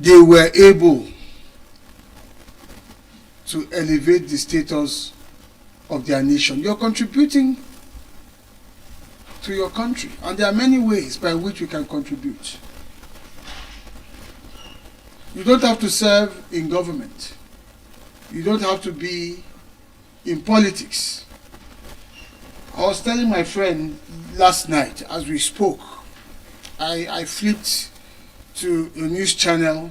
they were able to elevate the status of their nation. You're contributing to your country, and there are many ways by which we can contribute. You don't have to serve in government. You don't have to be in politics. I was telling my friend last night as we spoke, I flipped to a news channel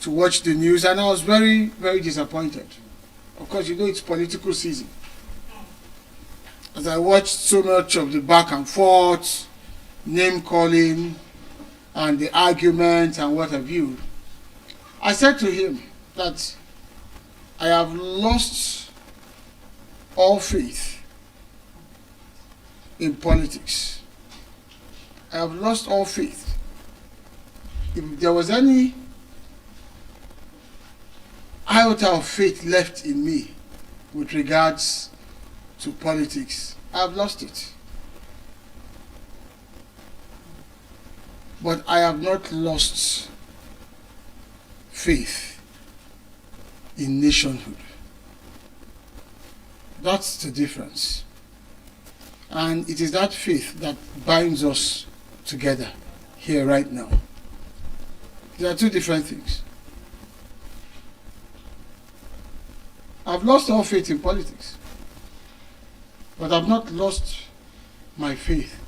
to watch the news, and I was very, very disappointed. Of course, you know it's political season. As I watched so much of the back and forth, name calling, and the argument and what have you, I said to him that I have lost all faith in politics. I have lost all faith. If there was any iota of faith left in me with regards to politics, I have lost it. But I have not lost faith in nationhood. That's the difference. And it is that faith that binds us together here right now. There are two different things. I've lost all faith in politics, but I've not lost my faith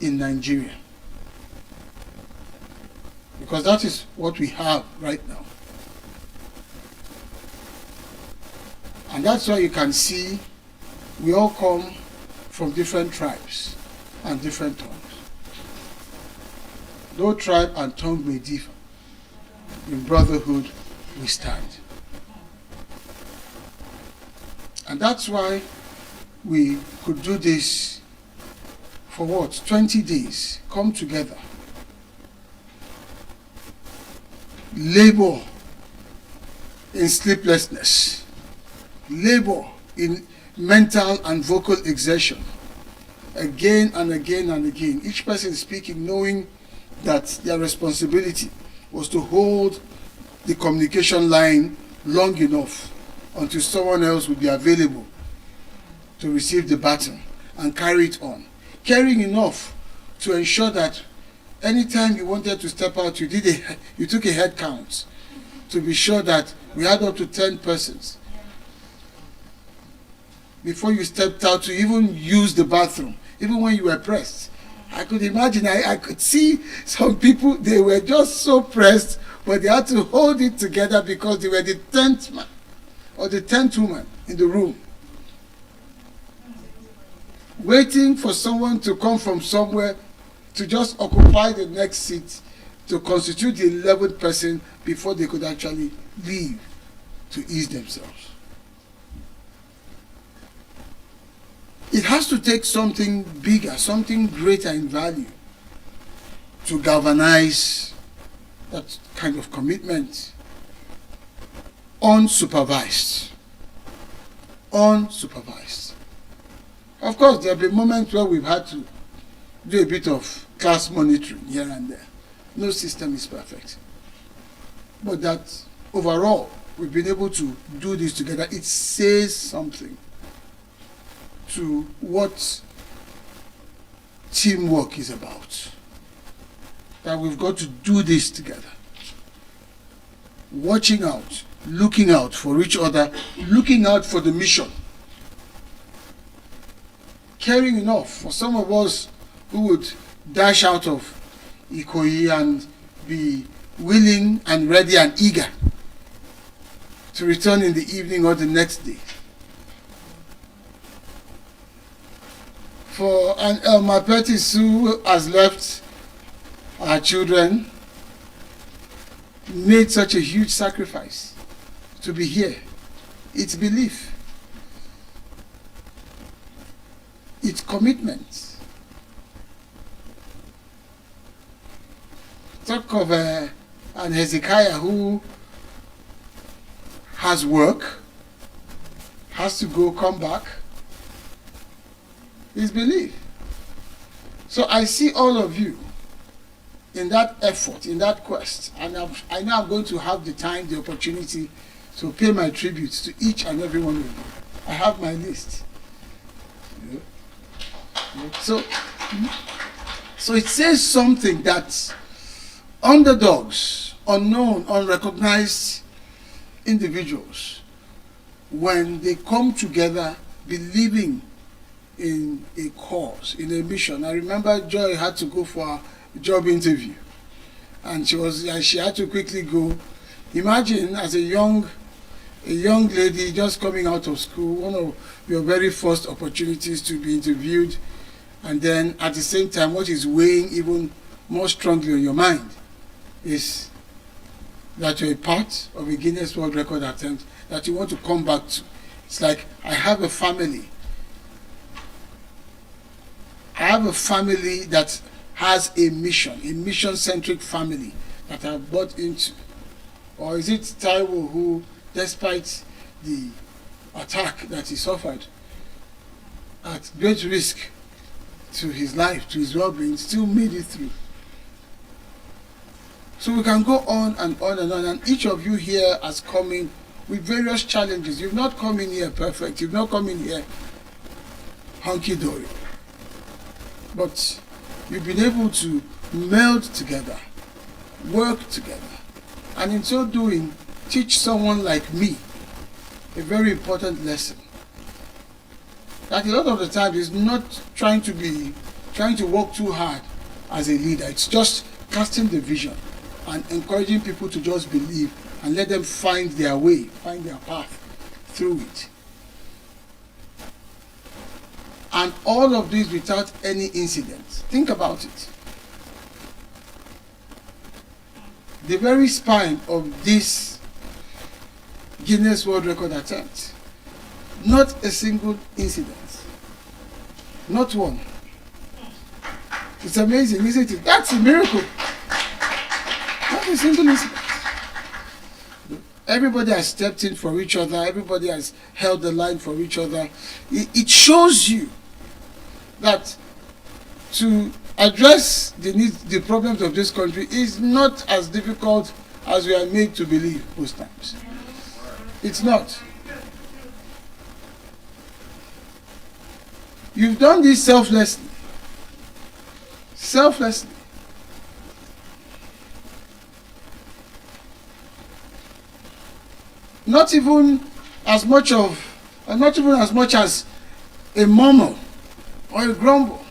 in Nigeria. Because that is what we have right now. And that's why you can see we all come from different tribes and different tongues. Though tribe and tongue may differ, in brotherhood we stand. And that's why we could do this for what? 20 days. Come together. Labor in sleeplessness. Labor in mental and vocal exertion. Again and again and again. Each person speaking knowing that their responsibility was to hold the communication line long enough until someone else would be available to receive the baton and carry it on. Caring enough to ensure that anytime you wanted to step out, you took a head count to be sure that we had up to 10 persons. Before you stepped out to even use the bathroom, even when you were pressed. I could imagine, I could see some people, they were just so pressed, but they had to hold it together because they were the 10th man or the 10th woman in the room, waiting for someone to come from somewhere to just occupy the next seat to constitute the 11th person before they could actually leave to ease themselves. It has to take something bigger, something greater in value to galvanize that kind of commitment. Unsupervised. Unsupervised. Of course, there have been moments where we've had to do a bit of class monitoring here and there. No system is perfect. But that overall, we've been able to do this together. It says something to what teamwork is about. That we've got to do this together. Watching out, looking out for each other, looking out for the mission. Caring enough for some of us who would dash out of Ikoyi and be willing and ready and eager to return in the evening or the next day. For my Pettis who has left our children, made such a huge sacrifice to be here. It's belief. It's commitment. Talk of an Hezekiah who has work, has to go, come back. It's belief. So I see all of you in that effort, in that quest, and I know I'm going to have the time, the opportunity to pay my tributes to each and every one of you. I have my list. Yeah. Yeah. So it says something that underdogs, unknown, unrecognized individuals, when they come together believing in a cause, in a mission. I remember Joy had to go for a job interview, and she had to quickly go. Imagine, as a young lady just coming out of school, one of your very first opportunities to be interviewed, and then at the same time, what is weighing even more strongly on your mind is that you're a part of a Guinness World Record attempt that you want to come back to. It's like, I have a family. I have a family that has a mission-centric family that I've bought into. Or is it Taiwo who, despite the attack that he suffered, at great risk to his life, to his well-being, still made it through? So we can go on and on and on, and each of you here has come in with various challenges. You've not come in here perfect, you've not come in here hunky-dory, but you've been able to meld together, work together, and in so doing, teach someone like me a very important lesson. That a lot of the time is not trying to work too hard as a leader. It's just casting the vision and encouraging people to just believe and let them find their way, find their path through it. And all of this without any incident. Think about it. The very spine of this Guinness World Record attempt, not a single incident. Not one. It's amazing, isn't it? That's a miracle. Not a single incident. Everybody has stepped in for each other. Everybody has held the line for each other. It shows you that to address the needs, the problems of this country is not as difficult as we are made to believe most times. It's not. You've done this selflessly. Selflessly. Not even as much as a murmur or a grumble.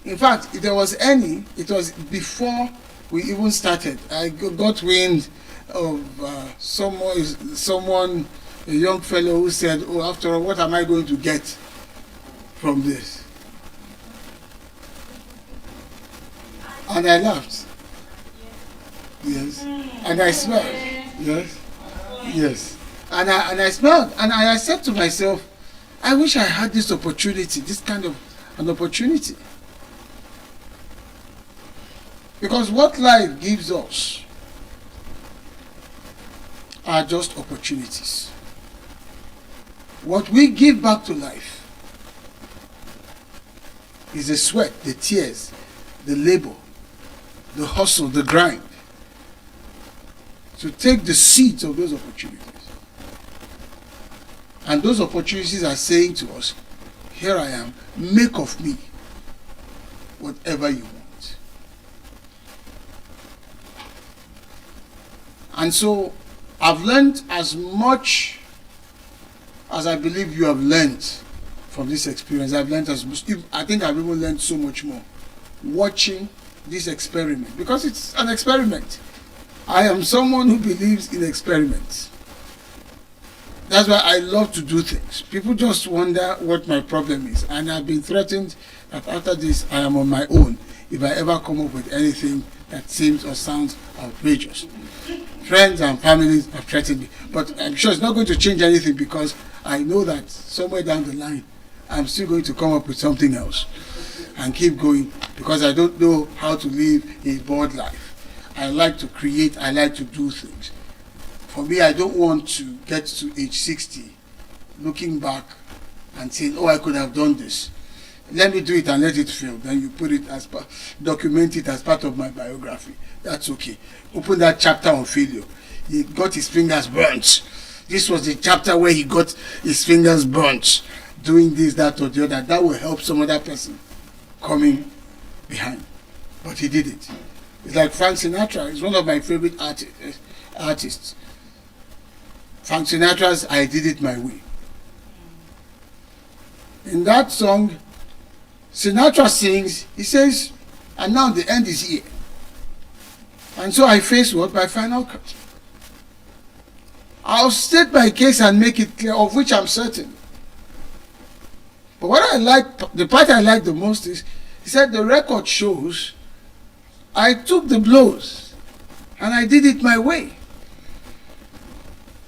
In fact, if there was any, it was before we even started. I got wind of someone, a young fellow who said, "Oh, after all, what am I going to get from this?" And I laughed. Yes. And I smiled. Yes. Yes. And I smiled. And I said to myself, I wish I had this opportunity, this kind of an opportunity. Because what life gives us are just opportunities. What we give back to life is the sweat, the tears, the labor, the hustle, the grind. To take the seeds of those opportunities. And those opportunities are saying to us, here I am, make of me whatever you want. And so I've learned as much as I believe you have learned from this experience. I've learned as much. I think I've even learned so much more watching this experiment, because it's an experiment. I am someone who believes in experiments. That's why I love to do things. People just wonder what my problem is, and I've been threatened that after this I am on my own if I ever come up with anything that seems or sounds outrageous. Friends and families have threatened me, but I'm sure it's not going to change anything, because I know that somewhere down the line I'm still going to come up with something else and keep going, because I don't know how to live a bored life. I like to create, I like to do things. For me, I don't want to get to age 60 looking back and saying, oh, I could have done this. let me do it and let it fail. Then you put it as document it as part of my biography. That's okay. Open that chapter on failure. He got his fingers burnt. This was the chapter where he got his fingers burnt, doing this, that, or the other. That will help some other person coming behind. But he did it. It's like Frank Sinatra. He's one of my favorite artists. Frank Sinatra's I Did It My Way. In that song, Sinatra sings, he says, and now the end is here. And so I face what? My final cut. I'll state my case and make it clear, of which I'm certain. But what I like, the part I like the most is, he said the record shows I took the blows and I did it my way.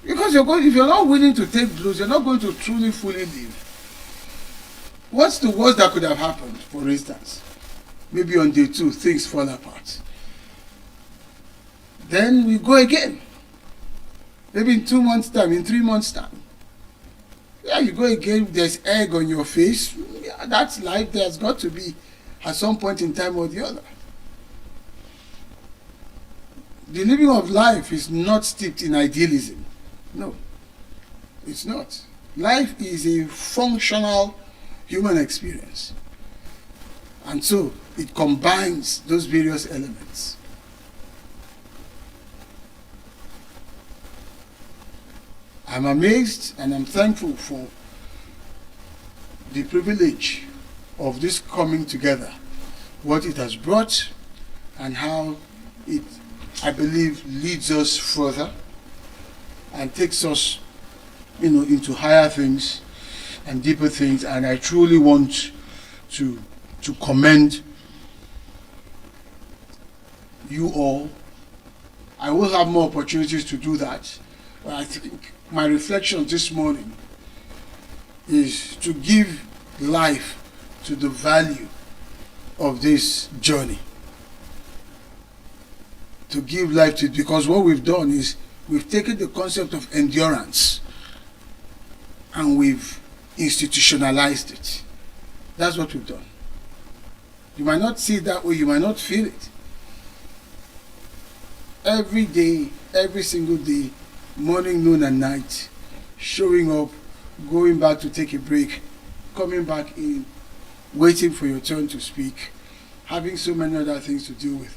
Because if you're not willing to take blows, you're not going to truly, fully live. What's the worst that could have happened, for instance? Maybe on day 2, things fall apart. Then we go again. Maybe in 2 months' time, in 3 months' time. Yeah, you go again, there's egg on your face. Yeah, that's life. There's got to be at some point in time or the other. The living of life is not steeped in idealism. No, it's not. Life is a functional human experience. And so it combines those various elements. I'm amazed and I'm thankful for the privilege of this coming together, what it has brought and how it, I believe, leads us further and takes us, into higher things and deeper things. And I truly want to commend you all. I will have more opportunities to do that, but I think my reflection this morning is to give life to the value of this journey. To give life to it, because what we've done is we've taken the concept of endurance and we've institutionalized it. That's what we've done. You might not see it that way, you might not feel it. Every day, every single day, morning, noon, and night, showing up, going back to take a break, coming back in, waiting for your turn to speak, having so many other things to deal with.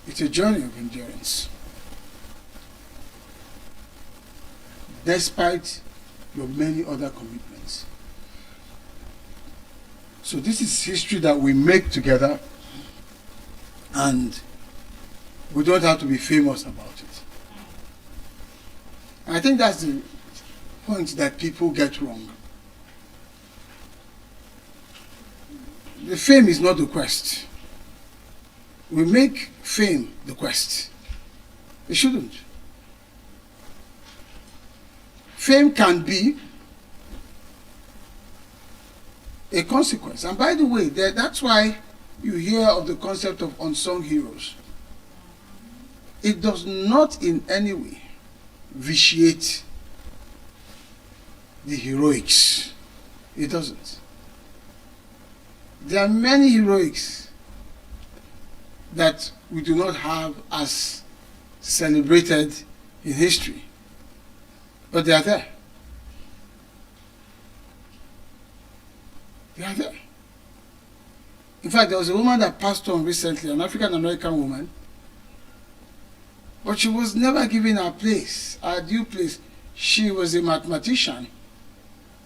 It's a journey of endurance. Despite your many other commitments. So this is history that we make together, and we don't have to be famous about it. I think that's the point that people get wrong. The fame is not the quest. We make fame the quest. It shouldn't. Fame can be a consequence. And by the way, that's why you hear of the concept of unsung heroes. It does not in any way vitiate the heroics. It doesn't. There are many heroics that we do not have as celebrated in history, but they are there. They are there. In fact, there was a woman that passed on recently, an African American woman, but she was never given her place, her due place. She was a mathematician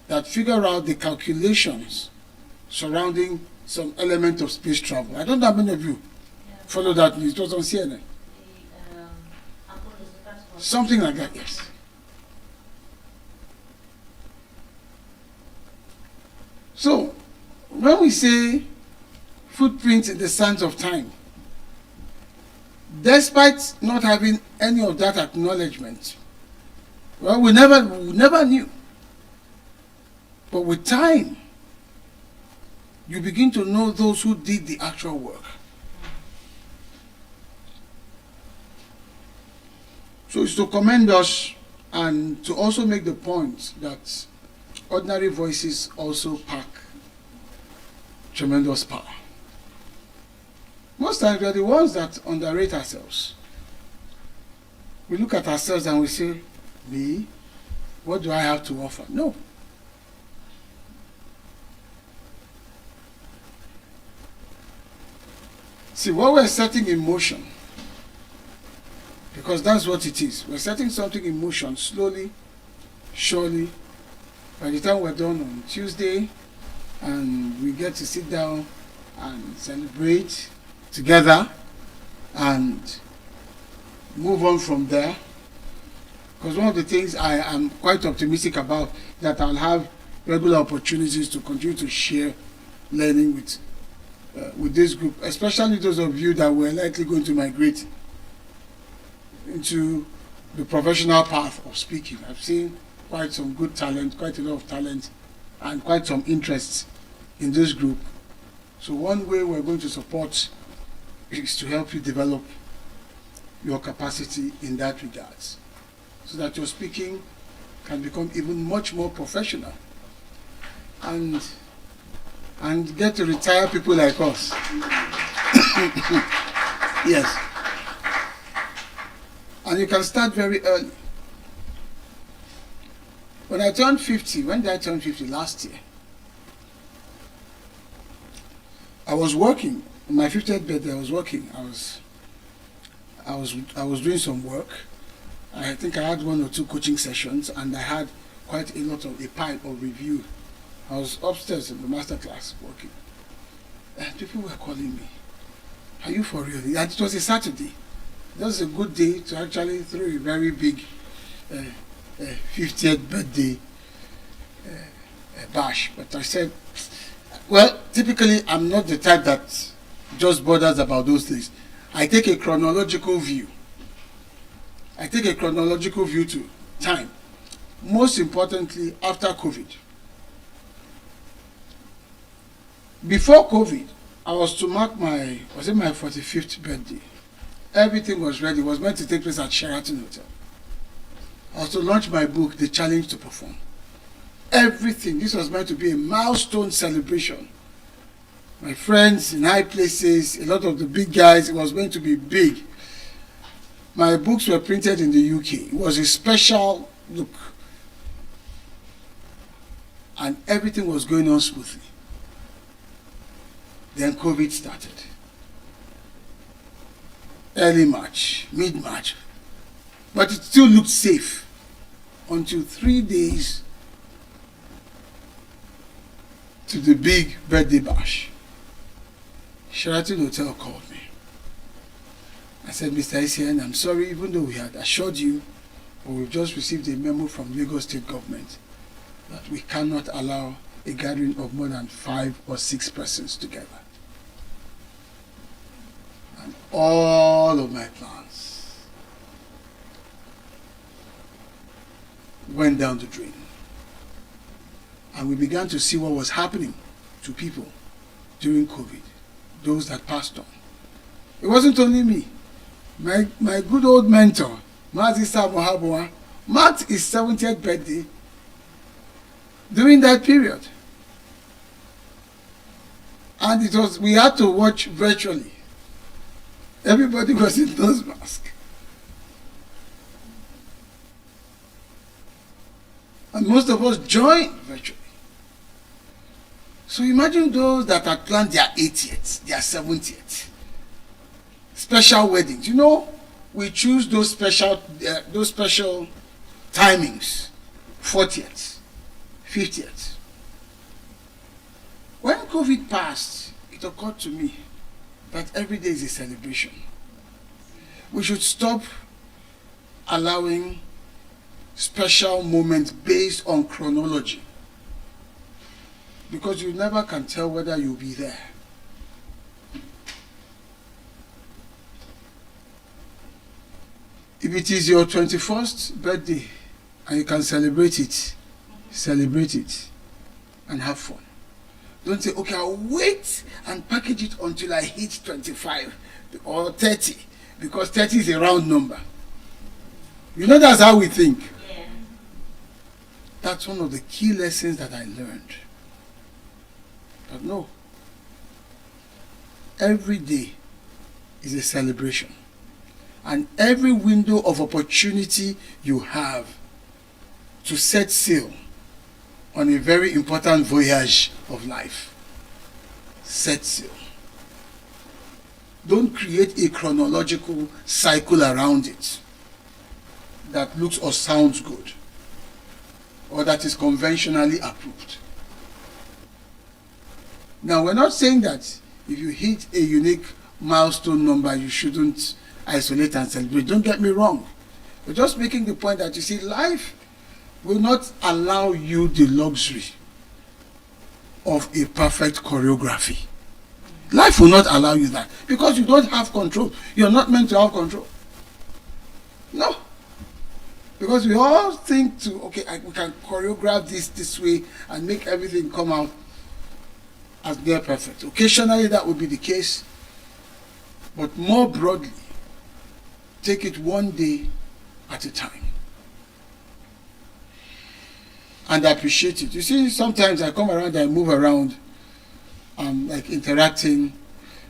that figured out the calculations surrounding some element of space travel. I don't know how many of you follow that news. It was on CNN. Something like that, yes. So, when we say footprints in the sands of time, despite not having any of that acknowledgement, well, we never knew. But with time, you begin to know those who did the actual work. So it's to commend us and to also make the point that ordinary voices also pack tremendous power. Most times we are the ones that underrate ourselves. We look at ourselves and we say, me, what do I have to offer? No. See, what we're setting in motion, because that's what it is. We're setting something in motion slowly, surely. By the time we're done on Tuesday and we get to sit down and celebrate together and move on from there. Because one of the things I am quite optimistic about, that I'll have regular opportunities to continue to share learning with this group, especially those of you that were likely going to migrate into the professional path of speaking. I've seen quite some good talent, quite a lot of talent, and quite some interest in this group. So one way we're going to support is to help you develop your capacity in that regards, so that your speaking can become even much more professional and get to retire people like us. Yes. And you can start very early. When I turned 50, when did I turn 50? Last year. I was working. On my 50th birthday, I was working. I was doing some work. I think I had 1 or 2 coaching sessions, and I had quite a pile of review. I was upstairs in the master class working, and people were calling me, "Are you for real?" And it was a Saturday. That was a good day to actually throw a very big 50th birthday bash. But I said, well, typically I'm not the type that just bothers about those things. I take a chronological view. I take a chronological view to time. Most importantly, after COVID. Before COVID, I was to mark my 45th birthday. Everything was ready. It was meant to take place at Sheraton Hotel. I was to launch my book, The Challenge to Perform. Everything. This was meant to be a milestone celebration. My friends in high places, a lot of the big guys, it was meant to be big. My books were printed in the UK. It was a special look. And everything was going on smoothly. Then COVID started. Early March, mid-March. But it still looked safe until 3 days to the big birthday bash. Sheraton Hotel called me. I said, "Mr. ACN, I'm sorry, even though we had assured you, but we've just received a memo from Lagos State Government that we cannot allow a gathering of more than 5 or 6 persons together." And all of my plans went down the drain. And we began to see what was happening to people during COVID, those that passed on. It wasn't only me. My good old mentor, Mazi Sabohabwa, marked his 70th birthday during that period. And we had to watch virtually. Everybody was in nose mask. And most of us joined virtually. So imagine those that had planned their 80th, their 70th. Special weddings. You know, we choose those special timings. 40th, 50th. When COVID passed, it occurred to me that every day is a celebration. We should stop allowing special moments based on chronology, because you never can tell whether you'll be there. If it is your 21st birthday and you can celebrate it and have fun. Don't say, okay, I'll wait and package it until I hit 25 or 30, because 30 is a round number. You know, that's how we think. Yeah. That's one of the key lessons that I learned. But no, every day is a celebration. And every window of opportunity you have to set sail on a very important voyage of life, set sail. Don't create a chronological cycle around it that looks or sounds good, or that is conventionally approved. Now, we're not saying that if you hit a unique milestone number, you shouldn't isolate and celebrate. Don't get me wrong. We're just making the point that, you see, life will not allow you the luxury of a perfect choreography. Life will not allow you that because you don't have control. You're not meant to have control. No. Because we all think we can choreograph this way and make everything come out as near perfect. Occasionally that will be the case, but more broadly, take it one day at a time and appreciate it. You see, sometimes I come around, I move around, like interacting,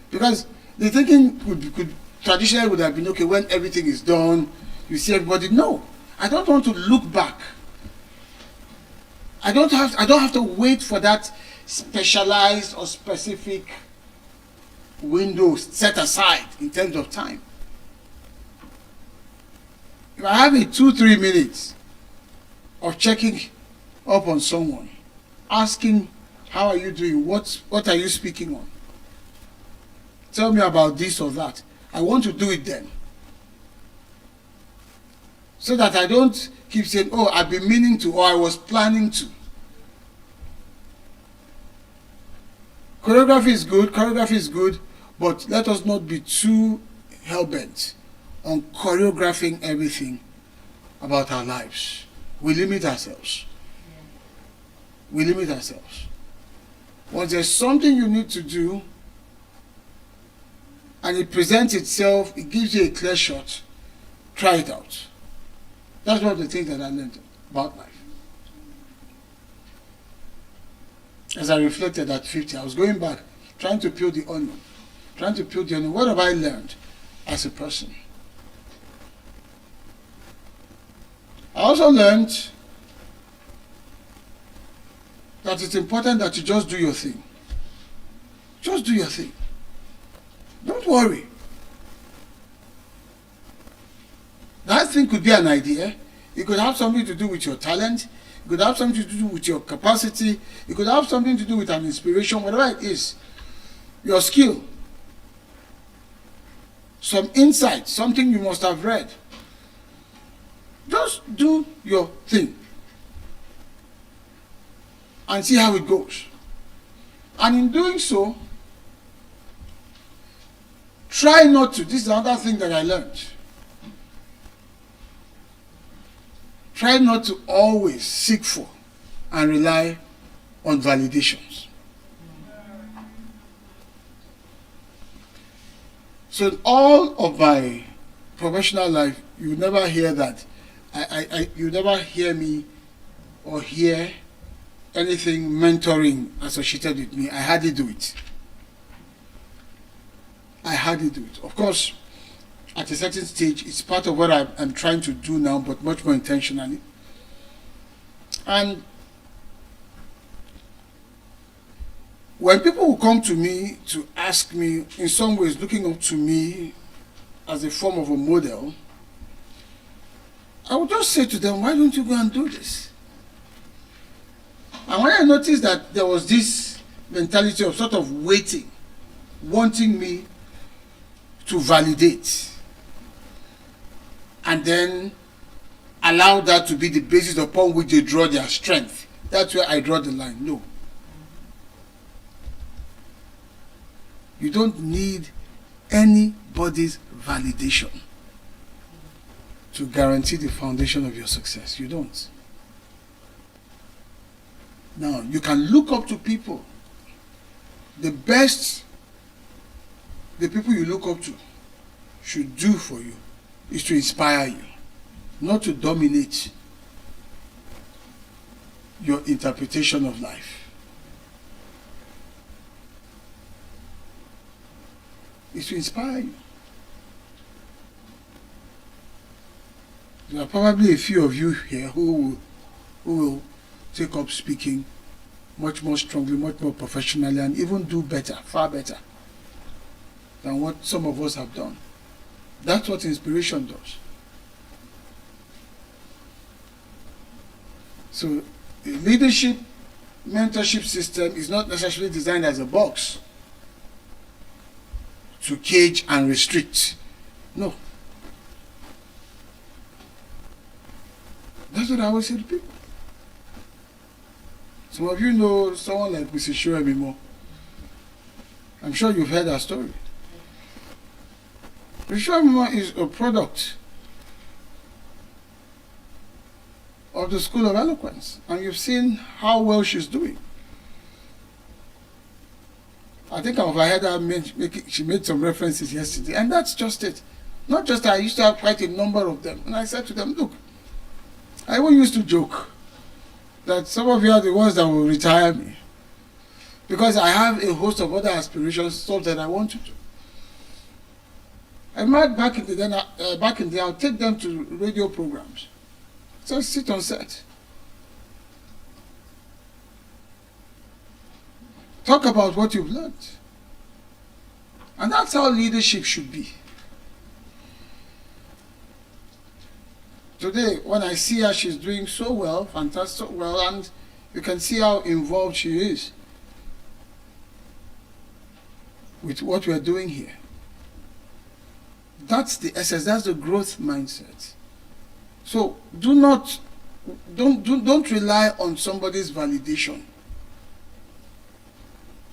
because the thinking could traditionally would have been, okay, when everything is done, you see everybody. No, I don't want to look back. I don't have to wait for that specialized or specific window set aside in terms of time. If I have a 2-3 minutes of checking up on someone, asking, how are you doing? What are you speaking on? Tell me about this or that. I want to do it then. So that I don't keep saying, oh, I've been meaning to, or I was planning to. Choreography is good, but let us not be too hell-bent on choreographing everything about our lives. We limit ourselves. We limit ourselves. Once there's something you need to do and it presents itself, it gives you a clear shot, try it out. That's one of the things that I learned about life. As I reflected at 50, I was going back, trying to peel the onion. What have I learned as a person? I also learned that it's important that you just do your thing. Just do your thing. Don't worry. That thing could be an idea. It could have something to do with your talent. It could have something to do with your capacity. It could have something to do with an inspiration, whatever it is. Your skill. Some insight, something you must have read. Just do your thing and see how it goes. And in doing so, try not to, this is another thing that I learned. Try not to always seek for and rely on validations. So in all of my professional life, you never hear that. You never hear me or hear anything mentoring associated with me. I hardly do it. Of course, at a certain stage, it's part of what I'm trying to do now, but much more intentionally. And when people will come to me to ask me, in some ways looking up to me as a form of a model, I would just say to them, why don't you go and do this? And when I noticed that there was this mentality of sort of waiting, wanting me to validate, and then allow that to be the basis upon which they draw their strength, that's where I draw the line. No. You don't need anybody's validation to guarantee the foundation of your success. You don't. Now, you can look up to people. The best the people you look up to should do for you is to inspire you, not to dominate your interpretation of life. is to inspire you. There are probably a few of you here who will take up speaking much more strongly, much more professionally, and even do better, far better than what some of us have done. That's what inspiration does. So the leadership mentorship system is not necessarily designed as a box to cage and restrict. No. That's what I always say to people. Some of you know someone like Mrs. Shoemimo. I'm sure you've heard her story. Mrs. Shoemimo is a product of the School of Eloquence, and you've seen how well she's doing. I think I've heard her she made some references yesterday, and that's just it. Not just I used to have quite a number of them, and I said to them, look, I even used to joke that some of you are the ones that will retire me, because I have a host of other aspirations, stuff that I want to do. I might back in the day, I'll take them to radio programs. Just sit on set. Talk about what you've learned. And that's how leadership should be. Today, when I see her, she's doing so well, fantastic well, and you can see how involved she is with what we're doing here. That's the essence, that's the growth mindset. So don't rely on somebody's validation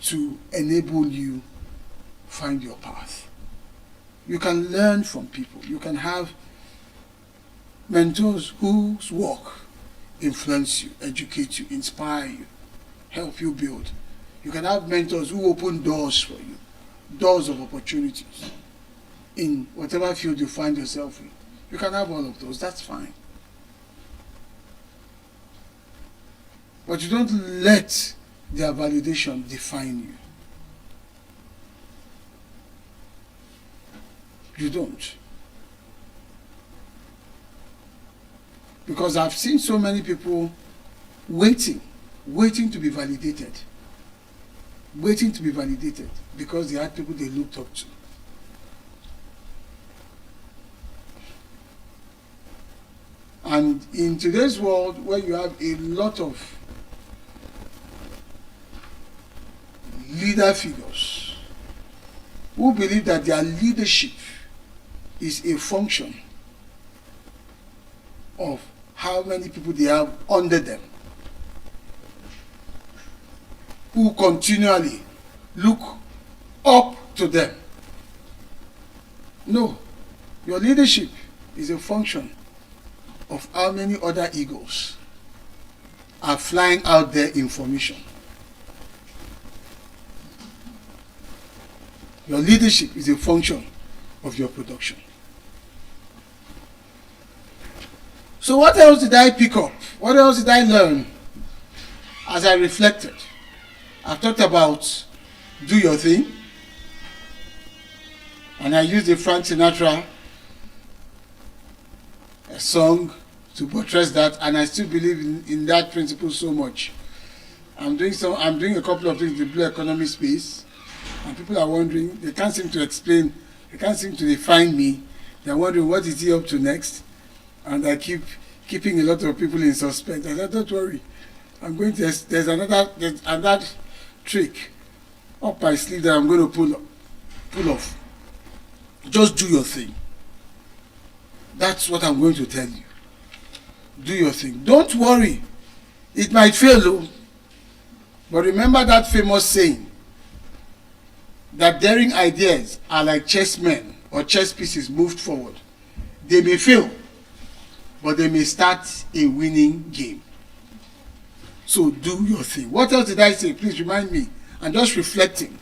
to enable you find your path. You can learn from people. You can have mentors whose work influence you, educate you, inspire you, help you build. You can have mentors who open doors for you, doors of opportunities in whatever field you find yourself in. You can have all of those, that's fine. But you don't let their validation define you. You don't. Because I've seen so many people waiting to be validated. Waiting to be validated because they had people they looked up to. And in today's world, where you have a lot of leader figures who believe that their leadership is a function of how many people they have under them, who continually look up to them. No, your leadership is a function of how many other eagles are flying out there in formation. Your leadership is a function of your production. So what else did I pick up? What else did I learn as I reflected? I've talked about do your thing, and I used the Frank Sinatra song to buttress that, and I still believe in that principle so much. I'm doing a couple of things in the blue economy space, and people are wondering, they can't seem to explain, they can't seem to define me. They're wondering what is he up to next, and I keep keeping a lot of people in suspense. I said, don't worry, there's another trick up my sleeve that I'm going to pull off. Just do your thing. That's what I'm going to tell you. Do your thing. Don't worry. It might fail, though. But remember that famous saying that daring ideas are like chessmen or chess pieces moved forward. They may fail, but they may start a winning game. So do your thing. What else did I say? Please remind me. I'm just reflecting.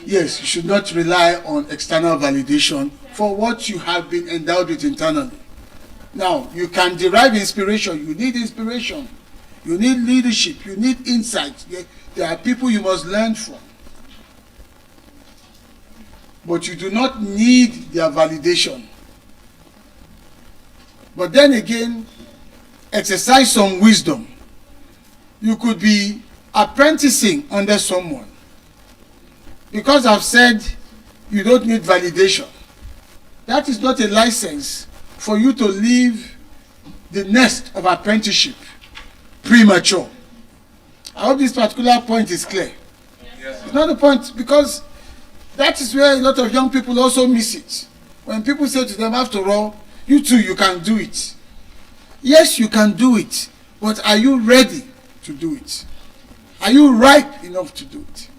Yes, you should not rely on external validation for what you have been endowed with internally. Now, you can derive inspiration. You need inspiration. You need leadership. You need insight. There are people you must learn from. but you do not need their validation. But then again, exercise some wisdom. You could be apprenticing under someone. Because I've said you don't need validation, that is not a license for you to leave the nest of apprenticeship premature. I hope this particular point is clear. Yes. It's not the point, because that is where a lot of young people also miss it. When people say to them, after all, you too, you can do it. Yes, you can do it, but are you ready to do it? Are you ripe enough to do it?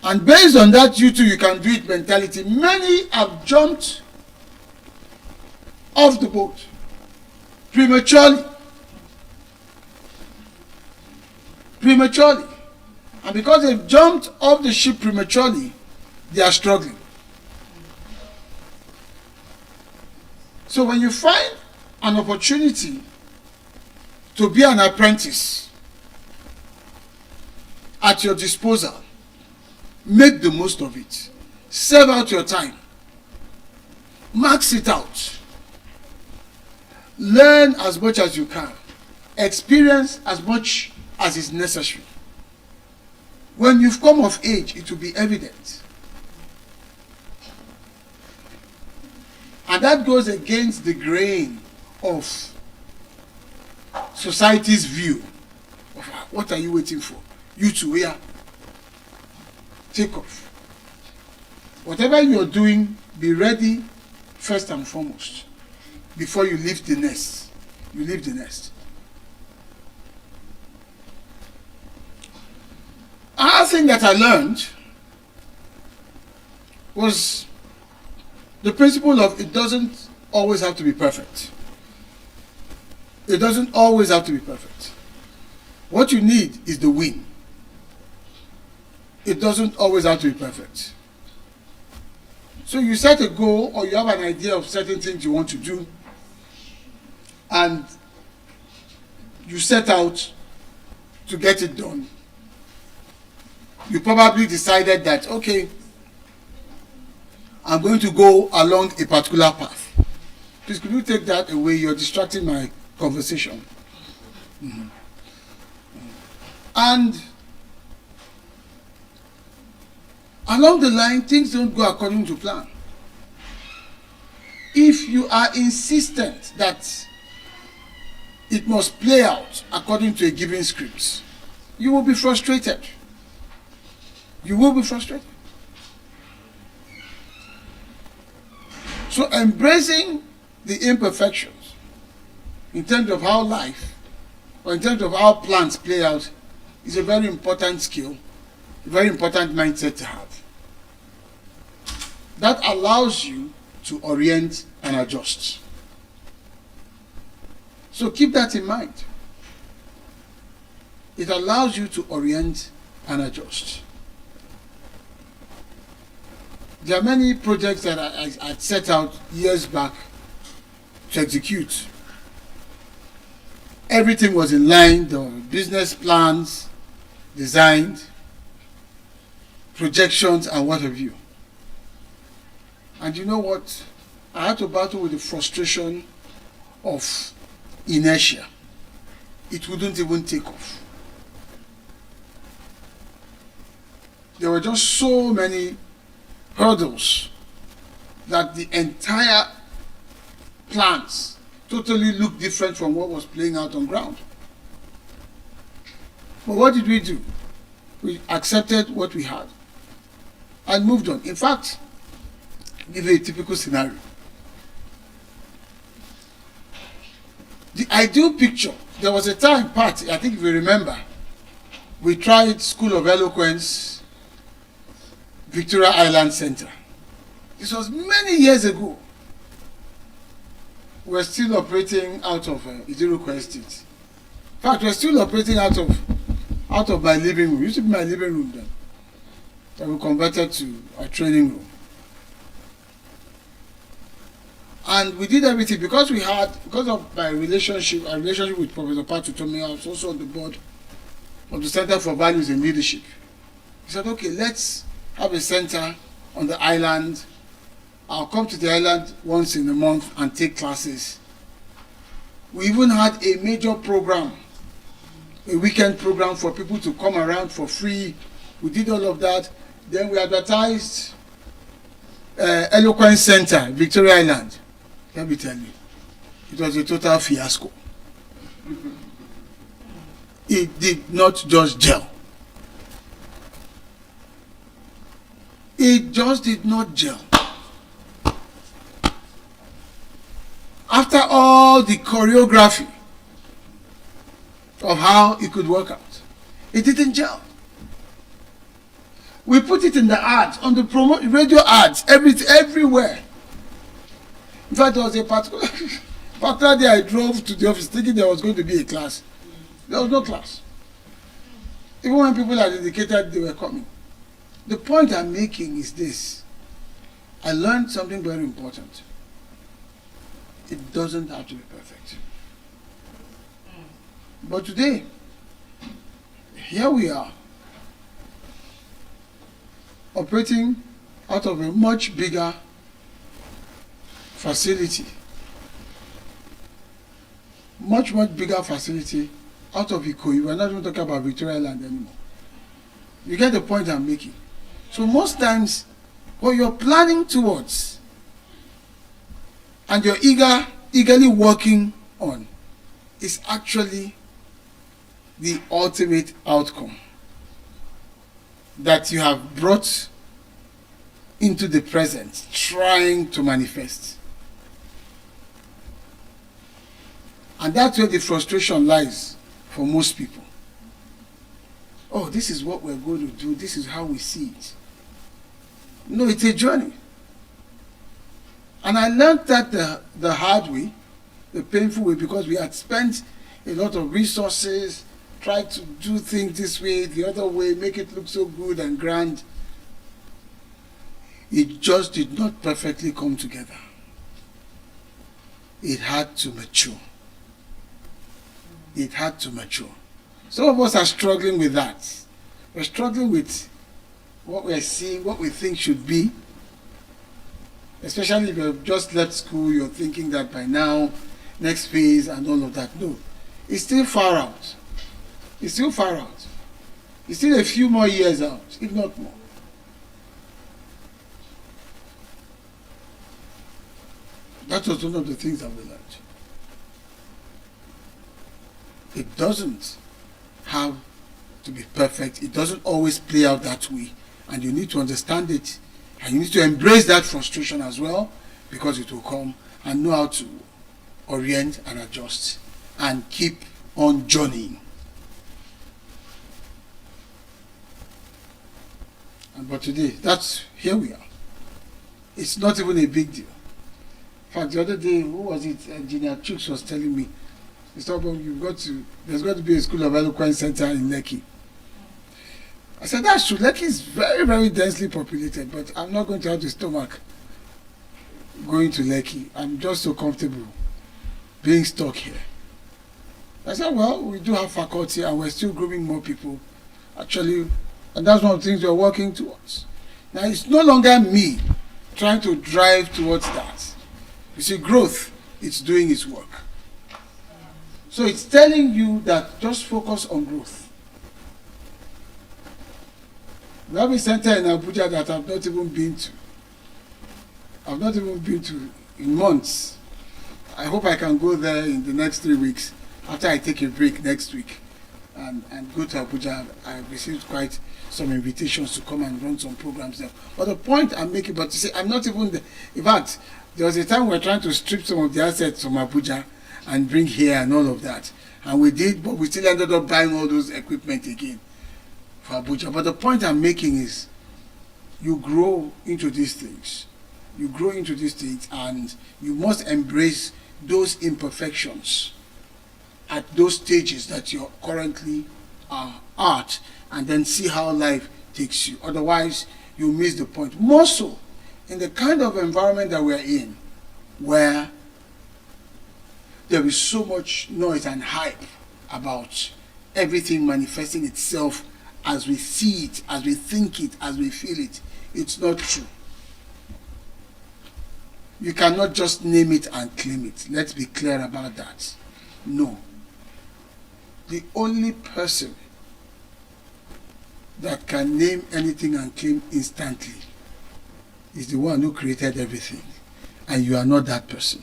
And based on that, you too, you can do it mentality, many have jumped off the boat prematurely. And because they've jumped off the ship prematurely, they are struggling. So when you find an opportunity to be an apprentice at your disposal, make the most of it. Serve out your time. Max it out. Learn as much as you can. Experience as much as is necessary. When you've come of age, it will be evident. And that goes against the grain of society's view of what are you waiting for? You too, yeah. Take off. Whatever you're doing, be ready first and foremost before you leave the nest. You leave the nest. Another thing that I learned was the principle of it doesn't always have to be perfect. It doesn't always have to be perfect. What you need is the win. It doesn't always have to be perfect. So you set a goal, or you have an idea of certain things you want to do, and you set out to get it done. You probably decided that, okay, I'm going to go along a particular path. Please, could you take that away? You're distracting my conversation. Mm-hmm. And along the line, things don't go according to plan. If you are insistent that it must play out according to a given script, you will be frustrated. You will be frustrated. So embracing the imperfections in terms of how life, or in terms of how plans play out, is a very important skill, a very important mindset to have. That allows you to orient and adjust. So keep that in mind. It allows you to orient and adjust. There are many projects that I set out years back to execute. Everything was in line, the business plans, designed, projections, and what have you. And you know what? I had to battle with the frustration of inertia. It wouldn't even take off. There were just so many hurdles that the entire plans totally looked different from what was playing out on ground. But what did we do? We accepted what we had and moved on. In fact, give you a typical scenario. The ideal picture, there was a time, Pat, I think if you remember, we tried School of Eloquence, Victoria Island Center. This was many years ago. We're still operating out of Idiruko Estate. In fact, we're still operating out of my living room. It used to be my living room then. That we converted to a training room. And we did everything because of my relationship with Professor Pat Utomi. I was also on the board of the Center for Values and Leadership. He said, okay, let's have a center on the island. I'll come to the island once in a month and take classes. We even had a major program, a weekend program for people to come around for free. We did all of that. Then we advertised Eloquence Center, Victoria Island. Let me tell you, it was a total fiasco. It did not just gel. It just did not gel. After all the choreography of how it could work out, it didn't gel. We put it in the ads, on the radio ads, everywhere. In fact, there was a particular day I drove to the office thinking there was going to be a class. There was no class. Even when people had indicated they were coming. The point I'm making is this. I learned something very important. It doesn't have to be perfect. But today, here we are, operating out of a much bigger facility. Much bigger facility out of Ikoyi. We're not even talking about Victoria Island anymore. You get the point I'm making. So most times, what you're planning towards and you're eagerly working on is actually the ultimate outcome that you have brought into the present, trying to manifest. And that's where the frustration lies for most people. Oh, this is what we're going to do. This is how we see it. No, it's a journey. And I learned that the hard way, the painful way, because we had spent a lot of resources, tried to do things this way, the other way, make it look so good and grand. It just did not perfectly come together. It had to mature. It had to mature. Some of us are struggling with that. We're struggling with what we're seeing, what we think should be. Especially if you've just left school, you're thinking that by now, next phase and all of that. No, it's still far out. It's still far out. It's still a few more years out, if not more. That was one of the things that we learned. It doesn't have to be perfect. It doesn't always play out that way. And you need to understand it. And you need to embrace that frustration as well, because it will come, and know how to orient and adjust and keep on journeying. But today, here we are. It's not even a big deal. In fact, the other day, who was it? Engineer Chooks was telling me, there's got to be a School of Eloquence Center in Lekki. I said, that's true. Lekki is very, very densely populated, but I'm not going to have the stomach going to Lekki. I'm just so comfortable being stuck here. I said, well, we do have faculty and we're still grooming more people. Actually, and that's one of the things we're working towards. Now, it's no longer me trying to drive towards that. You see, growth, it's doing its work. So it's telling you that just focus on growth. We have a center in Abuja that I've not even been to. I've not even been to in months. I hope I can go there in the next 3 weeks after I take a break next week and go to Abuja. I've received quite some invitations to come and run some programs there. But the point I'm making, but you see, I'm not even there. In fact, there was a time we were trying to strip some of the assets from Abuja and bring here and all of that. And we did, but we still ended up buying all those equipment again for Abuja. But the point I'm making is you grow into these things. You grow into these things and you must embrace those imperfections at those stages that you're currently at, and then see how life takes you. Otherwise, you miss the point. More so in the kind of environment that we're in, where there is so much noise and hype about everything manifesting itself as we see it, as we think it, as we feel it. It's not true. You cannot just name it and claim it. Let's be clear about that. No. The only person that can name anything and claim instantly is the one who created everything. And you are not that person.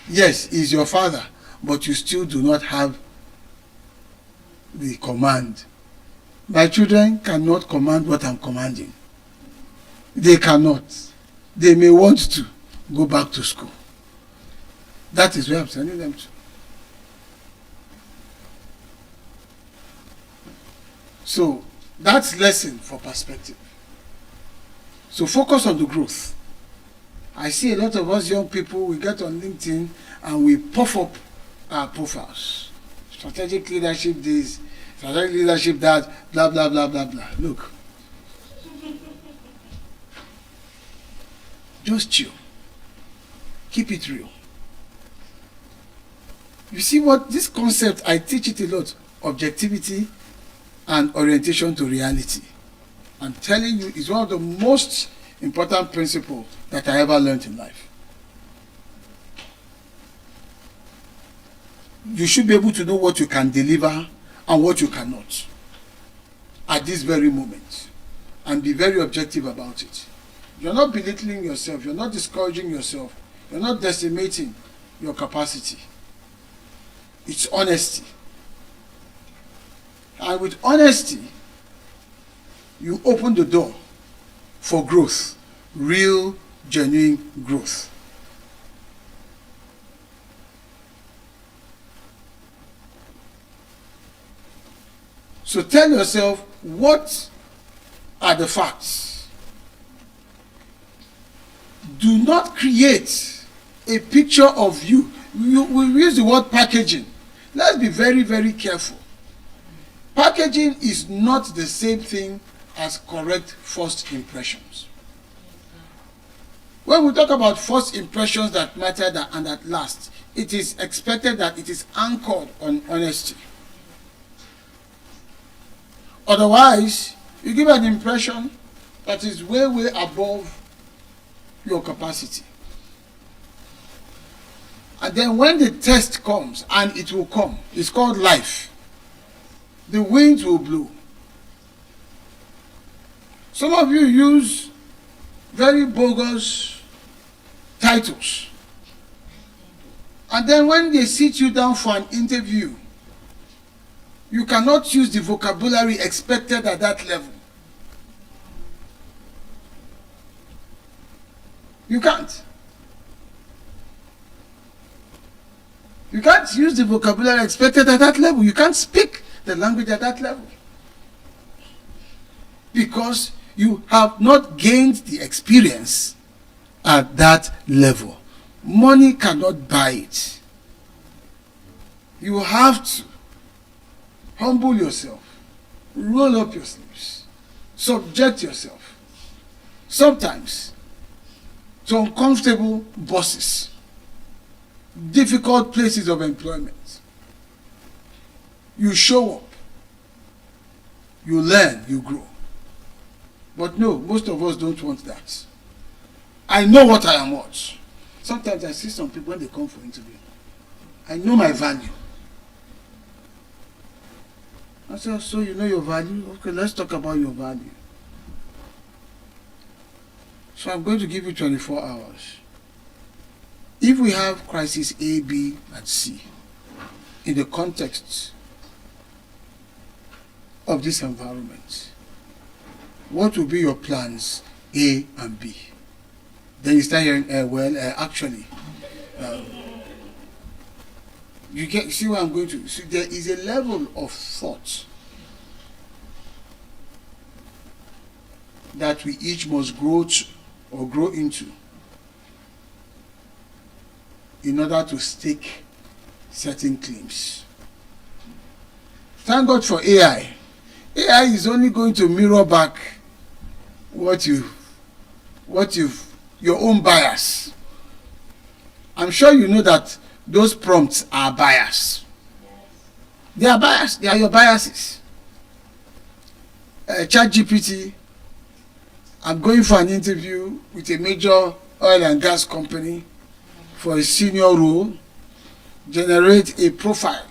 Yes, he's your father, but you still do not have the command. My children cannot command what I'm commanding. They cannot. They may want to go back to school. That is where I'm sending them to. So that's lesson for perspective. So focus on the growth. I see a lot of us young people, we get on LinkedIn and we puff up our profiles. Strategic leadership this, strategic leadership that, blah, blah, blah, blah, blah. Look. Just chill. Keep it real. You see what this concept, I teach it a lot. Objectivity and orientation to reality. I'm telling you, it's one of the most important principles that I ever learned in life. You should be able to know what you can deliver and what you cannot at this very moment, and be very objective about it. You're not belittling yourself, you're not discouraging yourself, you're not decimating your capacity. It's honesty. And with honesty, you open the door for growth, real, genuine growth. So tell yourself, what are the facts? Do not create a picture of you. We use the word packaging. Let's be very, very careful. Packaging is not the same thing as correct first impressions. When we talk about first impressions that matter and that last, it is expected that it is anchored on honesty. Otherwise, you give an impression that is way, way above your capacity. And then when the test comes, and it will come, it's called life, the winds will blow. Some of you use very bogus titles. And then when they sit you down for an interview, you cannot use the vocabulary expected at that level. You can't. You can't use the vocabulary expected at that level. You can't speak the language at that level. Because you have not gained the experience at that level. Money cannot buy it. You have to humble yourself, roll up your sleeves, subject yourself, sometimes to uncomfortable bosses, difficult places of employment. You show up, you learn, you grow. But no, most of us don't want that. I know what I am worth. Sometimes I see some people when they come for interview. I know my value. I say, so you know your value? Okay, let's talk about your value. So I'm going to give you 24 hours. If we have crisis A, B, and C in the context of this environment, what will be your plans A and B? Then you start hearing, actually, you can see where I'm going to. So there is a level of thought that we each must grow to or grow into in order to stake certain claims. Thank God for AI. AI is only going to mirror back your own bias. I'm sure you know that those prompts are biased. They are biased. They are your biases. ChatGPT, I'm going for an interview with a major oil and gas company for a senior role, generate a profile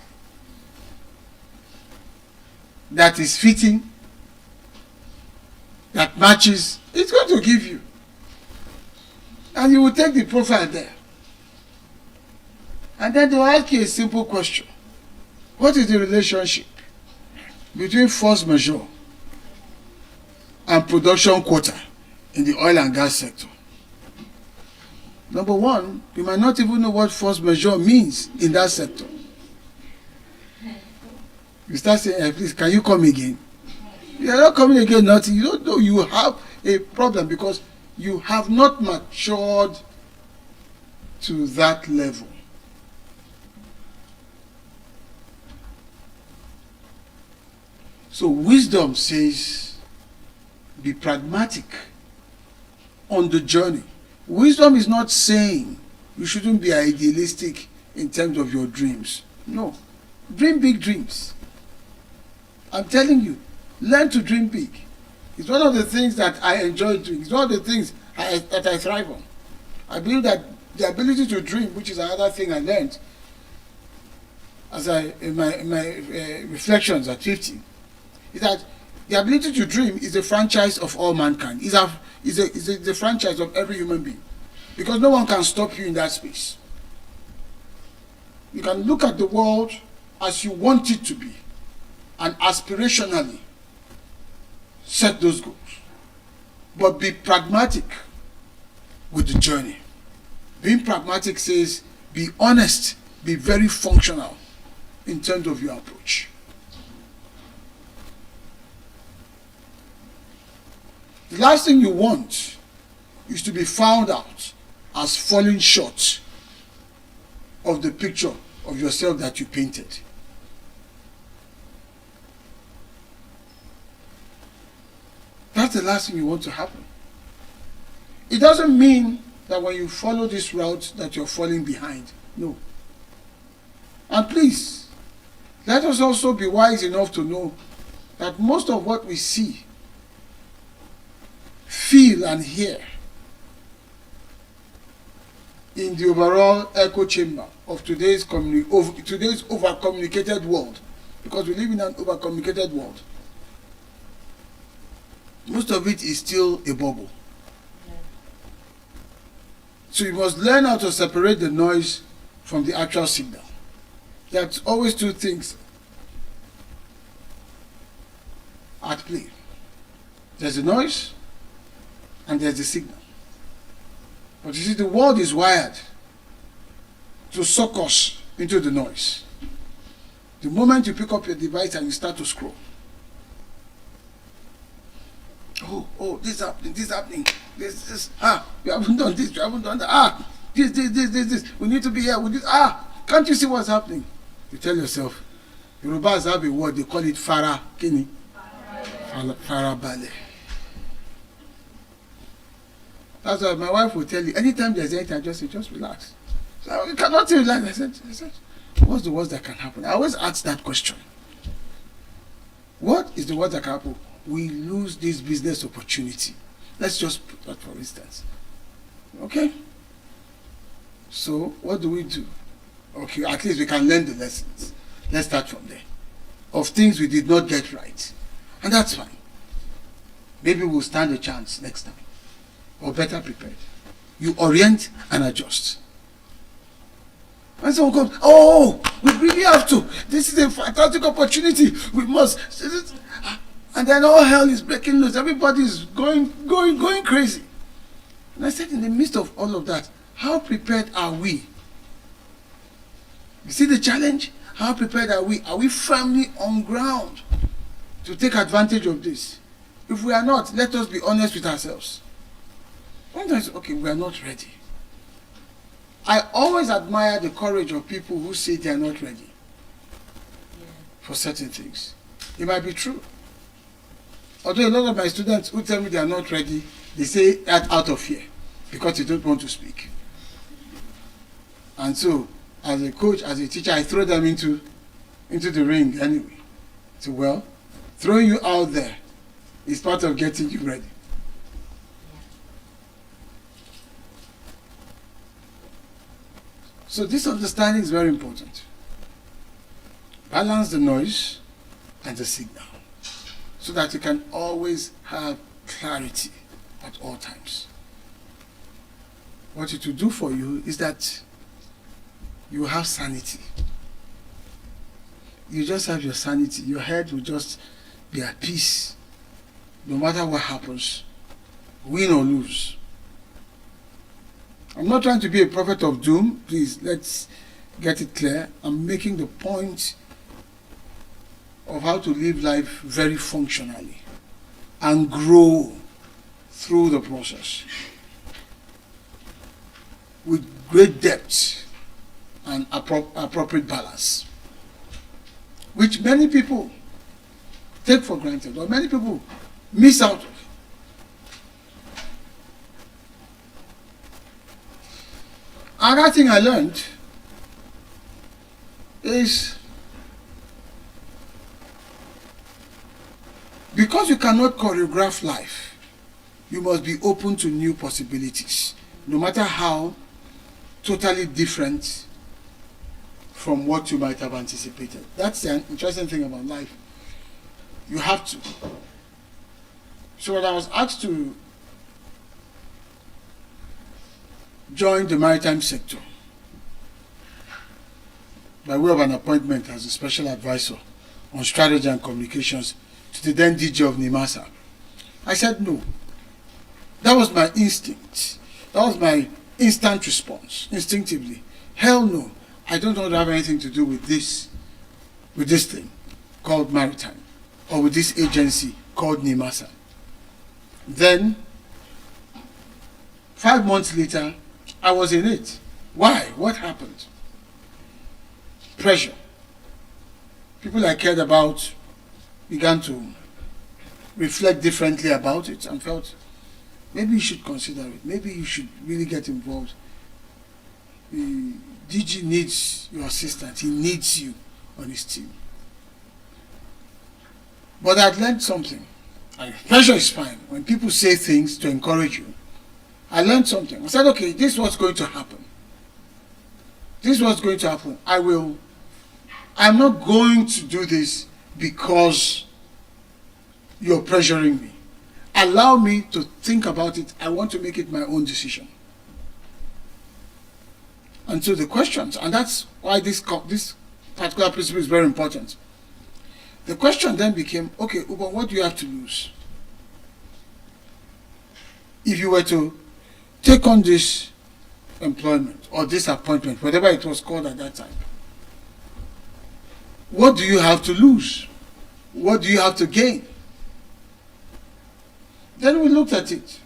that is fitting, that matches, it's going to give you. And you will take the profile there. And then they will ask you a simple question. What is the relationship between force majeure and production quota in the oil and gas sector? Number one, you might not even know what force majeure means in that sector. You start saying, please, can you come again? You are not coming again, nothing. You don't know you have a problem because you have not matured to that level. So wisdom says, be pragmatic on the journey. Wisdom is not saying you shouldn't be idealistic in terms of your dreams. No. Dream big dreams. I'm telling you, learn to dream big. It's one of the things that I enjoy doing. It's one of the things that I thrive on. I believe that the ability to dream, which is another thing I learned as in my reflections at 50, is that the ability to dream is the franchise of all mankind. Is the franchise of every human being. Because no one can stop you in that space. You can look at the world as you want it to be and aspirationally set those goals. But be pragmatic with the journey. Being pragmatic says be honest, be very functional in terms of your approach. The last thing you want is to be found out as falling short of the picture of yourself that you painted. That's the last thing you want to happen. It doesn't mean that when you follow this route that you're falling behind. No. And please, let us also be wise enough to know that most of what we see, feel and hear in the overall echo chamber of today's over-communicated world, because we live in an over-communicated world, most of it is still a bubble. So you must learn how to separate the noise from the actual signal. There's always two things at play. There's the noise and there's the signal. But you see, the world is wired to suck us into the noise. The moment you pick up your device and you start to scroll, oh, this is happening, this, you haven't done this, you haven't done that, this, we need to be here with this, can't you see what's happening? You tell yourself, Yorubas have a word, they call it Farah Kini. Farah Bale. That's why my wife will tell you, anytime there's anything, I just say, just relax. So you cannot relax. I said, what's the worst that can happen? I always ask that question. What is the worst that can happen? We lose this business opportunity. Let's just put that for instance. Okay? So what do we do? Okay, at least we can learn the lessons. Let's start from there. Of things we did not get right. And that's fine. Maybe we'll stand a chance next time. Or better prepared. You orient and adjust. And someone comes, we really have to. This is a fantastic opportunity. We must. And then all hell is breaking loose. Everybody is going crazy. And I said, in the midst of all of that, how prepared are we? You see the challenge? How prepared are we? Are we firmly on ground to take advantage of this? If we are not, let us be honest with ourselves. Sometimes, okay, we are not ready. I always admire the courage of people who say they are not ready for certain things. It might be true. Although a lot of my students who tell me they are not ready, they say that out of fear because they don't want to speak. And so, as a coach, as a teacher, I throw them into the ring anyway. So, well, throwing you out there It's part of getting you ready. So this understanding is very important. Balance the noise and the signal so that you can always have clarity at all times. What it will do for you is that you have sanity. You just have your sanity. Your head will just be at peace no matter what happens, win or lose. I'm not trying to be a prophet of doom. Please, let's get it clear. I'm making the point of how to live life very functionally and grow through the process with great depth and appropriate balance, which many people take for granted or many people miss out of. Another thing I learned is because you cannot choreograph life, you must be open to new possibilities, no matter how totally different from what you might have anticipated. That's the interesting thing about life. You have to. So when I was asked to join the maritime sector by way of an appointment as a special advisor on strategy and communications to the then DJ of NIMASA, I said no. That was my instinct. That was my instant response, instinctively. Hell no. I don't want to have anything to do with this thing called maritime, or with this agency called NIMASA. Then, 5 months later, I was in it. Why? What happened? Pressure. People I cared about began to reflect differently about it and felt, maybe you should consider it. Maybe you should really get involved. The DG needs your assistance. He needs you on his team. But I'd learned something. Pressure is fine. When people say things to encourage you, I learned something. I said, okay, this is what's going to happen. This is what's going to happen. I'm not going to do this because you're pressuring me. Allow me to think about it. I want to make it my own decision. And so the questions, and that's why this particular principle is very important. The question then became, okay, Uber, what do you have to lose? If you were to take on this employment or this appointment, whatever it was called at that time, what do you have to lose? What do you have to gain? Then we looked at it.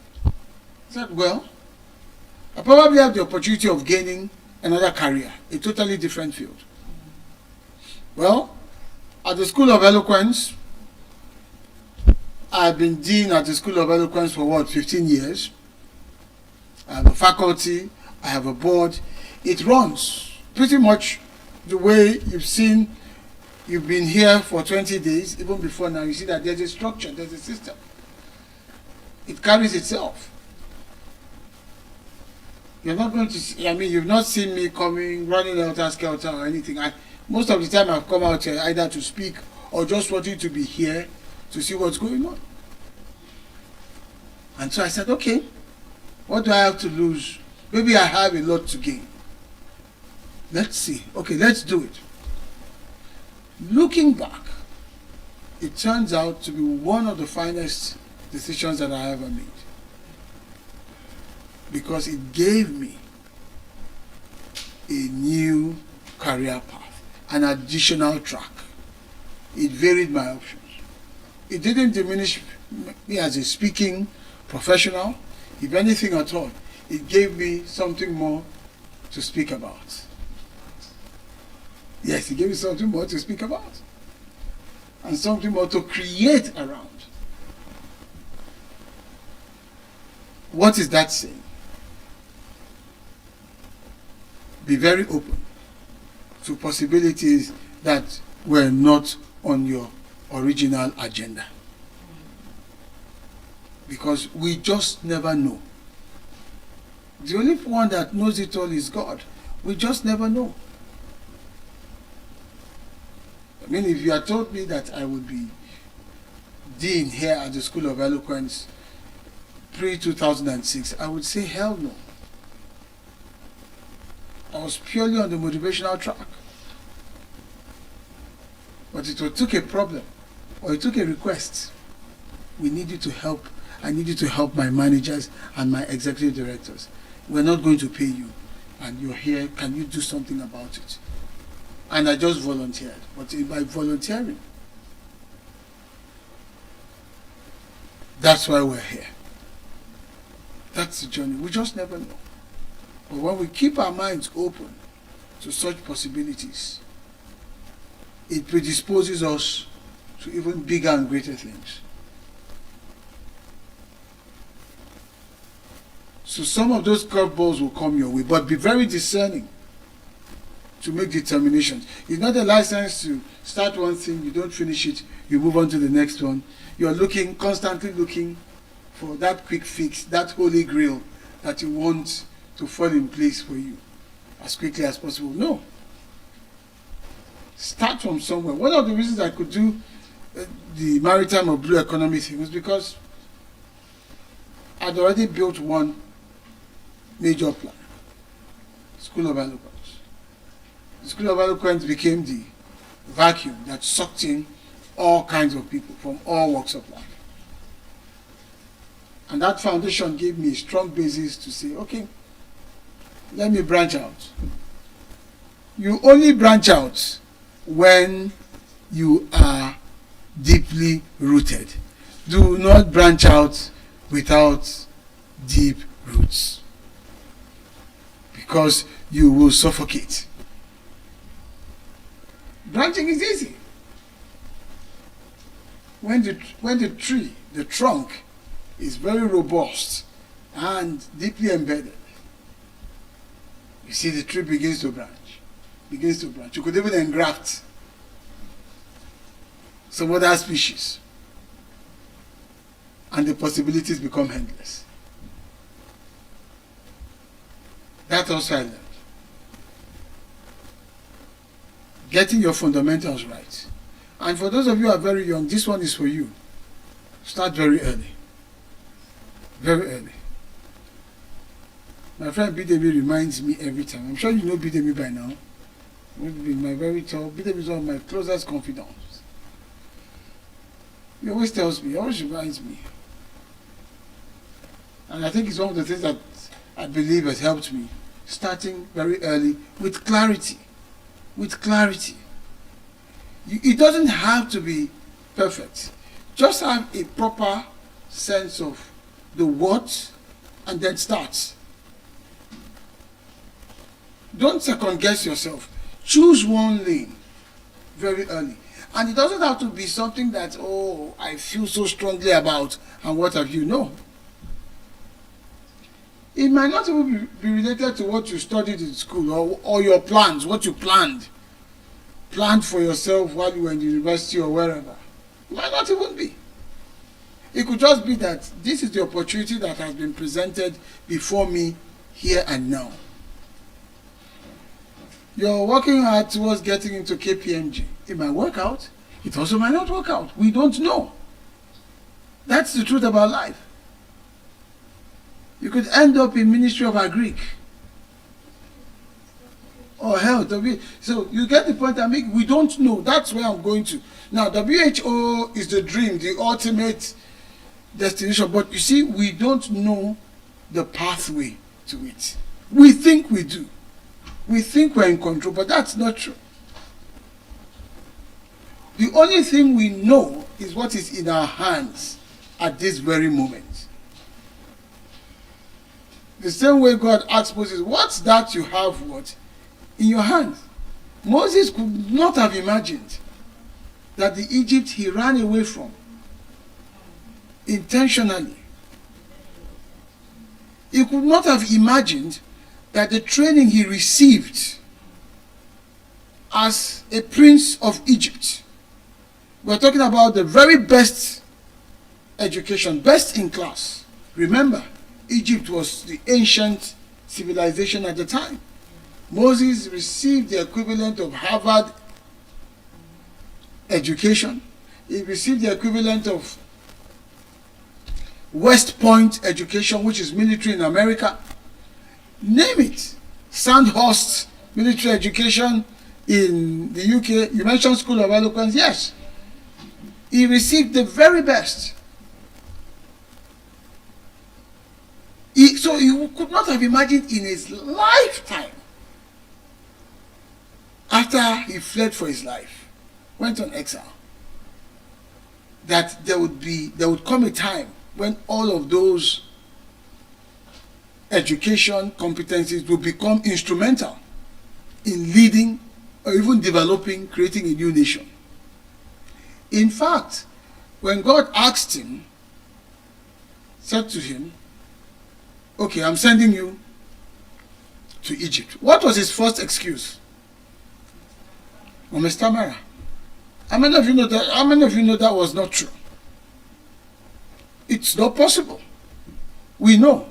Said, well, I probably have the opportunity of gaining another career, a totally different field. Well, at the School of Eloquence, I've been dean at the School of Eloquence for 15 years. I have a faculty, I have a board. It runs pretty much the way you've been here for 20 days, even before now. You see that there's a structure, there's a system. It carries itself. You're not going to see, you've not seen me coming, running helter-skelter or anything. Most of the time I've come out here either to speak or just wanting to be here to see what's going on. And so I said, okay, what do I have to lose? Maybe I have a lot to gain. Let's see. Okay, let's do it. Looking back, it turns out to be one of the finest decisions that I ever made. Because it gave me a new career path, an additional track. It varied my options. It didn't diminish me as a speaking professional. If anything at all, it gave me something more to speak about. Yes, it gave me something more to speak about. And something more to create around. What is that saying? Be very open to possibilities that were not on your original agenda. Because we just never know. The only one that knows it all is God. We just never know. I mean, if you had told me that I would be dean here at the School of Eloquence pre-2006, I would say hell no. I was purely on the motivational track. But it took a problem, or it took a request. We need you to help. I need you to help my managers and my executive directors. We're not going to pay you, and you're here. Can you do something about it? And I just volunteered. But by volunteering, that's why we're here. That's the journey. We just never know. But when we keep our minds open to such possibilities, it predisposes us to even bigger and greater things. So some of those curveballs will come your way, but be very discerning to make determinations. It's not a license to start one thing, you don't finish it, you move on to the next one. You're constantly looking for that quick fix, that holy grail that you want to fall in place for you as quickly as possible. No. Start from somewhere. One of the reasons I could do the maritime or blue economy thing was because I'd already built one major plan, School of Eloquence. The School of Eloquence became the vacuum that sucked in all kinds of people from all walks of life. And that foundation gave me a strong basis to say, okay, let me branch out. You only branch out when you are deeply rooted. Do not branch out without deep roots, because you will suffocate. Branching is easy. When the tree, the trunk, is very robust and deeply embedded, you see the tree begins to branch. You could even engraft some other species, and the possibilities become endless. That also I learned. Getting your fundamentals right. And for those of you who are very young, this one is for you. Start very early. Very early. My friend Bidemi reminds me every time. I'm sure you know Bidemi by now. My very tall. Bidemi is one of my closest confidants. He always tells me, he always reminds me. And I think it's one of the things that I believe has helped me. Starting very early with clarity. With clarity. It doesn't have to be perfect. Just have a proper sense of the what and then start. Don't second guess yourself. Choose one lane very early. And it doesn't have to be something that, oh, I feel so strongly about and what have you. No. It might not even be related to what you studied in school or your plans, what you planned for yourself while you were in the university or wherever. It might not even be. It could just be that this is the opportunity that has been presented before me here and now. You're working hard towards getting into KPMG. It might work out. It also might not work out. We don't know. That's the truth about life. You could end up in Ministry of Agric or Health. So you get the point I make. We don't know. That's where I'm going to. Now, WHO is the dream, the ultimate destination. But you see, we don't know the pathway to it. We think we do. We think we're in control, but that's not true. The only thing we know is what is in our hands at this very moment. The same way God asked Moses, what's that you have what? In your hands. Moses could not have imagined that the Egypt he ran away from intentionally. He could not have imagined that the training he received as a prince of Egypt, we're talking about the very best education, best in class. Remember, Egypt was the ancient civilization at the time. Moses received the equivalent of Harvard education. He received the equivalent of West Point education, which is military in America. Name it. Sandhurst military education in the UK. You mentioned School of Eloquence. Yes. He received the very best. So he could not have imagined in his lifetime, after he fled for his life, went on exile, that there would come a time when all of those education competencies will become instrumental in leading or even developing, creating a new nation. In fact, when God asked him, said to him, okay, I'm sending you to Egypt. What was his first excuse? I'm a stammerer. How many of you know that was not true? It's not possible. We know.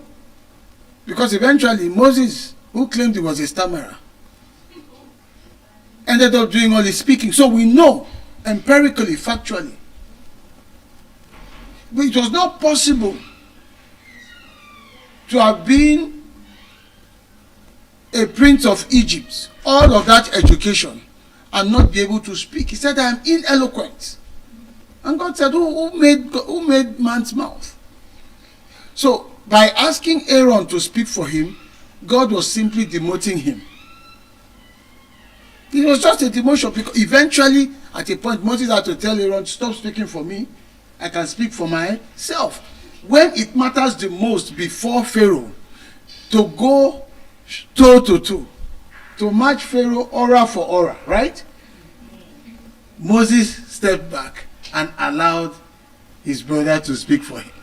Because eventually Moses, who claimed he was a stammerer, ended up doing all his speaking. So we know, empirically, factually. But it was not possible to have been a prince of Egypt, all of that education, and not be able to speak. He said, I am ineloquent. And God said, who made man's mouth? So, by asking Aaron to speak for him, God was simply demoting him. It was just a demotion, because eventually, at a point, Moses had to tell Aaron, stop speaking for me. I can speak for myself. When it matters the most before Pharaoh, to go toe to toe, to match Pharaoh aura for aura, right? Moses stepped back and allowed his brother to speak for him.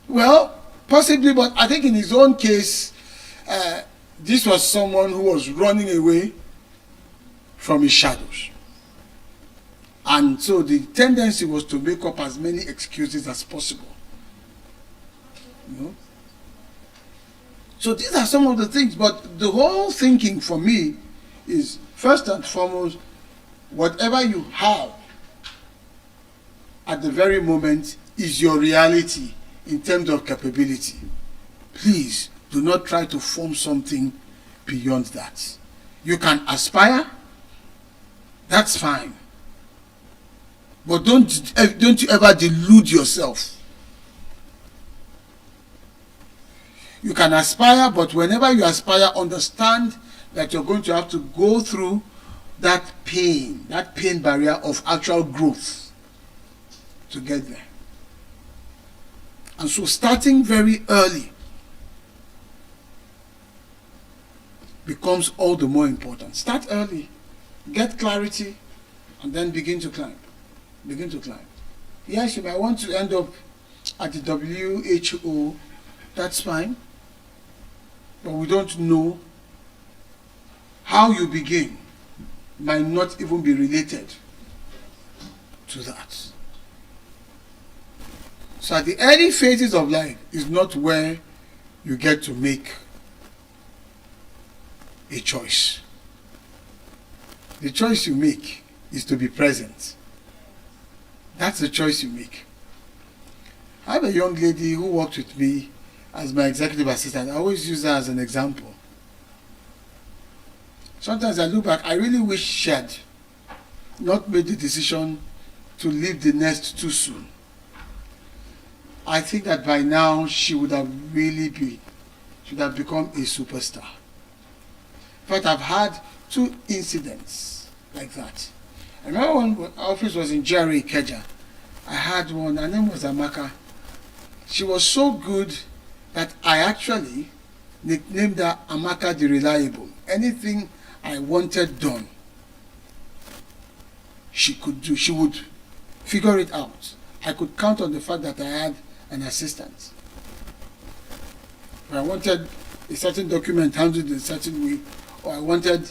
Well, possibly, but I think in his own case, this was someone who was running away from his shadows. And so the tendency was to make up as many excuses as possible. You know? So these are some of the things, but the whole thinking for me is, first and foremost, whatever you have at the very moment is your reality in terms of capability. Please do not try to form something beyond that. You can aspire, that's fine. But don't you ever delude yourself. You can aspire, but whenever you aspire, understand that you're going to have to go through that pain barrier of actual growth to get there. And so starting very early becomes all the more important. Start early, get clarity, and then begin to climb. Begin to climb. Yes, you might want to end up at the WHO, that's fine. But we don't know how you begin might not even be related to that. So at the early phases of life is not where you get to make a choice. The choice you make is to be present. That's the choice you make. I have a young lady who worked with me as my executive assistant. I always use her as an example. Sometimes I look back, I really wish she had not made the decision to leave the nest too soon. I think that by now she would have become a superstar. In fact, I've had 2 incidents like that. I remember when our office was in GRA Ikeja, I had one, her name was Amaka. She was so good that I actually nicknamed her Amaka the Reliable. Anything I wanted done, she could do. She would figure it out. I could count on the fact that I had an assistant. If I wanted a certain document handled in a certain way, or I wanted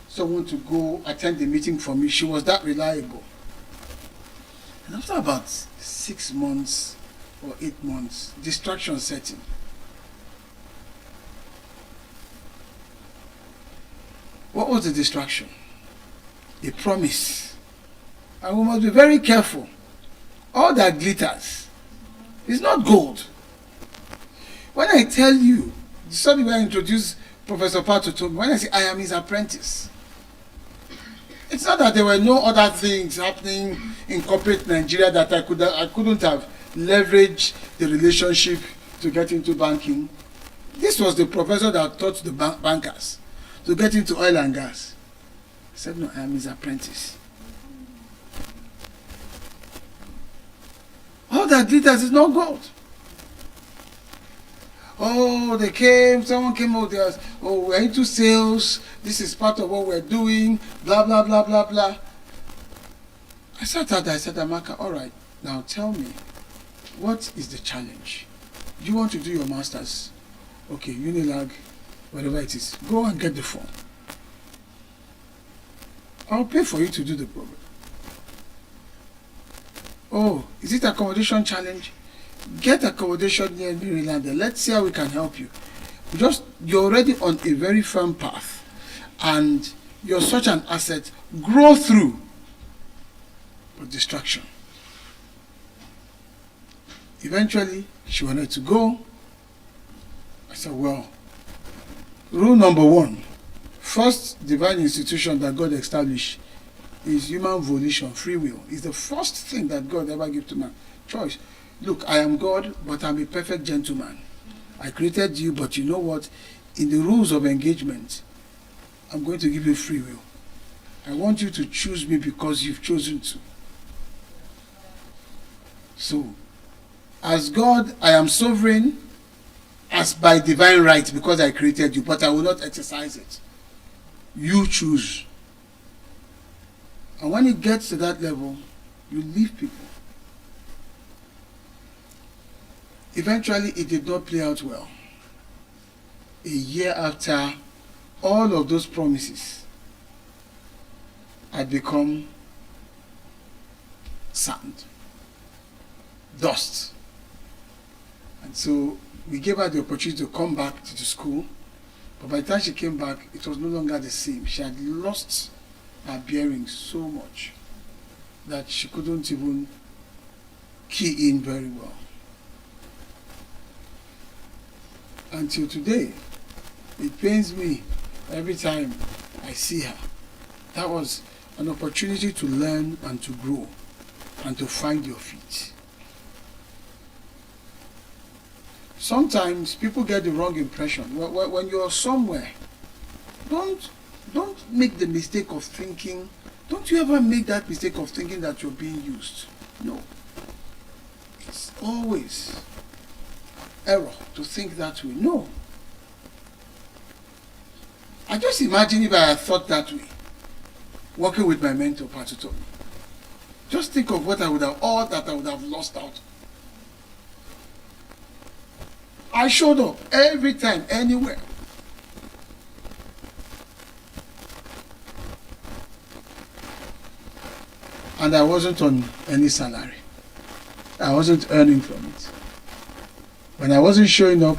someone to go attend the meeting for me. She was that reliable. And after about 6 months or 8 months, distraction set in. What was the distraction? A promise. And we must be very careful. All that glitters is not gold. When I tell you, somebody when I introduced Professor Pato told me, when I say I am his apprentice, it's not that there were no other things happening in corporate Nigeria that I couldn't have leveraged the relationship to get into banking. This was the professor that taught the bankers to get into oil and gas. I said, no, I am his apprentice. All that glitters is not gold. Oh, someone came out there, oh, we're into sales, this is part of what we're doing, blah, blah, blah, blah, blah. I sat out there, I said, Amaka, all right, now tell me, what is the challenge? You want to do your master's? Okay, Unilag, whatever it is, go and get the form. I'll pay for you to do the program. Oh, is it accommodation challenge? Get accommodation near Maryland. Let's see how we can help you. You're already on a very firm path, and you're such an asset. Grow through with distraction. Eventually, she wanted to go. I said, well, rule number 1, first divine institution that God established is human volition, free will. It's the first thing that God ever gave to man. Choice. Look, I am God, but I'm a perfect gentleman. I created you, but you know what? In the rules of engagement, I'm going to give you free will. I want you to choose me because you've chosen to. So, as God, I am sovereign as by divine right because I created you, but I will not exercise it. You choose. And when it gets to that level, you leave people. Eventually, it did not play out well. A year after, all of those promises had become sand, dust. And so we gave her the opportunity to come back to the school. But by the time she came back, it was no longer the same. She had lost her bearings so much that she couldn't even key in very well. Until today, it pains me every time I see her. That was an opportunity to learn and to grow and to find your feet. Sometimes people get the wrong impression. When you're somewhere, don't make the mistake of thinking, don't you ever make that mistake of thinking that you're being used. No. It's always error to think that way. No. I just imagine if I had thought that way, working with my mentor, Pastor Tony. Just think of what all that I would have lost out. I showed up every time, anywhere. And I wasn't on any salary. I wasn't earning from it. When I wasn't showing up,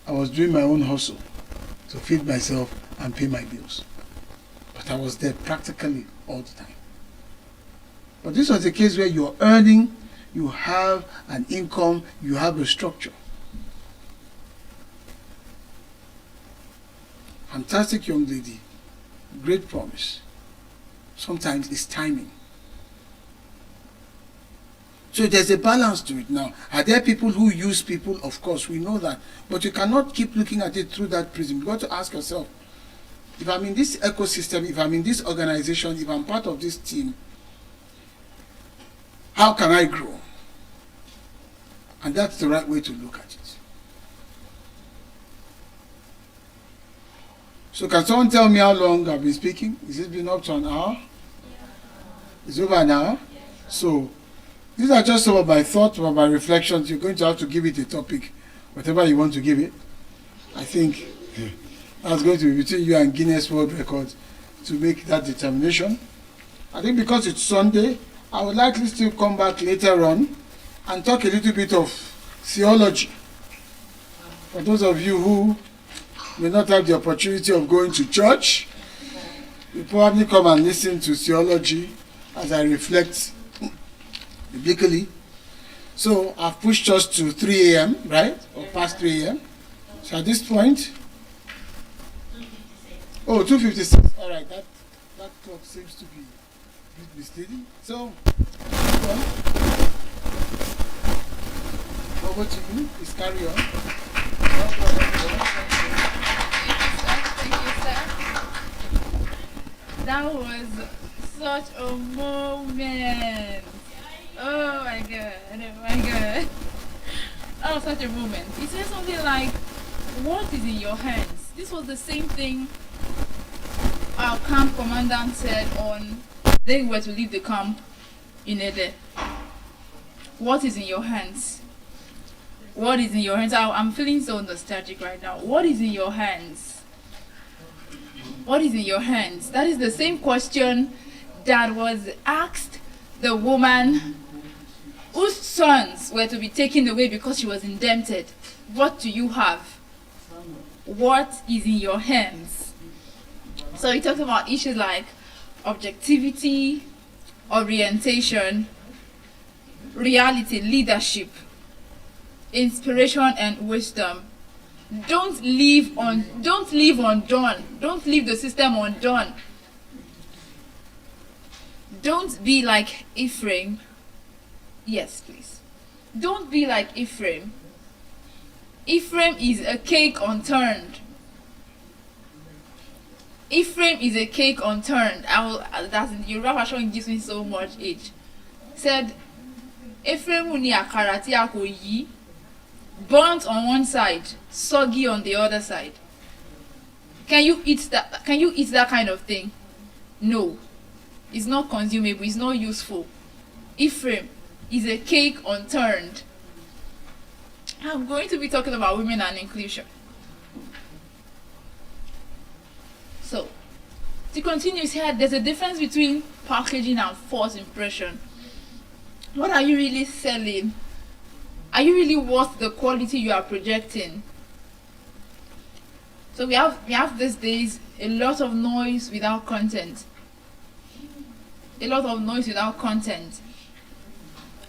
I was doing my own hustle to feed myself and pay my bills. But I was there practically all the time. But this was a case where you're earning, you have an income, you have a structure. Fantastic young lady, great promise. Sometimes it's timing. So there's a balance to it now. Are there people who use people? Of course, we know that. But you cannot keep looking at it through that prism. You've got to ask yourself, if I'm in this ecosystem, if I'm in this organization, if I'm part of this team, how can I grow? And that's the right way to look at it. So can someone tell me how long I've been speaking? Is it been up to an hour? It's over an hour? So these are just some of my thoughts, some of my reflections. You're going to have to give it a topic, whatever you want to give it. I think that's going to be between you and Guinness World Records. to make that determination. I think because it's Sunday, I would likely still come back later on and talk a little bit of theology. For those of you who may not have the opportunity of going to church, you probably come and listen to theology as I reflect biblically. So I've pushed us to 3 a.m., right? Or past 3 a.m. So at this point, 2:56. All right, that clock seems to be a bit misleading. So, over to you. Please carry on. Thank you, sir. That was such a moment. Oh my god, oh my god. That was such a moment. He said something like, what is in your hands? This was the same thing our camp commandant said on they were to leave the camp in Ede. What is in your hands? What is in your hands? I'm feeling so nostalgic right now. What is in your hands? What is in your hands? That is the same question that was asked the woman whose sons were to be taken away because she was indebted. What do you have? What is in your hands? So he talked about issues like objectivity, orientation, reality, leadership, inspiration, and wisdom. Don't leave undone. Don't leave the system undone. Don't be like Ephraim. Yes, please. Don't be like Ephraim. Ephraim is a cake unturned. Ephraim is a cake unturned. That's in Yoruba version gives me so much age. Said Ephraim uni akarati akoyi, burnt on one side, soggy on the other side. Can you eat that? Can you eat that kind of thing? No. It's not consumable, it's not useful. Ephraim is a cake unturned. I'm going to be talking about women and inclusion. So, to continue here, there's a difference between packaging and false impression. What are you really selling? Are you really worth the quality you are projecting? So we have these days a lot of noise without content. A lot of noise without content.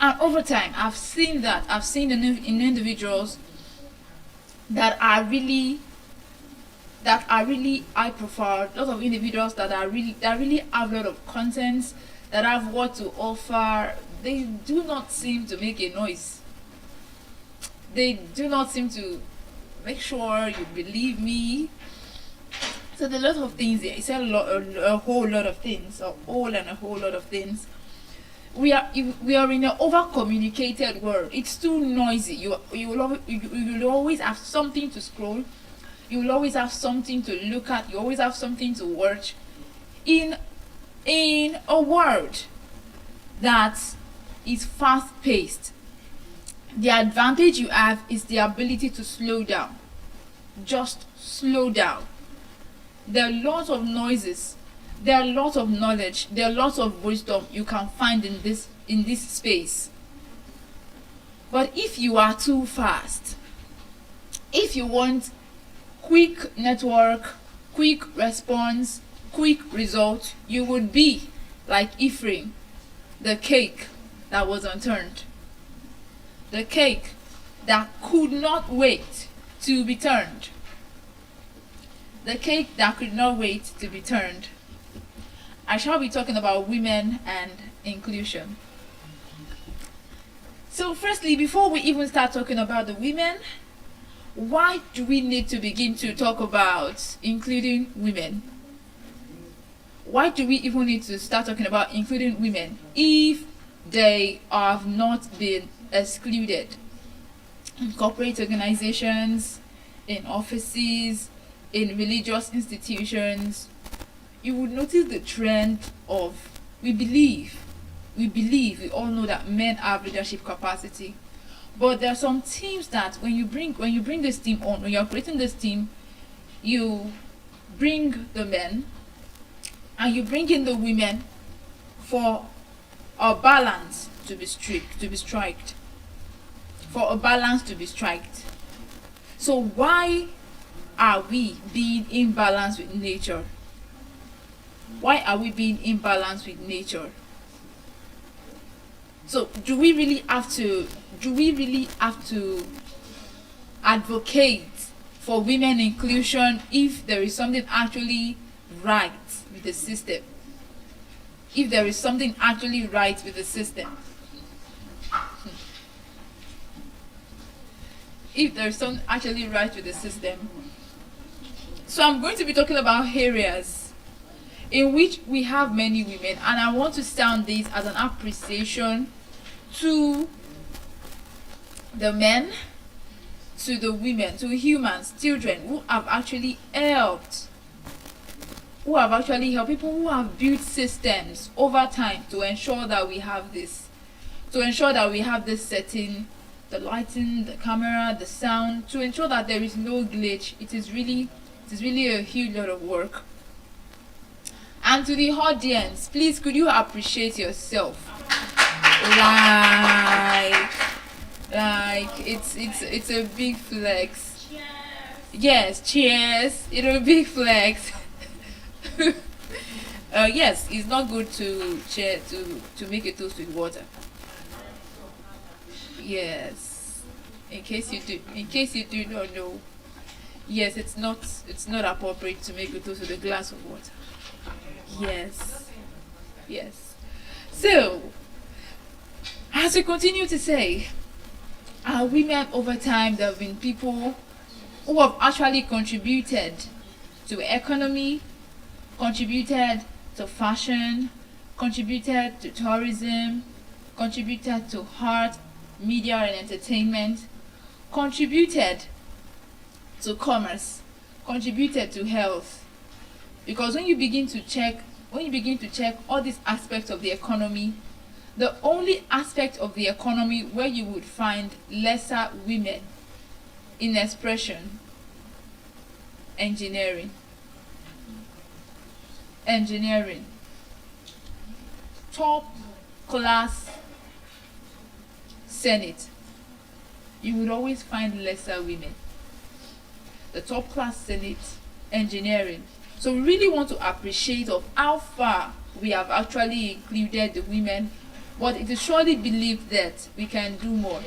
And over time, I've seen that. I've seen in individuals that are really high profile. A lot of individuals that really have a lot of content, that have what to offer. They do not seem to make a noise. They do not seem to make sure you believe me. So there are a lot of things here. It's a whole lot of things, a whole lot of things. We are in an over-communicated world. It's too noisy. You will always have something to scroll. You will always have something to look at. You always have something to watch. In a world that is fast-paced, the advantage you have is the ability to slow down. Just slow down. There are lots of noises. There are lots of knowledge. There are lots of wisdom you can find in this space. But if you are too fast, if you want quick network, quick response, quick result, you would be like Ephraim, the cake that was unturned. The cake that could not wait to be turned. The cake that could not wait to be turned. I shall be talking about women and inclusion. So firstly, before we even start talking about the women, why do we need to begin to talk about including women? Why do we even need to start talking about including women if they have not been excluded in corporate organizations, in offices, in religious institutions? You would notice the trend of we all know that men have leadership capacity, but there are some teams that when you bring this team on, when you're creating this team, you bring the men, and you bring in the women for a balance to be strict, to be striked, for a balance to be striked. So why are we being imbalanced with nature? Why are we being imbalanced with nature? So do we really have to advocate for women inclusion if there is something actually right with the system? If there is something actually right with the system. If there is something actually right with the system. So I'm going to be talking about areas in which we have many women, and I want to sound this as an appreciation to the men, to the women, to humans, children who have actually helped, people who have built systems over time to ensure that we have this, setting, the lighting, the camera, the sound, to ensure that there is no glitch. It is really a huge lot of work. And to the audience, please could you appreciate yourself? Like it's a big flex. Cheers. Yes, cheers. It's a big flex. Yes, it's not good to share to make a toast with water. Yes. In case you do not know. Yes, it's not appropriate to make a toast with a glass of water. Yes. So, as we continue to say, our women over time, there have been people who have actually contributed to economy, contributed to fashion, contributed to tourism, contributed to art, media and entertainment, contributed to commerce, contributed to health. Because when you begin to check all these aspects of the economy, the only aspect of the economy where you would find lesser women in expression, engineering, top class Senate, you would always find lesser women. The top class Senate, engineering. So we really want to appreciate of how far we have actually included the women, but it is surely believed that we can do more.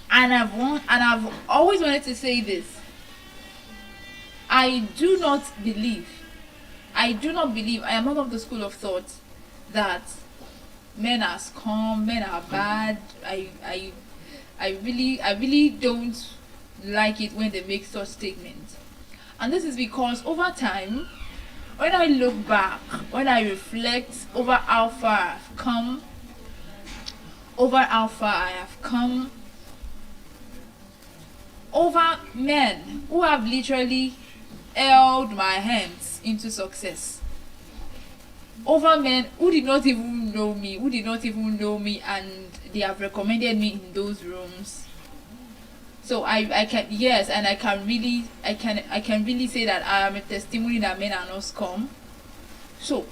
And I've always wanted to say this. I do not believe, I am not of the school of thought that men are scum, men are bad. I really don't like it when they make such statements. And this is because over time, when I look back, when I reflect over how far I've come, over men who have literally held my hands into success, over men who did not even know me, and they have recommended me in those rooms. So I can really say that I am a testimony that men are not scum. So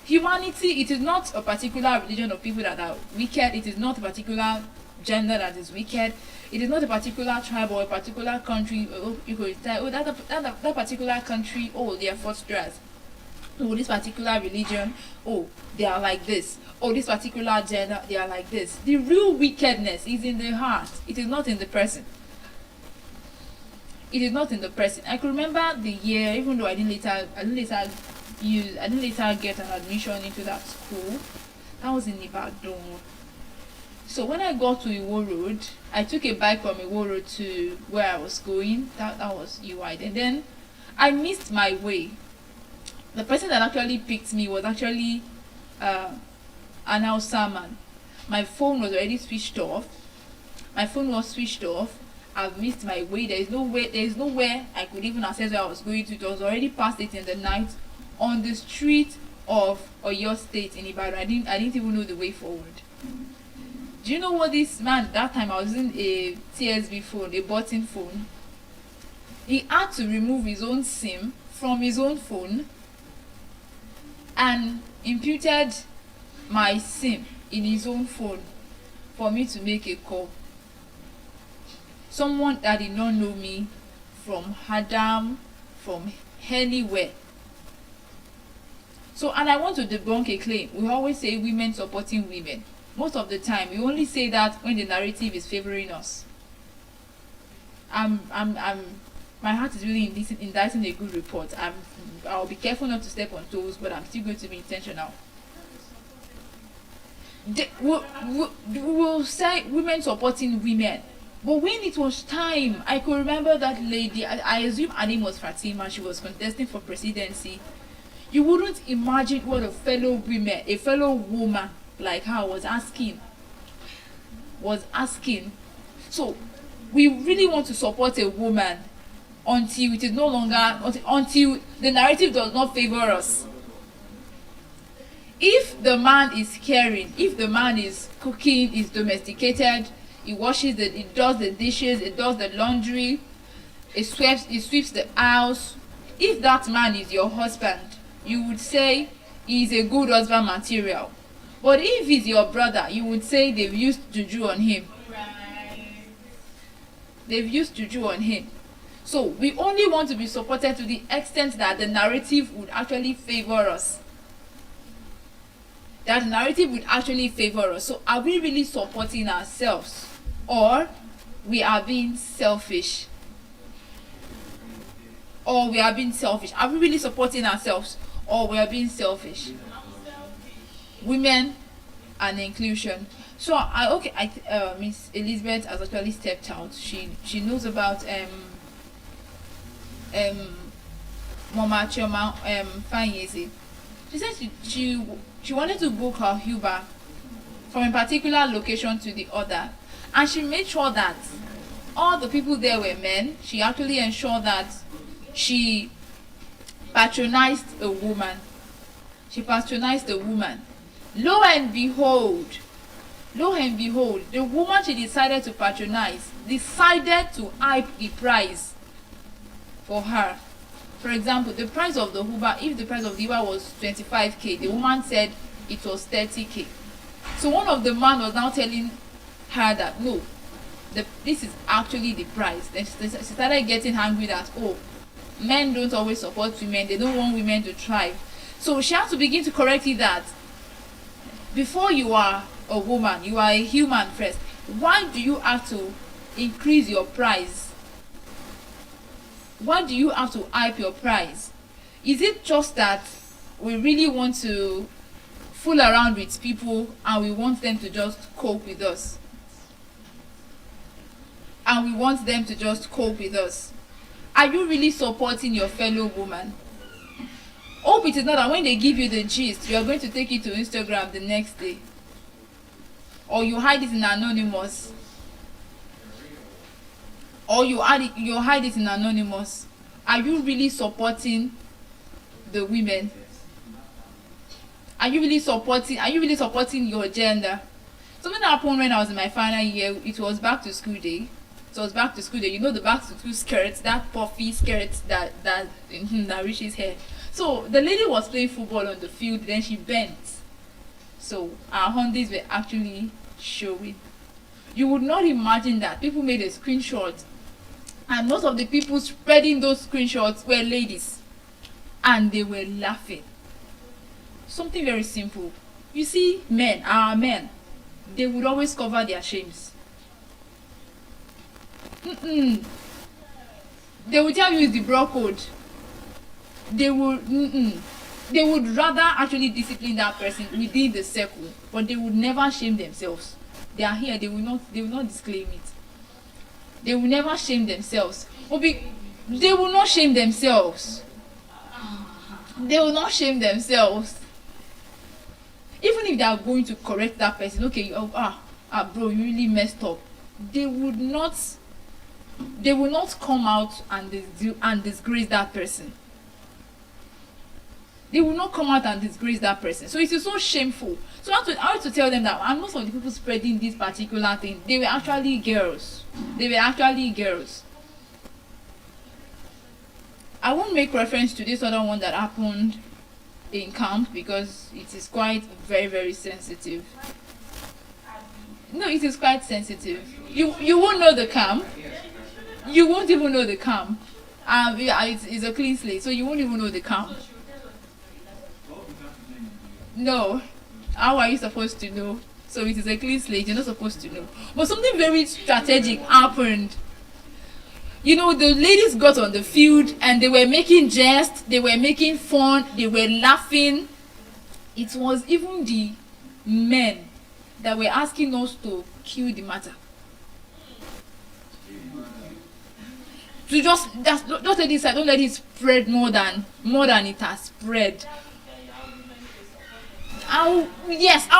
humanity, it is not a particular religion of people that are wicked. It is not a particular gender that is wicked. It is not a particular tribe or a particular country. You could tell, that particular country, they are frustrated. This particular religion, they are like this. This particular gender, they are like this. The real wickedness is in the heart. It is not in the person. I could remember the year, even though I didn't later get an admission into that school. That was in Ibadan. So when I got to Iwo Road, I took a bike from Iwo Road to where I was going. That was UI. And then I missed my way. The person that actually picked me was actually an Hausa man. My phone was already switched off. I've missed my way. There is nowhere I could even access where I was going to. It was already past 8 in the night on the street of Oyo State in Ibadan. I didn't even know the way forward. Do you know what this man, that time I was using a TSB phone, a button phone. He had to remove his own SIM from his own phone and imputed my SIM in his own phone for me to make a call. Someone that did not know me from Adam, from anywhere. So, and I want to debunk a claim. We always say women supporting women. Most of the time, we only say that when the narrative is favoring us. My heart is really indicting a good report. I'll be careful not to step on toes, but I'm still going to be intentional. We'll say women supporting women. But when it was time, I could remember that lady, I assume her name was Fatima, she was contesting for presidency. You wouldn't imagine what a fellow woman like her was asking. So, we really want to support a woman until it is no longer, until the narrative does not favor us. If the man is caring, if the man is cooking, is domesticated, he does the dishes, he does the laundry, he sweeps the house. If that man is your husband, you would say he is a good husband material. But if he's your brother, you would say they've used juju on him. They've used juju on him. So we only want to be supported to the extent that the narrative would actually favor us. So are we really supporting ourselves? Or we are being selfish? Are we really supporting ourselves? Or we are being selfish? Women and inclusion. So Miss Elizabeth has actually stepped out. She knows about Mama Chioma Fanyezi. She said she wanted to book her Uber from a particular location to the other, and she made sure that all the people there were men. She actually ensured that she patronized a woman. Lo and behold, the woman she decided to patronize decided to hype the price for her. For example, the price of the Uber, if the price of the Uber was 25k, the woman said it was 30k. So one of the man was now telling her that no, this is actually the price. Then she started getting angry that men don't always support women, they don't want women to thrive. So she had to begin to correct it that before you are a woman, you are a human first. Why do you have to increase your price? Why do you have to hype your price? Is it just that we really want to fool around with people and we want them to just cope with us? Are you really supporting your fellow woman? Hope it is not that when they give you the gist, you are going to take it to Instagram the next day. Or you hide it in anonymous. Are you really supporting the women? Are you really supporting your gender? Something that happened when I was in my final year, it was back to school day. You know, the back to school skirt, that puffy skirt that reaches hair. So the lady was playing football on the field, then she bent. So our undies were actually showing. You would not imagine that people made a screenshot, and most of the people spreading those screenshots were ladies, and they were laughing. Something very simple. You see, our men, they would always cover their shames. They would tell you it's the bro code. They would rather actually discipline that person within the circle, but they would never shame themselves. They are here, they will not disclaim it. They will never shame themselves. They will not shame themselves. Even if they are going to correct that person, okay, bro, you really messed up. They would not come out and disgrace that person. So it is so shameful. So I have to tell them that, and most of the people spreading this particular thing, they were actually girls. I won't make reference to this other one that happened in camp because it is quite very, very sensitive. No, it is quite sensitive. You won't know the camp. You won't even know the camp. Yeah, it's a clean slate, so you won't even know the camp. No. How are you supposed to know? So it is a clean slate, you're not supposed to know. But something very strategic happened. You know, the ladies got on the field and they were making jest, they were making fun, they were laughing. It was even the men that were asking us to kill the matter. To just let it slide, don't let it spread more than it has spread. How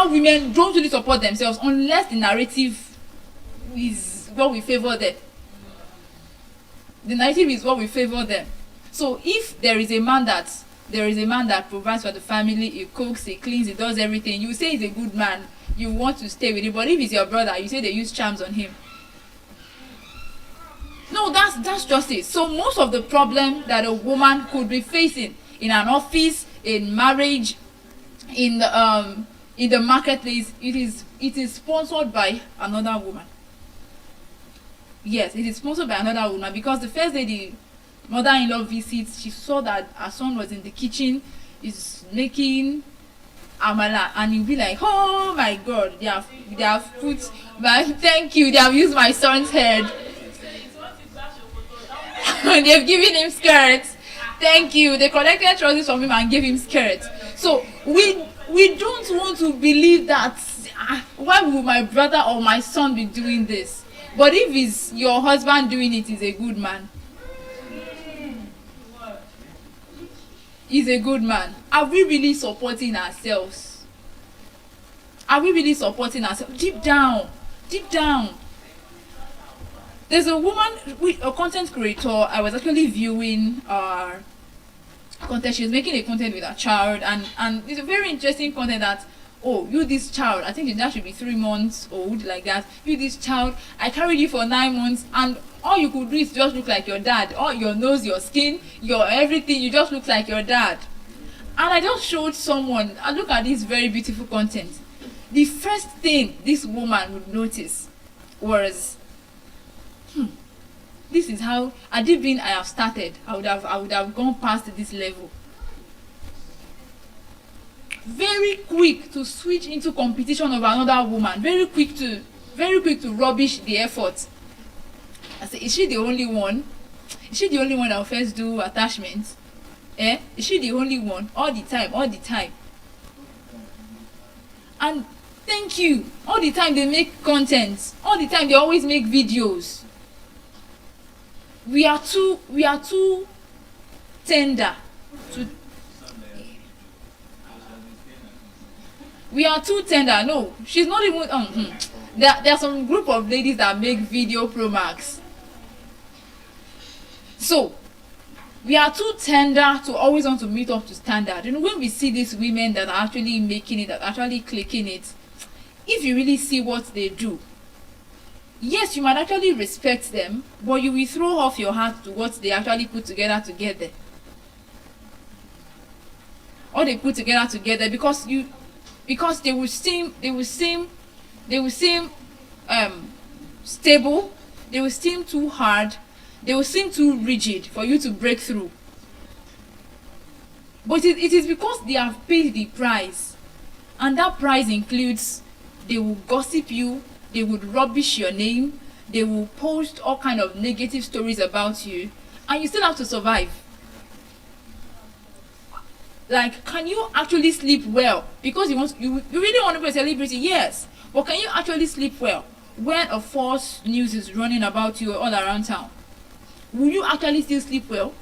women don't really support themselves unless the narrative is what we favor them. The narrative is what we favor them. So if there is a man that provides for the family, he cooks, he cleans, he does everything, you say he's a good man, you want to stay with him. But if he's your brother, you say they use charms on him. No, that's just it. So most of the problem that a woman could be facing in an office, in marriage, in the marketplace, it is sponsored by another woman. Yes, it is sponsored by another woman, because the first day the mother-in-law visits, she saw that her son was in the kitchen, is making amala, and you'll be like, oh my god, they have put thank you, they have used my son's head. They've given him skirts. Thank you. They collected trousers from him and gave him skirts. So we don't want to believe that why would my brother or my son be doing this? But if it's your husband doing it, he's a good man. He's a good man. Are we really supporting ourselves? Are we really supporting ourselves? Deep down. There's a woman, a content creator. I was actually viewing content. She was making a content with her child, and it's a very interesting content that, oh, you this child, I think that should be 3 months old, like that. You this child, I carried you for 9 months, and all you could do is just look like your dad. All your nose, your skin, your everything, you just look like your dad. And I just showed someone, I look at this very beautiful content. The first thing this woman would notice was, this is how, had it been I have started, I would have gone past this level. Very quick to switch into competition of another woman. Very quick to rubbish the effort. I say, is she the only one? Is she the only one that will first do attachments? Is she the only one? All the time. And thank you. All the time they make content. All the time they always make videos. We are too tender to. We are too tender. No, she's not even. There are some group of ladies that make video pro max. So we are too tender to always want to meet up to standard. You know, when we see these women that are actually making it, that are actually clicking it, if you really see what they do, yes, you might actually respect them, but you will throw off your heart to what they actually put together to get there. Or they put together because they will seem stable, they will seem too hard, they will seem too rigid for you to break through. But it is because they have paid the price, and that price includes, they will gossip you, they would rubbish your name, they will post all kind of negative stories about you, and you still have to survive. Like, can you actually sleep well? Because you really want to be a celebrity, yes, but can you actually sleep well when a false news is running about you all around town? Will you actually still sleep well?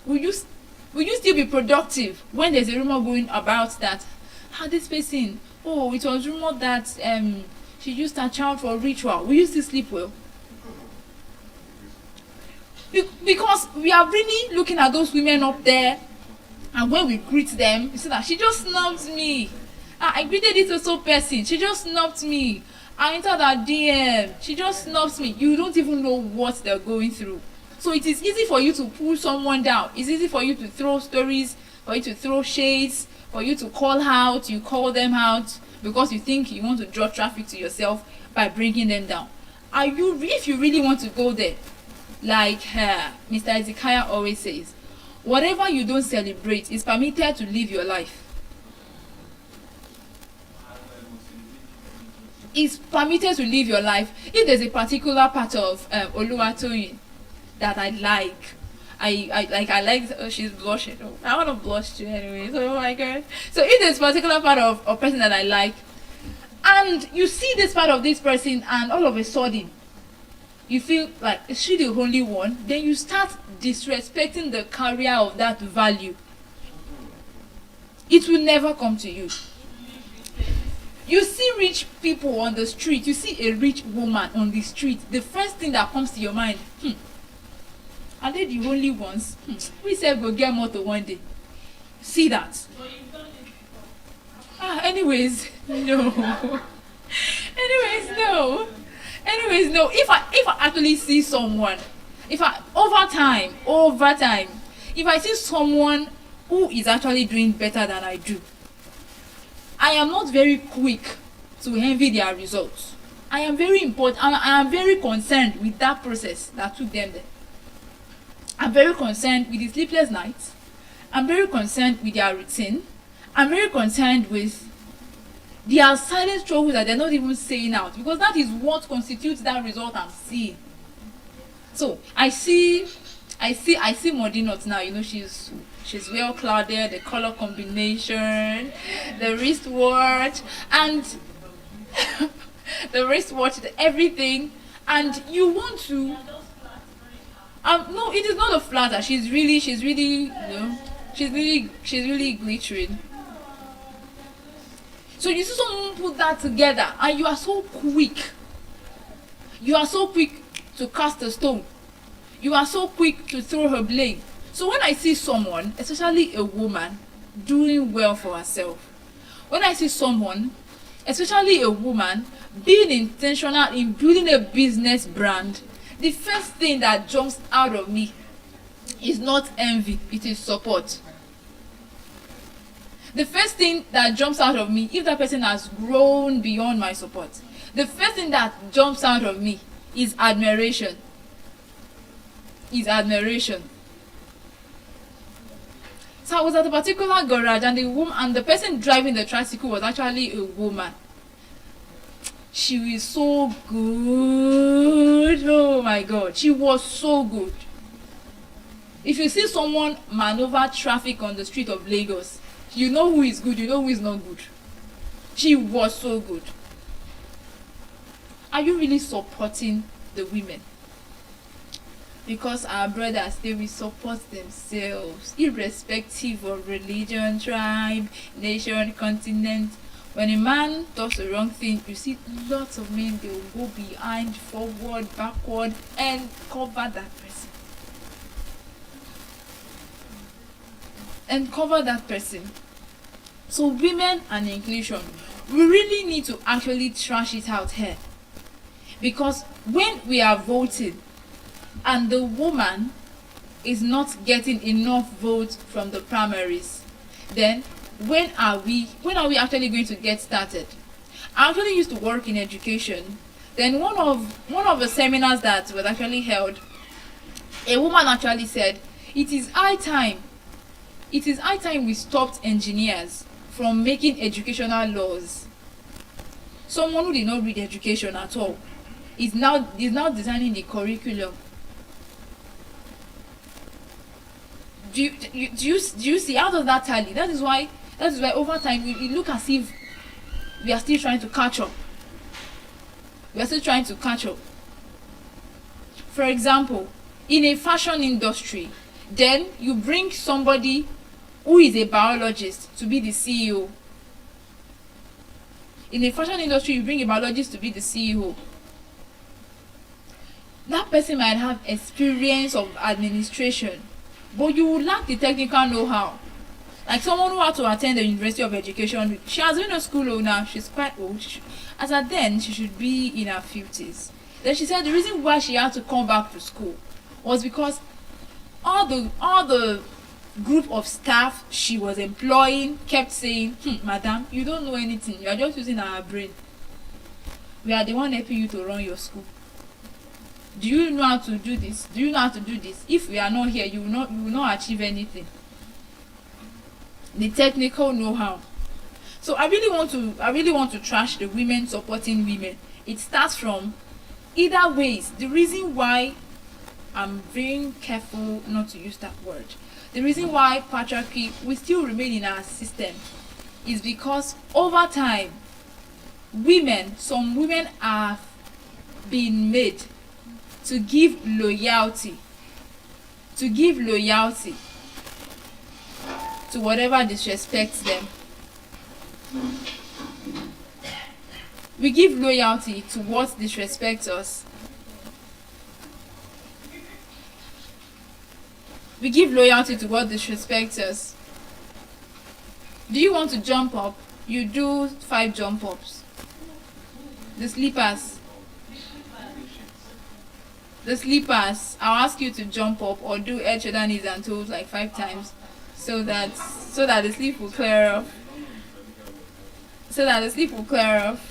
Will you still be productive when there's a rumor going about that, this person, oh, it was rumored that she used her child for a ritual? Will you still sleep well? Because we are really looking at those women up there, and when we greet them, you see that she just snubbed me. I greeted this also person, she just snubbed me. I entered her DM, she just snubs me. You don't even know what they're going through. So it is easy for you to pull someone down. It's easy for you to throw stories for you to throw shades, for you to call out, you call them out because you think you want to draw traffic to yourself by bringing them down. If you really want to go there, like Mr. Ezekiah always says, whatever you don't celebrate is permitted to live your life. Is permitted to live your life. If there's a particular part of Oluwatoyin that I like, I like. Oh, she's blushing. Oh, I want to blush too anyway. So, oh my god. So if there's a particular part of a person that I like, and you see this part of this person, and all of a sudden you feel like, is she the only one? Then you start disrespecting the carrier of that value. It will never come to you. You see rich people on the street, you see a rich woman on the street, the first thing that comes to your mind, are they the only ones? We said go get motor one day. See that? Anyways, no. Anyways, no. If I actually see someone, over time, if I see someone who is actually doing better than I do, I am not very quick to envy their results. I am very concerned with that process that took them there. I'm very concerned with the sleepless nights. I'm very concerned with their routine. I'm very concerned with their silent struggles that they're not even saying out, because that is what constitutes that result I'm seeing. So I see Modinot now. You know, she's well clouded, the color combination, the wristwatch, and everything, and you want to. No, it is not a flatter. She's really, you know, she's really glittering. So you see someone put that together, and you are so quick. You are so quick to cast a stone. You are so quick to throw her blame. So when I see someone, especially a woman, doing well for herself, when I see someone, especially a woman, being intentional in building a business brand, the first thing that jumps out of me is not envy, it is support. The first thing that jumps out of me, if that person has grown beyond my support, the first thing that jumps out of me is admiration. So I was at a particular garage, and the person driving the tricycle was actually a woman. She was so good. Oh my god, she was so good. If you see someone maneuver traffic on the street of Lagos, you know who is good, you know who is not good. She was so good. Are you really supporting the women? Because our brothers, they will support themselves, irrespective of religion, tribe, nation, continent. When a man does the wrong thing, you see lots of men, they will go behind, forward, backward, and cover that person. So women and inclusion, we really need to actually trash it out here. Because when we are voting and the woman is not getting enough votes from the primaries, then when are we actually going to get started? I actually used to work in education. Then one of the seminars that was actually held, a woman actually said, it is high time we stopped engineers from making educational laws. Someone who did not read education at all is now designing the curriculum. Do you see, how does that tally? That is why over time we look as if we are still trying to catch up. For example, in a fashion industry, then you bring somebody who is a biologist to be the CEO. In a fashion industry, you bring a biologist to be the CEO. That person might have experience of administration, but you will lack the technical know-how. Like someone who had to attend the University of Education, she has been a school owner, she's quite old. As at then, she should be in her 50s. Then she said the reason why she had to come back to school was because all the group of staff she was employing kept saying, madam, you don't know anything, you are just using our brain. We are the one helping you to run your school. Do you know how to do this? Do you know how to do this? If we are not here, you will not achieve anything. The technical know-how. So I really want to trash the women supporting women. It starts from either ways. The reason why I'm very careful not to use that word, the reason why patriarchy will still remain in our system is because over time, some women have been made to give loyalty to whatever disrespects them. We give loyalty to what disrespects us. We give loyalty to what disrespects us. Do you want to jump up? You do 5 jump ups. The sleepers, I'll ask you to jump up or do head, shoulder, knees and toes like 5 times so that the sleep will clear off. So that the sleep will clear off.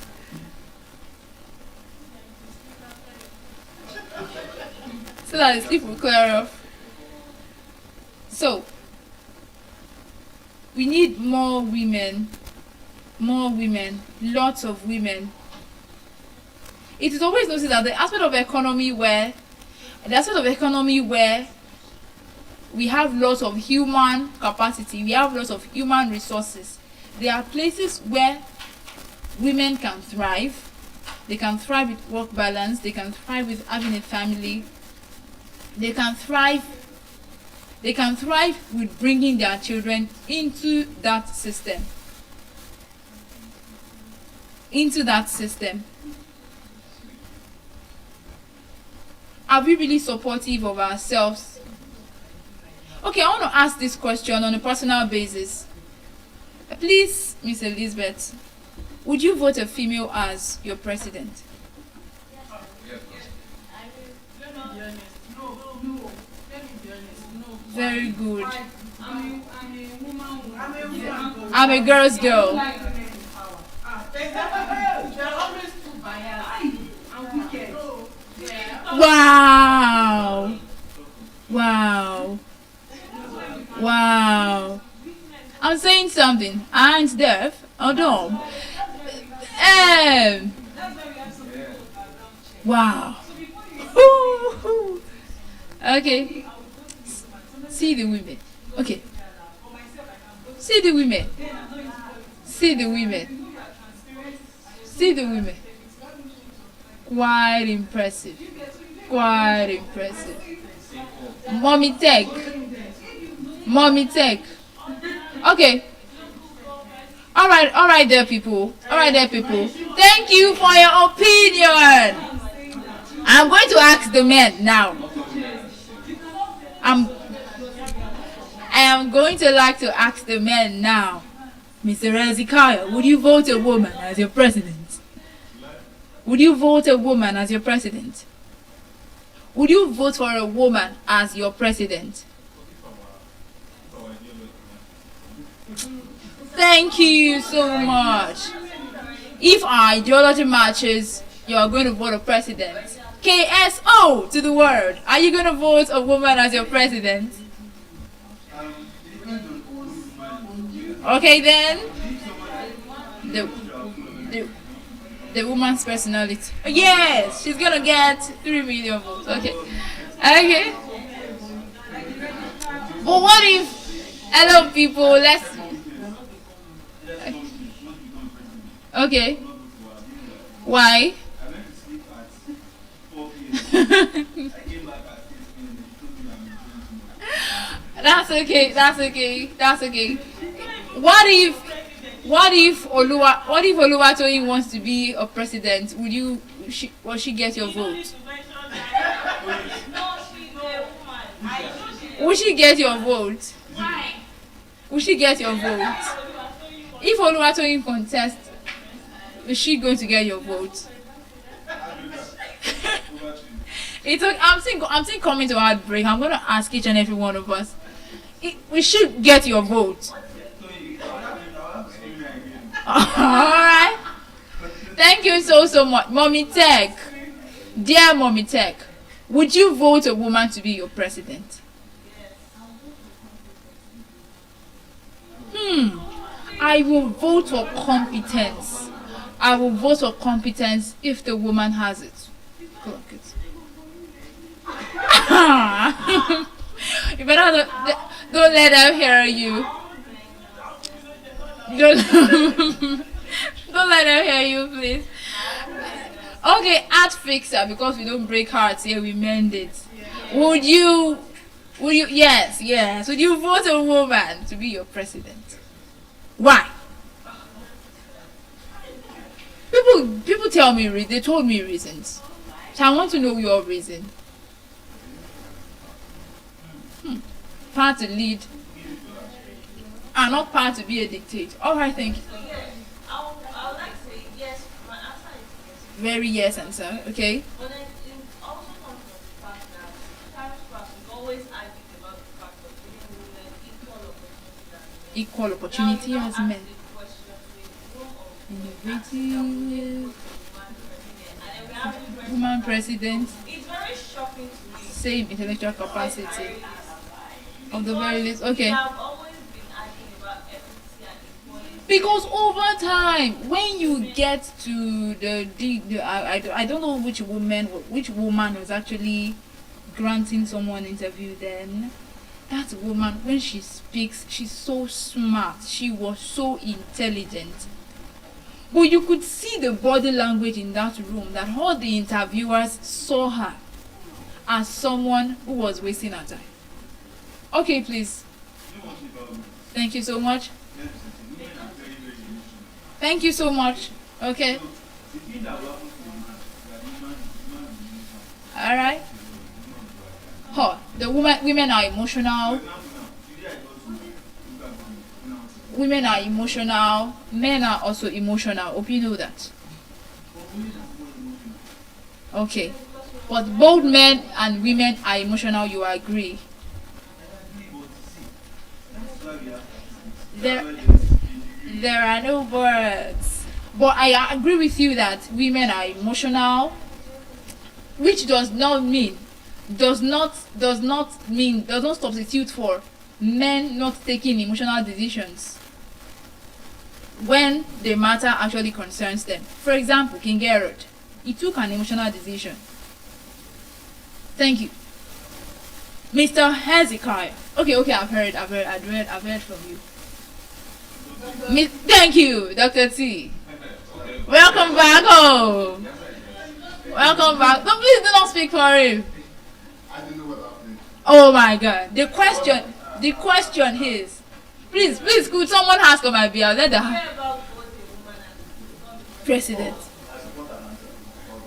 So we need more women, lots of women. It is always noticed that the aspect of economy where we have lots of human capacity, we have lots of human resources. There are places where women can thrive. They can thrive with work balance. They can thrive with having a family. They can thrive with bringing their children into that system. Are we really supportive of ourselves? Okay, I want to ask this question on a personal basis. Please, Miss Elizabeth, would you vote a female as your president? Very good. I'm a girl's girl. Wow. I'm saying something. I ain't deaf or dumb. Wow. Okay. See the women. Okay. See the women. Quite impressive. Mommy tech. Okay. All right there people. Thank you for your opinion. I'm going to ask the men now. I am going to like to ask the men now. Mr. Ezekiel, would you vote a woman as your president? Would you vote for a woman as your president? Thank you so much. If our ideology matches, you are going to vote a president. KSO to the world. Are you going to vote a woman as your president? Okay then. The woman's personality. Yes, she's gonna get 3 million votes. Okay. But what if, hello people, let's. Okay. Why? That's okay. What if Oluwatoyin wants to be a president? Will she get your vote? Will she get your vote? If Oluwatoyin contests, is she going to get your vote? I'm still coming to our break. I'm going to ask each and every one of us. We should get your vote. Alright. Thank you so much. Mommy Tech. Dear Mommy Tech, would you vote a woman to be your president? I will vote for competence. I will vote for competence if the woman has it. Clock it. You better don't let them hear you. Don't, don't let them hear you, please. Okay, art fixer, because we don't break hearts here, we mend it. Would you, yes, would you vote a woman to be your president? Why? People tell me, they told me reasons. So I want to know your reason. Part to lead, and not part to be a dictator. Alright, thank you. I would like to say yes. My answer is yes. Very yes answer, okay? But then it also comes from the fact that parents have always argued about the fact of giving women equal opportunity as men. Equal opportunity as men. The question with room of Innovative woman president, woman president, and then we have a it's very shocking to me. same intellectual capacity. Of the very least, okay. We have always been arguing about equity and equality. Because over time, when you get to I don't know which woman was actually granting someone interview then. That woman, when she speaks, she's so smart. She was so intelligent. But you could see the body language in that room that all the interviewers saw her as someone who was wasting her time. Okay, please. Thank you so much. Thank you so much. Okay. Alright. The women are emotional. Women are emotional. Men are also emotional. Hope you know that. Okay. But both men and women are emotional, you agree? There are no words. But I agree with you that women are emotional, which does not substitute for men not taking emotional decisions when the matter actually concerns them. For example, King Herod, he took an emotional decision. Thank you. Mr. Hezekiah. Okay, I've heard from you. Thank you, Dr. T. Welcome back home. Welcome back. No, please do not speak for him. I didn't know what happened. Oh my God. The question is, please, could someone ask on my behalf? Let the Care about both a woman and president. I support an answer for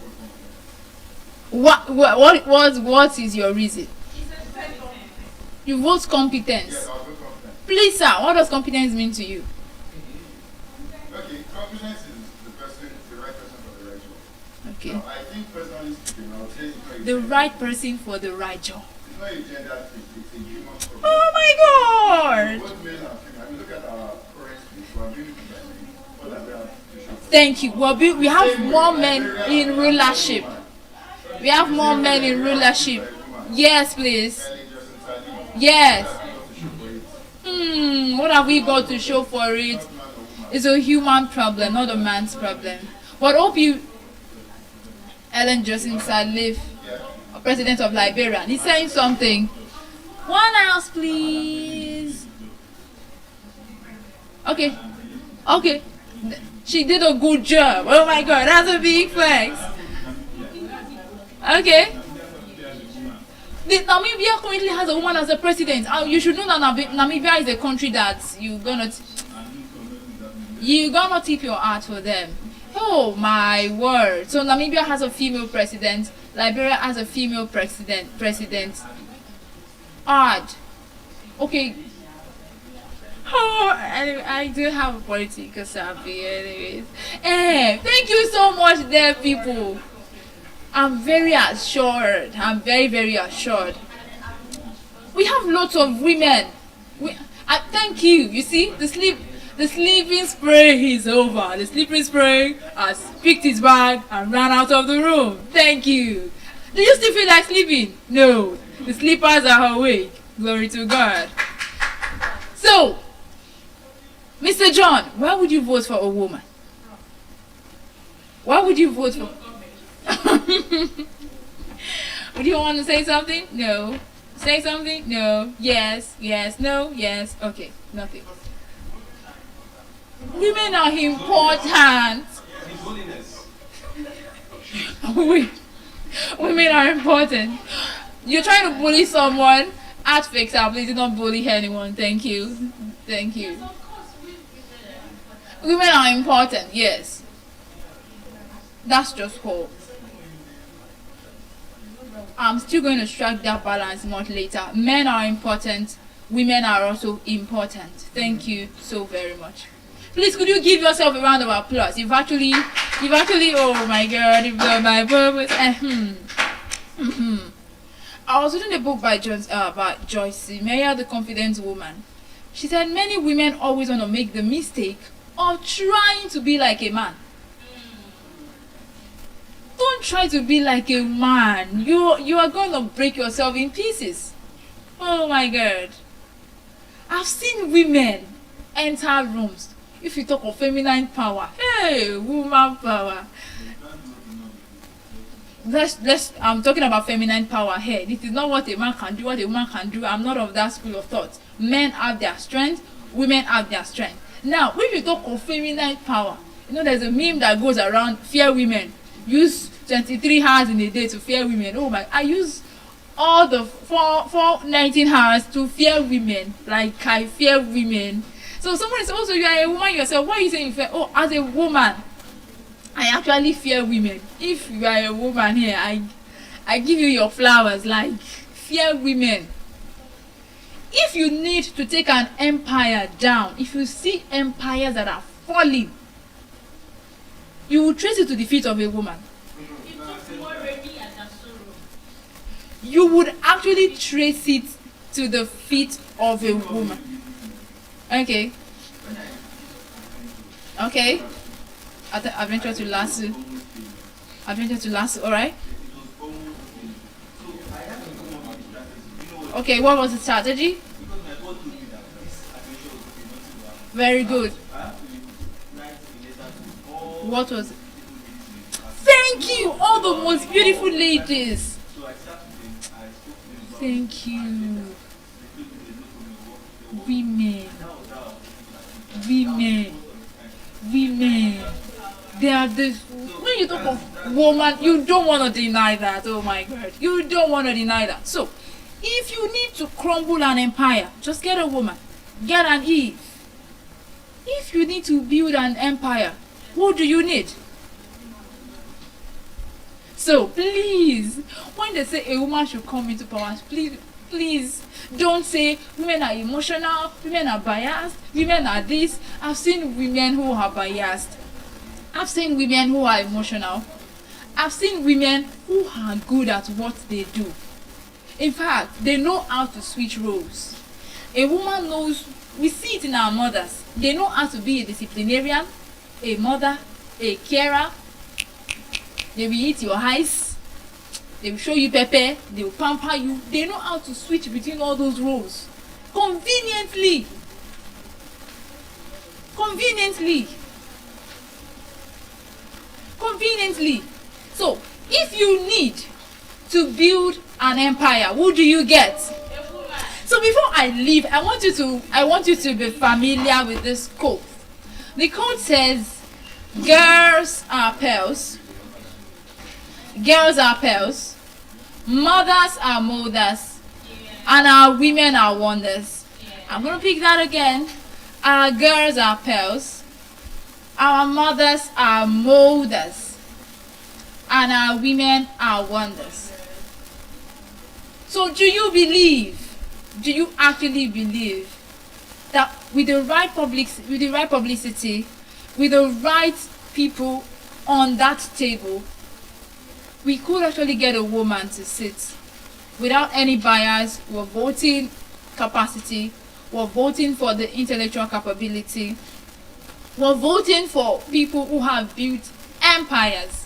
both competence. What is your reason? You vote competence. Yes, I'll go competence. Please, sir, what does competence mean to you? Okay, competence is the right person for the right job. Okay. Now, I think personally speaking, I would say it's not a The gender- right person for the right job. It's not a gender thing, it's a human problem. Oh my God. Both male and female. I mean, look at our current state. We are doing it by saying, what are we have to show? Thank you. Well, we have more men in rulership. We have more men in rulership. Yes, please. Yes. What have we got to show for it? It's a human problem, not a man's problem. But hope you, Ellen Johnson Sirleaf, president of Liberia, he's saying something. One house, please. Okay. She did a good job. Oh my God, that's a big flex. Okay. The Namibia currently has a woman as a president. You should know that Namibia is a country that you're gonna tip your hat for them. Oh my word! So Namibia has a female president. Liberia has a female president. Odd. Okay. Oh, I do have a political savvy, anyways. Thank you so much, there, people. I'm very assured. I'm very, very assured. We have lots of women Thank you. You see, the sleeping spray is over. The sleeping spray has picked his bag and ran out of the room. Thank you. Do you still feel like sleeping? No. The sleepers are awake. Glory to God. So, Mr. John, why would you vote for a woman? Why would you vote for? Would you want to say something? No. Say something? No. Yes. Yes. No. Yes. Okay. Nothing. Women are important. Wait. Women are important. You're trying to bully someone. At fixer, please do not bully anyone. Thank you. Thank you. Women are important. Yes. That's just hope. I'm still going to strike that balance much later. Men are important. Women are also important. Thank you so very much. Please, could you give yourself a round of applause? You've actually, oh my God, you've done my purpose. I was reading a book by Joyce Meyer, The Confident Woman. She said many women always want to make the mistake of trying to be like a man. Don't try to be like a man. You are going to break yourself in pieces. Oh my God. I've seen women enter rooms. If you talk of feminine power, hey, woman power. I'm talking about feminine power here. This is not what a man can do, what a woman can do. I'm not of that school of thought. Men have their strength, women have their strength. Now, when you talk of feminine power, you know there's a meme that goes around, fear women. Use 23 hours in a day to fear women. Oh my, I use all the 19 hours to fear women. Like I fear women. So someone is also, you are a woman yourself. Why are you saying you fear? Oh, as a woman, I actually fear women. If you are a woman here, I give you your flowers. Like, fear women. If you need to take an empire down, if you see empires that are falling, you will trace it to the feet of a woman. You would actually trace it to the feet of a woman. Okay. Okay. Adventure to lasso. Adventure to lasso, alright? Okay, what was the strategy? Very good. What was it? Thank you! All the most beautiful ladies. Thank you. Women. They are this. When you talk of woman, you don't want to deny that. Oh my God. You don't want to deny that. So, if you need to crumble an empire, just get a woman. Get an Eve. If you need to build an empire, who do you need? So, please, when they say a woman should come into power, please don't say women are emotional, women are biased, women are this. I've seen women who are biased. I've seen women who are emotional. I've seen women who are good at what they do. In fact, they know how to switch roles. A woman knows, we see it in our mothers. They know how to be a disciplinarian, a mother, a carer. They will eat your eyes. They will show you pepper. They will pamper you. They know how to switch between all those roles. Conveniently. So, if you need to build an empire, who do you get? So before I leave, I want you to be familiar with this quote. The quote says, girls are pearls, mothers are mothers, and our women are wonders. I'm going to pick that again. Our girls are pearls, our mothers are mothers, and our women are wonders. So do you actually believe that with the right publicity, with the right people on that table, we could actually get a woman to sit without any bias or voting capacity, We're voting for the intellectual capability. We're voting for people who have built empires.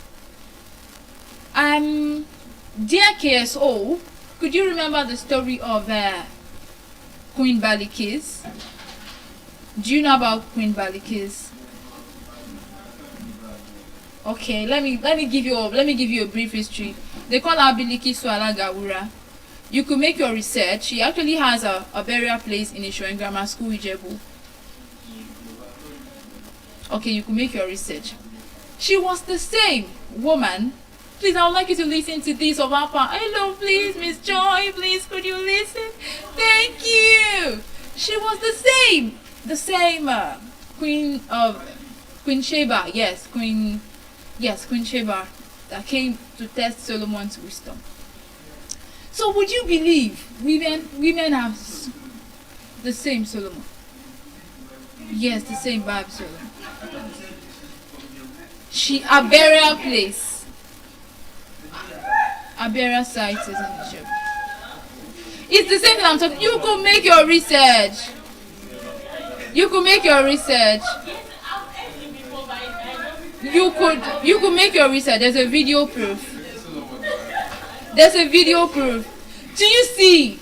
Dear KSO, could you remember the story of Queen Balikis? Do you know about Queen Balikis? Okay, let me give you a brief history. They call her Biliki Swala Gawura. You could make your research. She actually has a burial place in Ishoen Grammar School, Ijebu. Okay, you could make your research. She was the same woman. Please, I would like you to listen to this of our part. Hello, please, Miss Joy. Please, could you listen? Thank you. She was the same Queen Sheba. Yes, Queen Sheba that came to test Solomon's wisdom. So, would you believe women have the same Solomon? Yes, the same vibe Solomon. A burial place. A burial site is in the shop. It's the same thing I'm talking. You could make your research. You could make your research. You could make your research. There's a video proof. There's a video proof. Do you see?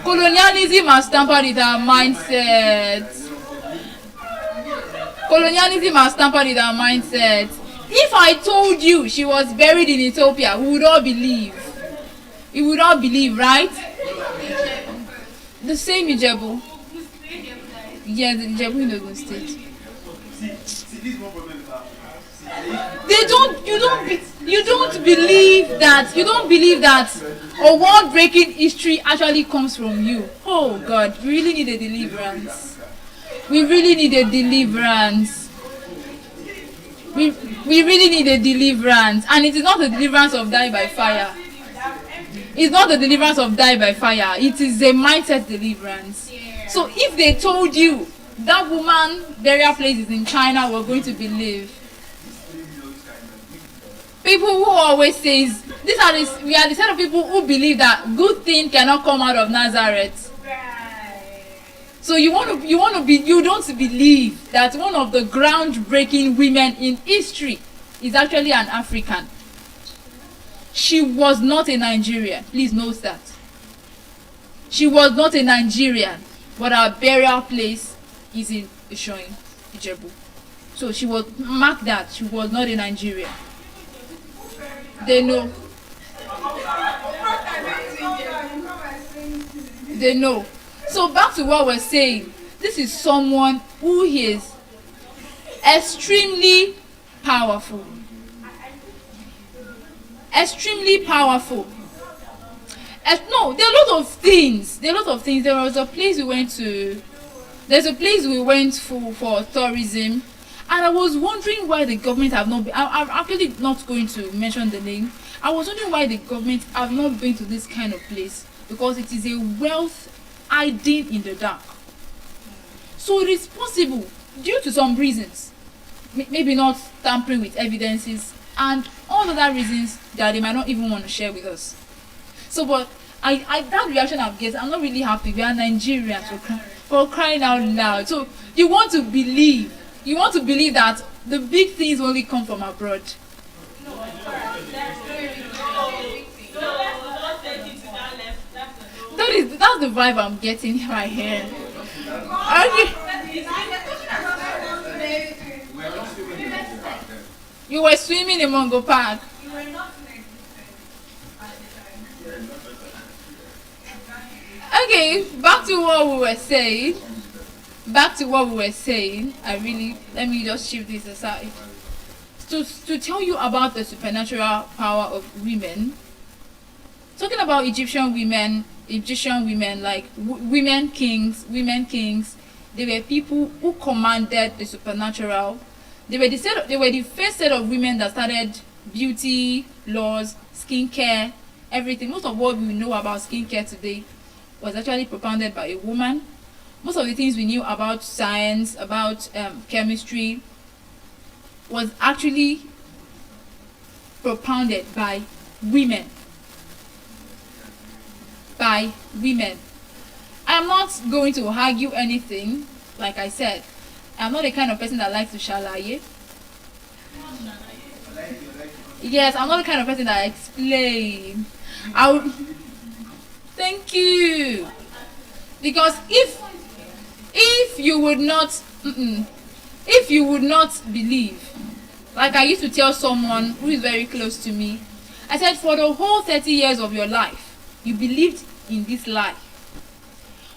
Colonialism has tampered with our mindset. Colonialism has tampered with our mindset. If I told you she was buried in Ethiopia, we would all believe. You would all believe, right? The same Ijebu. Yes, the Ijebu in Ogun State. You don't believe that a world-breaking history actually comes from you. Oh God, we really need a deliverance. We really need a deliverance. We really need a deliverance. And it is not a deliverance of die by fire. It's not the deliverance of die by fire. It is a mindset deliverance. So if they told you that woman burial place is in China, we're going to believe. People who always says we are the set of people who believe that good thing cannot come out of Nazareth. So you don't believe that one of the groundbreaking women in history is actually an African. She was not a Nigerian. Please note that. She was not a Nigerian, but her burial place is in Ishoin, Ijebu. So mark that, she was not a Nigerian. They know. They know. So back to what we're saying. This is someone who is extremely powerful. Extremely powerful. No, there are a lot of things. There was a place we went to. There's a place we went for tourism. And I was wondering why the government have not been, I'm actually not going to mention the name. I was wondering why the government have not been to this kind of place. Because it is a wealth hiding in the dark. So it is possible, due to some reasons, maybe not tampering with evidences, and all other reasons that they might not even want to share with us. So, but that reaction I'm getting, I'm not really happy. We are Nigerians for crying out loud. So you want to believe that the big things only come from abroad. That's the vibe I'm getting right here. Okay. You were swimming in Mongo Park. Okay, back to what we were saying. Let me just shift this aside. To tell you about the supernatural power of women. Talking about Egyptian women, like women kings, they were people who commanded the supernatural. They were the first set of women that started beauty, laws, skincare, everything. Most of what we know about skincare today was actually propounded by a woman. Most of the things we knew about science, about chemistry, was actually propounded by women. I I'm not going to argue anything. Like I said, I'm not the kind of person that likes to shalaye. Yes, I'm not the kind of person that explain. I would. Thank you. Because if you would not, if you would not believe, like I used to tell someone who is very close to me, I said, for the whole 30 years of your life, you believed in this lie.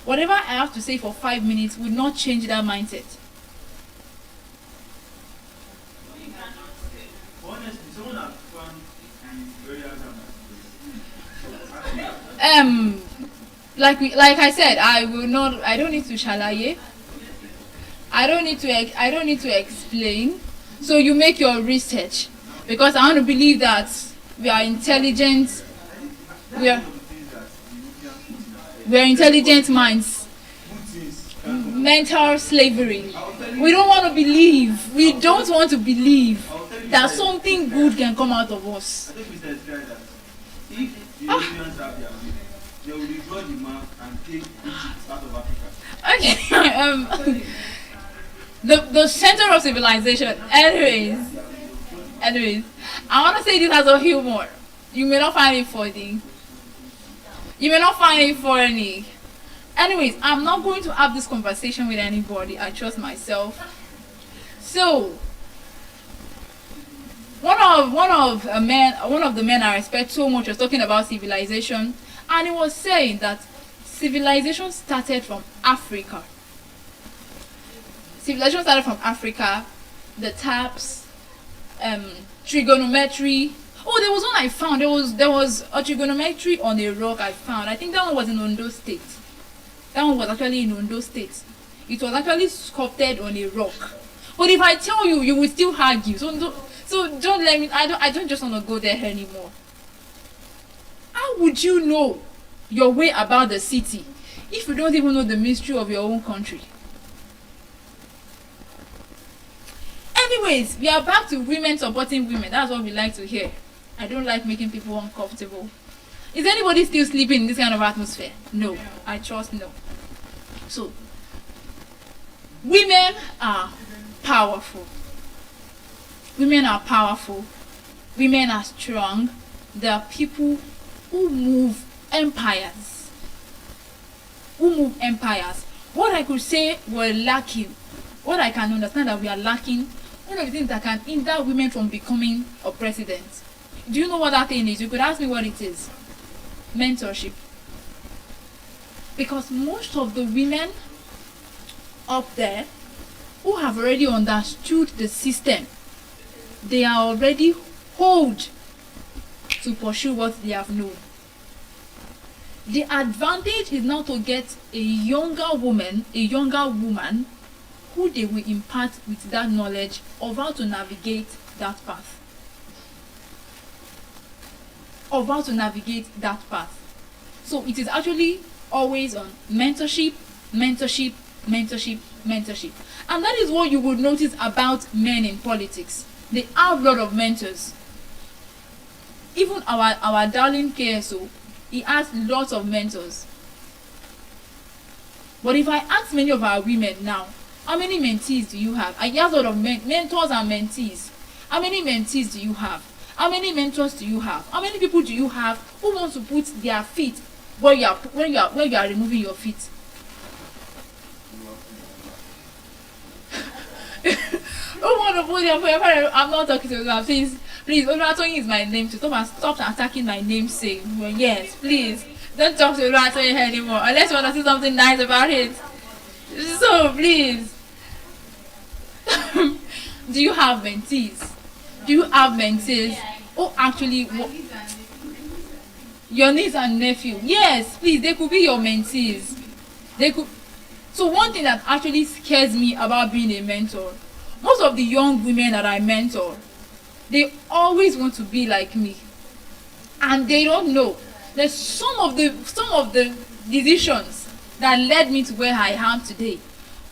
Whatever I have to say for 5 minutes would not change that mindset. Honestly, someone has found very like I said, I don't need to shalaye. I don't need to explain. So you make your research, because I want to believe that we are intelligent. We are intelligent minds. Mental slavery. We don't want to believe. We don't want to believe that something good can come out of us. I think Mr. Described that if the Europeans have their way, they will withdraw the map and take Egypt out of Africa. Okay. The center of civilization. Anyways, I want to say this as a humor. You may not find it funny. You may not find it funny. Anyways, I'm not going to have this conversation with anybody. I trust myself. So, one of the men I respect so much was talking about civilization, and he was saying that civilization started from Africa. Civilization started from Africa. The taps, trigonometry. Oh, there was one I found. There was a trigonometry on a rock I found. I think that one was in Ondo State. That one was actually in Ondo State. It was actually sculpted on a rock. But if I tell you, you will still argue. So don't let me. I don't just want to go there anymore. How would you know your way about the city if you don't even know the mystery of your own country? Anyways, we are back to women supporting women. That's what we like to hear. I don't like making people uncomfortable. Is anybody still sleeping in this kind of atmosphere? No. I trust no. So, women are powerful. Women are powerful. Women are strong. There are people who move empires. What I could say we're lacking, what I can understand that we are lacking, one of the things that can hinder women from becoming a president. Do you know what that thing is? You could ask me what it is. Mentorship. Because most of the women up there who have already understood the system, they are already hold to pursue what they have known. The advantage is now to get a younger woman who they will impart with that knowledge of how to navigate that path. So it is actually always on mentorship. And that is what you would notice about men in politics. They have a lot of mentors. Even our darling KSO, he has lots of mentors. But if I ask many of our women now, how many mentees do you have? I have a lot of mentors and mentees. How many mentees do you have? How many mentors do you have? How many people do you have who want to put their feet where you are removing your feet? Who want to put their feet? I'm not talking to you. Please, Oluwatoyin is my name. Stop attacking my namesake. Well, yes, please. Don't talk to Oluwatoyin anymore unless you want to say something nice about it. So please. Do you have mentees? Do you have mentees? Oh, actually, your niece and nephew. Yes, please, they could be your mentees. They could. So one thing that actually scares me about being a mentor, most of the young women that I mentor, they always want to be like me, and they don't know that some of the decisions that led me to where I am today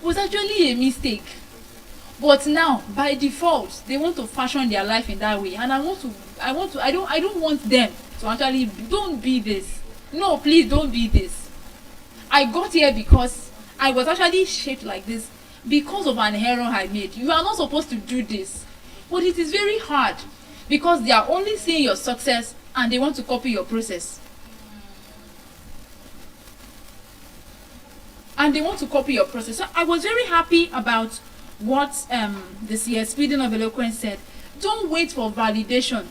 was actually a mistake. But now, by default, they want to fashion their life in that way, and I don't want them to actually don't be this. No, please don't be this. I got here because I was actually shaped like this because of an error I made. You are not supposed to do this. But it is very hard because they are only seeing your success and they want to copy your process. And they want to copy your process. So I was very happy about what the CS reading of Eloquence said. Don't wait for validation.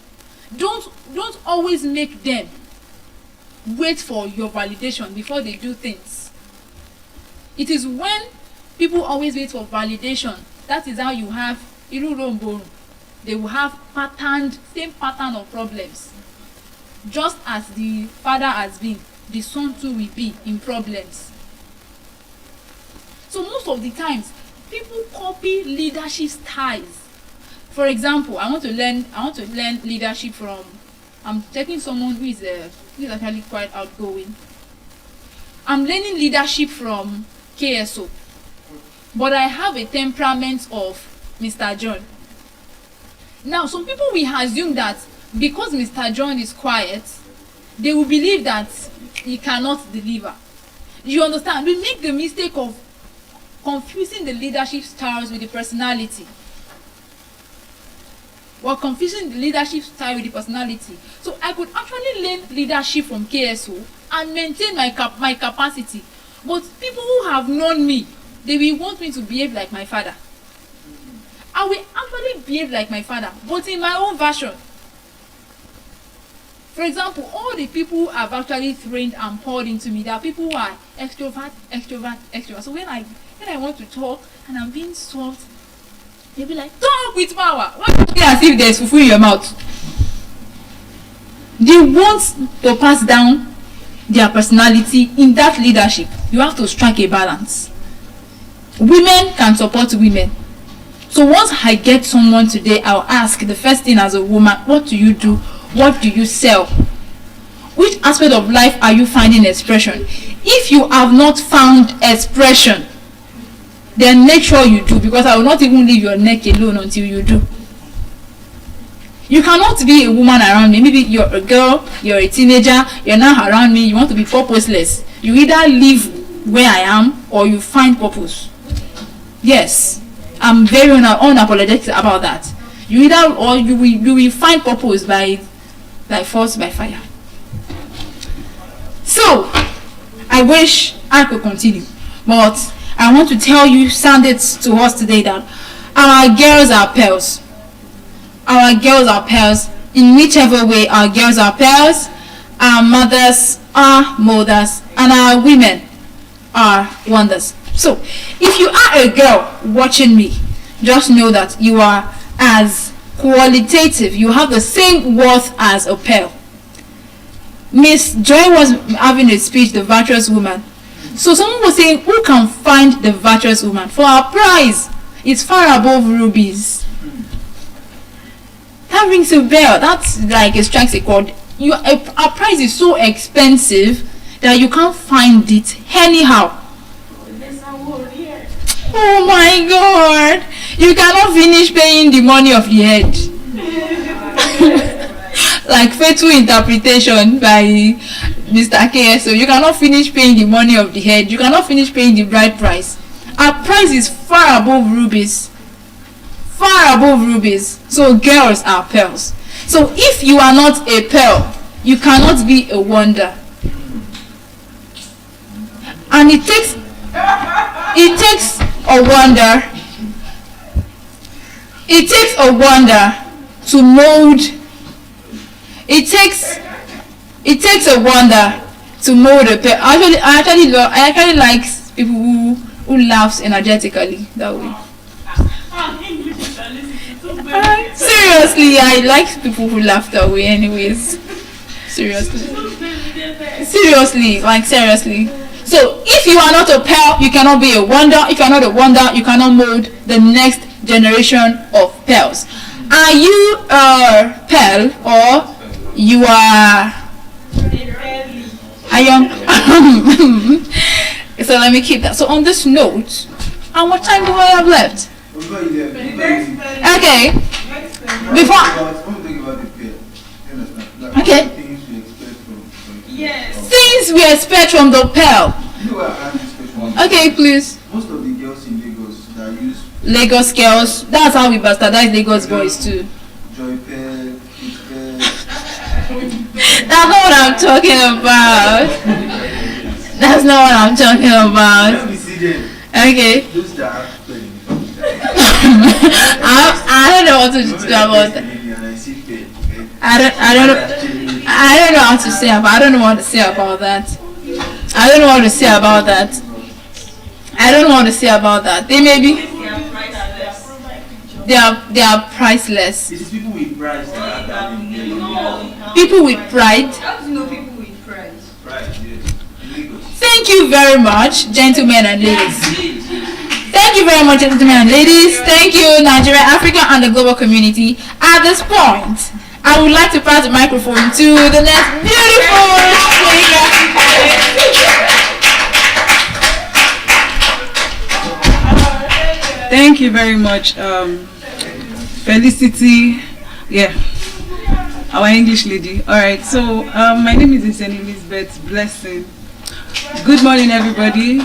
Don't always make them wait for your validation before they do things. It is when people always wait for validation, that is how you have iruromboru. They will have same pattern of problems. Just as the father has been, the son too will be in problems. So most of the times, people copy leadership styles. For example, I want to learn leadership from. I'm taking someone who is actually quite outgoing. I'm learning leadership from KSO, but I have a temperament of Mr. John. Now, some people will assume that because Mr. John is quiet, they will believe that he cannot deliver. You understand? We make the mistake of confusing the leadership styles with the personality. We're confusing the leadership style with the personality. So I could actually learn leadership from KSO and maintain my capacity. But people who have known me, they will want me to behave like my father. I will actually behave like my father, but in my own version. For example, all the people who have actually trained and poured into me, there are people who are extrovert. So when I want to talk and I'm being soft, they'll be like, talk with power. Why do you feel as if there's fufu in your mouth? They want to pass down their personality in that leadership. You have to strike a balance. Women can support women. So once I get someone today, I'll ask the first thing as a woman, what do you do? What do you sell? Which aspect of life are you finding expression? If you have not found expression, then make sure you do, because I will not even leave your neck alone until you do. You cannot be a woman around me. Maybe you're a girl, you're a teenager, you're not around me, you want to be purposeless. You either live where I am or you find purpose. Yes, I'm very unapologetic about that. You either or you will find purpose by force, by fire. So I wish I could continue, but I want to tell you, sound it to us today, that our girls are pearls. Our girls are pearls. In whichever way, our girls are pearls. Our mothers are mothers, and our women are wonders. So, if you are a girl watching me, just know that you are as qualitative. You have the same worth as a pearl. Miss Joy was having a speech, the virtuous woman. So someone was saying, who can find the virtuous woman? For our prize, it's far above rubies. That rings a bell. That's like it strikes a chord. Our prize is so expensive that you can't find it anyhow. Oh my God! You cannot finish paying the money of the head. Like faithful interpretation by Mr. KSO. You cannot finish paying the money of the head. You cannot finish paying the bride price. Our price is far above rubies. Far above rubies. So girls are pearls. So if you are not a pearl, you cannot be a wonder. And it takes a wonder. It takes a wonder to mold. It takes a wonder to mold a pearl. I actually like people who laughs energetically that way. Seriously, I like people who laugh that way anyways. Seriously. So if you are not a pearl, you cannot be a wonder. If you are not a wonder, you cannot mold the next generation of pearls. Are you a pearl or you are a young? So let me keep that. So on this note, how much time do I have left? Okay. Okay. Things we expect from the pearl. You know why I asked this question? Okay, please. Most of the girls in Lagos that use Lagos girls. That's how we bastardize Lagos boys too. Joy Pearl, Kit Pearl, That's not what I'm talking about. That's not what I'm talking about. let me see them. Okay. Those that have pearl in I don't know what to do about that. and I see pearl. I don't know how to say about. I don't know what to say about that. I don't know what to say about that. I don't know what to say about that. They may be. They are priceless. It is people with price that are in People with pride. How do you know people with pride? price, yes. In Lagos. Thank you very much, gentlemen and ladies. Thank you very much, gentlemen and ladies. Thank you, Nigeria, Africa, and the global community. At this point, I would like to pass the microphone to the next beautiful speaker. Thank you very much, Felicity. Yeah, our English lady. All right. So my name is Inseni Elizabeth Blessing. Good morning, everybody.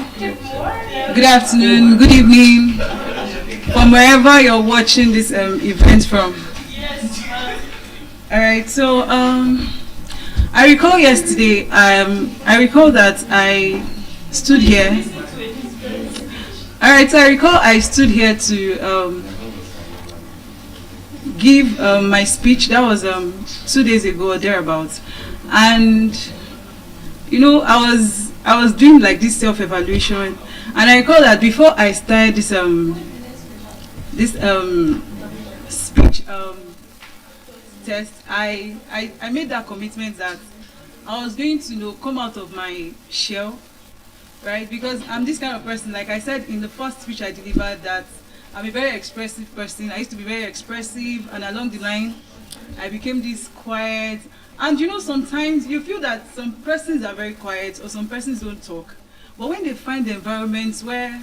Good afternoon. Good evening, from wherever you're watching this event from. All right. So I recall yesterday. I recall that I stood here. All right, so I recall I stood here to give my speech. That was 2 days ago or thereabouts, and you know I was doing like this self-evaluation, and I recall that before I started this speech test, I made that commitment that I was going to come out of my shell. Right, because I'm this kind of person. Like I said in the first speech I delivered, that I'm a very expressive person. I used to be very expressive, and along the line, I became this quiet. And sometimes you feel that some persons are very quiet, or some persons don't talk. But when they find the environments where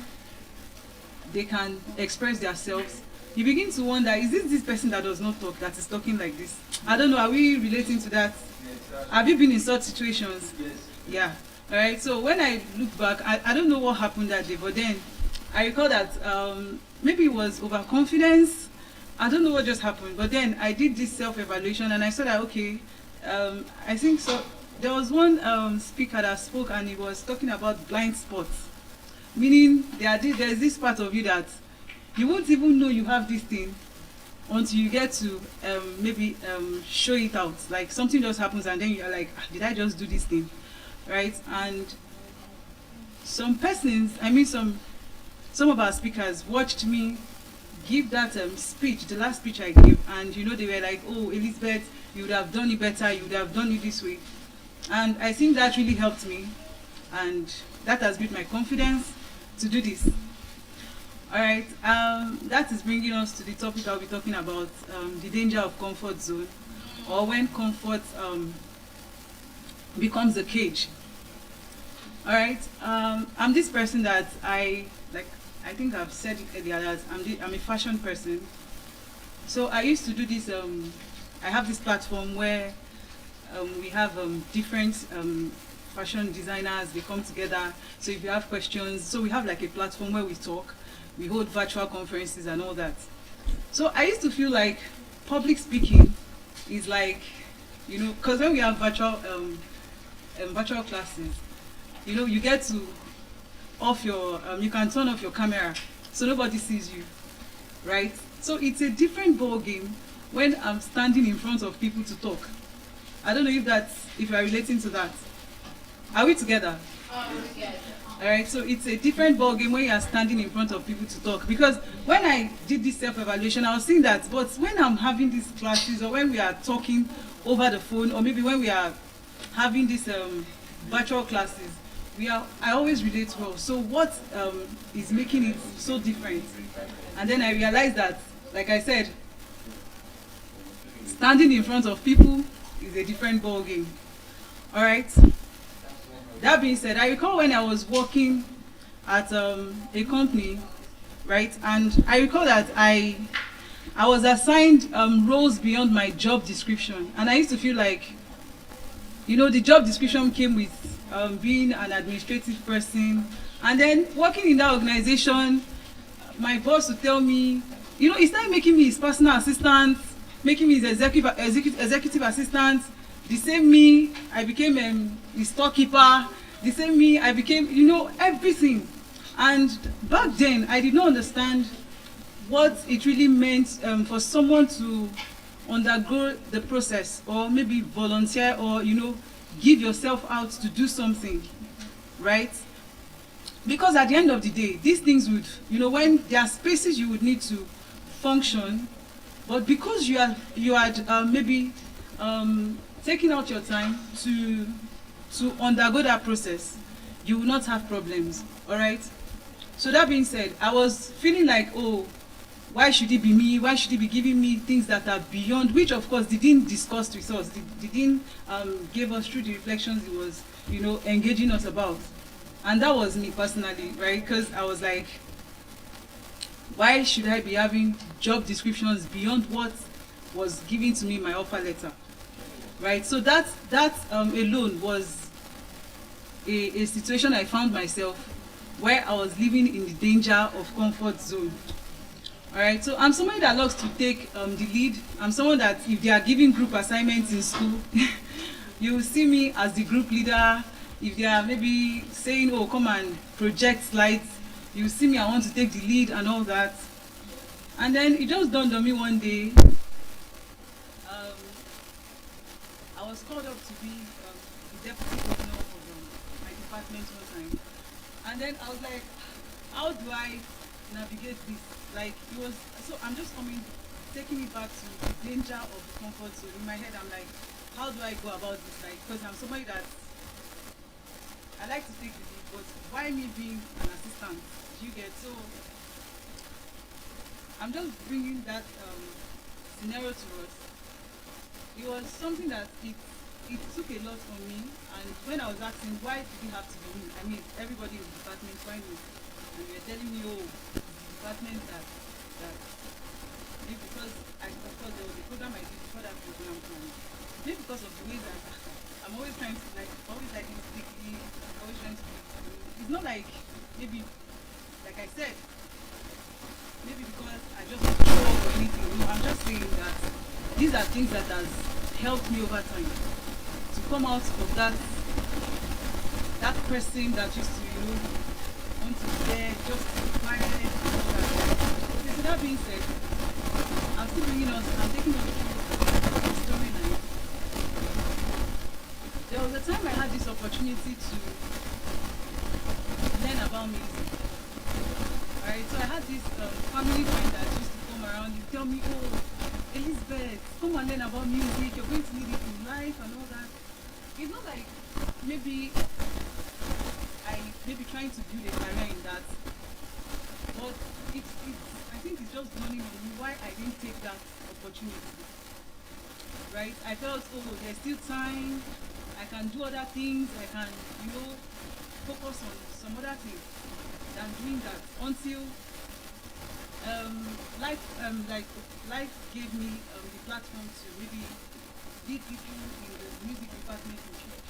they can express themselves, you begin to wonder: is this person that does not talk that is talking like this? I don't know. Are we relating to that? Have you been in such situations? Yes. Yeah. Alright, so when I look back, I don't know what happened that day, but then I recall that maybe it was overconfidence. I don't know what just happened, but then I did this self-evaluation and I saw that, okay, I think so. There was one speaker that spoke and he was talking about blind spots, meaning there's this part of you that you won't even know you have this thing until you get to maybe show it out. Like something just happens and then you're like, did I just do this thing? Right, and some persons, some of our speakers watched me give that speech, the last speech I gave, and they were like, oh, Elizabeth, you would have done it better, you would have done it this way. And I think that really helped me, and that has built my confidence to do this. All right, that is bringing us to the topic I'll be talking about, the danger of comfort zone, or when comfort becomes a cage. All right, I'm this person that I think I've said it earlier that I'm a fashion person. So I used to do this. I have this platform where we have different fashion designers. They come together. So if you have questions, so we have like a platform where we talk. We hold virtual conferences and all that. So I used to feel like public speaking is like, because when we have virtual classes, you get to off your you can turn off your camera so nobody sees you, right? So it's a different ball game when I'm standing in front of people to talk. I don't know if you're relating to that. Are we together? All right, so it's a different ball game when you are standing in front of people to talk, because when I did this self-evaluation, I was seeing that, but when I'm having these classes or when we are talking over the phone, or maybe when we are having these virtual classes, I always relate well. So what is making it so different? And then I realized that, like I said, standing in front of people is a different ball game. All right. That being said, I recall when I was working at a company, right? And I recall that I was assigned roles beyond my job description, and I used to feel like, the job description came with being an administrative person, and then working in that organization, my boss would tell me, you know, he started making me his personal assistant, making me his executive assistant. The same me, I became his storekeeper. The same me, I became, you know, everything. And back then, I did not understand what it really meant for someone to undergo the process, or maybe volunteer, or, you know, give yourself out to do something, right? Because at the end of the day, these things would, you know, when there are spaces you would need to function, but because you had maybe taking out your time to undergo that process, you will not have problems. All right. So that being said, I was feeling like, oh, why should it be me? Why should he be giving me things that are beyond? Which of course they didn't discuss with us. They didn't give us through the reflections he was, you know, engaging us about. And that was me personally, right? Because I was like, why should I be having job descriptions beyond what was given to me in my offer letter, right? So that alone was a situation I found myself where I was living in the danger of comfort zone. All right, so I'm somebody that loves to take the lead. I'm someone that if they are giving group assignments in school, you will see me as the group leader. If they are maybe saying, oh, come and project slides, you see me, I want to take the lead and all that. And then it just dawned on me one day, I was called up to be the deputy governor of my department one time. And then I was like, how do I navigate this? Like, it was, so I'm just taking me back to the danger of the comfort zone. In my head, I'm like, how do I go about this? Like, because I'm somebody that I like to take the lead, but why me being an assistant? You get, so I'm just bringing that scenario to us. It was something that it took a lot on me, and when I was asking why did it have to be me? I mean, everybody in the department, why me? And you're telling me, oh, the department that maybe because of course there was a program I did before that program, and maybe because of the way that I'm always trying to always sticky, always trying to it's not like maybe like I said, maybe because I just want to show up or anything. No, I'm just saying that these are things that has helped me over time to come out of that person that used to, you know, want to be there, just to be quiet and all that. Okay, so that being said, I'm taking us through the storyline. There was a time I had this opportunity to learn about music. Alright, so I had this family friend that used to come around and tell me, oh, Elizabeth, come and learn about music, you're going to need it in life and all that. It's not like maybe trying to build a career in that, but I think it's just dawning on me why I didn't take that opportunity. Right? I felt, oh, there's still time, I can do other things, I can, you know, focus on some other things than doing that until life gave me the platform to really lead people in the music department in church.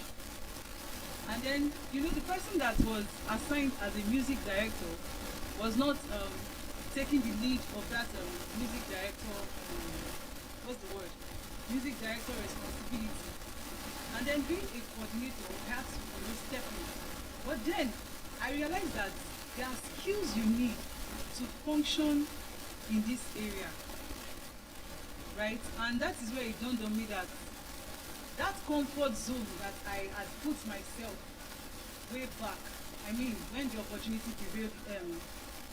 And then, you know, the person that was assigned as a music director was not taking the lead of that music director, music director responsibility. And then being a coordinator, I had to, you know, step in. But then I realized that there are skills you need to function in this area, right? And that is where it dawned on me that comfort zone that I had put myself way back, I mean, when the opportunity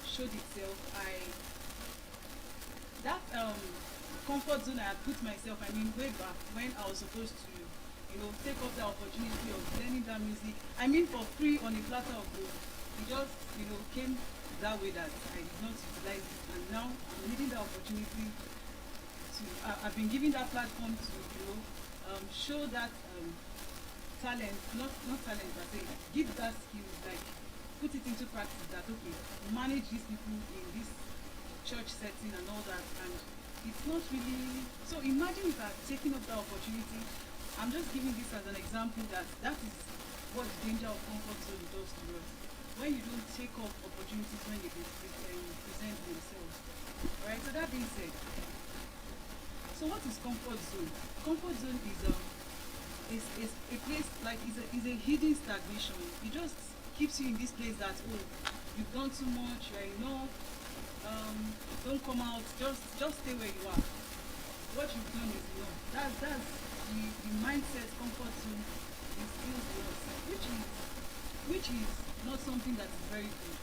showed itself, comfort zone I had put myself, I mean, way back when I was supposed to, you know, take up the opportunity of learning that music, I mean, for free on a platter of gold. It just, you know, came that way that I did not utilize it, and now I'm needing the opportunity to, I've been given that platform to, you know, show that talent, not talent, but say, give that skills, like, put it into practice that, okay, manage these people in this church setting and all that, and it's not really, so imagine if I've taken up that opportunity. I'm just giving this as an example that is what the danger of comfort zone does to us. When you don't take up opportunities when they present themselves. Alright, so that being said, so what is comfort zone? Comfort zone is a place like is a hidden stagnation. It just keeps you in this place that, oh, you've done too much, you're enough, don't come out, just stay where you are. What you've done is enough. That's the mindset comfort zone instills in us, which is not something that is very good.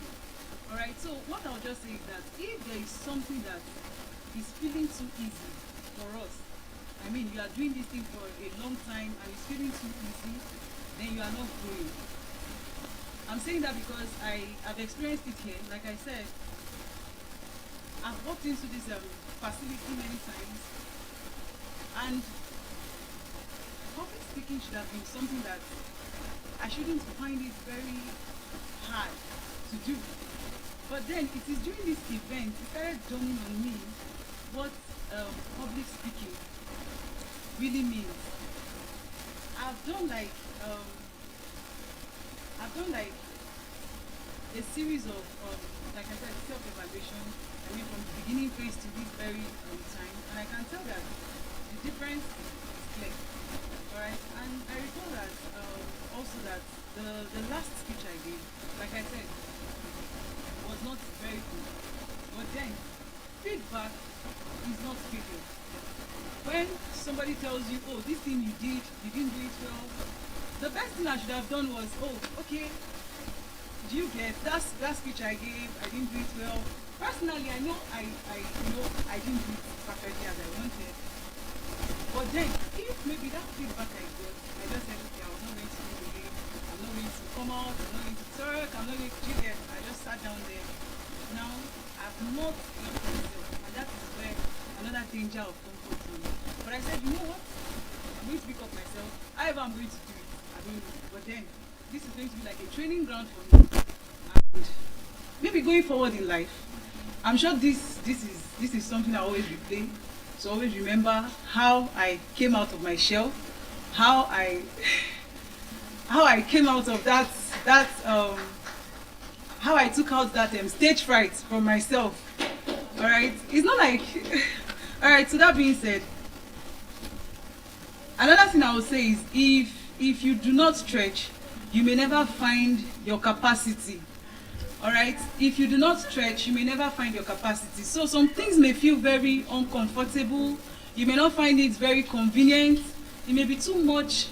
Alright, so what I'll just say is that if there is something that is feeling too easy for us, I mean you are doing this thing for a long time and it's feeling too easy, then you are not growing. I'm saying that because I've experienced it here. Like I said, I've walked into this facility many times, and public speaking should have been something that I shouldn't find it very hard to do. But then it is during this event it started dawning on me what public speaking really means. I've done like a series of like I said, self-evaluation. I mean, from the beginning phase to this very time, and I can tell that the difference is clear. Alright, and I recall that also that the last speech I gave, like I said, was not very good. But then feedback is not failure. When somebody tells you, oh, this thing you didn't do it well, the best thing I should have done was, oh, okay, do you get that speech I gave, I didn't do it well. Personally, I know I didn't do it perfectly as I wanted. But then, if maybe that feedback I got, I just said, okay, I'm not going to do it again. I'm not going to come out, I'm not going to talk, I'm not going to do it. I just sat down there. Now, I've not loved myself. And that is where another danger of comfort zone. But I said, you know what? I'm going to pick up myself. However I'm going to do it, I don't know. But then, this is going to be like a training ground for me. And maybe going forward in life, I'm sure this is something I always replay. So always remember how I came out of my shell, how I came out of how I took out that stage fright from myself. All right, it's not like all right. So that being said, another thing I would say is if you do not stretch, you may never find your capacity. Alright, if you do not stretch, you may never find your capacity. So some things may feel very uncomfortable. You may not find it very convenient. It may be too much.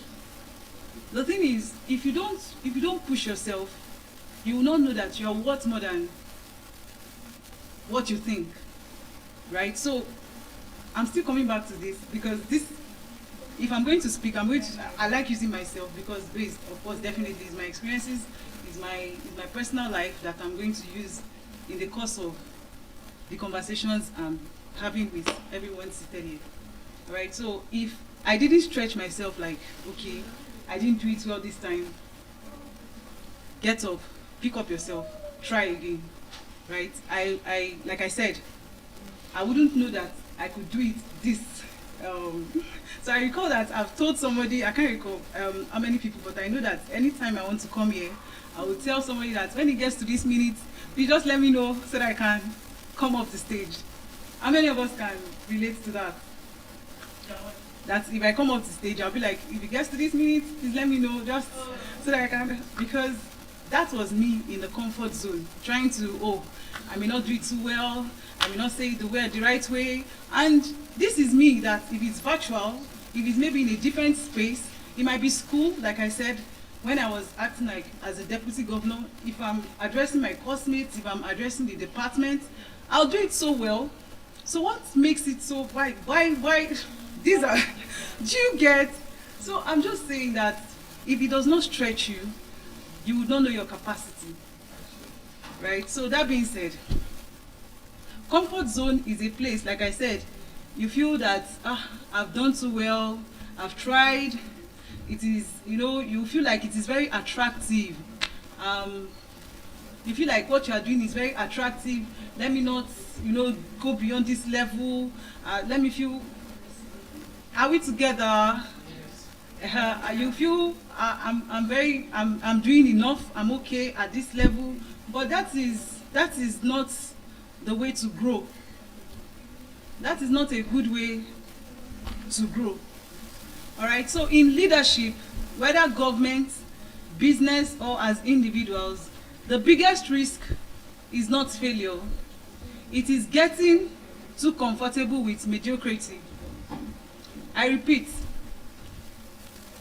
The thing is, if you don't push yourself, you will not know that you are worth more than what you think. Right? So I'm still coming back to this because if I'm going to speak, I like using myself because based, of course, definitely is my experiences, is my personal life that I'm going to use in the course of the conversations I'm having with everyone seated here. Right? So if I didn't stretch myself like, okay, I didn't do it well this time, get up, pick up yourself, try again. Right? I like I said, I wouldn't know that I could do it this. So I recall that I've told somebody, I can't recall how many people, but I know that anytime I want to come here, I will tell somebody that when it gets to this minute, please just let me know so that I can come off the stage. How many of us can relate to that? That if I come off the stage, I'll be like, if it gets to this minute, please let me know, just so that I can, because that was me in the comfort zone, trying to, I may not do it too well, I may not say the right way, and this is me that if it's virtual, if it's maybe in a different space, it might be school, like I said, when I was acting like as a deputy governor, if I'm addressing my classmates, if I'm addressing the department, I'll do it so well. So what makes it so, why, these are, do you get? So I'm just saying that if it does not stretch you, you would not know your capacity, right? So that being said, comfort zone is a place, like I said, you feel that, I've done too well, I've tried, it is, you feel like it is very attractive. You feel like what you are doing is very attractive. Let me not, go beyond this level. Let me feel, are we together? You feel, I'm doing enough, I'm okay at this level, but that is not the way to grow. That is not a good way to grow. All right, so in leadership, whether government, business, or as individuals, the biggest risk is not failure. It is getting too comfortable with mediocrity. I repeat,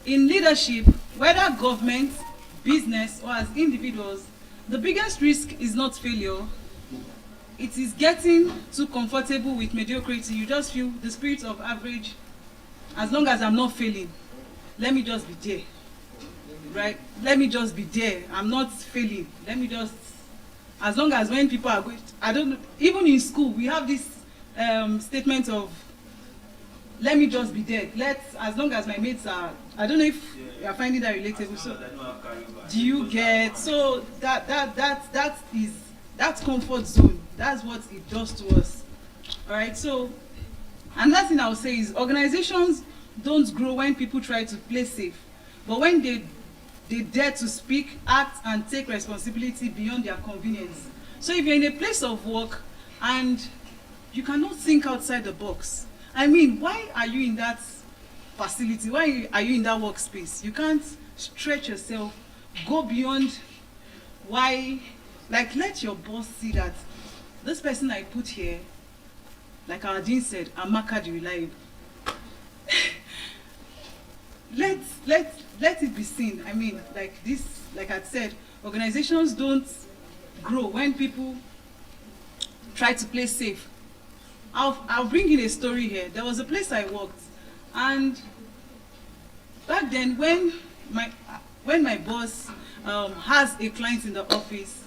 in leadership, whether government, business, or as individuals, the biggest risk is not failure. It is getting too comfortable with mediocrity. You just feel the spirit of average. As long as I'm not failing, let me just be there. Right? Let me just be there. I'm not failing. Let me just, as long as when people are going, I don't know, even in school, we have this statement of, let me just be there. As long as my mates are, I don't know if you're finding that relatable. So, do you get, so that is, that's comfort zone. That's what it does to us. All right, so another thing I would say is organizations don't grow when people try to play safe, but when they dare to speak, act, and take responsibility beyond their convenience. So if you're in a place of work and you cannot think outside the box, I mean, why are you in that facility? Why are you in that workspace? You can't stretch yourself, go beyond why, like, let your boss see that this person I put here, like our dean said, Amaka the reliable. Let it be seen. I mean, like this, like I said, organizations don't grow when people try to play safe. I'll bring in a story here. There was a place I worked, and back then when my boss has a client in the office,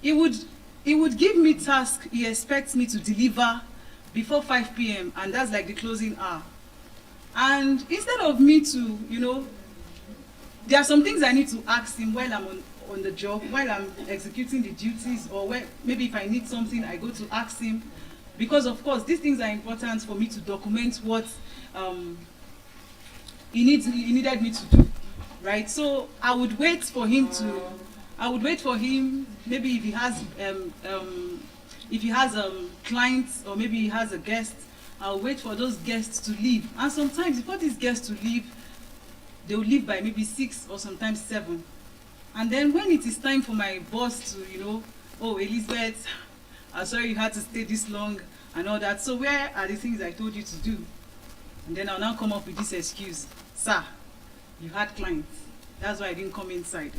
he would give me tasks he expects me to deliver before 5 p.m. and that's like the closing hour. And instead of me to, there are some things I need to ask him while I'm on the job, while I'm executing the duties, or maybe if I need something, I go to ask him. Because of course, these things are important for me to document what he needed me to do, right? So I would wait for him, maybe if he has clients, or maybe he has a guest, I'll wait for those guests to leave. And sometimes before these guests to leave, they'll leave by maybe 6 or sometimes 7. And then when it is time for my boss to, oh, Elizabeth, I'm sorry you had to stay this long and all that. So where are the things I told you to do? And then I'll now come up with this excuse. Sir, you had clients. That's why I didn't come inside.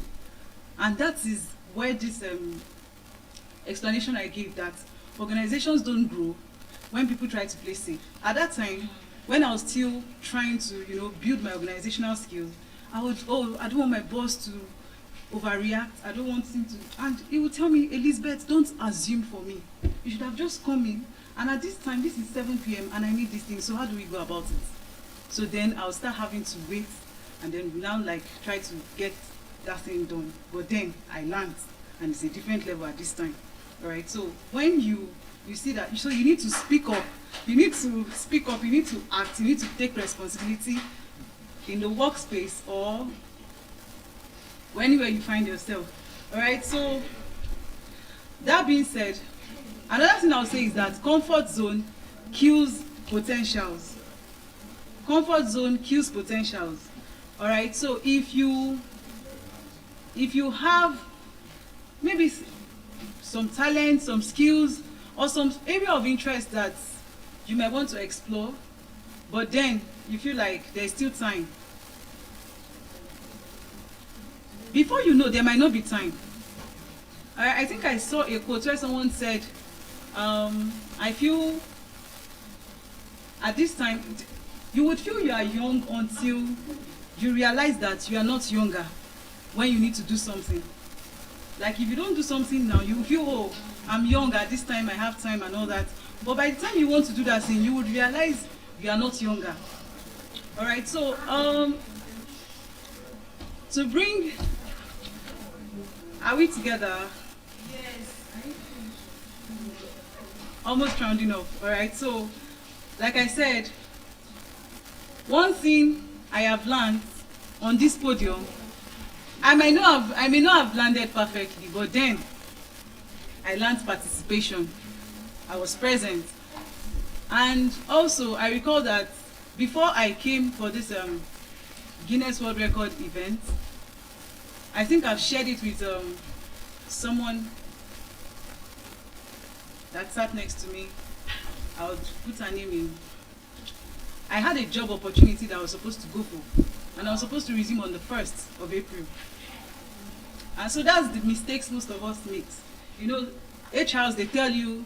And that is where this explanation I gave, that organizations don't grow when people try to play safe. At that time, when I was still trying to, build my organizational skills, I don't want my boss to overreact. I don't want him to, and he would tell me, Elizabeth, don't assume for me. You should have just come in, and at this time, this is 7 p.m. and I need this thing, so how do we go about it? So then I'll start having to wait, and then now try to get that thing done. But then I learned, and it's a different level at this time. All right, so when you see that, so you need to speak up, you need to act, you need to take responsibility in the workspace or anywhere you find yourself. All right, so that being said, another thing I'll say is that comfort zone kills potentials. Comfort zone kills potentials. All right, so if you have maybe some talent, some skills, or some area of interest that you may want to explore, but then you feel like there's still time, before you know, there might not be time. I think I saw a quote where someone said, I feel at this time, you would feel you are young until you realize that you are not younger when you need to do something. Like if you don't do something now, you feel, oh, I'm young at this time, I have time and all that. But by the time you want to do that thing, you would realize you are not younger. All right, so to bring, are we together? Yes. Almost rounding off. All right, so like I said, one thing I have learned on this podium, I may not have landed perfectly, but then I learned participation. I was present. And also I recall that before I came for this Guinness World Record event, I think I've shared it with someone that sat next to me. I would put her name in. I had a job opportunity that I was supposed to go for, and I was supposed to resume on the 1st of April. And so that's the mistakes most of us make. You know, HRs, they tell you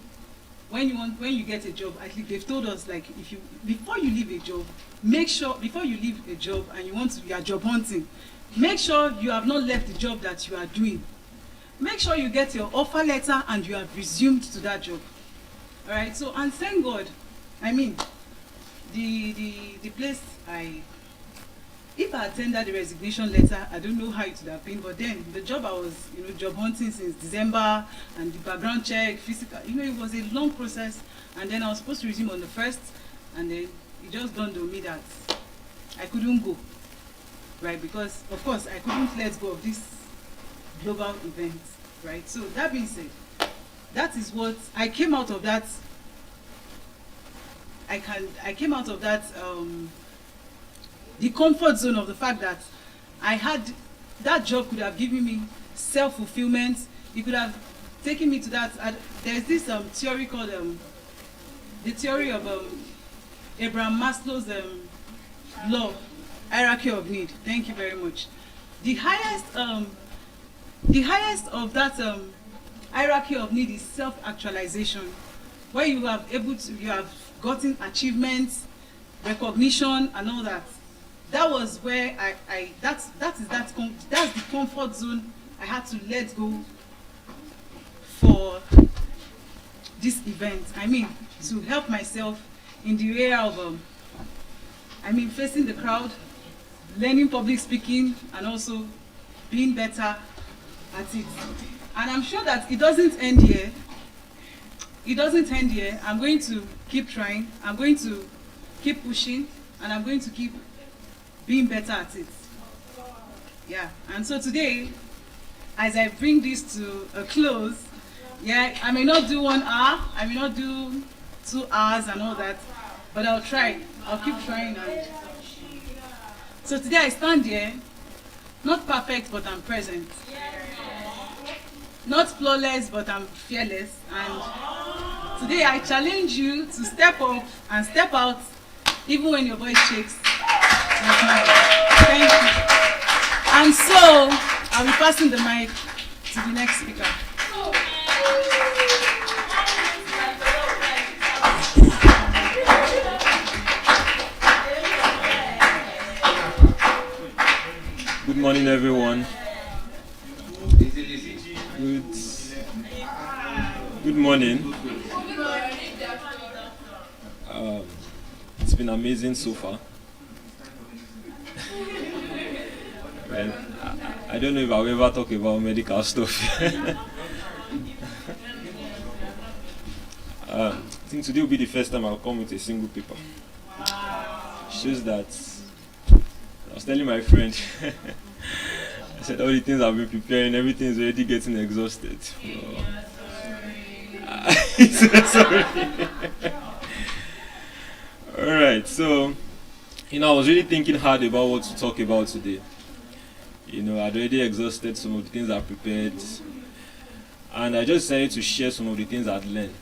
when you get a job, at least they've told us, like, before you leave a job, make sure before you leave a job and you are job hunting, make sure you have not left the job that you are doing. Make sure you get your offer letter and you have resumed to that job. All right. So, and thank God, I mean, the place if I attended the resignation letter, I don't know how it would have been, but then the job I was, job hunting since December, and the background check, physical, it was a long process, and then I was supposed to resume on the 1st, and then it just dawned on me that I couldn't go, right? Because of course I couldn't let go of this global event, right? So that being said, that is what I came out of that. I came out of that the comfort zone of the fact that I had that job could have given me self-fulfillment. It could have taken me to that. There's this theory called the theory of Abraham Maslow's law, hierarchy of need. Thank you very much. The highest of that hierarchy of need is self-actualization, where you have gotten achievements, recognition, and all that. That was where that's the comfort zone I had to let go for this event. I mean, to help myself in the area of facing the crowd, learning public speaking, and also being better at it. And I'm sure that it doesn't end here. It doesn't end here. I'm going to keep trying. I'm going to keep pushing, and I'm going to keep being better at it. Yeah. And so today, as I bring this to a close, yeah, I may not do 1 hour, I may not do 2 hours and all that, but I'll try. I'll keep trying. So today I stand here, not perfect, but I'm present. Not flawless, but I'm fearless. And today I challenge you to step up and step out, even when your voice shakes. Thank you. And so I'll be passing the mic to the next speaker. Good morning, everyone. Good morning. It's been amazing so far. Well, I don't know if I'll ever talk about medical stuff. I think today will be the first time I'll come with a single paper. Shows that I was telling my friend, I said all the things I've been preparing, everything is already getting exhausted. Sorry. Alright, so I was really thinking hard about what to talk about today. I'd already exhausted some of the things I prepared, and I just decided to share some of the things I'd learned.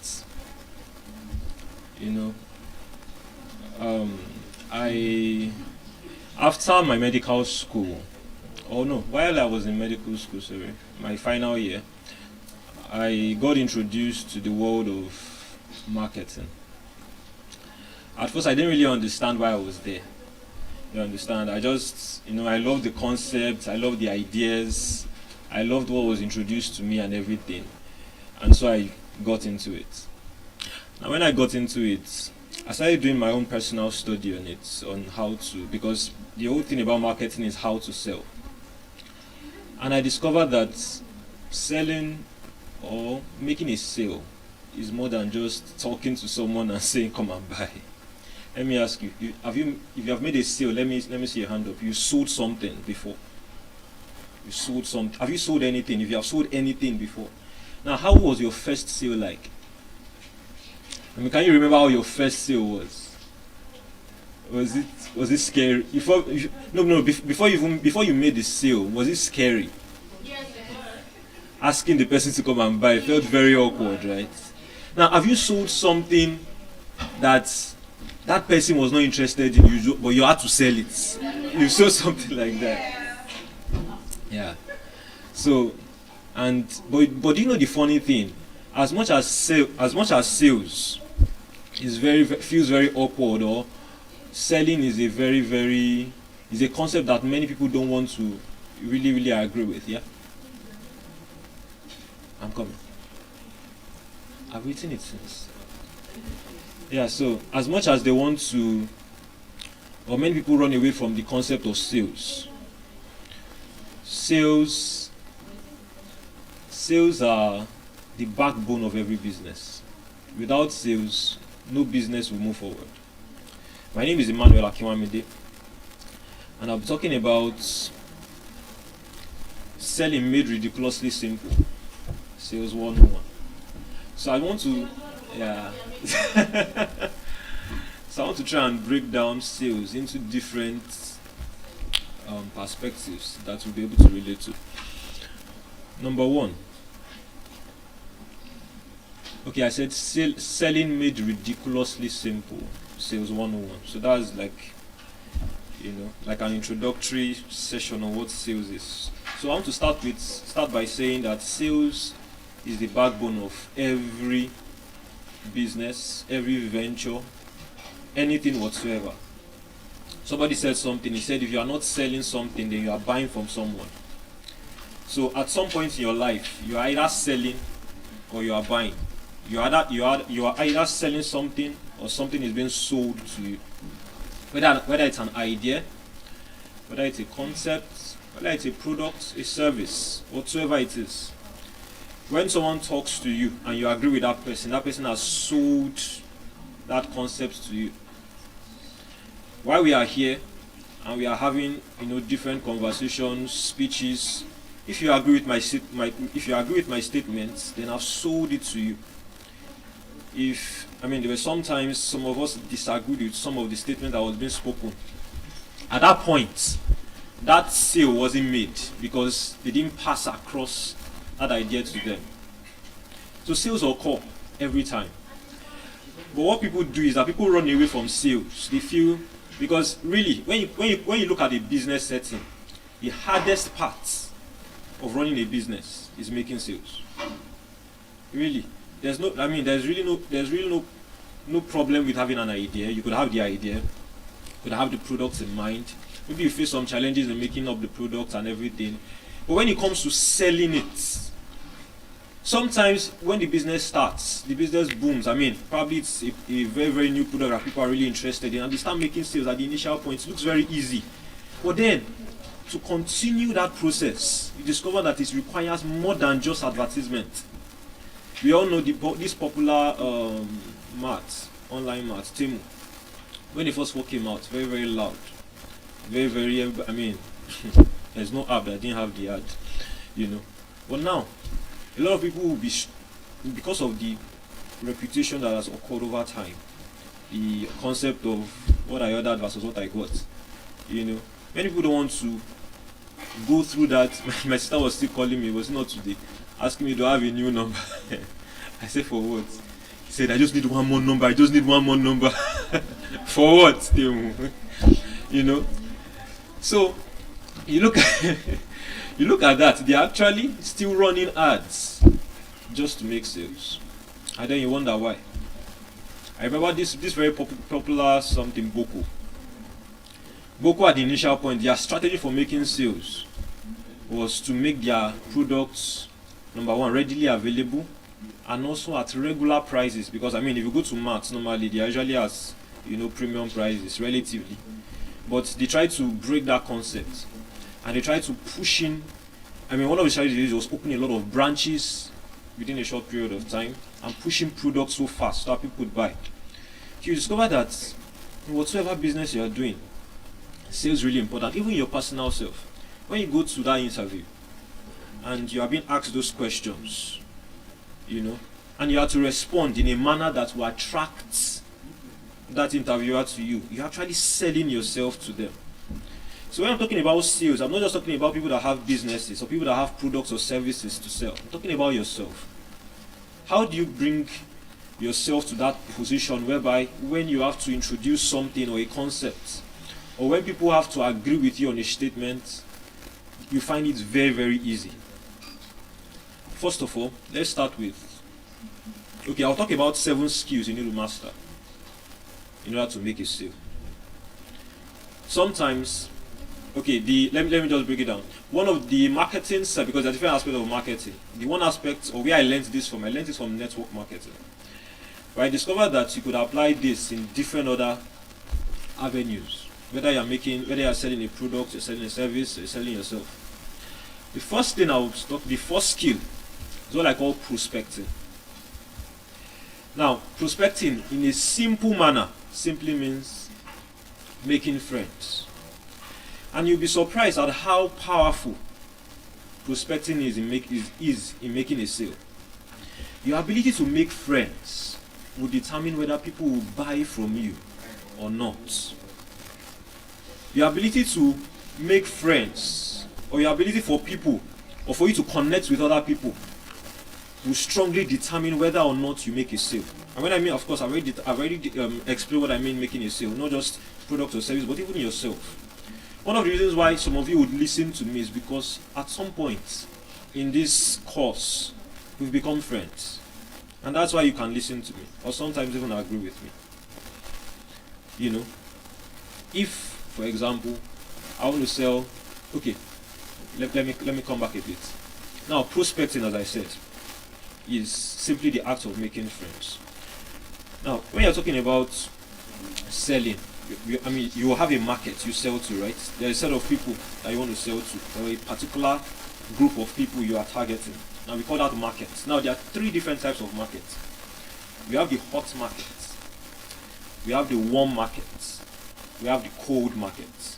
After my medical school, while I was in medical school, my final year, I got introduced to the world of marketing. At first, I didn't really understand why I was there. You understand? I just, I loved the concept, I loved the ideas, I loved what was introduced to me and everything. And so I got into it. Now, when I got into it, I started doing my own personal study on it, on how to, because the whole thing about marketing is how to sell. And I discovered that selling or making a sale is more than just talking to someone and saying, come and buy. Let me ask you, if you have made a sale, let me see your hand up. You sold something before. You sold some. Have you sold anything? If you have sold anything before, now how was your first sale like? I mean, can you remember how your first sale was? Was it scary? Before you made the sale, was it scary? Yes, it was. Asking the person to come and buy, it felt very awkward, right? Now, have you sold something that person was not interested in you, but you had to sell it? You sold something like that. Yeah. So, but you know the funny thing, as much as sales feels very awkward, or selling is a concept that many people don't want to really agree with. Yeah. I'm coming. I've written it since. Yeah, so as much as they want to, or many people run away from the concept of sales. Sales are the backbone of every business. Without sales, no business will move forward. My name is Emmanuel Akinwamide, and I'll be talking about selling made ridiculously simple. Sales 101. So I want to, yeah. So I want to try and break down sales into different perspectives that we'll be able to relate to. Number one. Okay, I said selling made ridiculously simple. Sales 101. So that's like an introductory session on what sales is. So I want to start by saying that sales is the backbone of every business, every venture, anything whatsoever. Somebody said something. He said, if you are not selling something, then you are buying from someone. So at some point in your life, you are either selling or you are buying. You are either selling something or something is being sold to you. Whether it's an idea, whether it's a concept, whether it's a product, a service, whatsoever it is. When someone talks to you and you agree with that person has sold that concept to you. While we are here and we are having different conversations, speeches, if you agree with my statements, then I've sold it to you. There were sometimes some of us disagreed with some of the statement that was being spoken. At that point, that sale wasn't made because they didn't pass across that idea to them. So sales occur every time. But what people do is that people run away from sales. They feel, because really, when you look at a business setting, the hardest part of running a business is making sales. Really, there's really no problem with having an idea. You could have the idea, you could have the products in mind. Maybe you face some challenges in making up the product and everything. But when it comes to selling it, sometimes when the business starts, the business booms. Probably it's a very, very new product that people are really interested in, and they start making sales at the initial point. It looks very easy. But then, to continue that process, you discover that it requires more than just advertisement. We all know this popular online mart, Temu. When the first one came out, very, very loud. Very, very, there's no app that didn't have the ad, But now, a lot of people will be, because of the reputation that has occurred over time, the concept of what I ordered versus what I got, many people don't want to go through that. My sister was still calling me, it was not today, asking me, do I have a new number? I said, for what? He said, I just need one more number. For what? So you look at that, they're actually still running ads just to make sales. And then you wonder why. I remember this very popular something, Boko. Boko at the initial point, their strategy for making sales was to make their products, number one, readily available, and also at regular prices. Because if you go to marts, normally they usually has premium prices relatively. But they try to break that concept, and they try to push in. One of the strategies was opening a lot of branches within a short period of time and pushing products so fast so that people could buy. You discover that in whatsoever business you are doing, sales is really important. Even your personal self. When you go to that interview and you are being asked those questions, and you have to respond in a manner that will attract that interviewer to you, you're actually selling yourself to them. So when I'm talking about sales, I'm not just talking about people that have businesses or people that have products or services to sell. I'm talking about yourself. How do you bring yourself to that position whereby when you have to introduce something or a concept, or when people have to agree with you on a statement, you find it very, very easy? First of all, let's start with, I'll talk about 7 skills you need to master in order to make a sale. Sometimes, let me just break it down. One of the marketing side, because there are different aspects of marketing. The one aspect, or where I learned this from network marketing. But I discovered that you could apply this in different other avenues. Whether you're selling a product, you're selling a service, you're selling yourself. The first skill is what I call prospecting. Now, prospecting in a simple manner simply means making friends. And you'll be surprised at how powerful prospecting is in making a sale. Your ability to make friends will determine whether people will buy from you or not. Your ability to make friends, or your ability for people, or for you to connect with other people, will strongly determine whether or not you make a sale. And when I mean, of course, I've already explained what I mean making a sale, not just product or service, but even yourself. One of the reasons why some of you would listen to me is because at some point in this course, we've become friends. And that's why you can listen to me, or sometimes even agree with me. If, for example, I want to sell, let me come back a bit. Now, prospecting, as I said, is simply the act of making friends. Now, when you're talking about selling, you have a market you sell to, right? There's a set of people that you want to sell to, or a particular group of people you are targeting. Now, we call that markets. Now, there are 3 different types of markets. We have the hot markets, we have the warm markets, we have the cold markets.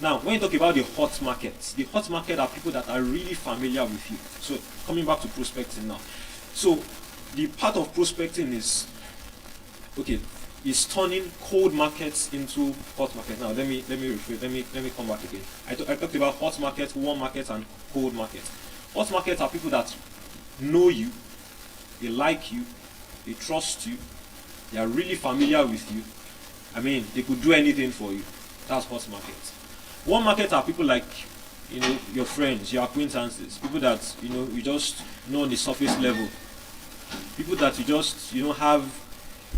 Now, when you talk about the hot market are people that are really familiar with you. So, coming back to prospecting now. So, the part of prospecting is turning cold markets into hot markets. Now, let me come back again. I talked about hot markets, warm markets, and cold markets. Hot markets are people that know you, they like you, they trust you, they are really familiar with you. They could do anything for you. That's hot markets. Warm markets are people like, your friends, your acquaintances, people that, you just know on the surface level. People that you just, have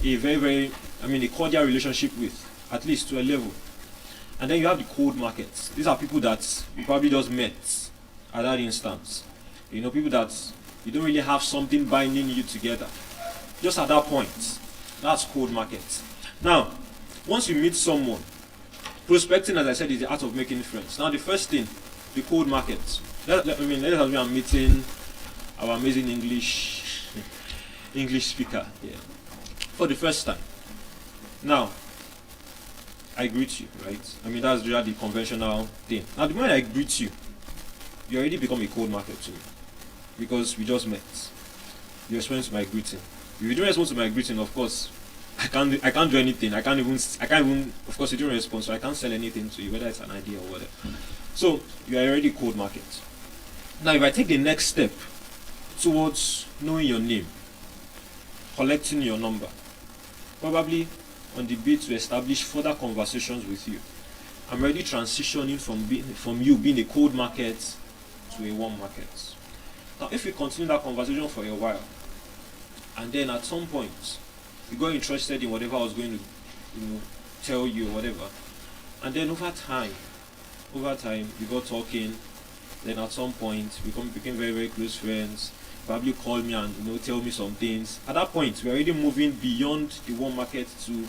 a very, very, a cordial relationship with, at least to a level. And then you have the cold markets. These are people that you probably just met at that instance. People that you don't really have something binding you together. Just at that point, that's cold markets. Now, once you meet someone, prospecting, as I said, is the art of making friends. Now, the first thing, the cold markets. Let's assume I'm meeting our amazing English speaker here for the first time. Now, I greet you, right? That's really the conventional thing. Now, the moment I greet you, you already become a cold market to me, because we just met. You respond to my greeting. If you don't respond to my greeting, of course, I can't do anything. I can't even. Of course, you don't respond, so I can't sell anything to you, whether it's an idea or whatever. So you are already cold market. Now, if I take the next step towards knowing your name, collecting your number, probably on the bid to establish further conversations with you, I'm already transitioning from you being a cold market to a warm market. Now, if we continue that conversation for a while, and then at some point you got interested in whatever I was going to, tell you or whatever, and then over time, we got talking. Then at some point, we became very, very close friends. Probably call me and tell me some things. At that point, we're already moving beyond the warm market to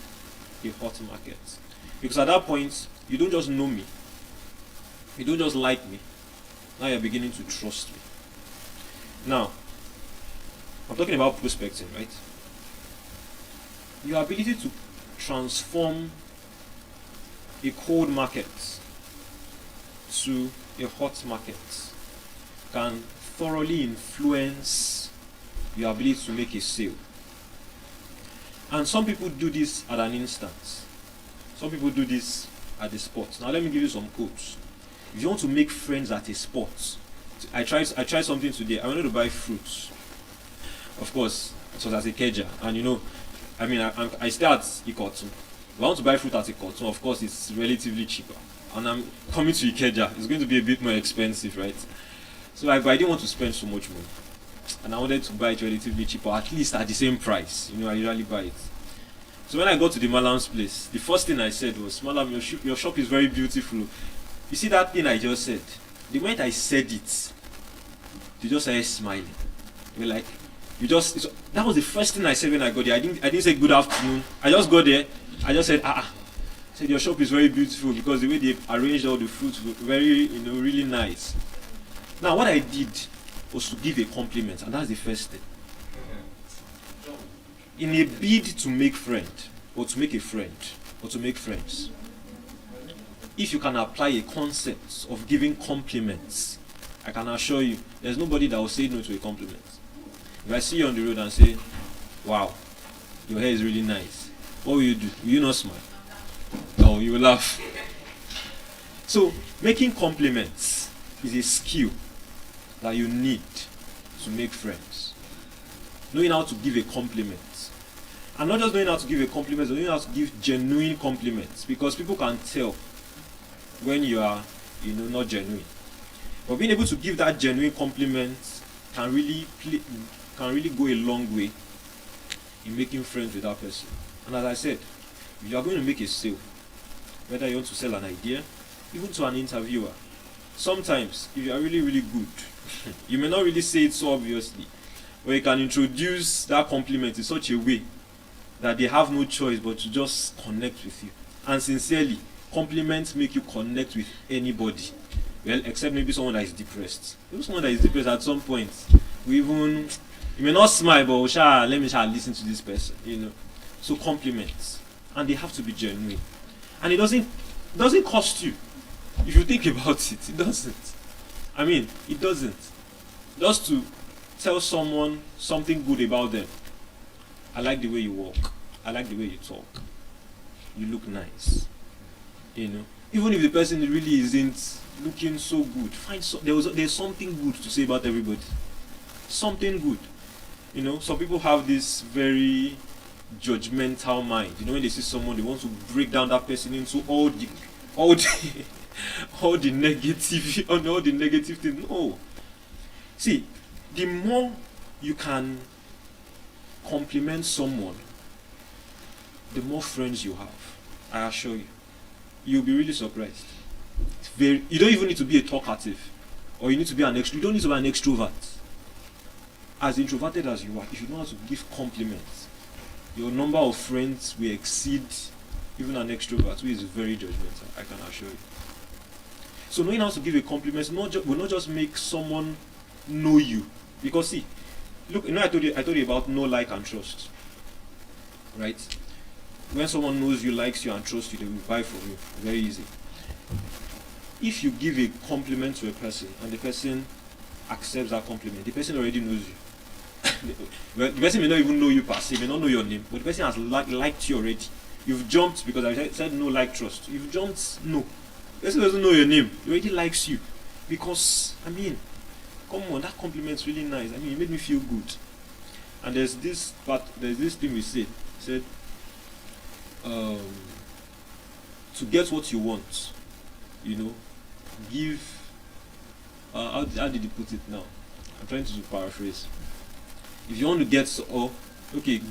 the hot market, because at that point, you don't just know me, you don't just like me. Now you're beginning to trust me. Now, I'm talking about prospecting, right? Your ability to transform a cold market to a hot market, can thoroughly influence your ability to make a sale. And some people do this at an instant. Some people do this at the spot. Now let me give you some quotes. If you want to make friends at a spot, I tried something today. I wanted to buy fruits. Of course, it was at a Keja, and I stay at Ikotu. If I want to buy fruit at Ikotu, of course it's relatively cheaper. And I'm coming to Ikeja, it's going to be a bit more expensive, right? So but I didn't want to spend so much money. And I wanted to buy it relatively cheaper, at least at the same price. I usually buy it. So when I got to the Malam's place, the first thing I said was, Malam, your shop is very beautiful. You see that thing I just said? The moment I said it, they just started smiling. They were like, that was the first thing I said when I got there. I didn't say good afternoon. I just got there. I just said, I said, your shop is very beautiful, because the way they arranged all the fruits were very, really nice. Now what I did was to give a compliment, and that's the first thing. In a bid to make friend, or to make a friend, or to make friends, if you can apply a concept of giving compliments, I can assure you, there's nobody that will say no to a compliment. If I see you on the road and say, wow, your hair is really nice, what will you do? Will you not smile? No, you will laugh. So, making compliments is a skill that you need to make friends. Knowing how to give a compliment. And not just knowing how to give a compliment, but knowing how to give genuine compliments. Because people can tell when you are, not genuine. But being able to give that genuine compliment can really go a long way in making friends with that person. And as I said, if you are going to make a sale, whether you want to sell an idea, even to an interviewer, sometimes if you are really, really good, you may not really say it so obviously, but you can introduce that compliment in such a way that they have no choice but to just connect with you. And sincerely, compliments make you connect with anybody. Well, except maybe someone that is depressed. Maybe someone that is depressed at some point, you may not smile, but let me listen to this person, So compliments, and they have to be genuine. And it doesn't cost you. If you think about it, it doesn't. It doesn't. Just to tell someone something good about them. I like the way you walk. I like the way you talk. You look nice. Even if the person really isn't looking so good, there's something good to say about everybody. Something good. Some people have this very judgmental mind. When they see someone, they want to break down that person into all the negative things. No. See, the more you can compliment someone, the more friends you have. I assure you. You'll be really surprised. You don't even need to be a talkative, or you need to be you don't need to be an extrovert. As introverted as you are, if you know how to give compliments, your number of friends will exceed even an extrovert who is very judgmental, I can assure you. So knowing how to give a compliment will not just make someone know you. Because see, look, I told you about know, like, and trust. Right? When someone knows you, likes you, and trusts you, they will buy from you. Very easy. If you give a compliment to a person and the person accepts that compliment, the person already knows you. The person may not even know you per se, may not know your name, but the person has liked you already. You've jumped because I said no, like, trust. You've jumped no. The person doesn't know your name. He already likes you. Because, come on, that compliment's really nice. It made me feel good. And there's this thing we said. To get what you want, give. How did he put it now? I'm trying to paraphrase. If you want to get,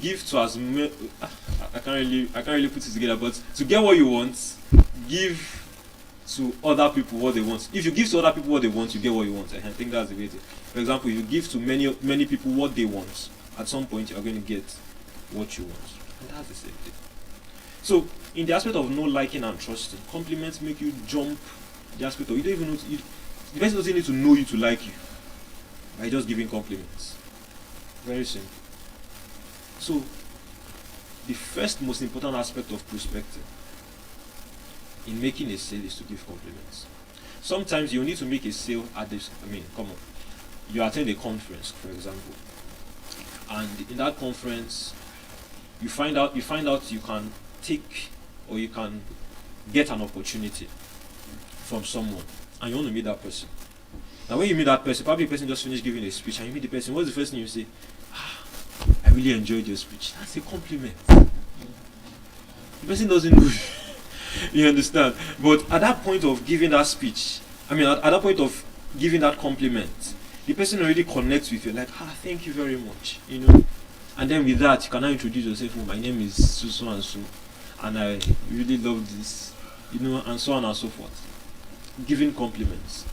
give to as many. I can't really put it together. But to get what you want, give to other people what they want. If you give to other people what they want, you get what you want. I think that's the way. For example, if you give to many people what they want, at some point you are going to get what you want. And that's the same thing. So, in the aspect of no liking and trusting, compliments make you jump the aspect of you don't even know. The person doesn't need to know you to like you by just giving compliments. Very simple. So, the first most important aspect of prospecting in making a sale is to give compliments. Sometimes you need to make a sale at this. Come on. You attend a conference, for example, and in that conference, you find out you can take or you can get an opportunity from someone, and you want to meet that person. Now, when you meet that person, probably the person just finished giving a speech, and you meet the person. What's the first thing you say? I really enjoyed your speech. That's a compliment. The person doesn't know. You understand? But at that point of giving that speech, at that point of giving that compliment, the person already connects with you, like, thank you very much, And then with that, you can now introduce yourself. Oh, my name is so and so, and I really love this, and so on and so forth. Giving compliments.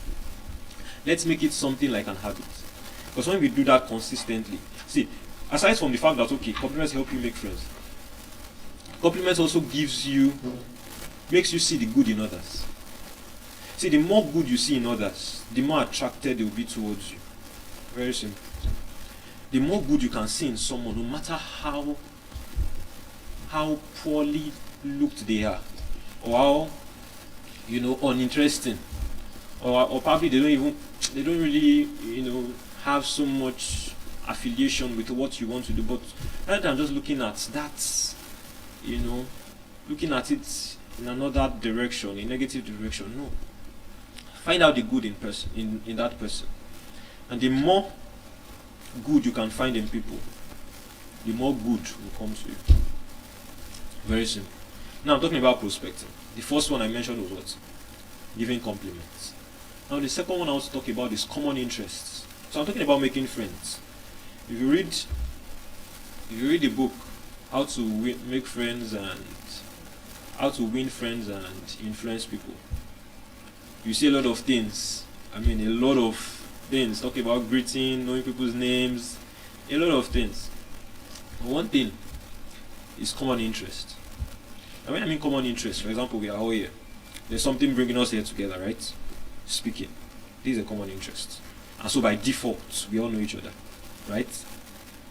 Let's make it something like an habit. Because when we do that consistently, see, aside from the fact that, okay, compliments help you make friends, compliments also makes you see the good in others. See, the more good you see in others, the more attracted they will be towards you. Very simple. The more good you can see in someone, no matter how poorly looked they are, or how uninteresting, or probably they don't really have so much affiliation with what you want to do. But rather than just looking at that, looking at it in another direction, a negative direction, no. Find out the good in that person. And the more good you can find in people, the more good will come to you. Very simple. Now I'm talking about prospecting. The first one I mentioned was what? Giving compliments. Now the second one I want to talk about is common interests. So I'm talking about making friends. If you read the book, How to Make Friends and How to Win Friends and Influence People, you see a lot of things. A lot of things. Talk about greeting, knowing people's names, a lot of things. But one thing is common interest. And when I mean common interest, for example, we are all here. There's something bringing us here together, right? Speaking. This is a common interest. And so by default, we all know each other, right?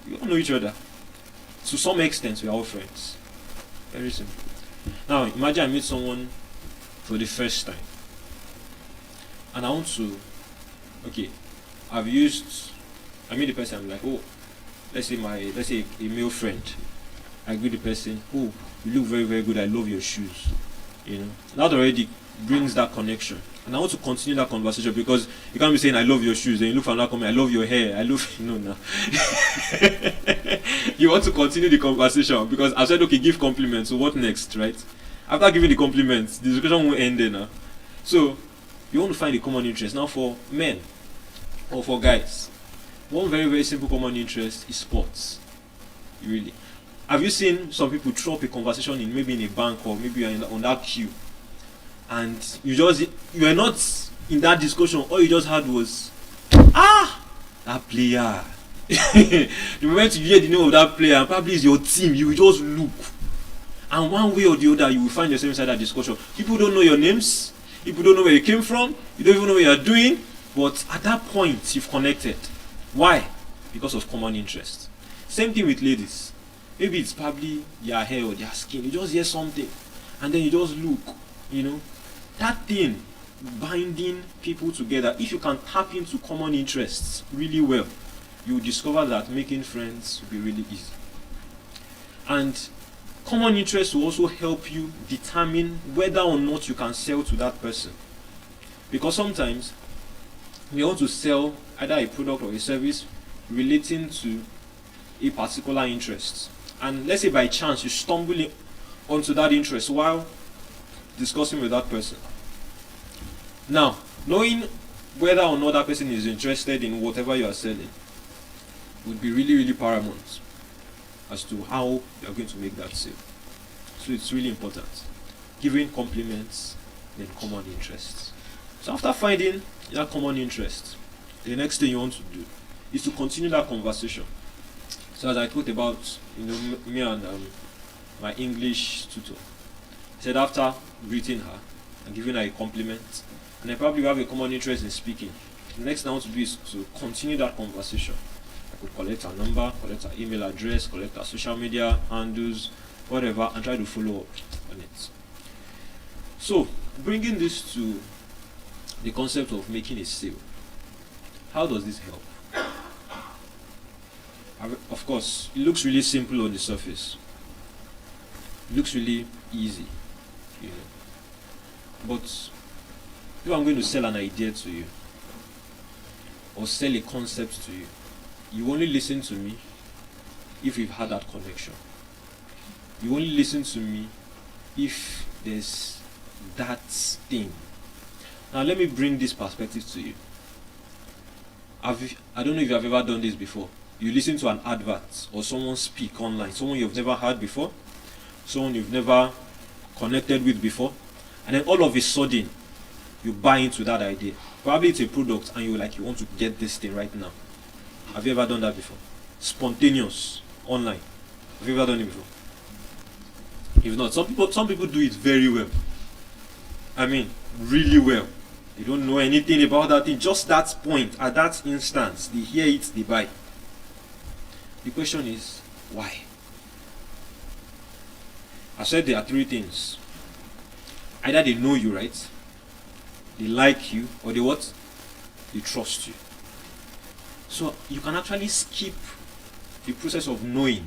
We all know each other. To some extent, we are all friends. Very simple. Now, imagine I meet someone for the first time. And I want to, I meet the person, I'm like, let's say a male friend. I greet the person, you look very, very good, I love your shoes. That already brings that connection. And I want to continue that conversation, because you can't be saying I love your shoes, then you look for another comment, I love your hair, no. You want to continue the conversation, because I said, give compliments, so what next, right? After giving the compliments, the discussion won't end there now. So, you want to find a common interest. Now for men, or for guys, one very, very simple common interest is sports. Really. Have you seen some people throw up a conversation maybe in a bank, or maybe on that queue, and you were not in that discussion, all you just heard was, that player. The moment you hear the name of that player, and probably it's your team, you will just look. And one way or the other, you will find yourself inside that discussion. People don't know your names. People don't know where you came from. You don't even know what you are doing. But at that point, you've connected. Why? Because of common interest. Same thing with ladies. Maybe it's probably their hair or their skin. You just hear something, and then you just look. That thing binding people together. If you can tap into common interests really well, you will discover that making friends will be really easy. And common interests will also help you determine whether or not you can sell to that person. Because sometimes we want to sell either a product or a service relating to a particular interest. And let's say by chance you stumble onto that interest while discussing with that person. Now, knowing whether or not that person is interested in whatever you are selling would be really, really paramount as to how you are going to make that sale. So it's really important. Giving compliments, then common interests. So after finding that common interest, the next thing you want to do is to continue that conversation. So as I talked about, me and my English tutor, he said after greeting her and giving her a compliment, and I probably have a common interest in speaking, the next thing I want to do is to continue that conversation. I could collect her number, collect her email address, collect her social media handles, whatever, and try to follow up on it. So, bringing this to the concept of making a sale, how does this help? Of course, it looks really simple on the surface. It looks really easy, you know. But if I'm going to sell an idea to you, or sell a concept to you, you only listen to me if we've had that connection. You only listen to me if there's that thing. Now let me bring this perspective to you. I don't know if you've ever done this before. You listen to an advert or someone speak online, someone you've never heard before, someone you've never connected with before, and then all of a sudden you buy into that idea. Probably it's a product and you want to get this thing right now. Have you ever done that before? Spontaneous online. Have you ever done it before? If not, some people do it very well. I mean, really well. They don't know anything about that thing. Just that point, at that instance, they hear it, they buy. The question is, why? I said there are three things. Either they know you, right? They like you, or they what? They trust you. So you can actually skip the process of knowing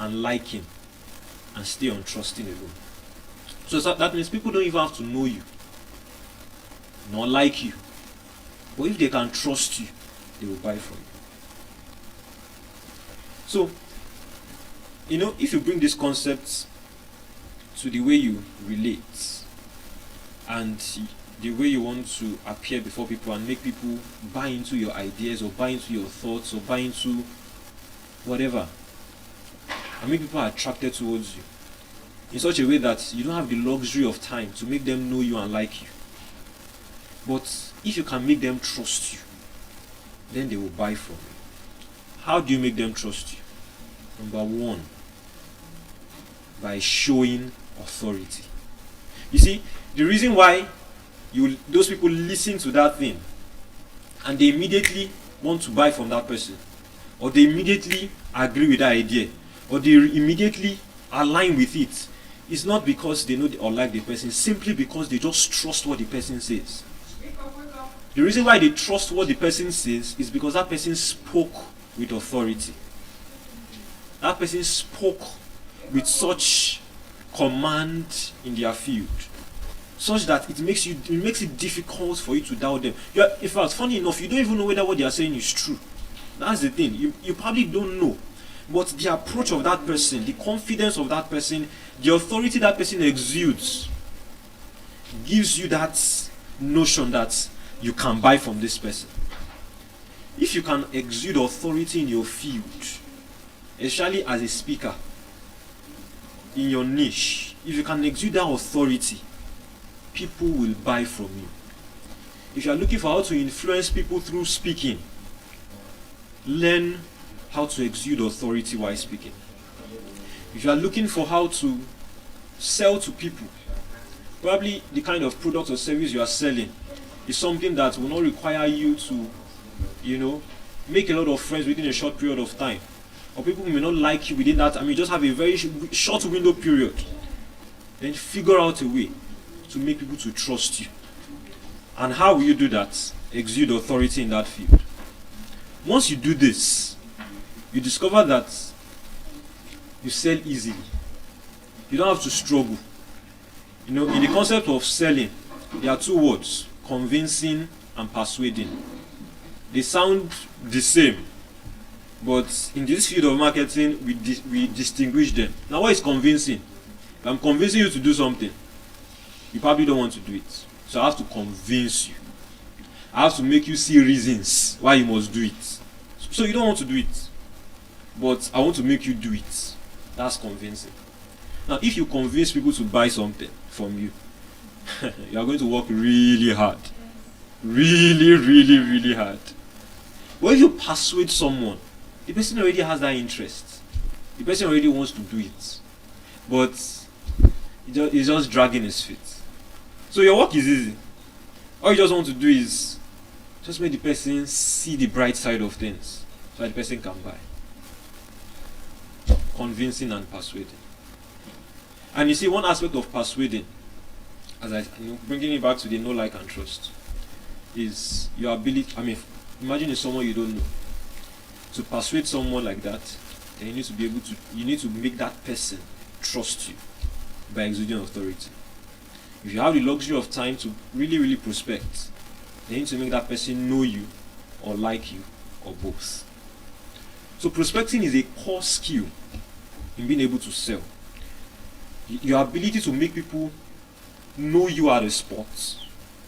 and liking and stay on trusting alone. So that means people don't even have to know you, nor like you. But if they can trust you, they will buy from you. So, if you bring these concepts to the way you relate and the way you want to appear before people and make people buy into your ideas or buy into your thoughts or buy into whatever, and make people attracted towards you in such a way that you don't have the luxury of time to make them know you and like you. But if you can make them trust you, then they will buy from you. How do you make them trust you? Number one, by showing authority. You see, the reason why those people listen to that thing and they immediately want to buy from that person, or they immediately agree with that idea, or they immediately align with it, is not because they know or like the person, simply because they just trust what the person says. The reason why they trust what the person says is because that person spoke with authority. That person spoke with such command in their field, such that it makes it difficult for you to doubt them. In fact, funny enough, you don't even know whether what they are saying is true. That's the thing. You probably don't know. But the approach of that person, the confidence of that person, the authority that person exudes, gives you that notion that you can buy from this person. If you can exude authority in your field, especially as a speaker, in your niche, if you can exude that authority, people will buy from you. If you are looking for how to influence people through speaking, learn how to exude authority while speaking. If you are looking for how to sell to people, probably the kind of product or service you are selling is something that will not require you to, make a lot of friends within a short period of time. Or people may not like you within that. I mean, just have a very short window period. Then figure out a way to make people to trust you. And how will you do that? Exude authority in that field. Once you do this, you discover that you sell easily. You don't have to struggle. In the concept of selling, there are two words: convincing and persuading. They sound the same, but in this field of marketing, we distinguish them. Now, what is convincing? If I'm convincing you to do something, you probably don't want to do it. So I have to convince you. I have to make you see reasons why you must do it. So you don't want to do it, but I want to make you do it. That's convincing. Now, if you convince people to buy something from you, you are going to work really hard. Really, really, really hard. But if you persuade someone, the person already has that interest. The person already wants to do it. But he's just dragging his feet. So your work is easy. All you just want to do is just make the person see the bright side of things so that the person can buy. Convincing and persuading. And you see, one aspect of persuading, as bringing it back to the know, like, and trust, is your ability. I mean, imagine it's someone you don't know. To persuade someone like that, then you need to be able to. You need to make that person trust you by exuding authority. If you have the luxury of time to really, really prospect, then you need to make that person know you, or like you, or both. So prospecting is a core skill in being able to sell. Your ability to make people know you at a spot,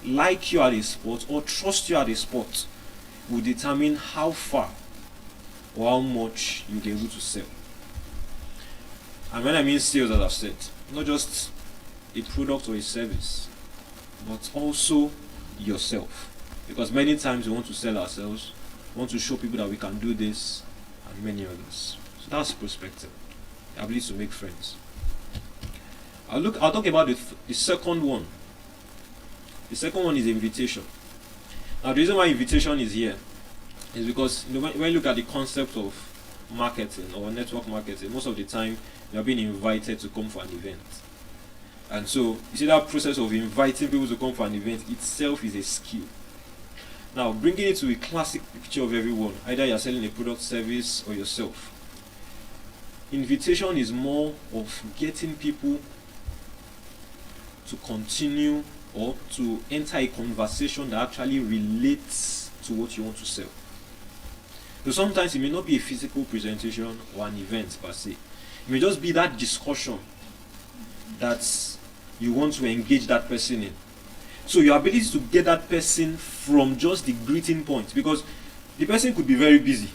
like you at a spot, or trust you at a spot will determine how far or how much you'll be able to sell. And when I mean sales, as I've said, not just a product or a service, but also yourself. Because many times we want to sell ourselves, we want to show people that we can do this, and many others. So that's prospecting, the ability to make friends. I'll talk about the second one. The second one is invitation. Now the reason why invitation is here is because when you look at the concept of marketing or network marketing, most of the time you are being invited to come for an event. And so you see that process of inviting people to come for an event itself is a skill. Now bringing it to a classic picture of everyone, either you're selling a product, service, or yourself. Invitation is more of getting people to continue or to enter a conversation that actually relates to what you want to sell. So sometimes it may not be a physical presentation or an event per se. It may just be that discussion that you want to engage that person in. So your ability to get that person from just the greeting point, because the person could be very busy,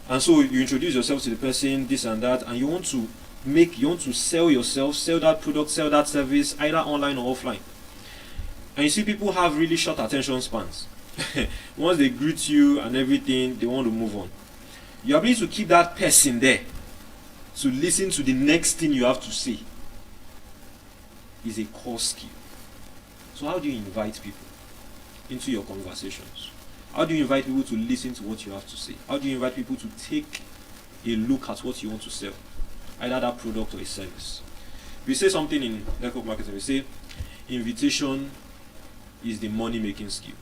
and so you introduce yourself to the person, this and that, and you want to sell yourself, sell that product, sell that service, either online or offline. And you see people have really short attention spans. Once they greet you and everything, they want to move on. Your ability to keep that person there, to listen to the next thing you have to say, is a core skill. So how do you invite people into your conversations? How do you invite people to listen to what you have to say? How do you invite people to take a look at what you want to sell, either that product or a service? We say something in network marketing, we say invitation is the money making skill.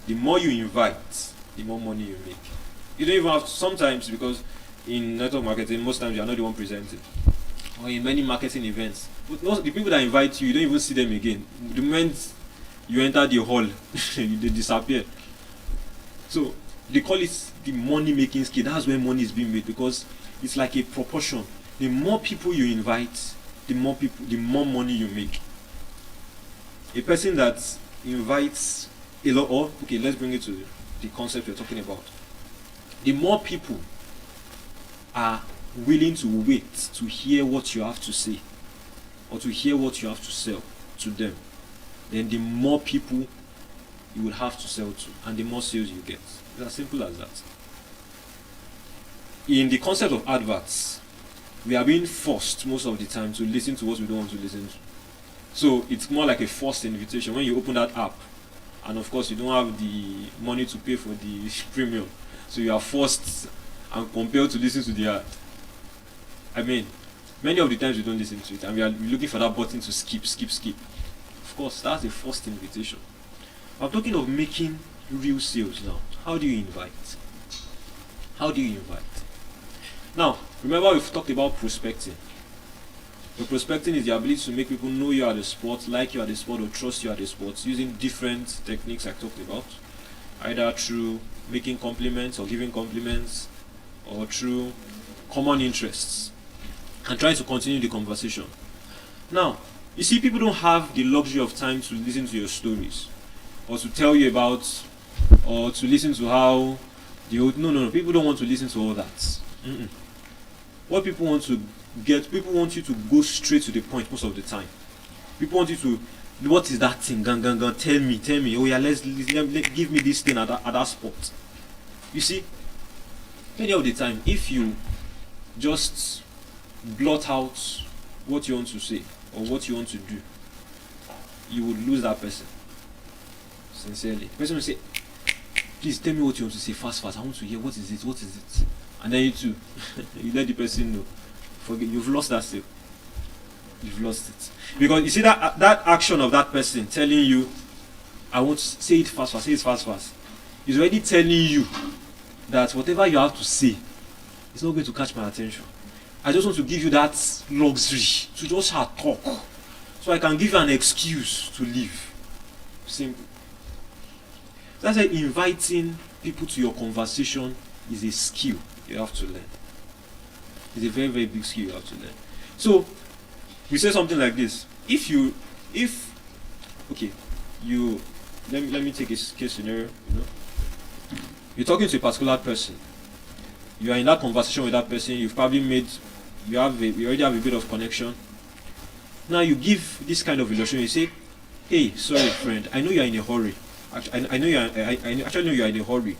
The more you invite, the more money you make. You don't even have to, sometimes, because in network marketing, most times you are not the one presenting. Or in many marketing events, but the people that invite you, you don't even see them again. The moment you enter the hall, they disappear. So they call it the money making skill. That's where money is being made, because it's like a proportion. The more people you invite, the more money you make. A person that invites a lot, or okay, let's bring it to the concept we're talking about. The more people are willing to wait to hear what you have to say, or to hear what you have to sell to them, then the more people you will have to sell to, and the more sales you get. It's as simple as that. In the concept of adverts, we are being forced most of the time to listen to what we don't want to listen to. So it's more like a forced invitation when you open that app, and of course you don't have the money to pay for the premium, so you are forced and compelled to listen to the ad. I mean, many of the times we don't listen to it, and we are looking for that button to skip. Of course, that's a forced invitation. I'm talking of making real sales now. How do you invite? Now, remember we've talked about prospecting. The prospecting is the ability to make people know you are the spot, like you are the spot, or trust you are the spot, using different techniques I talked about, either through making compliments or giving compliments, or through common interests, and trying to continue the conversation. Now, you see, people don't have the luxury of time to listen to your stories, or to tell you about, or to listen to how the old. No. People don't want to listen to all that. What people want to get, people want you to go straight to the point most of the time. People want you to, what is that thing? Gang. Tell me. Oh yeah, let give me this thing at that spot. You see, many of the time, if you just blot out what you want to say or what you want to do, you would lose that person. Sincerely, the person will say, please tell me what you want to say fast. I want to hear what is it. And then you too, you let the person know. Forget, you've lost that sale. you've lost it. Because you see that action of that person telling you, I want to say it fast, say it fast, is already telling you that whatever you have to say is not going to catch my attention. I just want to give you that luxury to just talk, so I can give you an excuse to leave. Simple. That's why inviting people to your conversation is a skill you have to learn. It's a very, very big skill you have to learn. So we say something like this: let me take a case scenario. You're talking to a particular person. You are in that conversation with that person. You already have a bit of connection. Now you give this kind of illustration. You say, "Hey, sorry, friend. I know you are in a hurry. I know you are. I actually know you are in a hurry,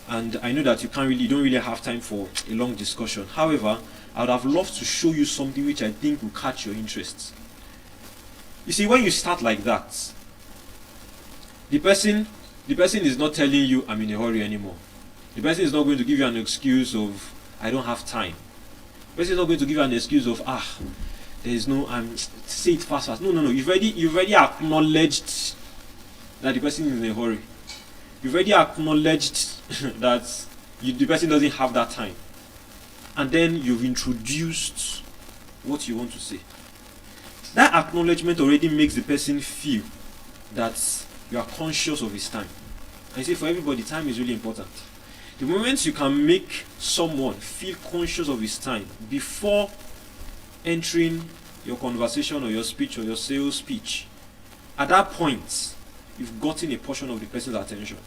and I know that you don't really have time for a long discussion. However, I would have loved to show you something which I think will catch your interest." You see, when you start like that, the person is not telling you, "I'm in a hurry" anymore. The person is not going to give you an excuse of, "I don't have time." The person is not going to give you an excuse of, there is no, say it fast. No. You've already acknowledged that the person is in a hurry. You've already acknowledged that the person doesn't have that time. And then you've introduced what you want to say. That acknowledgement already makes the person feel that you are conscious of his time. And you see, for everybody, time is really important. The moment you can make someone feel conscious of his time before entering your conversation or your speech or your sales speech, at that point, you've gotten a portion of the person's attention.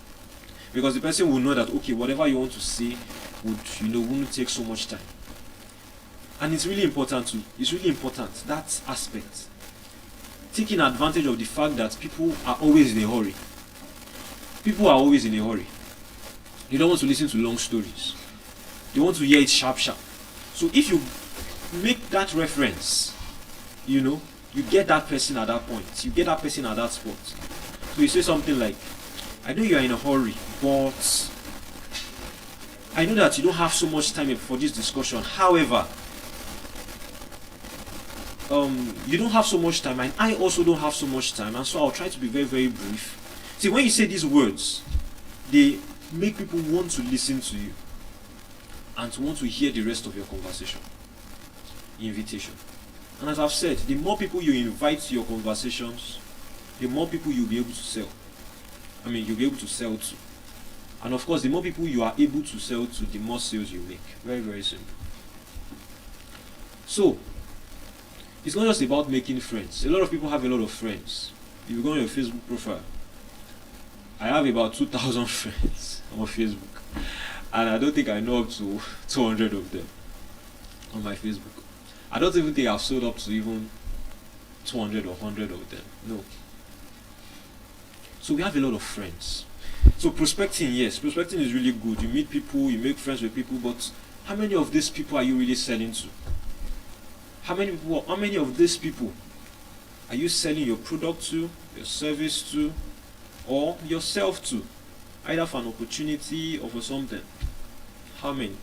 Because the person will know that, okay, whatever you want to say wouldn't take so much time. And it's really important that aspect. Taking advantage of the fact that people are always in a hurry. People are always in a hurry. They don't want to listen to long stories. They want to hear it sharp. So if you make that reference, you get that person at that point. You get that person at that spot. So you say something like, "I know you are in a hurry, but I know that you don't have so much time for this discussion. However, you don't have so much time, and I also don't have so much time, and so I'll try to be very, very brief." See, when you say these words, they make people want to listen to you and to want to hear the rest of your conversation. Invitation. And as I've said, the more people you invite to your conversations, the more people you'll be able to sell. You'll be able to sell to. And of course, the more people you are able to sell to, the more sales you make. Very, very simple. So, it's not just about making friends. A lot of people have a lot of friends. If you go on your Facebook profile, I have about 2,000 friends on Facebook. And I don't think I know up to 200 of them on my Facebook. I don't even think I've sold up to even 200 or 100 of them. No. So we have a lot of friends. So prospecting, yes, prospecting is really good. You meet people, you make friends with people, but how many of these people are you really selling to? How many of these people are you selling your product to, your service to, or yourself to? Either for an opportunity or for something. How many?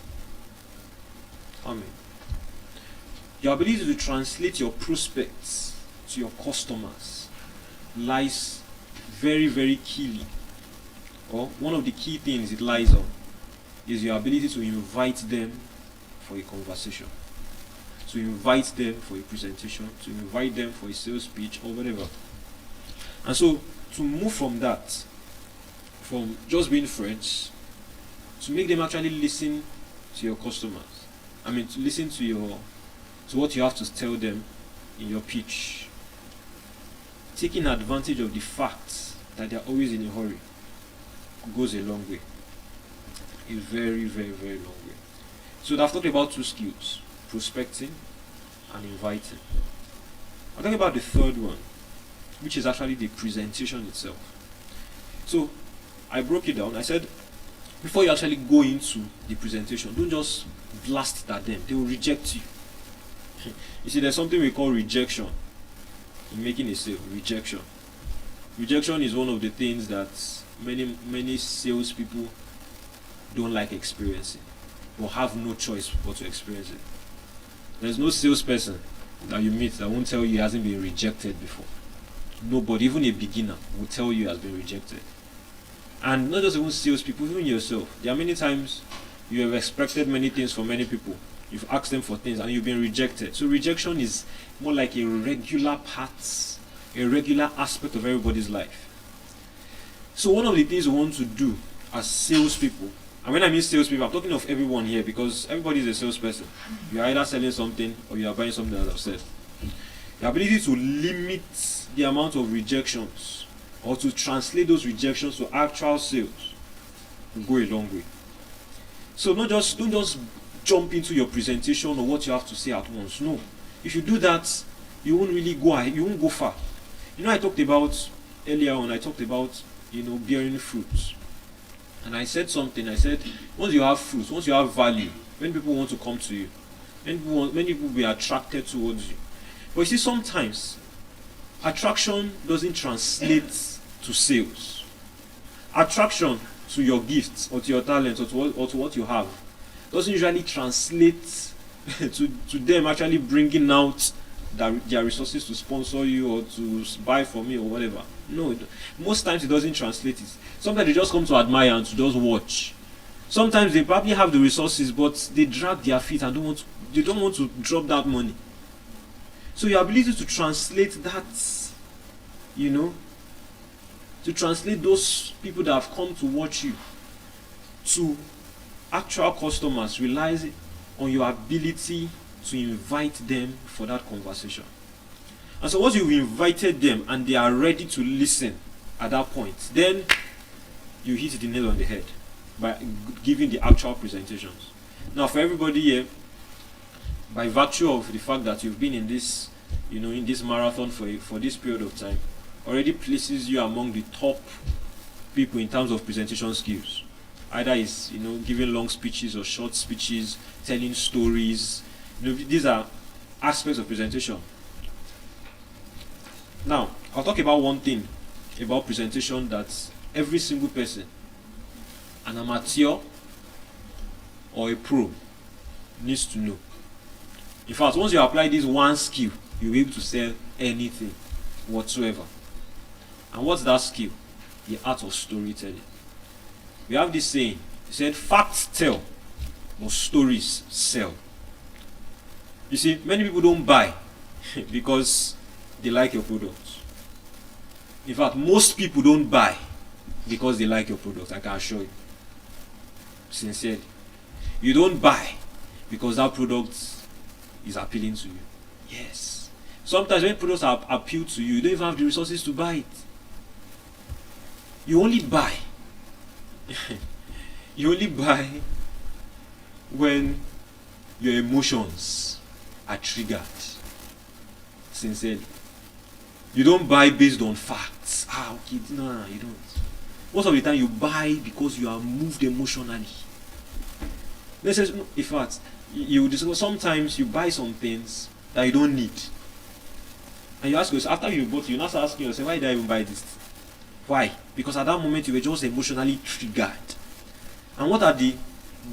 Your ability to translate your prospects to your customers lies very, very keyly, or one of the key things it lies on, is your ability to invite them for a conversation, to invite them for a presentation, to invite them for a sales pitch or whatever. And so to move from that, from just being friends, to make them actually listen to your customers, to listen to what you have to tell them in your pitch, taking advantage of the fact that they're always in a hurry goes a long way. A very, very, very long way. So I've talked about two skills: prospecting and inviting. I'll talk about the third one, which is actually the presentation itself. So I broke it down. I said, before you actually go into the presentation, don't just blast it at them. They will reject you. You see, there's something we call rejection in making a sale. Rejection is one of the things that many salespeople don't like experiencing, or have no choice but to experience it. There's no salesperson that you meet that won't tell you he hasn't been rejected before. Nobody, even a beginner, will tell you he has been rejected. And not just even salespeople, even yourself. There are many times you have expected many things from many people. You've asked them for things and you've been rejected. So rejection is more like a regular part, a regular aspect of everybody's life. So one of the things we want to do as salespeople, and when I mean salespeople, I'm talking of everyone here because everybody is a salesperson. You are either selling something or you are buying something, as I've said. The ability to limit the amount of rejections or to translate those rejections to actual sales will go a long way. So don't just jump into your presentation or what you have to say at once. No. If you do that, you won't really go ahead, you won't go far. I talked about earlier on, bearing fruits. And I said something, I said, once you have fruits, once you have value, when people want to come to you, many people will be attracted towards you. But you see, sometimes attraction doesn't translate to sales. Attraction to your gifts or to your talents or to what you have doesn't usually translate to them actually bringing out their resources to sponsor you or to buy from you or whatever. No, most times it doesn't translate it. Sometimes they just come to admire and to just watch. Sometimes they probably have the resources, but they drag their feet and they don't want to drop that money. So your ability to translate that, to translate those people that have come to watch you to actual customers relies on your ability to invite them for that conversation. And so once you've invited them and they are ready to listen at that point, then you hit the nail on the head by giving the actual presentations. Now for everybody here, by virtue of the fact that you've been in this, in this marathon for this period of time, already places you among the top people in terms of presentation skills. Either it's giving long speeches or short speeches, telling stories. These are aspects of presentation. Now, I'll talk about one thing about presentation that every single person, an amateur or a pro, needs to know. In fact, once you apply this one skill, you'll be able to sell anything whatsoever. And what's that skill? The art of storytelling. We have this saying, it said, facts tell, but stories sell. You see, many people don't buy because they like your product. In fact, most people don't buy because they like your product, I can assure you. Sincerely. You don't buy because that product is appealing to you. Yes. Sometimes when products appeal to you, you don't even have the resources to buy it. You only buy. You only buy when your emotions are triggered. Sincerely. You don't buy based on facts. Okay, no, you don't. Most of the time you buy because you are moved emotionally. In fact, sometimes you buy some things that you don't need. And you ask yourself, after you bought it, you're not asking yourself, why did I even buy this? Why? Because at that moment you were just emotionally triggered. And what are the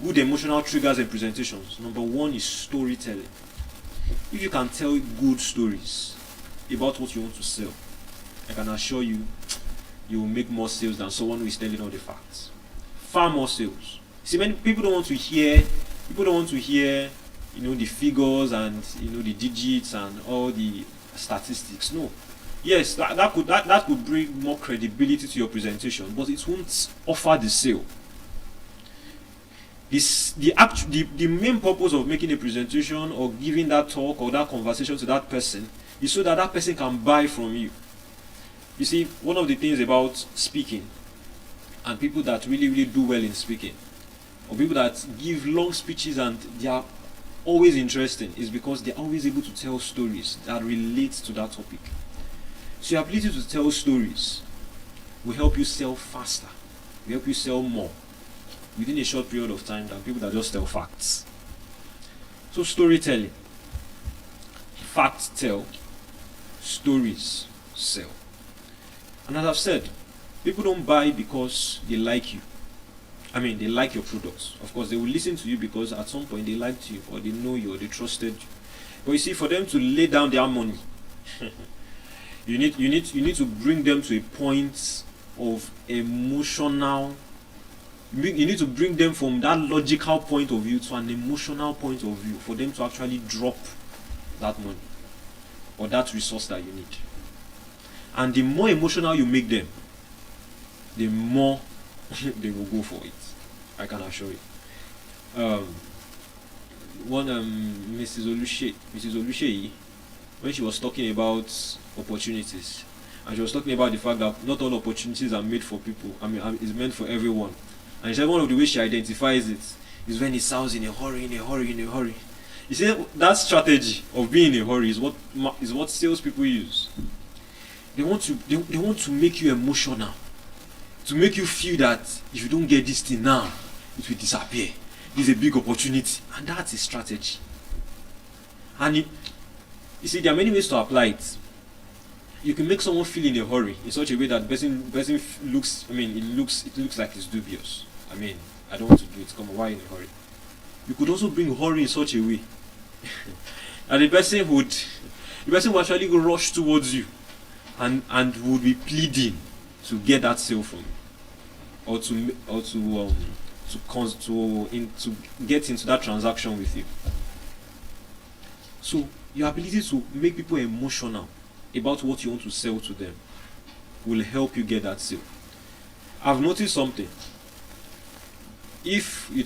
good emotional triggers and presentations? Number one is storytelling. If you can tell good stories about what you want to sell, I can assure you, you will make more sales than someone who is telling all the facts. Far more sales. See, many people don't want to hear, the figures and the digits and all the statistics. No. Yes, that could bring more credibility to your presentation, but it won't offer the sale. The main purpose of making a presentation or giving that talk or that conversation to that person is so that that person can buy from you. You see, one of the things about speaking and people that really, really do well in speaking, or people that give long speeches and they are always interesting, is because they're always able to tell stories that relate to that topic. So your ability to tell stories will help you sell faster, will help you sell more within a short period of time than people that just tell facts. So storytelling. Facts tell, stories sell. And as I've said, people don't buy because they like you. They like your products. Of course, they will listen to you because at some point they liked you or they know you or they trusted you. But you see, for them to lay down their money, you need to bring them to a point of emotional. You need to bring them from that logical point of view to an emotional point of view for them to actually drop that money or that resource that you need. And the more emotional you make them, the more they will go for it. I can assure you. Mrs. Oluseyi, when she was talking about opportunities, and she was talking about the fact that not all opportunities are made for people. It's meant for everyone. And she said one of the ways she identifies it is when it sounds in a hurry. You see, that strategy of being in a hurry is what salespeople use. They want to make you emotional, to make you feel that if you don't get this thing now, it will disappear. This is a big opportunity, and that's a strategy. And you see, there are many ways to apply it. You can make someone feel in a hurry in such a way that person looks. It looks like it's dubious. I don't want to do it. Come on, why in a hurry? You could also bring hurry in such a way, and the person would actually go rush towards you, and would be pleading to get that sale from you, or to get into that transaction with you. So your ability to make people emotional about what you want to sell to them will help you get that sale. I've noticed something. If you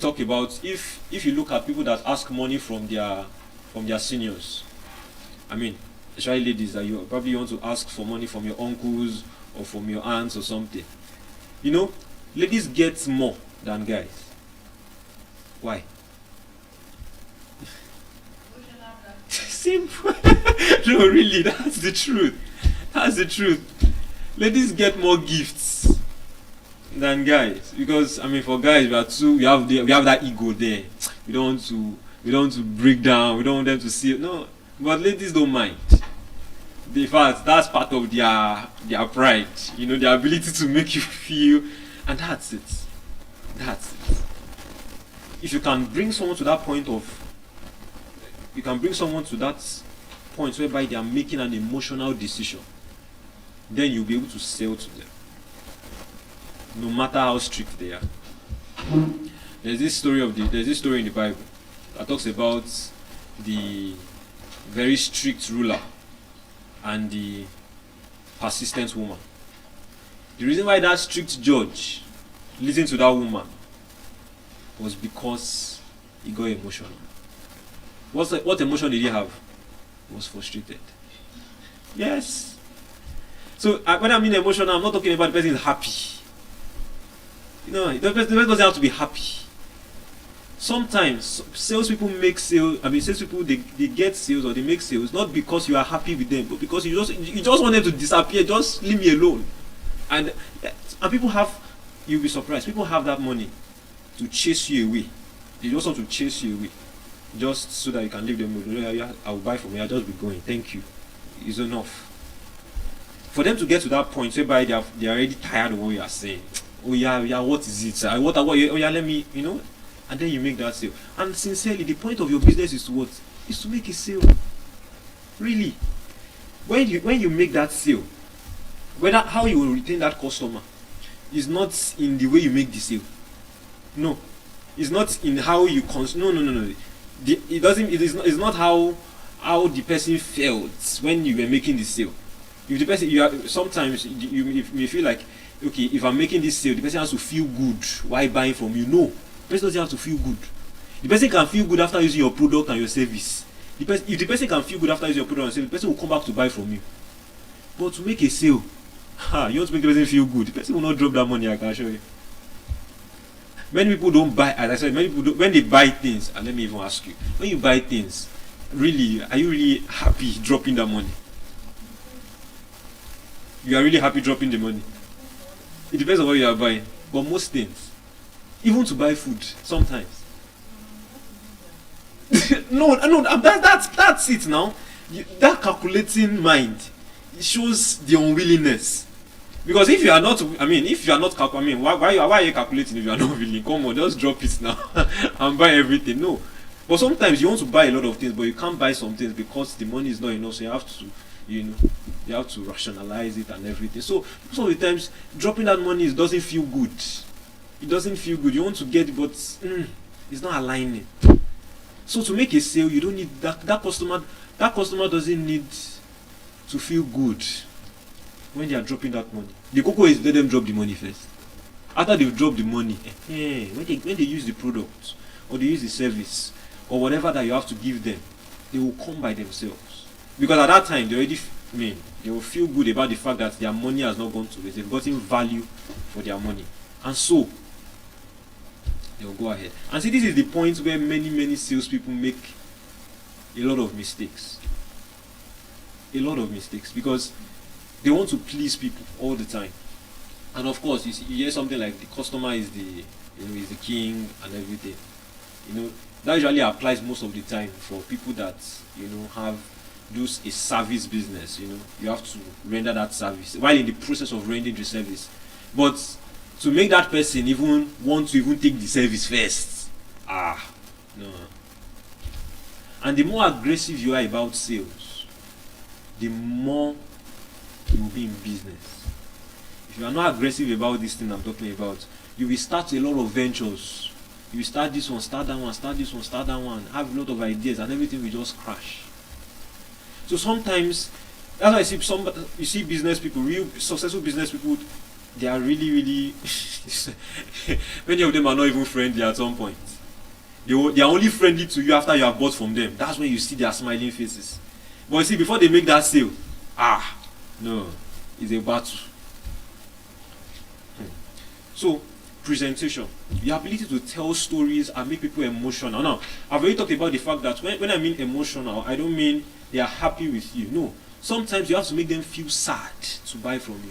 look at people that ask money from their seniors, especially ladies, that you probably want to ask for money from your uncles or from your aunts or something. Ladies get more than guys. Why? Simple. No, really, that's the truth. Ladies get more gifts than guys, because for guys we have that ego there. We don't want to break down. We don't want them to see it. No, but ladies don't mind. In fact, that's part of their pride. Their ability to make you feel, and that's it. If you can bring someone to that point whereby they are making an emotional decision, then you'll be able to sell to them, no matter how strict they are. There's this story in the Bible that talks about the very strict ruler and the persistent woman. The reason why that strict judge listened to that woman was because he got emotional. What emotion did he have? He was frustrated. Yes. So when I mean emotional, I'm not talking about the person is happy. The person doesn't have to be happy. Sometimes salespeople make sales. Salespeople they get sales or they make sales not because you are happy with them, but because you just want them to disappear. Just leave me alone. And people have, you'll be surprised. People have that money to chase you away. They just want to chase you away, just so that you can leave them alone. I'll buy from you. I'll just be going. Thank you. It's enough. For them to get to that point whereby they are already tired of what you are saying. Oh yeah, what is it? Let me, and then you make that sale. And sincerely, the point of your business is to what? Is to make a sale. Really. When you make that sale, how you will retain that customer is not in the way you make the sale. No. It's not in how you no. It's not how the person felt when you were making the sale. If the person sometimes you may feel like, okay, if I'm making this sale, the person has to feel good while buying from you. No, the person doesn't have to feel good. The person can feel good after using your product and your service. If the person can feel good after using your product and service, the person will come back to buy from you. But to make a sale, you want to make the person feel good, the person will not drop that money, I can assure you. Many people don't buy, as I said, when they buy things, and let me even ask you, when you buy things, really, are you really happy dropping that money? You are really happy dropping the money? It depends on what you are buying. But most things, even to buy food, sometimes. No, that's it now. That calculating mind, it shows the unwillingness. Because if you are not, why are you calculating if you are not willing? Come on, just drop it now and buy everything. No, But sometimes you want to buy a lot of things, but you can't buy some things because the money is not enough. So you have to, you know, you have to rationalize it and everything. So most of the times, dropping that money doesn't feel good. It doesn't feel good. You want to get it, but it's not aligning. So to make a sale, you don't need that customer. That customer doesn't need to feel good when they are dropping that money. The cocoa is let them drop the money first. After they've dropped the money, when they use the product or they use the service or whatever that you have to give them, they will come by themselves. Because at that time, they already they will feel good about the fact that their money has not gone to waste. They've gotten value for their money. And so, they will go ahead. And see, this is the point where many salespeople make a lot of mistakes. A lot of mistakes. Because they want to please people all the time. And of course, you hear something like the customer is is the king and everything. That usually applies most of the time for people that, do a service business. You have to render that service while in the process of rendering the service. But to make that person even want to even take the service first, no. And the more aggressive you are about sales, the more you will be in business. If you are not aggressive about this thing I'm talking about, you will start a lot of ventures. You will start this one, start that one, start this one, start that one, have a lot of ideas, and everything will just crash. So sometimes, that's why you see business people, real successful business people, they are really many of them are not even friendly at some point. They are only friendly to you after you have bought from them. That's when you see their smiling faces. But you see, before they make that sale, no, it's a battle. So, presentation, the ability to tell stories and make people emotional. Now, I've already talked about the fact that when I mean emotional, I don't mean they are happy with you. No, sometimes you have to make them feel sad to buy from you.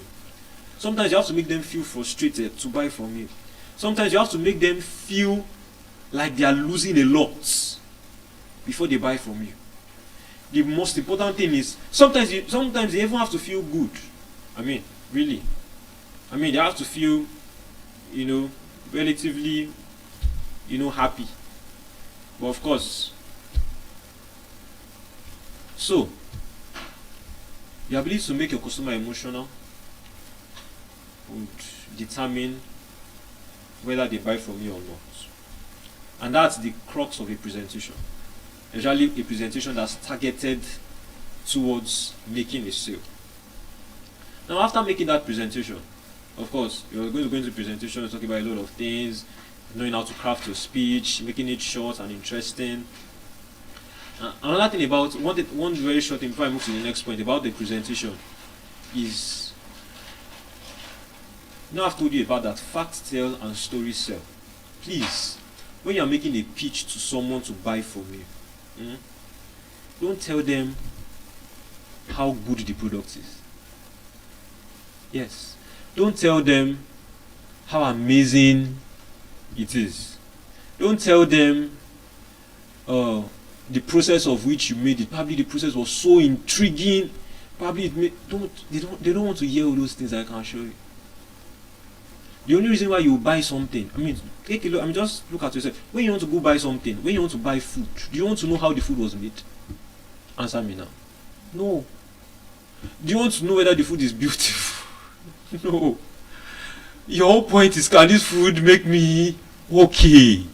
Sometimes you have to make them feel frustrated to buy from you. Sometimes you have to make them feel like they are losing a lot before they buy from you. The most important thing is sometimes they even have to feel good. Really. They have to feel, relatively, happy. But of course, so the ability to make your customer emotional would determine whether they buy from you or not. And that's the crux of a presentation. Usually a presentation that's targeted towards making a sale. Now after making that presentation, of course, you're going to go into presentation, talking about a lot of things, knowing how to craft your speech, making it short and interesting. Another thing about, one very short thing before I move to the next point about the presentation is, now I've told you about that facts tell and stories sell. Please, when you're making a pitch to someone to buy from you, don't tell them how good the product is. Yes. Don't tell them how amazing it is. Don't tell them the process of which you made it. Probably the process was so intriguing. Probably they don't want to hear all those things I can show you. The only reason why you buy something, take a look. Just look at yourself. When you want to go buy something, when you want to buy food, do you want to know how the food was made? Answer me now. No. Do you want to know whether the food is beautiful? No. Your whole point is, can this food make me okay?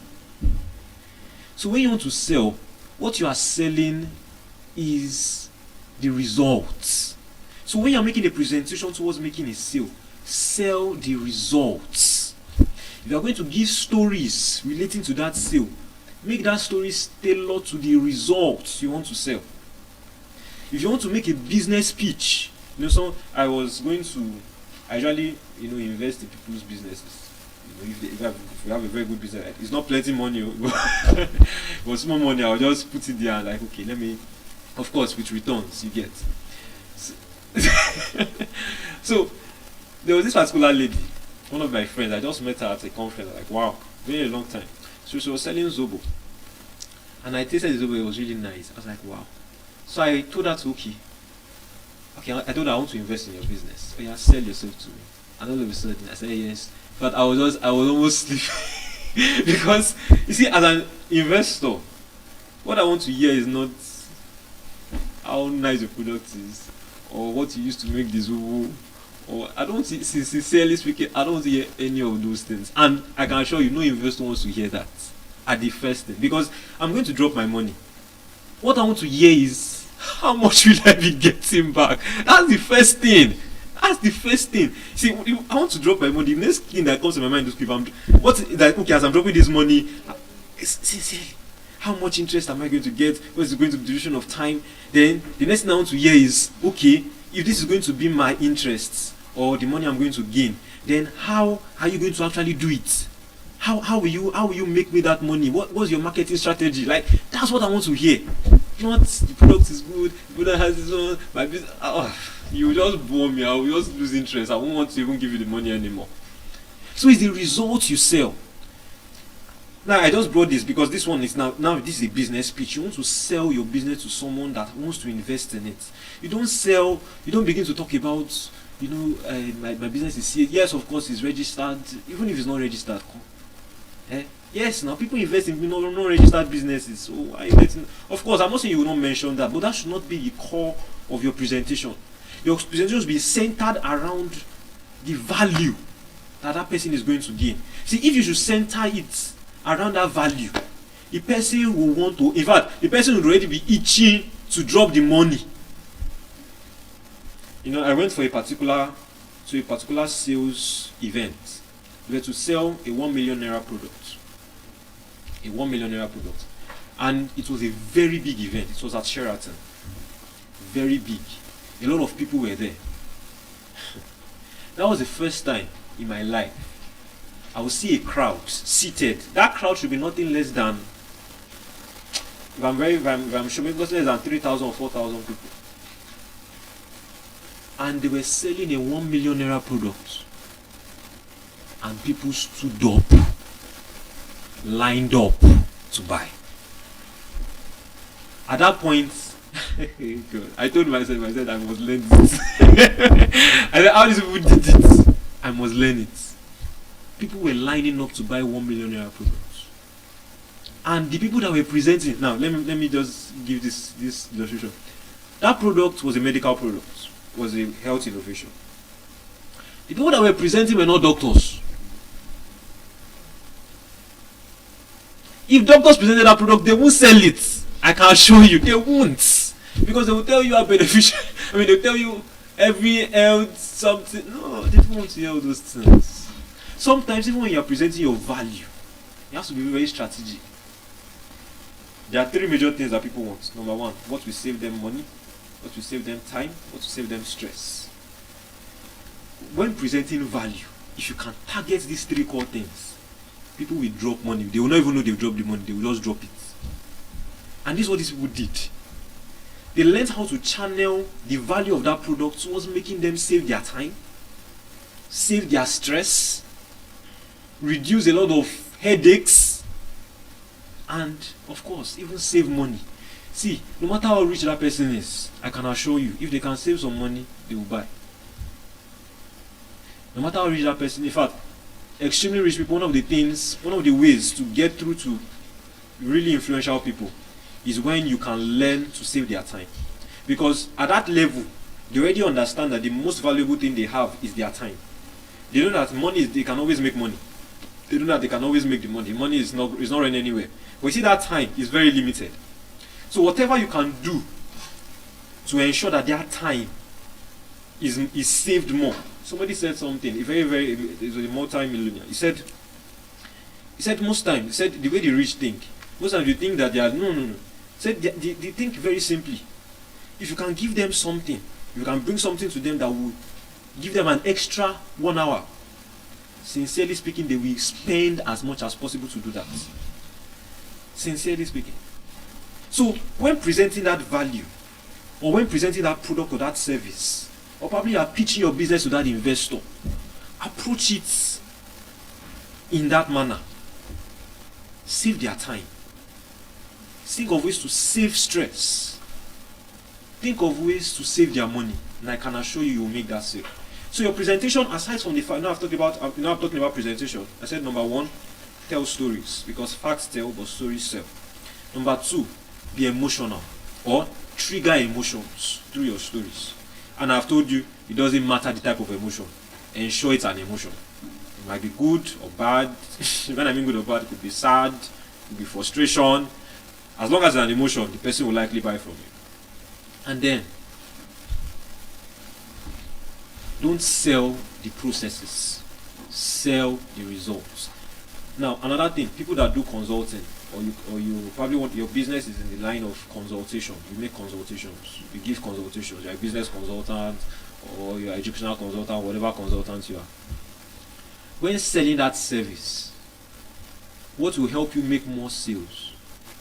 So when you want to sell, what you are selling is the results. So when you're making a presentation towards making a sale, sell the results. If you are going to give stories relating to that sale, make that story tailored to the results you want to sell. If you want to make a business pitch, I usually invest in people's businesses. If you have a very good business, it's not plenty money, but small money, I'll just put it there and okay, let me, of course, with returns you get. So there was this particular lady, one of my friends. I just met her at a conference. Wow, very long time. So she was selling Zobo, and I tasted the Zobo. It was really nice. I was like, wow. So I told her okay. I told her I want to invest in your business. Oh yeah, sell yourself to me. And all of a sudden I said yes. But I was almost sleeping because you see, as an investor, What I want to hear is not how nice your product is, or what you used to make this woo, or I don't sincerely speaking, I don't want to hear any of those things. And I can assure you, no investor wants to hear that at the first thing, because I'm going to drop my money. What I want to hear is how much will I be getting back? That's the first thing. That's the first thing. See, I want to drop my money. The next thing that comes to my mind is, okay, as I'm dropping this money, sincerely, how much interest am I going to get? What is going to be the duration of time? Then the next thing I want to hear is, okay, if this is going to be my interest or the money I'm going to gain, then how are you going to actually do it? How will you make me that money? What's your marketing strategy? Like, that's what I want to hear. Not the product is good, the product has its own, my business. You just bore me. I will just lose interest. I won't want to even give you the money anymore. So it's the result you sell. Now I just brought this because this one is now this is a business pitch. You want to sell your business to someone that wants to invest in it. You don't begin to talk about, my business is here. Yes, of course it's registered, even if it's not registered. Yes, now people invest in non-registered businesses. So why investing? Of course, I'm not saying you will not mention that, but that should not be the core of your presentation. Your presentation should be centered around the value that person is going to gain. See, if you should center it around that value, the person will want to, in fact, the person would already be itching to drop the money. I went for a particular sales event. We were to sell a 1 million naira product. A 1 million naira product. And it was a very big event. It was at Sheraton. Very big. A lot of people were there. That was the first time in my life I would see a crowd seated. That crowd should be nothing less than, if I'm sure, less than 3,000 or 4,000 people. And they were selling a 1 million naira product. And people stood up, lined up to buy. At that point, I told myself, I must learn this. I said, how these people did it? I must learn it. People were lining up to buy 1 million naira products. And the people that were presenting, now let me just give this illustration. That product was a medical product, was a health innovation. The people that were presenting were not doctors. If doctors presented that product, they won't sell it. I can assure you, they won't. Because they will tell you how beneficial. They'll tell you every health something. No, they don't want to hear all those things. Sometimes, even when you're presenting your value, you have to be very strategic. There are 3 major things that people want. Number 1, what will save them money, what will save them time, what will save them stress. When presenting value, if you can target these 3 core things, people will drop money. They will not even know they've dropped the money. They will just drop it. And this is what these people did. They learned how to channel the value of that product towards making them save their time, save their stress, reduce a lot of headaches, and of course, even save money. See, no matter how rich that person is, I can assure you, if they can save some money, they will buy. No matter how rich that person, in fact, extremely rich people, one of the ways to get through to really influential people is when you can learn to save their time. Because at that level, they already understand that the most valuable thing they have is their time. They know that they can always make money. They know that they can always make the money. Money is not running anywhere. But you see, that time is very limited. So whatever you can do to ensure that their time is saved more. Somebody said something, it was a multi-millionaire. He said most times, the way the rich think, most times you think that they are, no. He said they think very simply. If you can give them something, you can bring something to them that will give them an extra 1 hour. Sincerely speaking, they will spend as much as possible to do that. Sincerely speaking. So when presenting that value, or when presenting that product or that service, or probably you are pitching your business to that investor, approach it in that manner. Save their time. Think of ways to save stress. Think of ways to save their money, and I can assure you will make that sale. So your presentation, aside from the fact, now I'm talking about presentation. I said number 1, tell stories, because facts tell but stories sell. Number 2, be emotional or trigger emotions through your stories. And I've told you, it doesn't matter the type of emotion. Ensure it's an emotion. It might be good or bad. When I mean good or bad, it could be sad, it could be frustration. As long as it's an emotion, the person will likely buy from you. And then, don't sell the processes, sell the results. Now, another thing, people that do consulting, or you probably want, your business is in the line of consultation. You make consultations, you give consultations. You're a business consultant, or you're an educational consultant, whatever consultant you are. When selling that service, what will help you make more sales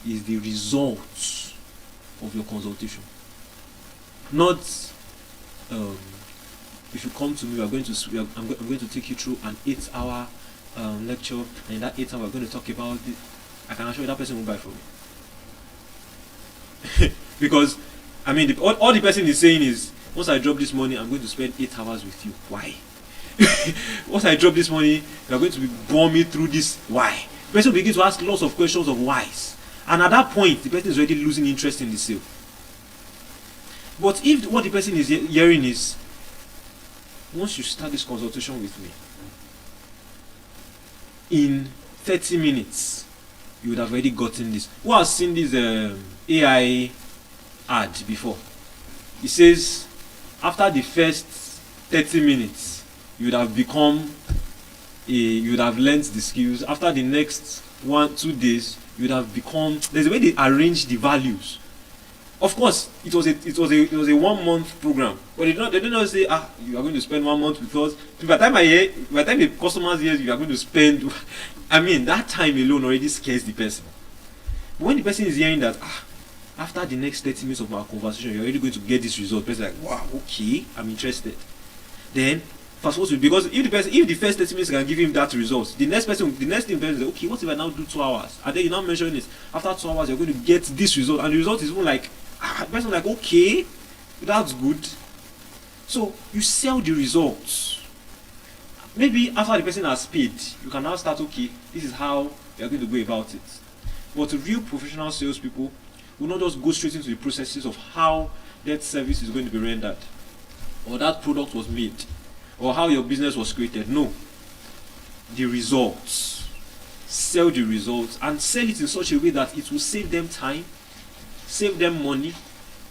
is the results of your consultation. Not if you come to me, I'm going to take you through an 8-hour lecture, and in that 8 hours we're going to talk about it. I can assure you that person will buy from me. Because I mean, all the person is saying is, once I drop this money, I'm going to spend 8 hours with you. Why? Once I drop this money, you're going to bore me through this. Why? The person will begin to ask lots of questions of whys, and at that point, the person is already losing interest in the sale. But if what the person is hearing is, once you start this consultation with me, in 30 minutes, you would have already gotten this. Who has seen this AI ad before? It says, after the first 30 minutes, you would have you would have learnt the skills. After the next 1-2 days, you would have become. There's a way they arrange the values. Of course, it was a 1 month program, but they did not say, you are going to spend 1 month with us. By the time the customers hear you are going to spend, I mean, that time alone already scares the person. But when the person is hearing that, after the next 30 minutes of our conversation, you're already going to get this result, the person is like, wow, okay, I'm interested. Then fast forward, because if the first 30 minutes can give him that result, the next thing the person is like, okay, what if I now do 2 hours? And then you now mention this. After 2 hours, you're going to get this result, and the result is even like, the person is like, okay, that's good. So you sell the results. Maybe after the person has paid, you can now start, okay, this is how you're going to go about it. But real professional salespeople will not just go straight into the processes of how that service is going to be rendered, or that product was made, or how your business was created. No. The results. Sell the results, and sell it in such a way that it will save them time, save them money,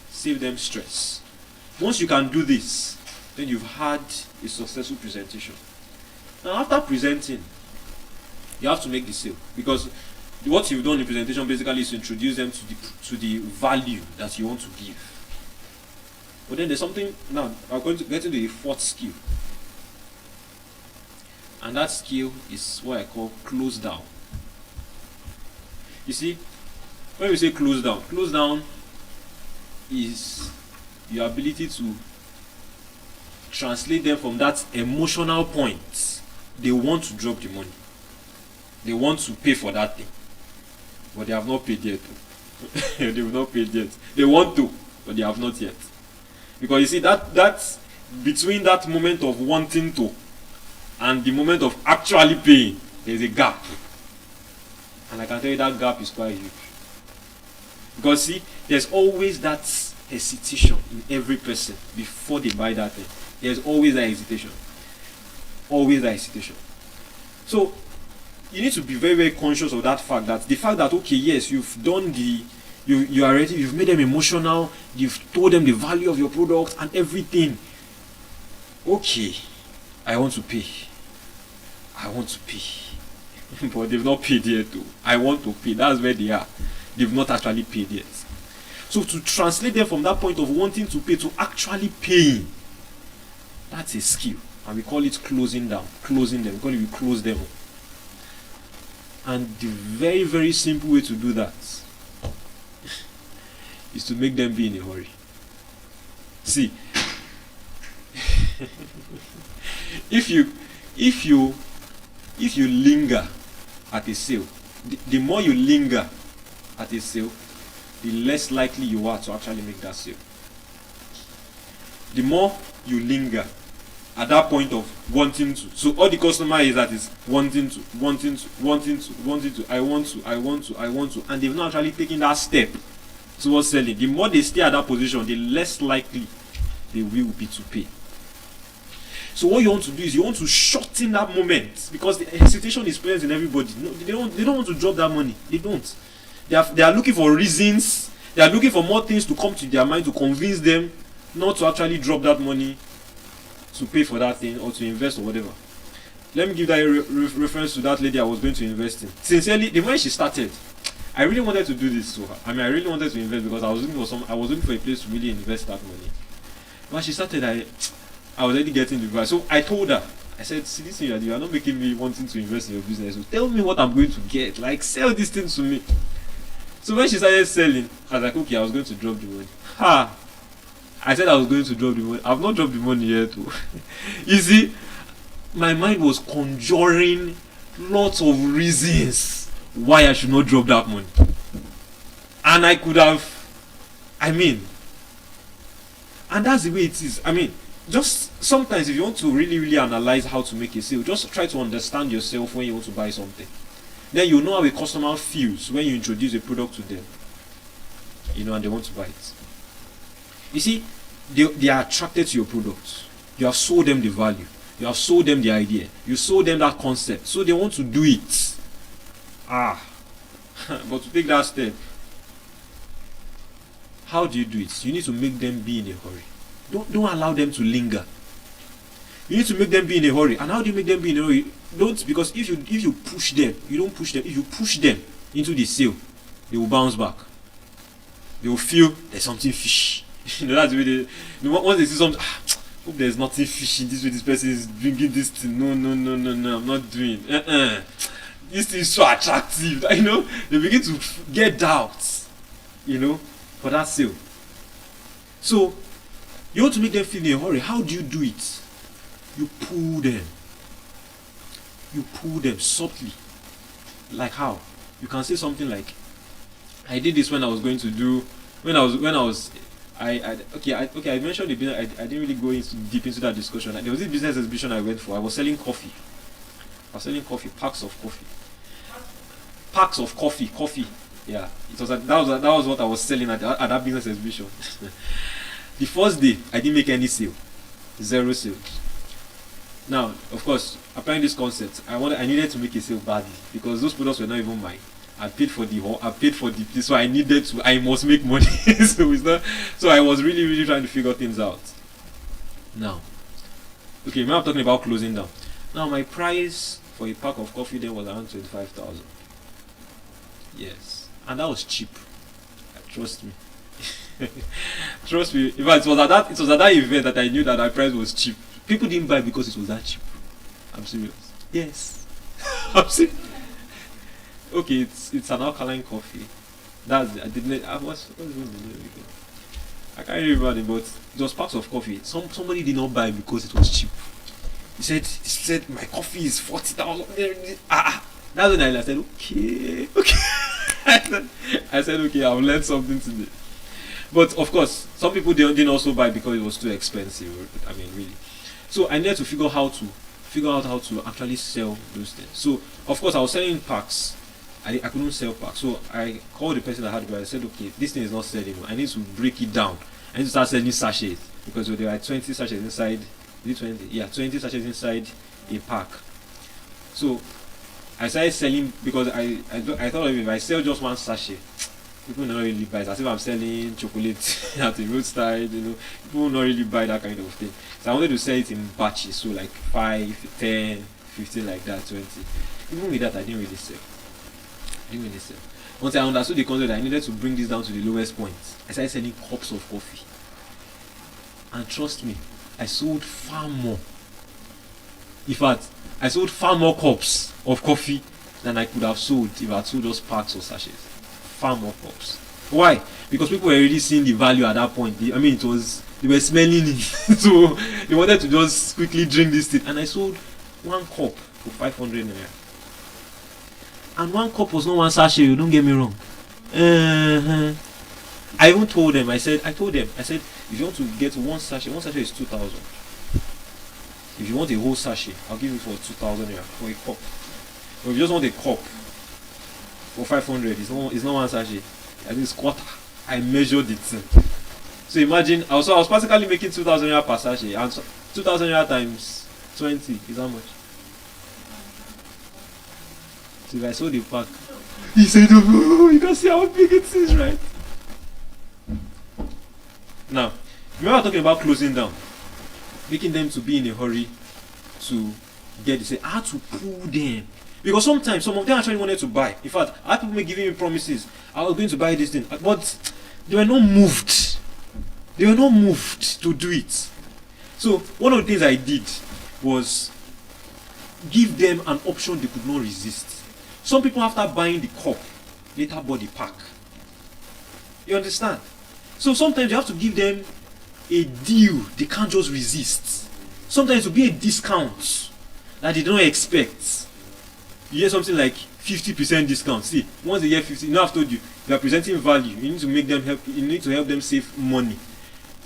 save them stress. Once you can do this, then you've had a successful presentation. Now, after presenting, you have to make the sale, because what you've done in presentation basically is to introduce them to the value that you want to give. But then there's something. Now I'm going to get to the 4th skill, and that skill is what I call close down. You see, when we say close down is your ability to translate them from that emotional point. They want to drop the money, they want to pay for that thing, but they have not paid yet. They have not paid yet. They want to, but they have not yet. Because you see, that's between that moment of wanting to and the moment of actually paying, there's a gap. And I can tell you that gap is quite huge. Because see, there's always that hesitation in every person before they buy that thing. There's always that hesitation. Always that hesitation. So you need to be very, very conscious of that fact, that okay, yes, you've done you've made them emotional, you've told them the value of your product and everything. Okay, I want to pay. But they've not paid yet though. I want to pay. That's where they are. They've not actually paid yet. So to translate them from that point of wanting to pay to actually paying, that's a skill. And we call it closing them. We close them. And the very, very simple way to do that is to make them be in a hurry. See, if you linger at a sale, the more you linger at a sale, the less likely you are to actually make that sale. The more you linger at that point of wanting to, so all the customer is that is wanting to, I want to, and they've not actually taken that step towards selling, the more they stay at that position, the less likely they will be to pay. So what you want to do is you want to shorten that moment, because the hesitation is present in everybody. No, they don't want to drop that money. They don't. They are looking for reasons. They are looking for more things to come to their mind to convince them not to actually drop that money to pay for that thing or to invest or whatever. Let me give that reference to that lady I was going to invest in. Sincerely, the way she started, I really wanted to do this to her. I really wanted to invest because I was looking for a place to really invest that money. When she started, I was already getting the vibe. So I told her, I said, see, this thing you are not making me wanting to invest in your business. So tell me what I'm going to get. Like, sell this thing to me. So when she started selling, I was like, okay, I was going to drop the money. I said I was going to drop the money. I've not dropped the money yet. You see, my mind was conjuring lots of reasons why I should not drop that money. And I could have, and that's the way it is. Just sometimes if you want to really, really analyze how to make a sale, just try to understand yourself when you want to buy something. Then you know how a customer feels when you introduce a product to them. And they want to buy it. You see, they are attracted to your product. You have sold them the value. You have sold them the idea. You sold them that concept. So they want to do it. But to take that step, how do you do it? You need to make them be in a hurry. Don't allow them to linger. You need to make them be in a hurry. And how do you make them be in a hurry? Because if you push them, you don't push them. If you push them into the sale, they will bounce back. They will feel there's something fishy. That's the way once they see something, hope there's nothing fishy in this way. This person is bringing this thing. No, I'm not doing. This thing is so attractive. They begin to get doubts. For that sale. So you want to make them feel in a hurry. How do you do it? You pull them. You pull them subtly. Like how? You can say something like, I did this when I was going to do, I mentioned the business. I didn't really go deep into that discussion. There was this business exhibition I went for. I was selling coffee. Packs of coffee. Yeah, that was what I was selling at that business exhibition. The first day, I didn't make any sale. 0 sales. Now, of course, applying this concept, I needed to make a sale badly because those products were not even mine. I paid for the place, so I must make money. So I was really, really trying to figure things out. Now, now I'm talking about closing down. Now, my price for a pack of coffee then was around 25,000. Yes, and that was cheap. Trust me. Trust me. In fact, it was at that event that I knew that our price was cheap. People didn't buy because it was that cheap. I'm serious. Yes. I'm serious. Okay, it's an alkaline coffee. I can't remember it, but it was packs of coffee. Somebody did not buy because it was cheap. He said my coffee is 40,000. That's when I said okay. I said okay, I'll learn something today. But of course, some people didn't also buy because it was too expensive. Really. So I needed to figure out how to actually sell those things. So of course I was selling packs. I couldn't sell packs. So I called the person that had it. I said, okay, this thing is not selling. I need to break it down. I need to start selling sachets because there are 20 sachets inside. Is it 20? Yeah, 20 sachets inside a pack. So I started selling because I thought if I sell just one sachet, people will not really buy it. As if I'm selling chocolate at the roadside, people will not really buy that kind of thing. So I wanted to sell it in batches, so like 5, 10, 15, like that, 20. Even with that, I didn't really sell. Once I understood the concept, I needed to bring this down to the lowest point. I started selling cups of coffee. And trust me, I sold far more. In fact, I sold far more cups of coffee than I could have sold if I had sold those packs or sachets. Far more cups. Why? Because people were already seeing the value at that point. They were smelling it. So they wanted to just quickly drink this thing. And I sold 1 cup for 500 naira. And 1 cup was not 1 sachet, don't get me wrong. I even told them, I said, if you want to get 1 sachet is 2,000. If you want a whole sachet, I'll give you for 2,000 naira for a cup. But if you just want a cup for 500, it's not 1 sachet. I think it's quarter. I measured it. So imagine, I was practically making 2,000 naira per sachet, and 2,000 naira times 20 is how much? So if I sold the pack, he said, oh, you can see how big it is, right? Now, remember talking about closing down, making them to be in a hurry to get this. I had to pull them. Because sometimes some of them actually wanted to buy. In fact, I had people giving me promises. I was going to buy this thing. But they were not moved. They were not moved to do it. So one of the things I did was give them an option they could not resist. Some people, after buying the cup, later bought the pack. You understand? So sometimes you have to give them a deal they can't just resist. Sometimes it will be a discount that they don't expect. You hear something like 50% discount. See, once they hear 50, now I've told you, you are presenting value. You need to make them help. You need to help them save money.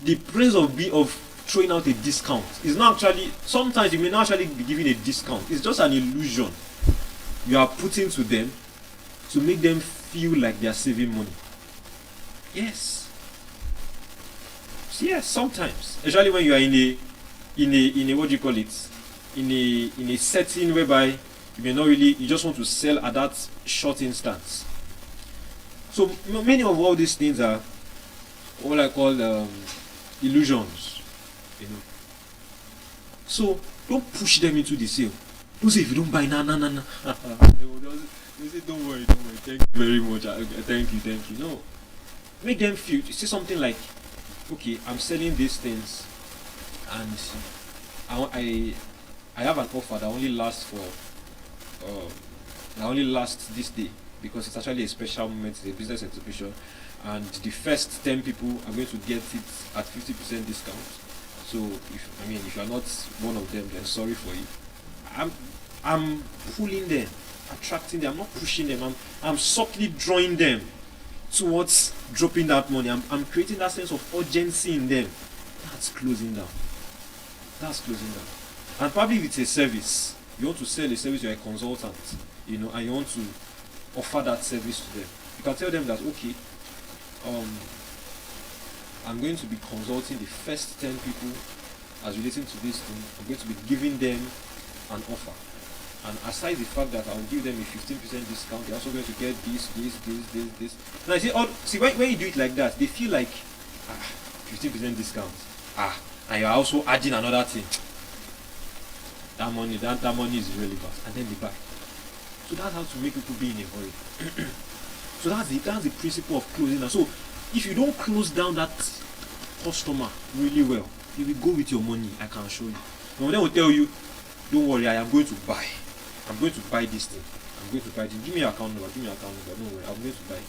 The price of throwing out a discount is not actually. Sometimes you may not actually be giving a discount. It's just an illusion you are putting to them to make them feel like they are saving money. Yes. Yes, sometimes, especially when you are in a what do you call it? In a setting whereby you may not really, you just want to sell at that short instance. So many of all these things are what I call illusions, you know. So don't push them into the sale. Don't say if you don't buy, nah. They say don't worry, thank you very much, thank you. No, make them feel. Say something like, okay, I'm selling these things, and I have an offer that only lasts this day, because it's actually a special moment, it's a business exhibition, and the first 10 people are going to get it at 50% discount. So if you are not one of them, then sorry for you. I'm pulling them, attracting them. I'm not pushing them. I'm subtly drawing them towards dropping that money. I'm creating that sense of urgency in them. That's closing down. And probably if it's a service, you want to sell a service, you're a consultant, you know, and you want to offer that service to them. You can tell them that, okay, I'm going to be consulting the first 10 people as relating to this thing. I'm going to be giving them an offer. And aside the fact that I'll give them a 15% discount, they're also going to get this. Now, when you do it like that, they feel like, 15% discount. And you're also adding another thing. That money is irrelevant. And then they buy. So that's how to make people be in a hurry. So that's the principle of closing down. So if you don't close down that customer really well, he will go with your money, I can show you. And then will tell you, don't worry, I am going to buy. I'm going to buy this thing. I'm going to buy it. Give me your account number. Don't worry, I'm going to buy it.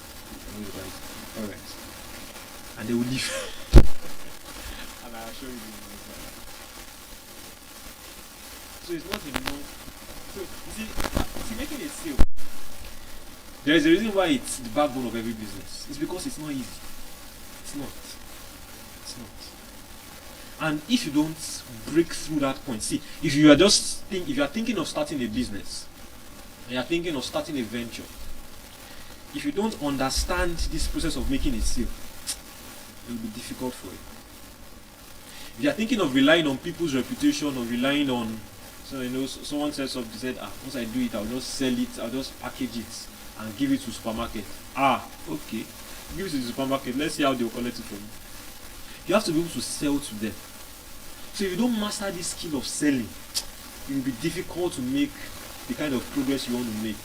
Alright. And they will leave. And I'll show you the money. So it's not enough. So you see, making a sale, there is a reason why it's the backbone of every business. It's because it's not easy. It's not. And if you don't break through that point, see, if you are thinking of starting a business, and you are thinking of starting a venture, if you don't understand this process of making a sale, it will be difficult for you. If you are thinking of relying on people's reputation or relying on, so you know, someone said something, said, once I do it, I'll just sell it, I'll just package it and give it to supermarket. Okay, give it to the supermarket. Let's see how they'll collect it from you. You have to be able to sell to them. So if you don't master this skill of selling, it will be difficult to make the kind of progress you want to make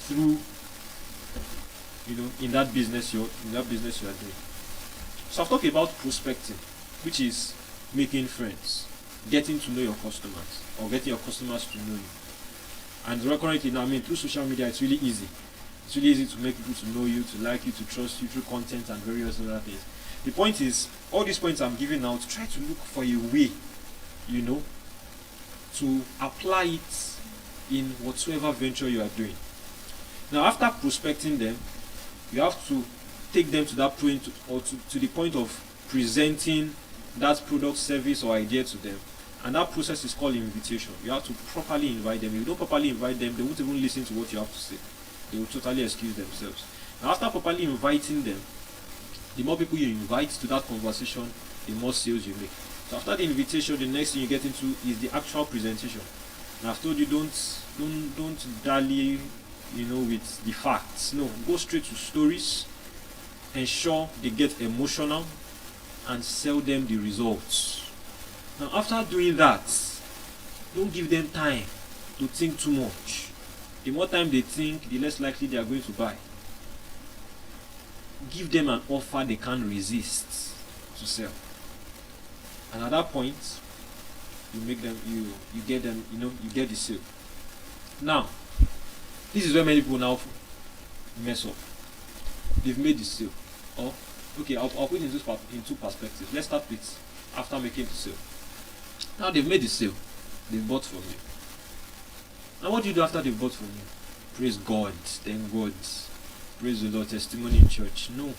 through, in that business you are doing. So I've talked about prospecting, which is making friends, getting to know your customers, or getting your customers to know you. And currently now, through social media, it's really easy. It's really easy to make people to know you, to like you, to trust you through content and various other things. The point is, all these points I'm giving out, try to look for a way, to apply it in whatsoever venture you are doing. Now, after prospecting them, you have to take them to that point, or to the point of presenting that product, service, or idea to them. And that process is called invitation. You have to properly invite them. If you don't properly invite them, they won't even listen to what you have to say. They will totally excuse themselves. Now, after properly inviting them, The more people you invite to that conversation, the more sales you make. So after the invitation, the next thing you get into is the actual presentation. And I've told you don't dally, with the facts. No, go straight to stories. Ensure they get emotional and sell them the results. Now after doing that, don't give them time to think too much. The more time they think, the less likely they are going to buy. Give them an offer they can't resist to sell. And at that point, you get them, you get the sale. Now, this is where many people now mess up. They've made the sale. Or, okay, I'll put it in two perspectives. Let's start with after making the sale. Now they've made the sale. They've bought from you. Now what do you do after they've bought from you? Praise God, thank God, praise the Lord, testimony in church. No.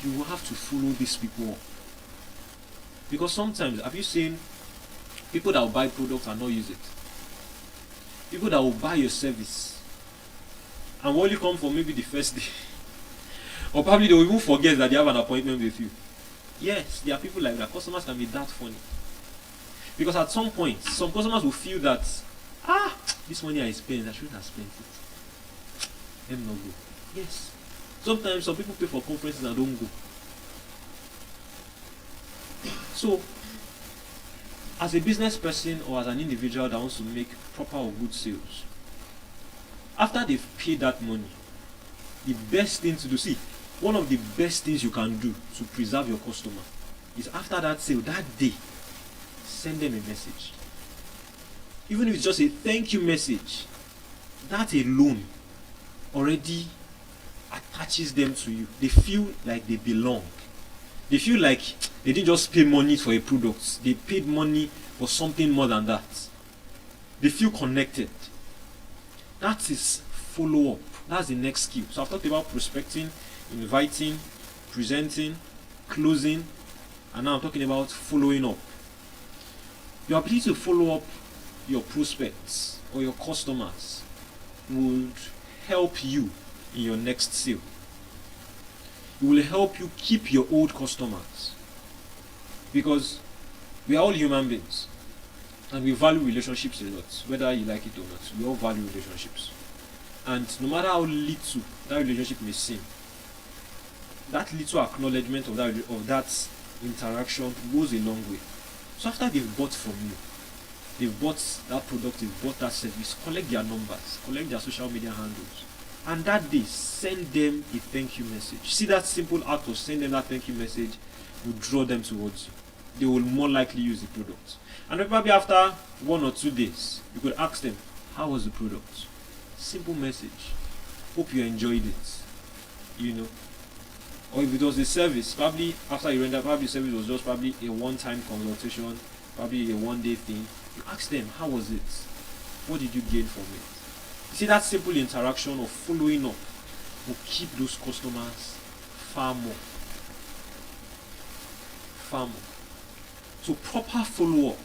You will have to follow these people up. Because sometimes, have you seen people that will buy products and not use it? People that will buy your service and only come for maybe the first day. Or probably they will even forget that they have an appointment with you. Yes, there are people like that. Customers can be that funny. Because at some point, some customers will feel that, this money I spent, I shouldn't have spent it. Let me not go. Yes. Sometimes some people pay for conferences and don't go. So, as a business person or as an individual that wants to make proper or good sales, after they've paid that money, the best thing to do, one of the best things you can do to preserve your customer is after that sale, that day, send them a message. Even if it's just a thank you message, that alone already attaches them to you. They feel like they belong. They feel like they didn't just pay money for a product. They paid money for something more than that. They feel connected. That is follow-up. That's the next skill. So I've talked about prospecting, inviting, presenting, closing, and now I'm talking about following up. Your ability to follow up your prospects or your customers would help you in your next sale. It will help you keep your old customers, because we are all human beings and we value relationships a lot, whether you like it or not. We all value relationships, and no matter how little that relationship may seem, that little acknowledgement of that interaction goes a long way. So after they've bought from you, they've bought that product, they've bought that service, collect their numbers, collect their social media handles, and that day send them a thank you message. See, that simple act of sending them that thank you message will draw them towards you. They will more likely use the product. And probably after 1 or 2 days, you could ask them, how was the product? Simple message. Hope you enjoyed it. Or if it was a service, probably after you render, probably the service was just probably a one-time consultation, probably a one-day thing. You ask them, how was it? What did you gain from it? You see, that simple interaction of following up will keep those customers far more. So proper follow-up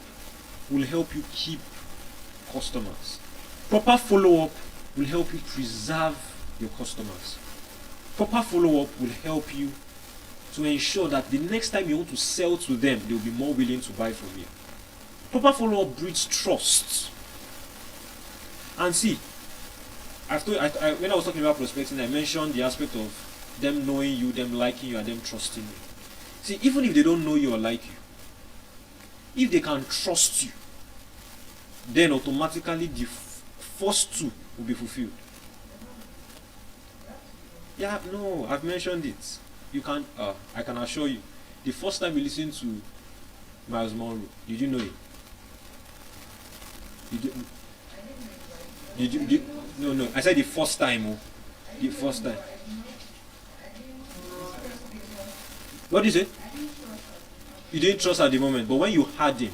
will help you keep customers. Proper follow-up will help you preserve your customers. Proper follow-up will help you to ensure that the next time you want to sell to them, they'll be more willing to buy from you. Proper follow-up breeds trust. And see, when I was talking about prospecting, I mentioned the aspect of them knowing you, them liking you, and them trusting you. See, even if they don't know you or like you, if they can trust you, then automatically the first two will be fulfilled. Yeah, no, I've mentioned it. You can't. I can assure you, the first time you listen to Miles Monroe, did you know it? No. I said the first time. The first time. What is it? You didn't trust at the moment, but when you heard him,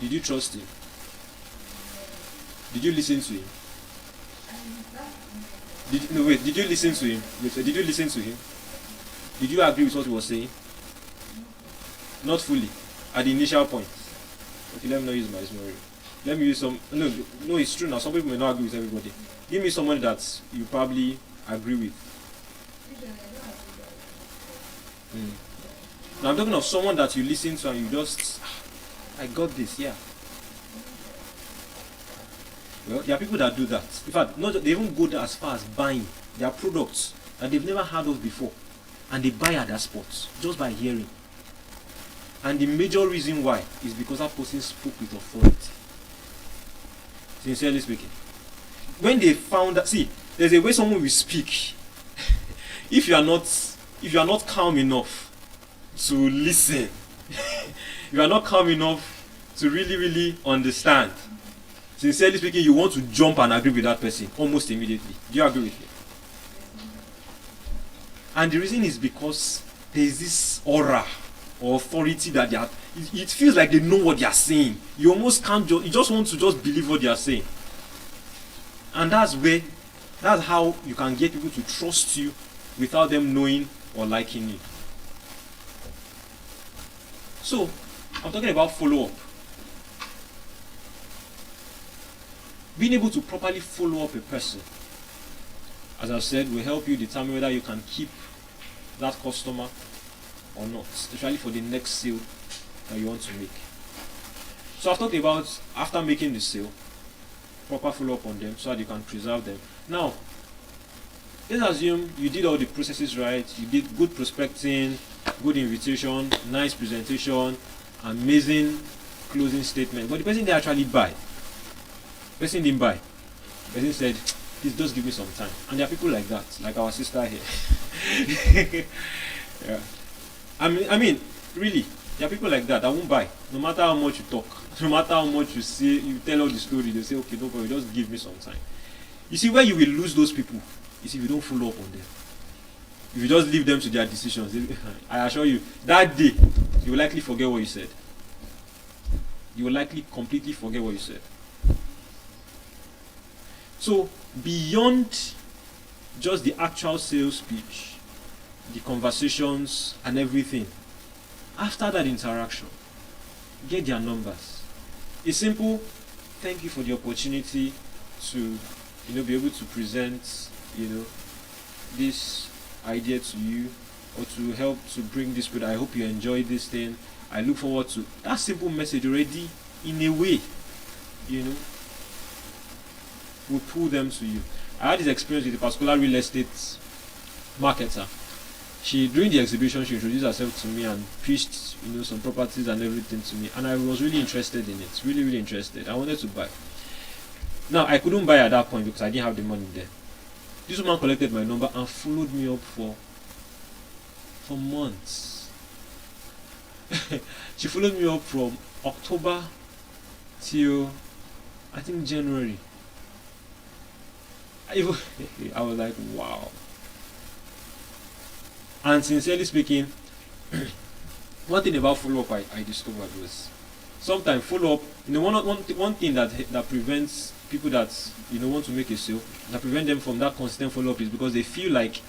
did you trust him? Did you listen to him? Did you listen to him? Did you listen to him? Did you agree with what he was saying? Not fully. At the initial point. Okay, let me not use my memory. Let me use some. No, it's true now. Some people may not agree with everybody. Give me someone that you probably agree with. Now I'm talking of someone that you listen to and you just, I got this, yeah. Well, there are people that do that. In fact, they even go as far as buying their products that they've never heard of before, and they buy at that spot just by hearing. And the major reason why is because that person spoke with authority. Sincerely speaking, when they found that, see, there's a way someone will speak. if you are not calm enough to listen, you are not calm enough to really understand. Sincerely speaking, you want to jump and agree with that person almost immediately. Do you agree with me? And the reason is because there is this aura or authority that they are. It feels like they know what they are saying. You almost can't. You just want to just believe what they are saying. And that's how you can get people to trust you without them knowing or liking you. So, I'm talking about follow-up. Being able to properly follow up a person, as I've said, will help you determine whether you can keep that customer or not, especially for the next sale that you want to make. So I've talked about, after making the sale, proper follow-up on them so that you can preserve them. Now, let's assume you did all the processes right, you did good prospecting, good invitation, nice presentation, amazing closing statement, but the person didn't actually buy. The person didn't buy. The person said, please just give me some time. And there are people like that, like our sister here. Yeah. I mean, really, there are people like that won't buy. No matter how much you talk, no matter how much you say, you tell all the story, they say, okay, no problem, just give me some time. You see, where you will lose those people is if you don't follow up on them. If you just leave them to their decisions, I assure you, that day, you will likely forget what you said. You will likely completely forget what you said. So, beyond just the actual sales speech, the conversations and everything, after that interaction, get their numbers. A simple thank you for the opportunity to be able to present this idea to you, or to help to bring this product. I hope you enjoy this thing. I look forward to that simple message already, in a way, will pull them to you. I had this experience with a particular real estate marketer. During the exhibition, she introduced herself to me and pitched, some properties and everything to me, and I was really interested in it. Really interested. I wanted to buy. Now, I couldn't buy at that point because I didn't have the money there. This woman collected my number and followed me up for months. She followed me up from October till, I think, January. I was like, wow. And sincerely speaking, one thing about follow-up I discovered was, sometimes follow-up, one thing that prevents people that want to make a sale, that prevent them from that consistent follow-up, is because they feel like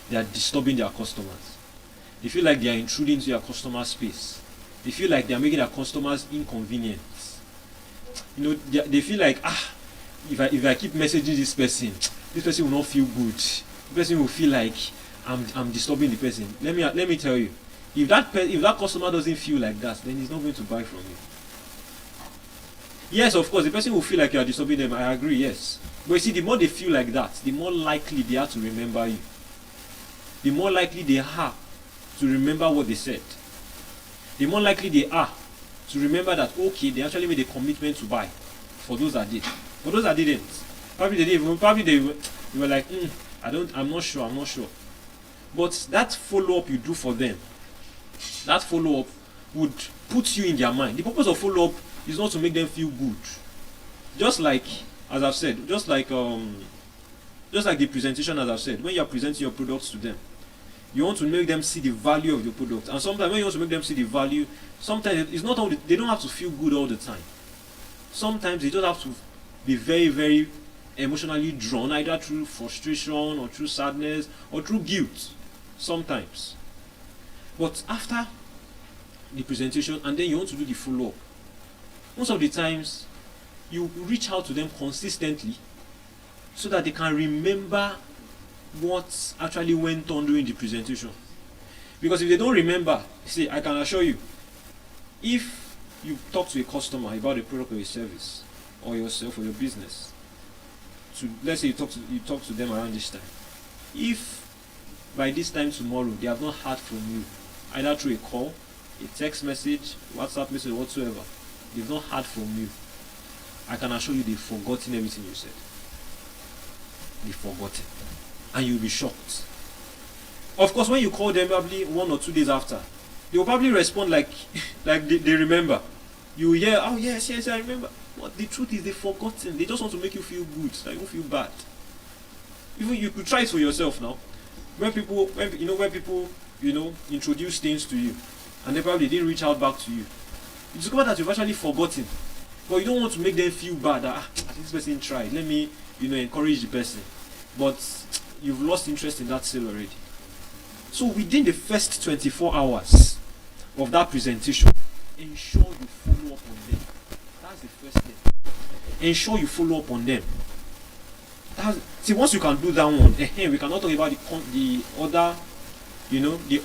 they are disturbing their customers. They feel like they are intruding into their customer space. They feel like they are making their customers inconvenient. They feel like, if I keep messaging this person will not feel good. The person will feel like I'm disturbing the person. Let me tell you, if that customer doesn't feel like that, then he's not going to buy from you. Yes, of course, the person will feel like you are disturbing them. I agree, yes. But you see, the more they feel like that, the more likely they are to remember you. The more likely they are to remember what they said. The more likely they are to remember that, okay, they actually made a commitment to buy. For those that did. For those that didn't, probably they were like, I'm not sure. But that follow-up you do for them, that follow-up would put you in their mind. The purpose of follow-up is not to make them feel good. Just like, as I've said, just like the presentation, as I've said, when you're presenting your products to them, you want to make them see the value of your product. And sometimes when you want to make them see the value, sometimes it's not all they don't have to feel good all the time. Sometimes they just have to be very, very emotionally drawn, either through frustration or through sadness or through guilt. Sometimes. But after the presentation, and then you want to do the follow-up, most of the times you reach out to them consistently so that they can remember what actually went on during the presentation. Because if they don't remember, see, I can assure you, if you talk to a customer about a product or a service, or yourself or your business, let's say you talk to them around this time, if by this time tomorrow they have not heard from you, either through a call, a text message, WhatsApp message, whatsoever, they've not heard from you, I can assure you they've forgotten everything you said. They've forgotten. And you'll be shocked. Of course, when you call them probably 1 or 2 days after, they will probably respond like they remember. You will hear, oh yes, I remember. But the truth is they've forgotten. They just want to make you feel good, so you don't feel bad. Even you could try it for yourself now. When people introduce things to you, and they probably didn't reach out back to you, you discover that you've actually forgotten. But you don't want to make them feel bad that this person tried. Let me, encourage the person. But you've lost interest in that sale already. So within the first 24 hours of that presentation, ensure you follow up on them. That's the first thing. Ensure you follow up on them. See, once you can do that one, we cannot talk about the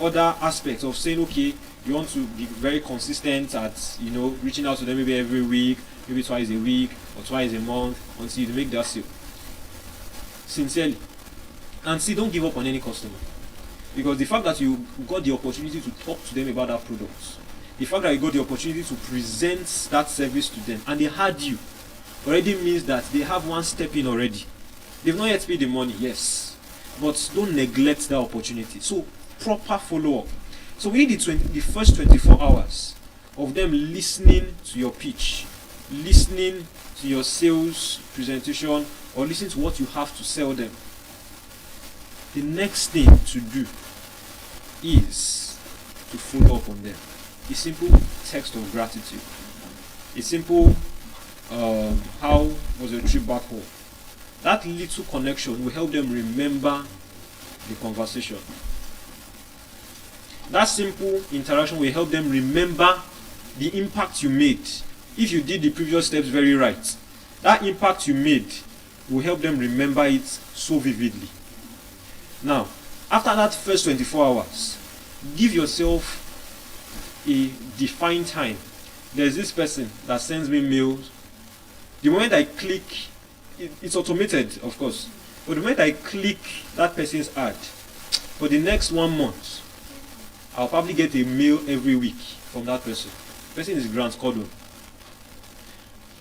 other aspects of saying, okay, you want to be very consistent at, reaching out to them maybe every week, maybe twice a week or twice a month until you make that sale. Sincerely. And see, don't give up on any customer. Because the fact that you got the opportunity to talk to them about that product, the fact that you got the opportunity to present that service to them, and they had you, already means that they have one step in already. They've not yet paid the money, yes. But don't neglect that opportunity. So, proper follow-up. So we need the first 24 hours of them listening to your pitch, listening to your sales presentation, or listening to what you have to sell them. The next thing to do is to follow up on them. A simple text of gratitude. A simple, how was your trip back home? That little connection will help them remember the conversation. That simple interaction will help them remember the impact you made. If you did the previous steps very right, that impact you made will help them remember it so vividly. Now, after that first 24 hours, give yourself a defined time. There's this person that sends me mails. The moment I click, it's automated, of course, but the moment I click that person's ad, for the next 1 month, I'll probably get a mail every week from that person. The person is Grant Cordon.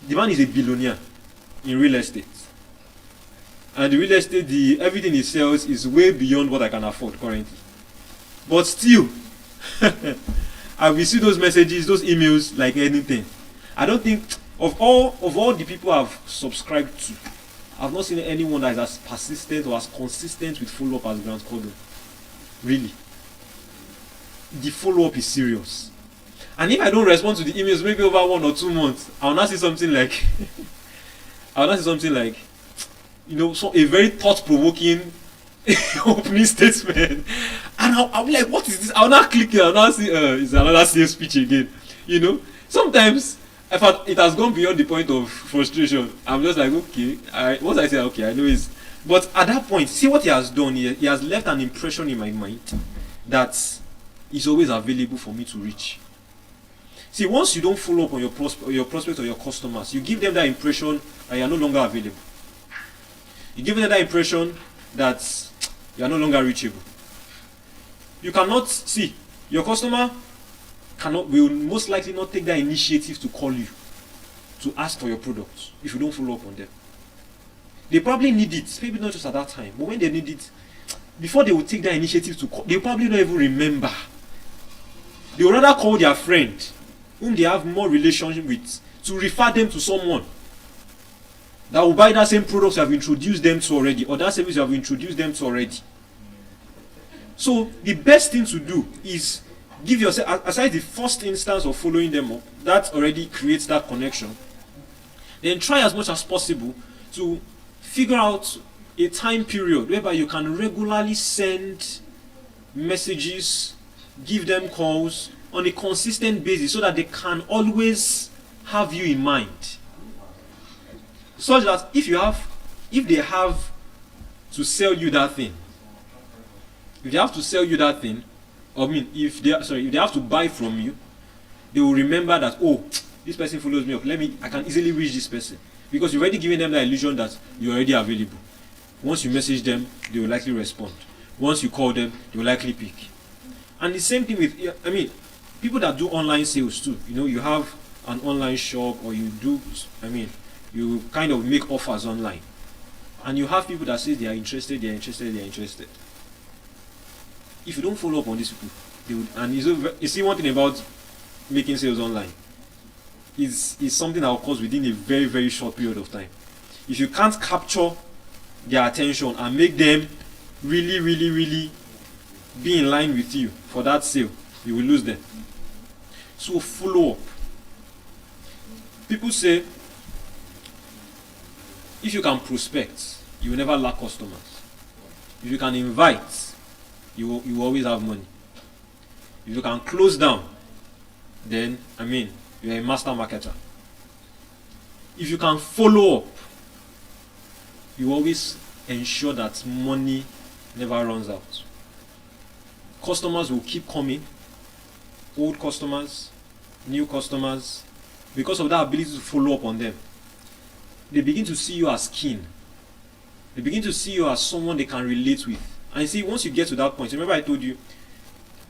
The man is a billionaire in real estate. And the real estate, everything he sells is way beyond what I can afford currently. But still, I will see those messages, those emails like anything. I don't think, of all the people I've subscribed to, I've not seen anyone that is as persistent or as consistent with follow-up as Grant Cordon. Really. The follow-up is serious. And if I don't respond to the emails maybe over 1 or 2 months, I'll not see something like so a very thought-provoking opening statement. And I'll be like, what is this? I'll not click it, I'll not see it's another sales speech again. Sometimes if it has gone beyond the point of frustration, I'm just like, okay, once I say okay, I know it's, but at that point, see what he has done. He has left an impression in my mind that is always available for me to reach. See, once you don't follow up on your prospects or your customers, you give them that impression that you are no longer available. You give them that impression that you are no longer reachable. You cannot see your customer will most likely not take that initiative to call you to ask for your product if you don't follow up on them. They probably need it, maybe not just at that time, but when they need it, before they will take that initiative to call, they probably don't even remember. They will rather call their friend, whom they have more relationship with, to refer them to someone that will buy that same product you have introduced them to already, or that service you have introduced them to already. So the best thing to do is give yourself, aside the first instance of following them up, that already creates that connection. Then try as much as possible to figure out a time period whereby you can regularly send messages, give them calls on a consistent basis so that they can always have you in mind. Such that if they have to sell you that thing, I mean, if they have to buy from you, they will remember that, oh, this person follows me up. I can easily reach this person, because you've already given them the illusion that you're already available. Once you message them, they will likely respond. Once you call them, they will likely pick. And the same thing with, I mean, people that do online sales too. You know, you have an online shop, or you do, I mean, you kind of make offers online, and you have people that say they are interested. If you don't follow up on these people, they would. And you see, one thing about making sales online is something that occurs within a very, very short period of time. If you can't capture their attention and make them really, really, really be in line with you for that sale, you will lose them. So follow up. People say, if you can prospect, you will never lack customers. If you can invite, you will always have money. If you can close down, then, I mean, you're a master marketer. If you can follow up, you always ensure that money never runs out. Customers will keep coming, old customers, new customers, because of that ability to follow up on them. They begin to see you as kin. They begin to see you as someone they can relate with. And you see, once you get to that point, remember I told you,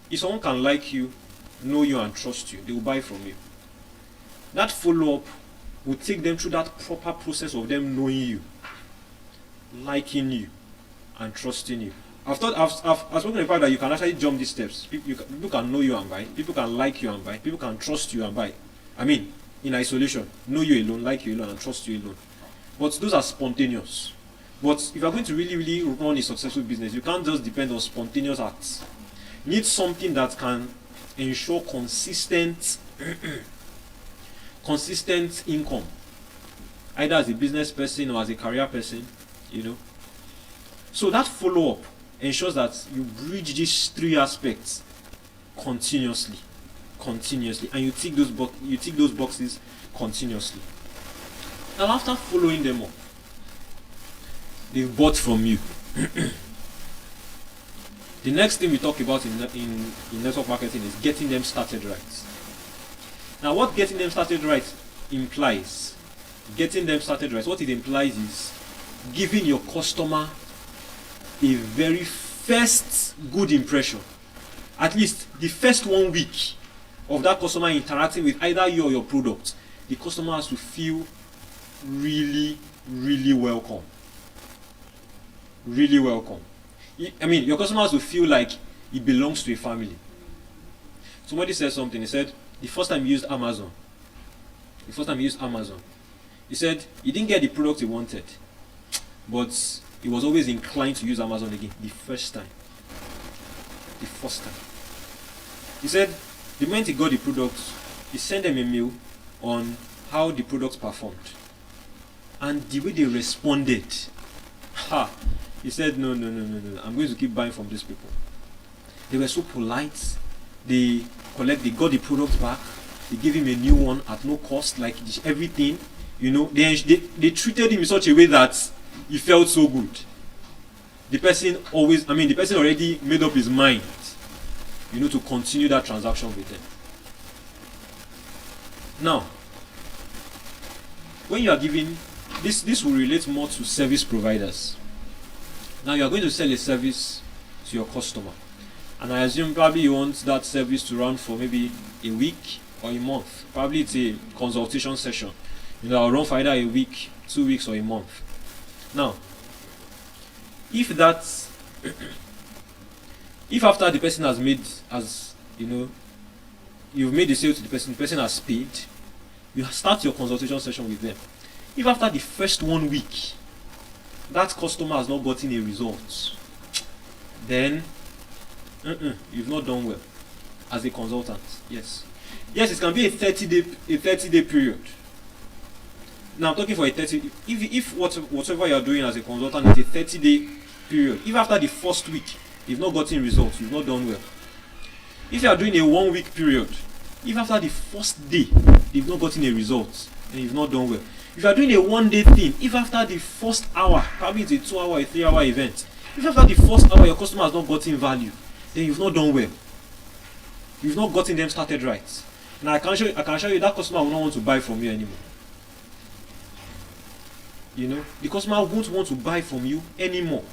if someone can like you, know you, and trust you, they will buy from you. That follow-up will take them through that proper process of them knowing you, liking you, and trusting you. I've spoken about that you can actually jump these steps. People can know you and buy. People can like you and buy. People can trust you and buy. I mean, in isolation, know you alone, like you alone, and trust you alone. But those are spontaneous. But if you're going to really, really run a successful business, you can't just depend on spontaneous acts. You need something that can ensure consistent income, either as a business person or as a career person, you know. So that follow-up ensures that you bridge these three aspects continuously, and you tick those boxes continuously. Now, after following them up, they've bought from you. The next thing we talk about in network marketing is getting them started right. Now, what getting them started right implies, what it implies is giving your customer a very first good impression. At least the first 1 week of that customer interacting with either you or your product, the customer has to feel really, really welcome. Really welcome. I mean, your customer has to feel like he belongs to a family. Somebody said something. He said, the first time he used Amazon, he said he didn't get the product he wanted, but he was always inclined to use Amazon again the first time. He said the moment he got the product, he sent them a mail on how the product performed. And the way they responded, he said, no, I'm going to keep buying from these people. They were so polite. They got the product back. They gave him a new one at no cost, like everything. You know, they treated him in such a way that he felt so good. The person already made up his mind, you know, to continue that transaction with them. Now, when you are giving this will relate more to service providers. Now you are going to sell a service to your customer, and I assume probably you want that service to run for maybe a week or a month. Probably it's a consultation session. You know, I'll run for either a week, 2 weeks, or a month. Now, if after the person you've made the sale to the person has paid, you start your consultation session with them. If after the first 1 week, that customer has not gotten a result, then you've not done well as a consultant. Yes, it can be a 30-day period. Now I'm talking for a 30. If whatever you are doing as a consultant is a 30-day period, if after the first week you've not gotten results, you've not done well. If you are doing a 1 week period, if after the first day you've not gotten a result, then you've not done well. If you are doing a 1 day thing, if after the first hour, probably it's a 2 hour, a 3 hour event, if after the first hour your customer has not gotten value, then you've not done well. you've not gotten them started right. Now I can assure you that customer will not want to buy from you anymore. You know, the customer won't want to buy from you anymore.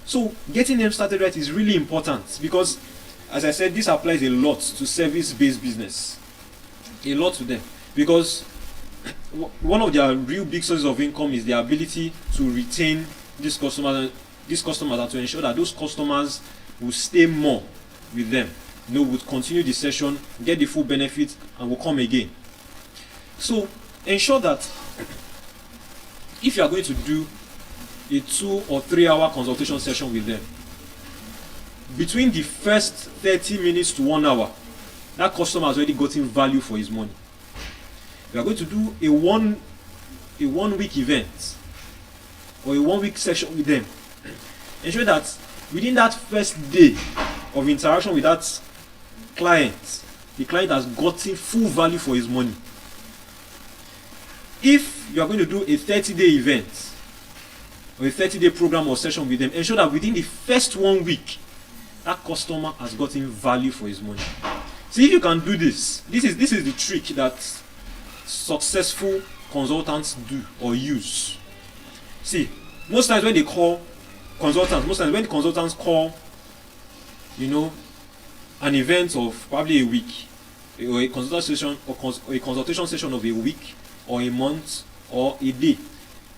So getting them started right is really important because, as I said, this applies a lot to service-based business. A lot to them. Because one of their real big sources of income is the ability to retain these customers and to ensure that those customers will stay more with them. You know, would continue the session, get the full benefit, and will come again. So ensure that if you are going to do a 2 or 3 hour consultation session with them, between the first 30 minutes to 1 hour, that customer has already gotten value for his money. You are going to do a one week event or a 1 week session with them. Ensure that within that first day of interaction with that client, the client has gotten full value for his money. If you are going to do a 30-day event or a 30-day program or session with them, ensure that within the first 1 week, that customer has gotten value for his money. See, if you can do this, this is the trick that successful consultants do or use. See, most times when consultants call, you know, an event of probably a week, or a consultation session of a week, or a month, or a day,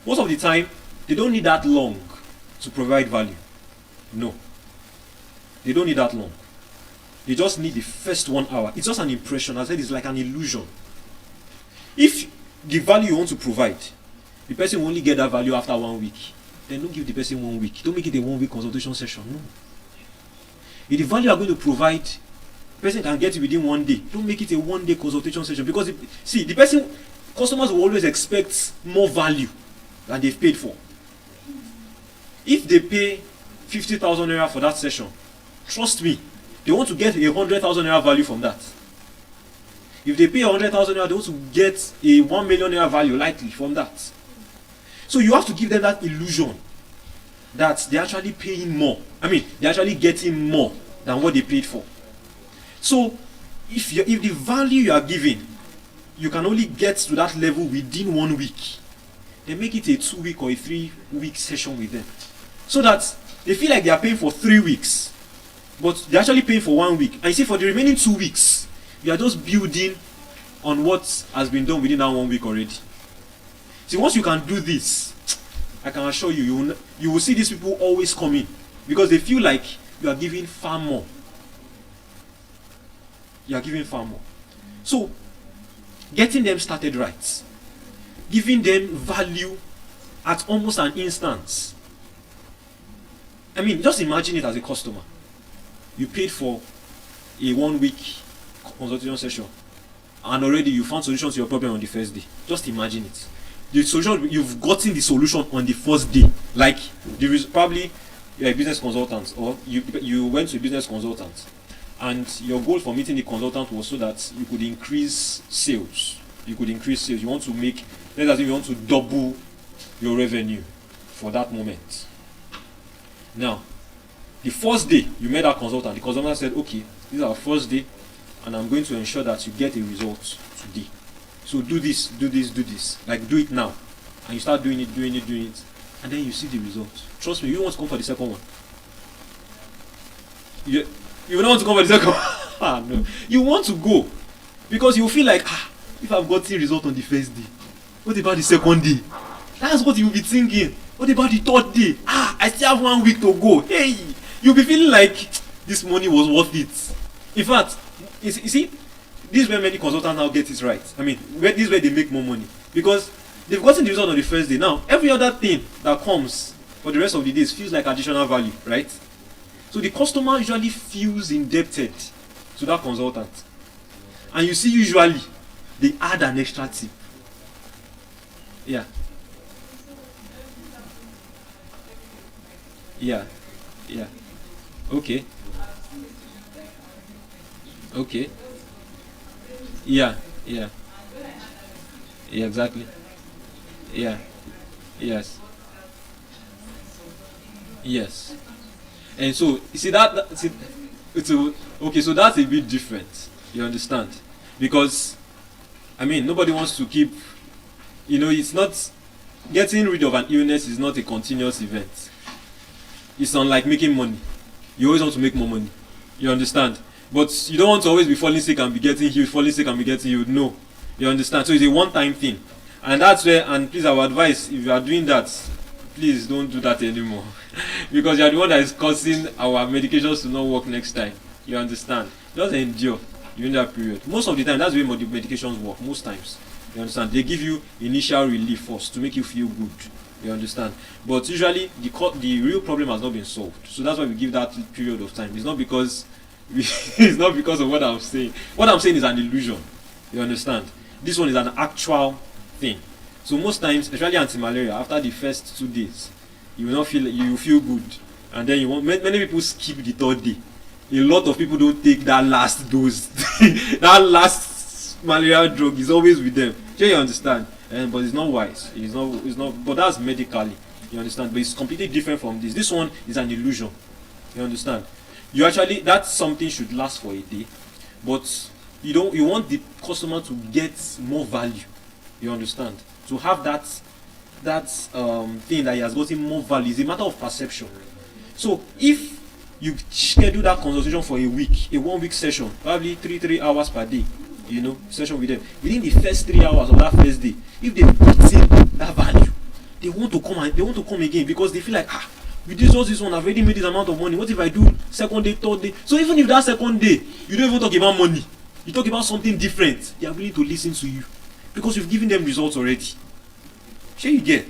most of the time they don't need that long to provide value. No, they don't need that long. They just need the first 1 hour. It's just an impression. As I said, it's like an illusion. If the value you want to provide, the person will only get that value after 1 week, then don't give the person 1 week. Don't make it a 1 week consultation session. No. If the value you are going to provide, the person can get it within 1 day. Don't make it a 1 day consultation session, because customers will always expect more value than they've paid for. If they pay 50,000 naira for that session, trust me, they want to get 100,000 naira value from that. If they pay 100,000 naira, they want to get a 1 million naira value likely from that. So you have to give them that illusion that they're actually paying more. They're actually getting more than what they paid for. So if the value you are giving, you can only get to that level within 1 week, then make it a 2 week or a 3 week session with them, so that they feel like they are paying for 3 weeks, but they're actually paying for 1 week. And you see, for the remaining 2 weeks, you are just building on what has been done within that 1 week already. See, once you can do this, I can assure you, you will see these people always come in, because they feel like you are giving far more. You are giving far more. So, getting them started right, giving them value at almost an instant. Just imagine it as a customer. You paid for a 1 week consultation session, and already you found solutions to your problem on the first day. Just imagine it. The solution, you've gotten the solution on the first day. Like, there is probably you're a business consultant, or you went to a business consultant, and your goal for meeting the consultant was so that you could increase sales. You want to make, let's assume you want to double your revenue for that moment. Now, the first day you met that consultant, the consultant said, okay, this is our first day, and I'm going to ensure that you get a result today. So do this. Like, do it now. And you start doing it, and then you see the result. Trust me, you want to come for the second one. You don't want to come for the second one. No. You want to go, because you feel like, if I've got the result on the first day, what about the second day? That's what you'll be thinking. What about the third day? I still have 1 week to go. Hey, you'll be feeling like this money was worth it. In fact, you see, this is where many consultants now get it right. This is where they make more money, because they've gotten the result on the first day. Now, every other thing that comes for the rest of the days feels like additional value, right? So the customer usually feels indebted to that consultant. And you see, usually, they add an extra tip. Yeah. Okay. Yeah, exactly. Yes. And so, you see Okay, so that's a bit different. You understand? Because I mean, nobody wants to keep. It's not getting rid of an illness is not a continuous event. It's unlike making money. You always want to make more money. You understand? But you don't want to always be falling sick and be getting healed, falling sick and be getting healed. No. You understand? So it's a one-time thing. And that's where, and please, our advice, if you are doing that, please don't do that anymore. Because you are the one that is causing our medications to not work next time. You understand? Just endure during that period. Most of the time, that's the way medications work. Most times. You understand? They give you initial relief first to make you feel good. You understand? But usually, the real problem has not been solved. So that's why we give that period of time. It's not because it's not because of what I'm saying. What I'm saying is an illusion. You understand? This one is an actual thing. So most times, especially anti-malaria, after the first 2 days, you will not feel good, and then many people skip the 3rd day. A lot of people don't take that last dose. That last malaria drug is always with them. So you understand? But it's not wise. It's not. But that's medically. You understand? But it's completely different from this. This one is an illusion. You understand? That something should last for a day, but you want the customer to get more value. You understand? To have that thing that he has gotten more value is a matter of perception. So if you schedule that consultation for a 1-week session, probably 3 hours per day, session with them, within the first 3 hours of that first day, if they put in that value, they want to come again, because they feel like, with this one, I've already made this amount of money. What if I do 2nd day, 3rd day? So even if that 2nd day, you don't even talk about money, you talk about something different, they are willing to listen to you, because you've given them results already. Sure you get.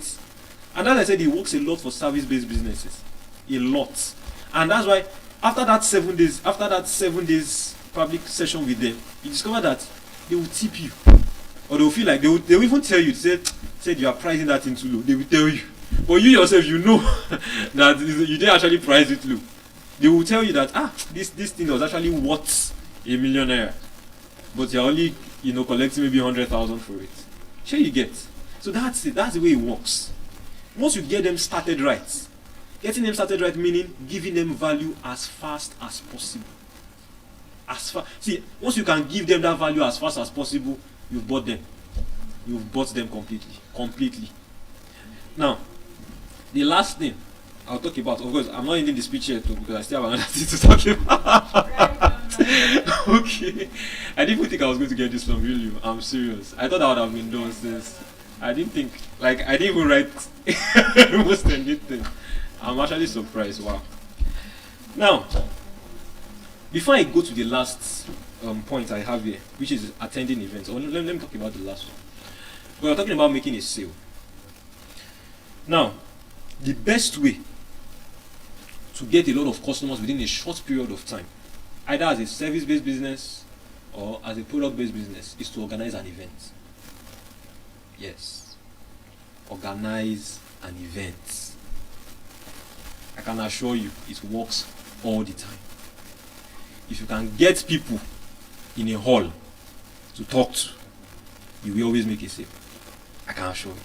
And as I said, it works a lot for service-based businesses. A lot. And that's why after that 7 days public session with them, you discover that they will tip you. Or they will feel like they will even tell you, say you are pricing that in too low. They will tell you. But you yourself, you know that you didn't actually price it low. They will tell you that this thing was actually worth $1 million. But you're only collecting maybe 100,000 for it. Sure you get. So that's it. That's the way it works. Once you get them started right, getting them started right meaning giving them value as fast as possible. See, once you can give them that value as fast as possible, you've bought them. You've bought them completely. Now, the last thing I'll talk about, of course, I'm not ending the speech yet too, because I still have another thing to talk about. Okay. I didn't even think I was going to get this long, really. I'm serious. I thought I would have been done since. I didn't think, I didn't even write most anything. I'm actually surprised. Wow. Now, before I go to the last point I have here, which is attending events, let me talk about the last one. We are talking about making a sale. Now, the best way to get a lot of customers within a short period of time, either as a service-based business or as a product-based business, is to organize an event. Yes. Organize an event. I can assure you, it works all the time. If you can get people in a hall to talk to, you will always make a sale. I can assure you.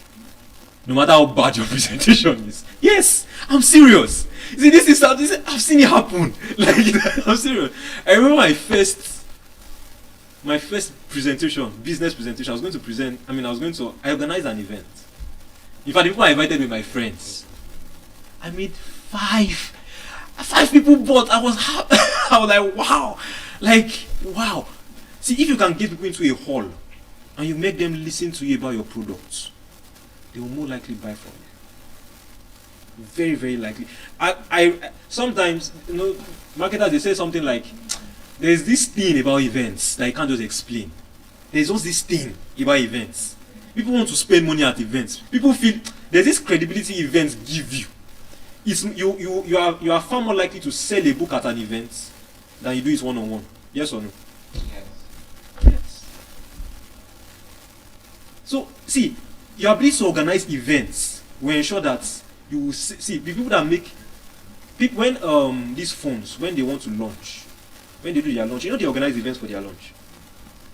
No matter how bad your presentation is. Yes, I'm serious. See, this is I've seen it happen. Like, I'm serious. I remember my first presentation, business presentation. I I organized an event. In fact, the people I invited were my friends. I made 5 people bought. I was like, wow. Like, wow. See, if you can get people into a hall and you make them listen to you about your products, they will more likely buy from you. Very, very likely. I sometimes, marketers, they say something like, there's this thing about events that you can't just explain. There's just this thing about events. People want to spend money at events. People feel there's this credibility events give you. You are far more likely to sell a book at an event than you do it one-on-one. Yes or no? Yes. So, see, your ability to organize events will ensure that you will see the people that make people when these phones, when they want to launch, when they do their launch, they organize events for their launch.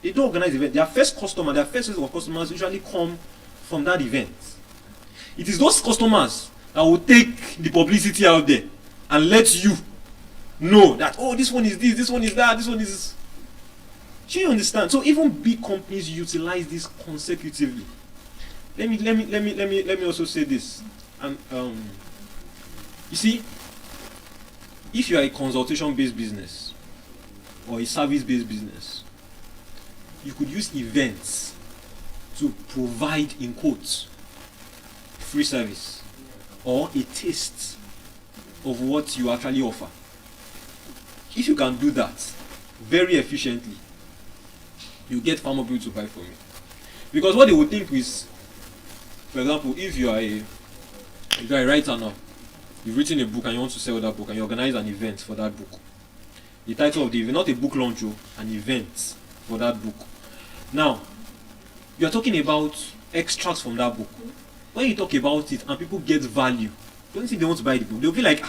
They don't organize events. Their first set of customers usually come from that event. It is those customers that will take the publicity out there and let you know that, oh, this one is this one is that, this one is. Do you understand? So even big companies utilize this consecutively. Let me also say this. And you see, if you are a consultation-based business or a service-based business, you could use events to provide, in quotes, free service or a taste of what you actually offer. If you can do that very efficiently, you get far more people to buy from you. Because what they would think is, for example, if you are a writer now, you've written a book and you want to sell that book and you organize an event for that book. The title of the event, not a book launch, an event for that book. Now, you are talking about extracts from that book. When you talk about it and people get value, don't think they want to buy the book. They'll be like,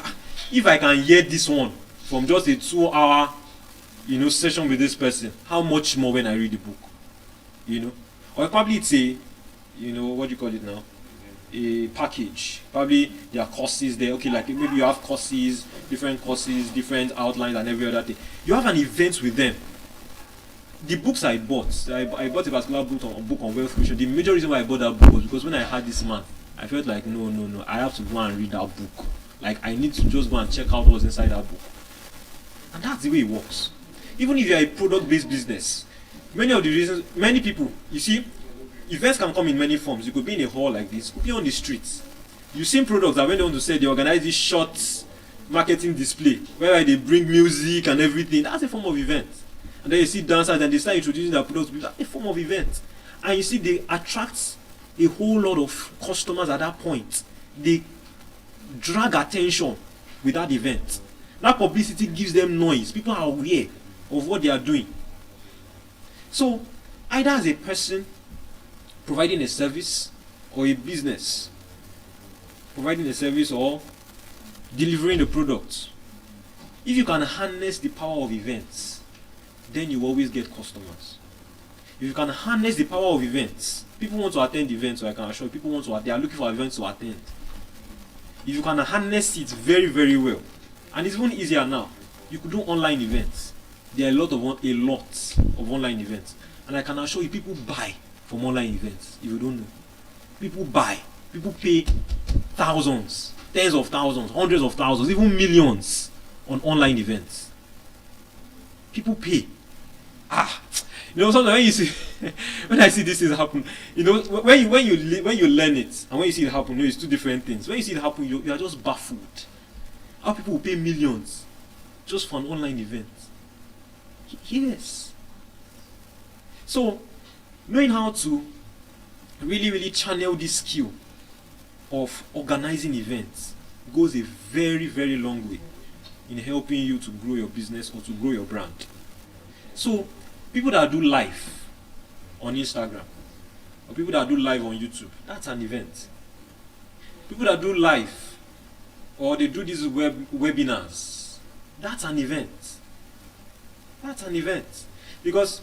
if I can hear this one from just a 2-hour, session with this person, how much more when I read the book? Or probably it's a, what do you call it now? A package. Probably there are courses there. Okay, like maybe you have courses, different outlines and every other thing. You have an event with them. The books I bought a particular book on wealth creation. The major reason why I bought that book was because when I had this man, I felt like no, I have to go and read that book. Like I need to just go and check out what's inside that book. And that's the way it works. Even if you are a product-based business, many people, you see, events can come in many forms. You could be in a hall like this, you could be on the streets. You've seen products that when they want to say they organize this short marketing display, where they bring music and everything. That's a form of event. And then you see dancers and they start introducing their products. That's a form of event. And you see they attract a whole lot of customers at that point. They drag attention with that event. That publicity gives them noise. People are aware of what they are doing. So, either as a person providing a service or a business providing a service or delivering the product, if you can harness the power of events, then you always get customers. If you can harness the power of events, people want to attend events, so I can assure you, people want to, they are looking for events to attend. If you can harness it very, very well, and it's even easier now, you could do online events. There are a lot of online events, and I can assure you, people buy from online events. If you don't know, people buy, people pay thousands, tens of thousands, hundreds of thousands, even millions on online events. People pay. Sometimes when you see, when I see this is happen, when you learn it and when you see it happen, it's two different things. When you see it happen, you are just baffled. How people will pay millions just for an online event. Yes. So, knowing how to really, really channel this skill of organizing events goes a very, very long way in helping you to grow your business or to grow your brand. So, people that do live on Instagram or people that do live on YouTube, that's an event. People that do live or they do these webinars, that's an event. That's an event. Because,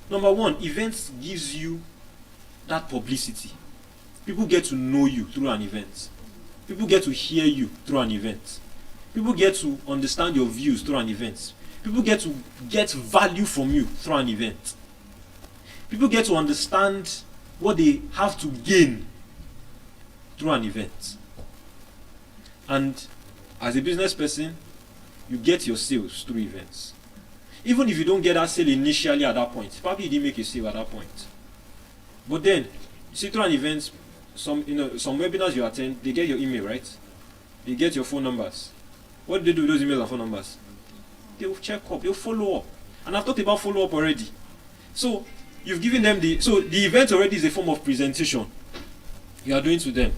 number one, events gives you that publicity. People get to know you through an event. People get to hear you through an event. People get to understand your views through an event. People get to get value from you through an event. People get to understand what they have to gain through an event. And as a business person, you get your sales through events. Even if you don't get that sale initially at that point, probably you didn't make a sale at that point. But then, you see through an event, some webinars you attend, they get your email, right? They get your phone numbers. What do they do with those emails and phone numbers? They'll check up, they'll follow up. And I've talked about follow up already. So, you've given them the event already is a form of presentation you are doing to them.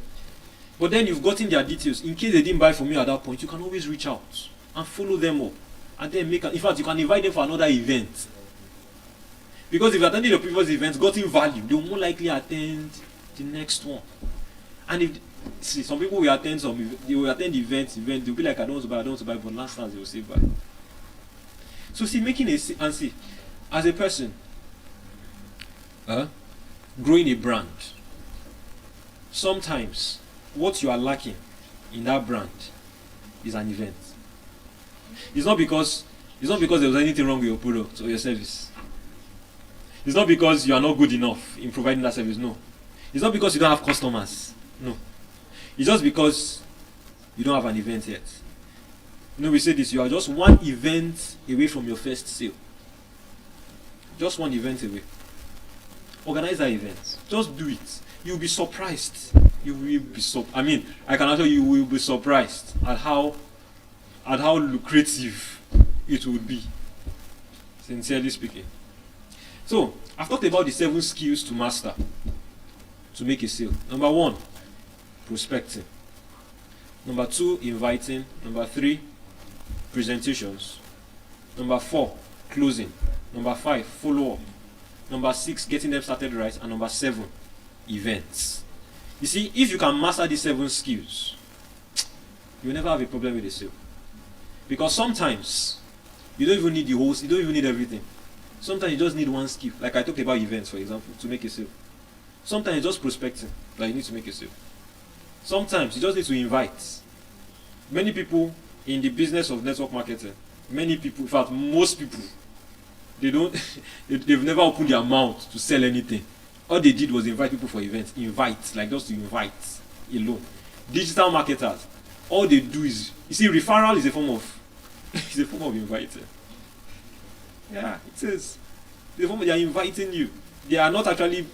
But then you've gotten their details. In case they didn't buy from you at that point, you can always reach out and follow them up. And then in fact, you can invite them for another event. Because if you attended the previous event, gotten value, they will more likely attend the next one. And some people will attend events, they'll be like, I don't want to buy, but last time they will say buy. So as a person, growing a brand, sometimes what you are lacking in that brand is an event. It's not because there was anything wrong with your product or your service. It's not because you are not good enough in providing that service. No. It's not because you don't have customers. No. It's just because you don't have an event yet. You know, we say this, you are just one event away from your first sale. Just one event away. Organize that event. Just do it. You'll be surprised. You will be I can assure you will be surprised at how lucrative it would be. Sincerely speaking. So, I've talked about the 7 skills to master to make a sale. Number 1, prospecting. Number 2, inviting. Number 3, presentations. Number 4, closing. Number 5, follow-up. Number 6, getting them started right. And number 7, events. You see, if you can master these 7 skills, you'll never have a problem with a sale. Because sometimes, you don't even need the whole, you don't even need everything. Sometimes you just need one skill. Like I talked about events, for example, to make a sale. Sometimes it's just prospecting that you need to make a sale. Sometimes you just need to invite. Many people in the business of network marketing, many people, in fact, most people, they've never opened their mouth to sell anything. All they did was invite people for events. Invite, like just to invite alone. Digital marketers, all they do is, you see, referral is a form of, it's a form of inviting. Yeah, it is. They are inviting you. They are not actually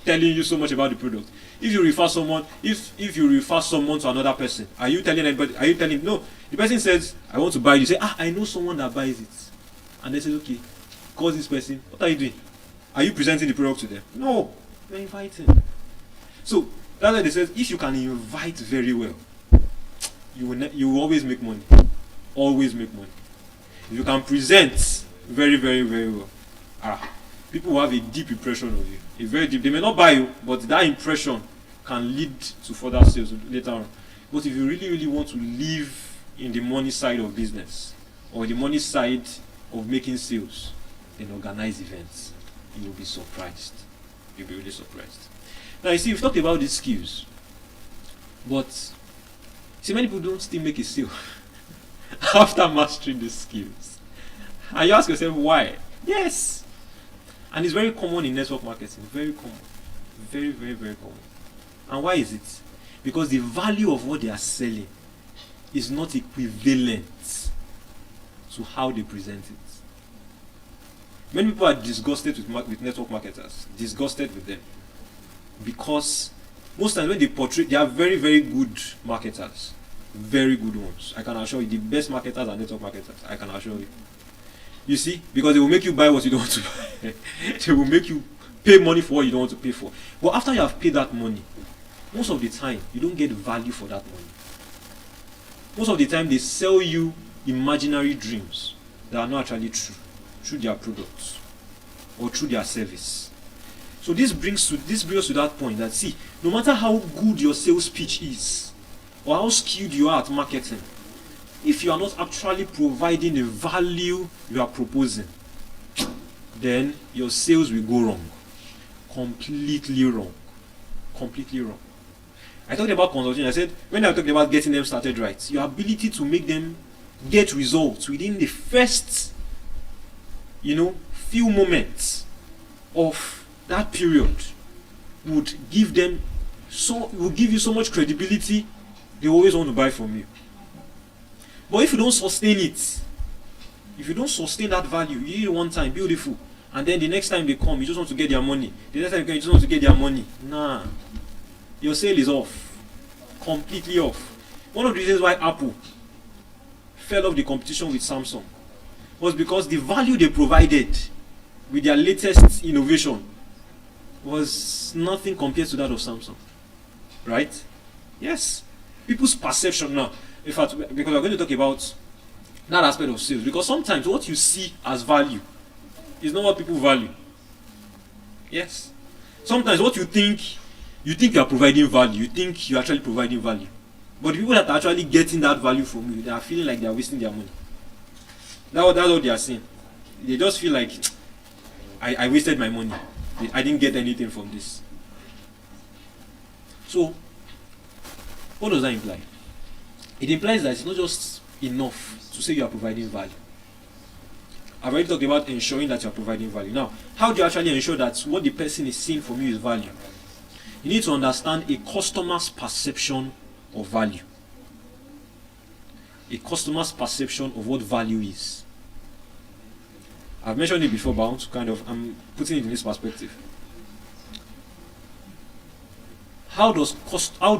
telling you so much about the product. If you refer someone, if you refer someone to another person, are you telling anybody? Are you telling no? The person says, "I want to buy it." You say, I know someone that buys it," and they say, "Okay, call this person." What are you doing? Are you presenting the product to them? No, you're inviting. So that's why they say, if you can invite very well, you will always make money. Always make money. If you can present very, very, very well, people will have a deep impression of you. A very deep. They may not buy you, but that impression can lead to further sales later on. But if you really, really want to live in the money side of business or the money side of making sales, then organize events. You will be surprised. You'll be really surprised. Now you see, we've talked about these skills, but see, many people don't still make a sale after mastering these skills. And you ask yourself why? Yes. And it's very common in network marketing. Very common. Very, very, very common. And why is it? Because the value of what they are selling is not equivalent to how they present it. Many people are disgusted with network marketers. Disgusted with them. Because most times when they portray, they are very, very good marketers. Very good ones. I can assure you, the best marketers are network marketers. I can assure you. You see, because they will make you buy what you don't want to buy. They will make you pay money for what you don't want to pay for. But after you have paid that money, most of the time, you don't get value for that money. Most of the time, they sell you imaginary dreams that are not actually true through their products or through their service. So this brings us to that point that, see, no matter how good your sales pitch is or how skilled you are at marketing, if you are not actually providing the value you are proposing, then your sales will go wrong. Completely wrong. Completely wrong. I talked about consulting. I said, when I talked about getting them started right, your ability to make them get results within the first, few moments of that period would give you so much credibility, they always want to buy from you. But if you don't sustain it, if you don't sustain that value, you did it one time, beautiful, and then the next time they come, you just want to get their money. The next time they come, you just want to get their money. Nah, your sale is off, completely off. One of the reasons why Apple fell off the competition with Samsung was because the value they provided with their latest innovation was nothing compared to that of Samsung. Right? Yes. People's perception now. In fact, because we're going to talk about that aspect of sales, because sometimes what you see as value is not what people value. Yes. Sometimes what you think you are providing value, you think you're actually providing value. But the people that are actually getting that value from you, they are feeling like they are wasting their money. That's what they are saying. They just feel like, I wasted my money. I didn't get anything from this. So, what does that imply? It implies that it's enough to say you are providing value. I've already talked about ensuring that you are providing value. Now, how do you actually ensure that what the person is seeing from you is value? You need to understand a customer's perception of value. A customer's perception of what value is. I've mentioned it before, but I want to I'm putting it in this perspective. How do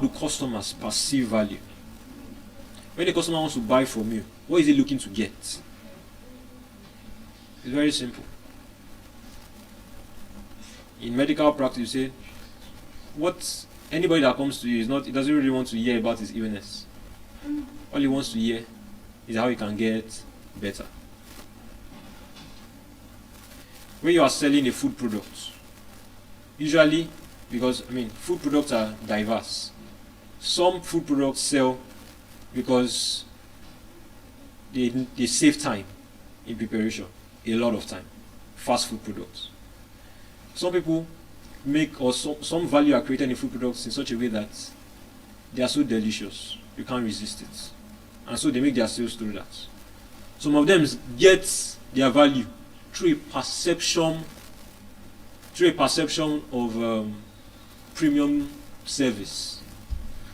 customers perceive value? When the customer wants to buy from you, what is he looking to get? It's very simple. In medical practice, you say, what anybody that comes to you he doesn't really want to hear about his illness. All he wants to hear is how he can get better. When you are selling a food product, usually, because food products are diverse. Some food products sell because they save time in preparation, a lot of time. Fast food products. Some people some value are created in food products in such a way that they are so delicious, you can't resist it. And so they make their sales through that. Some of them get their value through a perception of premium service.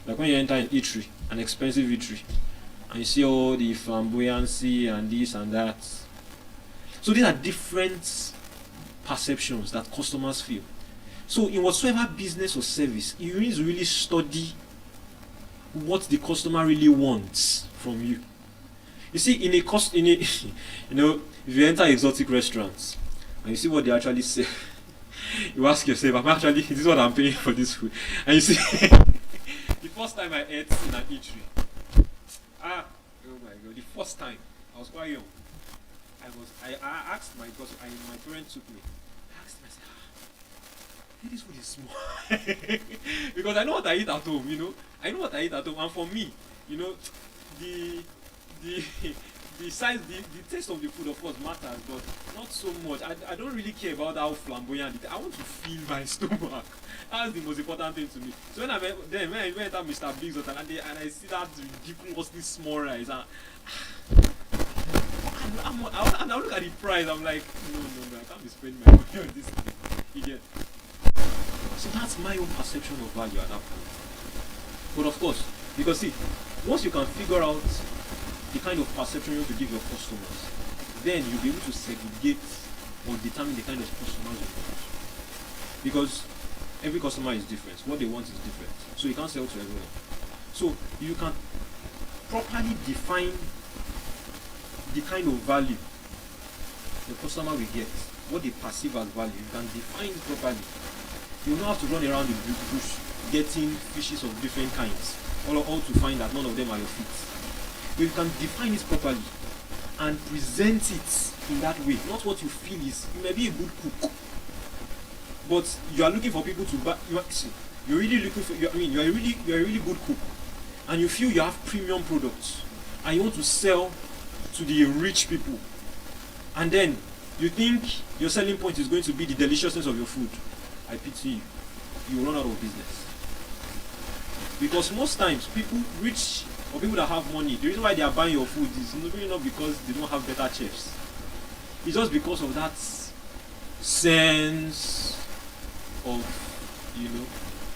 Like when you enter an eatery, an expensive eatery, and you see all the flamboyancy and this and that. So these are different perceptions that customers feel. So in whatsoever business or service, you need to really study what the customer really wants from you. You see, if you enter exotic restaurants and you see what they actually say, you ask yourself, this is what I'm paying for this food. And you see, the first time I ate in an eatery, oh my God, the first time, I was quite young. I asked my parents took me. I asked them, I said, this food is small. Because I know what I eat at home, I know what I eat at home. And for me, the size, the taste of the food, of course, matters, but not so much. I don't really care about how flamboyant it is. I want to fill my stomach. That's the most important thing to me. So when I went to Mr. Biggs and I see that ridiculously small rice, and I look at the price, I'm like, no, I can't be spending my money on this thing. You get? So that's my own perception of value at that point. But of course, because see, once you can figure out the kind of perception you want to give your customers, then you'll be able to segregate or determine the kind of customers you want. Because every customer is different. What they want is different. So you can't sell to everyone. So you can properly define the kind of value the customer will get, what they perceive as value. You can define it properly. You don't have to run around the bush getting fishes of different kinds, all to find that none of them are your fit. But you can define it properly and present it in that way. Not what you feel is. You may be a good cook, but you are looking for people to buy. You're really looking for. You're a really good cook, and you feel you have premium products, and you want to sell to the rich people, and then you think your selling point is going to be the deliciousness of your food. I pity you. You will run out of business. Because most times, people rich or people that have money, the reason why they are buying your food is really not because they don't have better chefs. It's just because of that sense of,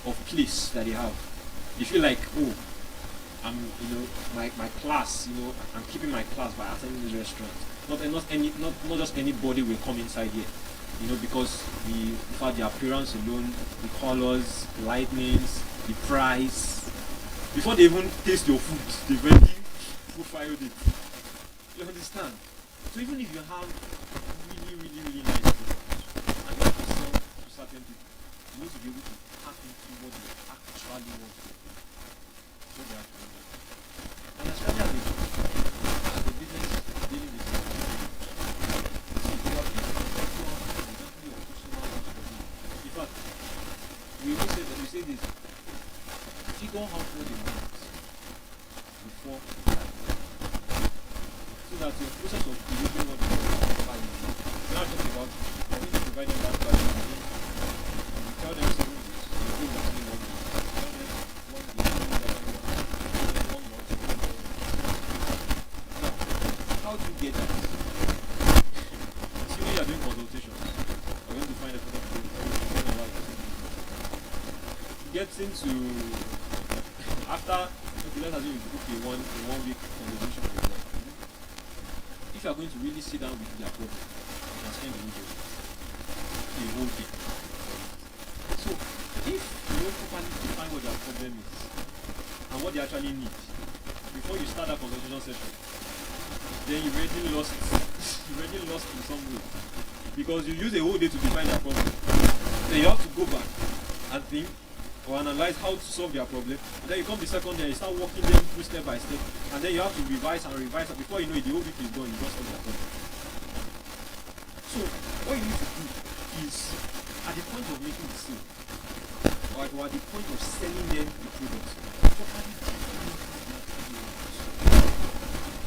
of place that they have. They feel like, I'm, my class, I'm keeping my class by attending this restaurant. Not just anybody will come inside here. Because the appearance alone, the colors, the lightnings, the price, before they even taste your food, they've already profiled it. You understand? So even if you have really nice products and you have to sell to certain people, you need to be able to tap into what they actually want. What they actually want. And especially as a business dealing with we say this, figure out what they want before so that your process of creating what they want is value. You're not just about providing that value, you tell them something you do exactly what you want. Tell them what they do exactly what you want. getting to after okay, let's assume you book a 1 week conversation with them. If you are going to really sit down with their problem, you can spend a whole day. So if you don't properly define what their problem is and what they actually need before you start that consultation session, then you already lost you already lost in some way. Because you use a whole day to define their problem. Then you have to go back and think or analyze how to solve their problem. And then you come the second day and you start walking them through step by step. And then you have to revise and revise. And before you know it, the whole week is done, you just solve their problem. So what you need to do is at the point of making the sale, or at the point of selling them the product, properly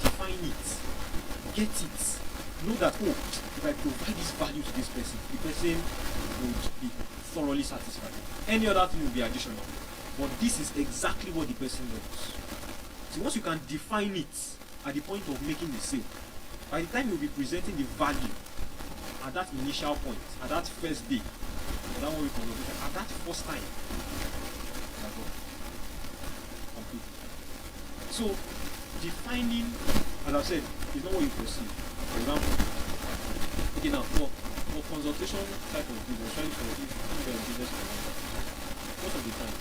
define it, get it, know that if I provide this value to this person, the person would be thoroughly satisfied. Any other thing will be additional, but this is exactly what the person wants. So once you can define it at the point of making the sale, by the time you'll be presenting the value at that initial point, at that first day, at that one week conversation, at that first time, that's all. Complete. So defining, as I said, is not what you perceive. For example, okay, now for consultation type of business, especially for if you're a business consultant, most of the time,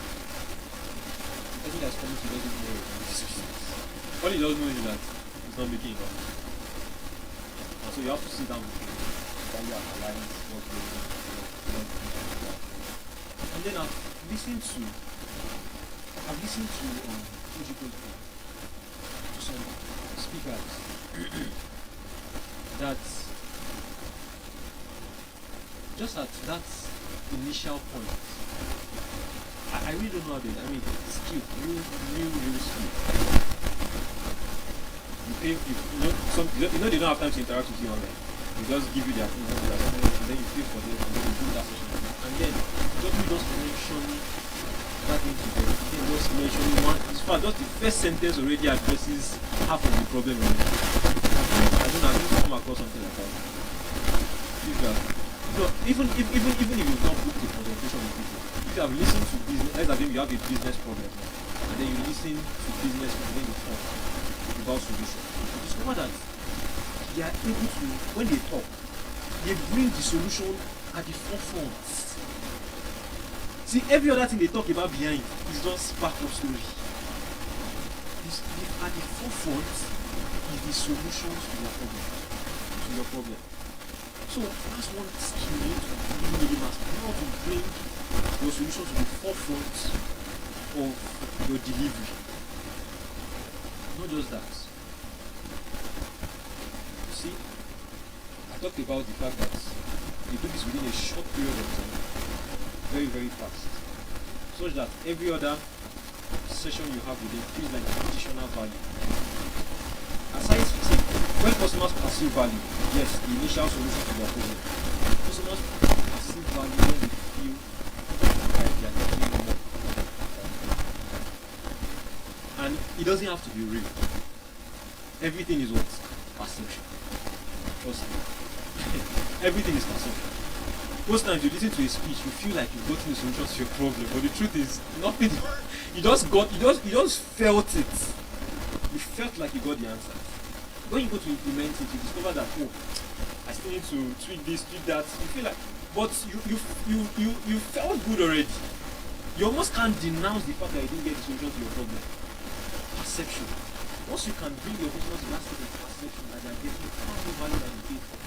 the person that's coming to doesn't know this business. All he doesn't know is that he's not making enough. And so you have to sit down with him, value analyze what's going on, and then I've listened to some speakers that just at that initial point, I really don't know how they, skill, real skill. You pay, they don't have time to interact with you online. They just give you their phone number and then you pay for them and then you do that session. And then just mention that thing to them. Then just mention one. In fact, just the first sentence already addresses half of the problem. I don't know, I've come across something like that. Even if you've not booked a consultation with people, if you have listened to business, let's assume you have a business problem, and then you listen to business and then you talk about solution. You discover that they are able to, when they talk, they bring the solution at the forefront. See, every other thing they talk about behind is just backup story. At the forefront is the solution to your problem. So that's one skill you need to really master. You know how to bring your solution to the forefront of your delivery. Not just that. You see, I talked about the fact that you do this within a short period of time, very, very fast, such that every other session you have with them feels like additional value. Aside from when customers perceive value, yes, the initial solution to their problem. Customers perceive value when they feel like they are getting more. And it doesn't have to be real. Everything is what? Perception. Trust me. Everything is perception. Most times you listen to a speech, you feel like you've gotten the solution to your problem, but the truth is nothing. You just felt it. You felt like you got the answer. When you go to implement it, you discover that I still need to tweak this, tweak that. You feel like, but you felt good already. You almost can't denounce the fact that you didn't get the solution to your problem. Perception. Once you can bring your customers to that state of perception that they are getting far more value than you paid for.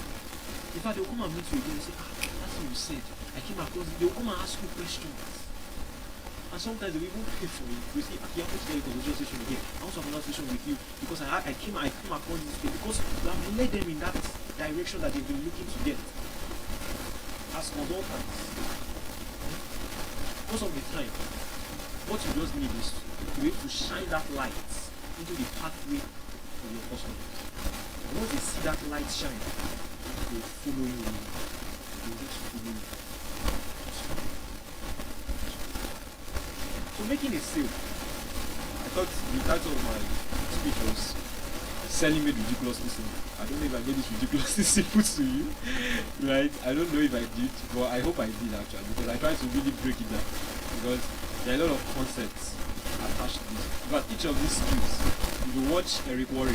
In fact, they'll come and meet you again and say, that's what you said. I came across it. They'll come and ask you questions. And sometimes they will even pay for it. You see, you have to get a consultation session again. I want to have another session with you because I came across this thing because you have led them in that direction that they've been looking to get. As consultants, most of the time, what you just need is to be able to shine that light into the pathway of your customers. And once they see that light shine, they will follow you. They will just follow you. So making a sale, I thought the title of my speech was Selling Made Ridiculously Simple. I don't know if I made it ridiculously simple to you, right? I don't know if I did, but I hope I did actually, because I tried to really break it down. Because there are a lot of concepts attached to this. But each of these skills, if you watch Eric Worre,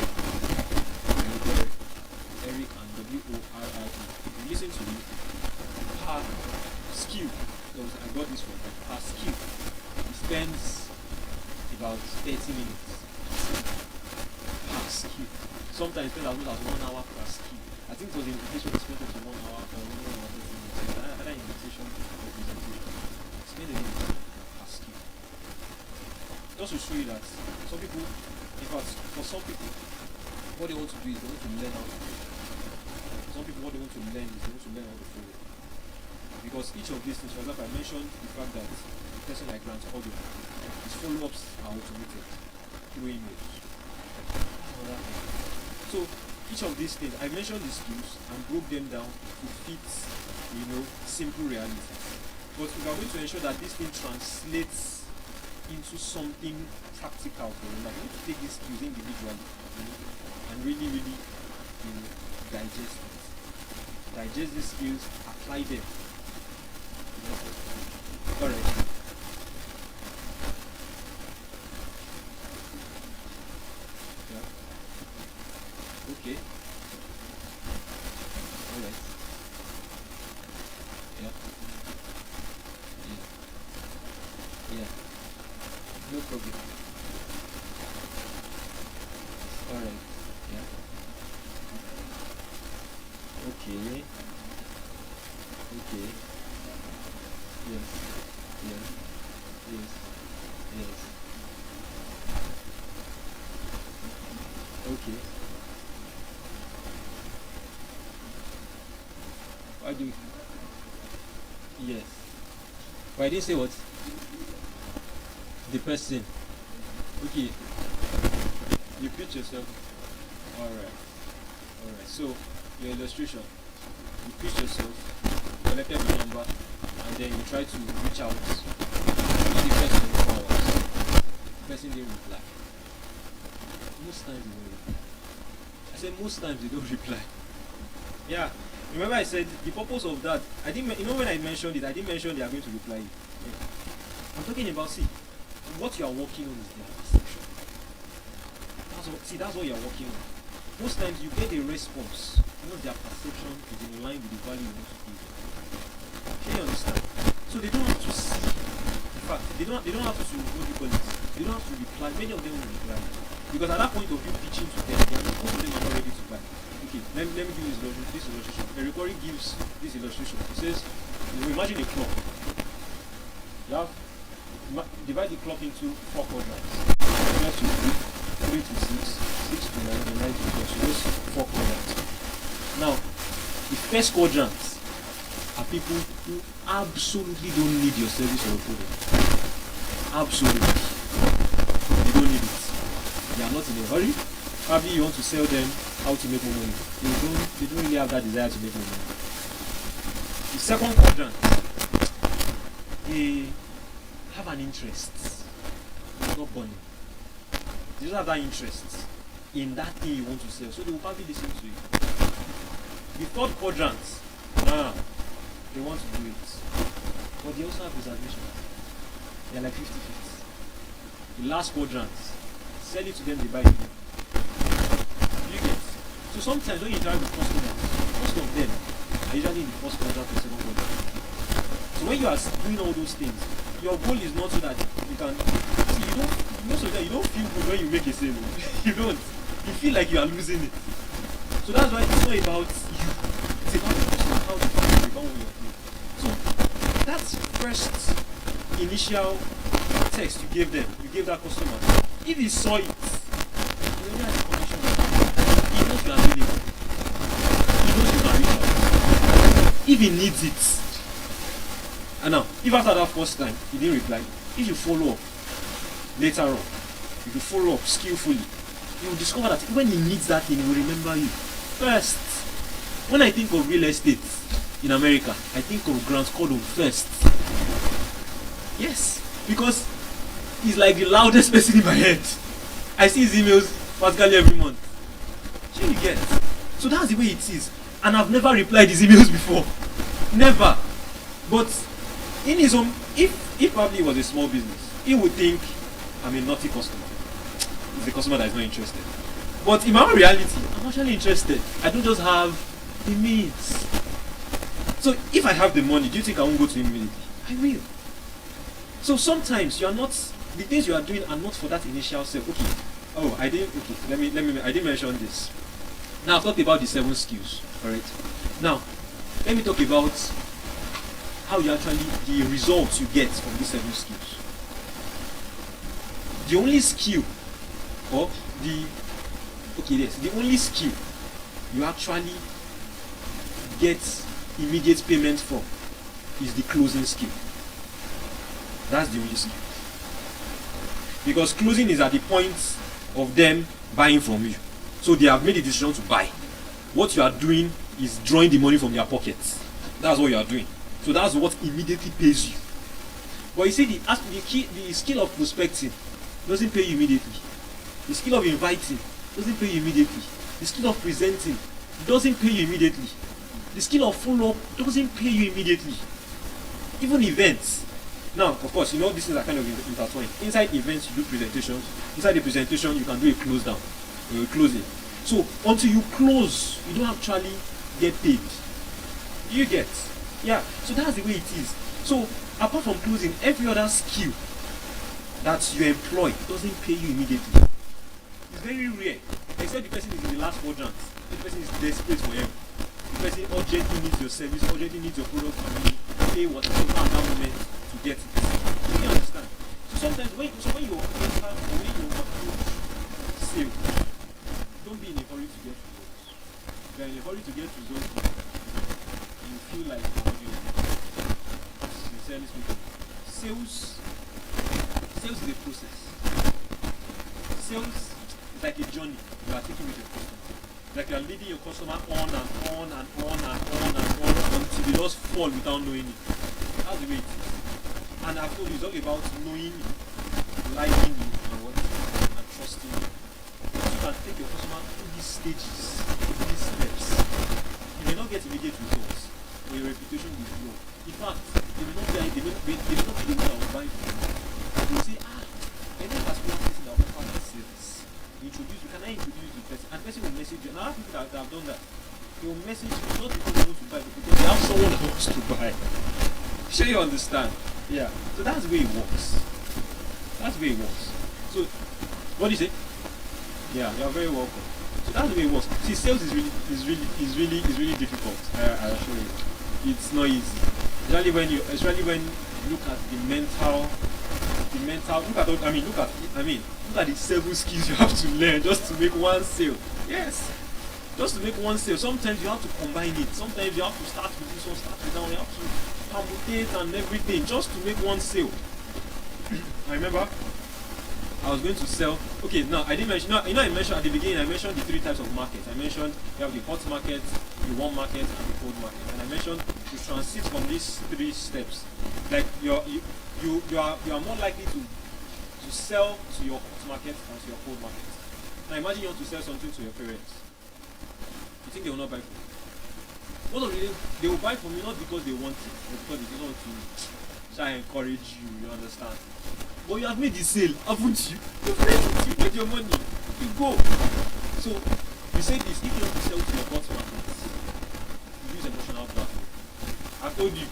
Eric and WORRE, if you listen to him, per skill, because I got this from him, per skill, he spends about 30 minutes per skill. Sometimes he spends as much as 1 hour per skill. I think for the invitation, he spent up to 1 hour or 1 hour 30 minutes. Either invitation or presentation. Spend a minute per skill. Just to show you that some people, in fact, for some people, what they want to do is they want to learn how to do it. Some people, what they want to learn is they want to learn how to follow. Because each of these things, for example, I mentioned the fact that a person like Grant Cardone, his follow-ups are automated through emails. So each of these things, I mentioned the skills and broke them down to fit, simple realities. But we are going to ensure that this thing translates into something practical for you. Like, you need to take these skills individually, and really, really, digest it. Digest these skills, apply them. Alright. Yeah. Okay. Alright. Yeah. Yeah. Yeah. No problem. Alright. Yeah. Okay. Okay. Yes. Yes. Yes. Yes. Okay. Why do you? Yes. But I didn't say what? The person. Okay. You pitch yourself. Alright. Alright. So, your illustration. You pitch yourself, collected the number, and then you try to reach out to the person for hours. The person didn't reply. Most times they don't reply. I said most times they don't reply. Yeah. Remember I said the purpose of that, I didn't, when I mentioned it, I didn't mention they are going to reply. Yeah. I'm talking about, what you are working on is their perception. That's what you are working on. Most times you get a response, their perception is in line with the value you want to give them. Can you understand? So they don't have to see. In fact, they don't have to, what do you call it? They don't have to reply. Many of them will reply. Because at that point of you pitching to them, most of them are not ready to buy. Okay, let me give you this illustration. The recording gives this illustration. It says, imagine a clock. You have, divide the clock into 4 quadrants. 1 to 3, 3 to 6, 6 to 9, and 9 to 12. So those 4 quadrants. Now, the first quadrants are people who absolutely don't need your service or your product. Absolutely. They don't need it. They are not in a hurry. Probably you want to sell them how to make more money. They don't really have that desire to make more money. The second quadrant, they have an interest. It's not burning. They don't have that interest in that thing you want to sell. So they will probably listen to you. The third quadrant, they want to do it. But they also have reservations. They are like 50-50. The last quadrant, sell it to them, they buy it. You get? So sometimes when you interact with customers, most of them are usually in the first quadrant or second quadrant. So when you are doing all those things, your goal is not so that you can most of them you don't feel good when you make a sale. You don't. You feel like you are losing it. So that's why it's not about you. It's about the customer, how the customer about what you're doing. So that's first initial text you gave them, you gave that customer. If he saw it, he already has a condition. He knows you are available. He knows you can reach out. If he needs it. And now, if after that first time he didn't reply, if you follow up later on, if you follow up skillfully, you will discover that when he needs that thing, he will remember you. First, when I think of real estate in America, I think of Grant Cardone first. Yes, because he's like the loudest person in my head. I see his emails practically every month. Sure you get? So that's the way it is. And I've never replied his emails before. Never. But in his own, if if probably it was a small business, he would think I'm a naughty customer. It's a customer that is not interested. But in my own reality, I'm actually interested. I don't just have the means. So if I have the money, do you think I won't go to him immediately? I will. So sometimes you are not, the things you are doing are not for that initial sale. Okay. Oh, I didn't. Okay. I didn't mention this. Now I've talked about the 7 skills. All right. Now let me talk about how you actually, the results you get from these 7 skills. The only skill, or the only skill you actually get immediate payment from is the closing skill. That's the only skill. Because closing is at the point of them buying from you. So they have made a decision to buy. What you are doing is drawing the money from their pockets. That's what you are doing. So that's what immediately pays you. But you see, the skill of prospecting doesn't pay you immediately. The skill of inviting doesn't pay you immediately. The skill of presenting doesn't pay you immediately. The skill of follow-up doesn't pay you immediately. Even events. Now, of course, you know these things are kind of intertwined. Inside events, you do presentations. Inside the presentation, you can do a close down or a closing. So until you close, you don't actually get paid. You get? Yeah. So that's the way it is. So apart from closing, every other skill that you employ doesn't pay you immediately. It's very rare. Except the person is in the last quadrant. The person is desperate for help. The person urgently needs your service, urgently needs your product, and you pay whatever at that moment to get it. You understand? So sometimes when you enter or when you approach sale, don't be in a hurry to get results. If you are in a hurry to get results, you feel like sincerely speaking, sales is a process. Sales is like a journey you are taking with your customer. Like you are leading your customer on and on and on and on and on until they just fall without knowing it. That's the way it is. And I've told you, it's all about knowing you, liking you, and what, and trusting you. So you can take your customer through these stages, through these steps. You may not get immediate results, but your reputation will grow. In fact, they may not be the one that will buy from you. They will say, I know that's one person that will offer this service. Can I introduce the person? And the person will message you. And I have people that have done that. They will message you not because they want to buy, but because they have someone that wants to buy. Sure you understand? Yeah. So that's the way it works. That's the way it works. So, what do you say? Yeah, you're very welcome. So that's the way it works. See, sales is really difficult. I assure you. It's not easy. Especially when you look at the mental. Look at the 7 skills you have to learn just to make one sale. Yes. Just to make one sale. Sometimes you have to combine it. Sometimes you have to start with this one, start with that one. You have to permutate and everything just to make one sale. I remember I was going to sell. Okay, now I didn't mention. I mentioned at the beginning. I mentioned the 3 types of markets. I mentioned you have the hot market, the warm market, and the cold market. And I mentioned you transit from these 3 steps. Like you are more likely to sell to your hot market than to your cold market. Now imagine you want to sell something to your parents. You think they will not buy from you? Most of the time, they will buy from you not because they want it, but because they don't want to try and encourage you. You understand? But you have made the sale, haven't you? You've made it. You get your money. You go. So you say this: if you want to sell to your hot market, you use emotional blackmail. I told you,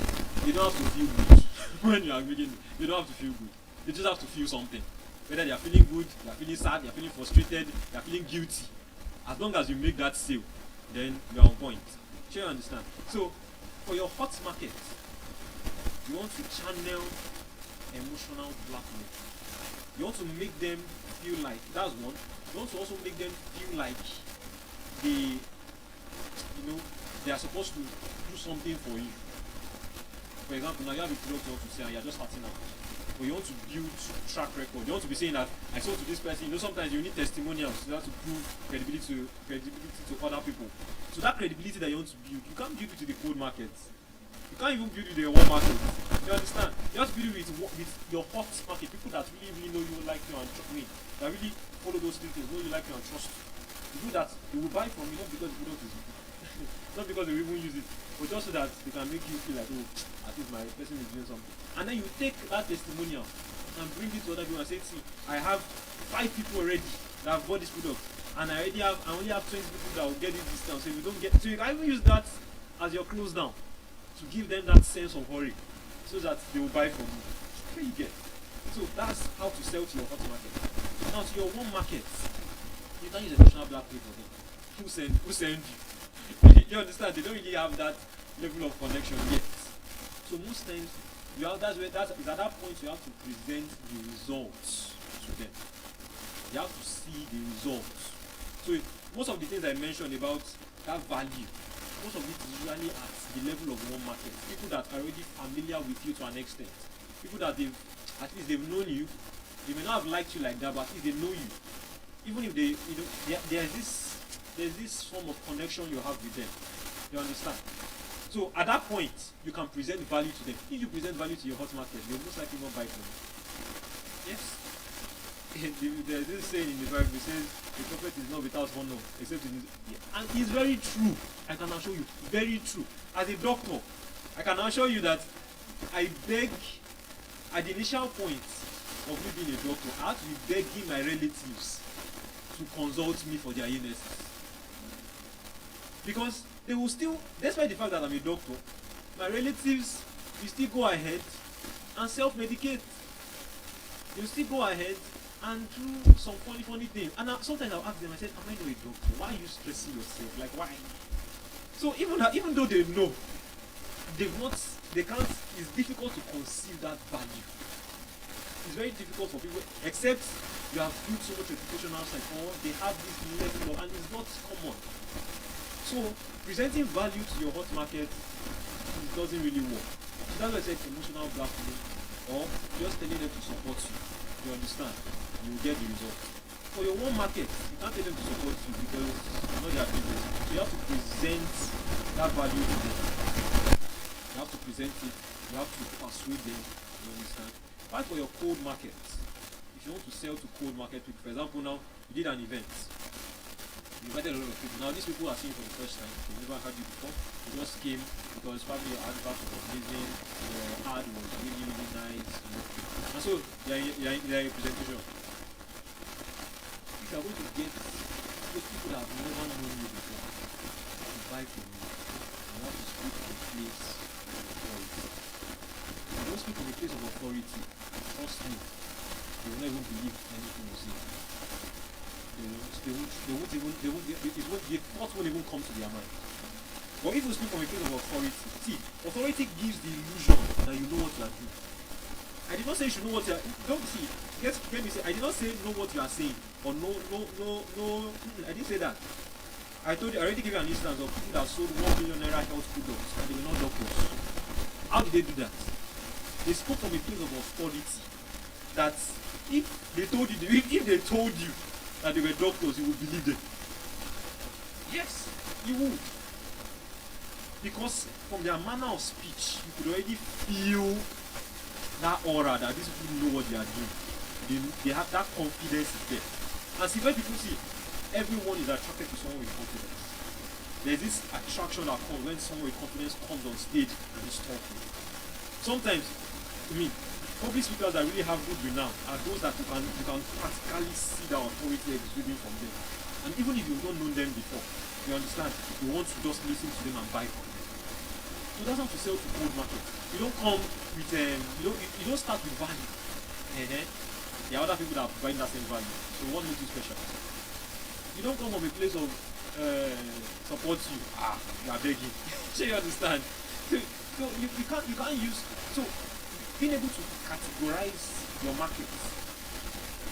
you don't have to feel good when you are making. You don't have to feel good. You just have to feel something. Whether they are feeling good, they are feeling sad, they are feeling frustrated, they are feeling guilty. As long as you make that sale, then you are on point. Sure you understand? So, for your hot market, you want to channel emotional blackmail. You want to make them feel like, that's one. You want to also make them feel like they are supposed to do something for you. For example, now you have a product you want to sell and you're just starting out. But you want to build track record. You want to be saying that I sold to this person. You know, sometimes you need testimonials. You have to prove credibility to other people. So that credibility that you want to build, you can't build it to the cold market. You can't even build it to the warm market. You understand? You have to build it with your hot market. People that really know you, like you, and that really follow those things, know you, like you, and trust you. You do that, they will buy from you not because the product is good. Not because they even use it, but just so that they can make you feel like, oh, at least my person is doing something. And then you take that testimonial and bring it to other people and say, see, I have 5 people already that have bought this product, and I only have 20 people that will get this discount. So if you don't get, so you can even use that as your close down to give them that sense of hurry, so that they will buy from you. What you get? So that's how to sell to your hot market. Now to your warm market, you can use a national black pay for them. Who send you? You understand? They don't really have that level of connection yet. So most times, you have it's at that point you have to present the results to them. You have to see the results. So most of the things I mentioned about that value, most of it is usually at the level of one market. People that are already familiar with you to an extent. People that they've known you. They may not have liked you like that, but at least they know you. Even if there's this form of connection you have with them. You understand? So at that point, you can present value to them. If you present value to your hot market, they'll most likely not buy from you. Yes. There's this saying in the Bible, it says, the prophet is not without honor, except in his... And it's very true. I can assure you, very true. As a doctor, I can assure you that I beg, at the initial point of me being a doctor, I had to be begging my relatives to consult me for their illnesses. Because they will still, despite the fact that I'm a doctor, my relatives will still go ahead and self-medicate. They'll still go ahead and do some funny things. And sometimes I'll ask them, I said, am I not a doctor? Why are you stressing yourself? Like, why? So even though they know, they can't, it's difficult to conceive that value. It's very difficult for people, except you have built so much reputation outside, or they have this level of, and it's not common. So presenting value to your hot market, it doesn't really work. So that's why I said emotional blackmail, or just telling them to support you. You understand? You will get the result. For your warm market, you can't tell them to support you because you're not their business. So you have to present that value to them. You have to present it. You have to persuade them. You understand? Fight for your cold market. If you want to sell to cold market people, for example, now you did an event. You invited a lot of people. Now these people are seeing you for the first time. They've never heard you before. They just came because probably your advert was amazing, your ad was really nice, you know. And so they're in a presentation. If you are going to get those people that have never known you before to buy from you, you have to speak from a place of authority. If you don't speak from a place of authority, trust me, they will not even believe anything you say. The thought won't even come to their mind. But if you speak from a place of authority, see, authority gives the illusion that you know what you are doing. I did not say you should know what you are. Don't see. Get me say. I did not say know what you are saying or no. I didn't say that. I already gave you an instance of people that sold 1 million naira health products and they were not doctors. How did they do that? They spoke from a place of authority. That if they told you that they were doctors, you would believe them. Yes, you would. Because from their manner of speech, you could already feel that aura that these people know what they are doing. They have that confidence there. And see, when people see, everyone is attracted to someone with confidence. There's this attraction that comes when someone with confidence comes on stage and is talking. Sometimes, to me, public speakers that really have good renown are those that you can practically see the authority exuding from them. And even if you've not known them before, you understand, you want to just listen to them and buy from them. So that's how to sell to cold market. You don't come with you don't start with value. There are other people that are providing that same value. So what makes you special? You don't come from a place of support you. You are begging. So you understand? So you can't use, so being able to categorize your market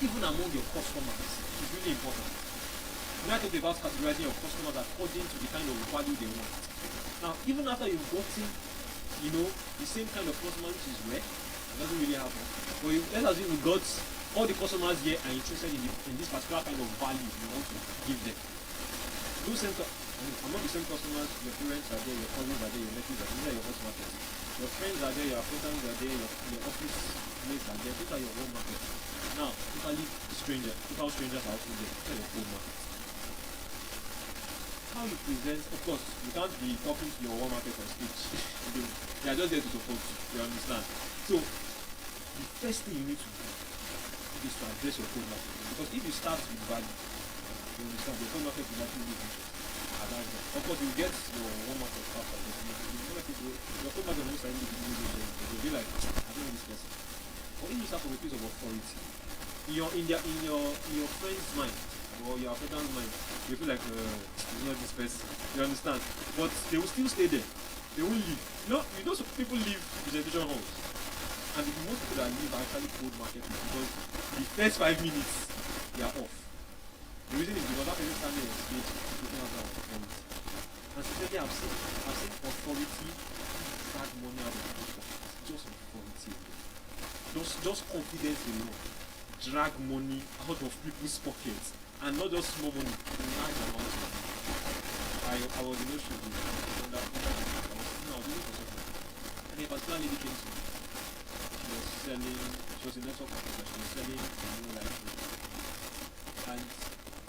even among your customers is really important. When I talk about categorizing your customers according to the kind of value they want. Now, even after you've gotten, the same kind of customers, which is rare, it doesn't really happen. But let's assume you got all the customers here are interested in this particular kind of value you want to give them. Those same, among the same customers, your parents are there, your cousins are there, your nephews are there, these are your hot markets. Your friends are there, your acquaintances are there, your office mates are there, these are your home markets. Now, total strangers are also there, these are your home markets. How how you present. Of course, you can't be talking to your warm market on stage. They are just there to support you. You understand? So the first thing you need to do is to address your cold market. Because if you start with value, you understand, your cold market will actually be interested. Of course, you get your warm market after this. Your cold market will most likely be you'll be like, I don't know this person. But if you start from a place of authority, in your friend's mind or your acquaintance's mind, you feel like it's not this person. You understand? But they will still stay there. They won't leave. Some people leave presentation halls. And the most people that leave are actually cold market because the first 5 minutes they are off. The reason is because that person standing on stage looking at our authority. And secondly, I've seen authority drag money out of people's pockets. Just authority. Just confidence alone. Drag money out of people's pockets. And not just small money, large amounts of money. I was in those shows I was doing for something. And a particular lady came to me. She was in network marketing, she was selling new life. And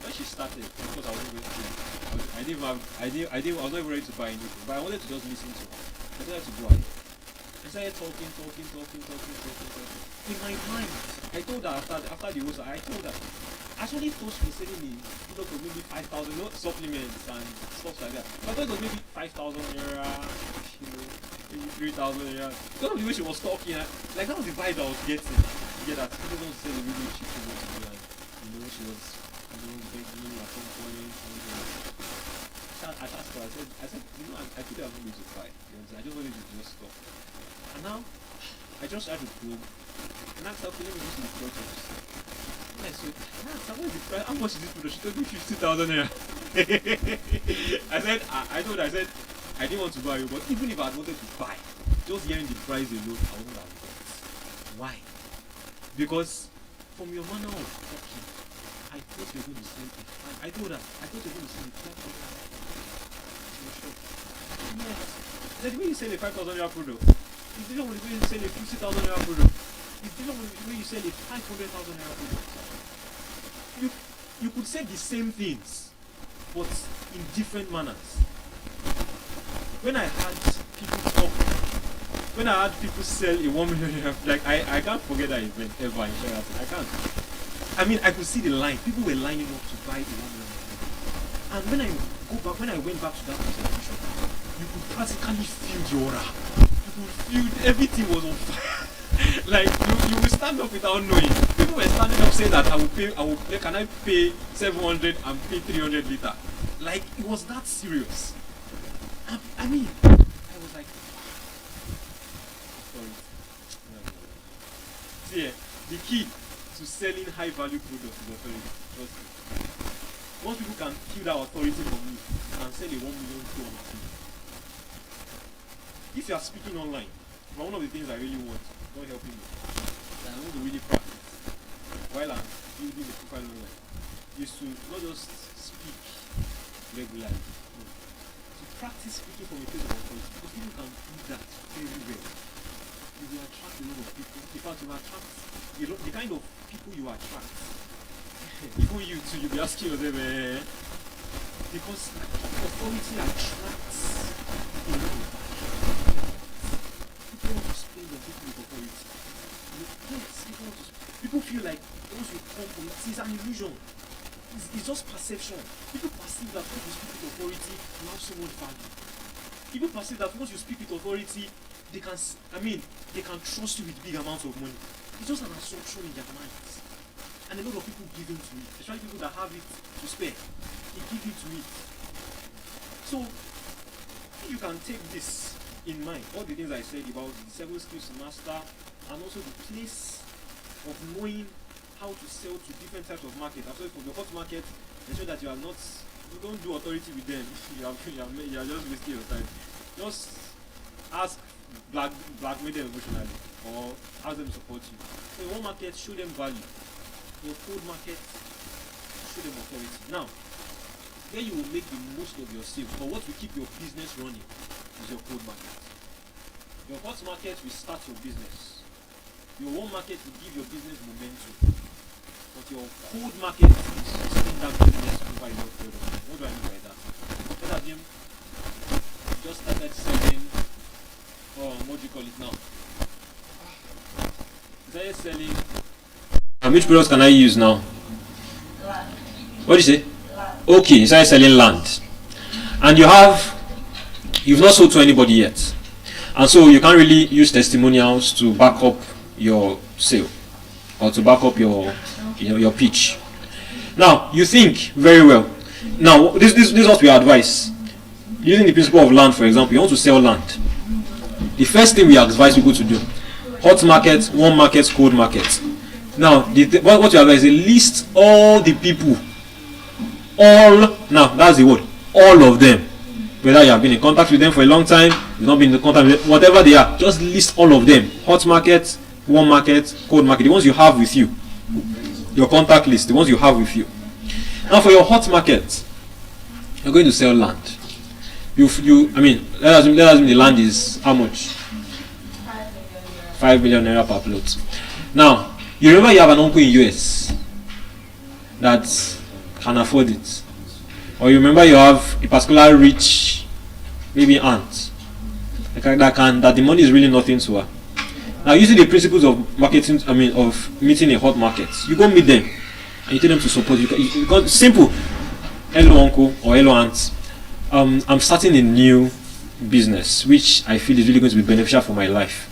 when she started, of course I wasn't going to I was not even ready to buy anything, but I wanted to just listen to her. I decided to go ahead. I started talking. In my mind, I told her after the host, I told her, actually thought she was selling me, maybe 5,000 supplements and stuff like that. But I thought it was maybe 5,000 naira, maybe 3,000 naira. Because of the way she was talking, like that was the vibe I was getting. You get that? People don't say the really cheap thing to me, and she was, begging at some point. I asked her, I said, I could have not to buy. I just wanted to just stop. And now, I just tried to probe. And I asked her, okay, let me use the products. And I said, what is the price? How much is this product? She told me 50,000 naira. I told her, I didn't want to buy you, but even if I had wanted to buy, just hearing the price alone, I wouldn't have bought. Why? Because from your manner of talking, I thought you were going to sell it. I told her, I thought you were going to sell it. Yes. The way you sell a 5,000 naira product is different from the way you sell a 50,000 naira product. It's different from the way you sell a 500,000 naira product. You could say the same things, but in different manners. When I had people talk, when I had people sell a 1 million naira, like I can't forget that event ever in Sheraton. I can't. I mean, I could see the line. People were lining up to buy the 1 million naira. And when I went back to that presentation, you could practically feel the aura. You could feel everything was on fire. Like you will stand up without knowing. People were standing up saying that can I pay 700 and pay 300 later? Like it was that serious. I mean, I was like, sorry. See, the key to selling high value products is authority. Trust me. Once people can feel that authority from you and sell a 1 million product. If you are speaking online, one of the things I really want, not helping me, that I want to really practice while I'm building the profile online, is to not just speak regularly, to practice speaking from a place of authority, because people can do that very well. You will attract a lot of people. In fact, you will attract the kind of people you attract. Even you too, you'll be asking yourself, because authority attracts a lot of people want to spend on people with authority. People feel like once you come from it, it's an illusion. It's just perception. People perceive that once you speak with authority, you have so much value. People perceive that once you speak with authority, they can trust you with big amounts of money. It's just an assumption in their minds. And a lot of people give into it, especially people that have it to spare. They give into it. So, if you can take this in mind, all the things I said about the 7 skills to master, and also the place of knowing how to sell to different types of market. After from the hot market, ensure that you don't do authority with them. you are just wasting your time. Just ask, blackmail them emotionally, or ask them to support you. So in one market, show them value. In your cold market, show them authority. Now, where you will make the most of your sales, or what will keep your business running, is your cold market. Your hot market will start your business. Your warm market will give your business momentum. But your cold market is sustain that business over a long period of time. What do I mean by that? let's assume just started selling, what do you call it now? Started selling. Which products can I use now? What do you say? Okay, you started selling land. And you've not sold to anybody yet. And so you can't really use testimonials to back up your sale or to back up your pitch. Now, you think very well. Now, this is what we advise. Using the principle of land, for example, you want to sell land. The first thing we advise people to do, hot market, warm market, cold market. Now, what you advise is list all the people. Now, that's the word. All of them. Whether you have been in contact with them for a long time, you've not been in contact with them, whatever they are, just list all of them. Hot market, warm market, cold market, the ones you have with you. Your contact list, the ones you have with you. Now for your hot market, you're going to sell land. Let us assume the land is how much? 5 million naira per plot. Now, you remember you have an uncle in US that can afford it. Or you remember you have a particular rich, maybe aunt that the money is really nothing to her. Now, using the principles of marketing, of meeting a hot market, you go meet them and you tell them to support you. Because simple. Hello, uncle, or hello, aunt. I'm starting a new business which I feel is really going to be beneficial for my life,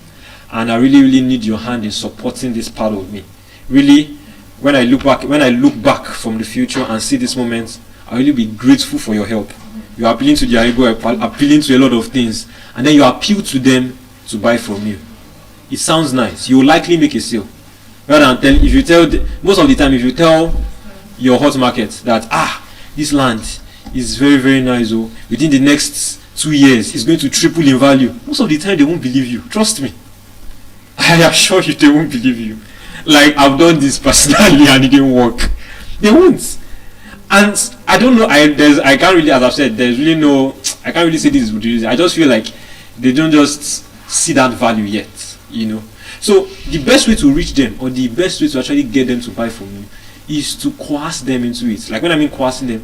and I really, really need your hand in supporting this part of me. Really, when I look back from the future and see this moment, I'll really be grateful for your help. You are appealing to their ego, appealing to a lot of things, and then you appeal to them to buy from you. It sounds nice. You will likely make a sale. Rather than most of the time, if you tell your hot market that this land is very, very nice, within the next 2 years it's going to triple in value, most of the time they won't believe you. Trust me. I assure you they won't believe you. Like, I've done this personally and it didn't work. They won't. And I don't know, I can't really, as I've said, I can't really say this is the reason. I just feel like they don't just see that value yet, So the best way to reach them, or the best way to actually get them to buy from you, is to coerce them into it. Like, when I mean coercing them,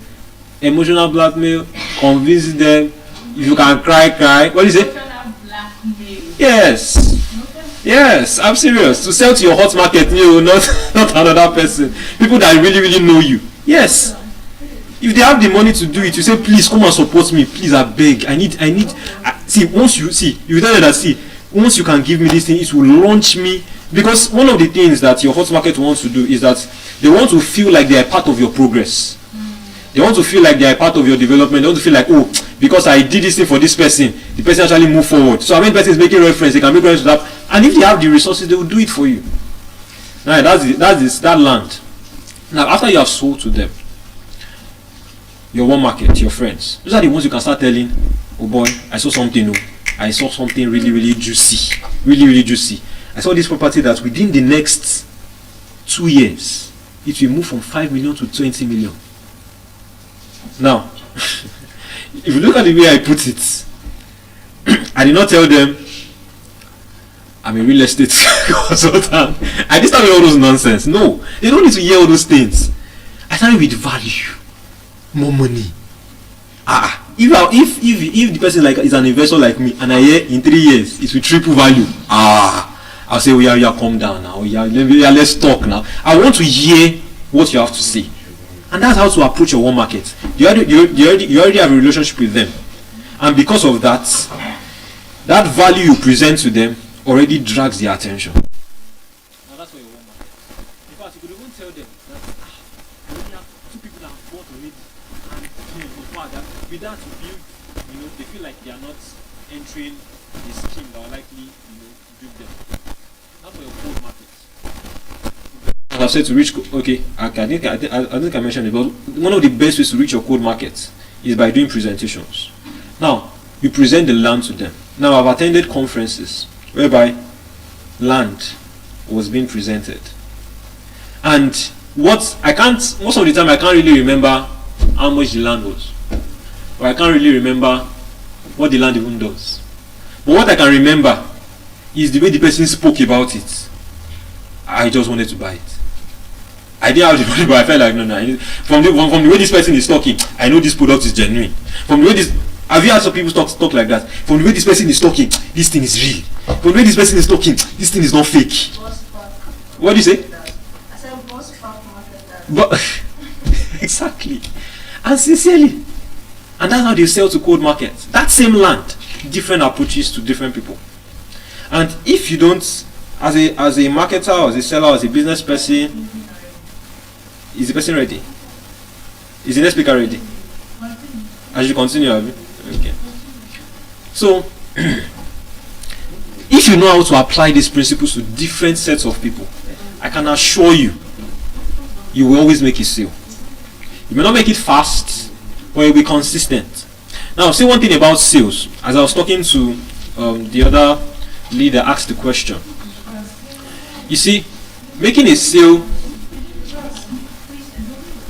emotional blackmail, convince them. If you can cry. What is it? Yes, I'm serious. To sell to your hot market, not another person. People that really, really know you. Yes. If they have the money to do it, you say, please come and support me. Please, I beg. Once you tell them that, once you can give me this thing, it will launch me. Because one of the things that your hot market wants to do is that they want to feel like they are part of your progress. They want to feel like they are part of your development. They want to feel like, because I did this thing for this person, the person actually moved forward. So when the person is making reference, they can make reference to that. And if they have the resources, they will do it for you. Now, that land. Now, after you have sold to them, your one market, your friends, those are the ones you can start telling, oh boy, I saw something really, really juicy. Really, really juicy. I saw this property that within the next 2 years, it will move from 5 million to 20 million. Now, if you look at the way I put it, I did not tell them I'm a real estate consultant. I didn't start with all those nonsense. No, they don't need to hear all those things. I started with value, more money. If the person is an investor like me, and I hear in 3 years it will triple value, I'll say, calm down now. Let's talk now. I want to hear what you have to say. And that's how to approach your one market. You already have a relationship with them. And because of that value you present to them already drags their attention. Now that's for your one market. In fact, you could even tell them that I already have 2 people that have bought already. And with that, they feel like they are not entering the scheme that will likely, dupe them. That's for your cold market. As I've said, to reach, I think I mentioned it, but one of the best ways to reach your cold market is by doing presentations. Now, you present the land to them. Now, I've attended conferences whereby land was being presented. And most of the time, I can't really remember how much the land was. Or I can't really remember what the land even does. But what I can remember is the way the person spoke about it. I just wanted to buy it. I didn't have the money, but I felt like no, from the way this person is talking, I know this product is genuine. From the way this, have you had some people talk like that? From the way this person is talking, this thing is real. From the way this person is talking, this thing is not fake. What do you say? I said most part market. But exactly, and sincerely, and that's how they sell to cold markets. That same land, different approaches to different people. And if you don't, as a marketer, or as a seller, or as a business person, is the person ready? Is the next speaker ready? I should continue, Abby. Okay. So, if you know how to apply these principles to different sets of people, I can assure you, you will always make a sale. You may not make it fast, but you'll be consistent. Now, say one thing about sales. As I was talking to the other leader, asked the question. You see, making a sale,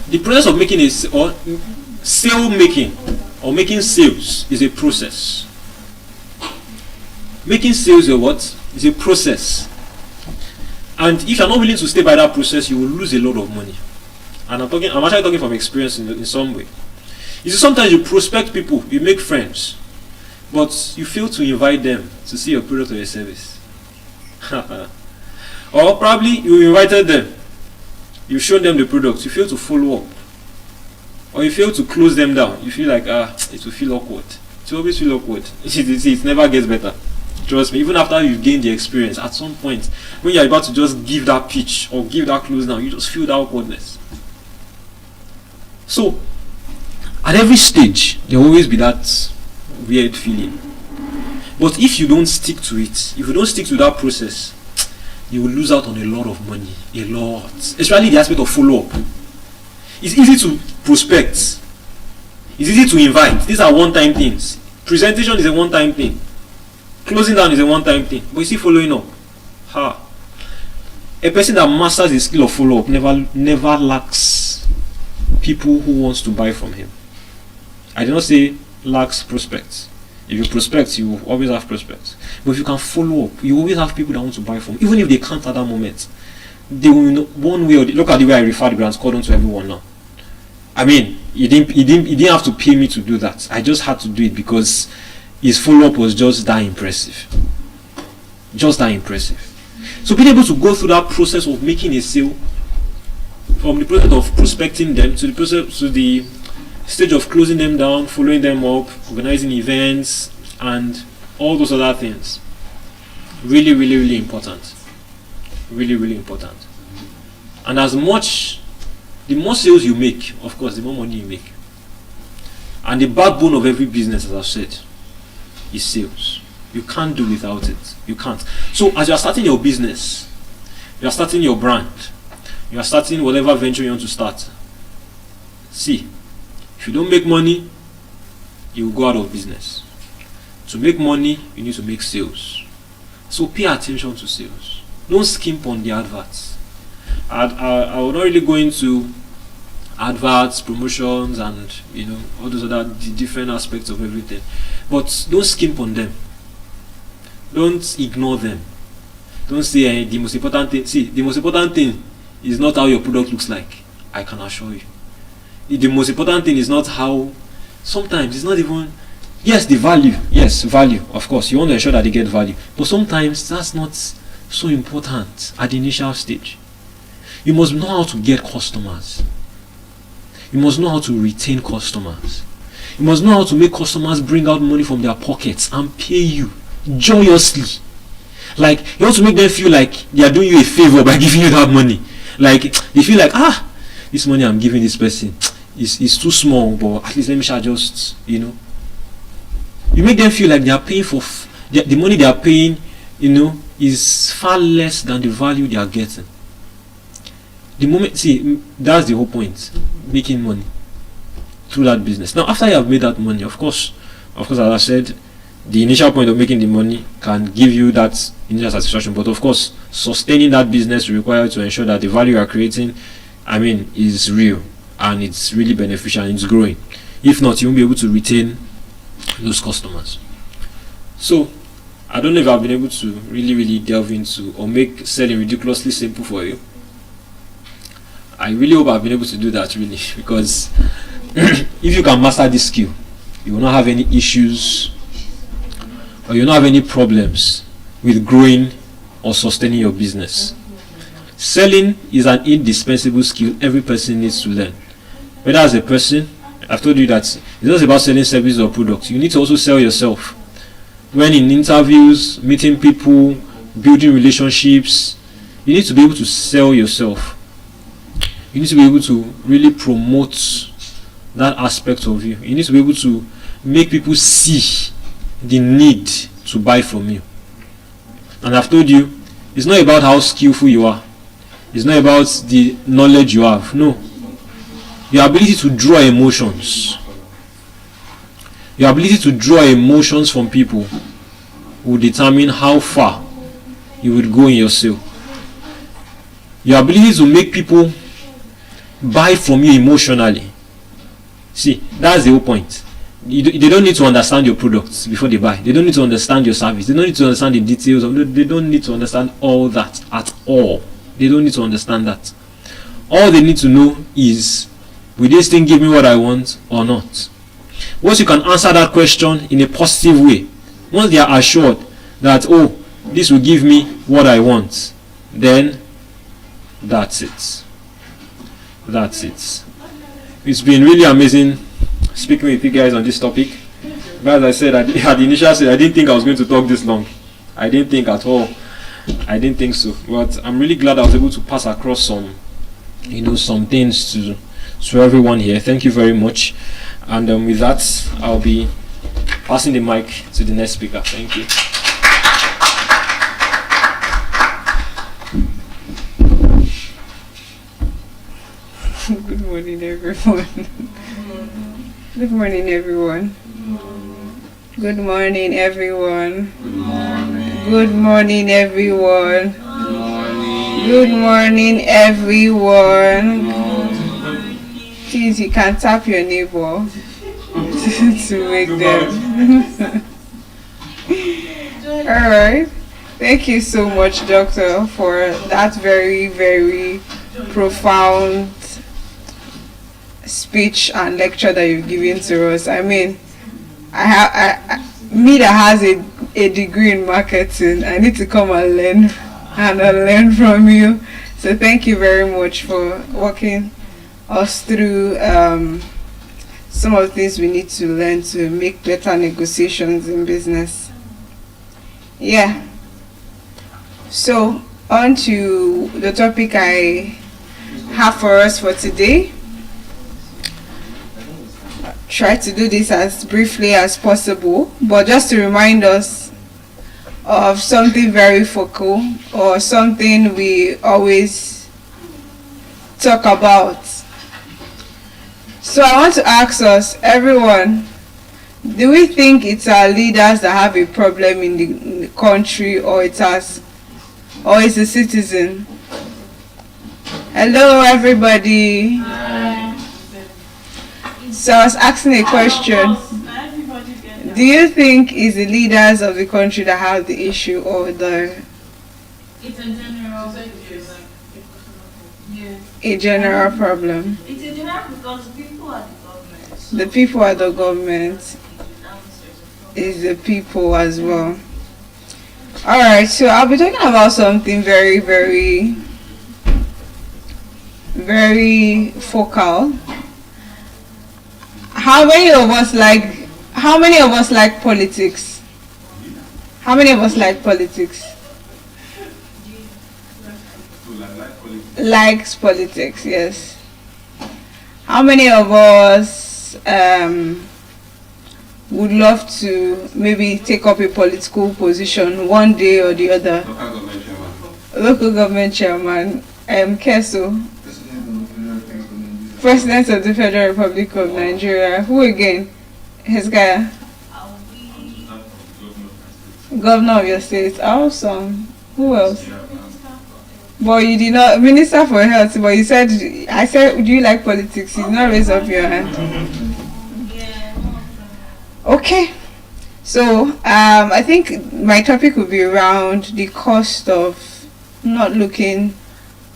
the process of making sale making or making sales is a process. Making sales is a process. And if you're not willing to stay by that process, you will lose a lot of money. And I'm actually talking from experience in some way. You see, sometimes you prospect people, you make friends, but you fail to invite them to see your product or your service. Or probably you invited them, you've shown them the product, you fail to follow up. Or you fail to close them down. You feel like, it will feel awkward. It will always feel awkward. It never gets better. Trust me, even after you've gained the experience, at some point, when you're about to just give that pitch or give that close down, you just feel that awkwardness. So, at every stage, there will always be that weird feeling. But if you don't stick to it, if you don't stick to that process, you will lose out on a lot of money. A lot. Especially the aspect of follow-up. It's easy to prospect. It's easy to invite. These are one-time things. Presentation is a one-time thing. Closing down is a one-time thing. But you see following up. A person that masters the skill of follow-up never lacks people who wants to buy from him. I did not say lacks prospects. If you prospect, you will always have prospects. But if you can follow up, you always have people that want to buy from, even if they can't at that moment. They will know one way or the, look at the way I referred grants cordon to everyone now. I mean, he didn't have to pay me to do that. I just had to do it because his follow-up was just that impressive. Just that impressive. So being able to go through that process of making a sale, from the process of prospecting them to the stage of closing them down, following them up, organizing events, and all those other things. Really, really, really important. Really, really important. And the more sales you make, of course, the more money you make. And the backbone of every business, as I've said, is sales. You can't do without it. You can't. So as you are starting your business, you are starting your brand, you are starting whatever venture you want to start. See, if you don't make money, you will go out of business. To make money, you need to make sales. So pay attention to sales. Don't skimp on the adverts. I will not really go into adverts, promotions, and all those other different aspects of everything. But don't skimp on them. Don't ignore them. Don't say the most important thing. See, the most important thing is not how your product looks like. I can assure you. The most important thing is not how. Sometimes it's not even. Yes, the value. Yes, value. Of course, you want to ensure that they get value. But sometimes that's not so important at the initial stage. You must know how to get customers. You must know how to retain customers. You must know how to make customers bring out money from their pockets and pay you joyously. Like, you want to make them feel like they are doing you a favor by giving you that money. Like, they feel like, this money I'm giving this person is too small, but at least let me just, You make them feel like they are paying for, the money they are paying, is far less than the value they are getting. The moment, see, that's the whole point, making money through that business. Now, after you have made that money, of course, as I said, the initial point of making the money can give you that initial satisfaction, but of course, sustaining that business will require you to ensure that the value you are creating, is real and it's really beneficial and it's growing. If not, you won't be able to retain those customers. So, I don't know if I've been able to really, really delve into or make selling ridiculously simple for you. I really hope I've been able to do that, really, because if you can master this skill, you will not have any issues, or you will not have any problems with growing or sustaining your business. Selling is an indispensable skill every person needs to learn. Whether as a person, I've told you that it's not about selling services or products. You need to also sell yourself. When in interviews, meeting people, building relationships, you need to be able to sell yourself. You need to be able to really promote that aspect of you. You need to be able to make people see the need to buy from you. And I've told you, it's not about how skillful you are. It's not about the knowledge you have. No. Your ability to draw emotions. Your ability to draw emotions from people will determine how far you would go in your sale. Your ability to make people buy from you emotionally. See, that's the whole point. They don't need to understand your products before they buy. They don't need to understand your service. They don't need to understand the details of it. They don't need to understand all that at all. They don't need to understand that. All they need to know is, will this thing give me what I want or not? Once you can answer that question in a positive way, once they are assured that, oh, this will give me what I want, then that's it. That's it. It's been really amazing speaking with you guys on this topic. But as I said at the initial stage, I didn't think I was going to talk this long. I didn't think at all. I didn't think so. But I'm really glad I was able to pass across some things to everyone here. Thank you very much. And with that, I'll be passing the mic to the next speaker. Thank you. Good morning, everyone. Good morning, everyone. Good morning, everyone. Good morning, everyone. Good morning, everyone. Please, you can tap your neighbor to wake them. Alright. Thank you so much, Doctor, for that very, very profound speech and lecture that you've given to us. I mean, me that has a degree in marketing, I need to come and learn from you. So thank you very much for walking us through some of the things we need to learn to make better negotiations in business. Yeah. So on to the topic I have for us for today. Try to do this as briefly as possible, but just to remind us of something very focal or something we always talk about. So I want to ask us, everyone, do we think it's our leaders that have a problem in the country, or it's us, or it's the citizen? Hello, everybody. Hi. So I was asking a question. Do you think it's the leaders of the country that have the issue, or It's a general a general problem? It's a general because people are the government. So The people are the government, is the people as well. Alright, so I'll be talking about something very, very, very focal. How many of us like politics? How many of us like politics? Likes politics, yes. How many of us would love to maybe take up a political position one day or the other? Local government chairman, Keso, President of the Federal Republic of Nigeria. Who again? Hezgaya, Governor of your state. Awesome. Who else? But you did not, Minister for Health, but you said, I said, do you like politics? You did not raise up your hand. Okay. So, I think my topic will be around the cost of not looking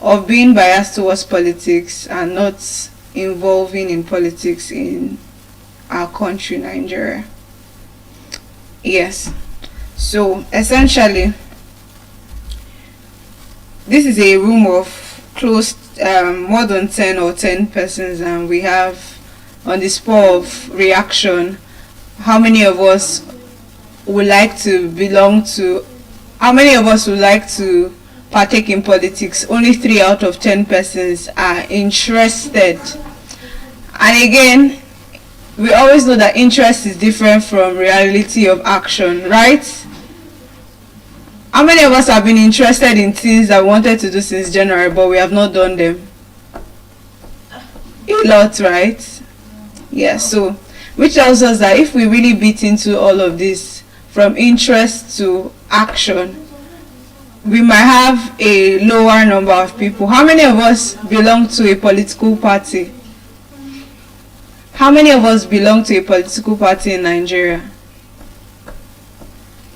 of being biased towards politics and not involving in politics in our country, Nigeria. Yes. So essentially, this is a room of close more than 10 or 10 persons, and we have on the spur of reaction how many of us would like to belong to, how many of us would like to partake in politics. Only 3 out of 10 persons are interested. And again, we always know that interest is different from reality of action, right? How many of us have been interested in things that we wanted to do since January, but we have not done them? A lot, right? Yeah, so which tells us that if we really beat into all of this from interest to action, we might have a lower number of people. How many of us belong to a political party? How many of us belong to a political party in Nigeria?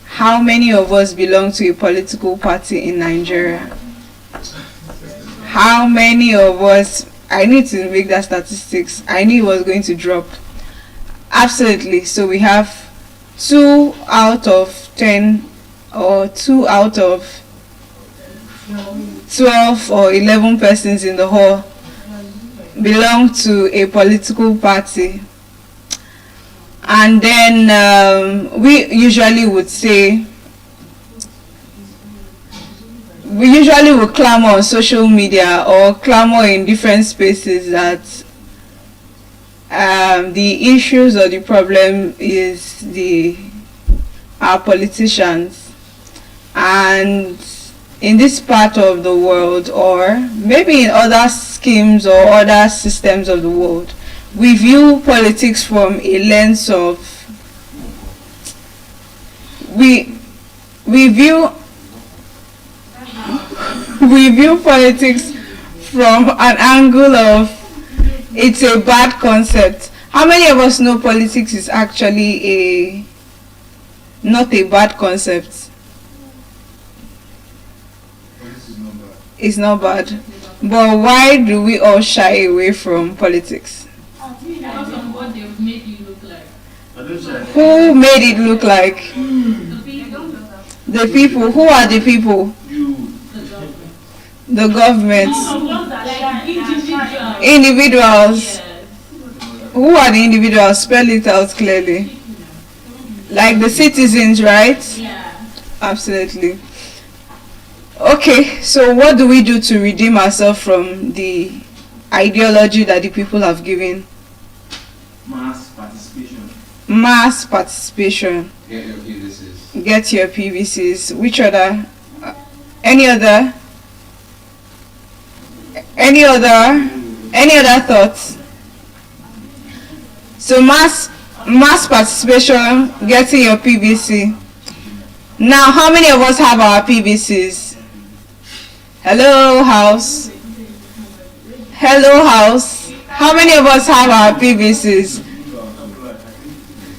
How many of us belong to a political party in Nigeria? How many of us, I need to make that statistics, I knew it was going to drop. Absolutely. So we have 2 out of 10 or 2 out of 12 or 11 persons in the hall belong to a political party. And then we usually would clamor on social media or clamor in different spaces that the issues or the problem is our politicians. And in this part of the world, or maybe in other schemes or other systems of the world, we view politics from a lens of we view politics from an angle of it's a bad concept. How many of us know politics is actually not a bad concept? It's not bad. But why do we all shy away from politics? Because of what they've made you look like. Who made it look like? The people. The people. Who are the people? The government. Like Individuals. Yes. Who are the individuals? Spell it out clearly. Like the citizens, right? Yeah. Absolutely. Okay, so what do we do to redeem ourselves from the ideology that the people have given? Mass participation. Mass participation. Get your PVCs. Get your PVCs. Which other? Any other? Any other thoughts? So mass participation, getting your PVC. Now, how many of us have our PVCs? Hello, house. Hello, house. How many of us have our PVCs?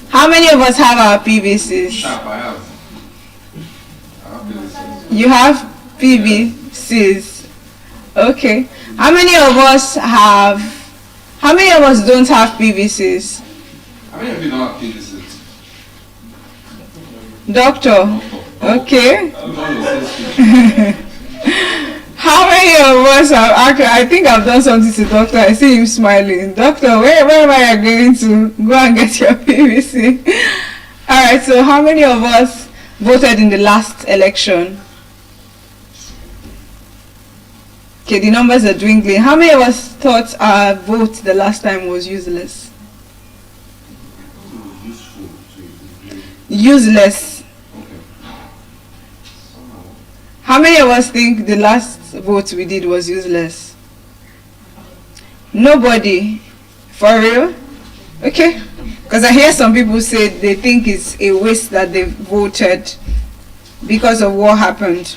How many of us have our PVCs? You have PVCs. Okay. How many of us don't have PVCs? How many of you don't have PVCs? Doctor. Okay. How many of us have actually, I think I've done something to doctor. I see him smiling. Doctor, where am I going to go and get your PVC? Alright, so how many of us voted in the last election? Okay, the numbers are dwindling. How many of us thought our vote the last time was useless? Useless. How many of us think the last vote we did was useless? Nobody. For real? Okay. Because I hear some people say they think it's a waste that they voted because of what happened.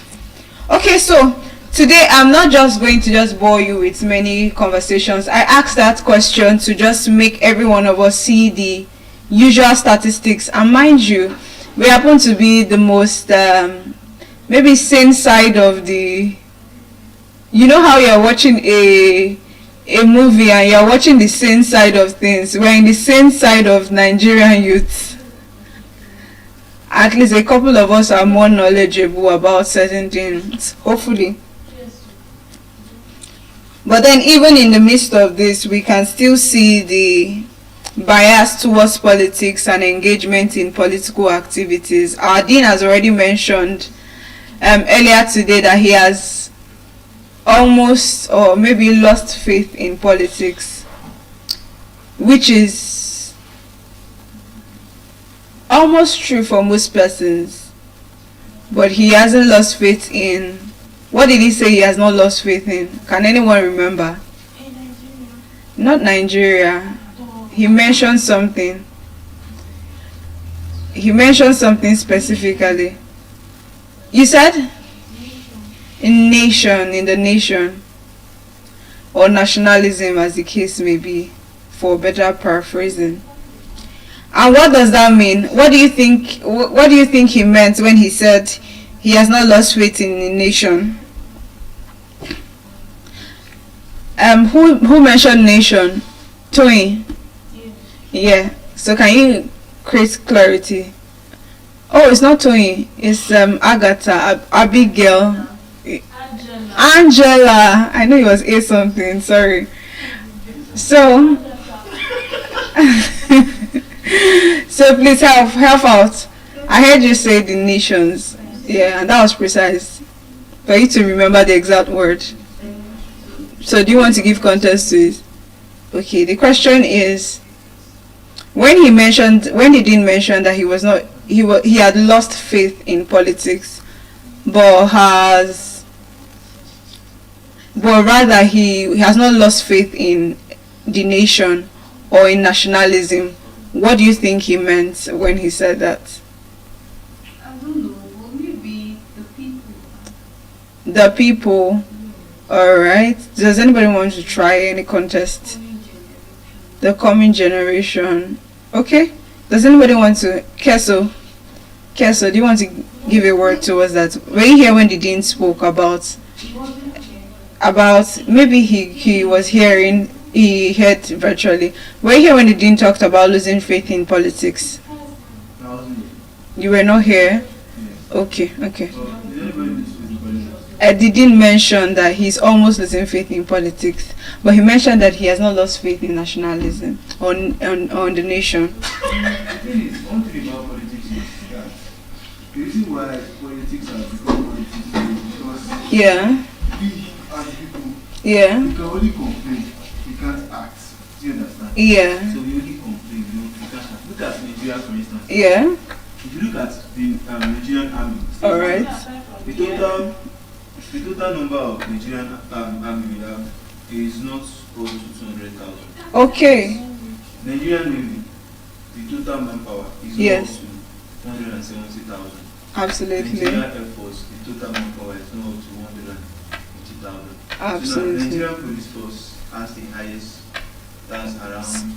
Okay, so today I'm not just going to just bore you with many conversations. I asked that question to just make every one of us see the usual statistics. And mind you, we happen to be the most maybe sane side of the you know how you're watching a movie and you're watching the same side of things. We're in the same side of Nigerian youth. At least a couple of us are more knowledgeable about certain things, hopefully. But then even in the midst of this, we can still see the bias towards politics and engagement in political activities. Our dean has already mentioned earlier today that he has almost or maybe lost faith in politics, which is almost true for most persons. But he hasn't lost faith in, what did he say he has not lost faith in? Can anyone remember? Not Nigeria. He mentioned something. He mentioned something specifically. You said? In the nation. Or nationalism, as the case may be, for better paraphrasing. And what does that mean? What do you think he meant when he said he has not lost faith in the nation? Who mentioned nation? Tony. Yeah. So can you create clarity? Oh, it's not Tony. It's Agatha, Abigail, Angela. I know it was A something. Sorry. So, so please help out. I heard you say the nations. Yeah, and that was precise. For you to remember the exact word. So do you want to give context to it? Okay. The question is, when he didn't mention that he had lost faith in politics, but rather he has not lost faith in the nation or in nationalism. What do you think he meant when he said that? I don't know, but maybe the people. The people. Alright. Does anybody want to try any contest? The coming generation. Okay. Does anybody want to? Keso, do you want to give a word towards that? Were you here when the dean spoke about maybe he was hearing, he heard virtually. Were you here when the dean talked about losing faith in politics? You were not here? Okay. The dean mentioned that he's almost losing faith in politics, but he mentioned that he has not lost faith in nationalism on the nation. The thing is, one thing about politics is that the reason why politics has become politics is because Yeah. we as people, Yeah. we can only complain, we can't act. Do you understand? Yeah. So we only complain, we can't act. Look at Nigeria, for instance. Yeah. If you look at the Nigerian army, Alright. the total number of Nigerian army we have is not close to 200,000. Okay. Nigerian Navy, the total manpower is Yes. not up to 170,000. Absolutely. Nigerian Air Force, the total manpower is not up to 180,000. Absolutely. So now, Nigerian Police Force has the highest, that's around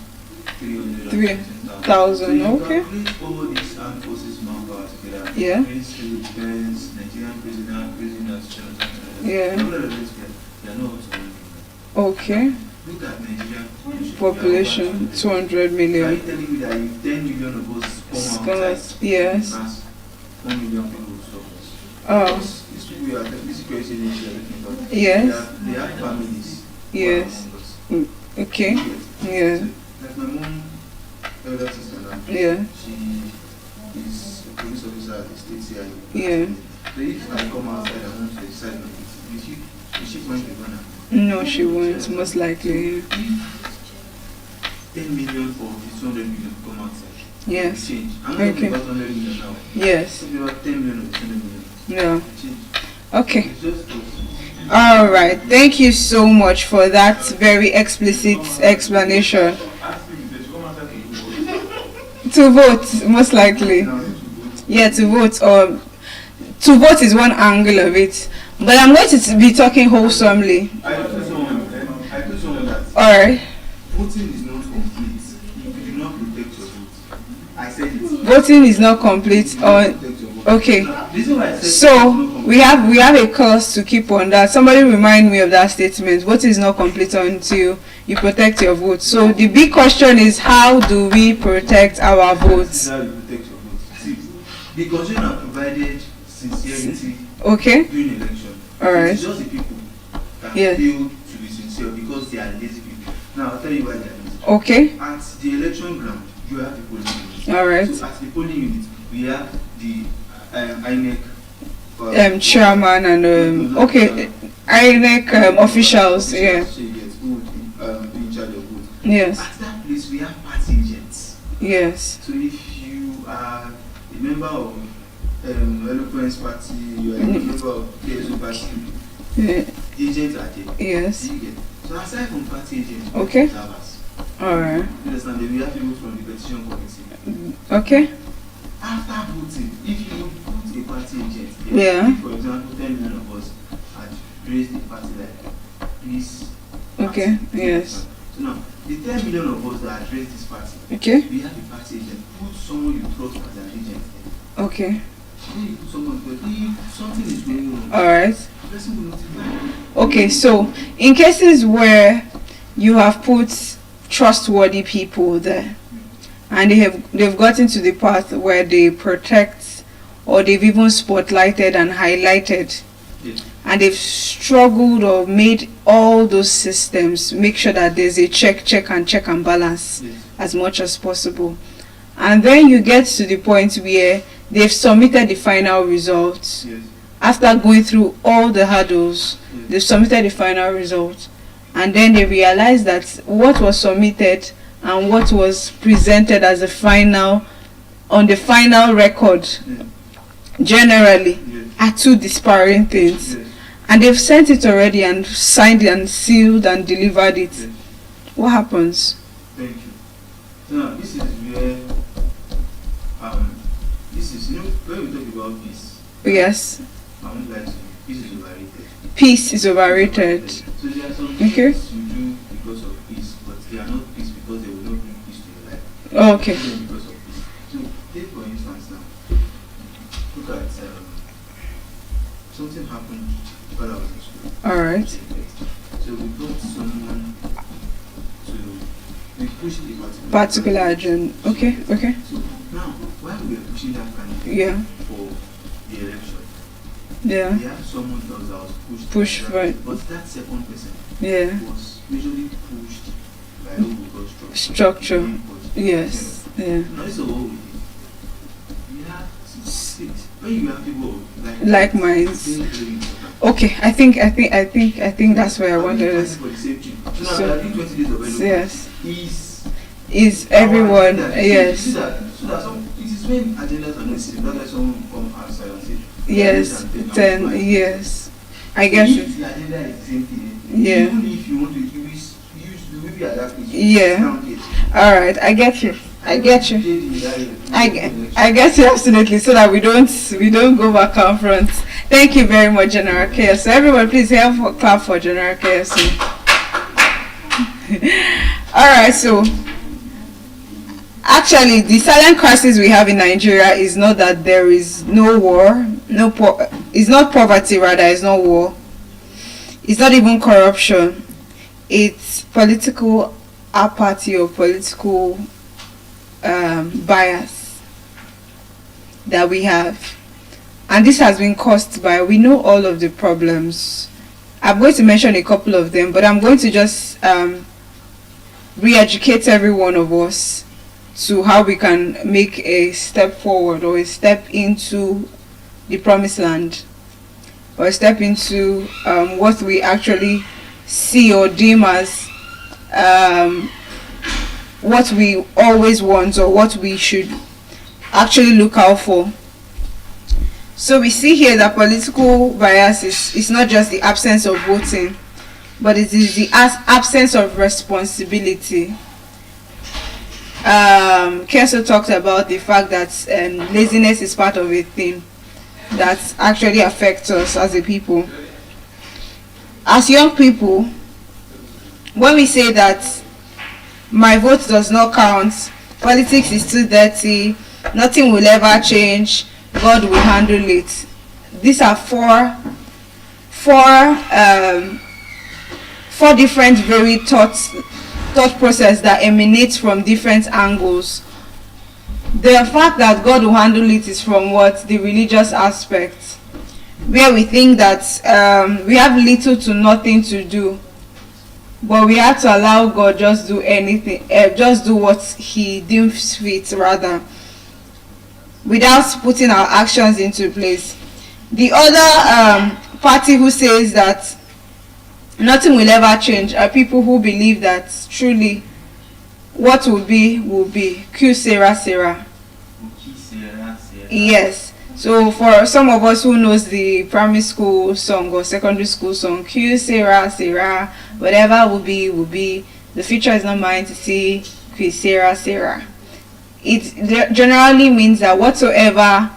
300,000. 3,000, okay. Calculate all these armed forces manpower together. Yeah. Ministry of Defense, Nigerian prisoners, Yeah. all of those they are not up to 1 million. Okay. Look at Nigerian Population 200 Are you million. telling me that if 10 million of us come Scholars, outside, yes. mass, 1 million people will stop us? Oh, These people you are this security nation you are looking about, yes. they have families. who are Yes. among us. Okay. Yeah. So, like my mom, elder sister now, Yeah. she is a police officer at the state CIA. Yeah. So if I come outside and want to decide on it, is she going to go now? No, she won't, most likely. If 10 million or 200 million come outside, Yes. change. I'm not Okay. talking about 100 million now. Yes. Talking about 10 million or 200 million. Yeah. Change. Okay. It's just All right. Thank you so much for that very explicit explanation. To vote, most likely. Yeah, to vote. To vote is one angle of it, but I'm going to be talking wholesomely. I told someone that All right. voting is not complete if you do not protect your vote. I said it. Voting is not complete. Protect your vote. Okay. The reason why I said So- it's not complete we have a clause to keep on that. Somebody remind me of that statement. Vote is not complete until you protect your vote. So the big question is, how do we protect our votes? How you protect your vote. See, the constitution have provided sincerity Okay. during election. All right. It's just the people that Yeah. fail to be sincere because they are lazy people. Now I'll tell you why they are lazy. Okay. At the election ground, you have the polling unit. All right. So at the polling unit, we have the INEC Chairman and okay, INEC officials. Yeah. So you get who would be in charge of vote. Yes. At that place, we have party agents. Yes. So if you are a member of Eloquence party, you are a member of KSU party, Yeah. agents are there. Yes. You get. So aside from party agents, we Okay. have observers. All right. You understand? Then we have people from the petition committee. Okay. After voting, if you put a party agent there, Yeah. if, for example, 10 million of us had raised the party like, please. Okay. Yes. So now, the 10 million of us that had raised this party, Okay. we have a party agent. Put someone you trust as an agent there. Okay. When you put someone, if something is going on, All right. the person will notify you. Okay. So in cases where you have put trustworthy people there, and they've gotten to the path where they protect, or they've even spotlighted and highlighted, Yes. and they've struggled or made all those systems make sure that there's a check and balance Yes. as much as possible, and then you get to the point where they've submitted the final results. Yes. After going through all the hurdles, Yes. they've submitted the final result, and then they realize that what was submitted and what was presented as a final, on the final record, Yes. generally Yes. are two disparate things. Yes. And they've sent it already and signed it and sealed and delivered it. Yes. What happens? Thank you. So now, this is where, this is, when we talk about peace, Yes, I won't lie to you, peace is overrated. peace is overrated. So there are some Okay. things you do because of peace, but they are not peace because they will not bring peace to your life. Okay. You do them because of peace. So take for instance now, look at something happened while I was in school. All right. So we got someone to, we pushed a Particular agenda. Okay. Okay. So now, while we are pushing that candidate Yeah. for the election, Yeah. we have someone else that was pushed. Push by for it. But that second person Yeah. was majorly pushed by what we call Structure. But, Yes. Yeah. Now, this is what we did. We have six. When you have people Like minds. it's very important. Okay. I think that's where I wanted to. us. For the same thing. So now, So- we are doing 20 days of eloquence. Yes. Is Is everyone? our agenda. Yes. So that some, it is when agendas are not seen, that's why someone come outside and say, Yes. Then yes. I guess if it. the agenda is the same thing, Yeah. even if you want to use the way we adapt it, Yeah. count it. All right. I get you. I get you. I get you absolutely, so that we don't go back and front. Thank you very much, General KS. So everyone, please help for clap for General KS. All right. So actually, the silent crisis we have in Nigeria is not that there is no war, it's not poverty, rather, it's not war. It's not even corruption. It's political apathy or political bias that we have, and this has been caused by, we know all of the problems. I'm going to mention a couple of them, but I'm going to just re-educate every one of us to how we can make a step forward, or a step into the promised land, or a step into what we actually see or deem as what we always want, or what we should actually look out for. So we see here that political bias is not just the absence of voting, but it is the absence of responsibility. Keso talked about the fact that laziness is part of a thing that actually affects us as a people. As young people, when we say that my vote does not count, politics is too dirty, nothing will ever change, God will handle it, these are four different very thought process that emanates from different angles. The fact that God will handle it is from what? The religious aspect, where we think that we have little to nothing to do, but we have to allow God just do anything, just do what He deems fit, rather, without putting our actions into place. The other party who says that nothing will ever change are people who believe that truly what will be. Q Sarah Sarah. Yes. So for some of us who knows the primary school song or secondary school song, Q Sarah Sarah, whatever will be. The future is not mine to see. Q Sarah Sarah. It generally means that whatsoever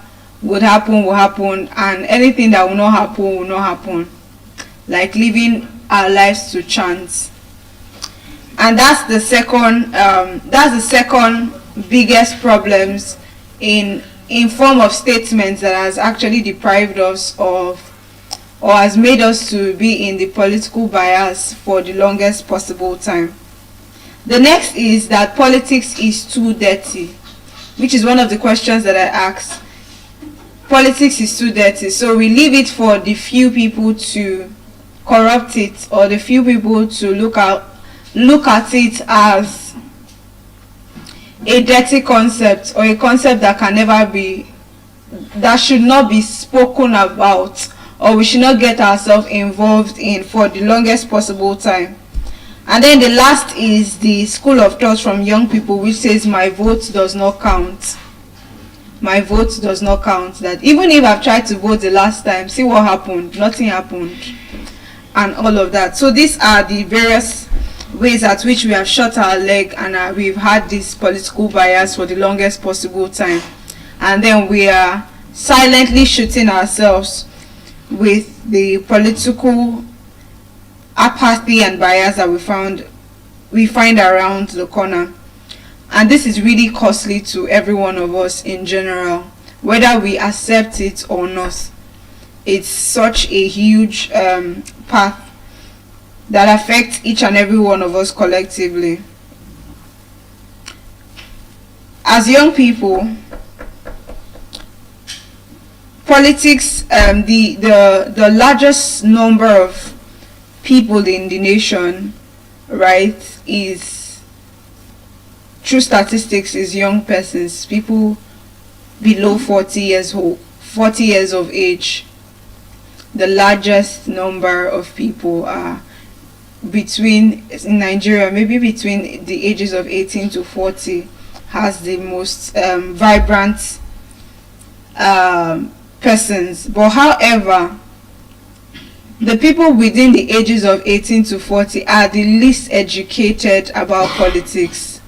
would happen will happen, and anything that will not happen. Like living our lives to chance. And that's the second biggest problems in form of statements that has actually deprived us of, or has made us to be in the political bias for the longest possible time. The next is that politics is too dirty, which is one of the questions that I asked. Politics is too dirty, so we leave it for the few people to corrupt it, or the few people to look at it as a dirty concept, or a concept that should not be spoken about, or we should not get ourselves involved in for the longest possible time. And then the last is the school of thought from young people, which says my vote does not count. My vote does not count. That even if I've tried to vote the last time, see what happened, nothing happened, and all of that. So these are the various ways at which we have shot our leg, and we've had this political bias for the longest possible time, and then we are silently shooting ourselves with the political apathy and bias that we find around the corner. And this is really costly to every one of us in general, whether we accept it or not. It's such a huge path that affects each and every one of us collectively. As young people, politics, the largest number of people in the nation, right, is, through statistics, is young persons, people below 40 years of age. The largest number of people are in Nigeria, maybe between the ages of 18 to 40, has the most vibrant persons. But however, the people within the ages of 18 to 40 are the least educated about politics.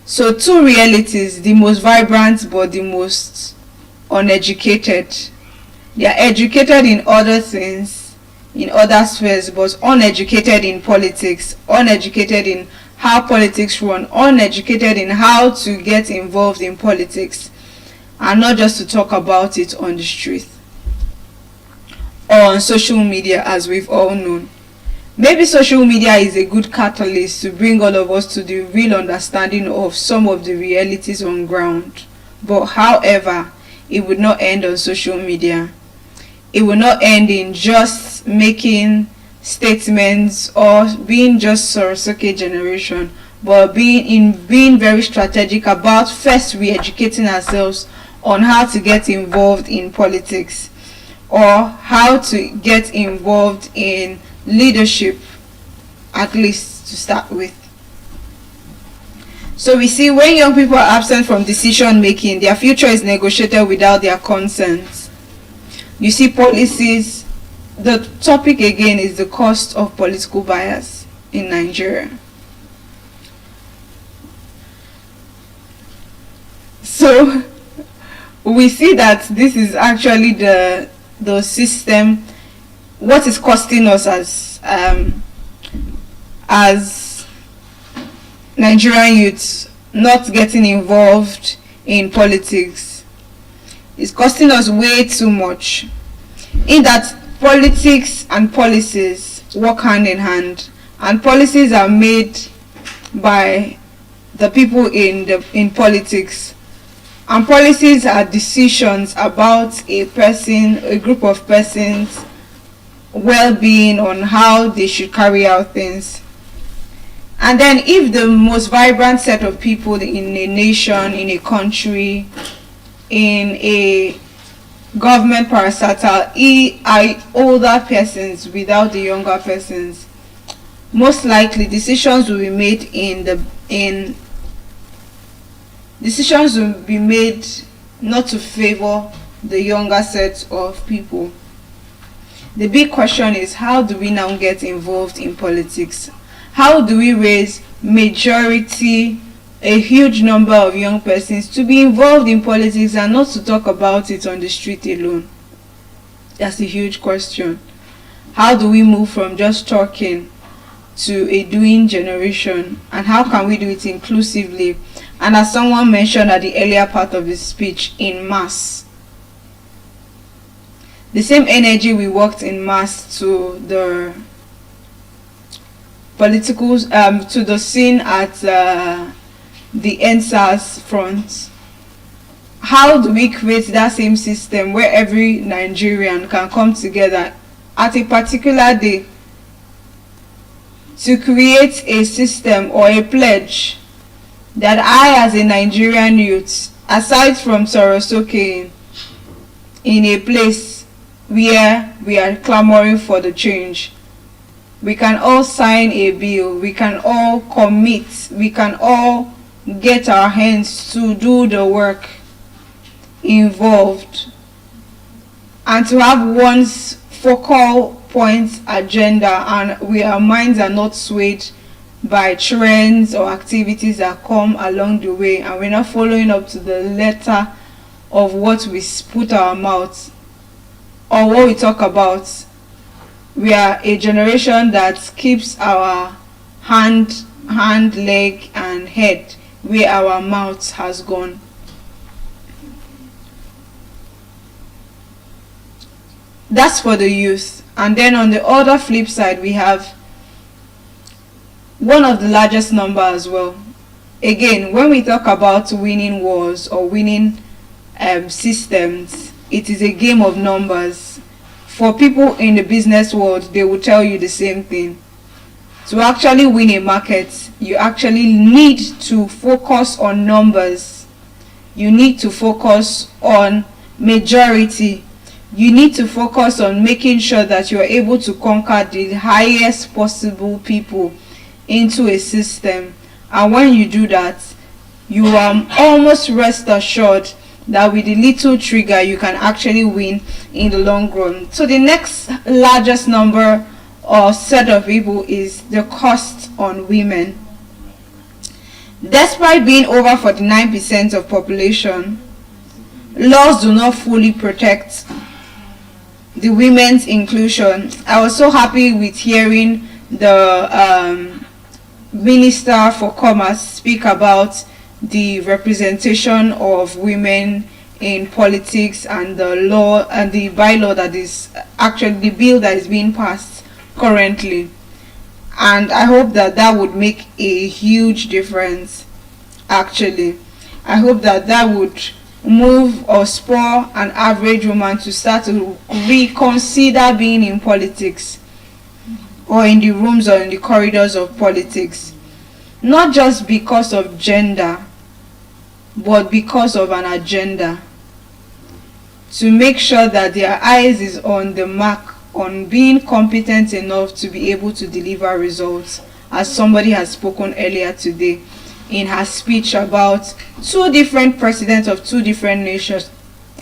So two realities: the most vibrant but the most uneducated. They are educated in other things, in other spheres, but uneducated in politics, uneducated in how politics run, uneducated in how to get involved in politics, and not just to talk about it on the street or on social media, as we've all known. Maybe social media is a good catalyst to bring all of us to the real understanding of some of the realities on ground. But however, it would not end on social media. It will not end in just making statements or being just Sorosuke generation, but being very strategic about first re-educating ourselves on how to get involved in politics, or how to get involved in leadership, at least to start with. So we see when young people are absent from decision making, their future is negotiated without their consent. You see policies. The topic again is the cost of political bias in Nigeria. So we see that this is actually the system, what is costing us as Nigerian youths not getting involved in politics. It's costing us way too much. In that politics and policies work hand in hand, and policies are made by the people in politics, and policies are decisions about a person, a group of persons well-being, on how they should carry out things. And then if the most vibrant set of people in a nation, in a country, in a government parastatal are older persons without the younger persons, most likely decisions will be made not to favor the younger set of people. The big question is, how do we now get involved in politics? How do we raise majority, a huge number of young persons to be involved in politics and not to talk about it on the street alone? That's a huge question. How do we move from just talking to a doing generation, and how can we do it inclusively, and as someone mentioned at the earlier part of his speech, in mass? The same energy we worked in mass to the political to the scene at the NSAS front. How do we create that same system where every Nigerian can come together at a particular day to create a system or a pledge that I, as a Nigerian youth, aside from Sorosoke, in a place where we are clamoring for the change, we can all sign a bill, we can all commit, we can all get our hands to do the work involved, and to have one's focal point agenda, and our minds are not swayed by trends or activities that come along the way, and we're not following up to the letter of what we put our mouths or what we talk about. We are a generation that keeps our hand, leg, and head where our mouth has gone. That's for the youth. And then on the other flip side, we have one of the largest number as well. Again, when we talk about winning wars or winning systems, it is a game of numbers. For people in the business world, they will tell you the same thing. To actually win a market, you actually need to focus on numbers. You need to focus on majority. You need to focus on making sure that you are able to conquer the highest possible people into a system. And when you do that, you are almost rest assured that with a little trigger, you can actually win in the long run. So the next largest number or set of people is the cost on women. Despite being over 49% of population, laws do not fully protect the women's inclusion. I was so happy with hearing the Minister for Commerce speak about the representation of women in politics and the law and the bylaw that is actually the bill that is being passed currently. And I hope that that would make a huge difference. Actually, I hope that that would move or spur an average woman to start to reconsider being in politics or in the rooms or in the corridors of politics, not just because of gender, but because of an agenda, to make sure that their eyes is on the mark, on being competent enough to be able to deliver results, as somebody has spoken earlier today in her speech about two different presidents of two different nations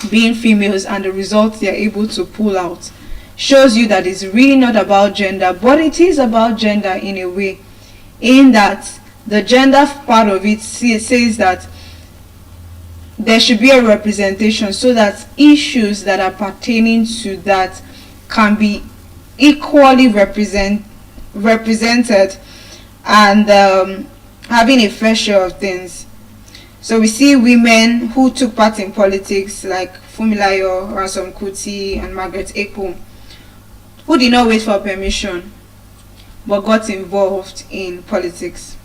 being females and the results they are able to pull out. Shows you that it's really not about gender, but it is about gender in a way, in that the gender part of it says that there should be a representation so that issues that are pertaining to that can be equally represented and having a fair share of things. So we see women who took part in politics like Fumilayo, Ransom Kuti, and Margaret Ekpo, who did not wait for permission but got involved in politics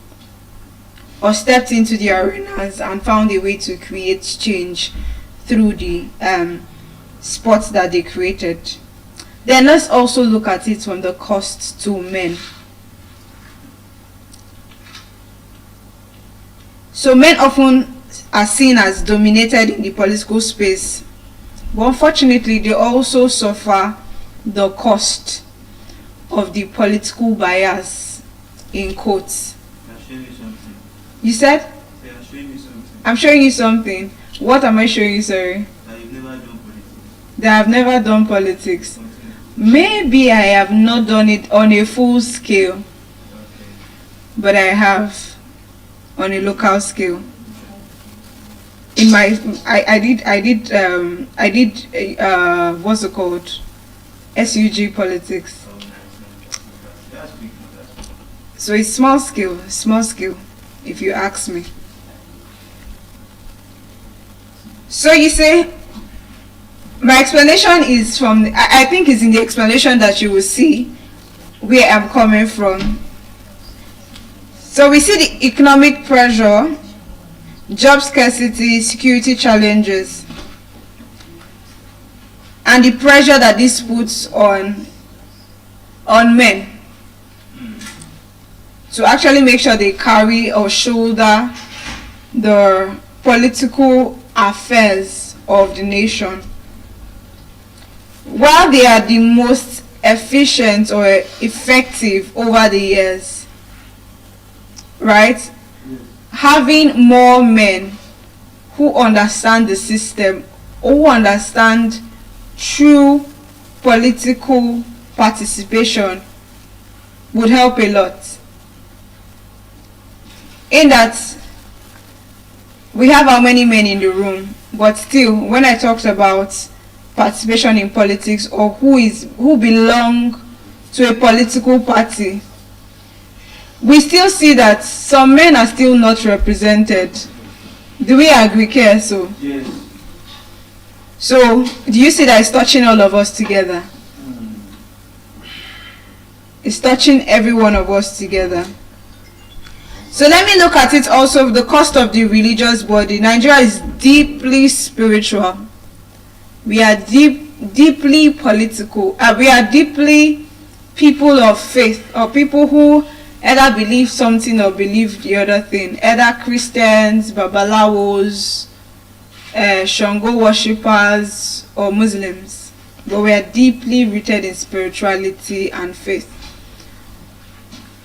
or stepped into the arenas and found a way to create change through the sports that they created. Then let's also look at it from the cost to men. So men often are seen as dominated in the political space, but unfortunately they also suffer the cost of the political bias, in quotes. I'll show you something. You said? Say, I'll show you something. I'm showing you something. What am I showing you, sorry? That you've never done politics. That I've never done politics. Continue. Maybe I have not done it on a full scale, Okay. but I have on a local scale. In my, I did what's it called? SUG politics. Oh, nice. That's big. That's big. So it's small scale, if you ask me. So you say, my explanation is from, I think it's in the explanation that you will see where I'm coming from. So we see the economic pressure, job scarcity, security challenges, and the pressure that this puts on men to actually make sure they carry or shoulder the political affairs of the nation. While they are the most efficient or effective over the years, right? Having more men who understand the system, who understand true political participation would help a lot. In that, we have how many men in the room, but still, when I talked about participation in politics or who belong to a political party, we still see that some men are still not represented. Do we agree, Care? So Yes. do you see that it's touching all of us together? It's touching every one of us together. So let me look at it also, the cost of the religious body. Nigeria is deeply spiritual. We are deeply political. We are deeply people of faith, or people who either believe something or believe the other thing. Either Christians, Babalawos, Shango worshippers, or Muslims. But we are deeply rooted in spirituality and faith.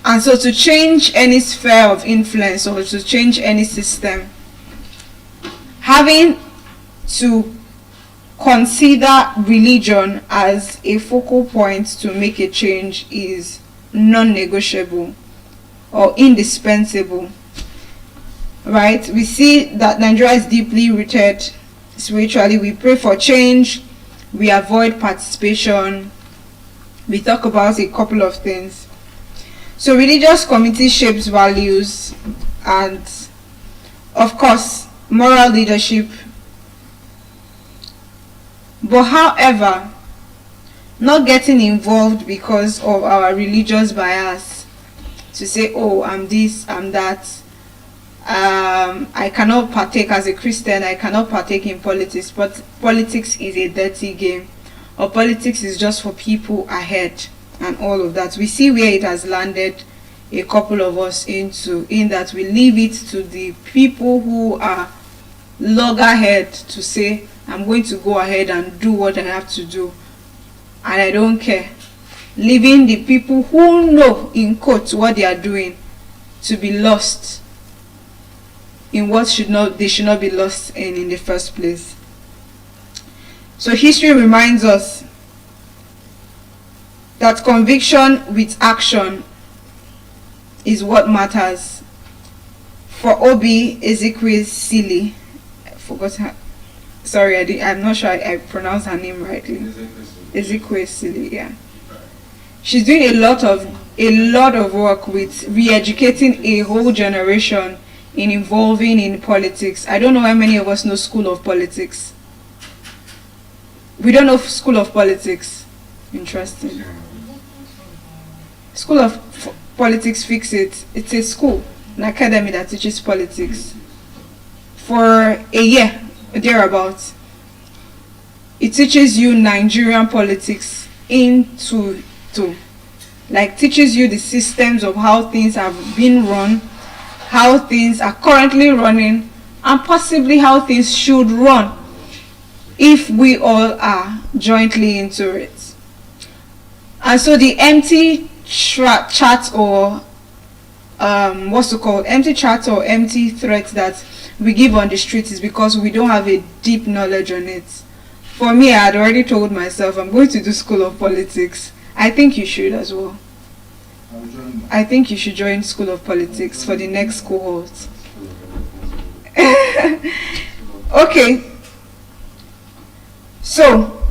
And so to change any sphere of influence or to change any system, having to consider religion as a focal point to make a change is non-negotiable or indispensable. Right? We see that Nigeria is deeply rooted spiritually. We pray for change. We avoid participation. We talk about a couple of things. So religious community shapes values and, of course, moral leadership. But however, not getting involved because of our religious bias, to say, oh, I'm this, I'm that, I cannot partake as a Christian, I cannot partake in politics, but politics is a dirty game, or politics is just for people ahead and all of that. We see where it has landed a couple of us into, in that we leave it to the people who are loggerhead to say, I'm going to go ahead and do what I have to do, and I don't care. Leaving the people who know, in quotes, what they are doing to be lost in what they should not be lost in the first place. So history reminds us that conviction with action is what matters. For Obi Ezekwesili, I forgot her. Sorry, I'm not sure I pronounced her name rightly. Ezekwesili, yeah. She's doing a lot of work with re-educating a whole generation in involving in politics. I don't know how many of us know School of Politics. We don't know School of Politics. Interesting. School of Politics, fix it. It's a school, an academy that teaches politics for a year, thereabouts. It teaches you Nigerian politics like teaches you the systems of how things have been run, how things are currently running, and possibly how things should run if we all are jointly into it. And so the empty chat or empty chat or empty threat that we give on the street is because we don't have a deep knowledge on it. For me, I had already told myself I'm going to do School of Politics. I think you should as well. I think you should join School of Politics for the next cohort. Okay. So,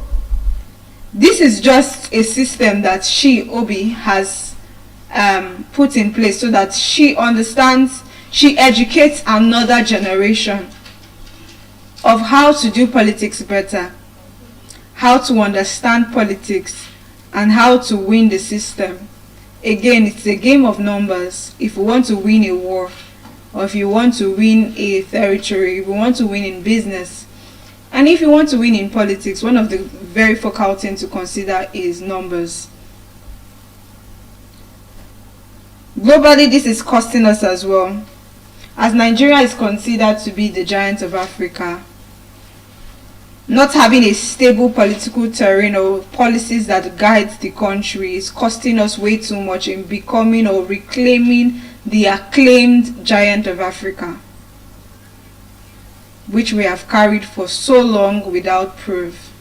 this is just a system that Obi, has put in place so that she understands, she educates another generation of how to do politics better, how to understand politics, and how to win the system. Again, it's a game of numbers. If you want to win a war, or if you want to win a territory, if you want to win in business, and if you want to win in politics, one of the very focal things to consider is numbers. Globally, this is costing us as well. As Nigeria is considered to be the giant of Africa, not having a stable political terrain or policies that guide the country is costing us way too much in becoming or reclaiming the acclaimed giant of Africa, which we have carried for so long without proof.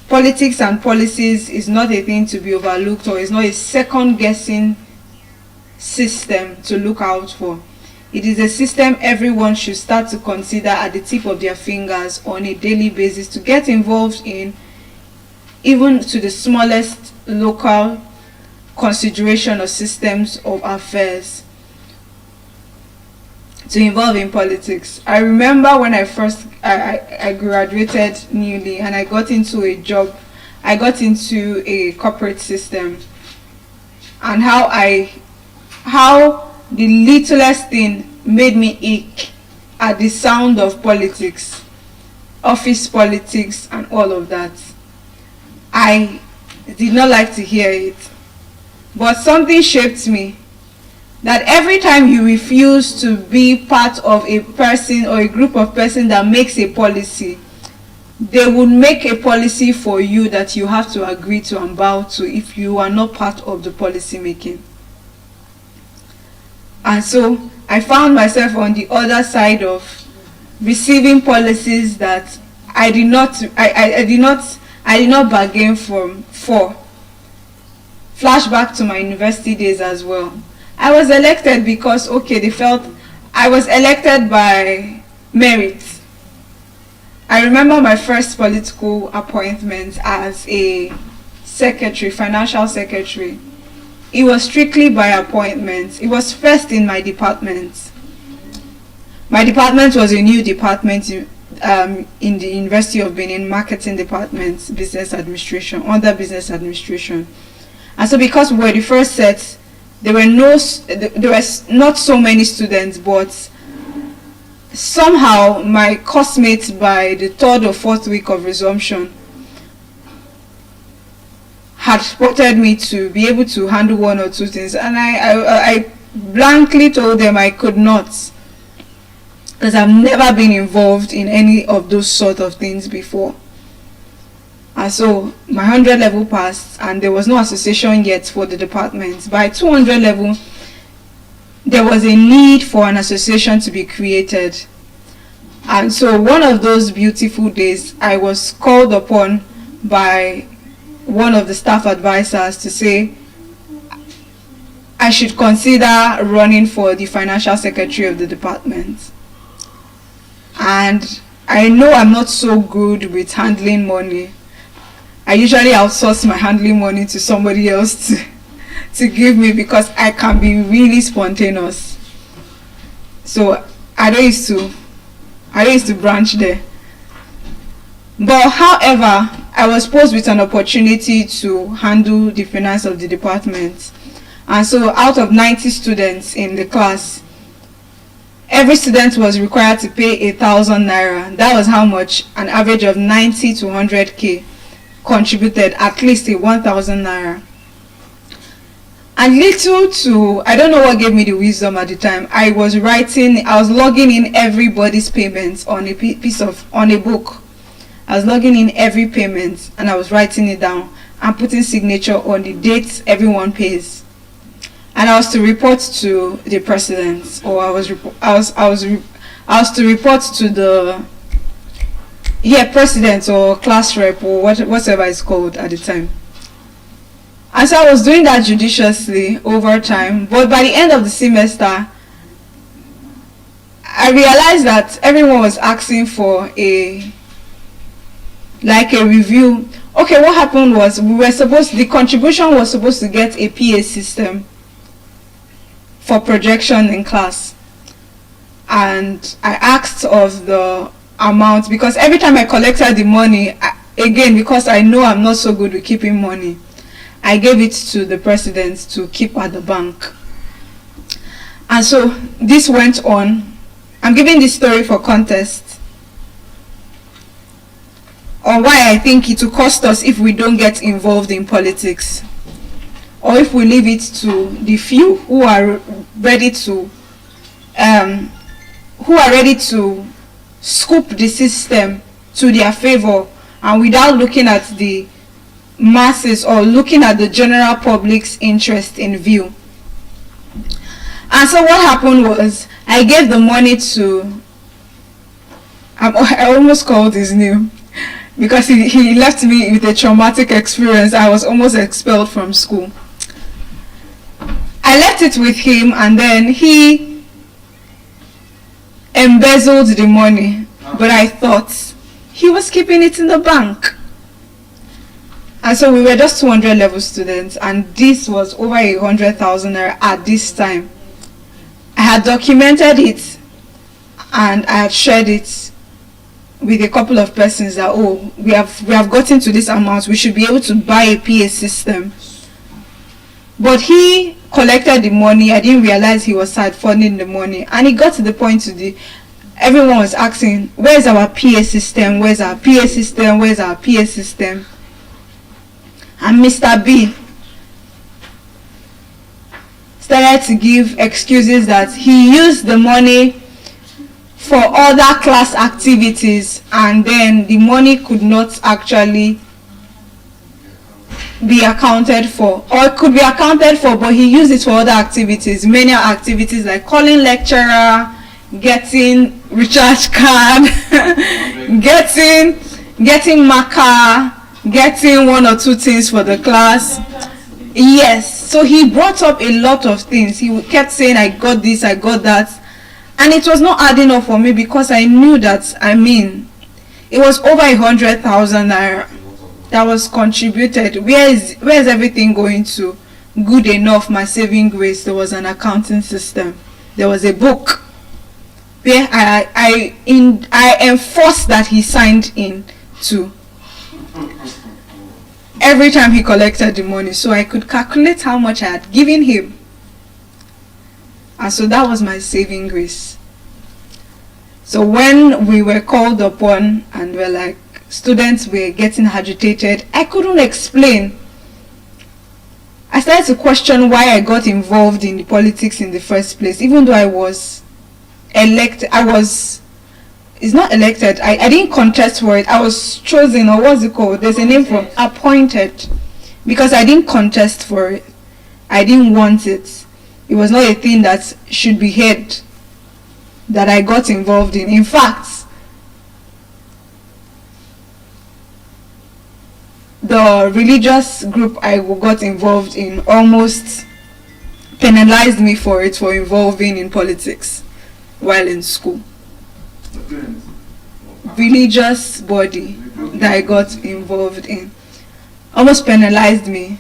Politics and policies is not a thing to be overlooked, or is not a second-guessing system to look out for. It is a system everyone should start to consider at the tip of their fingers on a daily basis to get involved in, even to the smallest local consideration or systems of affairs, to involve in politics. I remember when I graduated newly and I got into a job, I got into a corporate system, and how the littlest thing made me ache at the sound of politics, office politics and all of that. I did not like to hear it, but something shaped me, that every time you refuse to be part of a person or a group of persons that makes a policy, they would make a policy for you that you have to agree to and bow to if you are not part of the policy making. And so I found myself on the other side of receiving policies that I did not bargain for. Flashback to my university days as well. I was elected because they felt I was elected by merit. I remember my first political appointment as a secretary, financial secretary. It was strictly by appointment. It was first in my department. My department was a new department in the University of Benin, marketing department, business administration, under business administration. And so because we were the first set, there were not so many students, but somehow my classmates by the third or fourth week of resumption had spotted me to be able to handle one or two things, and I blankly told them I could not, because I've never been involved in any of those sort of things before. And so my 100 level passed, and there was no association yet for the department. By 200 level, there was a need for an association to be created. And so one of those beautiful days, I was called upon by one of the staff advisors to say I should consider running for the financial secretary of the department. And I know I'm not so good with handling money. I usually outsource my handling money to somebody else to give me, because I can be really spontaneous. So I don't used to branch there. But however, I was posed with an opportunity to handle the finance of the department. And so out of 90 students in the class, every student was required to pay 1,000 naira. That was how much an average of 90 to 100k contributed, at least a 1,000 naira. And I don't know what gave me the wisdom at the time. I was logging in everybody's payments on a book. I was logging in every payment and I was writing it down and putting signature on the dates everyone pays. And I was to report to the president, or I was to report to the president or class rep or whatever it's called at the time. And so I was doing that judiciously over time. But by the end of the semester, I realized that everyone was asking for a review. Okay, what happened was the contribution was supposed to get a PA system for projection in class. And I asked of the amount, because every time I collected the money, again, because I know I'm not so good with keeping money, I gave it to the president to keep at the bank. And so this went on. I'm giving this story for context on why I think it will cost us if we don't get involved in politics, or if we leave it to the few who are ready to scoop the system to their favor, and without looking at the masses or looking at the general public's interest in view. And so what happened was, I gave the money to, I almost called his name, because he left me with a traumatic experience. I was almost expelled from school. I left it with him, and then he embezzled the money, but I thought he was keeping it in the bank. And so we were just 200 level students, and this was over 100,000 naira at this time. I had documented it and I had shared it with a couple of persons that, oh, we have gotten to this amount, we should be able to buy a PA system. But he collected the money. I didn't realize he was side funding the money, and it got to the point everyone was asking, where's our PA system, where's our PA system, where's our PA system? And Mr. B started to give excuses that he used the money for other class activities, and then the money could not actually be accounted for, or it could be accounted for, but he used it for other activities, many activities like calling lecturer, getting recharge card, getting marker, getting one or two things for the class. Yes, so he brought up a lot of things. He kept saying, I got this, I got that, and it was not adding up for me, because I knew that, it was over 100,000 naira that was contributed. Where is everything going to? Good enough, my saving grace, there was an accounting system, there was a book where I enforced that he signed in to every time he collected the money, so I could calculate how much I had given him. And so that was my saving grace. So when we were called upon and we're like, students were getting agitated, I couldn't explain. I started to question why I got involved in the politics in the first place, even though I was elected. It's not elected, I didn't contest for it. I was chosen, or what's it called? There's a name for appointed, because I didn't contest for it. I didn't want it. It was not a thing that should be heard that I got involved in. In fact, the religious group I got involved in almost penalized me for involving in politics while in school. Religious body that I got involved in almost penalized me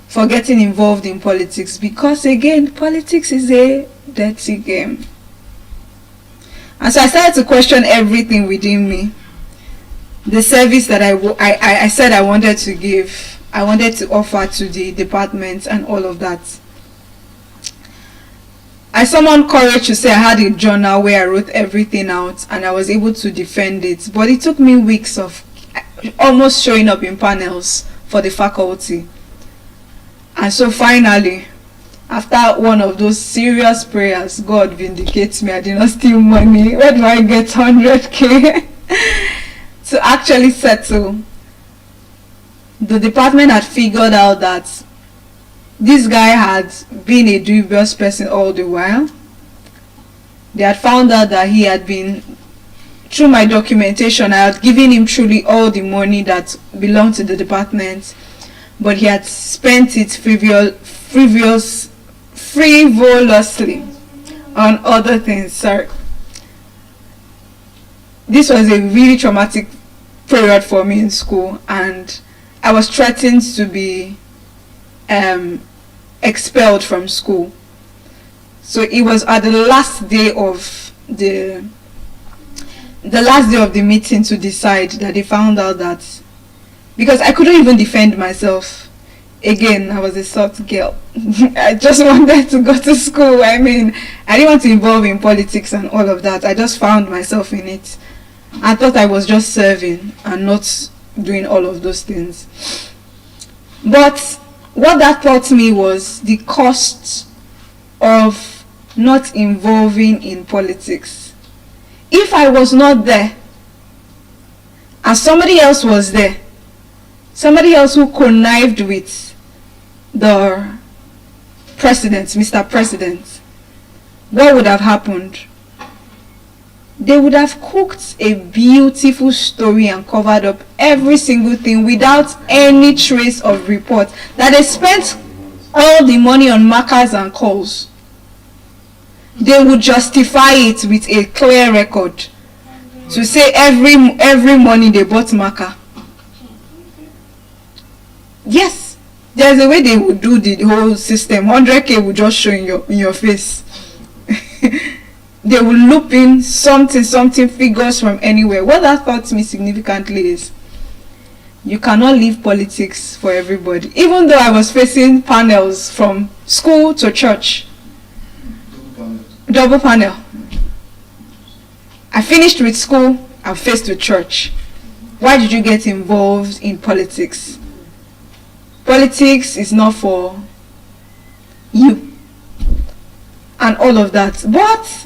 for getting involved in politics, because again, politics is a dirty game. And so I started to question everything within me. The service that I said I wanted to give, I wanted to offer to the department and all of that. I summoned courage to say I had a journal where I wrote everything out and I was able to defend it. But it took me weeks of almost showing up in panels for the faculty. And so finally, after one of those serious prayers, God vindicates me. I did not steal money. Where do I get 100K? To actually settle. The department had figured out that this guy had been a dubious person all the while. They had found out that he had been, through my documentation, I had given him truly all the money that belonged to the department, but he had spent it frivolously on other things. Sorry. This was a really traumatic period for me in school, and I was threatened to be expelled from school. So it was at the last day of the meeting to decide that they found out that, because I couldn't even defend myself. Again, I was a soft girl. I just wanted to go to school. I mean, I didn't want to involve in politics and all of that. I just found myself in it. I thought I was just serving and not doing all of those things. But what that taught me was the cost of not involving in politics. If I was not there and somebody else was there, somebody else who connived with the president, Mr. President, what would have happened? They would have cooked a beautiful story and covered up every single thing without any trace of report. That they spent all the money on markers and calls. They would justify it with a clear record to say every money they bought marker. Yes, there's a way they would do the whole system. 100K would just show in your face. They will loop in something figures from anywhere. What that taught me significantly is you cannot leave politics for everybody. Even though I was facing panels from school to church. Double panel. I finished with school, I faced with church. Why did you get involved in politics? Politics is not for you. And all of that. But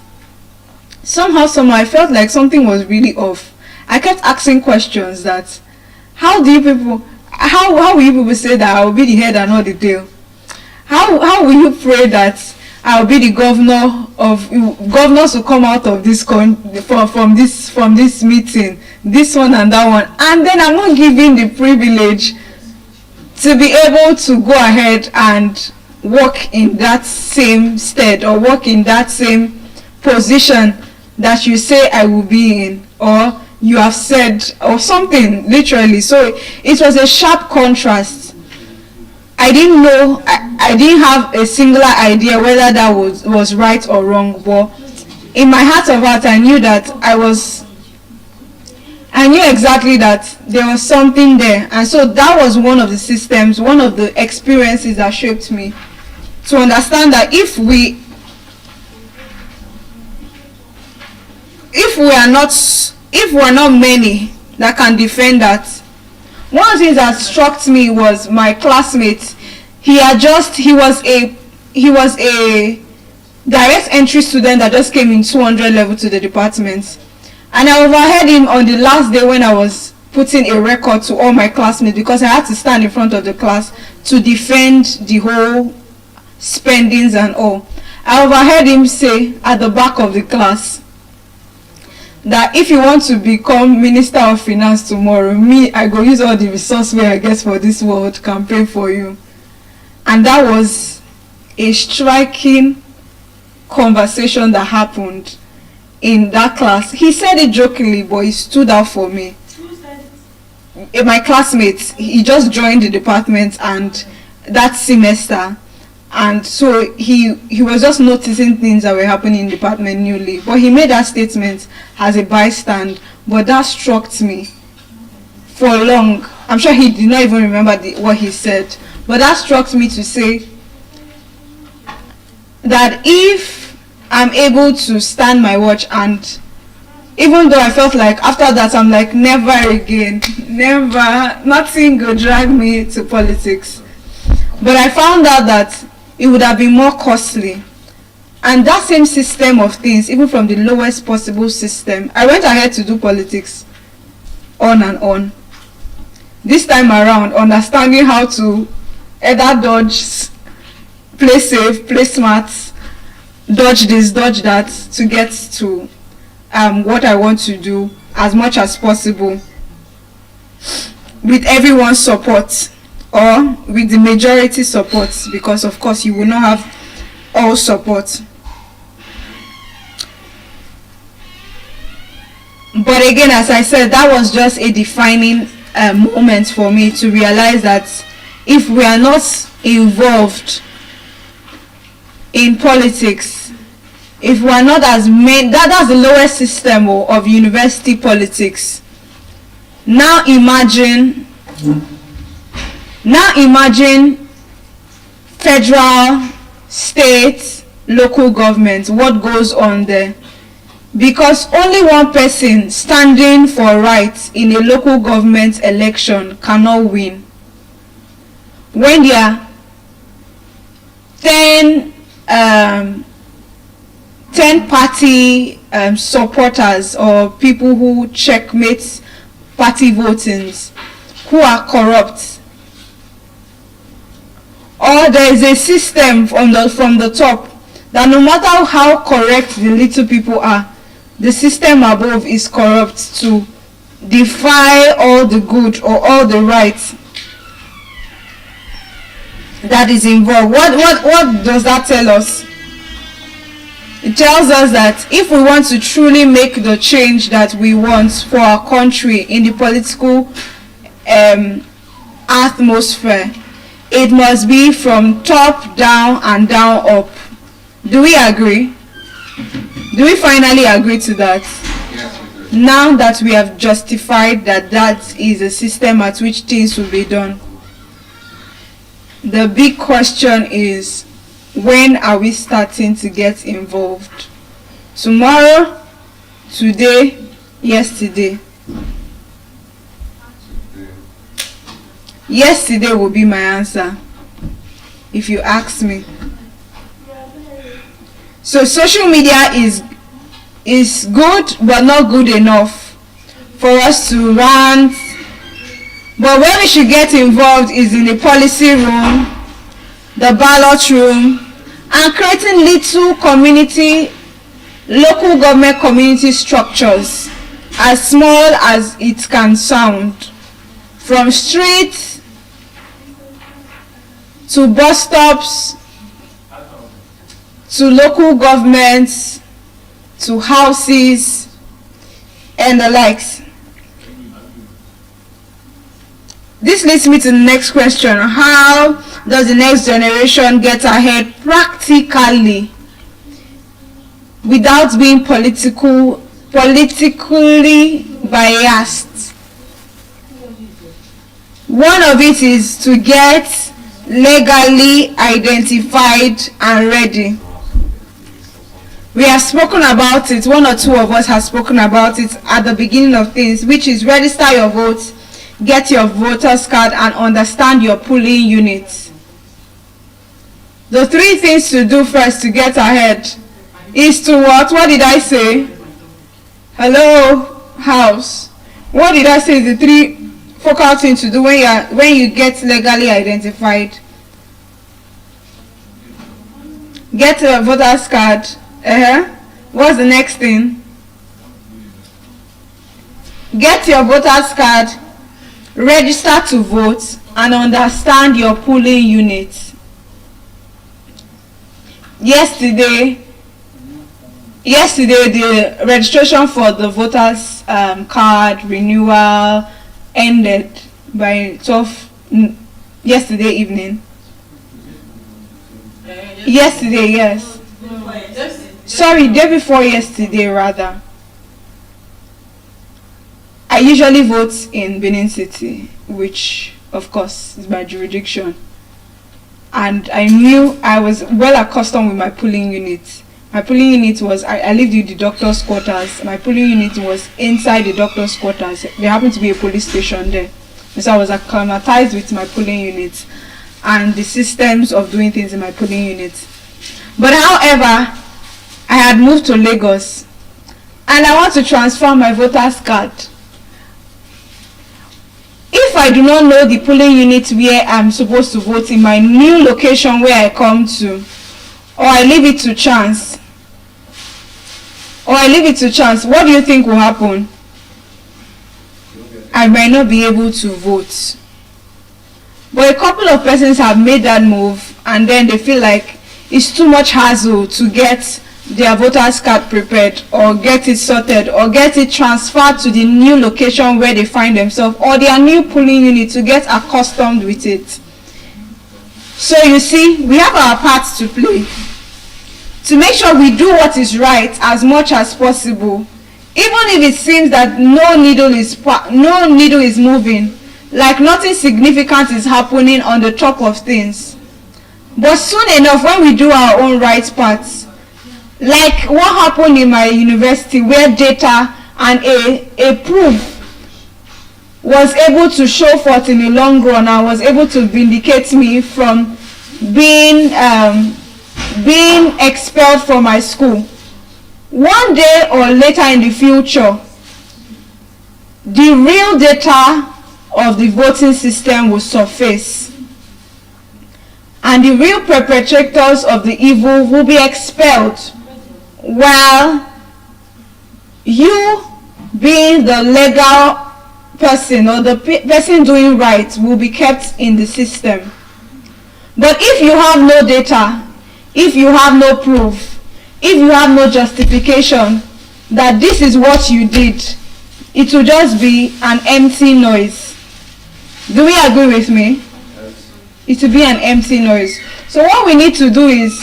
somehow I felt like something was really off. I kept asking questions that, how will you people say that I will be the head and not the tail? How will you pray that I'll be the governor of governors will come out of this from this meeting, this one and that one, and then I'm not given the privilege to be able to go ahead and work in that same stead or work in that same position that you say I will be in, or you have said, or something, literally. So it was a sharp contrast. I didn't know, I didn't have a singular idea whether that was right or wrong, but in my heart of heart I knew that I knew exactly that there was something there. And so that was one of the systems, one of the experiences that shaped me to understand that if we are not many that can defend that. One of the things that struck me was my classmate. He was a direct entry student that just came in 200 level to the department, and I overheard him on the last day when I was putting a record to all my classmates, because I had to stand in front of the class to defend the whole spendings and all. I overheard him say at the back of the class that if you want to become Minister of Finance tomorrow, I go use all the resources where I get for this world campaign for you. And that was a striking conversation that happened in that class. He said it jokingly, but it stood out for me. Who said it? My classmate, he just joined the department, and that semester and so he was just noticing things that were happening in the department newly. But he made that statement as a bystand, but that struck me for long. I'm sure he did not even remember what he said, but that struck me to say that if I'm able to stand my watch, and even though I felt like after that I'm like, never again, never, nothing could drag me to politics, but I found out that it would have been more costly. And that same system of things, even from the lowest possible system, I went ahead to do politics on and on. This time around, understanding how to either dodge, play safe, play smart, dodge this, dodge that, to get to what I want to do as much as possible with everyone's support, or with the majority support, because of course you will not have all support. But again, as I said, that was just a defining moment for me to realize that if we are not involved in politics, if we are not as main, that's the lowest system of university politics. Now imagine federal, state, local government, what goes on there. Because only one person standing for rights in a local government election cannot win. When there are 10 party supporters, or people who checkmate party votings, who are corrupt, or there is a system from the top that no matter how correct the little people are, the system above is corrupt to defy all the good or all the right that is involved. What does that tell us? It tells us that if we want to truly make the change that we want for our country in the political atmosphere, it must be from top down and down up. Do we agree? Do we finally agree to that? Yes, we do. Now that we have justified that is a system at which things will be done, the big question is, when are we starting to get involved? Tomorrow? Today? Yesterday? Yesterday will be my answer, if you ask me. So social media is good, but not good enough for us to rant. But where we should get involved is in the policy room, the ballot room, and creating little community, local government community structures, as small as it can sound, from streets to bus stops, to local governments, to houses, and the likes. This leads me to the next question. How does the next generation get ahead practically without being politically biased? One of it is to get legally identified and ready. We have spoken about it, one or two of us have spoken about it at the beginning of things, which is register your votes, get your voter's card, and understand your polling units. The three things to do first to get ahead is to what? What did I say? Hello, house. What did I say is the three focal things to do when you get legally identified? Get a voter's card. What's the next thing? Get your voter's card, register to vote, and understand your polling unit. Yesterday the registration for the voters card renewal ended by 12 yesterday evening. Yesterday, yes. Sorry, day before yesterday, rather. I usually vote in Benin City, which, of course, is my jurisdiction. And I knew I was well accustomed with my polling unit. My polling unit was, I lived in the doctor's quarters. My polling unit was inside the doctor's quarters. There happened to be a police station there. And so I was acclimatized with my polling unit and the systems of doing things in my polling unit. But however, I had moved to Lagos and I want to transfer my voter's card. If I do not know the polling unit where I'm supposed to vote in my new location where I come to, or I leave it to chance, what do you think will happen? I might not be able to vote. But a couple of persons have made that move and then they feel like it's too much hassle to get their voter's card prepared or get it sorted or get it transferred to the new location where they find themselves or their new polling unit to get accustomed with it. So you see, we have our part to play to make sure we do what is right as much as possible, even if it seems that no needle is moving, like nothing significant is happening on the top of things. But soon enough, when we do our own right parts, like what happened in my university where data and a proof was able to show forth in the long run and was able to vindicate me from being expelled from my school. One day or later in the future, the real data of the voting system will surface and the real perpetrators of the evil will be expelled, while you, being the legal person or the person doing right, will be kept in the system. But if you have no data, if you have no proof, if you have no justification that this is what you did, it will just be an empty noise. Do we agree with me? It will be an empty noise. So what we need to do is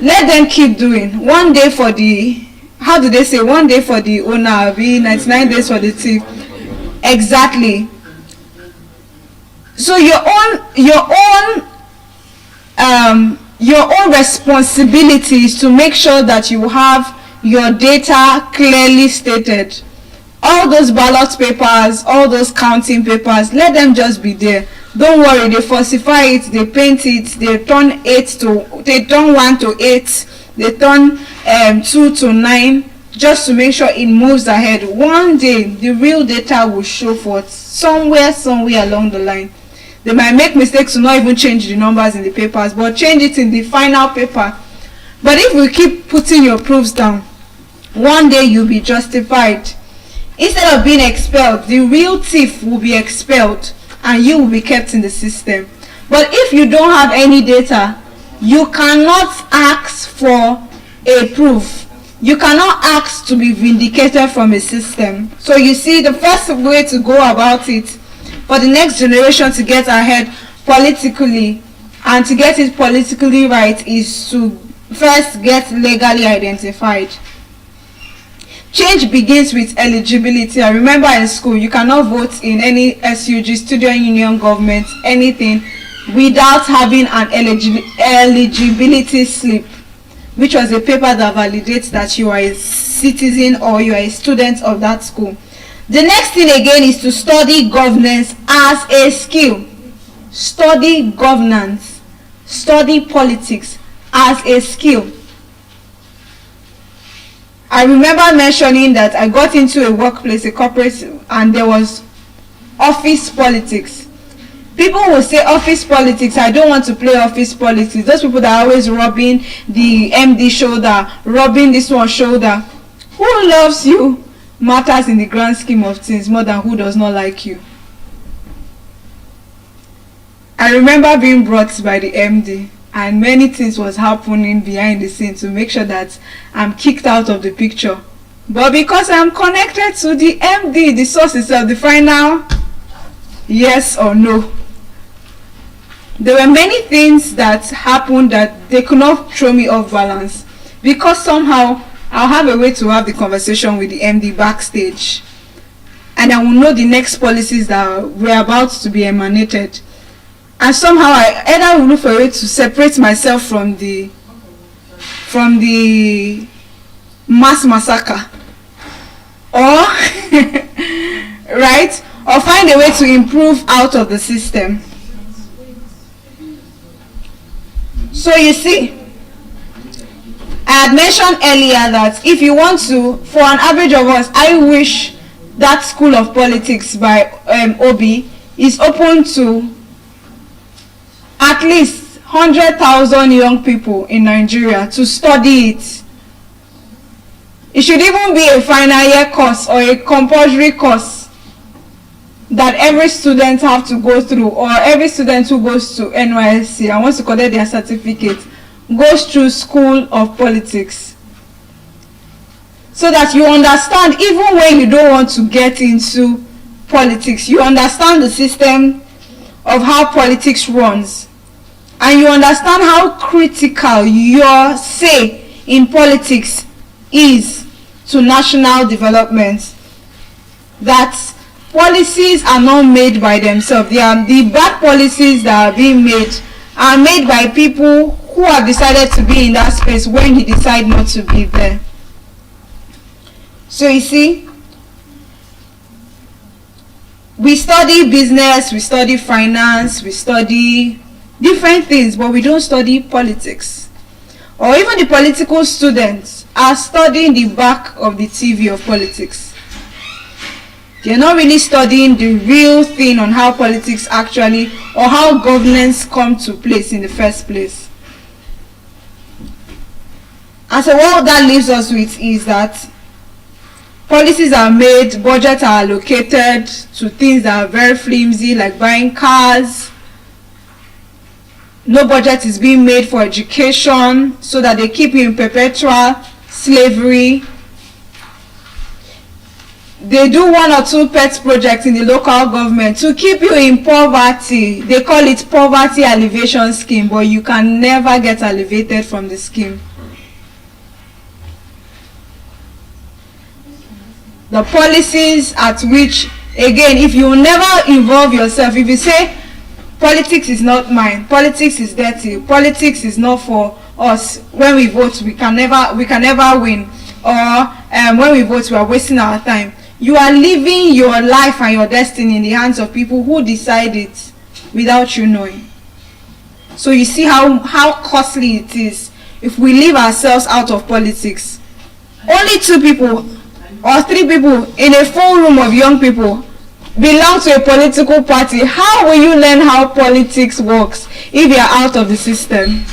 let them keep doing. One day for the, how do they say, one day for the owner, be 99 days for the thief. Exactly. So your own responsibility is to make sure that you have your data clearly stated. All those ballot papers, all those counting papers, let them just be there. Don't worry, they falsify it, they paint it, they turn 1 to 8, they turn 2 to 9, just to make sure it moves ahead. One day, the real data will show forth somewhere along the line. They might make mistakes to not even change the numbers in the papers, but change it in the final paper. But if we keep putting your proofs down, one day you'll be justified. Instead of being expelled, the real thief will be expelled and you will be kept in the system. But if you don't have any data, you cannot ask for a proof. You cannot ask to be vindicated from a system. So you see, the first way to go about it for the next generation to get ahead politically and to get it politically right is to first get legally identified. Change begins with eligibility. I remember in school, you cannot vote in any SUG, student union, government, anything, without having an eligibility slip, which was a paper that validates that you are a citizen or you are a student of that school. The next thing again is to study governance as a skill. Study governance, study politics as a skill. I remember mentioning that I got into a workplace, a corporate, and there was office politics. People will say office politics. I don't want to play office politics. Those people that are always rubbing the MD shoulder, rubbing this one's shoulder. Who loves you matters in the grand scheme of things more than who does not like you. I remember being brought by the MD, and many things was happening behind the scenes to make sure that I'm kicked out of the picture. But because I'm connected to the MD, the source is of the final yes or no. there were many things that happened that they could not throw me off balance, because somehow I'll have a way to have the conversation with the MD backstage, and I will know the next policies that were about to be emanated, and somehow I either will look for a way to separate myself from the mass massacre, or right, or find a way to improve out of the system. So you see, I had mentioned earlier that if you want to, for an average of us, I wish that School of Politics by Obi is open to at least 100,000 young people in Nigeria to study it. It should even be a final year course or a compulsory course that every student have to go through, or every student who goes to NYSC and wants to collect their certificate goes through School of Politics, so that you understand, even when you don't want to get into politics, you understand the system of how politics runs, and you understand how critical your say in politics is to national development. That policies are not made by themselves. The bad policies that are being made are made by people who have decided to be in that space when you decide not to be there. So you see, we study business, we study finance, we study different things, but we don't study politics. Or even the political students are studying the back of the TV of politics. They're not really studying the real thing on how politics actually, or how governance come to place in the first place. And so what that leaves us with is that policies are made, budgets are allocated to things that are very flimsy, like buying cars. No budget is being made for education, so that they keep you in perpetual slavery. They do one or two pet projects in the local government to keep you in poverty. They call it poverty alleviation scheme, but you can never get alleviated from the scheme. The policies at which, again, if you never involve yourself, if you say politics is not mine, politics is dirty, politics is not for us, when we vote we can never win, or when we vote we are wasting our time, you are leaving your life and your destiny in the hands of people who decide it without you knowing. So you see how costly it is if we leave ourselves out of politics. Only 2 people or 3 people in a full room of young people belong to a political party. How will you learn how politics works if you are out of the system?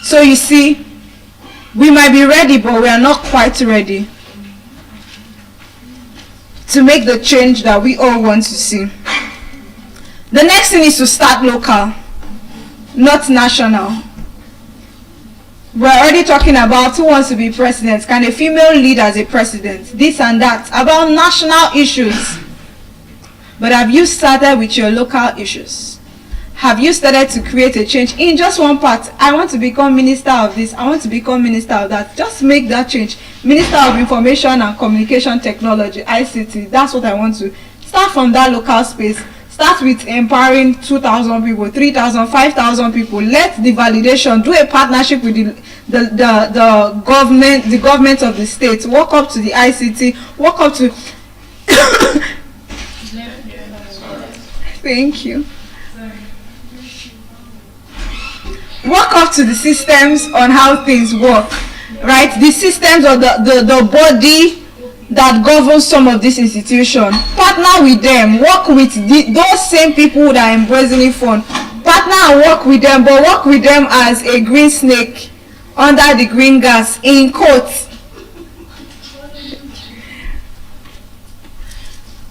So you see, we might be ready, but we are not quite ready to make the change that we all want to see. The next thing is to start local, not national. We're already talking about who wants to be president. Can a female lead as a president? This and that, about national issues. But have you started with your local issues? Have you started to create a change in just one part? I want to become minister of this, I want to become minister of that. Just make that change. Minister of Information and Communication Technology, ICT, that's what I want to. Start from that local space. Start with empowering 2,000 people, 3,000, 5,000 people. Let the validation, do a partnership with the government of the state. Walk up to the ICT, walk up to thank you. Walk up to the systems on how things work, right? The systems or the body that governs some of these institutions. Partner with them, work with those same people that are embracing fund. Partner and work with them, but work with them as a green snake under the green grass, in quotes.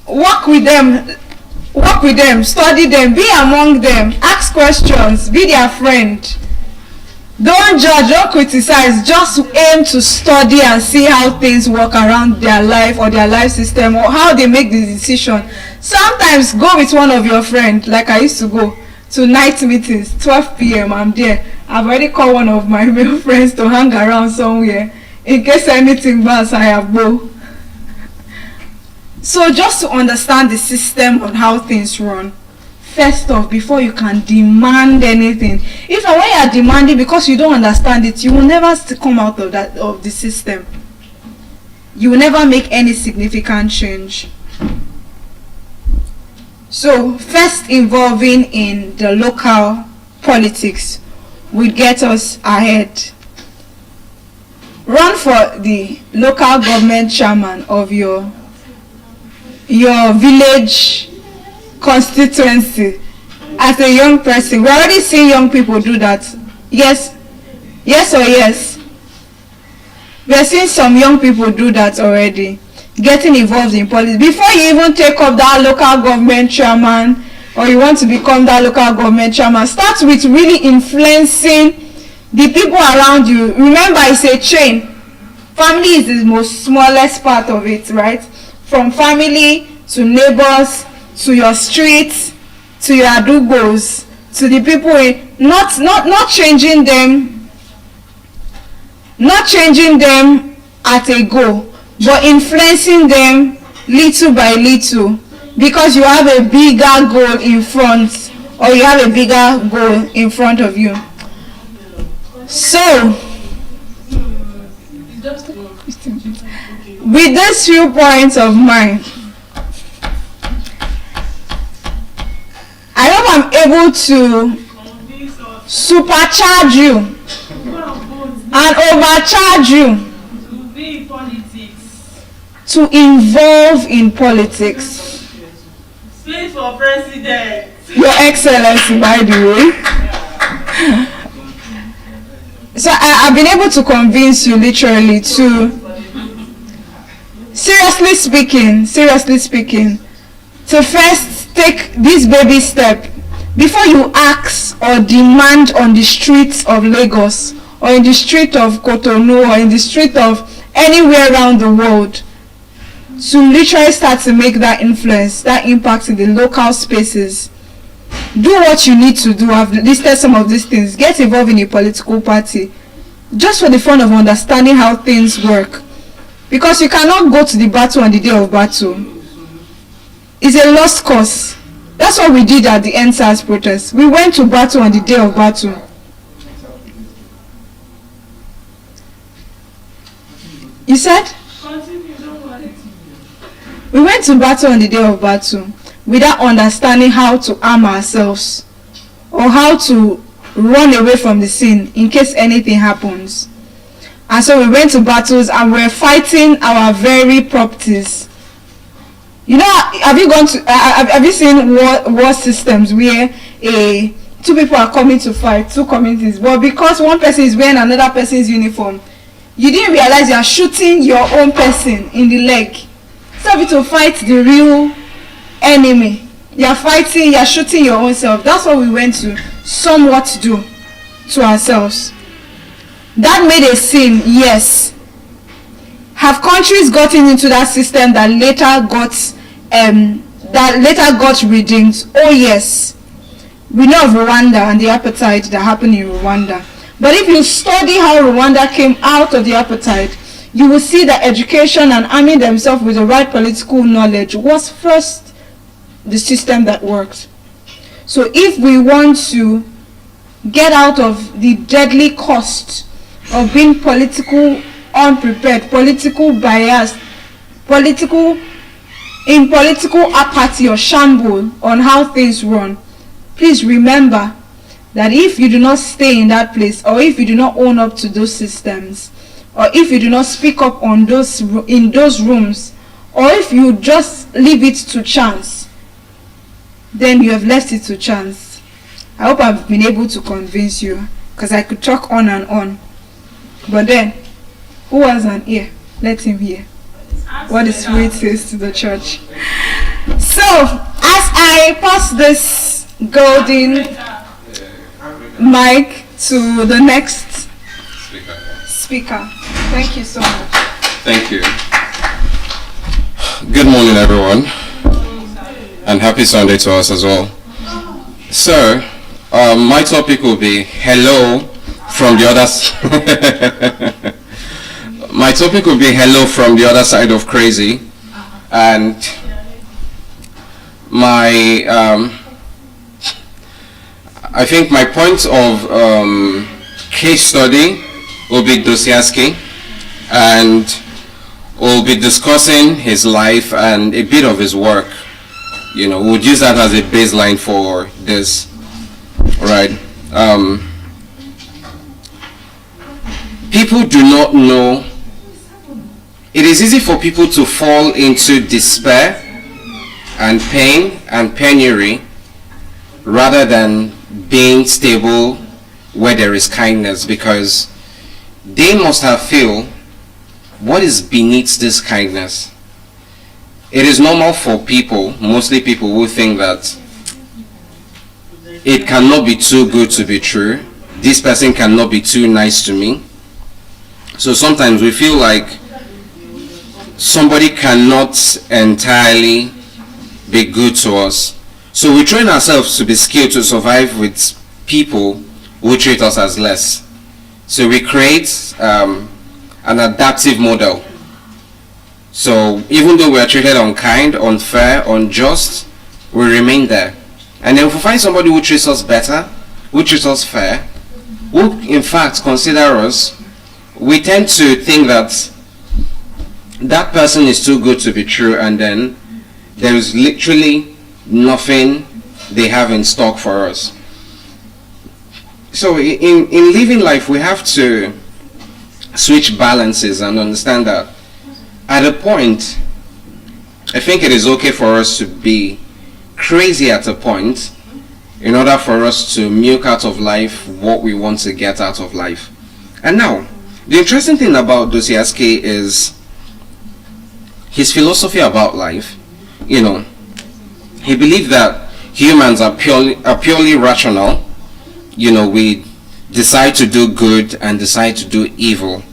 Work with them, study them, be among them, ask questions, be their friend. Don't judge, don't criticize, just aim to study and see how things work around their life or their life system, or how they make the decision. Sometimes go with one of your friends, like I used to go. to night meetings, 12 p.m. I'm there. I've already called one of my male friends to hang around somewhere in case anything bad I have go. So just to understand the system on how things run, first off, before you can demand anything, if and when you are demanding because you don't understand it, you will never come out of the system. You will never make any significant change. So first involving in the local politics will get us ahead. Run for the local government chairman of your village constituency as a young person. We already see young people do that. Yes or yes? We are seeing some young people do that already, getting involved in politics. Before you even take up that local government chairman, or you want to become that local government chairman, start with really influencing the people around you. Remember, it's a chain. Family is the most smallest part of it, right? From family to neighbors to your streets to your adugos to the people not changing them at a go, but influencing them little by little, because you have a bigger goal in front, or you have a bigger goal in front of you. So with these few points of mine, I hope I'm able to supercharge you and overcharge you to involve in politics. Space for president. Your Excellency, by the way. So I've been able to convince you literally to, seriously speaking, to first take this baby step before you ask or demand on the streets of Lagos, or in the street of Cotonou, or in the street of anywhere around the world, to literally start to make that influence, that impact in the local spaces. Do what you need to do. I've listed some of these things. Get involved in a political party, just for the fun of understanding how things work, because you cannot go to the battle on the day of battle. It's a lost cause. That's what we did at the NSAS protest. We went to battle on the day of battle. You said? We went to battle on the day of battle without understanding how to arm ourselves or how to run away from the scene in case anything happens. And so we went to battles and we're fighting our very properties. You know, have you seen war systems where two people are coming to fight, two communities, but because one person is wearing another person's uniform, you didn't realize you are shooting your own person in the leg. Instead of you to fight the real enemy, you are shooting your own self. That's what we went to somewhat do to ourselves. That made a scene, yes. Have countries gotten into that system that later got redeemed? Oh yes. We know of Rwanda and the apartheid that happened in Rwanda. But if you study how Rwanda came out of the apartheid, you will see that education and arming themselves with the right political knowledge was first the system that worked. So if we want to get out of the deadly cost of being political unprepared, political biased, political apathy or shamble on how things run, please remember that if you do not stay in that place, or if you do not own up to those systems, or if you do not speak up on in those rooms, or if you just leave it to chance, then you have left it to chance. I hope I've been able to convince you, because I could talk on and on. But then, who has an ear? Let him hear what the Spirit says to the church. So, as I pass this golden mic to the next speaker. Thank you so much. Thank you. Good morning, everyone, and happy Sunday to us as well. So, My topic will be hello from the other. My topic will be hello from the other side of crazy, and my I think my point of case study will be Dostoevsky, and we'll be discussing his life and a bit of his work. We'll use that as a baseline for this, right? People do not know. It is easy for people to fall into despair and pain and penury rather than being stable where there is kindness, because they must have feel what is beneath this kindness. It is normal for people, mostly people, who think that it cannot be too good to be true. This person cannot be too nice to me. So sometimes we feel like somebody cannot entirely be good to us. So we train ourselves to be skilled to survive with people who treat us as less. So we create an adaptive model. So even though we are treated unkind, unfair, unjust, we remain there. And then if we find somebody who treats us better, who treats us fair, who in fact consider us, we tend to think that that person is too good to be true, and then there is literally nothing they have in stock for us. So in living life, we have to switch balances and understand that at a point, I think it is okay for us to be crazy at a point in order for us to milk out of life what we want to get out of life. And now, the interesting thing about Dostoevsky is his philosophy about life. He believed that humans are purely rational. We decide to do good and decide to do evil.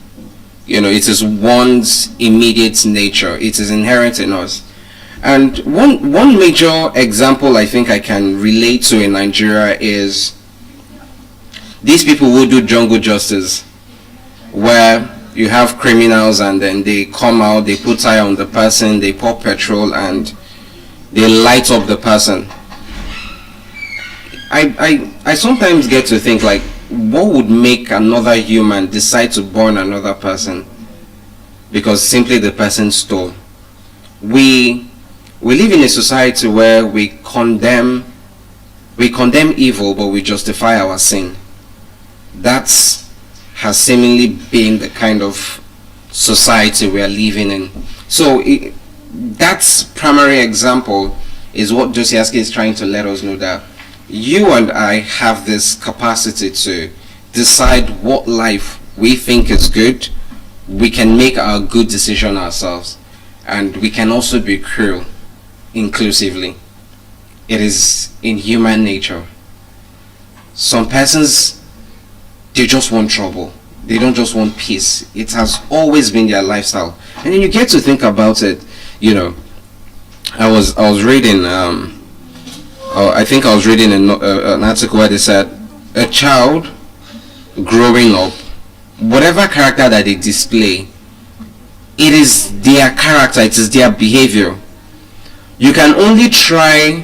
It is one's immediate nature. It is inherent in us. And one major example I think I can relate to in Nigeria is these people who do jungle justice, where you have criminals and then they come out, they put tire on the person, they pour petrol and they light up the person. I sometimes get to think, like, what would make another human decide to burn another person because simply the person stole? We live in a society where we condemn evil, but we justify our sin. That has seemingly been the kind of society we are living in. So that's primary example is what Dostoevsky is trying to let us know, that you and I have this capacity to decide what life we think is good. We can make our good decision ourselves, and we can also be cruel inclusively. It is in human nature. Some persons, they just want trouble. They don't just want peace. It has always been their lifestyle. And then you get to think about it. I was reading I think I was reading an article where they said a child growing up, whatever character that they display, it is their character, it is their behavior. You can only try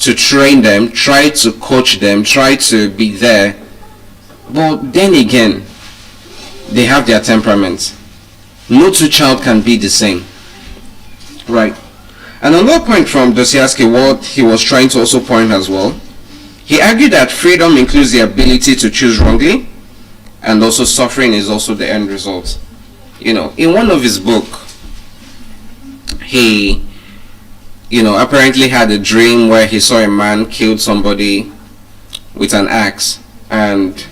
to train them, try to coach them, try to be there, but then again, they have their temperaments. No two child can be the same, right? And another point from Dostoevsky, what he was trying to also point as well, he argued that freedom includes the ability to choose wrongly, and also suffering is also the end result. In one of his book, he apparently had a dream where he saw a man killed somebody with an axe, and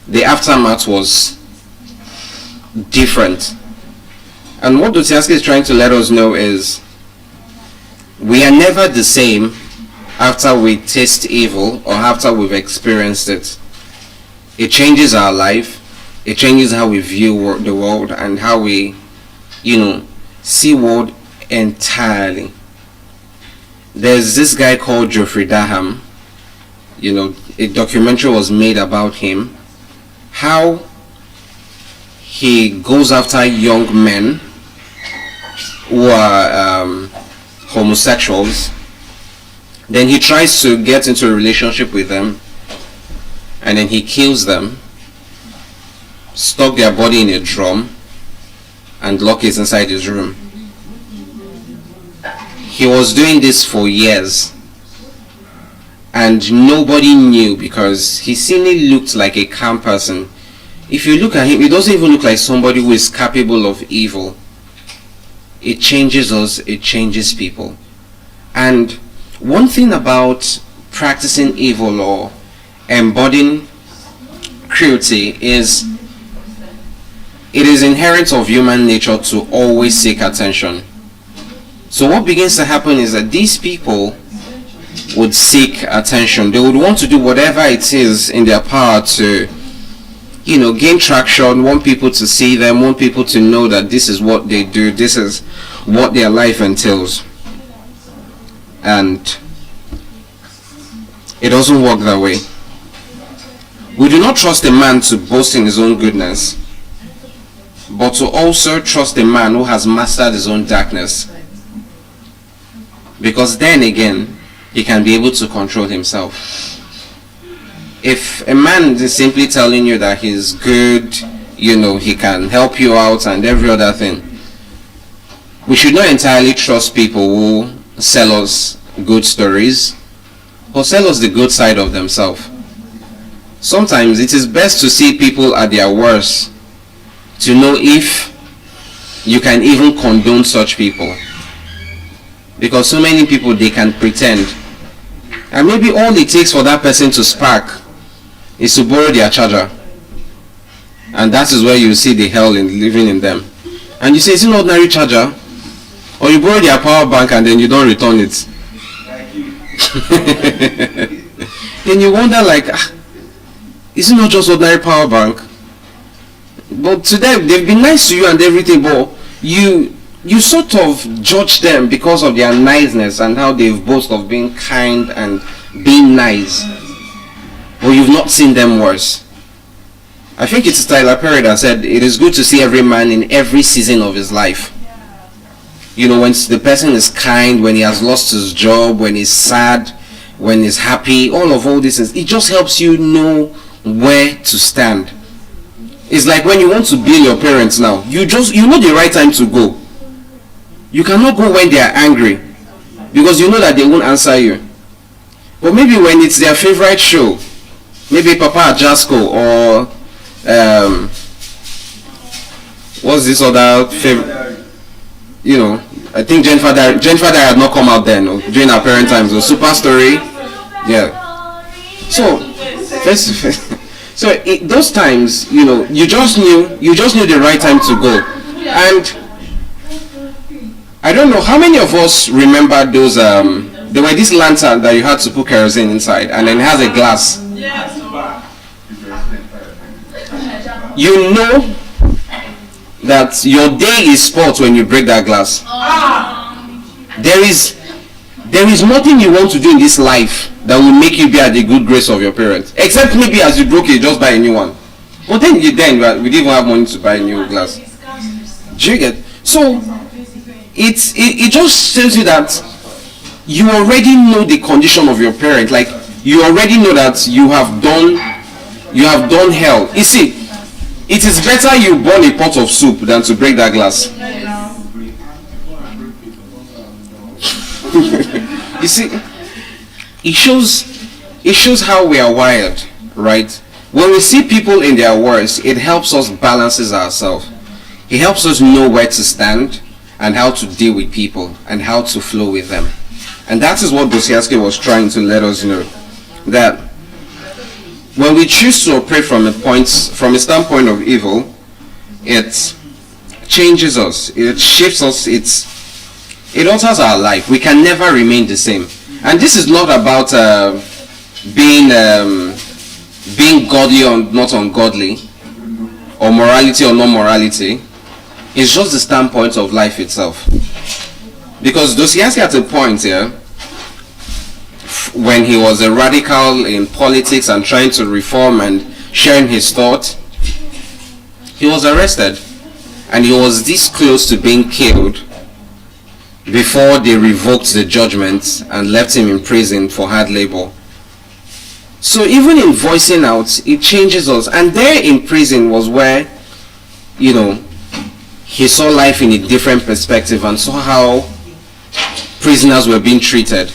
the aftermath was different. And what Dostoevsky is trying to let us know is we are never the same after we taste evil or after we've experienced it. It changes our life. It changes how we view the world and how we, see world entirely. There's this guy called Geoffrey Daham. a documentary was made about him, how he goes after young men who are homosexuals. Then he tries to get into a relationship with them, and then he kills them, stuck their body in a drum, and lock it inside his room. He was doing this for years, and nobody knew because he seemingly looked like a calm person. If you look at him, he doesn't even look like somebody who is capable of evil. It changes us, it changes people. And one thing about practicing evil or embodying cruelty is it is inherent of human nature to always seek attention. So what begins to happen is that these people would seek attention. They would want to do whatever it is in their power to, gain traction, want people to see them, want people to know that this is what they do, this is what their life entails. And it doesn't work that way. We do not trust a man to boast in his own goodness, but to also trust a man who has mastered his own darkness. Because then again, he can be able to control himself. If a man is simply telling you that he's good, he can help you out and every other thing, we should not entirely trust people who sell us good stories or sell us the good side of themselves. Sometimes it is best to see people at their worst to know if you can even condone such people. Because so many people, they can pretend. And maybe all it takes for that person to spark is to borrow their charger. And that is where you see the hell in living in them. And you say, it's an ordinary charger. Or you borrow their power bank and then you don't return it. Then you wonder is it not just ordinary power bank? But to them, they've been nice to you and everything, but you sort of judge them because of their niceness and how they've boast of being kind and being nice. But you've not seen them worse. I think it's Tyler Perry that said, it is good to see every man in every season of his life. When the person is kind, when he has lost his job, when he's sad, when he's happy, all this is, it just helps you know where to stand. It's like when you want to bill your parents now, you know the right time to go. You cannot go when they are angry because you know that they won't answer you. But maybe when it's their favorite show, maybe Papa Ajasco or what's this other favorite? I think Jennifer Dye had not come out then during our parent times. So Super Story, yeah. So those times, you just knew the right time to go. And I don't know how many of us remember those. There were this lantern that you had to put kerosene inside, and then it has a glass. You know that your day is spoilt when you break that glass. There is nothing you want to do in this life that will make you be at the good grace of your parents, except maybe as you broke it, just buy a new one. But then we didn't even have money to buy a new glass. Do you get? So it just tells you that you already know the condition of your parent. Like you already know that you have done hell. You see, it is better you burn a pot of soup than to break that glass. You see, it shows how we are wired, right? When we see people in their worst, it helps us balances ourselves. It helps us know where to stand and how to deal with people and how to flow with them. And that is what Dostoevsky was trying to let us know, that when we choose to operate from a standpoint of evil, it changes us, it shapes us, it alters our life. We can never remain the same. And this is not about being godly or not ungodly, or morality or non-morality. It's just the standpoint of life itself. Because Dostoevsky at a point here, when he was a radical in politics and trying to reform and sharing his thought, he was arrested, and he was this close to being killed before they revoked the judgment and left him in prison for hard labor. So even in voicing out, it changes us. And there in prison was where, you know, he saw life in a different perspective and saw how prisoners were being treated.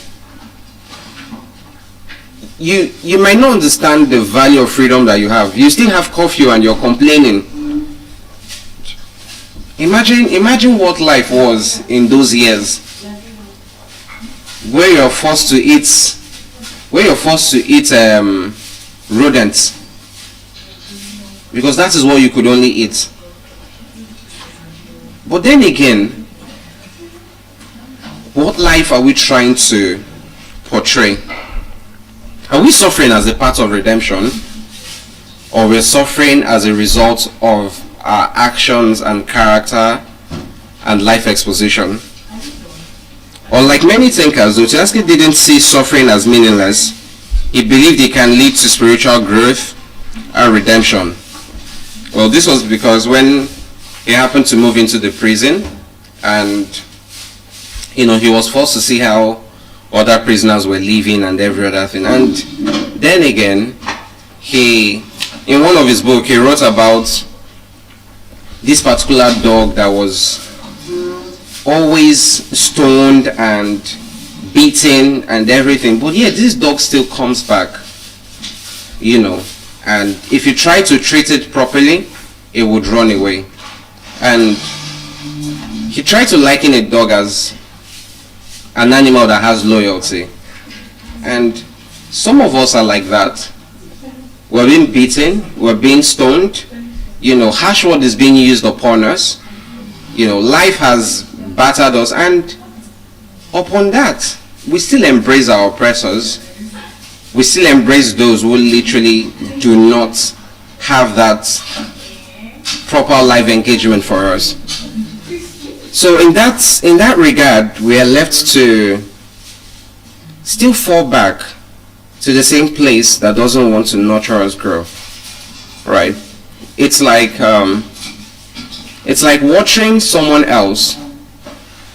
You might not understand the value of freedom that you have. You still have curfew and you're complaining. Imagine what life was in those years, where you're forced to eat rodents, because that is what you could only eat. But then again, what life are we trying to portray? Are we suffering as a part of redemption, or we're suffering as a result of our actions and character and life exposition? Unlike many thinkers, Dostoevsky didn't see suffering as meaningless. He believed it can lead to spiritual growth and redemption. Well, this was because when he happened to move into the prison, and he was forced to see how other prisoners were living and every other thing. And then again, in one of his books, he wrote about this particular dog that was always stoned and beaten and everything, but yeah, this dog still comes back, and if you try to treat it properly, it would run away. And he tried to liken a dog as an animal that has loyalty, and some of us are like that. We're being beaten, we're being stoned, harsh word is being used upon us, life has battered us, and upon that we still embrace our oppressors. We still embrace those who literally do not have that proper life engagement for us. So in that regard, we are left to still fall back to the same place that doesn't want to nurture us grow, right? It's like watering someone else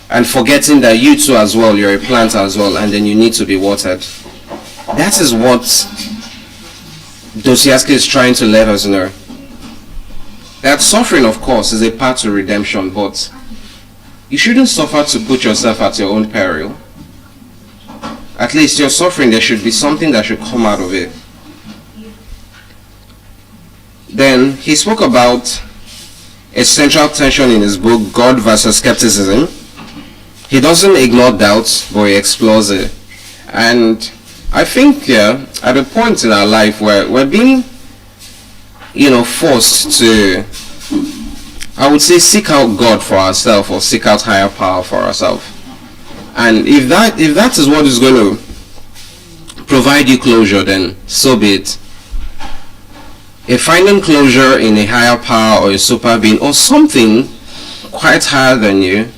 and forgetting that you too as well, you're a plant as well, and then you need to be watered. That is what Dostoevsky is trying to let us know. That suffering, of course, is a path to redemption, but you shouldn't suffer to put yourself at your own peril. At least your suffering, there should be something that should come out of it. Then he spoke about a central tension in his book, God versus Skepticism. He doesn't ignore doubts, but he explores it. And I think, at a point in our life where we're being, forced to, I would say, seek out God for ourselves, or seek out higher power for ourselves. And if that is what is going to provide you closure, then so be it. If finding closure in a higher power or a super being or something quite higher than you,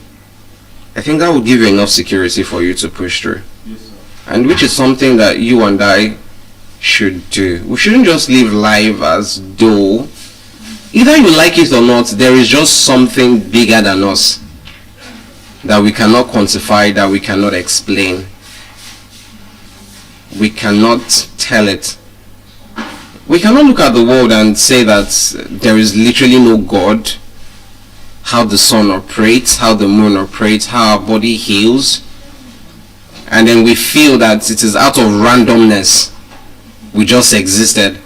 I think that would give you enough security for you to push through. Yes, sir. And which is something that you and I should do. We shouldn't just live life as though, either you like it or not, there is just something bigger than us that we cannot quantify, that we cannot explain. We cannot tell it. We cannot look at the world and say that there is literally no God. How the sun operates, how the moon operates, how our body heals, and then we feel that it is out of randomness. We just existed.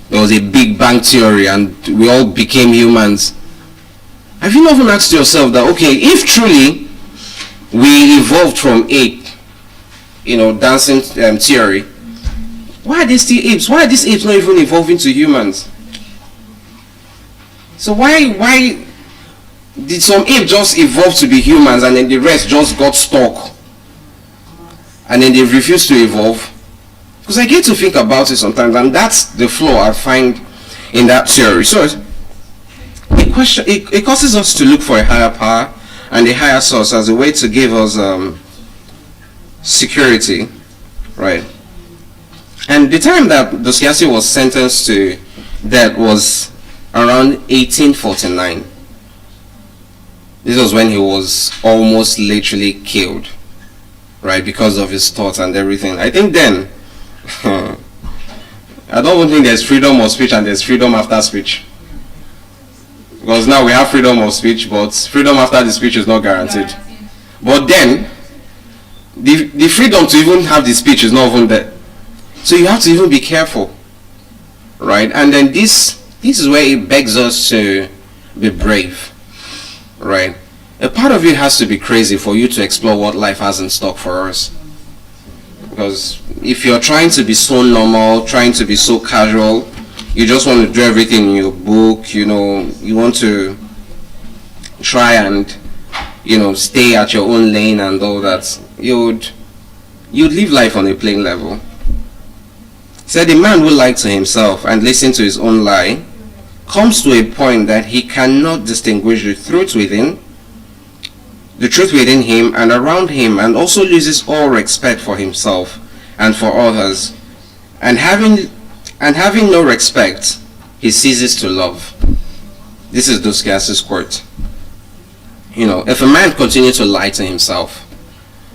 There was a Big Bang theory and we all became humans. Have you often asked yourself that, okay, if truly we evolved from ape, dancing theory, why are they still apes? Why are these apes not even evolving to humans? So why did some ape just evolve to be humans and then the rest just got stuck and then they refused to evolve? Because I get to think about it sometimes, and that's the flaw I find in that theory. So it causes us to look for a higher power and a higher source as a way to give us security, right? And the time that Dostoevsky was sentenced to death was around 1849. This was when he was almost literally killed, right, because of his thoughts and everything. I think then, I don't even think there's freedom of speech and there's freedom after speech. Because now we have freedom of speech, but freedom after the speech is not guaranteed. But then, the freedom to even have the speech is not even there. So you have to even be careful, right? And then this is where it begs us to be brave, right? A part of it has to be crazy for you to explore what life has in stock for us. Because if you're trying to be so normal, trying to be so casual, you just want to do everything in your book, you know, you want to try and, you know, stay at your own lane and all that, you'd live life on a plain level. Said the man who lied to himself and listened to his own lie comes to a point that he cannot distinguish the truth within him and around him, and also loses all respect for himself and for others. And having no respect, he ceases to love. This is Dostoevsky's quote. You know, if a man continues to lie to himself,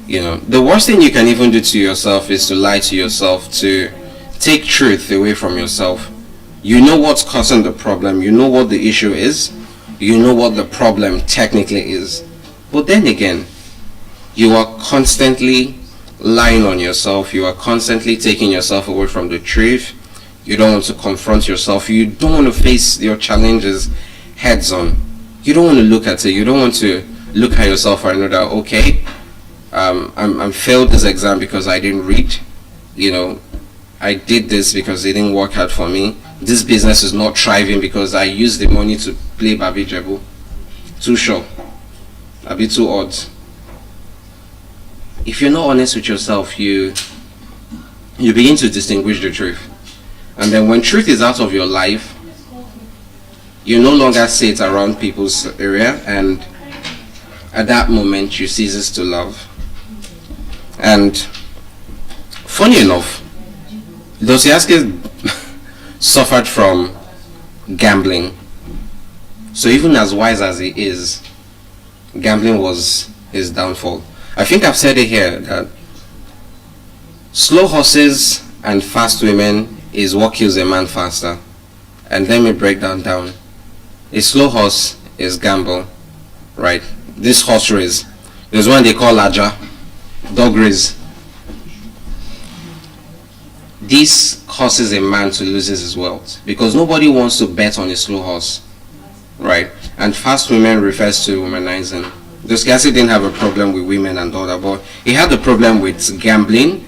you know, the worst thing you can even do to yourself is to lie to yourself, to take truth away from yourself. You know what's causing the problem, you know what the issue is, you know what the problem technically is. But then again, you are constantly lying on yourself, you are constantly taking yourself away from the truth. You don't want to confront yourself, you don't want to face your challenges heads on. You don't want to look at it, you don't want to look at yourself and know that, okay, I'm failed this exam because I didn't read, you know, I did this because it didn't work out for me. This business is not thriving because I used the money to play Babi Jebu. Too short. A bit too odd. If you're not honest with yourself, you begin to distinguish the truth. And then when truth is out of your life, you no longer say it around people's area, and at that moment you ceases to love. And funny enough, Dostoevsky suffered from gambling. So even as wise as he is, gambling was his downfall. I think I've said it here that slow horses and fast women is what kills a man faster. And let me break that down. A slow horse is gamble, right? This horse race, there's one they call Aja, dog race. This causes a man to lose his wealth because nobody wants to bet on a slow horse, right? And fast women refers to womanizing. Dostoevsky didn't have a problem with women and all that, but he had a problem with gambling,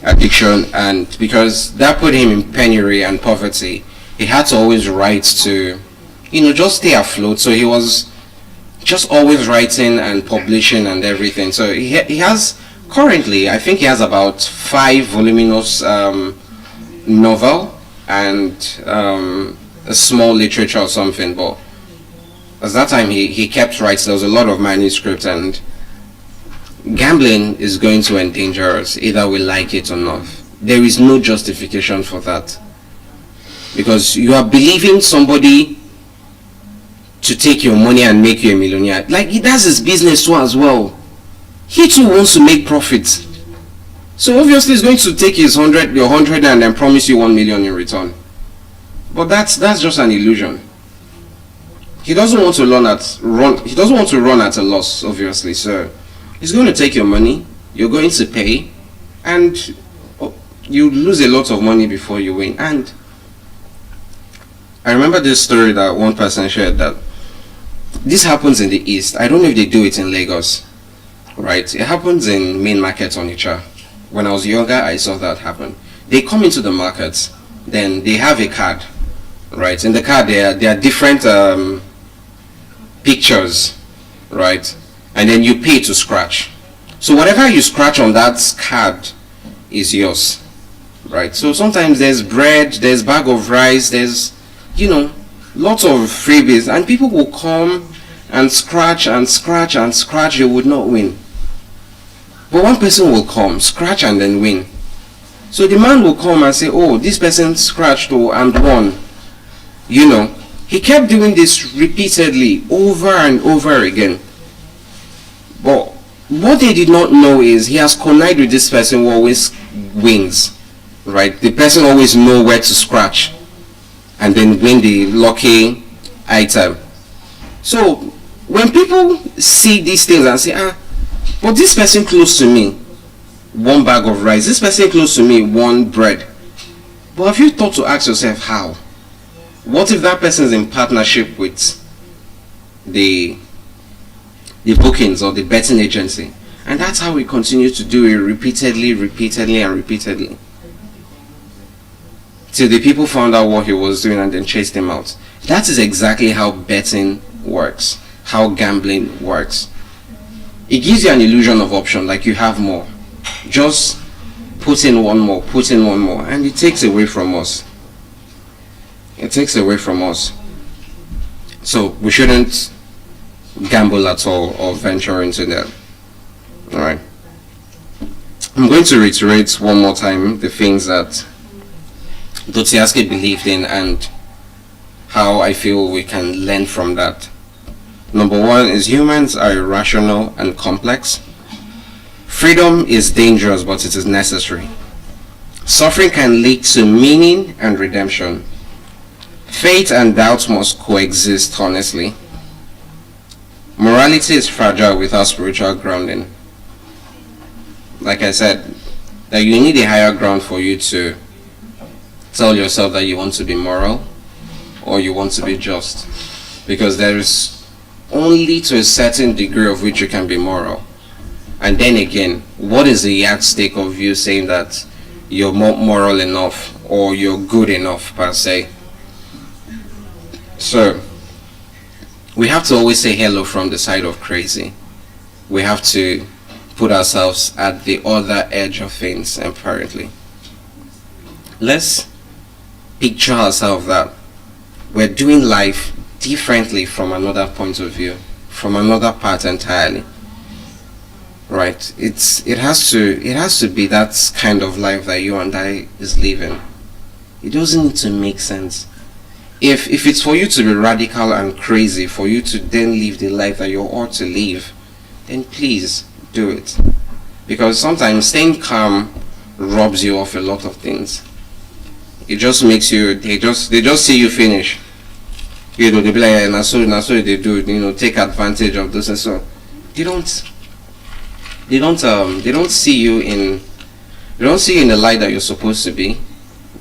addiction, and because that put him in penury and poverty, he had to always write to, you know, just stay afloat. So he was just always writing and publishing and everything. So he has currently, I think he has about 5 voluminous novel and a small literature or something, but at that time he kept writing. There was a lot of manuscripts, and gambling is going to endanger us either we like it or not. There is no justification for that, because you are believing somebody to take your money and make you a millionaire. Like, he does his business too as well. He too wants to make profits. So obviously he's going to take your 100 and then promise you 1 million in return. But that's just an illusion. He doesn't want to run at a loss, obviously. So he's going to take your money, you're going to pay, and you lose a lot of money before you win. And I remember this story that one person shared, that this happens in the East. I don't know if they do it in Lagos, right? It happens in main market Onitsha. When I was younger, I saw that happen. They come into the market, then they have a card, right? In the card there are different pictures, right? And then you pay to scratch. So whatever you scratch on that card is yours, right? So sometimes there's bread, there's bag of rice, there's, you know, lots of freebies, and people will come and scratch and scratch and scratch. You would not win. But one person will come, scratch, and then win. So the man will come and say, oh, this person scratched and won. You know, he kept doing this repeatedly over and over again. But what they did not know is he has connived with this person who always wins. Right? The person always know where to scratch and then win the lucky item. So when people see these things and say, but this person close to me, one bag of rice, this person close to me, one bread. But have you thought to ask yourself how? What if that person is in partnership with the bookings or the betting agency? And that's how we continue to do it repeatedly and repeatedly. Till the people found out what he was doing and then chased him out. That is exactly how betting works, how gambling works. It gives you an illusion of option, like you have more. Just put in one more, and it takes away from us. It takes away from us. So we shouldn't gamble at all or venture into that. Alright. I'm going to reiterate one more time the things that Dostoevsky believed in and how I feel we can learn from that. Number one is humans are irrational and complex. Freedom is dangerous, but it is necessary. Suffering can lead to meaning and redemption. Faith and doubt must coexist honestly. Morality is fragile without spiritual grounding. Like I said, that you need a higher ground for you to tell yourself that you want to be moral or you want to be just. Because there is only to a certain degree of which you can be moral. And then again, what is the yardstick of you saying that you're more moral enough or you're good enough per se? So, we have to always say hello from the side of crazy. We have to put ourselves at the other edge of things apparently. Let's picture ourselves that we're doing life differently from another point of view, from another part entirely. Right? It has to be that kind of life that you and I is living. It doesn't need to make sense. If it's for you to be radical and crazy, for you to then live the life that you ought to live, then please do it. Because sometimes staying calm robs you of a lot of things. It just makes you, they just see you finish. You know, they be like, and so they do, you know, take advantage of this and so. They don't see you in the light that you're supposed to be.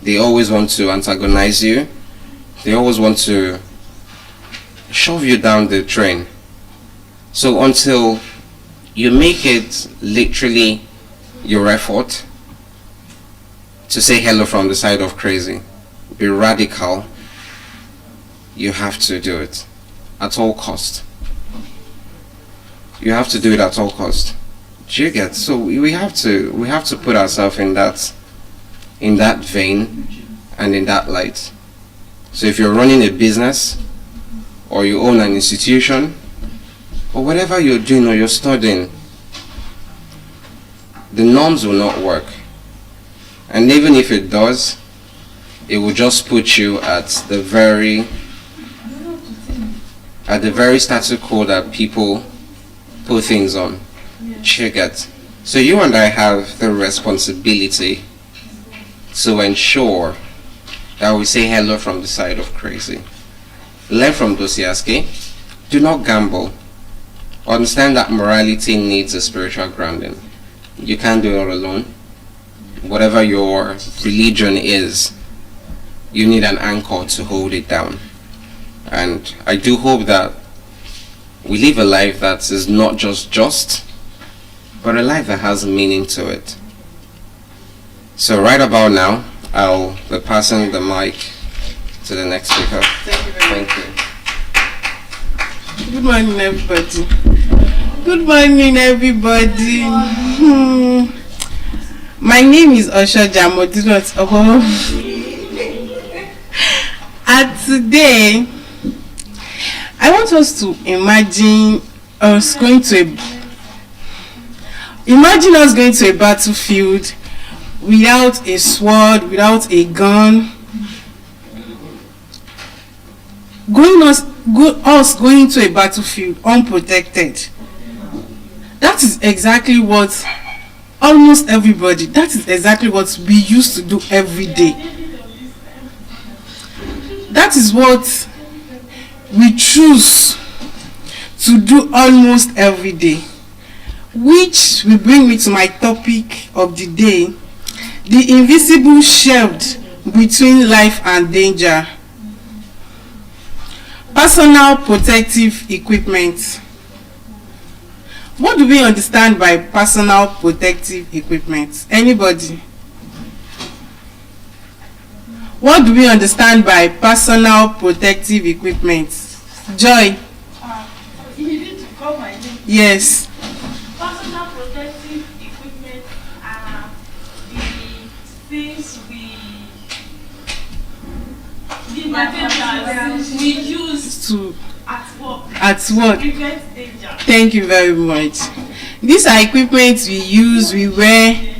They always want to antagonize you. They always want to shove you down the drain. So until you make it literally your effort to say hello from the side of crazy, be radical, you have to do it at all cost. You have to do it at all cost. Do you get? So we have to put ourselves in that vein and in that light. So if you're running a business or you own an institution or whatever you're doing or you're studying, the norms will not work. And even if it does, it will just put you at the very status quo that people put things on. You get? So you and I have the responsibility to ensure that we say hello from the side of crazy. Learn from Dostoevsky. Do not gamble. Understand that morality needs a spiritual grounding. You can't do it all alone. Whatever your religion is, you need an anchor to hold it down. And I do hope that we live a life that is not just, but a life that has meaning to it. So right about now, I'll be passing the mic to the next speaker. Thank you. Good morning, everybody. Good morning, everybody. My name is Osho Jamodinot. And today, I want us to imagine us going to a battlefield without a sword, without a gun. Us going to a battlefield unprotected. That is exactly what almost everybody, that is exactly what we used to do every day. That is what we choose to do almost every day. Which will bring me to my topic of the day, the invisible shield between life and danger. Personal protective equipment. What do we understand by personal protective equipment? Anybody? What do we understand by personal protective equipment? Joy? You need to call my name. Yes. Personal protective equipment are the things the materials we use To at work at work. to prevent danger. Thank you very much. These are equipment we use, we wear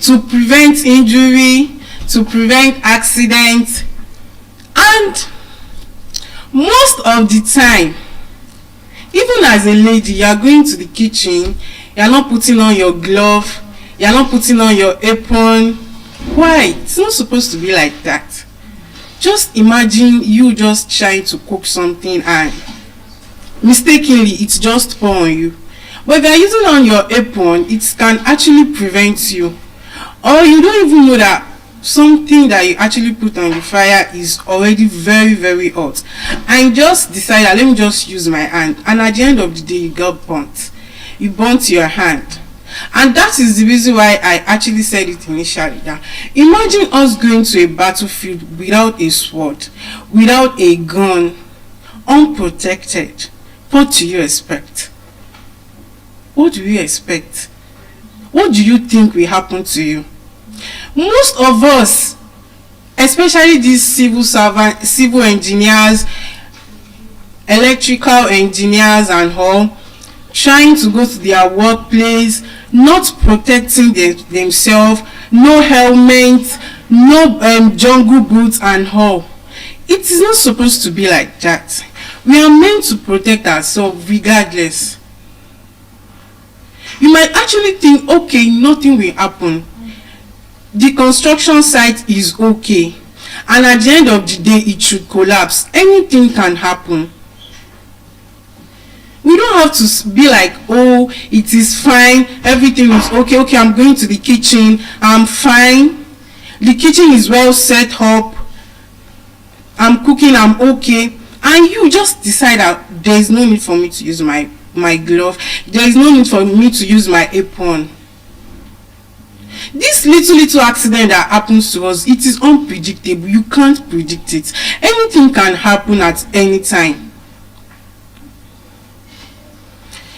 to prevent injury, to prevent accident, and most of the time, even as a lady, you are going to the kitchen, you are not putting on your glove, you are not putting on your apron. Why? It's not supposed to be like that. Just imagine you just trying to cook something and mistakenly it's just pour on you. But if you are using on your apron, it can actually prevent you. Or you don't even know that something that you actually put on the fire is already very, very hot. And just decide that let me just use my hand. And at the end of the day, you got burnt. You burnt your hand. And that is the reason why I actually said it initially. That imagine us going to a battlefield without a sword, without a gun, unprotected. What do you expect? What do you expect? What do you think will happen to you? Most of us, especially these civil engineers, electrical engineers and all, trying to go to their workplace, not protecting themselves, no helmet, no jungle boots and all. It is not supposed to be like that. We are meant to protect ourselves regardless. You might actually think, okay, nothing will happen. The construction site is okay. And at the end of the day, it should collapse. Anything can happen. We don't have to be like, oh, it is fine, everything is okay. Okay, I'm going to the kitchen, I'm fine. The kitchen is well set up. I'm cooking, I'm okay. And you just decide that there is no need for me to use my glove. There is no need for me to use my apron. This little accident that happens to us, it is unpredictable. You can't predict it. Anything can happen at any time.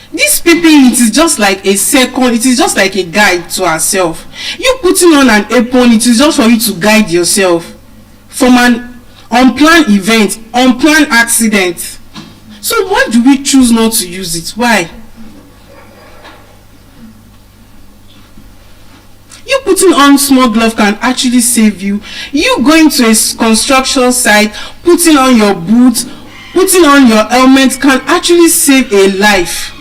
This PPE, it is just like a second, it is just like a guide to ourselves. You putting on an apron, it is just for you to guide yourself from an unplanned event, unplanned accident. So why do we choose not to use it? Why? You putting on small glove can actually save you. You going to a construction site, putting on your boots, putting on your helmet can actually save a life.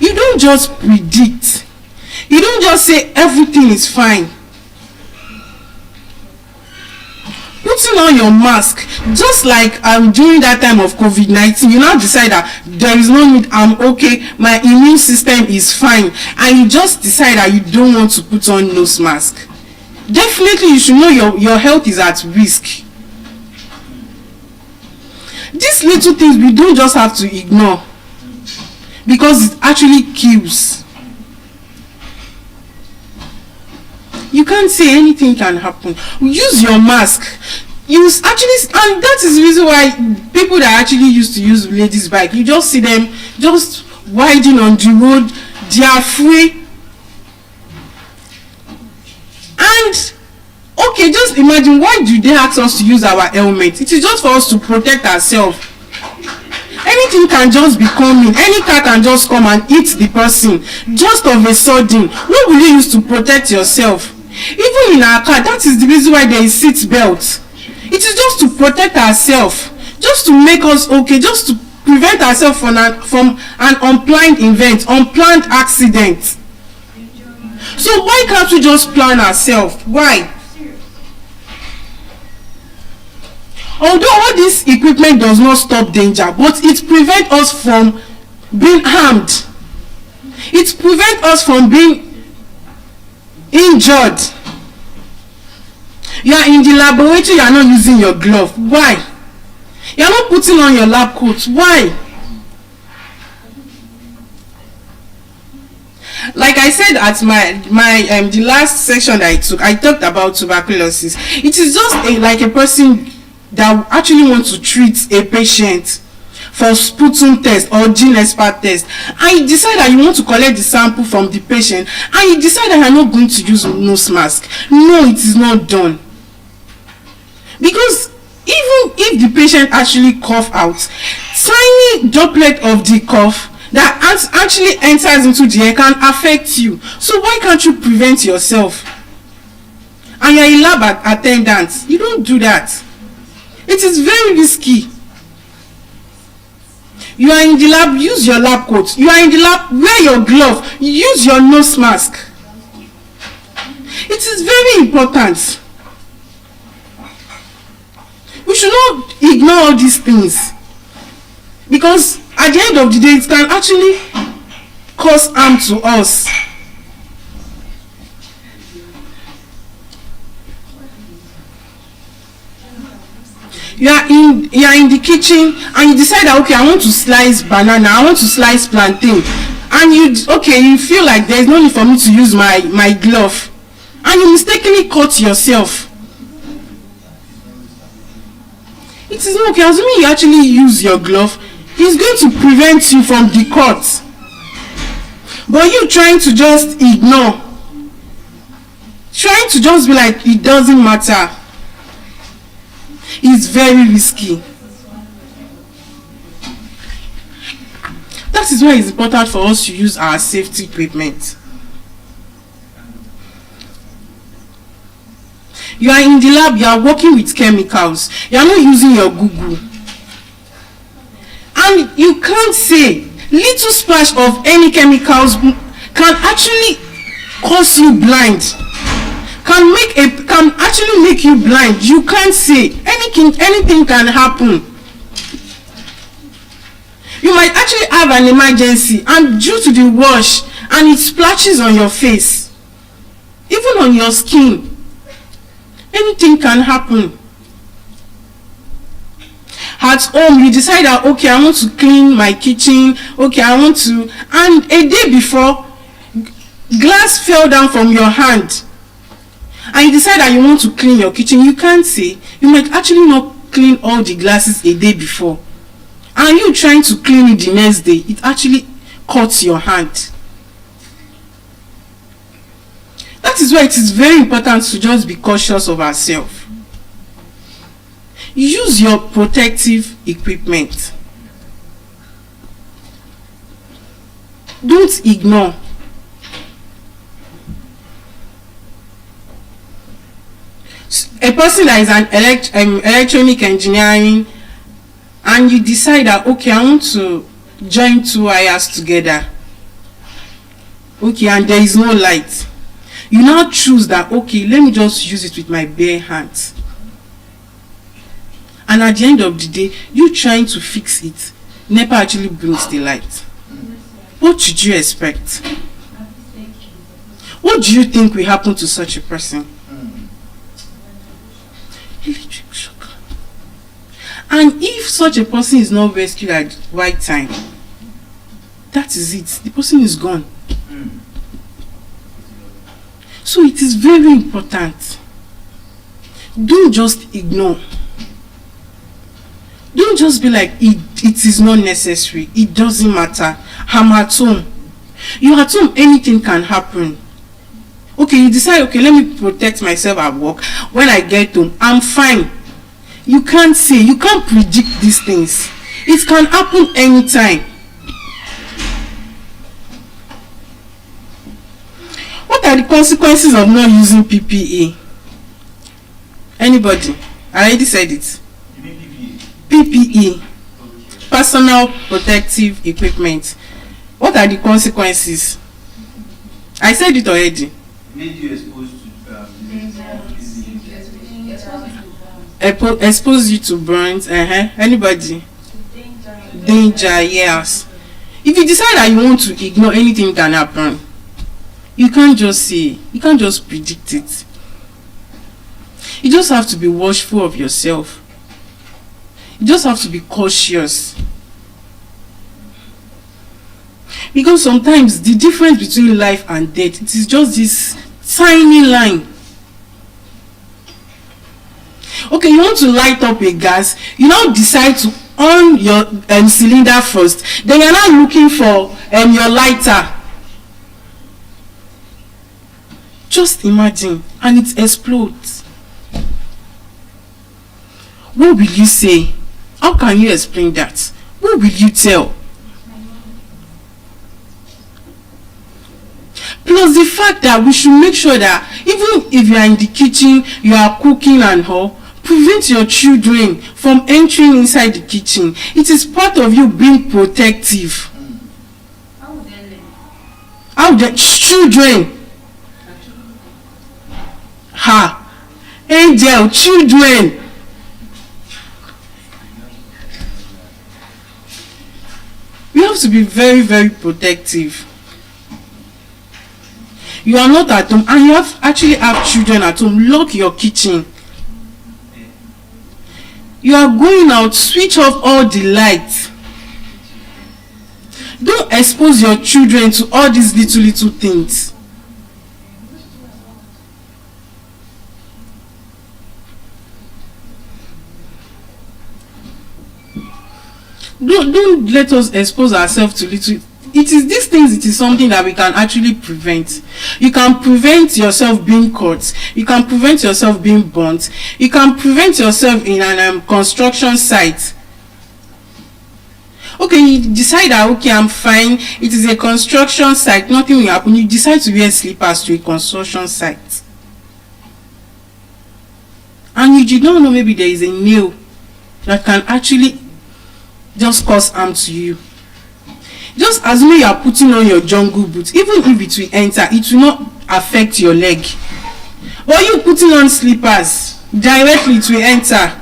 You don't just predict. You don't just say everything is fine. Putting on your mask, just like during that time of COVID-19, you now decide that there is no need, I'm okay, my immune system is fine, and you just decide that you don't want to put on nose mask. Definitely you should know your health is at risk. These little things we don't just have to ignore, because it actually kills. You can't say anything can happen. Use your mask. Use actually, and that is the reason why people that actually used to use ladies' bike, you just see them just riding on the road. They are free. And okay, just imagine, why do they ask us to use our helmet? It is just for us to protect ourselves. Anything can just be coming. Any car can just come and hit the person just of a sudden. What will you use to protect yourself? Even in our car, that is the reason why there is seat belt. It is just to protect ourselves, just to make us okay, just to prevent ourselves from an unplanned event, unplanned accident. So why can't we just plan ourselves? Why? Although all this equipment does not stop danger, but it prevents us from being harmed. It prevents us from being injured. You are in the laboratory, you are not using your glove. Why? You are not putting on your lab coat. Why? Like I said at the last section that I took, I talked about tuberculosis. It is just like a person that actually wants to treat a patient for sputum test or gene expert test, and you decide that you want to collect the sample from the patient, and you decide that you are not going to use nose mask. No, it is not done. Because even if the patient actually cough out, tiny droplet of the cough that actually enters into the air can affect you. So why can't you prevent yourself? And you're a lab attendant, you don't do that. It is very risky. You are in the lab, use your lab coat. You are in the lab, wear your glove, use your nose mask. It is very important. We should not ignore all these things, because at the end of the day, it can actually cause harm to us. You are in the kitchen and you decide that, okay, I want to slice banana, I want to slice plantain, and you feel like there is no need for me to use my glove, and you mistakenly cut yourself. It is not okay. Assuming you actually use your glove, it's going to prevent you from the cut. But you trying to just ignore, trying to just be like it doesn't matter, it's very risky. That is why it's important for us to use our safety equipment. You are in the lab, you are working with chemicals, you are not using your Google, and you can't say little splash of any chemicals can actually cause you blind, can actually make you blind. You can't say anything can happen. You might actually have an emergency, and due to the wash, and it splashes on your face, even on your skin. Anything can happen. At home, you decide that, okay, I want to clean my kitchen, okay, and a day before, glass fell down from your hand, and you decide that you want to clean your kitchen. You can't say, you might actually not clean all the glasses a day before, and you trying to clean it the next day, it actually cuts your hand. That is why it is very important to just be cautious of ourselves. Use your protective equipment. Don't ignore. A person that is an electronic engineering, and you decide that, okay, I want to join two wires together. Okay, and there is no light. You now choose that, okay, let me just use it with my bare hands. And at the end of the day, you trying to fix it, NEPA actually brings the light. What should you expect? What do you think will happen to such a person? Electric shock. And if such a person is not rescued at the right time, that is it. The person is gone. So it is very important. Don't just ignore. Don't just be like, it is not necessary. It doesn't matter. I'm at home. You're at home, anything can happen. Okay, you decide, okay, let me protect myself at work. When I get home, I'm fine. You can't say, you can't predict these things. It can happen anytime. What are the consequences of not using PPE? Anybody? I already said it. You mean PPE, personal protective equipment. What are the consequences? I said it already. made you exposed to Expose you to burns. Anybody? Danger, yes. If you decide that you want to ignore anything can happen, you can't just say, you can't just predict it. You just have to be watchful of yourself. You just have to be cautious. Because sometimes the difference between life and death, it is just this tiny line. Okay, you want to light up a gas, you now decide to on your cylinder first, then you're now looking for your lighter. Just imagine, and it explodes. What will you say? How can you explain that? What will you tell? Plus the fact that we should make sure that even if you are in the kitchen, you are cooking and all, prevent your children from entering inside the kitchen. It is part of you being protective. How would they learn? How the children? Angel, children. We have to be very, very protective. You are not at home and you actually have children at home. Lock your kitchen. You are going out, switch off all the lights. Don't expose your children to all these little things. Don't let us expose ourselves to little. It is these things, it is something that we can actually prevent. You can prevent yourself being caught. You can prevent yourself being burnt. You can prevent yourself in an construction site. Okay, you decide that, okay, I'm fine. It is a construction site. Nothing will happen. You decide to wear slippers to a construction site. And you did not know maybe there is a nail that can actually just cause harm to you. Just assume you are putting on your jungle boots, even if it will enter, it will not affect your leg. But you putting on slippers, directly it will enter.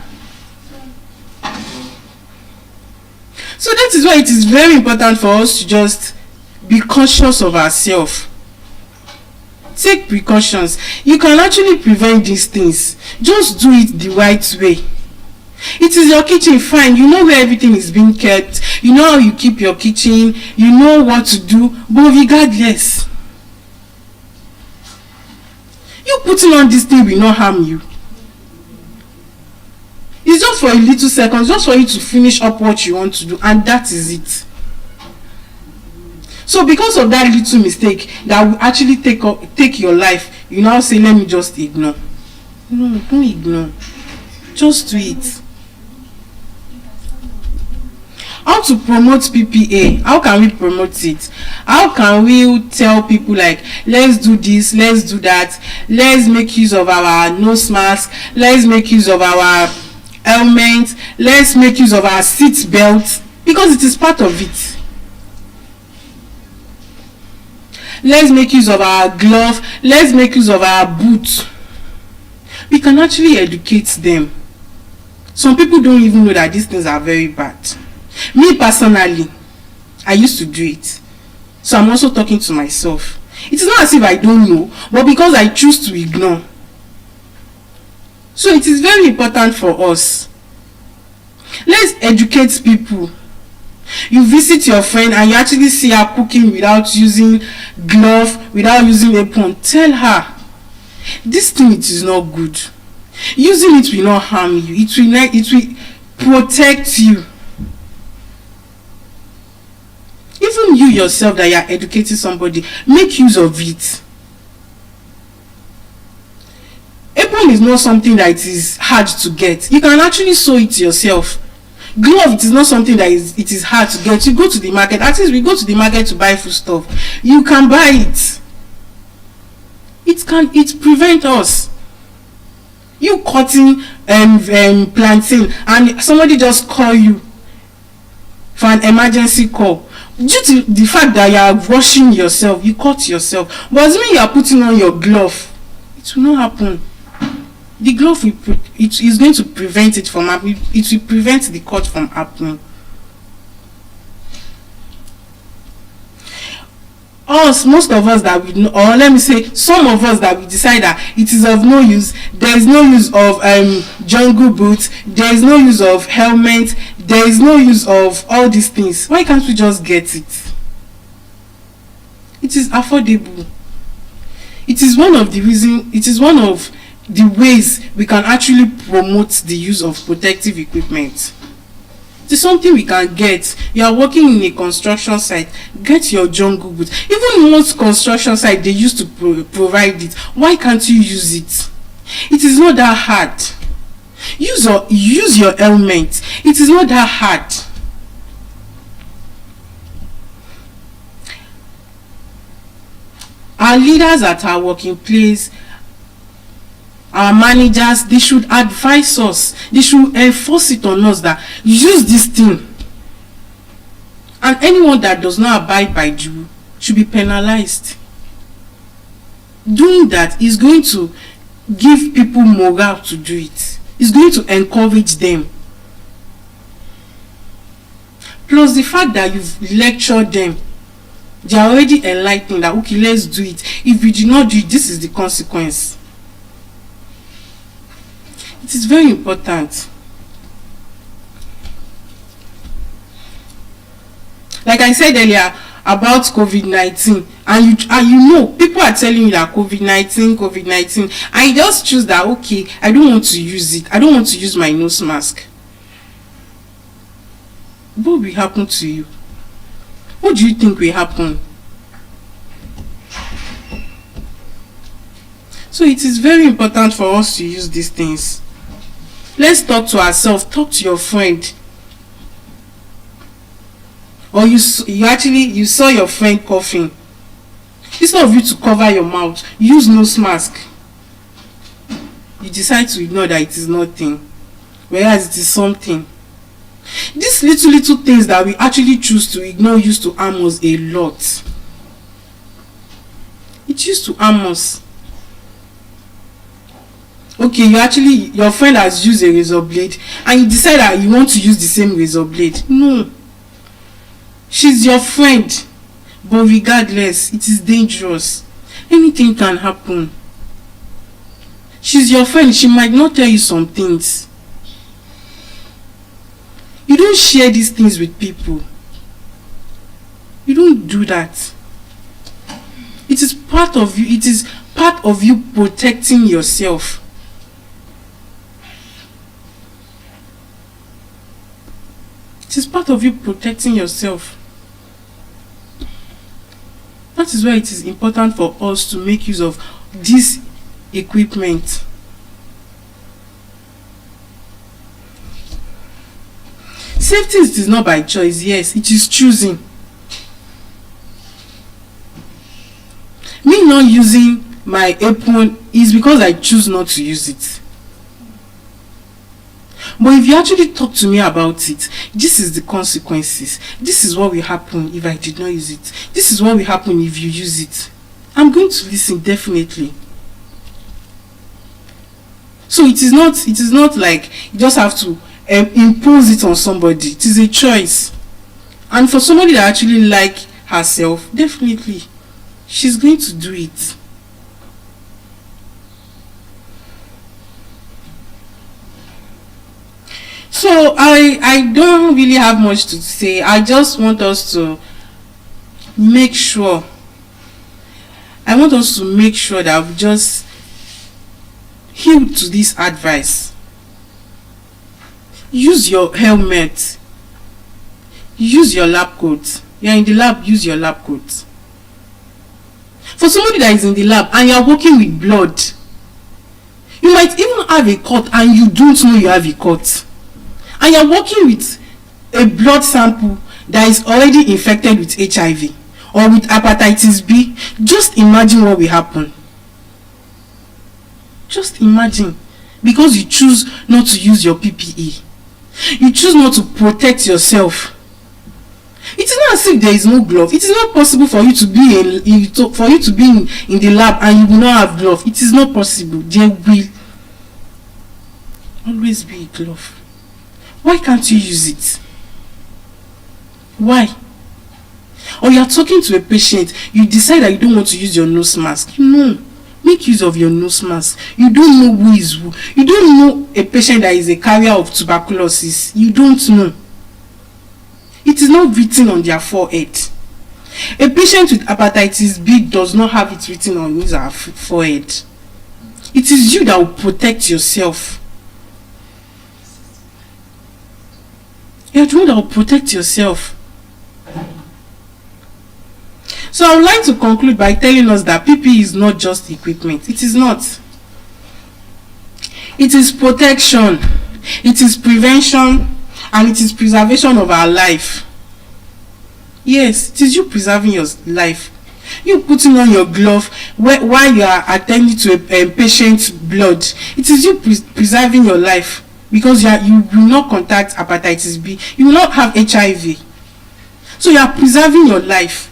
So that is why it is very important for us to just be cautious of ourselves. Take precautions. You can actually prevent these things. Just do it the right way. It is your kitchen, fine. You know where everything is being kept. You know how you keep your kitchen. You know what to do. But regardless, you putting on this thing will not harm you. It's just for a little seconds, just for you to finish up what you want to do, and that is it. So because of that little mistake that will actually take your life, you now say, let me just ignore. No, don't ignore. Just do it. How to promote PPA? How can we promote it? How can we tell people like, let's do this, let's do that, let's make use of our nose mask, let's make use of our helmet, let's make use of our seat belt, because it is part of it. Let's make use of our glove, let's make use of our boot. We can actually educate them. Some people don't even know that these things are very bad. Me personally, I used to do it. So I'm also talking to myself. It is not as if I don't know, but because I choose to ignore. So it is very important for us. Let's educate people. You visit your friend and you actually see her cooking without using glove, without using apron. Tell her, this thing, it is not good. Using it will not harm you. It will protect you. Even you yourself that you are educating somebody, make use of it. Apron is not something that it is hard to get. You can actually sew it yourself. Glove, it is not something that it is hard to get. You go to the market. At least we go to the market to buy food stuff. You can buy it. it prevent us. You cutting plantain and somebody just call you for an emergency call. Due to the fact that you are washing yourself, you cut yourself. But when you are putting on your glove, it will not happen. The glove it is going to prevent it from happening. It will prevent the cut from happening. Most of us that we know, or let me say some of us that we decide that it is of no use. There is no use of jungle boots, there is no use of helmet, there is no use of all these things. Why can't we just get it? It is affordable. It is one of the ways we can actually promote the use of protective equipment. It is something we can get. You are working in a construction site, get your jungle boots. Even in most construction site, they used to provide it. Why can't you use it? It is not that hard. Use your helmet. It is not that hard. Our leaders at our working place, our managers, they should advise us, they should enforce it on us that use this thing, and anyone that does not abide by the rule should be penalized. Doing that is going to give people morale to do it. It's going to encourage them. Plus the fact that you've lectured them, they are already enlightened that okay, let's do it. If you do not do it, this is the consequence. It is very important. Like I said earlier about COVID-19, and you know, people are telling you that COVID-19, I just choose that okay, I don't want to use it. I don't want to use my nose mask. What will happen to you? What do you think will happen? So it is very important for us to use these things. Let's talk to ourselves. Talk to your friend. Or you saw your friend coughing. Instead of you to cover your mouth, use nose mask. You decide to ignore that it is nothing, whereas it is something. These little things that we actually choose to ignore used to harm us a lot. It used to harm us. Okay, your friend has used a razor blade and you decide that you want to use the same razor blade. No. She's your friend. But regardless, it is dangerous. Anything can happen. She's your friend. She might not tell you some things. You don't share these things with people. You don't do that. It is part of you. It is part of you protecting yourself. It is part of you protecting yourself. That is why it is important for us to make use of this equipment. Safety is not by choice, yes, it is choosing. Me not using my apron is because I choose not to use it. But if you actually talk to me about it, this is the consequences. This is what will happen if I did not use it. This is what will happen if you use it. I'm going to listen, definitely. So it is not like you just have to impose it on somebody. It is a choice. And for somebody that actually like herself, definitely she's going to do it. So I don't really have much to say. I just want us to make sure. I want us to make sure that we just heal to this advice. Use your helmet. Use your lab coat. You're in the lab, use your lab coat. For somebody that is in the lab and you're working with blood, you might even have a cut and you don't know you have a cut. And you're working with a blood sample that is already infected with HIV or with hepatitis B. Just imagine what will happen. Just imagine, because you choose not to use your PPE, you choose not to protect yourself. It is not as if there is no glove. It is not possible for you to be in the lab and you will not have glove. It is not possible. There will always be a glove. Why can't you use it? Why? Or you are talking to a patient, you decide that you don't want to use your nose mask. No. Make use of your nose mask. You don't know who is who. You don't know a patient that is a carrier of tuberculosis. You don't know. It is not written on their forehead. A patient with hepatitis B does not have it written on his or her forehead. It is you that will protect yourself. You are the one that will protect yourself. So I would like to conclude by telling us that PPE is not just equipment. It is not. It is protection. It is prevention. And it is preservation of our life. Yes, it is you preserving your life. You putting on your glove while you are attending to a patient's blood. It is you preserving your life, because you will not contact hepatitis B. You will not have HIV. So you are preserving your life.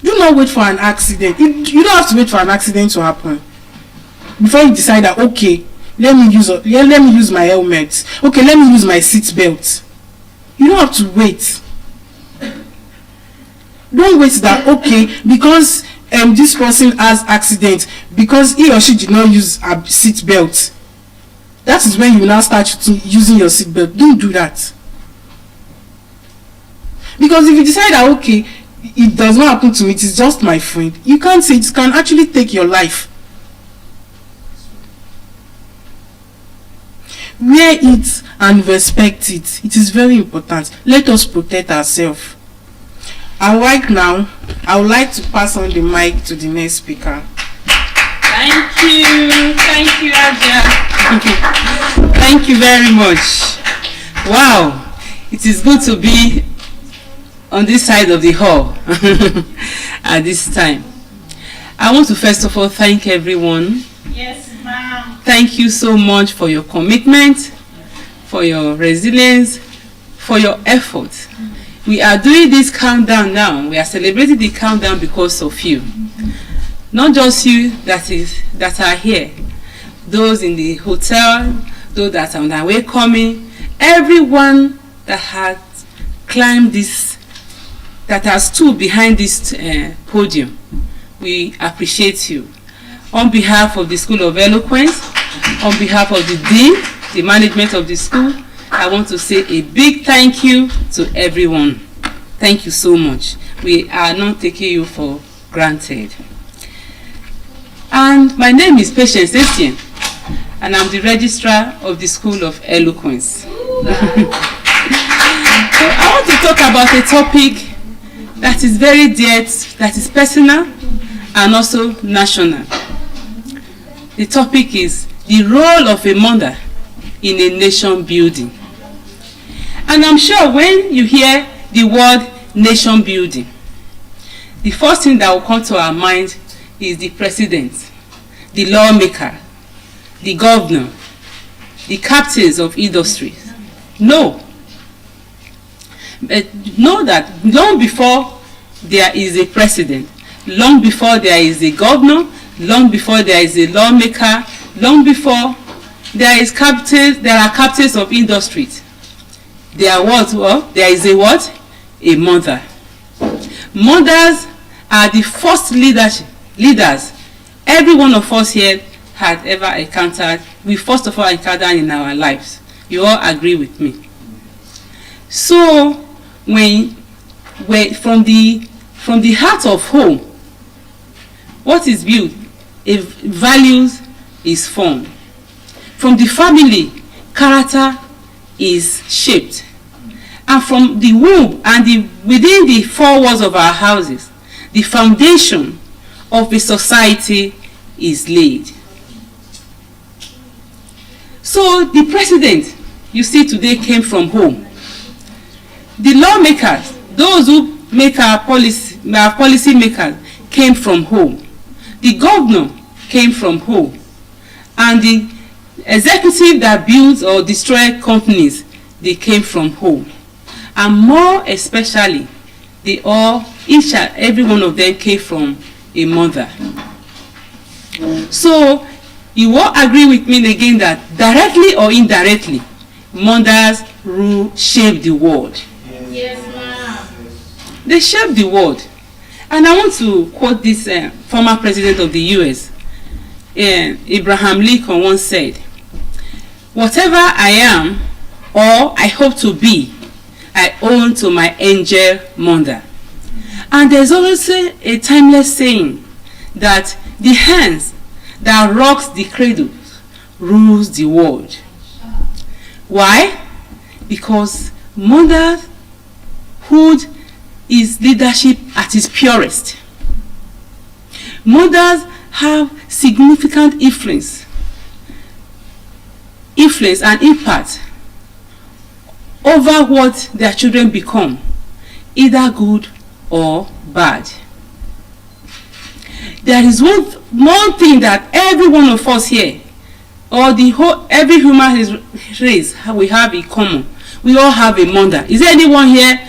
Do not wait for an accident. You don't have to wait for an accident to happen before you decide that, okay, let me use my helmet. Okay, let me use my seat belt. You don't have to wait. Don't wait that, okay, because this person has accident, because he or she did not use a seat belt. That is when you now start using your seat belt. Don't do that. Because if you decide that, okay, it does not happen to me, it is just my friend, you can't say it can actually take your life. Wear it and respect it. It is very important. Let us protect ourselves. And right now, I would like to pass on the mic to the next speaker. Thank you, Aja. Thank you very much. Wow, it is good to be on this side of the hall at this time. I want to first of all thank everyone. Yes, ma'am. Thank you so much for your commitment, for your resilience, for your effort. We are doing this countdown now. We are celebrating the countdown because of you. Not just you that are here. Those in the hotel, those that are on their way coming, everyone that has climbed this, that has stood behind this podium. We appreciate you. On behalf of the School of Eloquence, on behalf of the Dean, the management of the school, I want to say a big thank you to everyone. Thank you so much. We are not taking you for granted. And my name is Patience Etienne, and I'm the registrar of the School of Eloquence. So I want to talk about a topic that is very dear, that is personal and also national. The topic is the role of a mother in a nation building. And I'm sure when you hear the word nation building, the first thing that will come to our mind is the president, the lawmaker, the governor, the captains of industries. No. But know that long before there is a president, long before there is a governor, long before there is a lawmaker, long before there are captains of industries, there are what? Well, there is a what? A mother. Mothers are the first leaders every one of us here had ever encountered. We first of all encountered in our lives. You all agree with me. So when from the heart of home, what is built? Values is formed. From the family, character is shaped. And from the womb and within the four walls of our houses, the foundation of a society is laid. So the president you see today came from home. The lawmakers, those who make our policy makers, came from home. The governor came from home. And the executive that built or destroyed companies, they came from home. And more especially, they all, each and every one of them came from a mother. So you will agree with me again that directly or indirectly, mothers rule shape the world. Yes, ma'am. They shape the world. And I want to quote this former president of the US, Abraham Lincoln, once said, "Whatever I am or I hope to be, I owe to my angel mother." And there's always a timeless saying that the hands that rocks the cradle rules the world. Why? Because motherhood is leadership at its purest. Mothers have significant influence and impact over what their children become, either good or bad. There is one thing that every one of us here, or every human race, we have in common. We all have a mother. Is there anyone here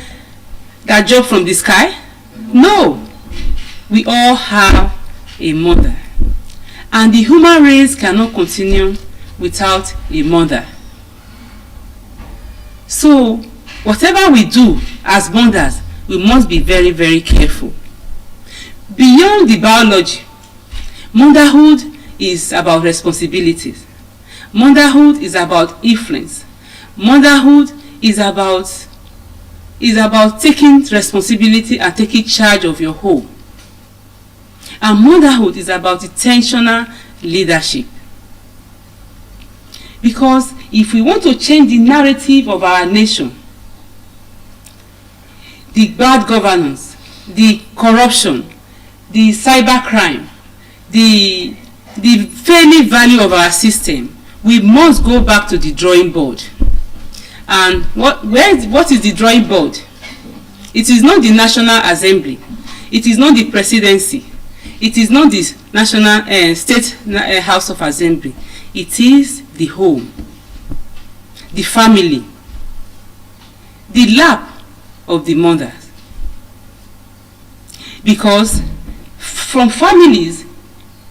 that dropped from the sky? No. We all have a mother. And the human race cannot continue without a mother. So, whatever we do as mothers, we must be very, very careful. Beyond the biology, motherhood is about responsibilities. Motherhood is about influence. Motherhood is about taking responsibility and taking charge of your home. And motherhood is about intentional leadership. Because if we want to change the narrative of our nation, the bad governance, the corruption, the cybercrime, the failing value of our system, we must go back to the drawing board. And what is the drawing board? It is not the National Assembly. It is not the presidency. It is not the National State House of Assembly. It is the home, the family, the lap of the mothers. Because from families,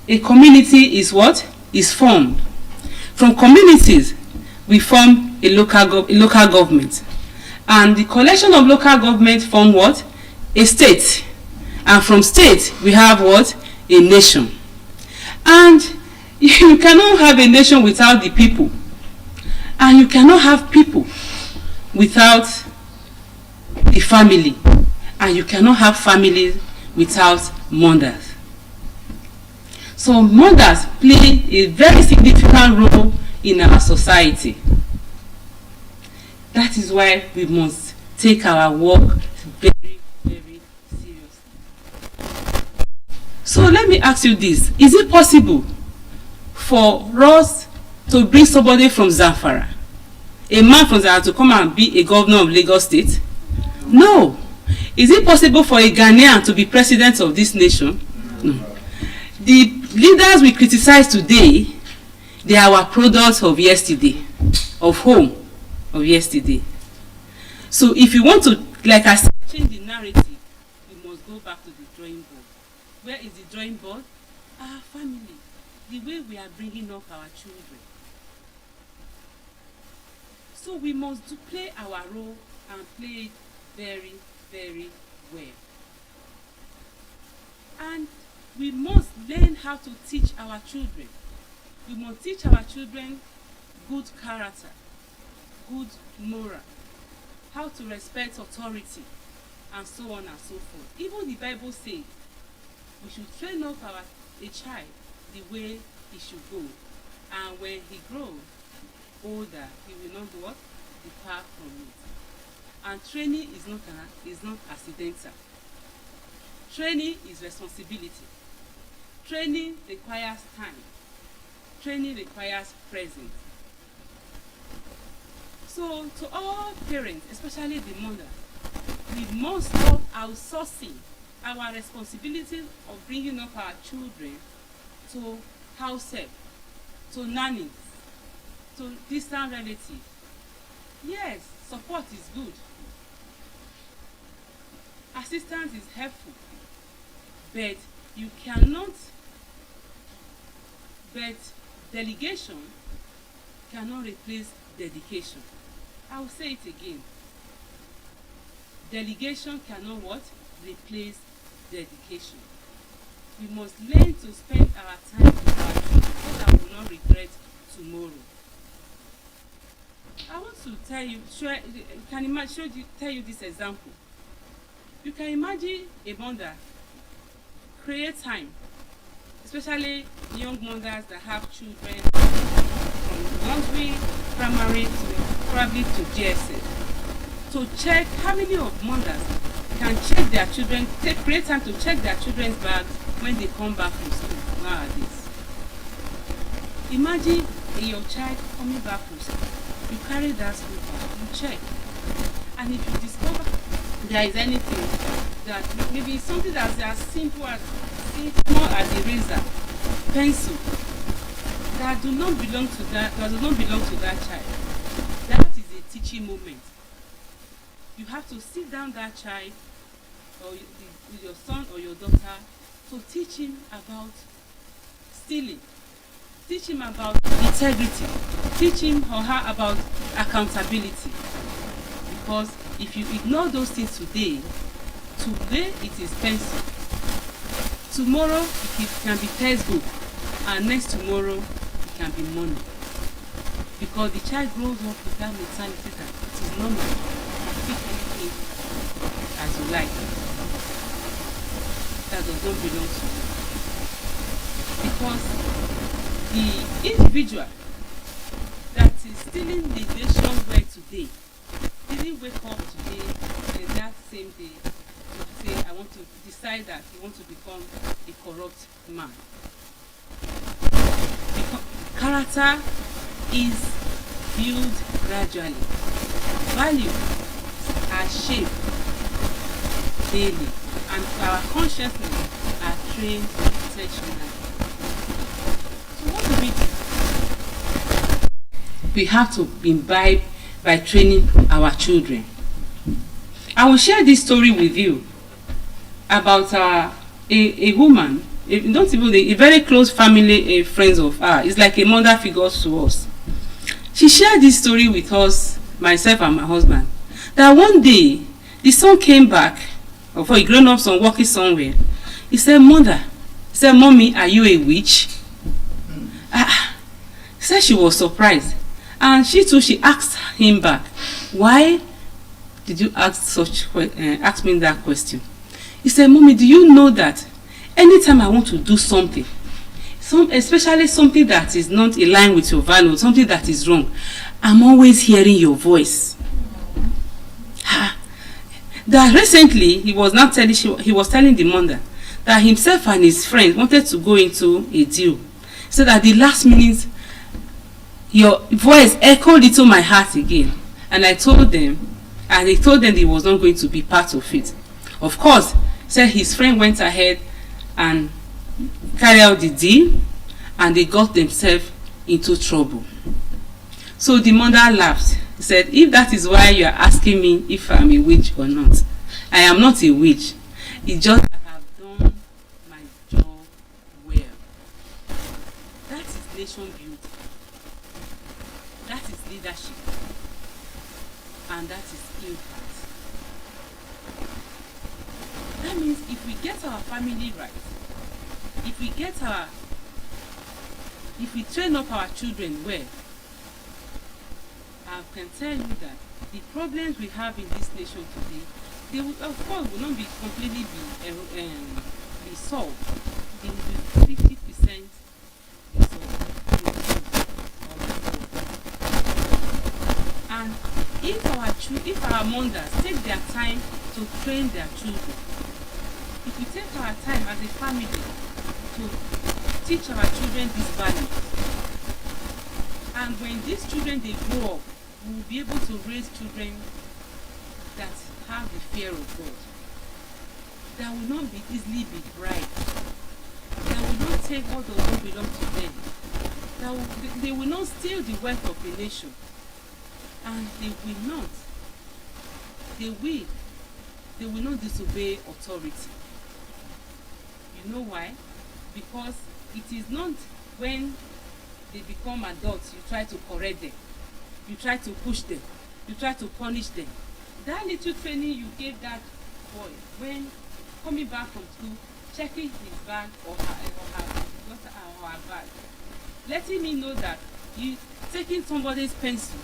a community is what? Is formed. From communities, we form a local government. And the collection of local government form what? A state. And from state, we have what? A nation. And you cannot have a nation without the people. And you cannot have people without the family. And you cannot have families without mothers. So mothers play a very significant role in our society. That is why we must take our work very, very seriously. So let me ask you this. Is it possible for us to bring somebody from Zamfara, a man from Zamfara, to come and be a governor of Lagos State? No. Is it possible for a Ghanaian to be president of this nation? No. The leaders we criticize today, they are our products of yesterday, of home of yesterday. So if you want to, like I said, change the narrative, we must go back to the drawing board. Where is the drawing board? Our family, the way we are bringing up our children. So we must play our role and play it very, very well. And we must learn how to teach our children. We must teach our children good character, good moral, how to respect authority, and so on and so forth. Even the Bible says we should train up a child the way he should go. And when he grows older, he will not what? Depart from it. And training is not accidental. Training is responsibility. Training requires time. Training requires presence. So to all parents, especially the mothers, we must stop outsourcing our responsibility of bringing up our children to house help, to nannies, to distant relatives. Yes, support is good. Assistance is helpful. But you cannot, but delegation cannot replace dedication. I will say it again. Delegation cannot what? Replace dedication. We must learn to spend our time with our children so that we will not regret tomorrow. I want to tell you, tell you this example. You can imagine a mother create time, especially young mothers that have children from nursery, primary to probably to GSS, to check how many of mothers can check their children, create time to check their children's bags when they come back from school nowadays. Imagine your child coming back from school, you carry that school bag, you check, and if you discover there is anything that maybe something that's as simple as eraser, pencil, that do not belong to that child, that is a teaching moment. You have to sit down that child or your son or your daughter to teach him about stealing, teach him about integrity, teach him or her about accountability. Because if you ignore those things today it is pencil, tomorrow it can be textbook, and next tomorrow it can be money. Because the child grows up with that mentality that it is normal, you can pick anything as you like. That does not belong to you. Because the individual that is stealing the nation's wealth today didn't wake up today and that same day to say, I want to decide that he wants to become a corrupt man. Because character is built gradually. Values are shaped daily, and our consciousness are trained intentionally. So what do we do? We have to imbibe by training our children. I will share this story with you about a woman, not even a very close family friends of her. It's like a mother figure to us. She shared this story with us, myself and my husband, that one day the son came back, or for a grown-up son working somewhere. He said, Mommy, are you a witch? She said she was surprised. And she asked him back, why did you ask me that question? He said, Mommy, do you know that anytime I want to do something, especially something that is not in line with your value, something that is wrong, I'm always hearing your voice. That recently he was telling the mother that himself and his friends wanted to go into a deal. So that the last minute your voice echoed into my heart again, and I told them, and he told them he was not going to be part of it. Of course, said his friend went ahead and carried out the deal, and they got themselves into trouble. So the mother laughed. He said, if that is why you are asking me if I'm a witch or not, I am not a witch. It's just that I have done my job well. That is nation building. That is leadership. And that is impact. That means if we get our family right, if we train up our children well, I can tell you that the problems we have in this nation today, they will, of course, will not be completely be solved. They will be 50% solved. And if our mothers take their time to train their children, if we take our time as a family to teach our children these values, and when these children they grow up, we will be able to raise children that have the fear of God, that will not be easily be bribed, that will not take what does not belong to them, they will not steal the wealth of a nation, and they will not disobey authority. You know why? Because it is not when they become adults you try to correct them, you try to push them, you try to punish them. That little training you gave that boy when coming back from school, checking his bag or her bag, letting me know that you taking somebody's pencil,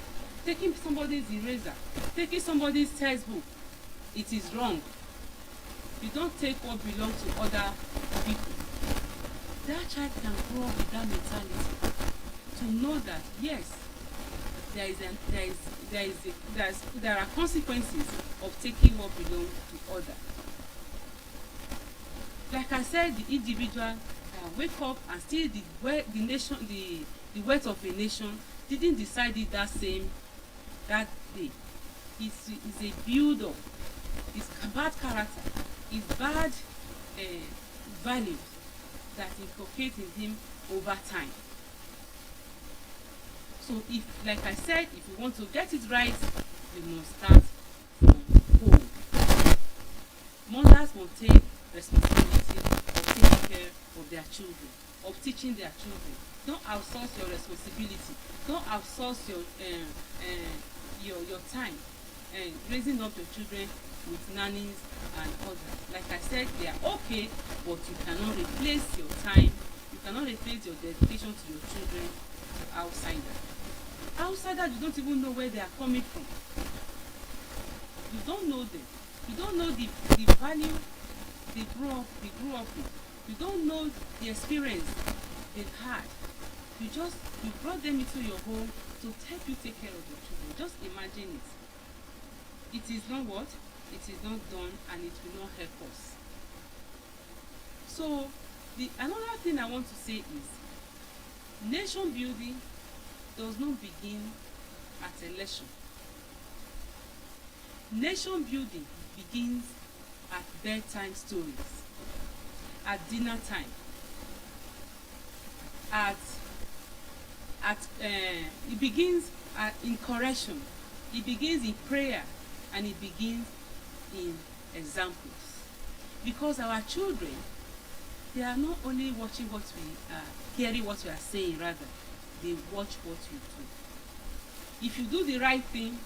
taking somebody's eraser, taking somebody's textbook, it is wrong. You don't take what belongs to other people. That child can grow up with that mentality to know that yes, there are consequences of taking what belongs to others. Like I said, the individual wake up and steal the wealth of a nation didn't decide it that day. It's a build up. It's bad character. It's bad values that inculcate in him over time. So if, like I said, if you want to get it right, we must start from home. Mothers must take responsibility of taking care of their children, of teaching their children. Don't outsource your responsibility. Don't outsource your time and raising up your children with nannies and others. Like I said, they are okay, but you cannot replace your time. You cannot replace your dedication to your children to outsiders. Outsiders, you don't even know where they are coming from. You don't know them. You don't know the value they grew up with. You don't know the experience they've had. You brought them into your home to help you take care of your children. Just imagine it. It is not what? It is not done, and it will not help us. So another thing I want to say is nation building does not begin at election. Nation building begins at bedtime stories, at dinner time, it begins in correction, it begins in prayer, and it begins in examples. Because our children, they are not only watching what we are hearing what we are saying, rather they watch what you do. If you do the right thing,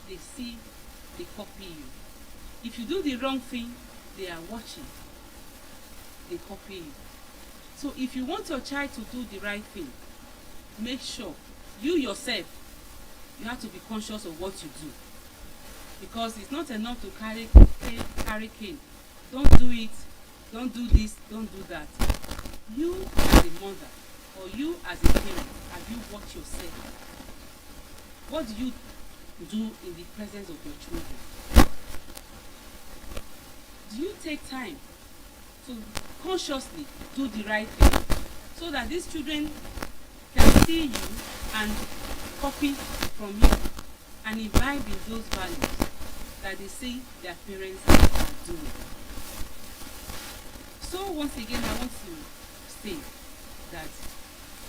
they see, they copy you. If you do the wrong thing, they are watching, they copy you. So if you want your child to do the right thing, make sure you yourself, you have to be conscious of what you do. Because it's not enough to carry cane. Don't do it, don't do this, don't do that. You as a mother or you as a parent, have you watched yourself? What do you do in the presence of your children? Do you take time to consciously do the right thing so that these children can see you and copy from you and imbibe in those values that they see their parents are doing? So once again, I want to say that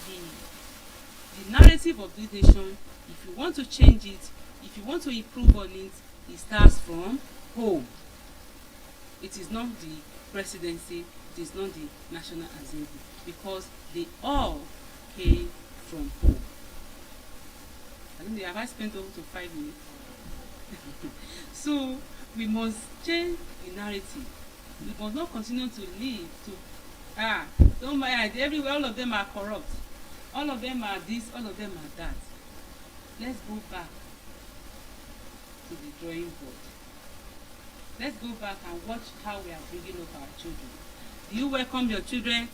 the narrative of this nation, if you want to change it, if you want to improve on it, it starts from home. It is not the presidency, it is not the National Assembly, because they all came from home. I think have I spent over to 5 minutes? So we must change the narrative. We must not continue to live don't mind, everywhere all of them are corrupt. All of them are this, all of them are that. Let's go back to the drawing board. Let's go back and watch how we are bringing up our children. Do you welcome your children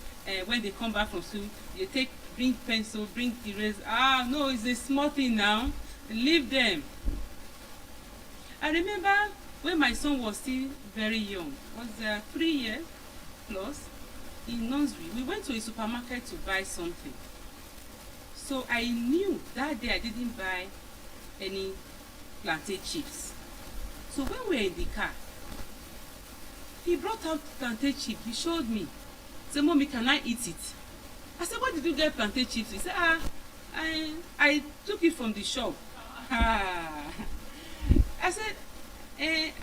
when they come back from school? You bring pencil, bring eraser. No, it's a small thing now. Leave them. I remember when my son was still very young, was 3 years plus, in nursery, we went to a supermarket to buy something. So I knew that day I didn't buy any plantain chips. So when we were in the car, he brought out plantain chip. He showed me. Said, "Mommy, can I eat it?" I said, where did you get plantain chips? He said, I took it from the shop. I said,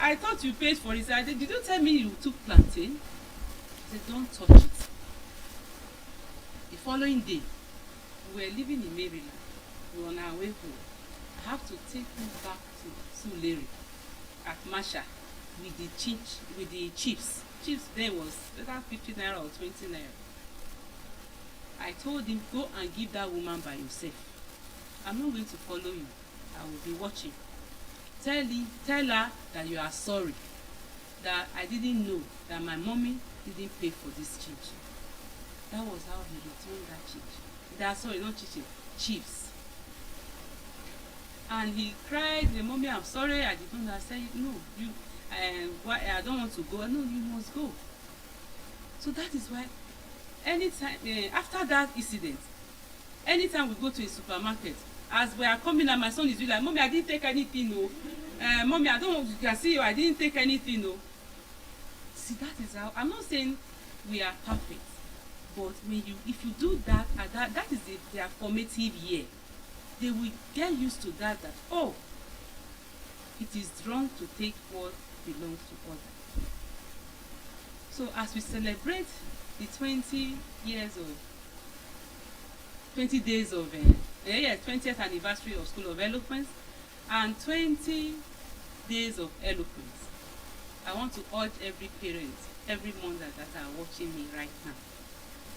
I thought you paid for it. He said, did you tell me you took plantain? He said, don't touch it. The following day, we were living in Maryland. We were on our way home. I have to take him back to Sulere at Masha with the chips. Chips then was either 50 naira or 20 naira. I told him, go and give that woman by yourself. I'm not going to follow you. I will be watching. Tell her that you are sorry. That I didn't know that my mommy didn't pay for this chips. That was how he returned that chips. Sorry, not chips. And he cried, the mommy, I'm sorry, I did not. I said, no, I don't want to go. No, you must go. So that is why anytime after that incident, anytime we go to a supermarket, as we are coming and my son is like, mommy, I didn't take anything, no. Mommy, I don't want, you can see you, I didn't take anything, no. See, that is how, I'm not saying we are perfect, but if you do that, that is their formative year. They will get used to that, oh, it is wrong to take what belongs to others. So as we celebrate the 20 days of 20th anniversary of School of Eloquence and 20 days of eloquence, I want to urge every parent, every mother that are watching me right now,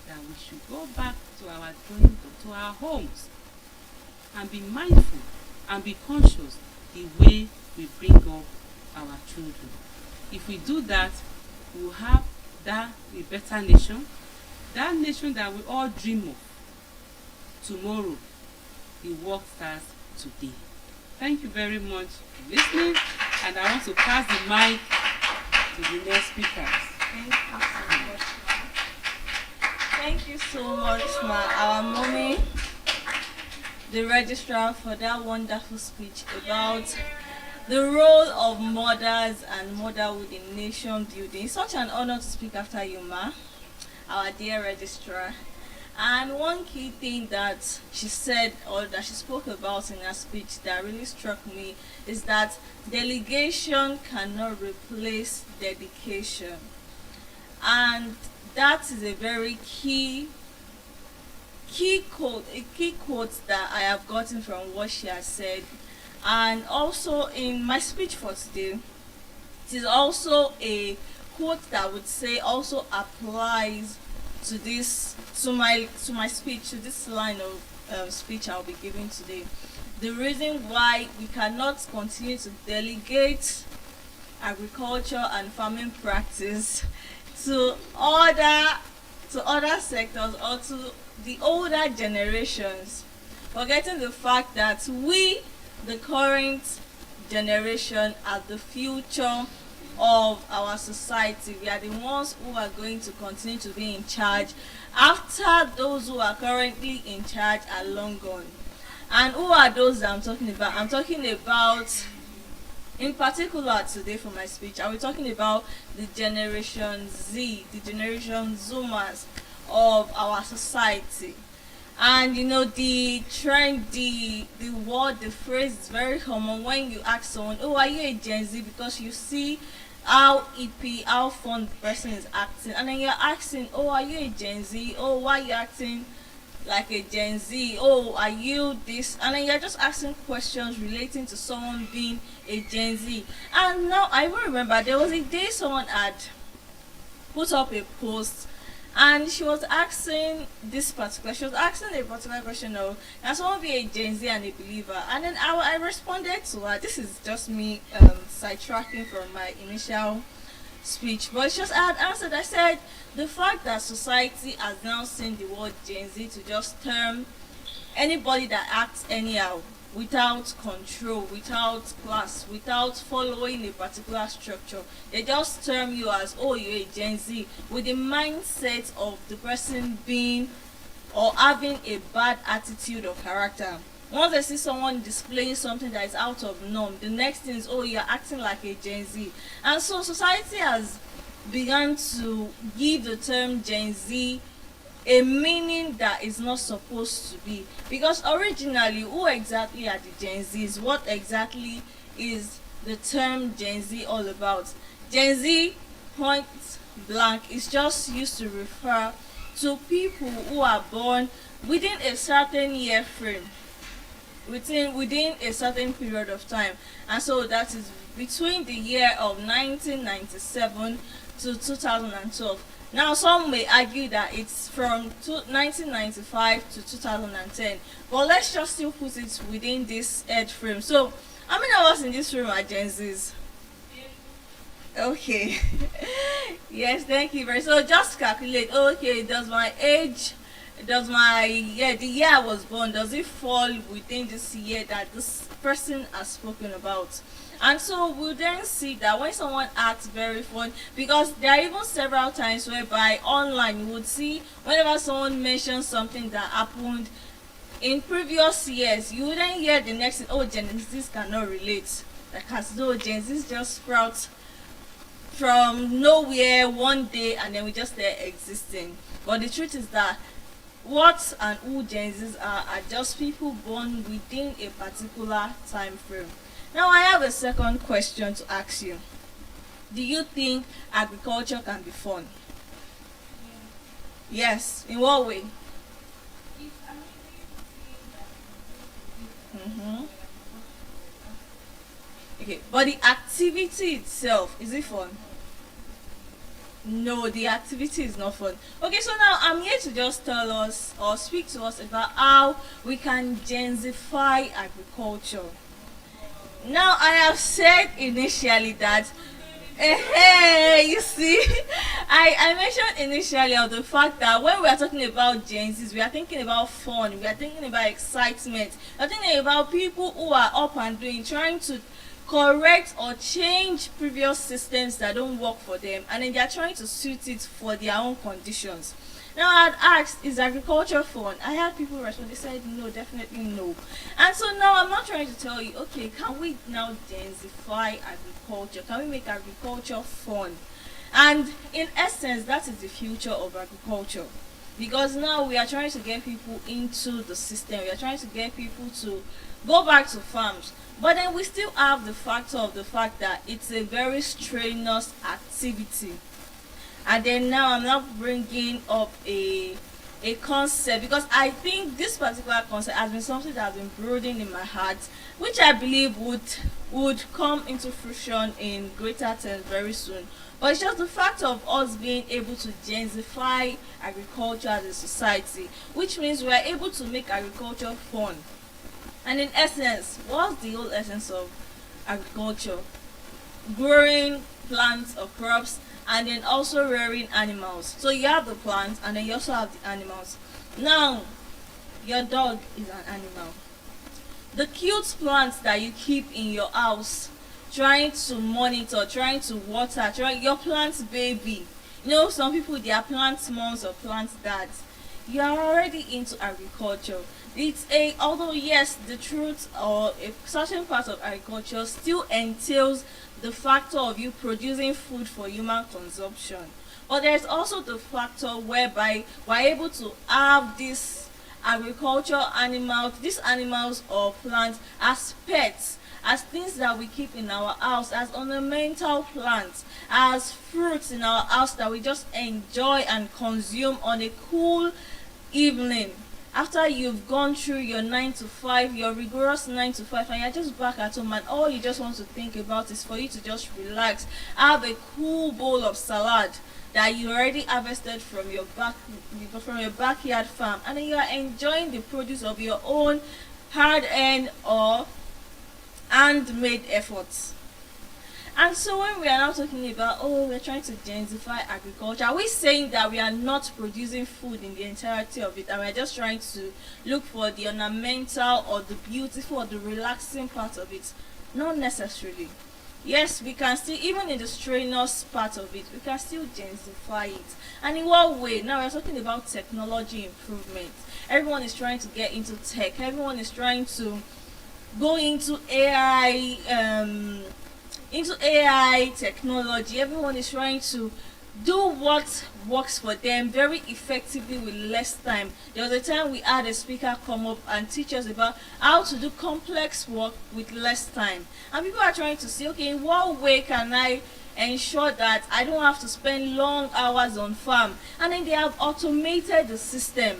that we should go back to our drawing board, to our homes, and be mindful and be conscious the way we bring up our children. If we do that, we will have a better nation, that nation that we all dream of. Tomorrow, the work starts today. Thank you very much for listening, and I want to pass the mic to the next speakers. Thank you so much, our mommy, the registrar, for that wonderful speech about the role of mothers and motherhood in nation building. It's such an honor to speak after you, ma, our dear registrar. And one key thing that she said, or that she spoke about in her speech, that really struck me is that delegation cannot replace dedication. And that is a very key quote that I have gotten from what she has said. And also in my speech for today, it is also a quote that I would say also applies to my speech, to this line of speech I'll be giving today. The reason why we cannot continue to delegate agriculture and farming practice to other sectors or to the older generations, forgetting the fact that we, the current generation, are the future of our society. We are the ones who are going to continue to be in charge after those who are currently in charge are long gone. And who are those that I'm talking about? I'm talking about, in particular today for my speech, I'll be talking about the Generation Z, the Generation Zoomers of our society. And you know, the trend, the word, the phrase is very common when you ask someone, oh, are you a Gen Z? Because you see how hippie, how fun the person is acting, and then you're asking, oh, are you a Gen Z? Oh, why are you acting like a Gen Z? Oh, are you this? And then you're just asking questions relating to someone being a Gen Z. And now I will remember there was a day someone had put up a post, and she was asking a particular question of, can someone be a Gen Z and a believer? And then I responded to her. This is just me sidetracking from my initial speech, but it's just, I had answered. I said, the fact that society has now seen the word Gen Z to just term anybody that acts anyhow, without control, without class, without following a particular structure. They just term you as, oh, you're a Gen Z, with the mindset of the person being or having a bad attitude or character. Once they see someone displaying something that is out of norm, the next thing is, oh, you're acting like a Gen Z. And so society has begun to give the term Gen Z a meaning that is not supposed to be. Because originally, who exactly are the Gen Zs? What exactly is the term Gen Z all about? Gen Z, point blank, is just used to refer to people who are born within a certain year frame, within a certain period of time. And so that is between the year of 1997 to 2012. Now some may argue that it's from 1995 to 2010, but let's just still put it within this age frame. So how many of us in this room are Gen Zs? Okay. Yes, thank you very. So just calculate. Okay, does my age, the year I was born, does it fall within this year that this person has spoken about? And so we'll then see that when someone acts very fun, because there are even several times whereby online you would see whenever someone mentions something that happened in previous years, you wouldn't hear the next thing, oh, Gen Zs cannot relate. Like as though Gen Zs just sprout from nowhere one day and then we just start existing. But the truth is that what and who Gen Zs are just people born within a particular time frame. Now I have a second question to ask you. Do you think agriculture can be fun? Yes. In what way? Mm-hmm. Okay, but the activity itself, is it fun? No, the activity is not fun. Okay, so now I'm here to just tell us or speak to us about how we can gensify agriculture. Now I have said initially that you see, I mentioned initially of the fact that when we are talking about Gen Zs, we are thinking about fun, we are thinking about excitement, we are thinking about people who are up and doing, trying to correct or change previous systems that don't work for them, and then they are trying to suit it for their own conditions. Now I had asked, is agriculture fun? I had people respond, they said no, definitely no. And so now I'm not trying to tell you, okay, can we now densify agriculture? Can we make agriculture fun? And in essence, that is the future of agriculture. Because now we are trying to get people into the system, we are trying to get people to go back to farms. But then we still have the factor of the fact that it's a very strenuous activity. And then now I'm not bringing up a concept, because I think this particular concept has been something that has been brooding in my heart, which I believe would come into fruition in greater terms very soon. But it's just the fact of us being able to gensify agriculture as a society, which means we are able to make agriculture fun. And in essence, what's the whole essence of agriculture? Growing plants or crops, and then also rearing animals. So you have the plants and then you also have the animals. Now, your dog is an animal. The cute plants that you keep in your house, trying to monitor, trying to water, your plant's baby. You know, some people, they are plant moms or plant dads. You are already into agriculture. Although yes, the truth or a certain part of agriculture still entails the factor of you producing food for human consumption. But there's also the factor whereby we're able to have these these animals or plants as pets, as things that we keep in our house, as ornamental plants, as fruits in our house that we just enjoy and consume on a cool evening. After you've gone through your 9 to 5, your rigorous 9 to 5, and you're just back at home, and all you just want to think about is for you to just relax, have a cool bowl of salad that you already harvested from your backyard farm, and then you are enjoying the produce of your own hard-earned or handmade efforts. And so when we are now talking about, we're trying to gensify agriculture, are we saying that we are not producing food in the entirety of it, and we're just trying to look for the ornamental or the beautiful or the relaxing part of it? Not necessarily. Yes, we can still, even in the strenuous part of it, we can still gensify it. And in what way? Now we're talking about technology improvement. Everyone is trying to get into tech. Everyone is trying to go into AI technology. Everyone is trying to do what works for them very effectively with less time. There was a time we had a speaker come up and teach us about how to do complex work with less time. And people are trying to say, okay, in what way can I ensure that I don't have to spend long hours on farm? And then they have automated the system.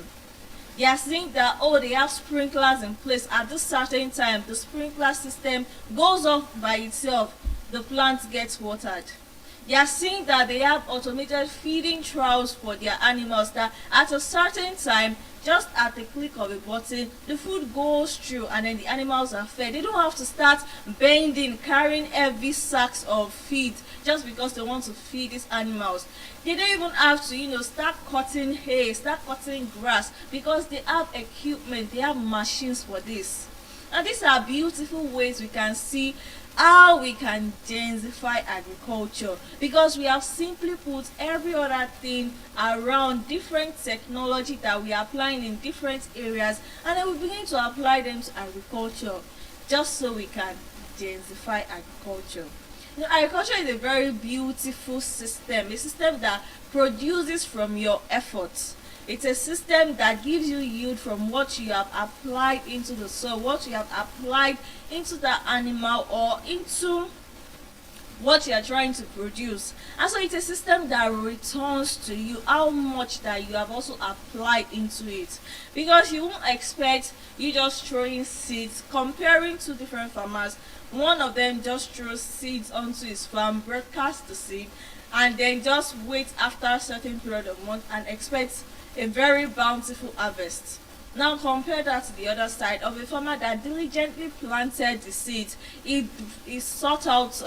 They are seeing that, oh, they have sprinklers in place at this certain time. The sprinkler system goes off by itself. The plant gets watered. They are seeing that they have automated feeding troughs for their animals, that at a certain time, just at the click of a button, the food goes through and then the animals are fed. They don't have to start bending, carrying heavy sacks of feed just because they want to feed these animals. They don't even have to, start cutting hay, start cutting grass, because they have equipment, they have machines for this. And these are beautiful ways we can see how we can densify agriculture, because we have simply put every other thing around different technology that we are applying in different areas, and then we begin to apply them to agriculture just so we can densify agriculture. Agriculture is a very beautiful system, a system that produces from your efforts. It's a system that gives you yield from what you have applied into the soil, what you have applied into the animal, or into what you are trying to produce. And so it's a system that returns to you how much that you have also applied into it. Because you won't expect you just throwing seeds, comparing two different farmers. One of them just throws seeds onto his farm, broadcasts the seed, and then just wait after a certain period of months and expects a very bountiful harvest. Now compare that to the other side of a farmer that diligently planted the seeds. He sought out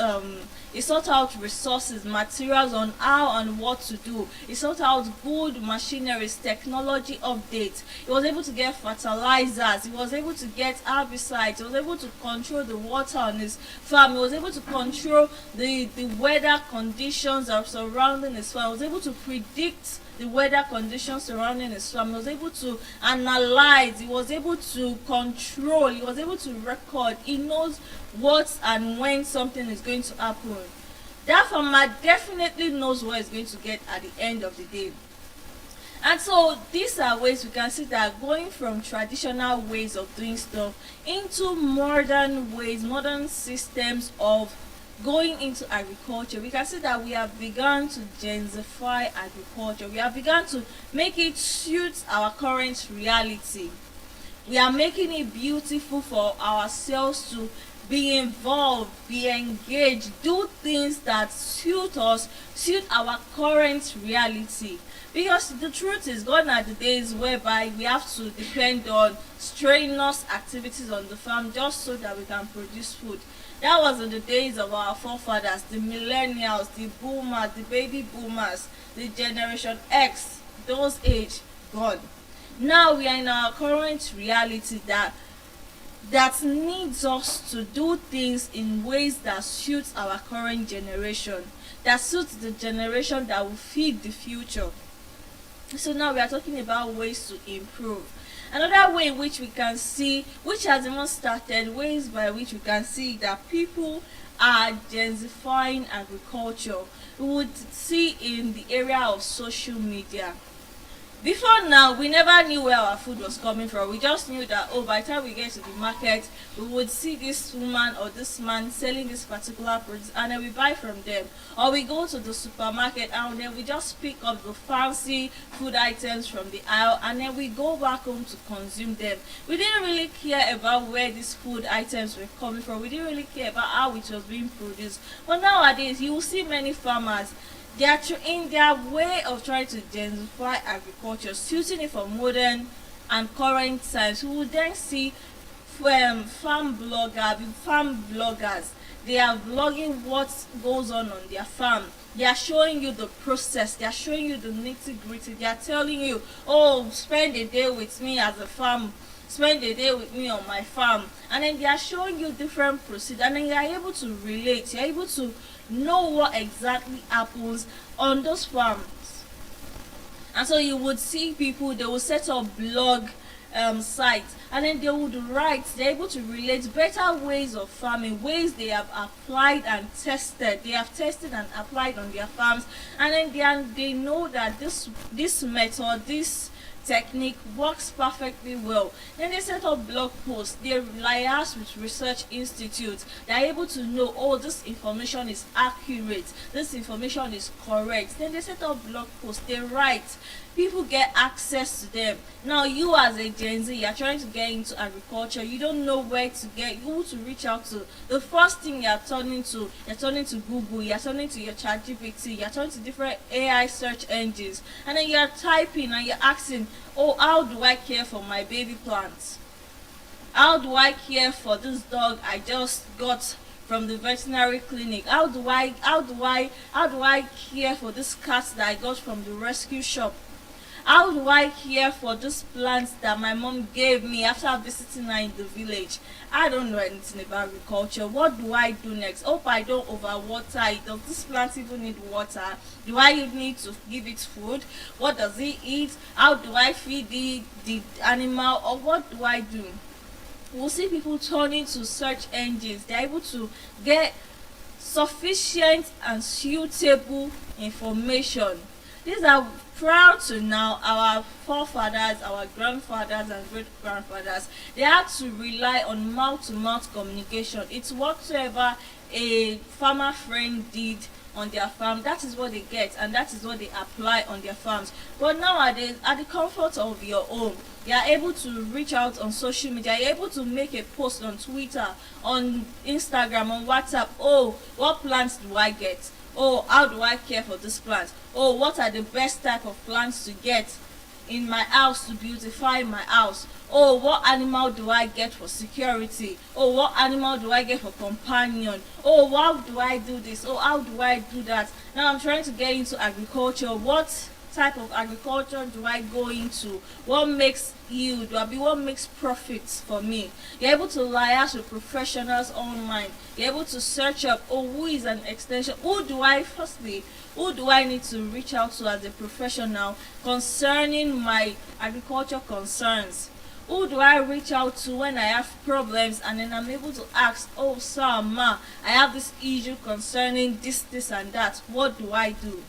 resources, materials on how and what to do. He sought out good machineries, technology updates. He was able to get fertilizers. He was able to get herbicides. He was able to control the water on his farm. He was able to control the weather conditions that are surrounding his farm. He was able to predict the weather conditions surrounding his farm. He was able to analyze, he was able to control, he was able to record. He knows what and when something is going to happen. That farmer definitely knows what he's going to get at the end of the day. And so these are ways we can see that going from traditional ways of doing stuff into modern ways, modern systems of going into agriculture, we can see that we have begun to densify agriculture. We have begun to make it suit our current reality. We are making it beautiful for ourselves to be involved, be engaged, do things that suit us, suit our current reality. Because the truth is, gone are the days whereby we have to depend on strenuous activities on the farm just so that we can produce food. That was in the days of our forefathers, the millennials, the boomers, the baby boomers, the generation X, those age gone. Now we are in our current reality that needs us to do things in ways that suits our current generation, that suits the generation that will feed the future. So now we are talking about ways to improve. Another way in which we can see, which has even started, ways by which we can see that people are densifying agriculture, we would see in the area of social media. Before now, we never knew where our food was coming from. We just knew that, oh, by the time we get to the market, we would see this woman or this man selling this particular produce, and then we buy from them. Or we go to the supermarket and then we just pick up the fancy food items from the aisle, and then we go back home to consume them. We didn't really care about where these food items were coming from. We didn't really care about how it was being produced. But nowadays, you will see many farmers, they are in their way of trying to densify agriculture, suiting it for modern and current times. We will then see farm bloggers. They are vlogging what goes on their farm. They are showing you the process. They are showing you the nitty-gritty. They are telling you, oh, spend a day with me as a farm. Spend a day with me on my farm. And then they are showing you different procedures. And then you are able to relate. You are able to know what exactly happens on those farms. And so you would see people, they will set up blog sites, and then they would write, they're able to relate better ways of farming, ways they have applied and tested, they have tested and applied on their farms, and then they know that this method, this technique works perfectly well. Then they set up blog posts, they liaise with research institutes, they're able to know, oh, this information is accurate, this information is correct. Then they set up blog posts, they write, people get access to them. Now you as a Gen Z, you're trying to get into agriculture, you don't know where to get, who to reach out to. The first thing you're turning to Google, you're turning to your ChatGPT, you're turning to different AI search engines, and then you're typing and you're asking, oh, how do I care for my baby plants? How do I care for this dog I just got from the veterinary clinic? How do I care for this cat that I got from the rescue shop? How do I care for this plant that my mom gave me after visiting her in the village? I don't know anything about agriculture. What do I do next? Hope I don't overwater it. Does this plant even need water? Do I need to give it food? What does it eat? How do I feed the animal? Or what do I do? We'll see people turning to search engines. They're able to get sufficient and suitable information. These are proud to now our forefathers, our grandfathers and great grandfathers. They had to rely on mouth-to-mouth communication. It's whatsoever a farmer friend did on their farm, that is what they get, and that is what they apply on their farms. But nowadays, at the comfort of your home, you are able to reach out on social media, you're able to make a post on Twitter, on Instagram, on WhatsApp. Oh, what plants do I get? Oh, how do I care for this plant? Oh, what are the best type of plants to get in my house to beautify my house? Oh, what animal do I get for security? Oh, what animal do I get for companion? Oh, how do I do this? Oh, how do I do that? Now I'm trying to get into agriculture. What type of agriculture do I go into? What makes yield? What makes profits for me? You're able to liaise with professionals online. You're able to search up, oh, who is an extension? Who do I need to reach out to as a professional concerning my agriculture concerns? Who do I reach out to when I have problems, and then I'm able to ask, oh, sir, ma, I have this issue concerning this and that. What do I do?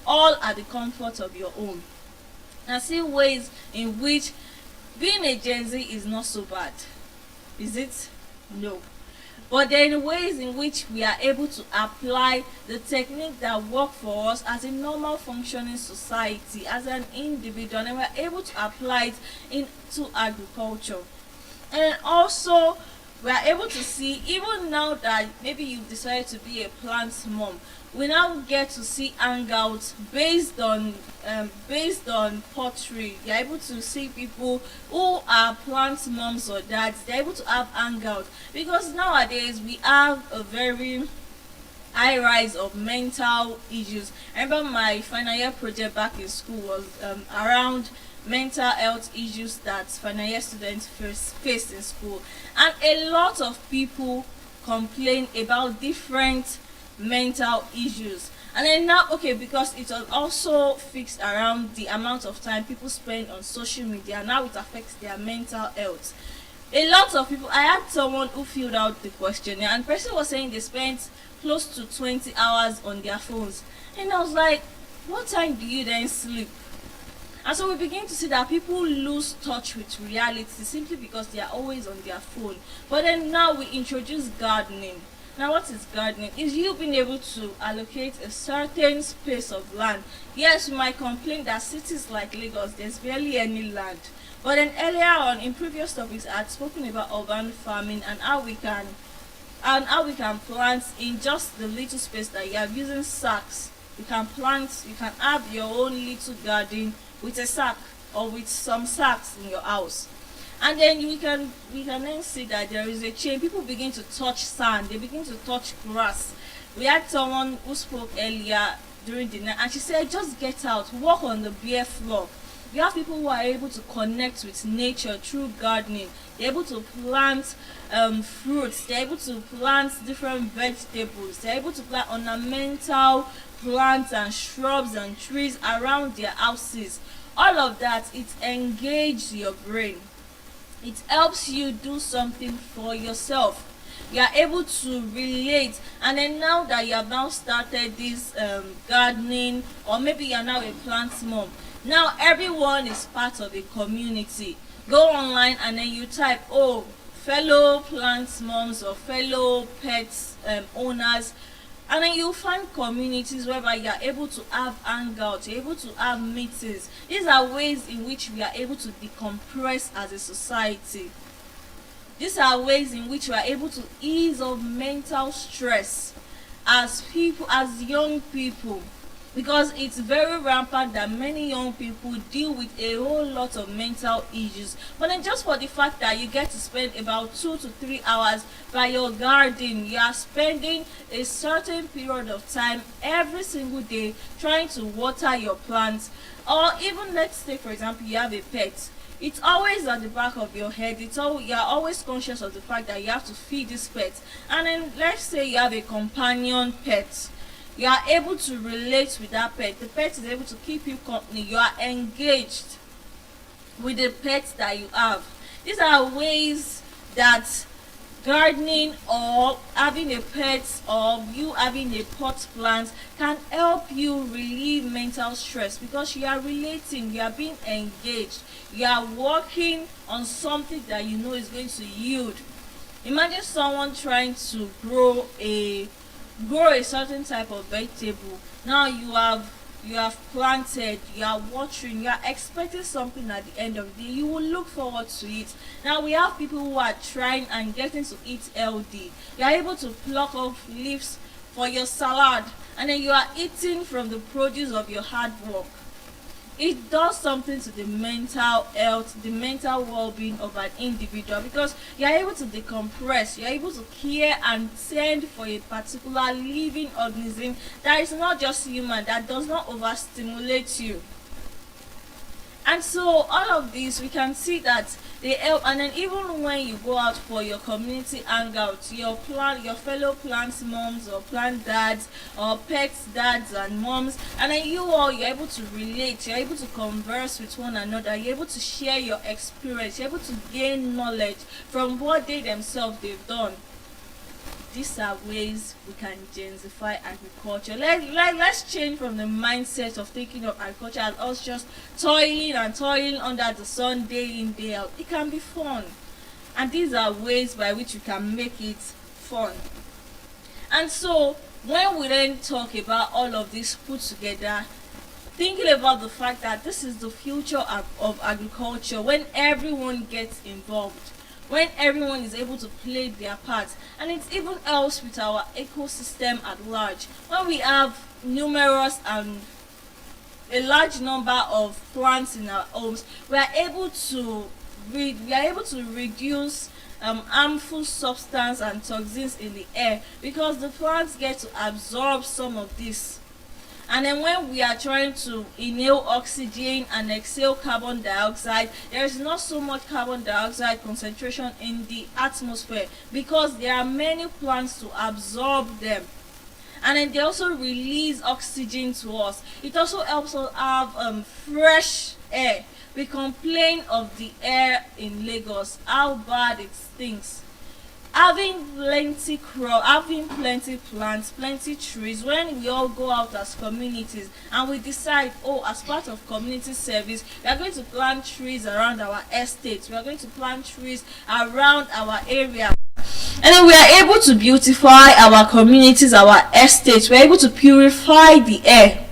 All at the comfort of your home. And see ways in which being a Gen Z is not so bad. Is it? No. But there are ways in which we are able to apply the technique that work for us as a normal functioning society, as an individual, and we are able to apply it into agriculture. And also, we are able to see, even now that maybe you've decided to be a plant mom, we now get to see hangouts based on pottery. You're able to see people who are plant moms or dads. They're able to have hangouts because nowadays we have a very high rise of mental issues. I remember my final year project back in school was around mental health issues that final year students face in school, and a lot of people complain about different mental issues. And then now, okay, because it was also fixed around the amount of time people spend on social media, now it affects their mental health. A lot of people, I had someone who filled out the questionnaire, and the person was saying they spent close to 20 hours on their phones, and I was like, what time do you then sleep? And so we begin to see that people lose touch with reality simply because they are always on their phone. But then now we introduce gardening. Now what is gardening? Is you being able to allocate a certain space of land. Yes, you might complain that cities like Lagos, there's barely any land. But then earlier on in previous topics, I had spoken about urban farming and how we can plant in just the little space that you have using sacks. You can plant, you can have your own little garden with a sack or with some sacks in your house. And then we can then see that there is a change. People begin to touch sand, they begin to touch grass. We had someone who spoke earlier during the night, and she said, just get out, walk on the bare floor. We have people who are able to connect with nature through gardening. They're able to plant fruits, they're able to plant different vegetables, they're able to plant ornamental plants and shrubs and trees around their houses. All of that, it engages your brain. It helps you do something for yourself. You are able to relate, and then now that you have now started this gardening, or maybe you are now a plant mom, now everyone is part of a community. Go online and then you type, oh, fellow plant moms or fellow pets owners, and then you'll find communities whereby you are able to have hangouts, you're able to have meetings. These are ways in which we are able to decompress as a society. These are ways in which we are able to ease off mental stress as people, as young people, because it's very rampant that many young people deal with a whole lot of mental issues. But then just for the fact that you get to spend about 2 to 3 hours by your garden, you are spending a certain period of time every single day trying to water your plants. Or even, let's say for example, you have a pet. It's always at the back of your head. You are always conscious of the fact that you have to feed this pet. And then let's say you have a companion pet. You are able to relate with that pet. The pet is able to keep you company. You are engaged with the pet that you have. These are ways that gardening or having a pet or you having a pot plant can help you relieve mental stress, because you are relating, you are being engaged, you are working on something that you know is going to yield. Imagine someone trying to grow a certain type of vegetable. Now you have planted, you are watering, you are expecting something at the end of the day. You will look forward to it. Now we have people who are trying and getting to eat healthy. You are able to pluck off leaves for your salad, and then you are eating from the produce of your hard work. It does something to the mental health, the mental well-being of an individual, because you are able to decompress, you are able to care and tend for a particular living organism that is not just human, that does not overstimulate you. And so all of these, we can see that they help. And then even when you go out for your community hangout, your fellow plant moms or plant dads or pets dads and moms, and then you're able to relate, you're able to converse with one another, you're able to share your experience, you're able to gain knowledge from what they themselves they've done. These are ways we can gensify agriculture. Let's change from the mindset of thinking of agriculture as us just toiling under the sun day in, day out. It can be fun. And these are ways by which we can make it fun. And so, when we then talk about all of this put together, thinking about the fact that this is the future of agriculture, when everyone gets involved, when everyone is able to play their part, and it even helps with our ecosystem at large. When we have numerous and a large number of plants in our homes, we are able to reduce harmful substance and toxins in the air, because the plants get to absorb some of this. And then when we are trying to inhale oxygen and exhale carbon dioxide, there is not so much carbon dioxide concentration in the atmosphere, because there are many plants to absorb them. And then they also release oxygen to us. It also helps us have fresh air. We complain of the air in Lagos, how bad it stinks. Having plenty plants, plenty trees, when we all go out as communities and we decide, oh, as part of community service, we are going to plant trees around our estates, we are going to plant trees around our area, and then we are able to beautify our communities, our estates, we are able to purify the air.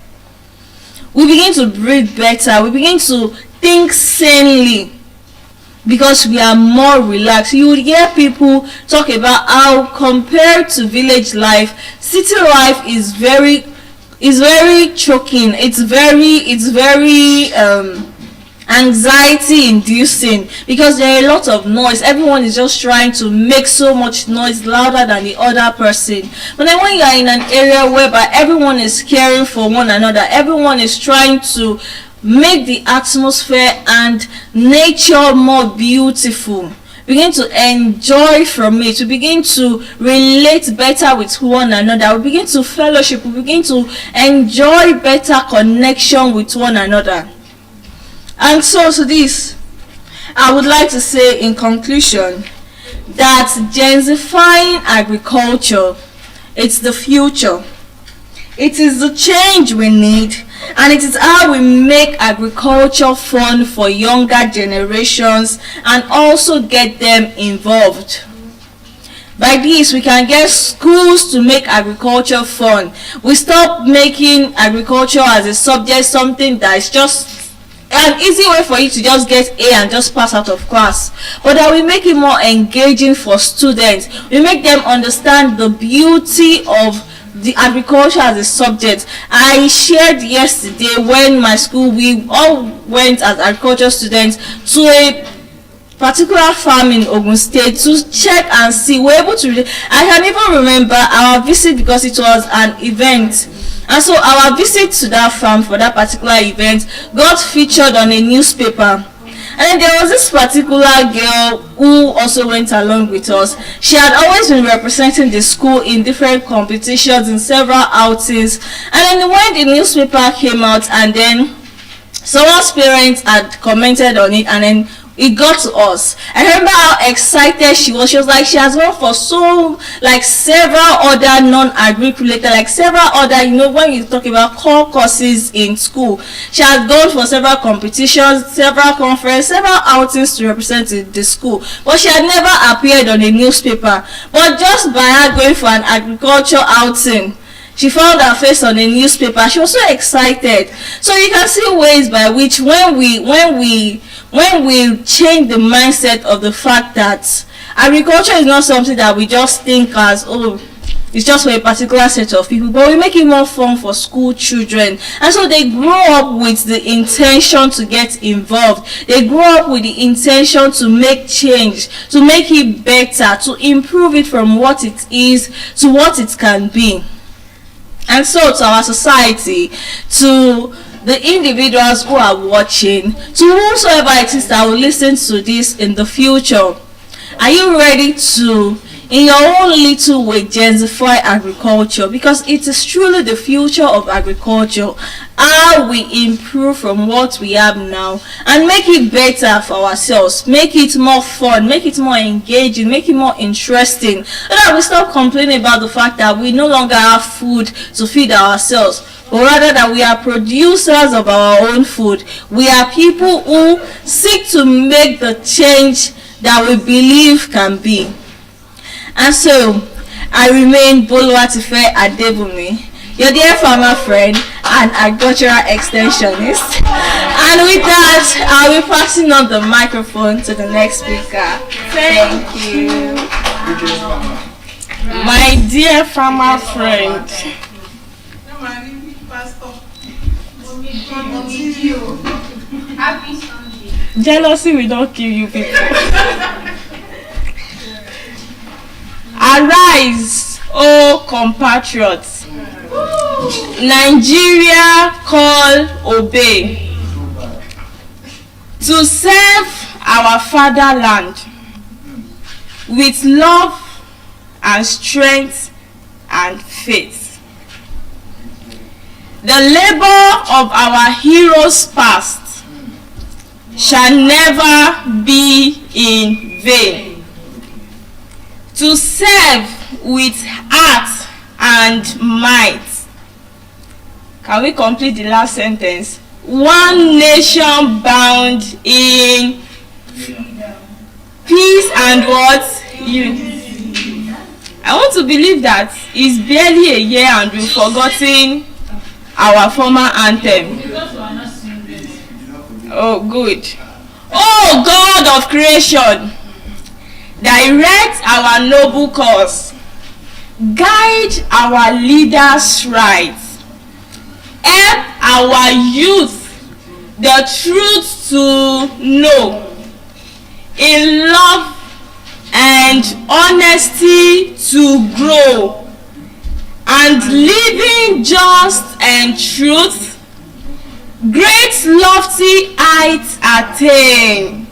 We begin to breathe better, we begin to think sanely, because we are more relaxed. You would hear people talk about how, compared to village life, city life is very choking. It's very anxiety inducing, because there are a lot of noise. Everyone is just trying to make so much noise, louder than the other person. But then when you are in an area whereby everyone is caring for one another, everyone is trying to make the atmosphere and nature more beautiful, begin to enjoy from it, we begin to relate better with one another, we begin to fellowship, we begin to enjoy better connection with one another. And so to this, I would like to say in conclusion that gensifying agriculture, it's the future. It is the change we need, and it is how we make agriculture fun for younger generations and also get them involved. By this, we can get schools to make agriculture fun. We stop making agriculture as a subject something that is just an easy way for you to just get A and just pass out of class, but that we make it more engaging for students. We make them understand the beauty of the agriculture as a subject. I shared yesterday when my school, we all went as agriculture students to a particular farm in Ogun State to check and see. We're able to I can even remember our visit because it was an event, and so our visit to that farm for that particular event got featured on a newspaper. And then there was this particular girl who also went along with us. She had always been representing the school in different competitions, in several outings. And then when the newspaper came out, and then someone's parents had commented on it, and then it got to us. I remember how excited she was. She was like, she has gone for several other non-agric related, like several other, when you talk about core courses in school, she has gone for several competitions, several conferences, several outings to represent the school, but she had never appeared on a newspaper. But just by her going for an agriculture outing, she found her face on a newspaper. She was so excited. So you can see ways by which when we change the mindset of the fact that agriculture is not something that we just think as, oh, it's just for a particular set of people, but we make it more fun for school children. And so they grow up with the intention to get involved. They grow up with the intention to make change, to make it better, to improve it from what it is to what it can be. And so to our society, to the individuals who are watching, to whosoever it is that will listen to this in the future, are you ready to, in your own little way, gensify agriculture? Because it is truly the future of agriculture. How we improve from what we have now and make it better for ourselves, make it more fun, make it more engaging, make it more interesting, so that we stop complaining about the fact that we no longer have food to feed ourselves, but rather that we are producers of our own food. We are people who seek to make the change that we believe can be. And so, I remain Boluwatife Adebumi, your dear farmer friend and agricultural extensionist. And with that, I'll be passing on the microphone to the next speaker. Thank you. My dear farmer friend, jealousy will not kill you people. Arise, O compatriots. Nigeria call, obey. To serve our fatherland with love and strength and faith. The labor of our heroes past shall never be in vain. To serve with heart and might. Can we complete the last sentence? One nation bound in peace and what? Unity. I want to believe that it's barely a year and we've forgotten our former anthem. Oh, good. Oh, God of creation, direct our noble cause, guide our leaders right, help our youth the truth to know, in love and honesty to grow, and living just and truth, great lofty heights attain,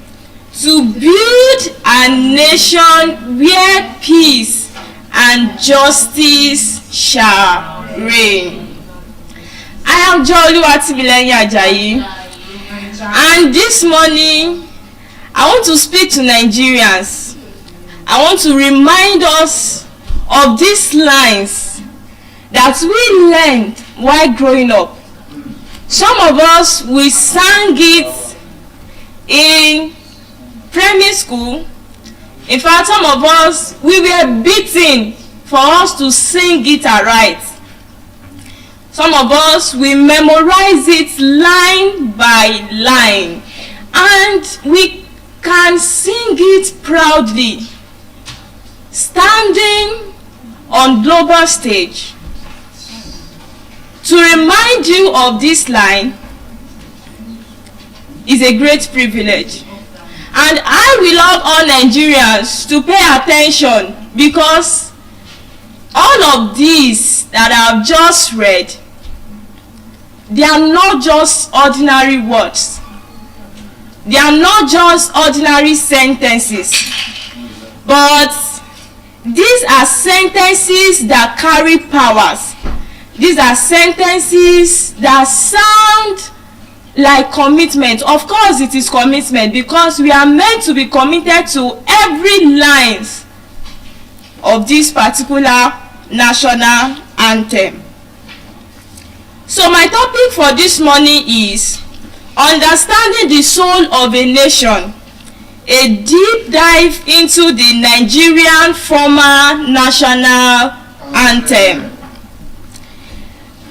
to build a nation where peace and justice shall reign. I am Oluwatife Ajayi, and this morning I want to speak to Nigerians. I want to remind us of these lines that we learned while growing up. Some of us, we sang it in primary school. In fact, some of us, we were beaten for us to sing it aright. Some of us, we memorize it line by line, and we can sing it proudly, standing on global stage. To remind you of this line is a great privilege. And I will love all Nigerians to pay attention, because all of these that I've just read, they are not just ordinary words. They are not just ordinary sentences, but these are sentences that carry powers. These are sentences that sound like commitment. Of course it is commitment, because we are meant to be committed to every line of this particular national anthem. So my topic for this morning is understanding the soul of a nation, a deep dive into the Nigerian former national anthem.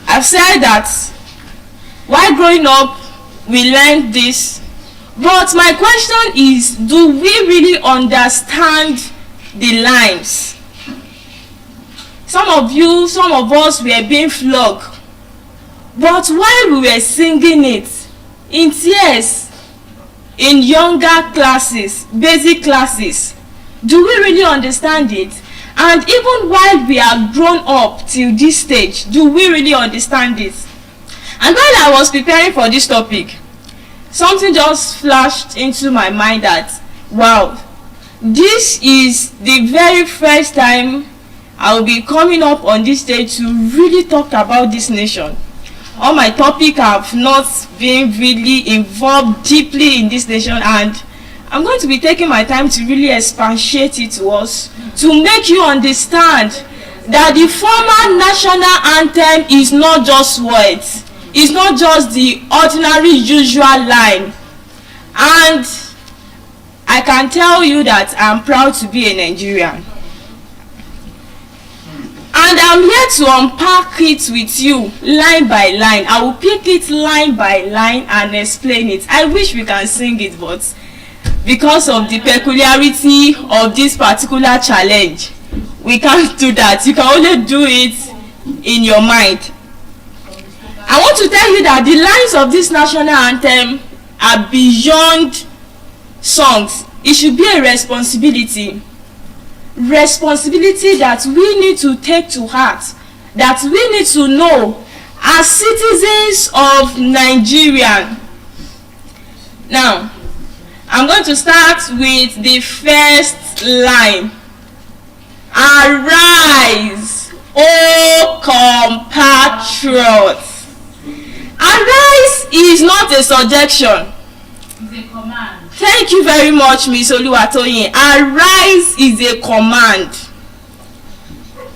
I've said that while growing up, we learned this, but my question is, do we really understand the lines? Some of you, some of us were being flogged, but while we were singing it in tears in younger classes, basic classes, do we really understand it? And even while we are grown up till this stage, do we really understand it? And while I was preparing for this topic, something just flashed into my mind that, wow, this is the very first time I will be coming up on this stage to really talk about this nation. All my topic have not been really involved deeply in this nation, and I'm going to be taking my time to really expatiate it to us, to make you understand that the former national anthem is not just words. It's not just the ordinary usual line. And I can tell you that I'm proud to be a Nigerian. And I'm here to unpack it with you line by line. I will pick it line by line and explain it. I wish we can sing it, but because of the peculiarity of this particular challenge, we can't do that. You can only do it in your mind. I want to tell you that the lines of this national anthem are beyond songs. It should be a responsibility. Responsibility that we need to take to heart, that we need to know as citizens of Nigeria. Now, I'm going to start with the first line. Arise, O compatriots. Arise is not a suggestion. It's a command. Thank you very much, Ms. Oluwatoyin. Arise is a command.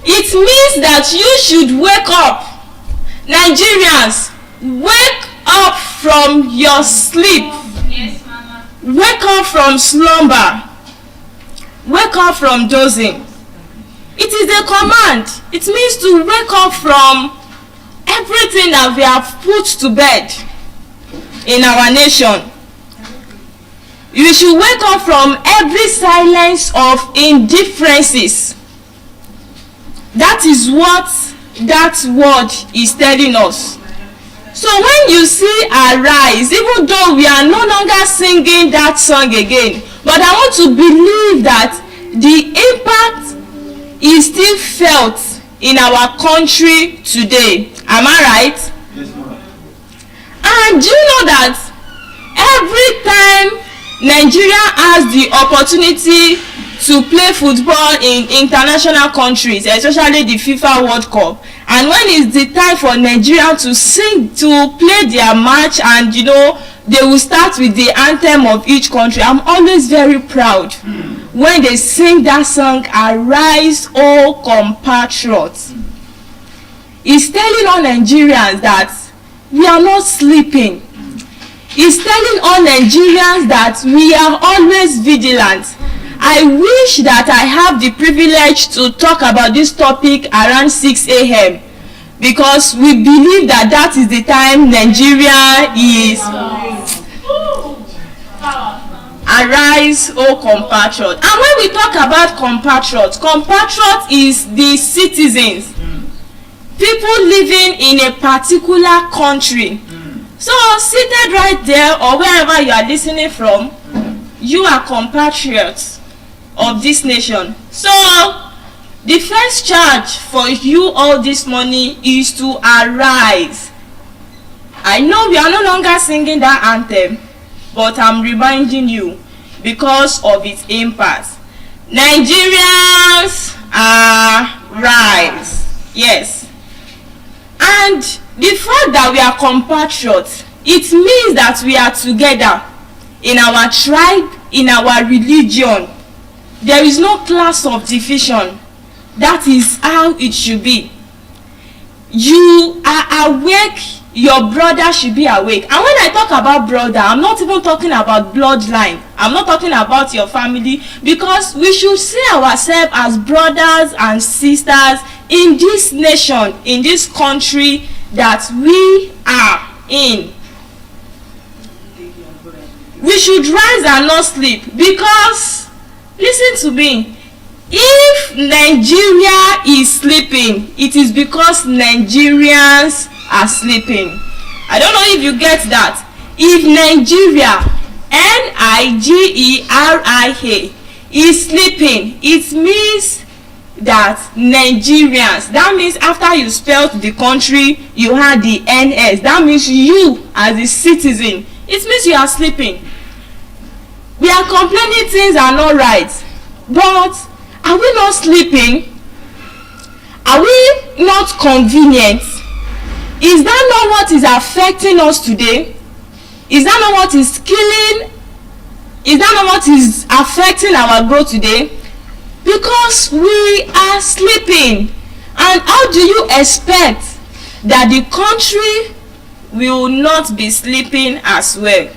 It means that you should wake up. Nigerians, wake up from your sleep. Yes, Mama. Wake up from slumber. Wake up from dozing. It is a command. It means to wake up from everything that we have put to bed in our nation. You should wake up from every silence of indifferences. That is what that word is telling us. So when you see arise, even though we are no longer singing that song again, but I want to believe that the impact is still felt in our country today. Am I right? Yes, ma'am. And do you know that every time Nigeria has the opportunity to play football in international countries, especially the FIFA World Cup, and when it's the time for Nigeria to sing, to play their match, and you know they will start with the anthem of each country, I'm always very proud when they sing that song, Arise O Compatriots. It's telling all Nigerians that we are not sleeping. It's telling all Nigerians that we are always vigilant. I wish that I have the privilege to talk about this topic around 6 a.m. because we believe that that is the time Nigeria is. Arise, O compatriots. And when we talk about compatriots, compatriots is the citizens, people living in a particular country. So seated right there or wherever you are listening from, you are compatriots of this nation. So the first charge for you all this morning is to arise. I know we are no longer singing that anthem, but I'm reminding you because of its impact. Nigerians arise. Yes. And the fact that we are compatriots, it means that we are together in our tribe, in our religion. There is no class of division. That is how it should be. You are awake, your brother should be awake. And when I talk about brother, I'm not even talking about bloodline. I'm not talking about your family, because we should see ourselves as brothers and sisters in this nation, in this country that we are in. We should rise and not sleep, because listen to me, if Nigeria is sleeping, it is because Nigerians are sleeping. I don't know if you get that. If Nigeria, Nigeria, is sleeping, it means that Nigerians, that means after you spelled the country, you had the NS. That means you as a citizen, it means you are sleeping. We are complaining things are not right, but are we not sleeping? Are we not convenient? Is that not what is affecting us today? Is that not what is killing? Is that not what is affecting our growth today? Because we are sleeping. And how do you expect that the country will not be sleeping as well?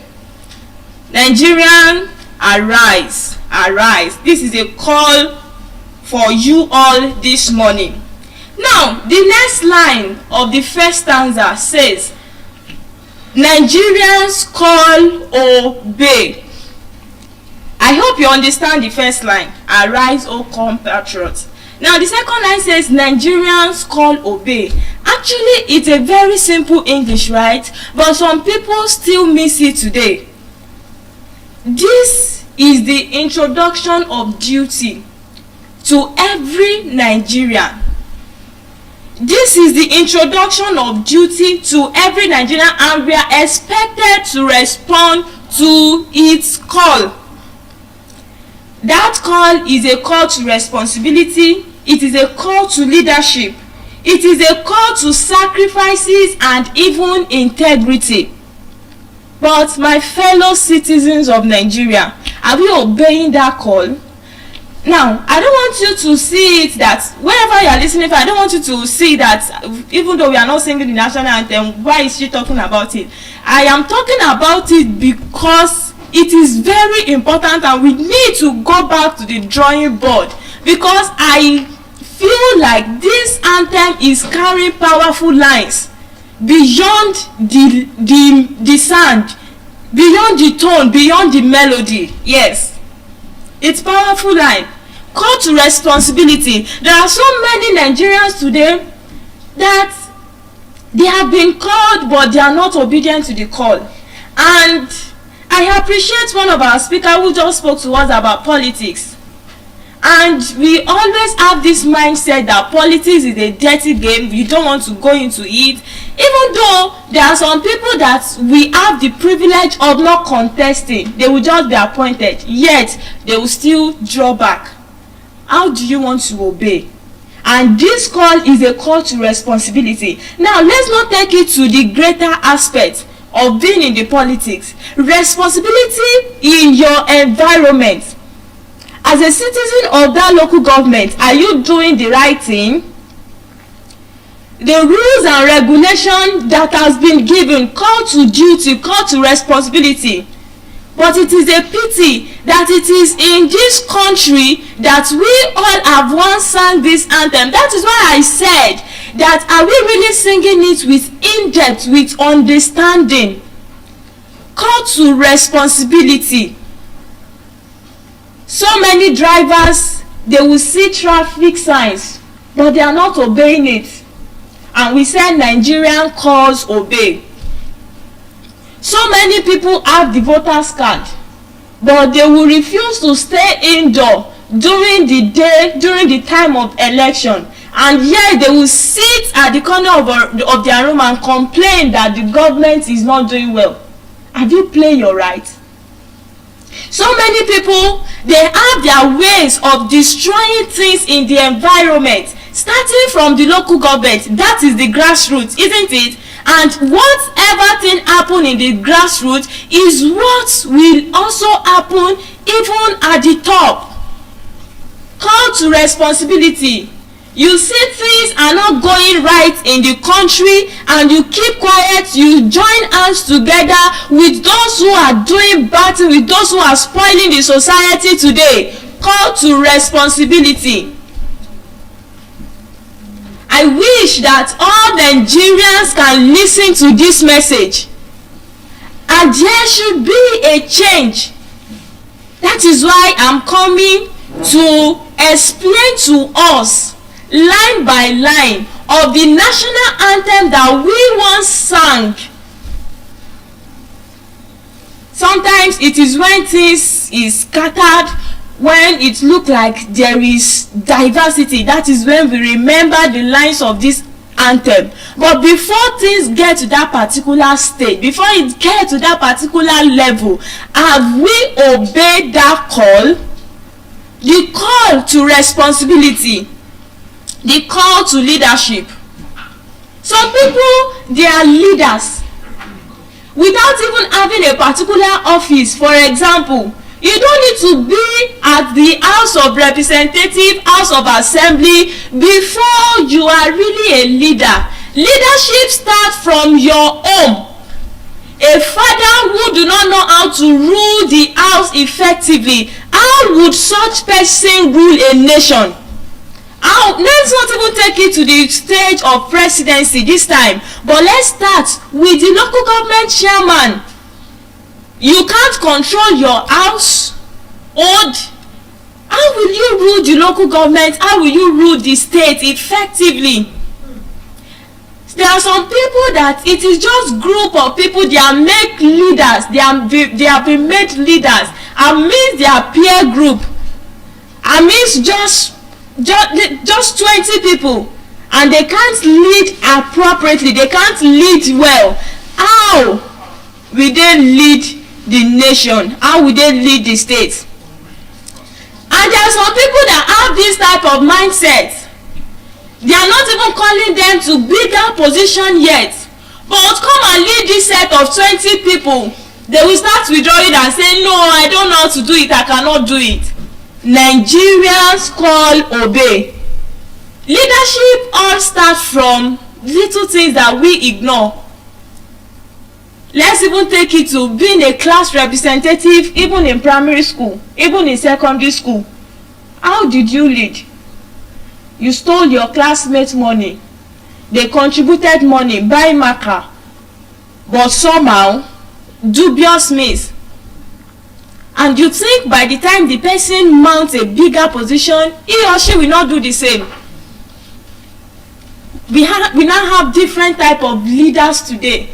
Nigerian, arise, arise. This is a call for you all this morning. Now, the next line of the first stanza says, Nigerians call, obey. I hope you understand the first line, arise, O compatriots. Now, the second line says, Nigerians call, obey. Actually, it's a very simple English, right? But some people still miss it today. This is the introduction of duty to every Nigerian. This is the introduction of duty to every Nigerian, and we are expected to respond to its call. That call is a call to responsibility. It is a call to leadership. It is a call to sacrifices and even integrity. But my fellow citizens of Nigeria, are we obeying that call? Now, I don't want you to see it that wherever you are listening, I don't want you to see that even though we are not singing the national anthem, why is she talking about it? I am talking about it because it is very important and we need to go back to the drawing board, because I feel like this anthem is carrying powerful lines beyond the sound, beyond the tone, beyond the melody. Yes, it's powerful line. Call to responsibility. There are so many Nigerians today that they have been called but they are not obedient to the call. And I appreciate one of our speakers who just spoke to us about politics. And we always have this mindset that politics is a dirty game, you don't want to go into it. Even though there are some people that we have the privilege of not contesting, they will just be appointed, yet they will still draw back. how do you want to obey? And this call is a call to responsibility. Now let's not take it to the greater aspect of being in the politics. Responsibility in your environment. As a citizen of that local government, are you doing the right thing? The rules and regulations that has been given call to duty, call to responsibility. But it is a pity that it is in this country that we all have once sang this anthem. That is why I said that are we really singing it with in-depth, with understanding? Call to responsibility. So many drivers, they will see traffic signs, but they are not obeying it. And we say Nigerian calls obey. So many people have the voters card, but they will refuse to stay indoor during the day, during the time of election, and yet they will sit at the corner of their room and complain that the government is not doing well. Have you played your right? So many people, they have their ways of destroying things in the environment, starting from the local government. That is the grassroots, isn't it? And whatever thing happen in the grassroots is what will also happen even at the top. Call to responsibility. You see things are not going right in the country and you keep quiet, you join hands together with those who are doing bad things, with those who are spoiling the society today. Call to responsibility. I wish that all Nigerians can listen to this message, and there should be a change. That is why I'm coming to explain to us line by line of the national anthem that we once sang. Sometimes it is when things is scattered, when it look like there is diversity, that is when we remember the lines of this anthem. But before things get to that particular stage, before it gets to that particular level, have we obeyed that call? The call to responsibility, the call to leadership. Some people, they are leaders without even having a particular office. For example, you don't need to be at the House of Representatives, House of Assembly before you are really a leader. Leadership starts from your home. A father who do not know how to rule the house effectively, how would such person rule a nation? How? Let's not even take it to the stage of presidency this time, but let's start with the local government chairman. You can't control your house, old. How will you rule the local government? How will you rule the state effectively? There are some people that it is just group of people, they are made leaders, they have been made leaders, amidst their peer group, amidst just 20 people, and they can't lead appropriately, they can't lead well. How will they lead the nation? How will they lead the state? And there are some people that have this type of mindset. They are not even calling them to bigger position yet, but come and lead this set of 20 people. They will start withdrawing and say, no, I don't know how to do it, I cannot do it. Nigerians call obey. Leadership all starts from little things that we ignore. Let's even take it to being a class representative, even in primary school, even in secondary school. How did you lead? You stole your classmates' money. They contributed money, buy marker, but somehow dubious means. And you think by the time the person mounts a bigger position, he or she will not do the same. We now have different type of leaders today.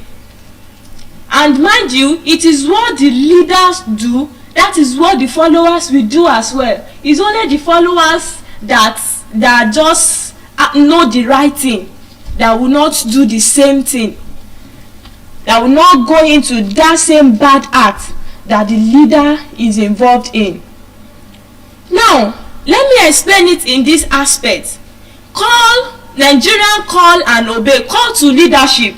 And mind you, it is what the leaders do, that is what the followers will do as well. It's only the followers that just know the right thing, that will not do the same thing, that will not go into that same bad act that the leader is involved in. Now, Let me explain it in this aspect. Nigerian call and obey. Call to leadership.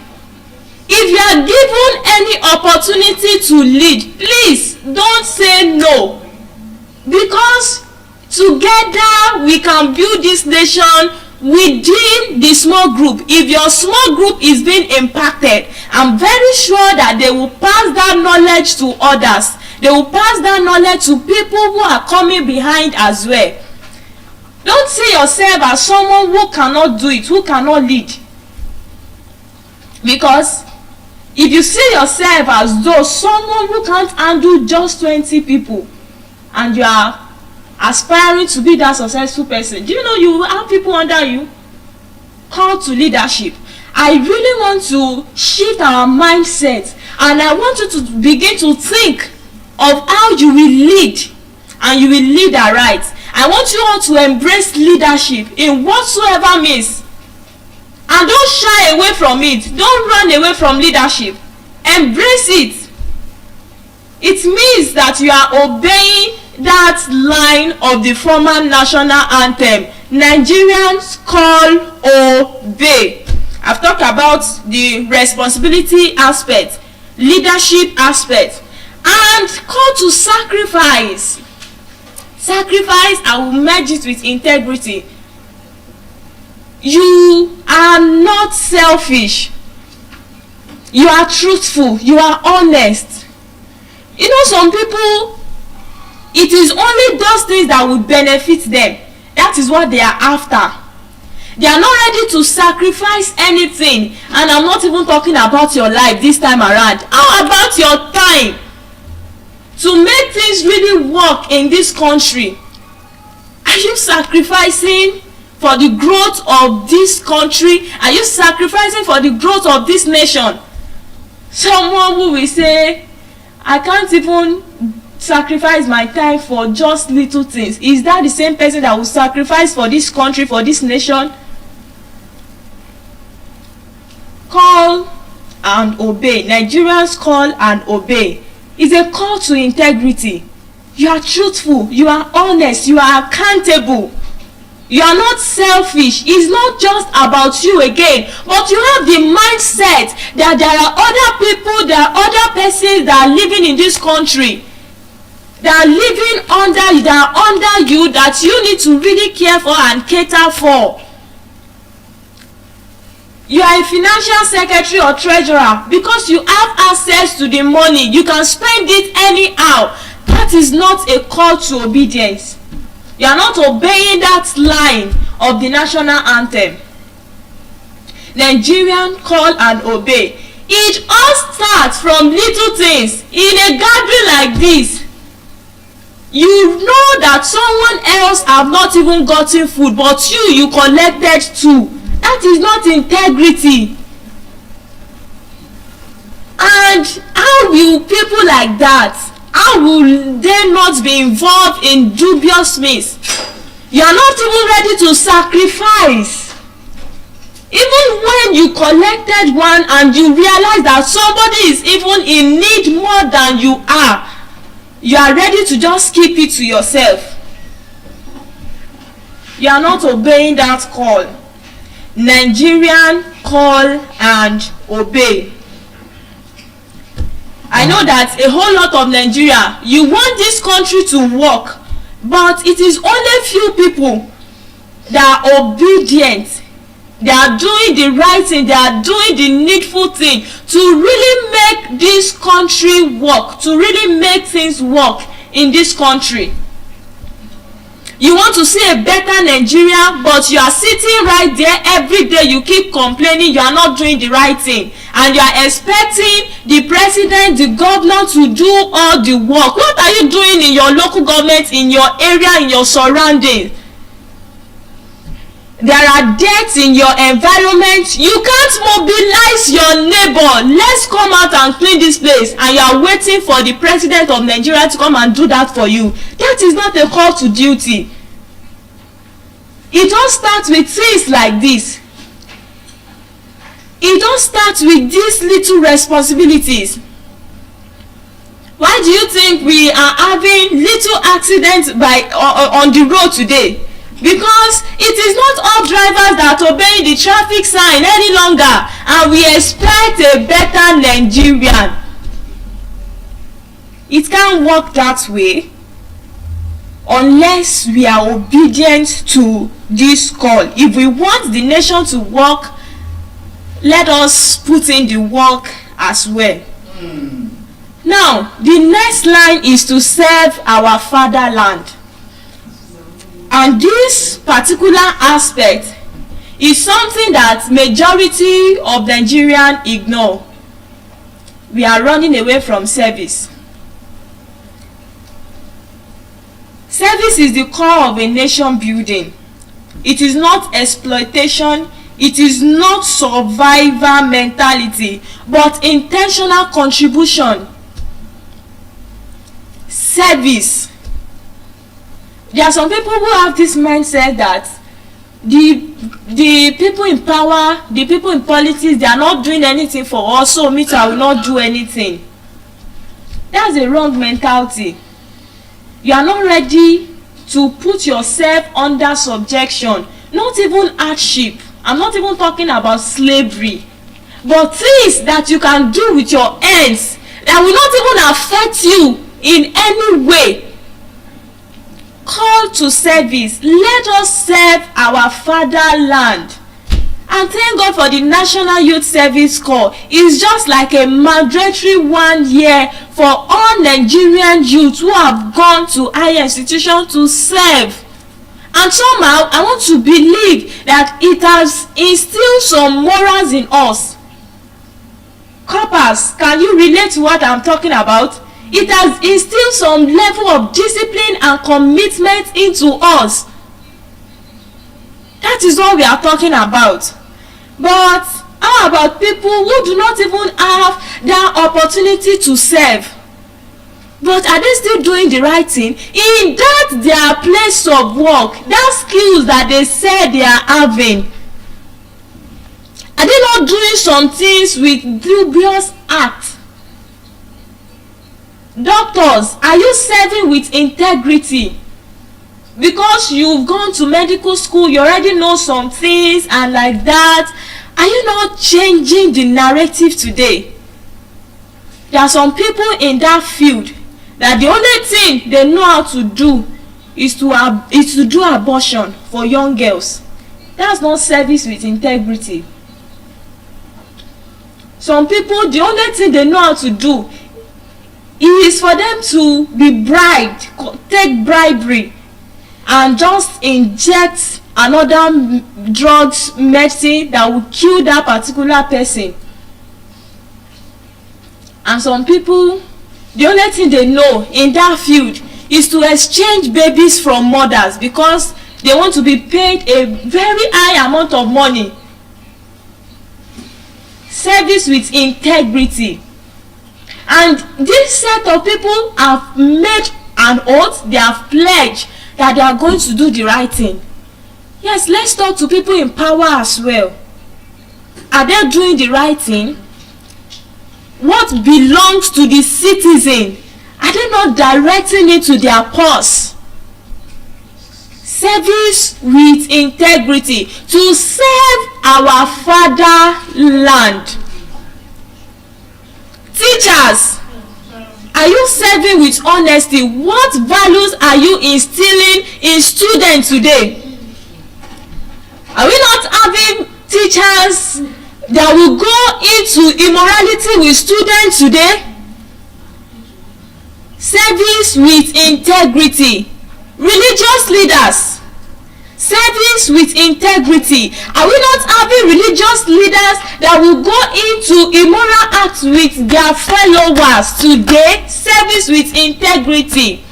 If you are given any opportunity to lead, please don't say no, because together we can build this nation within the small group. If your small group is being impacted, I'm very sure that they will pass that knowledge to others. They will pass that knowledge to people who are coming behind as well. Don't see yourself as someone who cannot do it, who cannot lead. Because if you see yourself as though someone who can't handle just 20 people and you are aspiring to be that successful person, do you know you will have people under you? Call to leadership. I really want to shift our mindset, and I want you to begin to think of how you will lead, and you will lead aright. I want you all to embrace leadership in whatsoever means, and don't shy away from it. Don't run away from leadership. Embrace it. It means that you are obeying that line of the former national anthem. Nigerians call, obey. I've talked about the responsibility aspect, leadership aspect, and call to sacrifice. Sacrifice, I will merge it with integrity. You are not selfish. You are truthful. You are honest. You know, some people, it is only those things that will benefit them. That is what they are after. They are not ready to sacrifice anything. And I'm not even talking about your life this time around. How about your time? To make things really work in this country, are you sacrificing for the growth of this country? Are you sacrificing for the growth of this nation? Someone who will say, I can't even sacrifice my time for just little things. Is that the same person that will sacrifice for this country, for this nation? Call and obey. Nigerians call and obey. It's a call to integrity. You are truthful, you are honest, you are accountable. You are not selfish. It's not just about you again, but you have the mindset that there are other people, there are other persons that are living in this country, that are living under you, that are under you, that you need to really care for and cater for. You are a financial secretary or treasurer. Because you have access to the money, you can spend it anyhow. That is not a call to obedience. You are not obeying that line of the national anthem. Nigerian call and obey. It all starts from little things. In a gathering like this, you know that someone else have not even gotten food, but you collected too. That is not integrity. And how will people like that, how will they not be involved in dubious means? You are not even ready to sacrifice. Even when you collected one and you realize that somebody is even in need more than you are ready to just keep it to yourself. You are not obeying that call. Nigerian call and obey. I know that a whole lot of Nigeria, you want this country to work, but it is only few people that are obedient. They are doing the right thing, they are doing the needful thing to really make this country work, to really make things work in this country. You want to see a better Nigeria, but you are sitting right there every day, you keep complaining you are not doing the right thing, and you are expecting the president, the governor to do all the work. What are you doing in your local government, in your area, in your surroundings? There are deaths in your environment. You can't mobilize your neighbor. Let's come out and clean this place, and you are waiting for the president of Nigeria to come and do that for you. That is not a call to duty. It don't start with things like this. It don't start with these little responsibilities. Why do you think we are having little accidents on the road today? Because it is not all drivers that obey the traffic sign any longer, and we expect a better Nigerian. It can't work that way unless we are obedient to this call. If we want the nation to work, let us put in the work as well. Now, the next line is to serve our fatherland. And this particular aspect is something that majority of Nigerians ignore. We are running away from service. Service is the core of a nation building. It is not exploitation, it is not survivor mentality, but intentional contribution. Service. There are some people who have this mindset that the people in power, the people in politics, they are not doing anything for us, so me too, I will not do anything. That's a wrong mentality. You are not ready to put yourself under subjection, not even hardship. I'm not even talking about slavery, but things that you can do with your hands that will not even affect you in any way. Call to service. Let us serve our fatherland. And thank God for the National Youth Service Corps. It's just like a mandatory 1 year for all Nigerian youths who have gone to higher institutions to serve. And somehow I want to believe that it has instilled some morals in us. Corpers, can you relate to what I'm talking about? It has instilled some level of discipline and commitment into us. That is what we are talking about. But how about people who do not even have that opportunity to serve? But are they still doing the right thing? In that their place of work, that skills that they said they are having, are they not doing some things with dubious acts? Doctors, are you serving with integrity? Because you've gone to medical school, you already know some things and like that. Are you not changing the narrative today? There are some people in that field that the only thing they know how to do is to do abortion for young girls. That's not service with integrity. Some people, the only thing they know how to do is for them to be bribed, take bribery, and just inject another drugs medicine that will kill that particular person. And some people, the only thing they know in that field is to exchange babies from mothers because they want to be paid a very high amount of money. Service with integrity. And this set of people have made an oath, they have pledged that they are going to do the right thing. Yes, let's talk to people in power as well. Are they doing the right thing? What belongs to the citizen, are they not directing it to their purse? Service with integrity to serve our fatherland. Teachers, are you serving with honesty? What values are you instilling in students today? Are we not having teachers that will go into immorality with students today? Service with integrity. Religious leaders, service with integrity. Are we not having religious leaders that will go into immoral acts with their followers today? Service with integrity.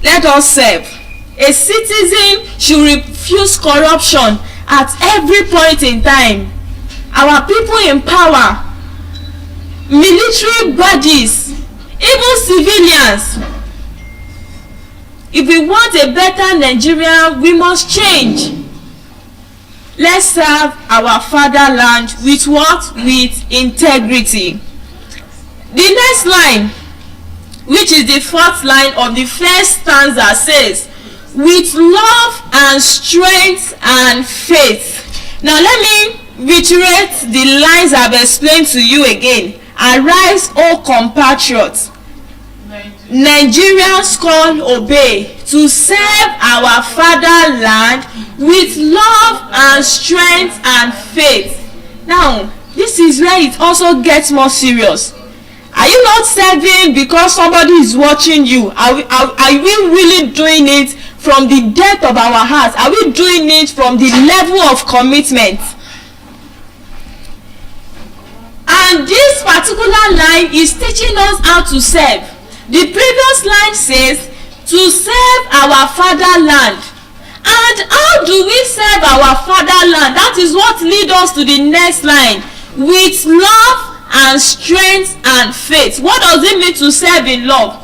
Let us serve. A citizen should refuse corruption at every point in time. Our people in power, military bodies, even civilians. If we want a better Nigeria, we must change. Let's serve our fatherland with what? With integrity. The next line, which is the fourth line of the first stanza, says, with love and strength and faith. Now let me reiterate the lines I've explained to you again. Arise, O compatriots. Nigerians call obey to serve our fatherland with love and strength and faith. Now, this is where it also gets more serious. Are you not serving because somebody is watching you? Are we really doing it from the depth of our hearts? Are we doing it from the level of commitment? And this particular line is teaching us how to serve. The previous line says to serve our fatherland. And how do we serve our fatherland? That is what leads us to the next line. With love and strength and faith. What does it mean to serve in love?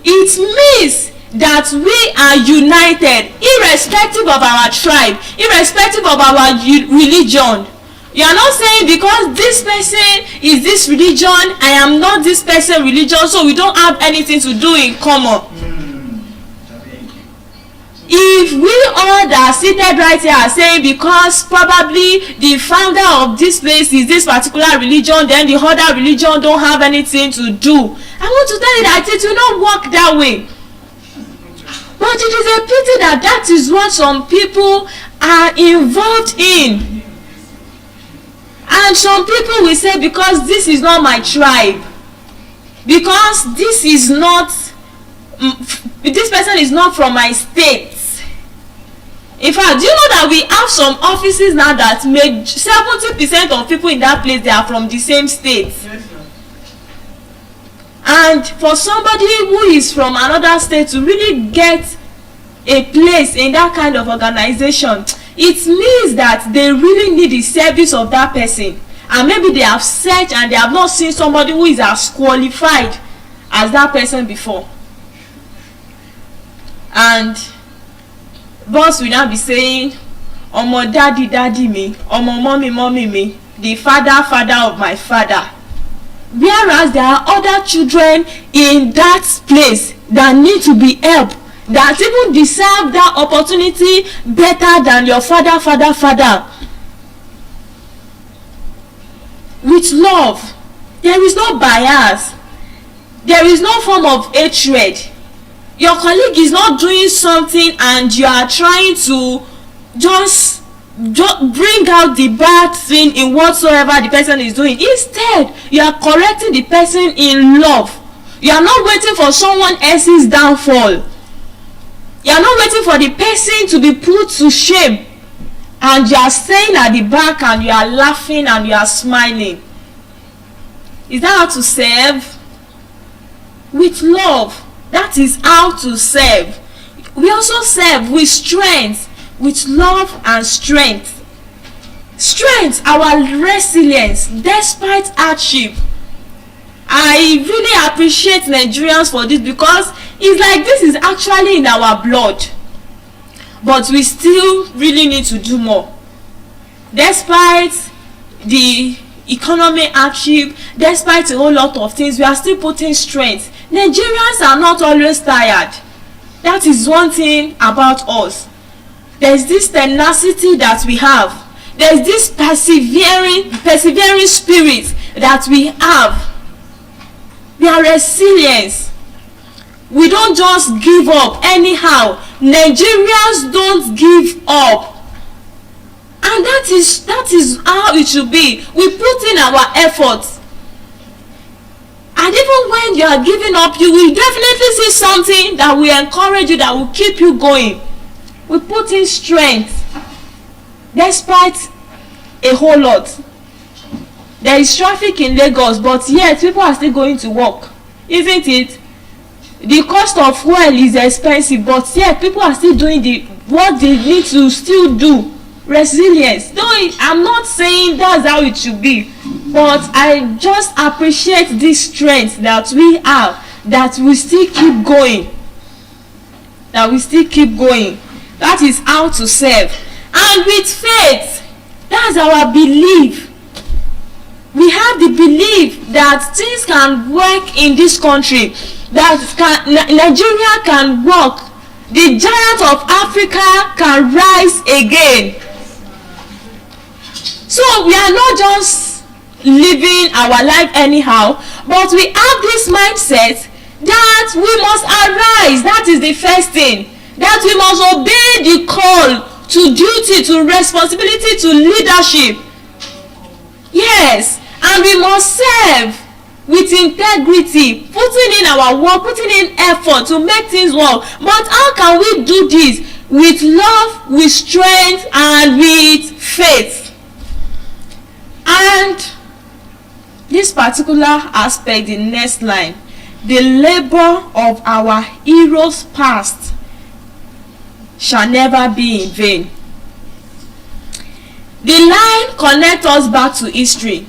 It means that we are united, irrespective of our tribe, irrespective of our religion. You are not saying because this person is this religion, I am not this person religion, so we don't have anything to do in common. If we all that are seated right here are saying because probably the founder of this place is this particular religion, then the other religion don't have anything to do, I want to tell you that it will not work that way. But it is a pity that that is what some people are involved in. And some people will say, because this is not my tribe, because this is not, this person is not from my state. In fact, do you know that we have some offices now that made 70% of people in that place, they are from the same state? Yes, and for somebody who is from another state to really get a place in that kind of organization, it means that they really need the service of that person. And maybe they have searched and they have not seen somebody who is as qualified as that person before. And boss will now be saying, Omo daddy daddy me, Omo mommy mommy me, the father father of my father. Whereas there are other children in that place that need to be helped, that even deserve that opportunity better than your father father father. With love, there is no bias, there is no form of hatred. Your colleague is not doing something and you are trying to just bring out the bad thing in whatsoever the person is doing. Instead, you are correcting the person in love. You are not waiting for someone else's downfall. You are not waiting for the person to be put to shame, and you are staying at the back and you are laughing and you are smiling. Is that how to serve? With love. That is how to serve. We also serve with strength, with love and strength. Strength, our resilience despite hardship. I really appreciate Nigerians for this, because it's like this is actually in our blood. But we still really need to do more. Despite the economic hardship, despite a whole lot of things, we are still putting strength. Nigerians are not always tired. That is one thing about us. There's this tenacity that we have. There's this persevering spirit that we have. We are resilient. We don't just give up anyhow. Nigerians don't give up. And that is how it should be. We put in our efforts. And even when you are giving up, you will definitely see something that will encourage you, that will keep you going. We put in strength despite a whole lot. There is traffic in Lagos, but yet people are still going to work, isn't it? The cost of fuel is expensive, but yet people are still doing what they need to still do. Resilience. Though I'm not saying that's how it should be, but I just appreciate this strength that we have, that we still keep going. That is how to serve. And with faith, that's our belief. We have the belief that things can work in this country, that Nigeria can work. The giant of Africa can rise again. So we are not just living our life anyhow, but we have this mindset that we must arise. That is the first thing. That we must obey the call to duty, to responsibility, to leadership. Yes, and we must serve with integrity, putting in our work, putting in effort to make things work. But how can we do this? With love, with strength, and with faith. And this particular aspect, the next line, the labor of our heroes past shall never be in vain. The line connects us back to history.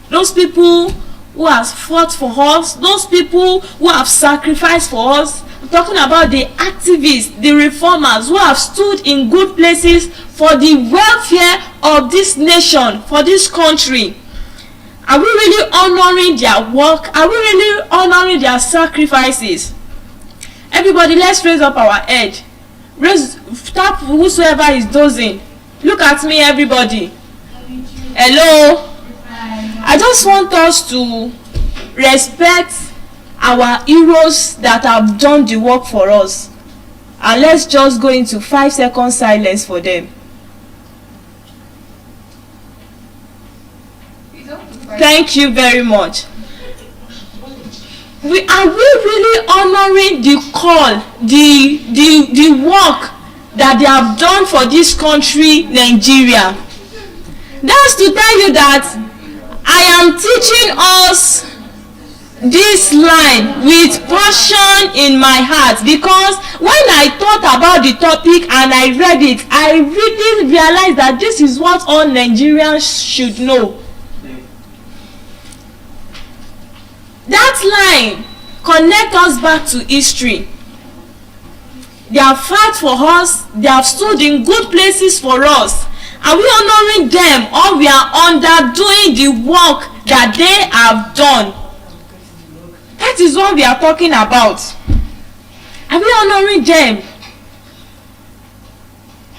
Those people who have fought for us, those people who have sacrificed for us. I'm talking about the activists, the reformers who have stood in good places for the welfare of this nation, for this country. Are we really honoring their work? Are we really honoring their sacrifices? Everybody, let's raise up our head. Tap whosoever is dozing. Look at me, everybody. Hello. I just want us to respect our heroes that have done the work for us. And let's just go into 5-second silence for them. Thank you very much. Are we really honoring the call, the work that they have done for this country, Nigeria? That's to tell you that I am teaching us this line with passion in my heart, because when I thought about the topic and I read it, I really realized that this is what all Nigerians should know. That line connects us back to history. They have fought for us, they have stood in good places for us. Are we honoring them, or we are underdoing the work that they have done? That is what we are talking about. Are we honoring them?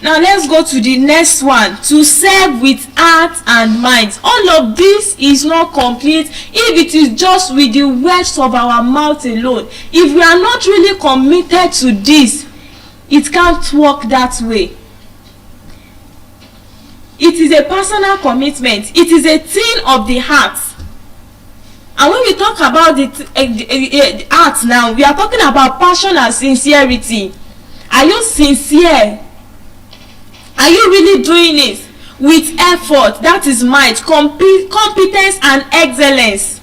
Now let's go to the next one. To serve with heart and mind. All of this is not complete if it is just with the words of our mouth alone. If we are not really committed to this, it can't work that way. It is a personal commitment. It is a thing of the heart. And when we talk about the heart now, we are talking about passion and sincerity. Are you sincere? Are you really doing it with effort? That is might, competence, and excellence.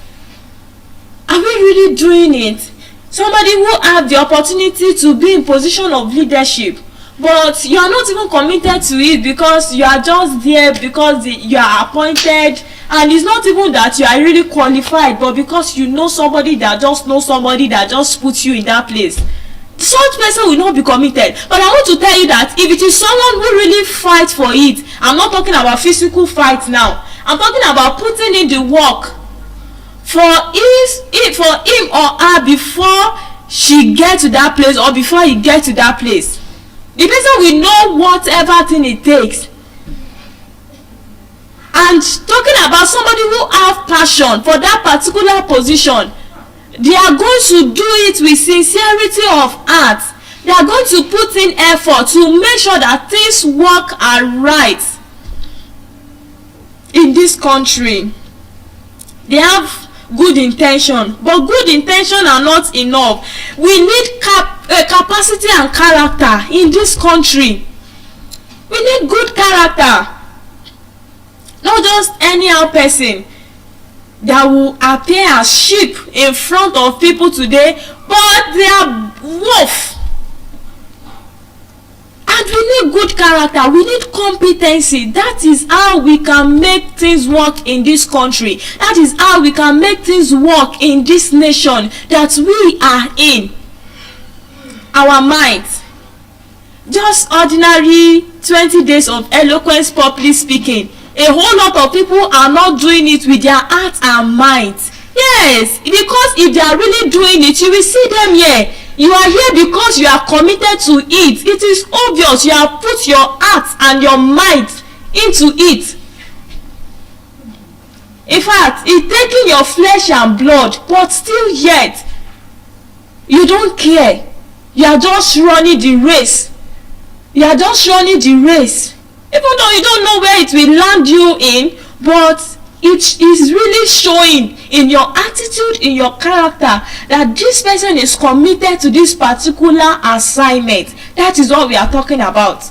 Are we really doing it? Somebody who have the opportunity to be in position of leadership, but you are not even committed to it because you are just there because you are appointed, and it's not even that you are really qualified, but because you know somebody that just knows somebody that just puts you in that place. Such person will not be committed. But I want to tell you that if it is someone who really fights for it, I'm not talking about physical fight now, I'm talking about putting in the work for him or her before she gets to that place or before he gets to that place. The person will know whatever thing it takes. And talking about somebody who have passion for that particular position, they are going to do it with sincerity of heart. They are going to put in effort to make sure that things work right in this country. They have good intention, but good intention are not enough. We need capacity and character in this country. We need good character, not just anyhow person that will appear as sheep in front of people today, but they are wolf. And we need good character, we need competency. That is how we can make things work in this country. That is how we can make things work in this nation that we are in. Our might. just ordinary 20 days of eloquence public speaking. A whole lot of people are not doing it with their heart and mind. Yes, because if they are really doing it, you will see them here. You are here because you are committed to it. It is obvious you have put your heart and your mind into it. In fact, it's taking your flesh and blood, but still yet you don't care. You are just running the race. You are just running the race. Even though you don't know where it will land you in, but it is really showing in your attitude, in your character, that this person is committed to this particular assignment. That is what we are talking about.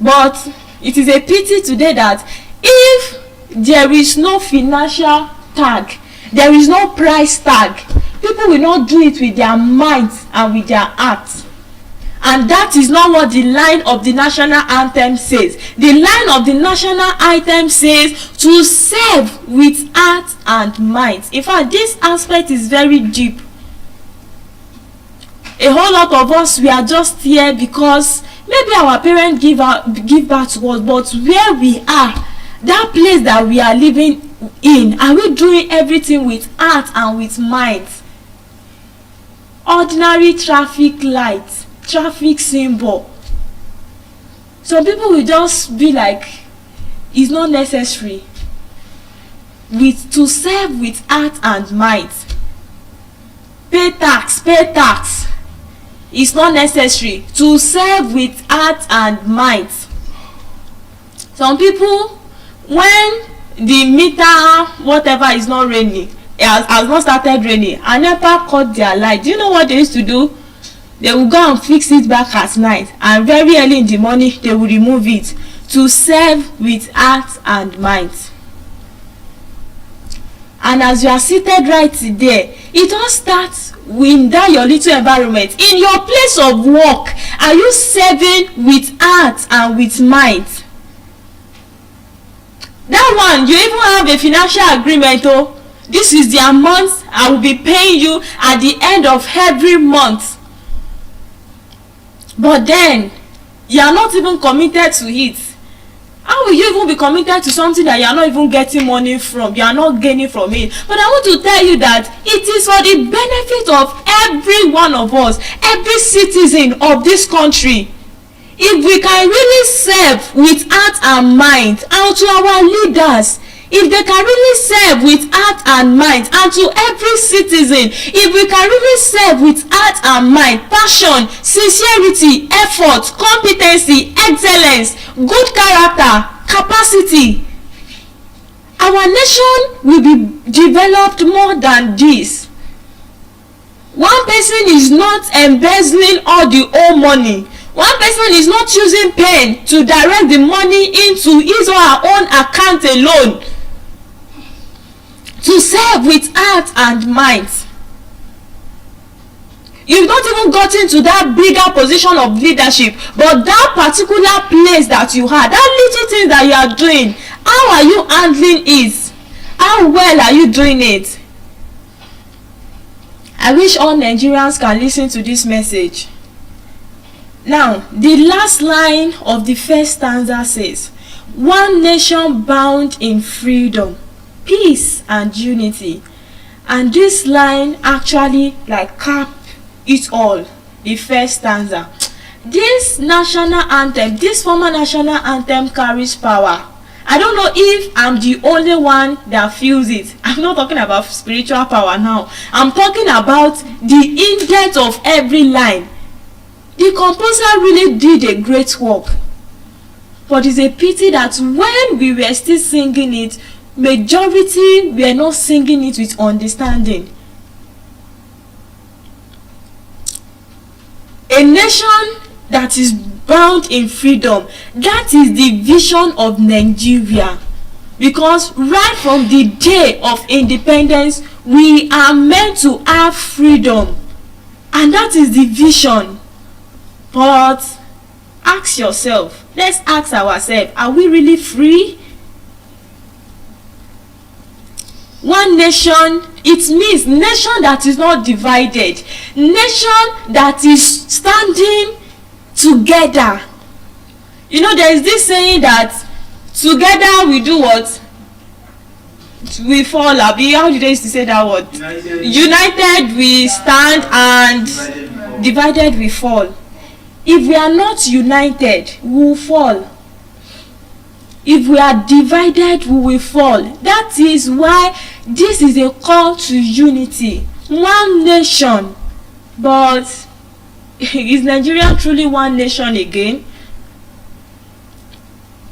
But it is a pity today that if there is no financial tag, there is no price tag, people will not do it with their minds and with their hearts. And that is not what the line of the national anthem says. The line of the national anthem says to serve with heart and mind. In fact, this aspect is very deep. A whole lot of us, we are just here because maybe our parents give birth to us, but where we are, that place that we are living in, are we doing everything with heart and with mind? Ordinary traffic lights, traffic symbol, some people will just be like, it's not necessary. To serve with heart and mind, pay tax, it's not necessary. To serve with heart and mind. Some people, when the meter whatever is not raining, has not started raining, and never cut their light, do you know what they used to do? They will go and fix it back at night, and very early in the morning they will remove it. To serve with heart and mind. And as you are seated right there, it all starts in that your little environment. In your place of work, are you serving with heart and with mind? That one, you even have a financial agreement. Oh, this is the amount I will be paying you at the end of every month. But then you are not even committed to it. How will you even be committed to something that you are not even getting money from? You are not gaining from it. But I want to tell you that it is for the benefit of every one of us, every citizen of this country. If we can really serve with heart and mind, and to our leaders, if they can really serve with heart and mind, and to every citizen, if we can really serve with heart and mind, passion, sincerity, effort, competency, excellence, good character, capacity, our nation will be developed more than this. One person is not embezzling all the old money. One person is not using pen to direct the money into his or her own account alone. To serve with heart and mind. You've not even gotten to that bigger position of leadership, but that particular place that you had, that little thing that you are doing, how are you handling it? How well are you doing it? I wish all Nigerians can listen to this message. Now, the last line of the first stanza says, one nation bound in freedom, peace and unity. And this line actually cap it all, the first stanza. This national anthem, this former national anthem carries power. I don't know if I'm the only one that feels it. I'm not talking about spiritual power now. I'm talking about the in-depth of every line. The composer really did a great work. But it's a pity that when we were still singing it, majority were not singing it with understanding. A nation that is bound in freedom, that is the vision of Nigeria. Because right from the day of independence, we are meant to have freedom. And that is the vision. But ask yourself, let's ask ourselves, are we really free? One nation It means nation that is not divided, nation that is standing together. You know, there is this saying that together we do what? We fall. Abi, how did they used to say that word? United we stand and divided we fall. If we are not united, we will fall. If we are divided, we will fall. That is why this is a call to unity. One nation. But is Nigeria truly one nation again?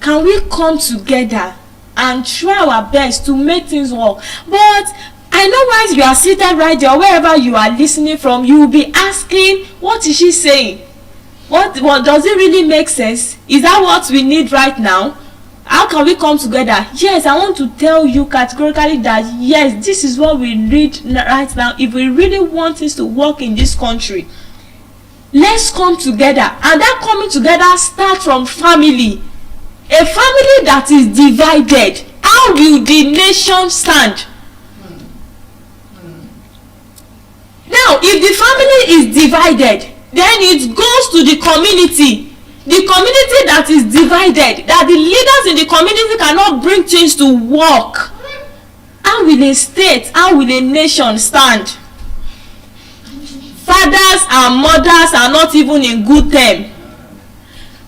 Can we come together and try our best to make things work? But I know once you are seated right there, wherever you are listening from, you will be asking, what is she saying? What does it really make sense? Is that what we need right now? How can we come together? Yes, I want to tell you categorically that yes, this is what we need right now. If we really want things to work in this country, let's come together. And that coming together starts from family. A family that is divided, how will the nation stand? Now, if the family is divided, then it goes to the community. The community that is divided, that the leaders in the community cannot bring things to work. How will a state, how will a nation stand? Fathers and mothers are not even in good terms.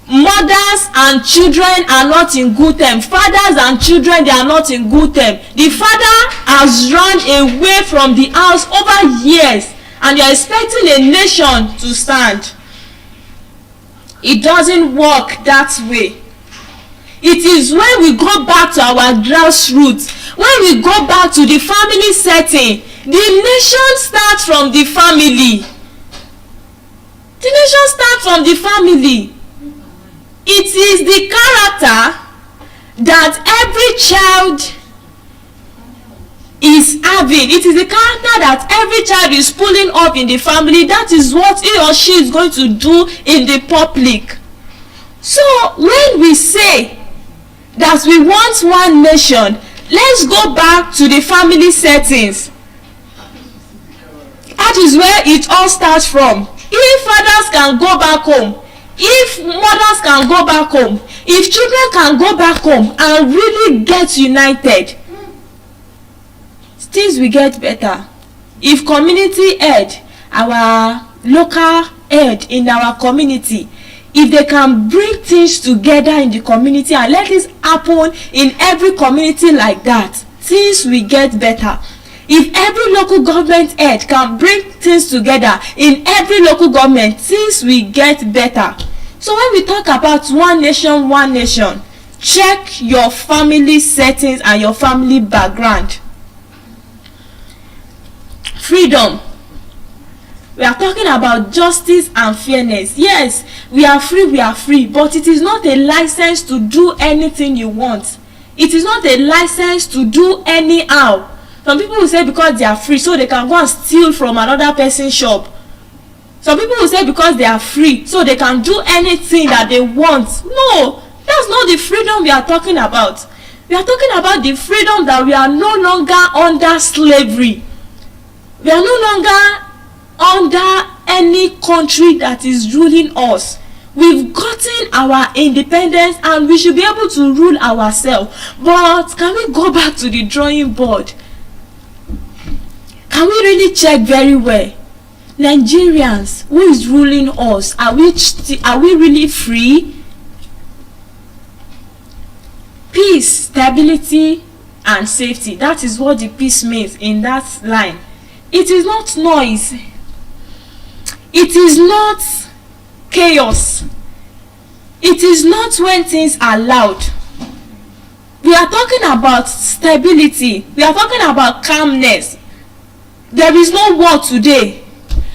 Mothers and children are not in good terms. Fathers and children, they are not in good terms. The father has run away from the house over years, and you are expecting a nation to stand. It doesn't work that way. It is when we go back to our grassroots, when we go back to the family setting, the nation starts from the family. The nation starts from the family. It is the character that every child is having. It is the character that every child is pulling up in the family. That is what he or she is going to do in the public. So when we say that we want one nation, let's go back to the family settings. That is where it all starts from. If fathers can go back home, if mothers can go back home, if children can go back home and really get united, things will get better. If community head, our local head in our community, if they can bring things together in the community and let this happen in every community like that, things will get better. If every local government head can bring things together in every local government, things will get better. So when we talk about one nation, check your family settings and your family background. Freedom. We are talking about justice and fairness. Yes, we are free, but it is not a license to do anything you want. It is not a license to do anyhow. Some people will say because they are free, so they can go and steal from another person's shop. Some people will say because they are free, so they can do anything that they want. No, that's not the freedom we are talking about. We are talking about the freedom that we are no longer under slavery. We are no longer under any country that is ruling us. We've gotten our independence and we should be able to rule ourselves. But can we go back to the drawing board? Can we really check very well? Nigerians, who is ruling us? Are we really free? Peace, stability, and safety. That is what the peace means in that line. It is not noise. It is not chaos. It is not when things are loud. We are talking about stability. We are talking about calmness. There is no war today.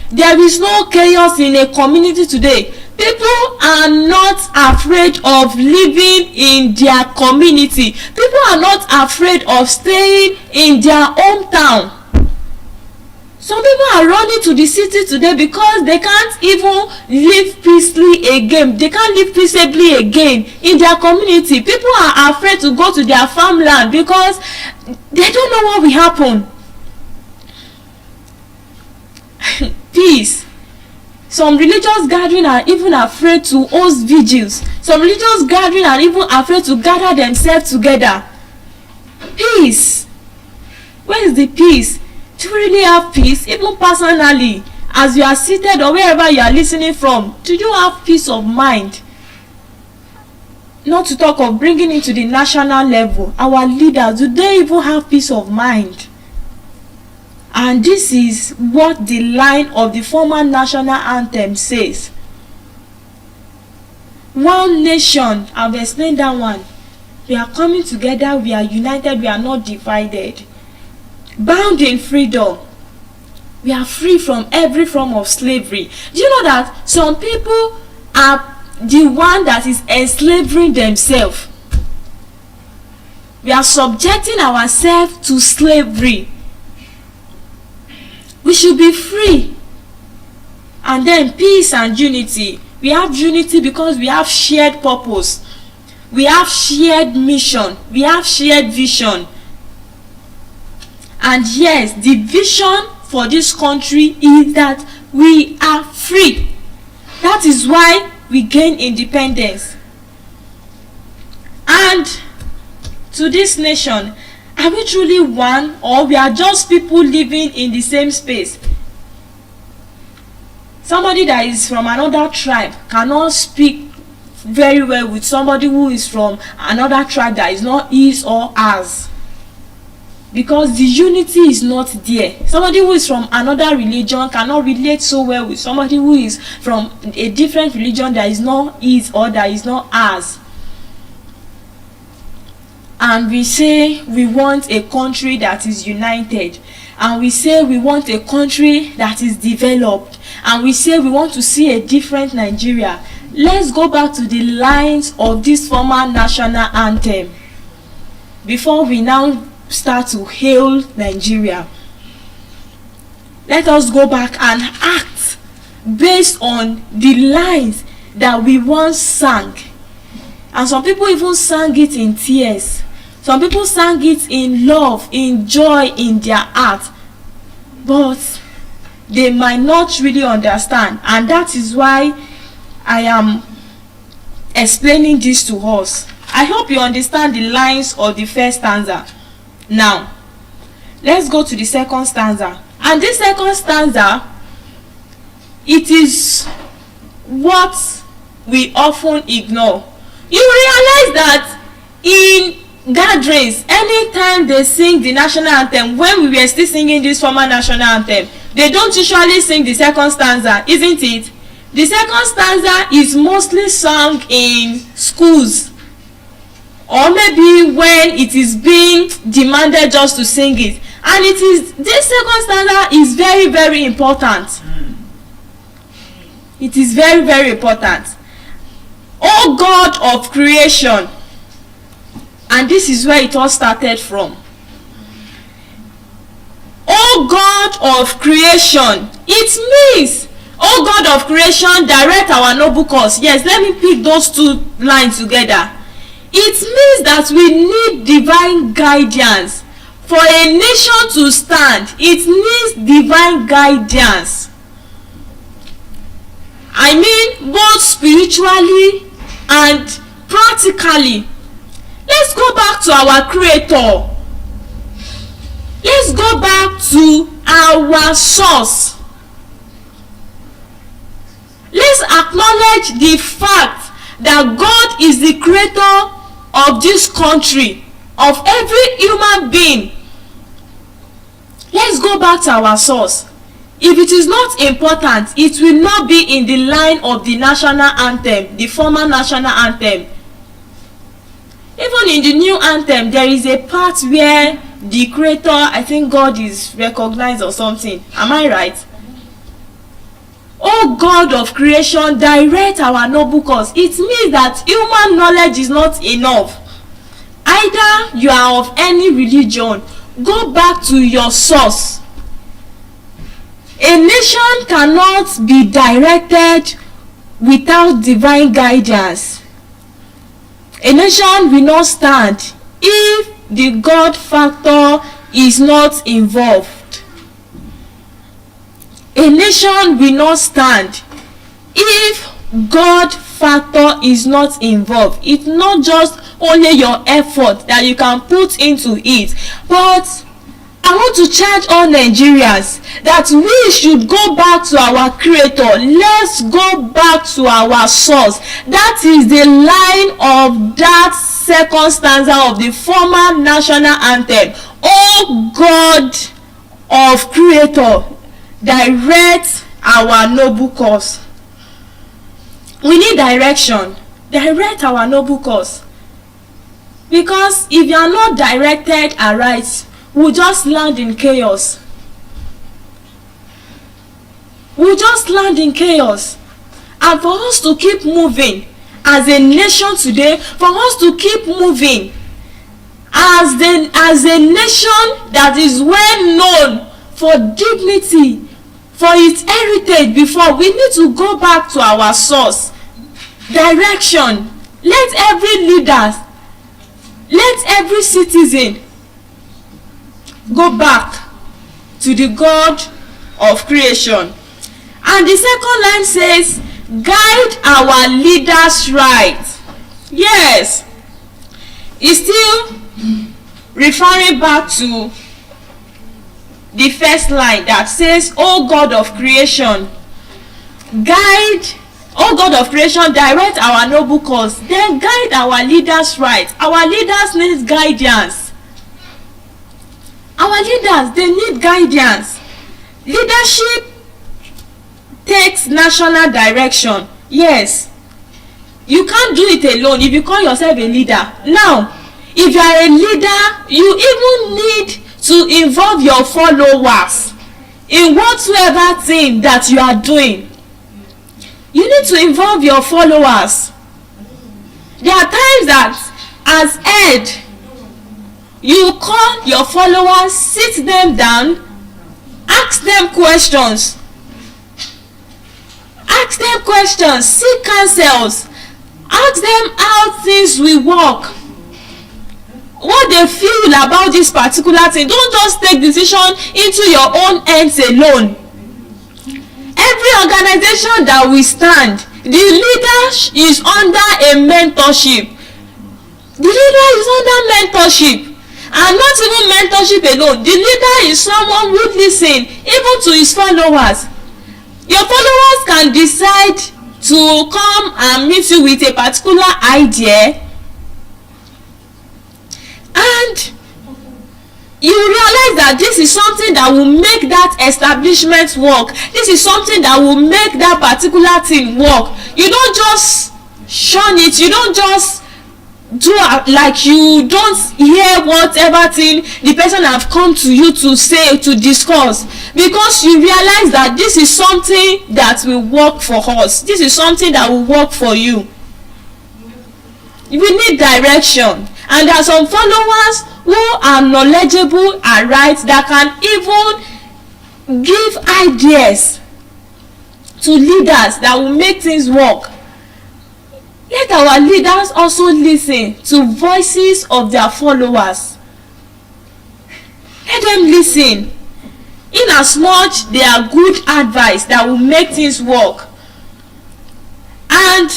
There is no chaos in a community today. People are not afraid of living in their community. People are not afraid of staying in their hometown. Some people are running to the city today because they can't even live peacefully again. They can't live peaceably again in their community. People are afraid to go to their farmland because they don't know what will happen. Some religious gathering are even afraid to host vigils. Some religious gathering are even afraid to gather themselves together. Peace. Where is the peace? Do you really have peace? Even personally, as you are seated or wherever you are listening from, do you have peace of mind? Not to talk of bringing it to the national level. Our leaders, do they even have peace of mind? And this is what the line of the former national anthem says. One nation, I've explained that one. We are coming together, we are united, we are not divided. Bound in freedom. We are free from every form of slavery. Do you know that some people are the one that is enslaving themselves? We are subjecting ourselves to slavery. We should be free. And then peace and unity. We have unity because we have shared purpose. We have shared mission. We have shared vision. And yes, the vision for this country is that we are free. That is why we gain independence. And to this nation, are we truly one, or we are just people living in the same space? Somebody that is from another tribe cannot speak very well with somebody who is from another tribe that is not his or ours, because the unity is not there. Somebody who is from another religion cannot relate so well with somebody who is from a different religion that is not his or that is not ours. And we say we want a country that is united, and we say we want a country that is developed, and we say we want to see a different Nigeria. Let's go back to the lines of this former national anthem before we now start to hail Nigeria. Let us go back and act based on the lines that we once sang. And some people even sang it in tears. Some people sang it in love, in joy, in their heart. But they might not really understand. And that is why I am explaining this to us. I hope you understand the lines of the first stanza. Now, let's go to the second stanza. And this second stanza, it is what we often ignore. You realize that in gatherings, anytime they sing the national anthem, when we were still singing this former national anthem, they don't usually sing the second stanza, isn't it? The second stanza is mostly sung in schools, or maybe when it is being demanded just to sing it. And it is, this second stanza is very, very important. It is very, very important. O God of creation. And this is where it all started from. O God of creation. It means, O God of creation, direct our noble cause. Yes, let me pick those two lines together. It means that we need divine guidance. For a nation to stand, it needs divine guidance. I mean, both spiritually and practically. Let's go back to our Creator. Let's go back to our source. Let's acknowledge the fact that God is the creator of this country, of every human being. Let's go back to our source. If it is not important, it will not be in the line of the national anthem, the former national anthem. Even in the new anthem, there is a part where the creator, I think God is recognized or something. Am I right? Oh God of creation, direct our noble cause. It means that human knowledge is not enough. Either you are of any religion, go back to your source. A nation cannot be directed without divine guidance. A nation will not stand if the God factor is not involved. A nation will not stand if God factor is not involved, it's not just only your effort that you can put into it, but I want to charge all Nigerians that we should go back to our creator. Let's go back to our source. That is the line of that second stanza of the former national anthem. Oh God of creator, direct our noble course. We need direction. Direct our noble course. Because if you are not directed aright, we'll just land in chaos. We'll just land in chaos. And for us to keep moving as a nation today, for us to keep moving as a nation that is well known for dignity, for its heritage before, we need to go back to our source. Direction. Let every leader, let every citizen go back to the God of creation. And the second line says, guide our leaders right. Yes, it's still referring back to the first line that says, oh God of creation, guide, oh God of creation, direct our noble cause. Then guide our leaders right. Our leaders need guidance. Our leaders, they need guidance. Leadership takes national direction. Yes, you can't do it alone if you call yourself a leader. Now, if you are a leader, you even need to involve your followers in whatsoever thing that you are doing. You need to involve your followers. There are times that as head, you call your followers, sit them down, ask them questions. Ask them questions, seek counsels, ask them how things will work, what they feel about this particular thing. Don't just take decision into your own hands alone. Every organization that we stand, the leader is under a mentorship. The leader is under mentorship. And not even mentorship alone. The leader is someone who listens even to his followers. Your followers can decide to come and meet you with a particular idea, and you realize that this is something that will make that establishment work. This is something that will make that particular thing work. You don't just shun it. You don't just do like you don't hear whatever thing the person have come to you to say, to discuss, because you realize that this is something that will work for us. This is something that will work for you. We need direction, and there are some followers who are knowledgeable and right, that can even give ideas to leaders that will make things work. Let our leaders also listen to voices of their followers. Let them listen, in as much they are good advice that will make things work. And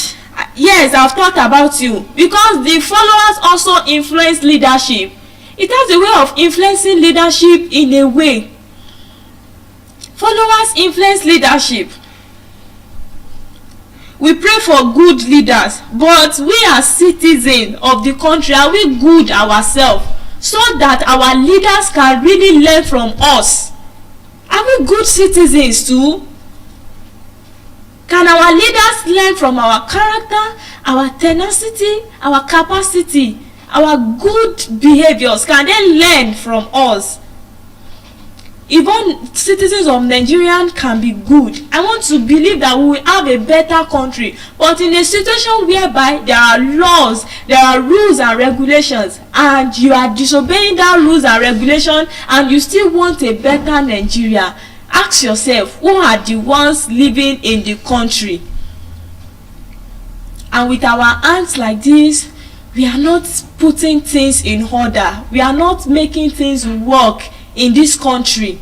yes, I've talked about you, because the followers also influence leadership. It has a way of influencing leadership in a way. Followers influence leadership. We pray for good leaders, but we as citizens of the country, are we good ourselves, so that our leaders can really learn from us? Are we good citizens too? Can our leaders learn from our character, our tenacity, our capacity, our good behaviors? Can they learn from us? Even citizens of Nigeria can be good. I want to believe that we will have a better country. But in a situation whereby there are laws, there are rules and regulations, and you are disobeying that rules and regulation, and you still want a better Nigeria, ask yourself, who are the ones living in the country? And with our hands like this, we are not putting things in order. We are not making things work in this country.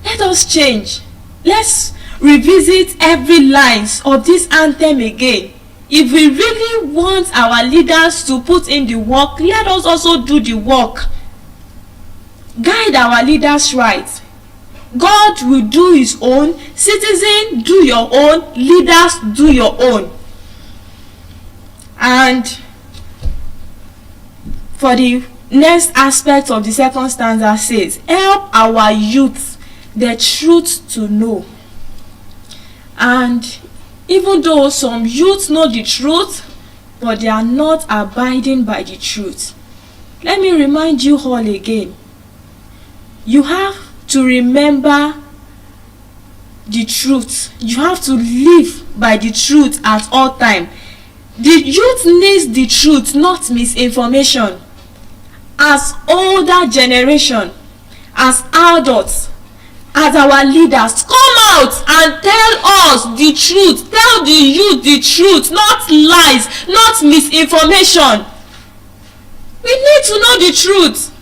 Let us change. Let's revisit every lines of this anthem again. If we really want our leaders to put in the work, let us also do the work. Guide our leaders right. God will do his own. Citizen, do your own. Leaders, do your own. And for the next aspect of the second stanza says, help our youth the truth to know. And even though some youth know the truth, but they are not abiding by the truth. Let me remind you all again. You have to remember the truth. You have to live by the truth at all time. The youth needs the truth, not misinformation. As older generation, as adults, as our leaders, come out and tell us the truth. Tell the youth the truth, not lies, not misinformation. We need to know the truth.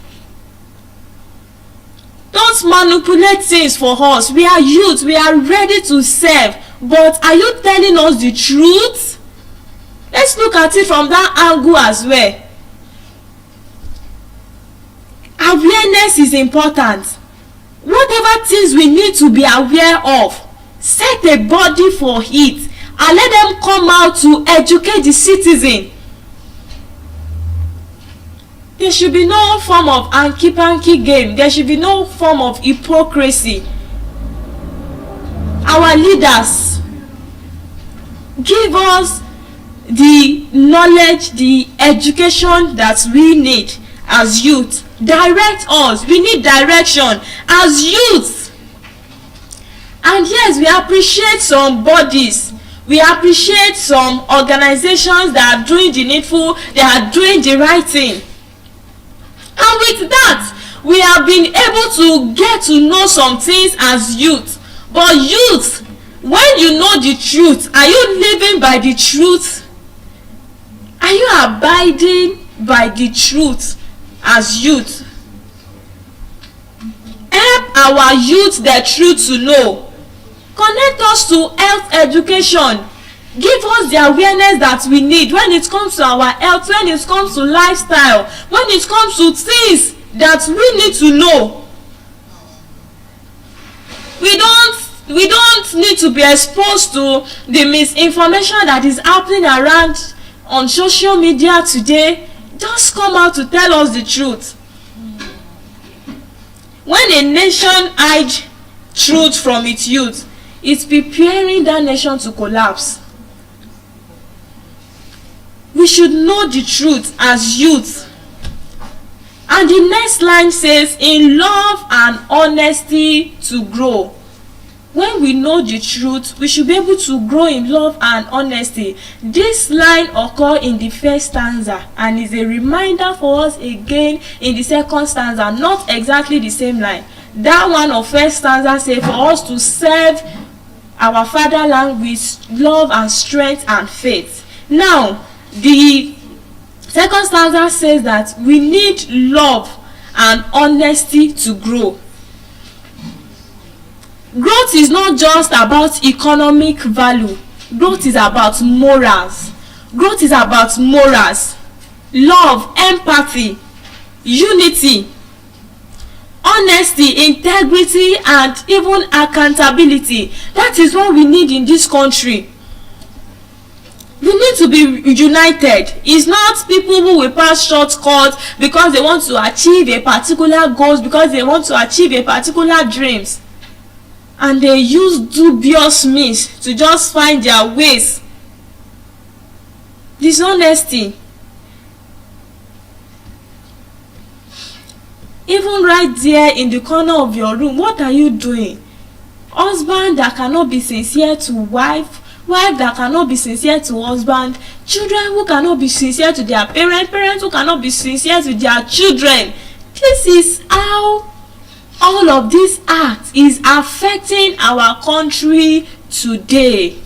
Don't manipulate things for us. We are youth, we are ready to serve. But are you telling us the truth? Let's look at it from that angle as well. Awareness is important. Whatever things we need to be aware of, set a body for it and let them come out to educate the citizen. There should be no form of hanky-panky game. There should be no form of hypocrisy. Our leaders, give us the knowledge, the education that we need as youth. Direct us. We need direction as youth. And yes, we appreciate some bodies. We appreciate some organizations that are doing the needful. They are doing the right thing. And with that, we have been able to get to know some things as youth. But youth, when you know the truth, are you living by the truth? Are you abiding by the truth as youth? Help our youth the truth to know. Connect us to health education. Give us the awareness that we need when it comes to our health, when it comes to lifestyle, when it comes to things that we need to know. We don't need to be exposed to the misinformation that is happening around on social media today. Just come out to tell us the truth. When a nation hides truth from its youth, it's preparing that nation to collapse. We should know the truth as youth. And the next line says, in love and honesty to grow. When we know the truth, we should be able to grow in love and honesty. This line occurs in the first stanza and is a reminder for us again in the second stanza. Not exactly the same line. That one of first stanza says for us to serve our fatherland with love and strength and faith. Now, the second stanza says that we need love and honesty to grow. Growth is not just about economic value. Growth is about morals. Growth is about morals, love, empathy, unity, honesty, integrity, and even accountability. That is what we need in this country. We need to be united. It's not people who will pass shortcuts because they want to achieve a particular goals, because they want to achieve a particular dreams. And they use dubious means to just find their ways. Dishonesty. Even right there in the corner of your room, what are you doing? Husband that cannot be sincere to wife, wife that cannot be sincere to husband, children who cannot be sincere to their parents, parents who cannot be sincere to their children. This is how all of this act is affecting our country today.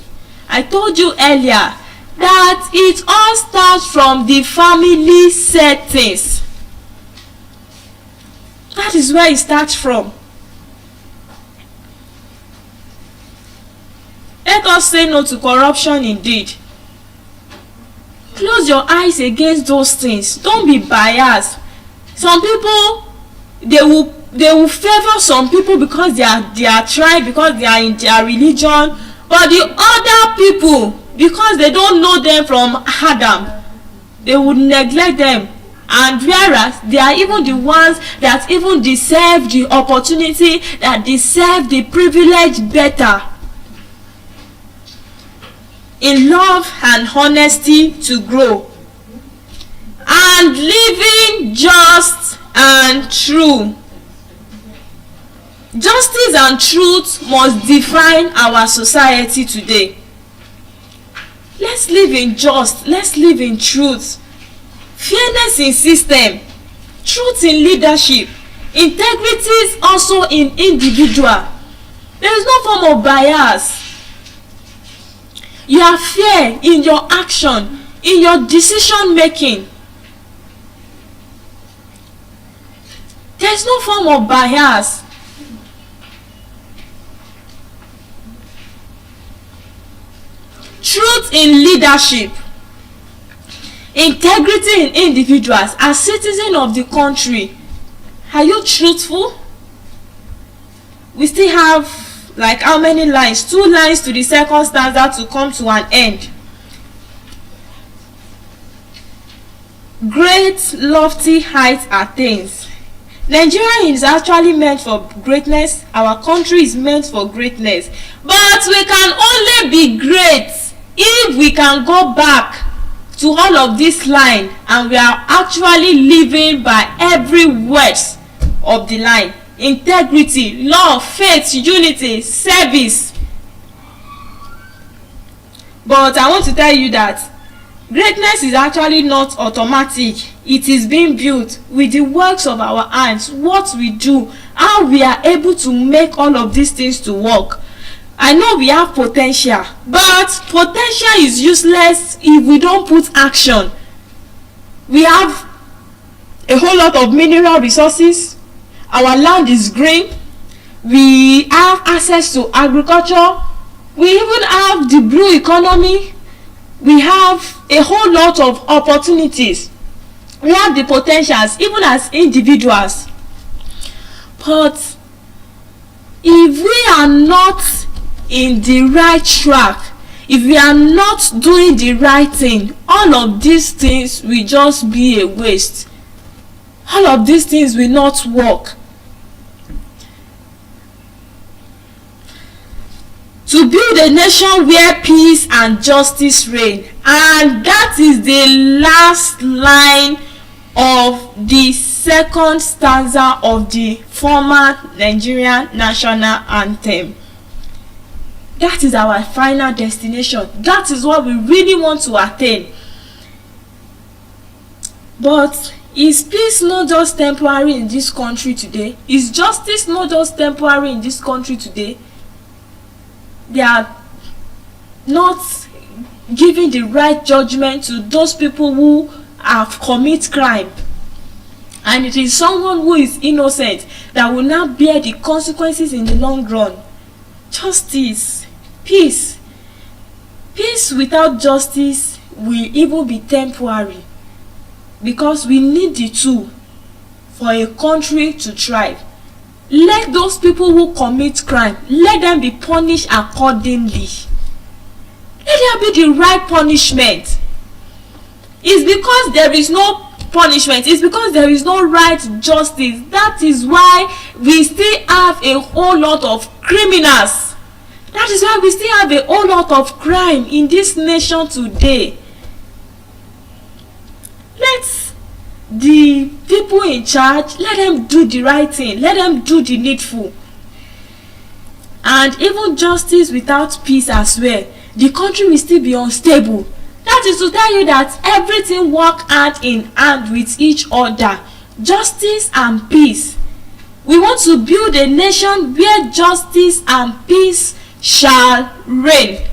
I told you earlier that it all starts from the family settings. That is where it starts from. us say no to corruption indeed. Close your eyes against those things. Don't be biased. Some people, they will favor some people because they are their tribe, because they are in their religion, but the other people, because they don't know them from Adam, they would neglect them. And whereas they are even the ones that even deserve the opportunity, that deserve the privilege better. In love and honesty to grow, and living just and true. Justice and truth must define our society today. Let's live in just, let's live in truth. Fairness in system, truth in leadership, integrity also in individual. There is no form of bias. You are fair in your action, in your decision making. There is no form of bias. Truth in leadership, integrity in individuals. As citizens of the country, are you truthful? We still have like how many lines? 2 lines to the second stanza to come to an end. Great lofty heights attains. Nigeria is actually meant for greatness. Our country is meant for greatness. But we can only be great if we can go back to all of this line and we are actually living by every word of the line. Integrity, love, faith, unity, service. But I want to tell you that greatness is actually not automatic. It is being built with the works of our hands, what we do, how we are able to make all of these things to work. I know we have potential, but potential is useless if we don't put action. We have a whole lot of mineral resources. Our land is green. We have access to agriculture. We even have the blue economy. We have a whole lot of opportunities. We have the potentials even as individuals. But if we are not in the right track, if we are not doing the right thing, all of these things will just be a waste. All of these things will not work. To build a nation where peace and justice reign, and that is the last line of the second stanza of the former Nigerian national anthem. That is our final destination. That is what we really want to attain. But is peace not just temporary in this country today? Is justice not just temporary in this country today? They are not giving the right judgment to those people who have committed crime, and it is someone who is innocent that will now bear the consequences in the long run. Justice, peace without justice will even be temporary, because we need the two for a country to thrive. Let those people who commit crime, let them be punished accordingly. Let there be the right punishment. It's because there is no punishment, it's because there is no right justice. That is why we still have a whole lot of criminals. That is why we still have a whole lot of crime in this nation today. Let the people in charge, let them do the right thing, let them do the needful. And even justice without peace as well, the country will still be unstable. That is to tell you that everything work hand in hand with each other. Justice and peace. We want to build a nation where justice and peace shall reign.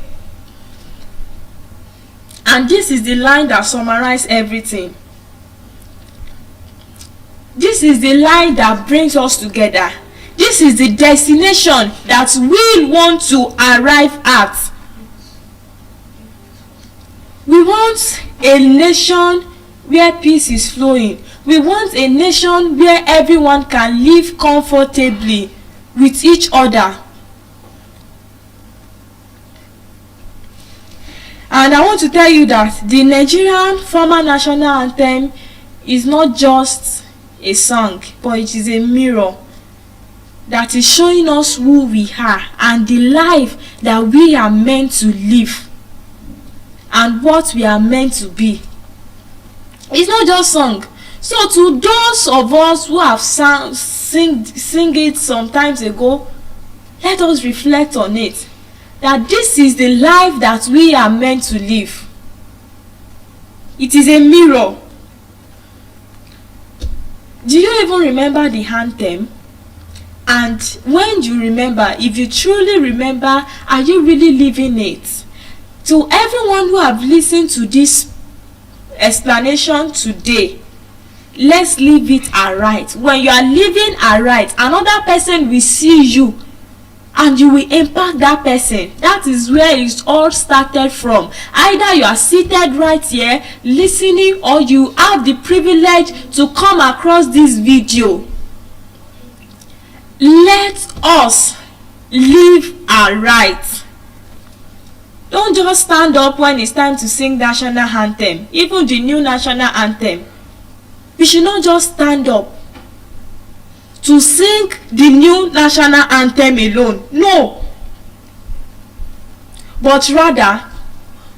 And this is the line that summarizes everything. This is the line that brings us together. This is the destination that we want to arrive at. We want a nation where peace is flowing. We want a nation where everyone can live comfortably with each other. And I want to tell you that the Nigerian former national anthem is not just a song, but it is a mirror that is showing us who we are and the life that we are meant to live and what we are meant to be. It's not just song. So to those of us who have sing it some times ago, let us reflect on it, that this is the life that we are meant to live. It is a mirror. Do you even remember the anthem? And when you remember, if you truly remember, are you really living it? To everyone who have listened to this explanation today, let's leave it aright. When you are living aright, another person will see you and you will impact that person. That is where it all started from. Either you are seated right here listening, or you have the privilege to come across this video. Let us live aright. Don't just stand up when it's time to sing national anthem, even the new national anthem. We should not just stand up to sing the new national anthem alone. No. But rather,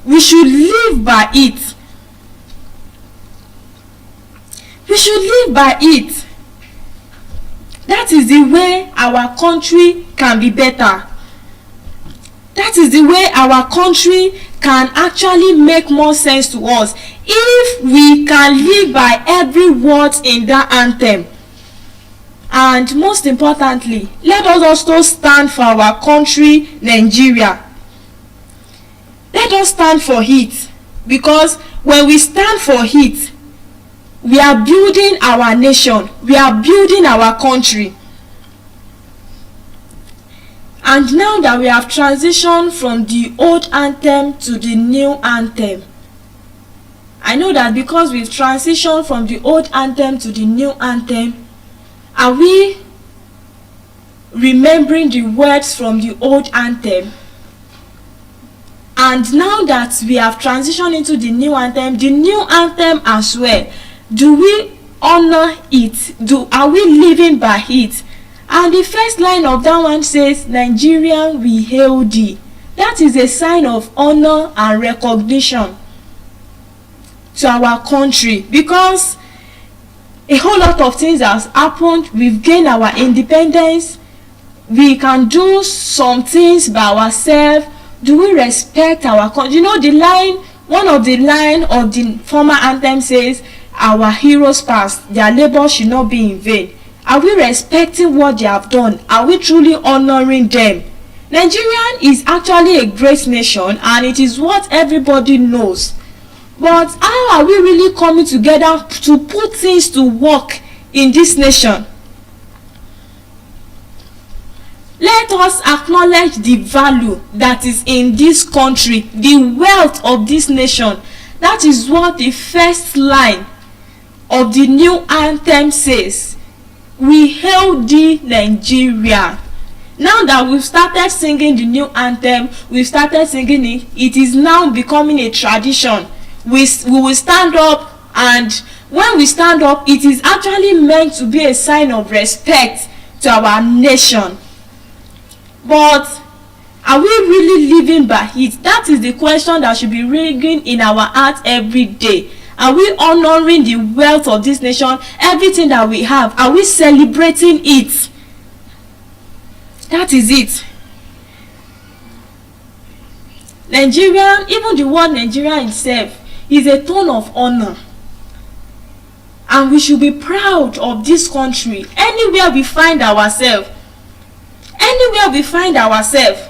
we should live by it. We should live by it. That is the way our country can be better. That is the way our country can actually make more sense to us, if we can live by every word in that anthem. And most importantly, let us also stand for our country, Nigeria. Let us stand for it, because when we stand for it, we are building our nation, we are building our country. And now that we have transitioned from the old anthem to the new anthem, I know that because we've transitioned from the old anthem to the new anthem, are we remembering the words from the old anthem? And now that we have transitioned into the new anthem as well, do we honor it? Are we living by it? And the first line of that one says, Nigerian, we hail thee. That is a sign of honor and recognition to our country, because a whole lot of things has happened. We've gained our independence. We can do some things by ourselves. Do we respect our country? You know, the line, one of the line of the former anthem says, our heroes past, their labor should not be in vain. Are we respecting what they have done? Are we truly honoring them? Nigeria is actually a great nation, and it is what everybody knows. But how are we really coming together to put things to work in this nation? Let us acknowledge the value that is in this country, the wealth of this nation. That is what the first line of the new anthem says. We hail thee, Nigeria. Now that we've started singing the new anthem, we've started singing it, it is now becoming a tradition. We will stand up, and when we stand up, it is actually meant to be a sign of respect to our nation. But are we really living by it? That is the question that should be ringing in our heart every day. Are we honoring the wealth of this nation? Everything that we have, are we celebrating it? That is it. Nigeria, even the word Nigeria itself, is a tone of honor. And we should be proud of this country anywhere we find ourselves. Anywhere we find ourselves.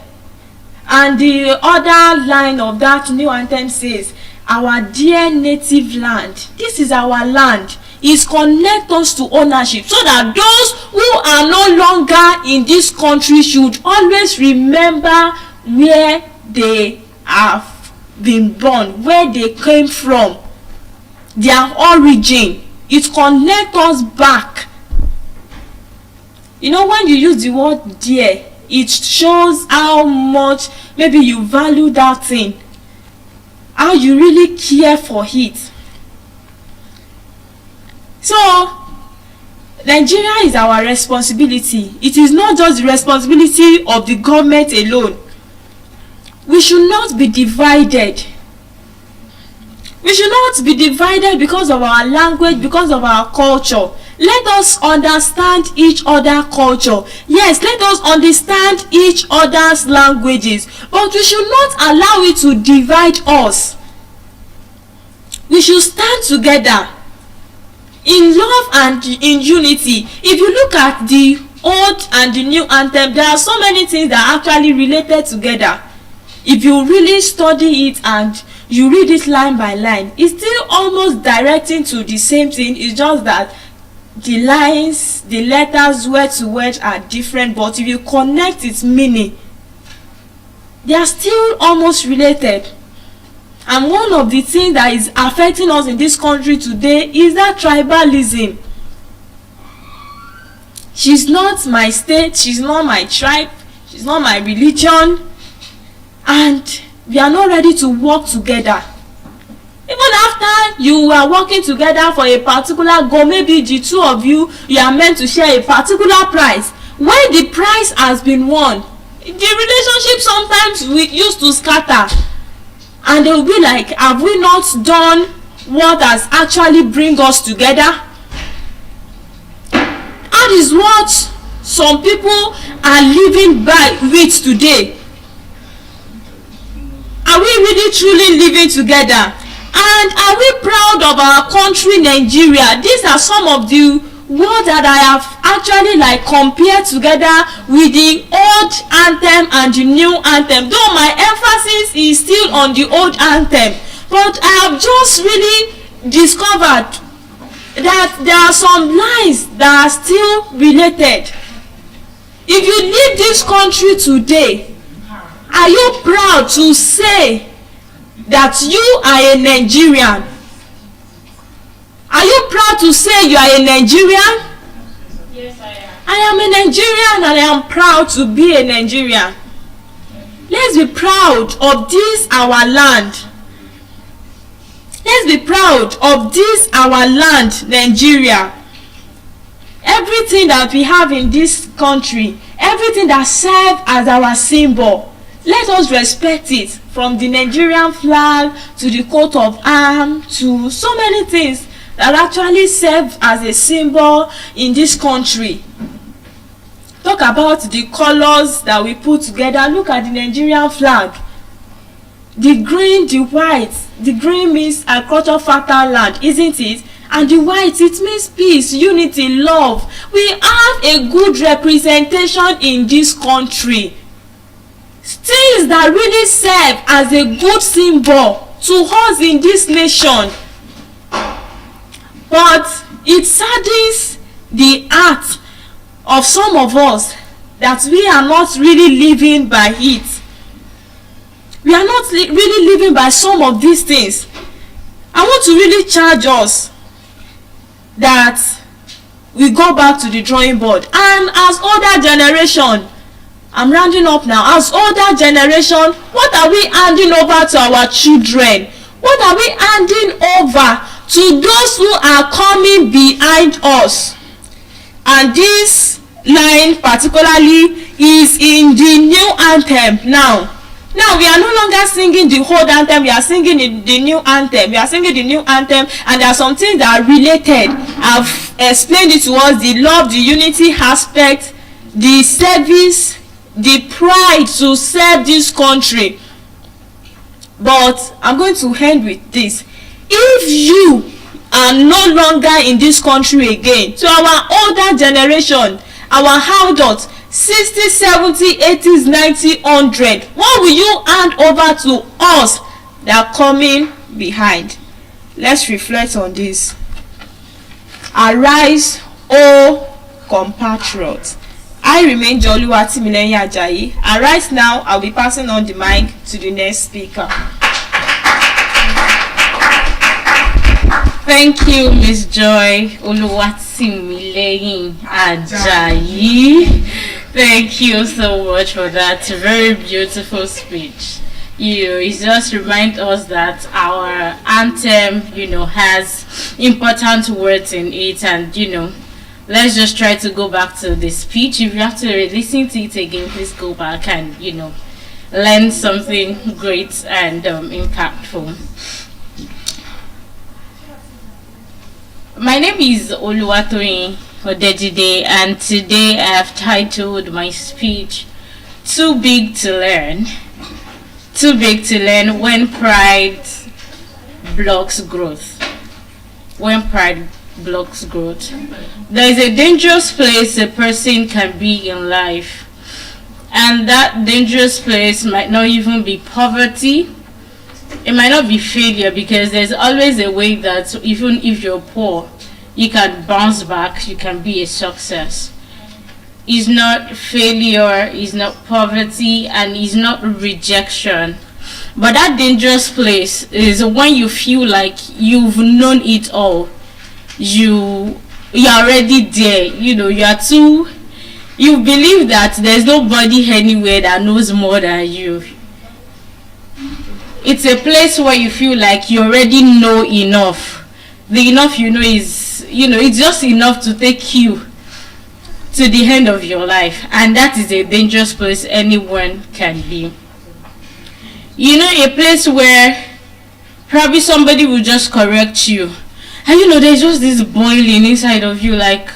And the other line of that new anthem says, our dear native land. This is our land. It connects us to ownership, so that those who are no longer in this country should always remember where they have been born, where they came from, their origin. It connects us back. You know, when you use the word dear, it shows how much maybe you value that thing, how you really care for it. So Nigeria is our responsibility. It is not just the responsibility of the government alone. We should not be divided. We should not be divided because of our language, because of our culture. Let us understand each other's culture. Yes, let us understand each other's languages. But we should not allow it to divide us. We should stand together in love and in unity. If you look at the old and the new anthem, there are so many things that are actually related together. If you really study it and you read it line by line, it's still almost directing to the same thing. It's just that the lines, the letters, word to word are different, but if you connect its meaning, they are still almost related. And one of the things that is affecting us in this country today is that tribalism. She's not my state, she's not my tribe, she's not my religion, and we are not ready to work together. Even after you are working together for a particular goal, maybe the two of you are meant to share a particular prize. When the prize has been won, the relationship sometimes we used to scatter, and they will be like, have we not done what has actually bring us together? That is what some people are living by with today. Are we really truly living together? And are we proud of our country, Nigeria? These are some of the words that I have actually like compared together with the old anthem and the new anthem. Though my emphasis is still on the old anthem, but I have just really discovered that there are some lines that are still related. If you leave this country today, are you proud to say that you are a Nigerian? Are you proud to say you are a Nigerian? Yes, I am. I am a Nigerian and I am proud to be a Nigerian. Let's be proud of this our land. Let's be proud of this our land, Nigeria. Everything that we have in this country, everything that serves as our symbol, let us respect it, from the Nigerian flag to the coat of arms to so many things that actually serve as a symbol in this country. Talk about the colors that we put together. Look at the Nigerian flag. The green, the white. The green means agricultural fertile land, isn't it? And the white, it means peace, unity, love. We have a good representation in this country. Things that really serve as a good symbol to us in this nation. But it saddens the heart of some of us that we are not really living by it. We are not really living by some of these things. I want to really charge us that we go back to the drawing board, and as older generation, I'm rounding up now, as older generation, what are we handing over to our children? What are we handing over to those who are coming behind us? And this line particularly is in the new anthem now. Now we are no longer singing the whole anthem, we are singing the new anthem. We are singing the new anthem, and there are some things that are related. I've explained it to us: the love, the unity aspect, the service, the pride to serve this country. But I'm going to end with this. If you are no longer in this country again, to our older generation, our adults, 60, 70, 80s, 90, 100, what will you hand over to us that are coming behind? Let's reflect on this. Arise, O compatriots. I remain Joluwatimileyin Ajayi, and right now I'll be passing on the mic to the next speaker. Thank you, Miss Joy Oluwatimileyin Ajayi. Thank you so much for that very beautiful speech. It just reminds us that our anthem, has important words in it, and let's just try to go back to the speech. If you have to listen to it again, please go back and learn something great and impactful. My name is Oluwatoyin Odejide, and today I have titled my speech "Too Big to Learn." Too big to learn when pride blocks growth. When pride blocks growth. There is a dangerous place a person can be in life, and that dangerous place might not even be poverty. It might not be failure, because there's always a way that even if you're poor, you can bounce back, you can be a success. It's not failure, it's not poverty, and it's not rejection. But that dangerous place is when you feel like you've known it all. You're already there. You believe that there's nobody anywhere that knows more than you. It's a place where you feel like you already know enough. The enough is, it's just enough to take you to the end of your life, and that is a dangerous place anyone can be. A place where probably somebody will just correct you, and there's just this boiling inside of you, like,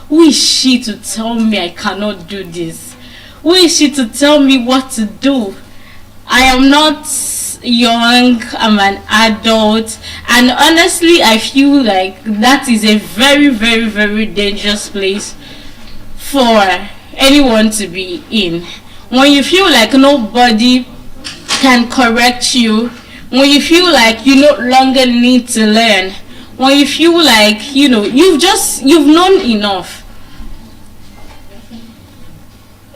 who is she to tell me I cannot do this? Who is she to tell me what to do? I am not young, I'm an adult, and honestly I feel like that is a very, very, very dangerous place for anyone to be in. When you feel like nobody can correct you, when you feel like you no longer need to learn, when you feel like you've known enough,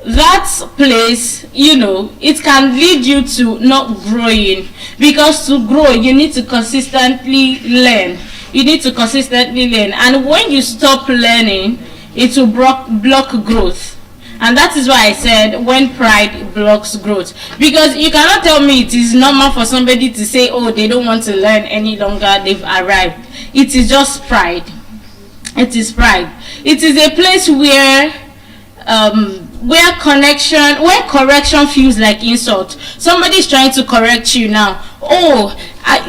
that place, it can lead you to not growing, because to grow you need to consistently learn. And when you stop learning, it will block growth. And that is why I said when pride blocks growth, because you cannot tell me it is normal for somebody to say, oh, they don't want to learn any longer, they've arrived. It is just pride. It is pride. It is a place where correction feels like insult. Somebody is trying to correct you now. Oh,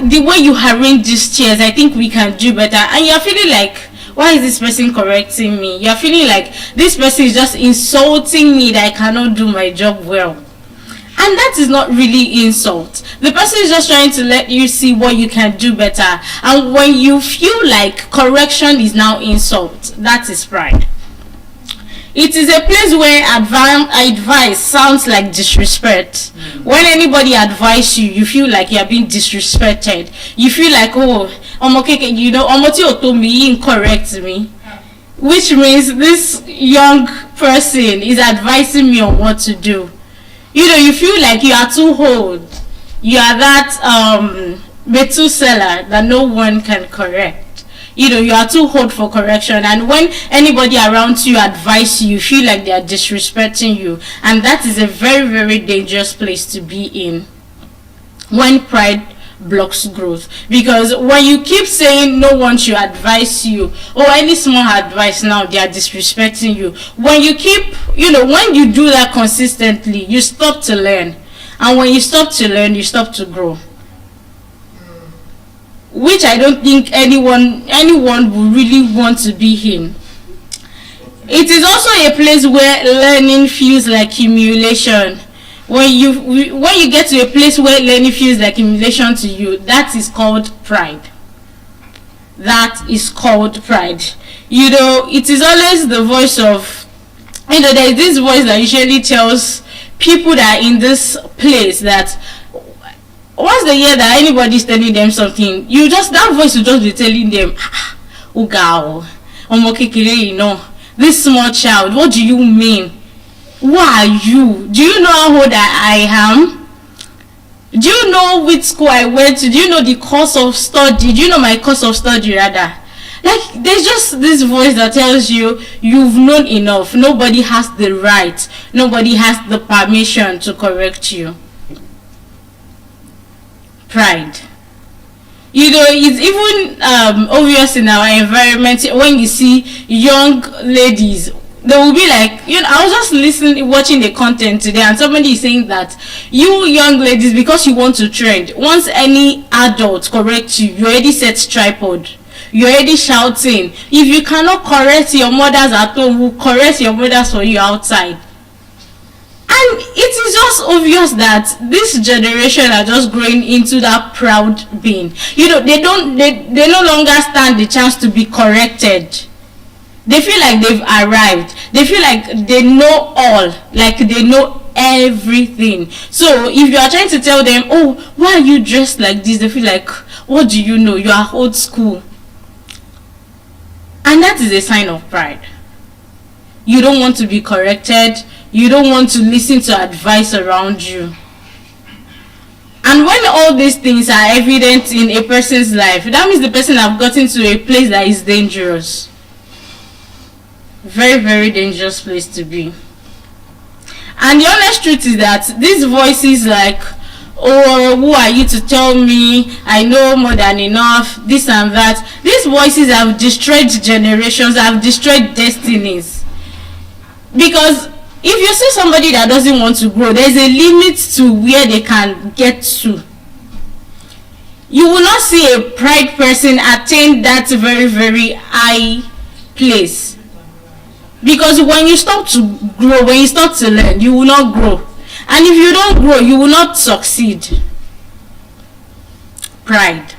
the way you arrange these chairs, I think we can do better. And you're feeling like, why is this person correcting me? You're feeling like this person is just insulting me that I cannot do my job well. And that is not really insult. The person is just trying to let you see what you can do better. And when you feel like correction is now insult, that is pride. It is a place where advice sounds like disrespect. When anybody advises you, you feel like you are being disrespected. You feel like, oh, Omoti correct me. Which means this young person is advising me on what to do. You feel like you are too old. You are that Methuselah that no one can correct. You are too old for correction, and when anybody around you advise you, you feel like they are disrespecting you, and that is a very, very dangerous place to be in when pride blocks growth. Because when you keep saying no one should advise you, or any small advice, now they are disrespecting you. When you keep, when you do that consistently, you stop to learn, and when you stop to learn, you stop to grow, which I don't think anyone would really want to be in. It is also a place where learning feels like humiliation. When you get to a place where learning feels like humiliation to you, that is called pride. That is called pride. It is always the voice of, there is this voice that usually tells people that are in this place that once they hear that anybody is telling them something, that voice will just be telling them, Ugao, this small child, what do you mean? Who are you? Do you know how old I am? Do you know which school I went to? Do you know the course of study? Do you know my course of study rather? Like, there's just this voice that tells you you've known enough. Nobody has the right, nobody has the permission to correct you. Pride. You know, it's even obvious in our environment when you see young ladies. They will be like, you know, I was just watching the content today, and somebody is saying that you young ladies, because you want to trend, once any adult corrects you, you already set tripod. You're already shouting. If you cannot correct your mothers at home, we'll correct your mothers for you outside. And it is just obvious that this generation are just growing into that proud being. You know, they no longer stand the chance to be corrected. They feel like they've arrived. They feel like they know all, like they know everything. So if you are trying to tell them, oh, why are you dressed like this, they feel like, what do you know? You are old school. And that is a sign of pride. You don't want to be corrected. You don't want to listen to advice around you. And when all these things are evident in a person's life, that means the person has gotten to a place that is dangerous. Very, very dangerous place to be. And the honest truth is that these voices like, oh, who are you to tell me, I know more than enough, this and that, these voices have destroyed generations, have destroyed destinies. Because if you see somebody that doesn't want to grow, there's a limit to where they can get to. You will not see a pride person attain that very, very high place. Because when you stop to grow, when you start to learn, you will not grow. And if you don't grow, you will not succeed. Pride.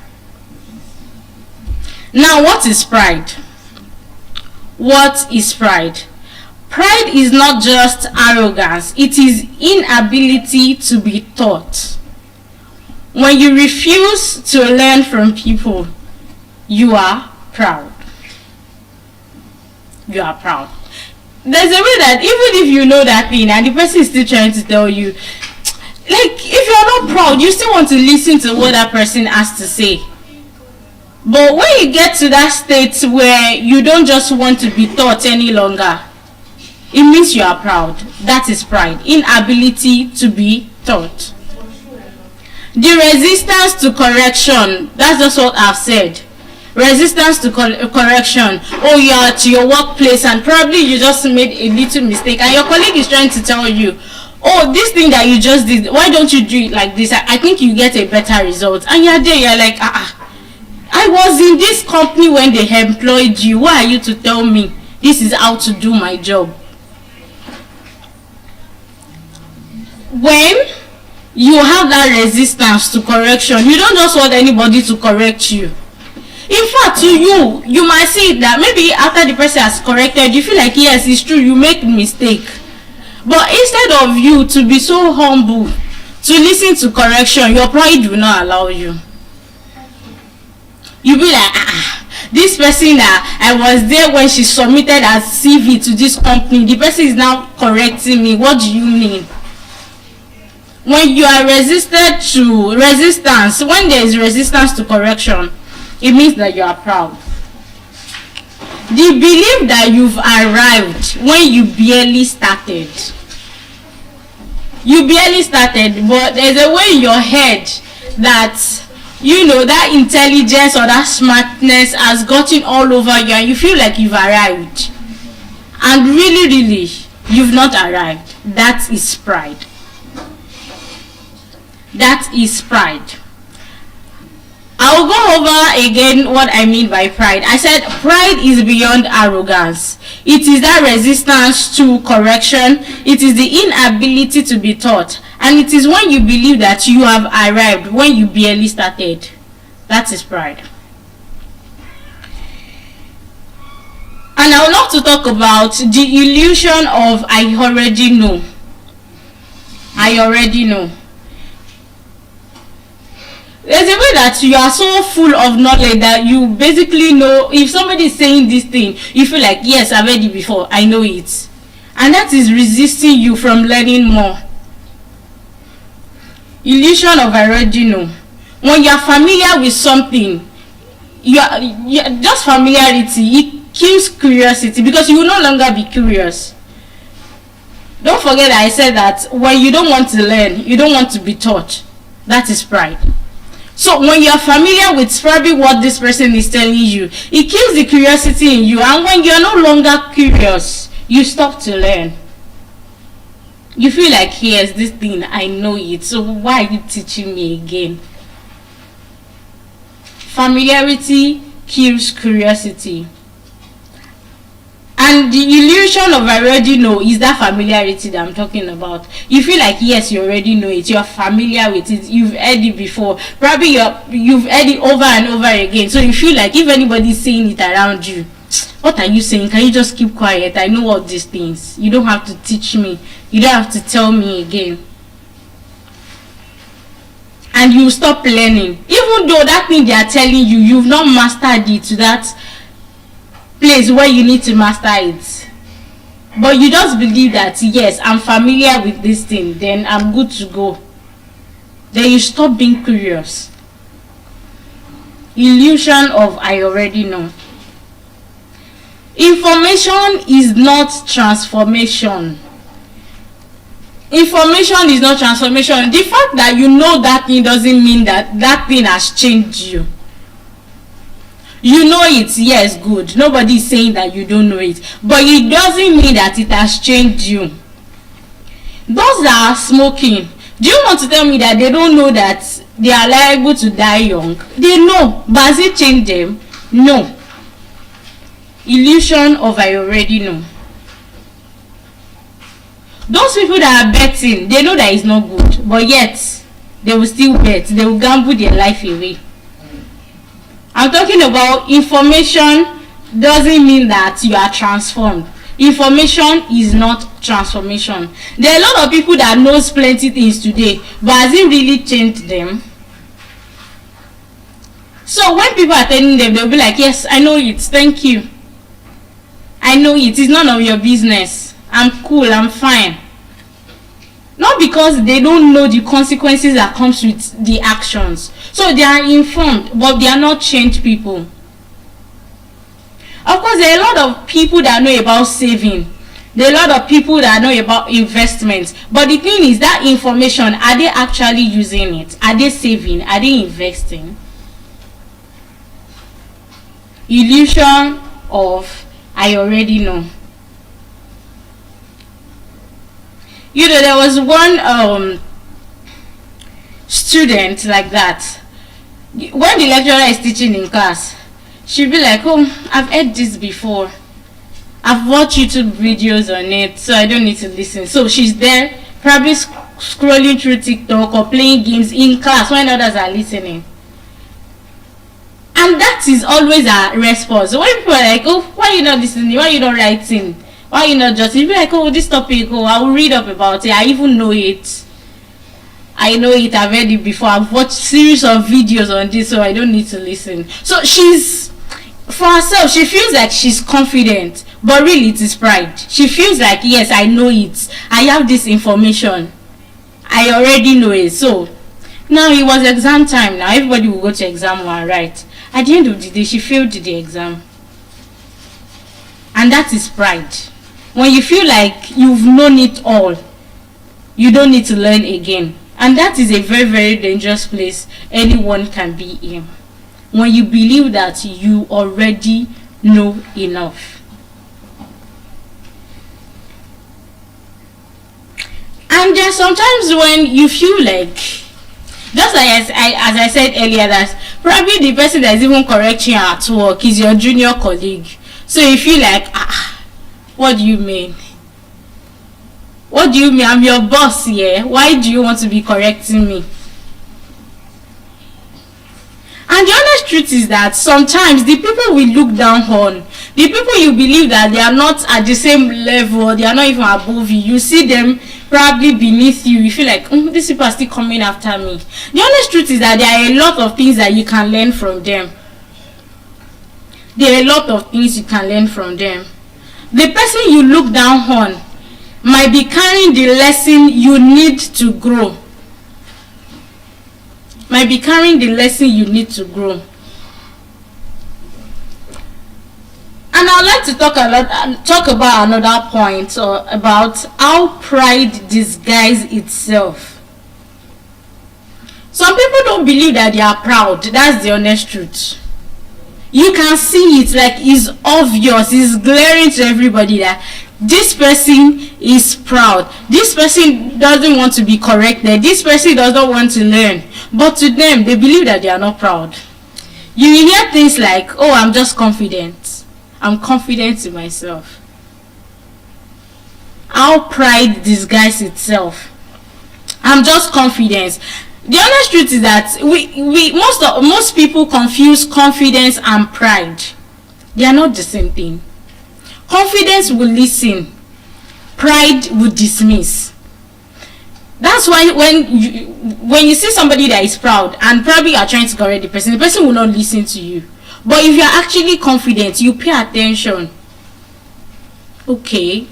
Now, what is pride? What is pride? Pride is not just arrogance. It is inability to be taught. When you refuse to learn from people, you are proud. You are proud. There's a way that even if you know that thing and the person is still trying to tell you, like, if you're not proud, you still want to listen to what that person has to say. But when you get to that state where you don't just want to be taught any longer, it means you are proud. That is pride. Inability to be taught. The resistance to correction, that's just what I've said. Resistance to correction. Oh, you are at your workplace and probably you just made a little mistake and your colleague is trying to tell you, oh, this thing that you just did, why don't you do it like this? I think you get a better result. And you're there, you're like, I was in this company when they employed you. Why are you to tell me this is how to do my job? When you have that resistance to correction, you don't just want anybody to correct you. In fact, to you might see that maybe after the person has corrected, you feel like, yes, it's true, you make mistake. But instead of you to be so humble to listen to correction, your pride will not allow you. You'll be like, this person that I was there when she submitted her CV to this company, the person is now correcting me. What do you mean? When you are when there is resistance to correction, it means that you are proud. The belief that you've arrived when you barely started. You barely started, but there's a way in your head that, you know, that intelligence or that smartness has gotten all over you and you feel like you've arrived. And really, you've not arrived. That is pride. That is pride. I'll go over again what I mean by pride. I said pride is beyond arrogance. It is that resistance to correction. It is the inability to be taught. And it is when you believe that you have arrived when you barely started. That is pride. And I would love to talk about the illusion of I already know. I already know. There's a way that you are so full of knowledge that you basically know if somebody is saying this thing, you feel like, yes, I've heard it before, I know it. And that is resisting you from learning more. illusion of I already know. When you are familiar with something, you are just familiarity, it kills curiosity because you will no longer be curious. Don't forget that I said that when you don't want to learn, you don't want to be taught. That is pride. So when you are familiar with probably what this person is telling you, it kills the curiosity in you. And when you are no longer curious, you stop to learn. You feel like, yes, this thing, I know it. So why are you teaching me again? Familiarity kills curiosity. And the illusion of I already know is that familiarity that I'm talking about. You feel like, yes, you already know it. You're familiar with it. You've heard it before. Probably you've heard it over and over again. So you feel like if anybody's saying it around you, what are you saying? Can you just keep quiet? I know all these things. You don't have to teach me. You don't have to tell me again. And you stop learning. Even though that thing they are telling you, you've not mastered it to that place where you need to master it. But you just believe that, yes, I'm familiar with this thing, then I'm good to go. Then you stop being curious. Illusion of I already know. Information is not transformation. Information is not transformation. The fact that you know that thing doesn't mean that that thing has changed you. You know it, yes, good. Nobody is saying that you don't know it. But it doesn't mean that it has changed you. Those that are smoking, do you want to tell me that they don't know that they are liable to die young? They know. But has it changed them? No. Illusion of I already know. Those people that are betting, they know that it's not good. But yet, they will still bet. They will gamble their life away. I'm talking about information doesn't mean that you are transformed. Information is not transformation. There are a lot of people that knows plenty things today, but has it really changed them? So when people are telling them, they'll be like, yes, I know it, thank you. I know it is none of your business. I'm cool, I'm fine. Not because they don't know the consequences that comes with the actions. So they are informed, but they are not changed people. Of course, there are a lot of people that know about saving. There are a lot of people that know about investments. But the thing is, that information, are they actually using it? Are they saving? Are they investing? Illusion of I already know. You know, there was one student like that. When the lecturer is teaching in class, she'll be like, oh, I've heard this before. I've watched YouTube videos on it, so I don't need to listen. So she's there, probably scrolling through TikTok or playing games in class when others are listening. And that is always a response. When people are like, oh, why are you not listening? Why are you not writing? Why are you not just? You'll be like, oh, this topic, oh, I will read up about it. I even know it. I know it, I've heard it before. I've watched series of videos on this, so I don't need to listen. So she's, for herself, she feels like she's confident, but really it is pride. She feels like, yes, I know it. I have this information. I already know it. So now it was exam time. Now everybody will go to exam and write. At the end of the day, she failed the exam. And that is pride. When you feel like you've known it all, you don't need to learn again. And that is a very, very dangerous place anyone can be in. When you believe that you already know enough. And there are sometimes when you feel like, just like as I said earlier, that probably the person that is even correcting you at work is your junior colleague. So you feel like, what do you mean? What do you mean? I'm your boss here. Why do you want to be correcting me? And the honest truth is that sometimes the people we look down on, the people you believe that they are not at the same level, they are not even above you, you see them probably beneath you. You feel like, these people are still coming after me. The honest truth is that there are a lot of things that you can learn from them. There are a lot of things you can learn from them. The person you look down on might be carrying the lesson you need to grow. might be carrying the lesson you need to grow. And I'd like to talk about another point, or about how pride disguises itself. Some people don't believe that they are proud. That's the honest truth. You can see it, like it's obvious, it's glaring to everybody that this person is proud. This person doesn't want to be corrected. This person does not want to learn. But to them, they believe that they are not proud. You will hear things like, oh, I'm just confident. I'm confident in myself. How pride disguises itself. I'm just confident. The honest truth is that most people confuse confidence and pride. They are not the same thing. Confidence will listen. Pride will dismiss. That's why when you see somebody that is proud and probably you are trying to correct the person will not listen to you. But if you are actually confident, you pay attention. Okay,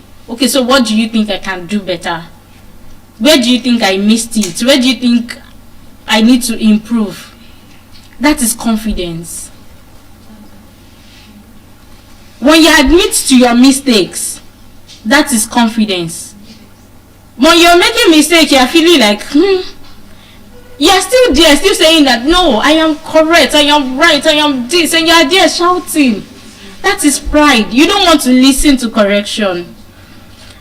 so what do you think I can do better? Where do you think I missed it? Where do you think I need to improve? That is confidence. When you admit to your mistakes, that is confidence. When you're making mistakes, you're feeling like, you're still there, still saying that, no, I am correct, I am right, I am this, and you're there shouting. That is pride. You don't want to listen to correction.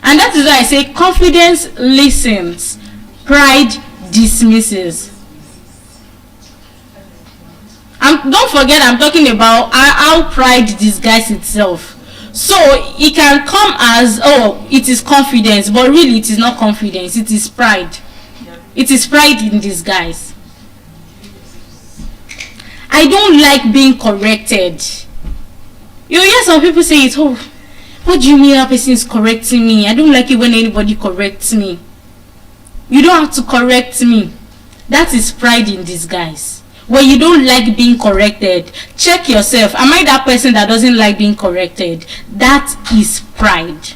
And that is why I say confidence listens, pride dismisses. Don't forget, I'm talking about how pride disguises itself. So it can come as, oh, it is confidence, but really it is not confidence, it is pride. It is pride in disguise. I don't like being corrected. You hear some people say it, oh, what do you mean that person is correcting me? I don't like it when anybody corrects me. You don't have to correct me. That is pride in disguise. When you don't like being corrected, check yourself. Am I that person that doesn't like being corrected? That is pride.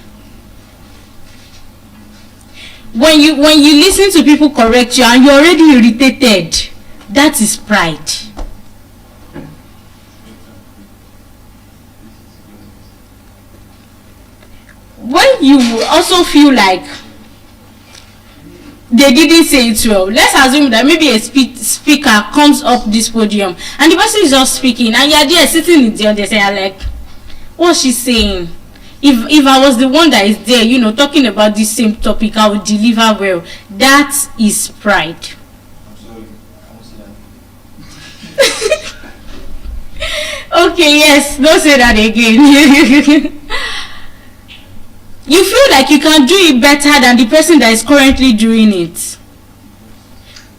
When you listen to people correct you and you're already irritated, that is pride. When you also feel like they didn't say it well, let's assume that maybe a speaker comes up this podium and the person is just speaking and you're there sitting in the other side like, what's she saying? If I was the one that is there, talking about this same topic, I would deliver well. That is pride. I'm sorry, I won't say that. Okay, yes, don't say that again. You feel like you can do it better than the person that is currently doing it.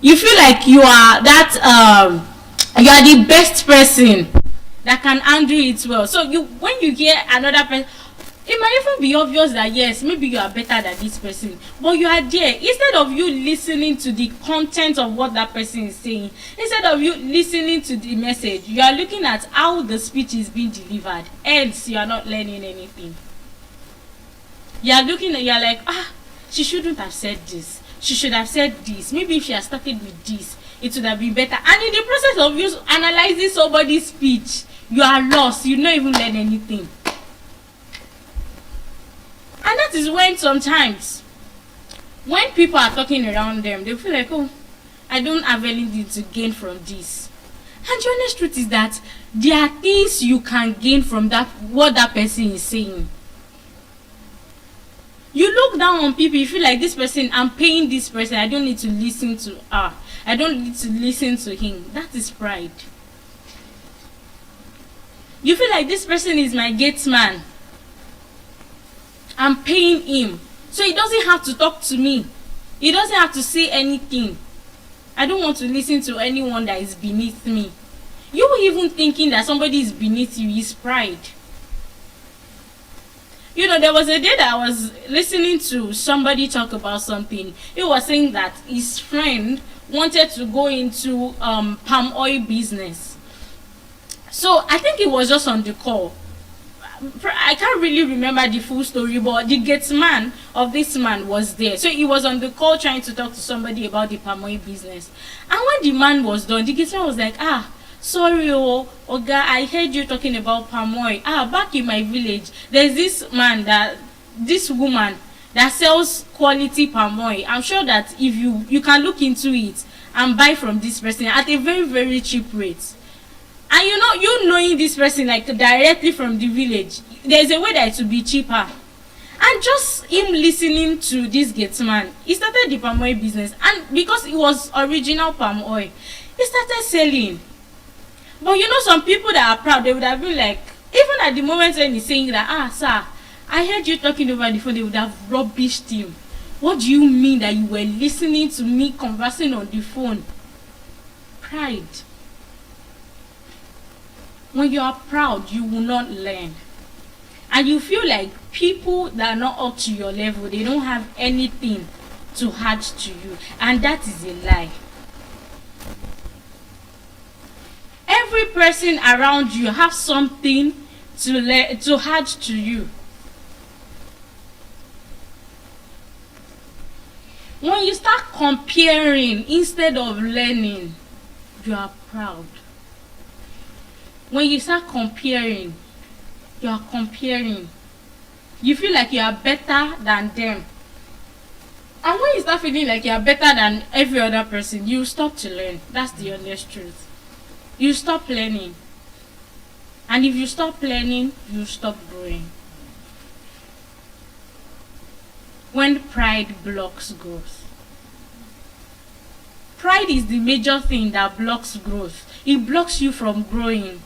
You feel like you are you are the best person that can handle it well. So when you hear another person, it might even be obvious that yes, maybe you are better than this person, but you are there. Instead of you listening to the content of what that person is saying, instead of you listening to the message, you are looking at how the speech is being delivered. Hence, you are not learning anything. You are looking at, you are like, she shouldn't have said this. She should have said this. Maybe if she had started with this, it would have been better. And in the process of you analyzing somebody's speech, you are lost. You don't even learn anything. And that is when sometimes, when people are talking around them, they feel like, oh, I don't have anything to gain from this. And the honest truth is that there are things you can gain from that, what that person is saying. You look down on people, you feel like this person, I'm paying this person, I don't need to listen to her. I don't need to listen to him. That is pride. You feel like this person is my gate man. I'm paying him. So he doesn't have to talk to me. He doesn't have to say anything. I don't want to listen to anyone that is beneath me. You even thinking that somebody is beneath you is pride. There was a day that I was listening to somebody talk about something. He was saying that his friend wanted to go into palm oil business. So I think it was just on the call. I can't really remember the full story, but the gate man of this man was there. So he was on the call trying to talk to somebody about the palm oil business. And when the man was done, the gate man was like, sorry, Oga, I heard you talking about palm oil. Back in my village, there's this woman that sells quality palm oil. I'm sure that if you can look into it and buy from this person at a very, very cheap rate. And you knowing this person like directly from the village, there's a way that it will be cheaper. And just him listening to this gate man, he started the palm oil business. And because it was original palm oil, he started selling. But some people that are proud, they would have been like, even at the moment when he's saying that, sir, I heard you talking over the phone, they would have rubbished him. What do you mean that you were listening to me conversing on the phone? Pride. When you are proud, you will not learn. And you feel like people that are not up to your level, they don't have anything to add to you. And that is a lie. Every person around you have something to add to you. When you start comparing instead of learning, you are proud. When you start comparing, you are comparing. You feel like you are better than them. And when you start feeling like you are better than every other person, you stop to learn. That's the honest truth. You stop learning. And if you stop learning, you stop growing. When pride blocks growth. Pride is the major thing that blocks growth. It blocks you from growing.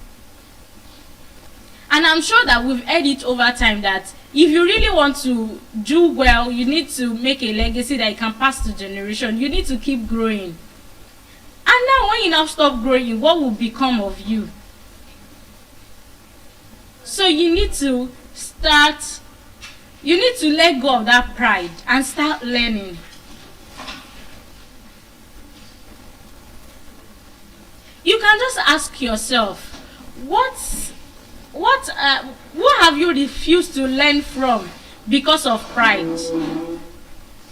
And I'm sure that we've heard it over time that if you really want to do well, you need to make a legacy that you can pass to generation. You need to keep growing. And now when you now stop growing, what will become of you? So you need to let go of that pride and start learning. You can just ask yourself, who have you refused to learn from because of pride?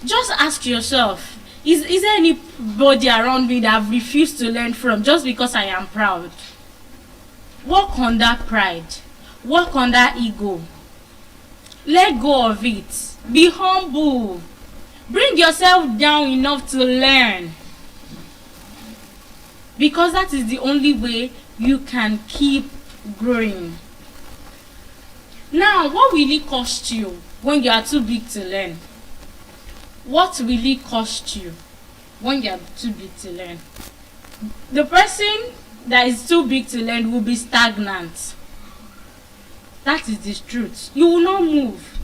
Just ask yourself, is there anybody around me that I've refused to learn from just because I am proud? Work on that pride. Work on that ego. Let go of it. Be humble. Bring yourself down enough to learn. Because that is the only way you can keep growing. Now, what will it cost you when you are too big to learn? What will it cost you when you are too big to learn? The person that is too big to learn will be stagnant. That is the truth. You will not move.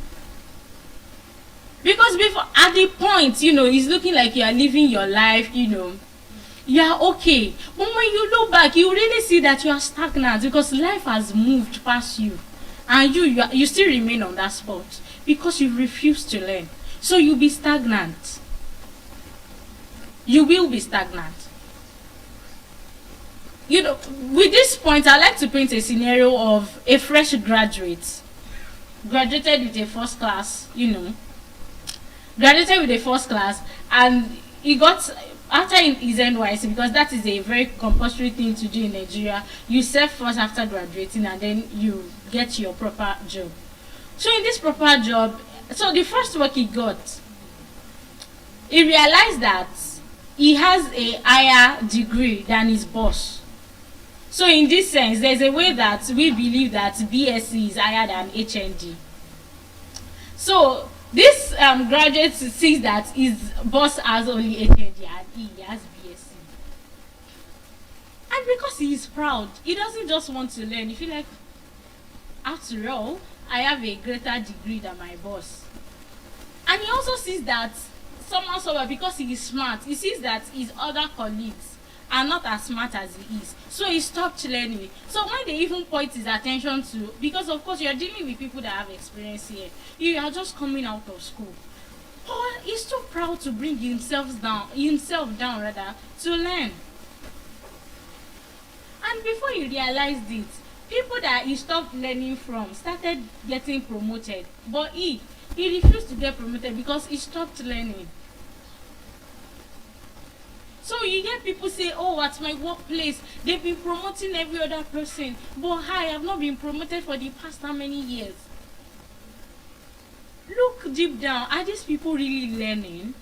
Because at the point, it's looking like you are living your life, you are okay. But when you look back, you really see that you are stagnant because life has moved past you. And you still remain on that spot because you refuse to learn. So you'll be stagnant. You will be stagnant. With this point, I like to paint a scenario of a fresh graduate. Graduated with a first class, Graduated with a first class and he got, after his NYC, because that is a very compulsory thing to do in Nigeria, you serve first after graduating and then you get your proper job. So in this proper job, so the first work he got, he realized that he has a higher degree than his boss. So in this sense, there's a way that we believe that BSc is higher than HND. So this graduate sees that his boss has only HND and he has BSc. And because he is proud, he doesn't just want to learn. He feels like, after all, I have a greater degree than my boss. And he also sees that somehow, because he is smart, he sees that his other colleagues are not as smart as he is. So he stopped learning. So when they even point his attention to, because of course you're dealing with people that have experience here, you are just coming out of school. But he's too proud to bring himself down to learn. And before he realized it, People that he stopped learning from started getting promoted, but he refused to get promoted because he stopped learning. So you hear people say, oh, at my workplace they've been promoting every other person, but I have not been promoted for the past how many years? Look deep down, are these people really learning?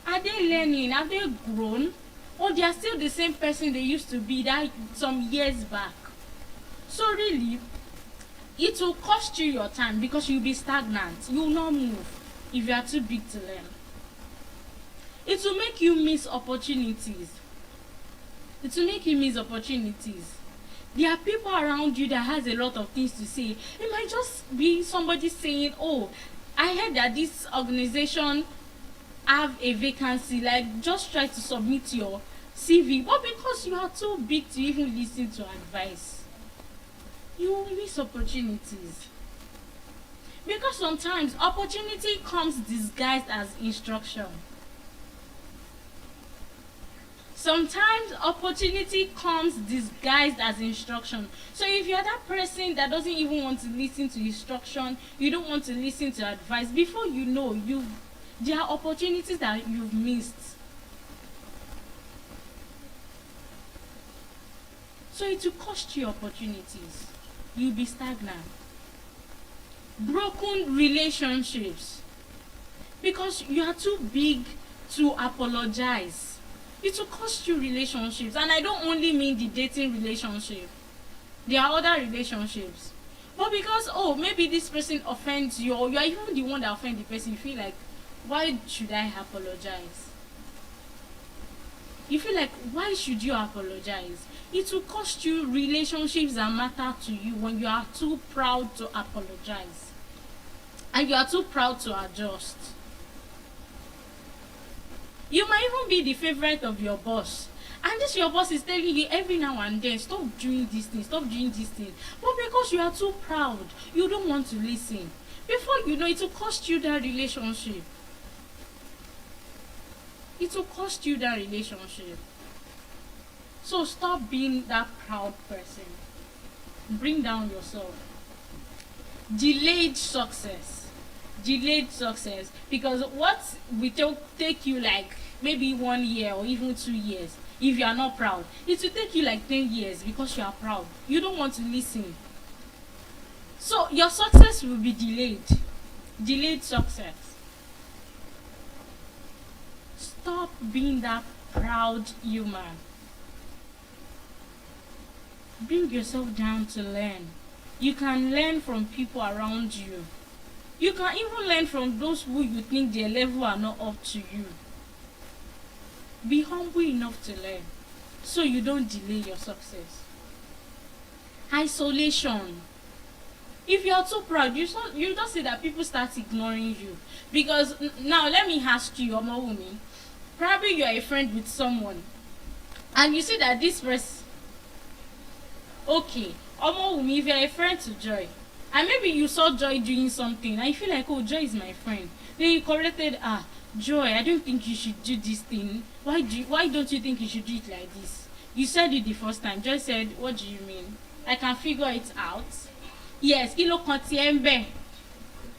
Are they learning? Have they grown? Or they are still the same person they used to be that some years back? So really, it will cost you your time because you'll be stagnant. You will not move if you are too big to learn. It will make you miss opportunities. It will make you miss opportunities. There are people around you that has a lot of things to say. It might just be somebody saying, oh, I heard that this organization have a vacancy, like just try to submit your CV. But because you are too big to even listen to advice, you will miss opportunities. Because sometimes opportunity comes disguised as instruction. Sometimes opportunity comes disguised as instruction. So if you're that person that doesn't even want to listen to instruction, you don't want to listen to advice, before you know, there are opportunities that you've missed. So it will cost you opportunities. You'll be stagnant. Broken relationships. Because you are too big to apologize. It will cost you relationships. And I don't only mean the dating relationship. There are other relationships. But because, oh, maybe this person offends you, or you are even the one that offends the person, you feel like, why should I apologize? You feel like, why should you apologize? It will cost you relationships that matter to you when you are too proud to apologize. And you are too proud to adjust. You might even be the favorite of your boss. And this your boss is telling you every now and then, stop doing this thing, stop doing this thing. But because you are too proud, you don't want to listen. Before you know, it will cost you that relationship. It will cost you that relationship. So stop being that proud person. Bring down yourself. Delayed success. Delayed success. Because what will take you like maybe 1 year or even 2 years, if you are not proud, it will take you like 10 years because you are proud. You don't want to listen. So your success will be delayed. Delayed success. Stop being that proud human. Bring yourself down to learn. You can learn from people around you. You can even learn from those who you think their level are not up to you. Be humble enough to learn so you don't delay your success. Isolation. If you are too proud, you don't see that people start ignoring you. Because now let me ask you, Omawumi, probably you are a friend with someone and you see that this person, okay, Omawumi, if you are a friend to Joy, and maybe you saw Joy doing something and you feel like, oh, Joy is my friend, then you corrected, Joy, I don't think you should do this thing. Why don't you think you should do it like this? You said it the first time. Joy said, what do you mean? I can figure it out. Yes, Eloquence.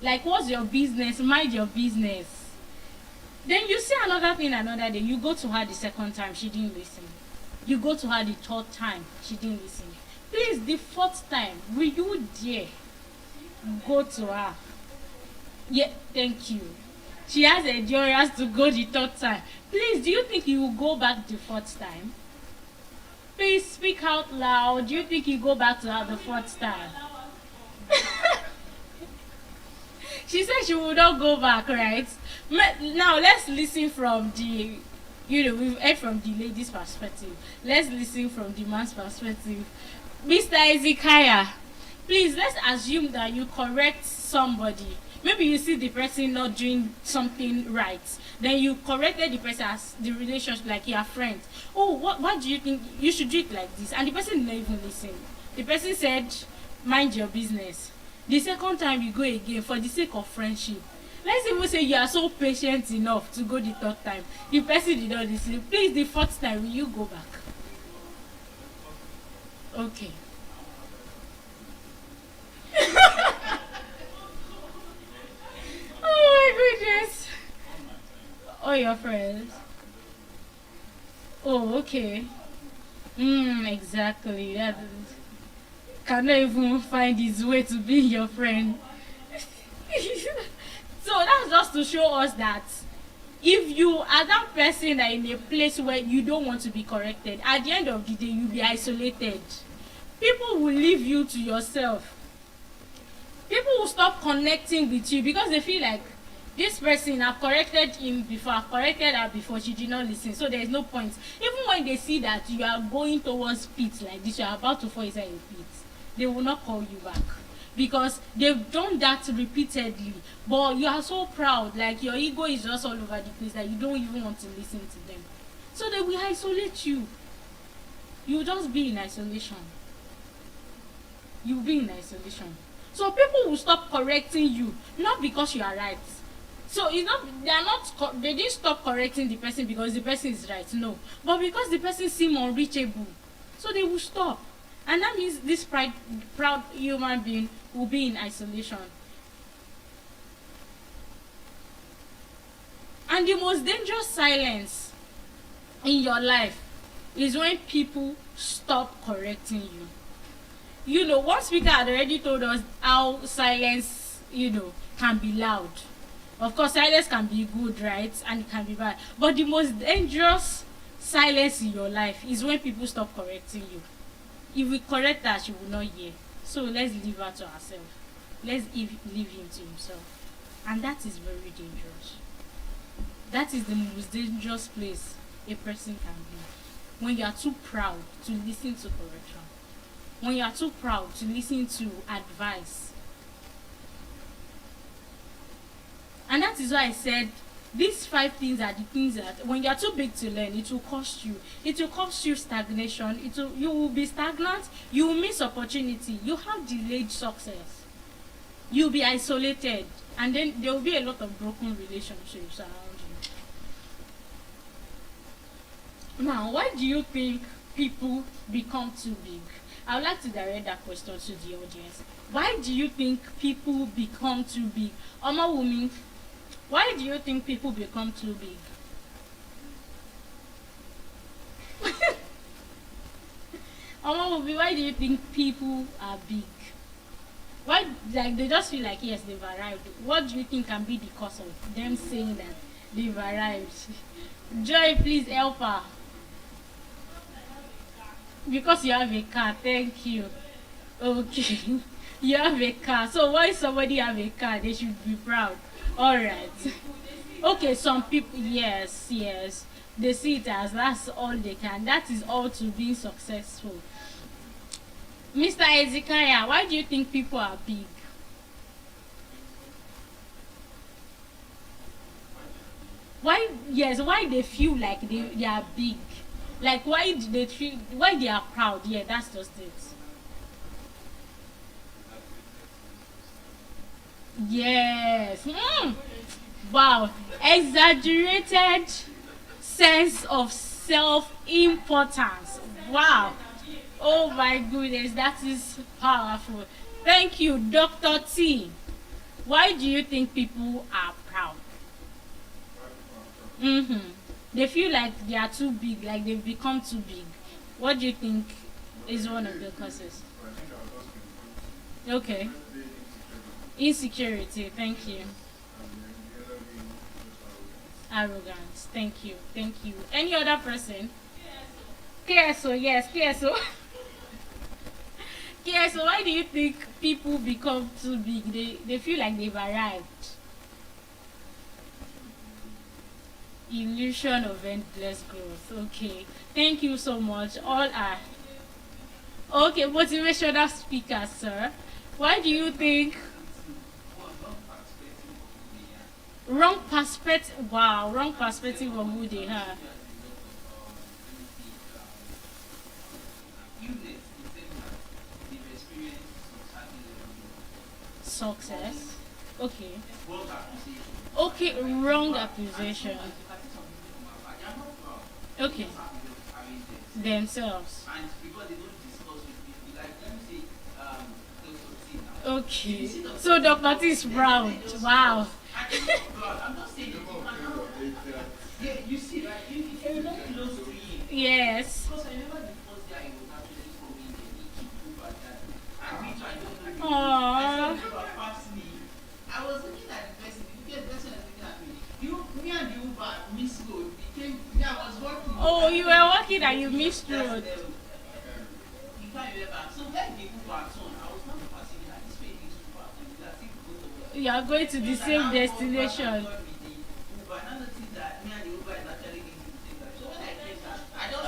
Like, what's your business? Mind your business. Then you say another thing another day. You go to her the second time, she didn't listen. You go to her the third time, she didn't listen. Please, the fourth time, will you dare go to her? Yeah, thank you. She has endurance to go the third time. Please, do you think you will go back the fourth time? Please speak out loud. Do you think you go back to her the fourth time? She said she will not go back, right? Now let's listen from the, we've heard from the lady's perspective. Let's listen from the man's perspective. Mr. Ezekiah, please, let's assume that you correct somebody. Maybe you see the person not doing something right. Then you corrected the person as the relationship, like your friend. Oh, what do you think? You should do it like this. And the person did not even listen. The person said, mind your business. The second time you go again for the sake of friendship. Let's even say you are so patient enough to go the third time. The person did not listen. Please, the fourth time, will you go back? Okay. Oh my goodness. Oh, your friends. Oh, okay. Exactly. That cannot even find his way to be your friend. So that's just to show us that if you are that person that in a place where you don't want to be corrected, at the end of the day you'll be isolated. People will leave you to yourself. People will stop connecting with you because they feel like this person, I've corrected him before, I've corrected her before, she did not listen, so there is no point. Even when they see that you are going towards pit like this, you are about to fall inside a pit, they will not call you back because they've done that repeatedly. But you are so proud, like your ego is just all over the place that you don't even want to listen to them. So they will isolate you. You'll just be in isolation. You'll be in isolation. So people will stop correcting you, not because you are right. So it's not, they didn't stop correcting the person because the person is right, no. But because the person seems unreachable. So they will stop. And that means this proud human being will be in isolation. And the most dangerous silence in your life is when people stop correcting you. You know, one speaker had already told us how silence, can be loud. Of course, silence can be good, right? And it can be bad. But the most dangerous silence in your life is when people stop correcting you. If we correct her, she will not hear. So let's leave her to herself. Let's leave him to himself. And that is very dangerous. That is the most dangerous place a person can be. When you are too proud to listen to correction. When you are too proud to listen to advice. And that is why I said these 5 things are the things that when you are too big to learn, it will cost you. It will cost you stagnation. You will be stagnant. You will miss opportunity. You have delayed success. You will be isolated. And then there will be a lot of broken relationships around you. Now, why do you think people become too big? I would like to direct that question to the audience. Why do you think people become too big? Oma Wumi, why do you think people become too big? Oma Wumi, why do you think people are big? Why, like, they just feel like, yes, they've arrived. What do you think can be the cause of them saying that they've arrived? Joy, please help her. Because you have a car, thank you. Okay. You have a car. So why somebody have a car? They should be proud. Alright. Okay, some people, yes. They see it as that's all they can. That is all to being successful. Mr. Ezekiah, why do you think people are big? Why they feel like they are big? Like why they are proud? Yeah, that's just it. Yes. Wow. Exaggerated sense of self-importance. Wow. Oh my goodness, that is powerful. Thank you, Dr. T. Why do you think people are proud? They feel like they are too big, like they've become too big. What do you think is one of the causes? Okay. Insecurity, thank you. Arrogance, thank you. Any other person? KSO, yes, KSO. KSO, why do you think people become too big? They feel like they've arrived. Illusion of endless growth. Okay, thank you so much. All are okay. Motivational speakers, sir. Why do you think wrong perspective? Wow, wrong perspective of who they are. Success. Okay. Okay, wrong accusation. Okay. Themselves. Okay. So Dr. T is proud. Wow. I'm not saying yeah, you see, right? If you're not close to him. Yes. Because I remember the first day I was actually coming there, he kicked over that. And me too, I don't know. Aww. I said, Uber passed me. I was looking at the person, the person was looking at me. Me and the Uber Miss Road became, I was working. Oh, you were working and you missed road. You can't remember. So when the Uber turned, I was not passing that this way is Uber. I think both of them. You are going to the same destination.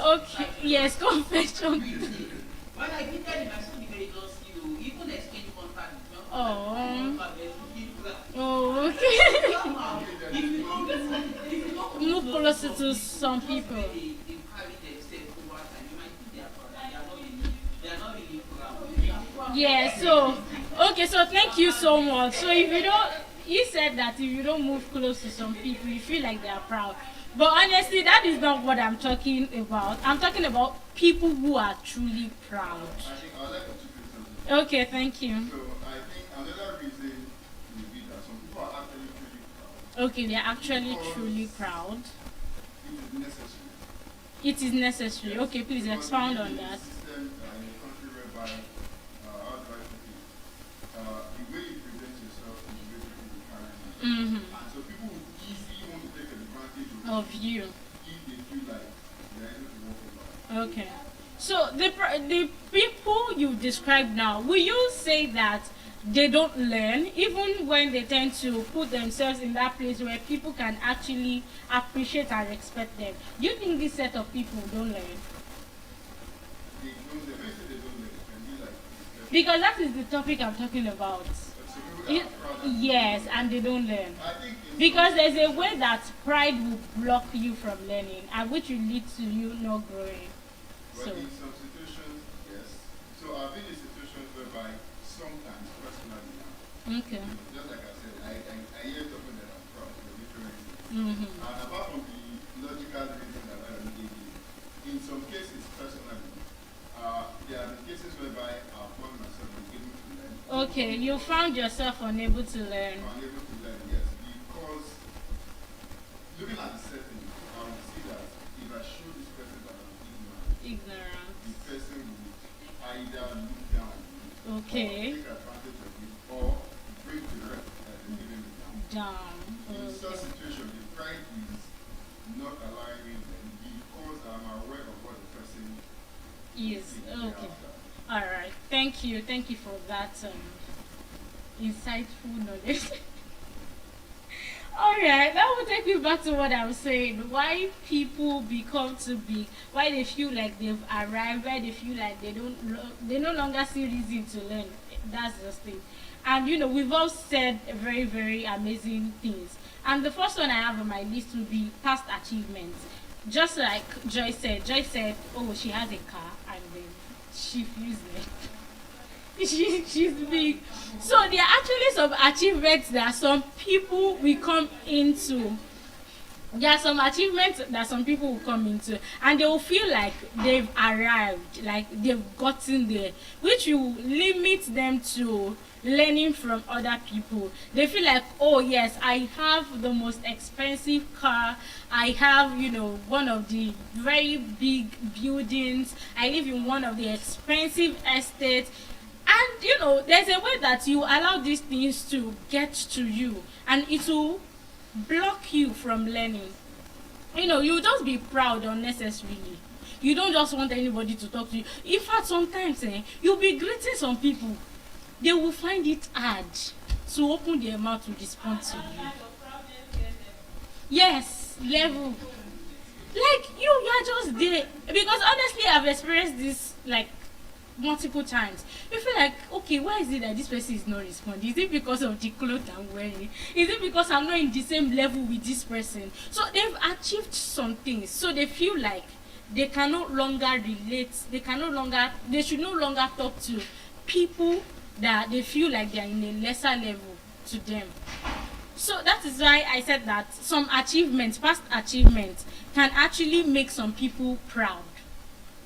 Okay, yes, confession. When I greeted him, I saw the very lost you. Even exchange contact. Oh. Oh, okay. Move closer to some people. Yeah, so, okay, so thank you so much. So if you don't, you said that if you don't move close to some people, you feel like they are proud. But honestly, that is not what I'm talking about. I'm talking about people who are truly proud. I think I'd like to say something. Okay, thank you. So I think another reason would be that some people are actually truly proud. Okay, they're actually truly proud. It is necessary. It is necessary. Okay, please Because expound we on live in a that. system in a country whereby, how do I put it? The way you present yourself is the way people will carry you. Mm-hmm. And so people would easily want to take advantage Of you. if they feel like they're able to walk over. Okay. So the people you described now, will you say that they don't learn, even when they tend to put themselves in that place where people can actually appreciate and respect them? Do you think this set of people don't learn? They don't, the reason they don't learn can be like, Because that is the topic I'm talking about. Yes, and they don't learn. Because there's a way that pride will block you from learning, and which will lead to you not growing. But So. in some situations, yes. So I've been in situations whereby sometimes personally now, Okay. just like I said, I hear something that I'm proud of, different reasons. Mm-hmm. And apart from the logical reason that I already gave you, in some cases personally, there have been cases whereby I've found myself unable to learn. Okay, you found yourself unable to learn. Unable to learn, yes, because looking at the setting, I would see that if I show this person that I'm ignorant, the person would either look down on me, Okay. or take advantage of me, or bring the rest that is giving me down. In such situation, the pride is not allowing me then because I'm aware of what the person Yes. is Okay. after. All right. Thank you. Thank you for that insightful knowledge. All right. That will take me back to what I was saying. Why people become too big? Why they feel like they've arrived? Why they feel like they no longer see reason to learn? That's the thing. And you know, we've all said very, very amazing things. And the first one I have on my list would be past achievements. Just like Joy said, oh, she has a car and then she feels like she's big. So there are actually some achievements that some people will come into. There are some achievements that some people will come into and they will feel like they've arrived, like they've gotten there, which will limit them to learning from other people. They feel like, oh yes, I have the most expensive car, I have, you know, one of the very big buildings, I live in one of the expensive estates. And you know, there's a way that you allow these things to get to you and it will block you from learning. You know, you just be proud unnecessarily. You don't just want anybody to talk to you. In fact, sometimes you'll be greeting some people, they will find it hard to open their mouth to respond to you. Yes, level. Like you are just there. Because honestly, I've experienced this like multiple times. You feel like, okay, why is it that this person is not responding? Is it because of the clothes I'm wearing? Is it because I'm not in the same level with this person? So they've achieved some things. So they feel like they can no longer relate. They should no longer talk to people that they feel like they are in a lesser level to them. So that is why I said that some achievements, past achievements, can actually make some people proud.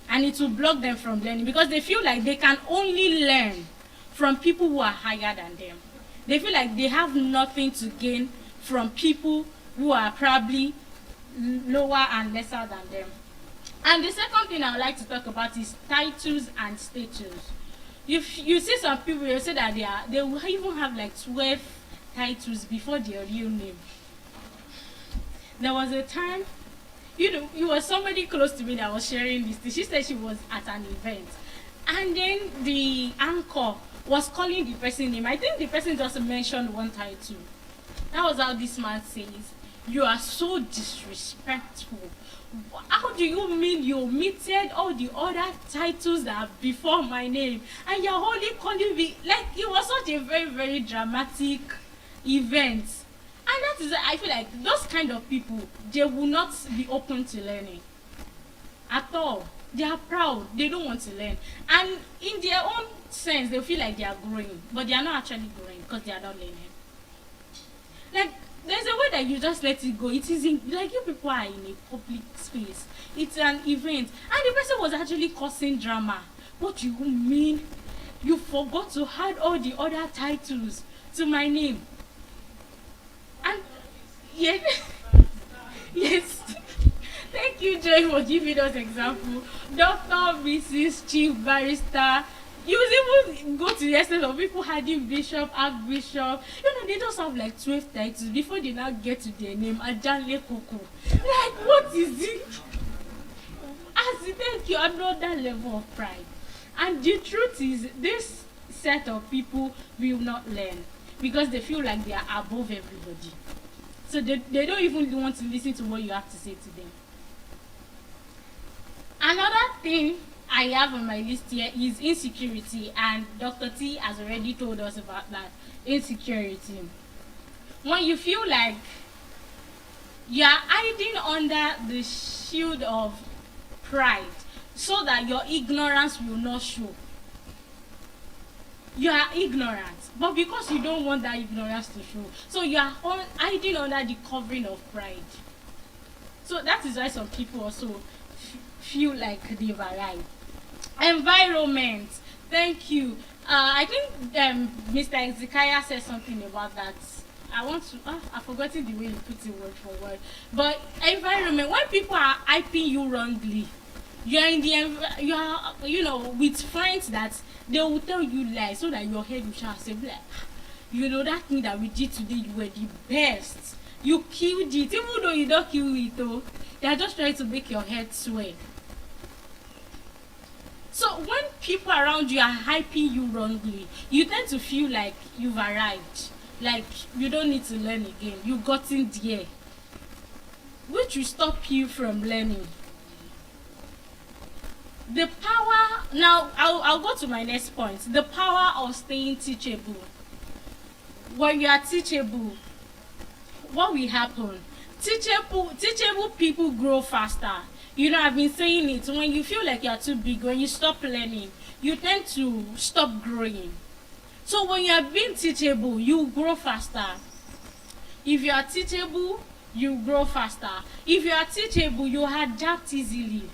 And it will block them from learning because they feel like they can only learn from people who are higher than them. They feel like they have nothing to gain from people who are probably lower and lesser than them. And the second thing I would like to talk about is titles and status. You see some people, you say that they will even have like 12 titles before their real name. There was a time, it was somebody close to me that was sharing this. She said she was at an event, and then the anchor was calling the person's name. I think the person just mentioned one title. That was how this man says, "You are so disrespectful. How do you mean you omitted all the other titles that are before my name, and you're only calling me?" Like, it was such a very, very dramatic event. And that is, I feel like those kind of people, they will not be open to learning at all. They are proud, they don't want to learn, and in their own sense they feel like they are growing, but they are not actually growing because they are not learning. Like, there's a way that you just let it go. It isn't like you people are in a public space, it's an event, and the person was actually causing drama. What do you mean you forgot to add all the other titles to my name? And yes, yes. Thank you, Joy, for giving us example. Doctor, Mrs., Chief, Barrister. You even go to the extent of people having Bishop, Archbishop. They just have like 12 titles before they now get to their name, Ajanle Koko. Like, what is it? As thank you, another level of pride. And the truth is, this set of people will not learn because they feel like they are above everybody. So they don't even want to listen to what you have to say to them. Another thing I have on my list here is insecurity, and Dr. T has already told us about that. Insecurity. When you feel like you are hiding under the shield of pride so that your ignorance will not show. You are ignorant, but because you don't want that ignorance to show, so you are hiding under the covering of pride. So that is why some people also feel like they've arrived. Environment. Thank you. I think Mr. Ezekiah said something about that. I've forgotten the way you put it word for word. But environment, when people are hyping you wrongly, you are with friends that they will tell you lies so that your head will shall say, like, that thing that we did today, you were the best. You killed it, even though you don't kill it though. They are just trying to make your head swell. So when people around you are hyping you wrongly, you tend to feel like you've arrived, like you don't need to learn again. You've gotten there, which will stop you from learning. The power, now I'll go to my next point. The power of staying teachable. When you are teachable, what will happen? Teachable people grow faster. I've been saying it. When you feel like you're too big, when you stop learning, you tend to stop growing. So when you're being teachable, you grow faster. If you are teachable, you grow faster. If you are teachable, you adapt easily.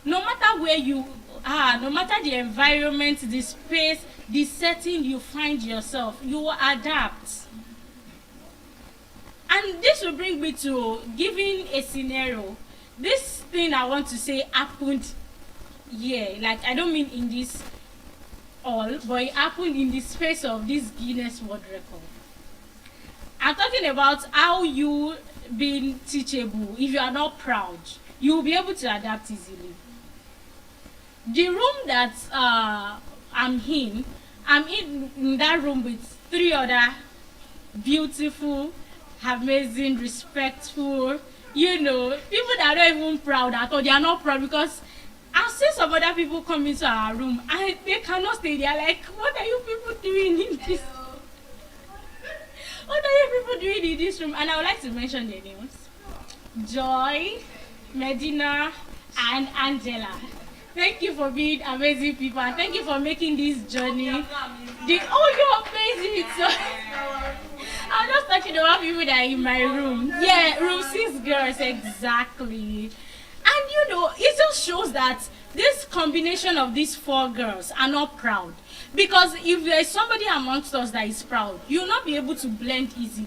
No matter where you are, no matter the environment, the space, the setting you find yourself, you will adapt. And this will bring me to giving a scenario. This thing I want to say happened here. Like, I don't mean in this all, but it happened in the space of this Guinness World Record. I'm talking about how you being teachable. If you are not proud, you will be able to adapt easily. The room that I'm in that room with 3 other beautiful, amazing, respectful, people that are not even proud at all. They are not proud because I've seen some other people come into our room and they cannot stay there. Like, what are you people doing in this? What are you people doing in this room? And I would like to mention their names: Joy, Medina, and Angela. Thank you for being amazing people, and thank you for making this journey. You're amazing. So, I'm just talking about people that are in my room. Yeah, room 6 girls, exactly. And you know, it just shows that this combination of these four girls are not proud. Because if there is somebody amongst us that is proud, you will not be able to blend easily.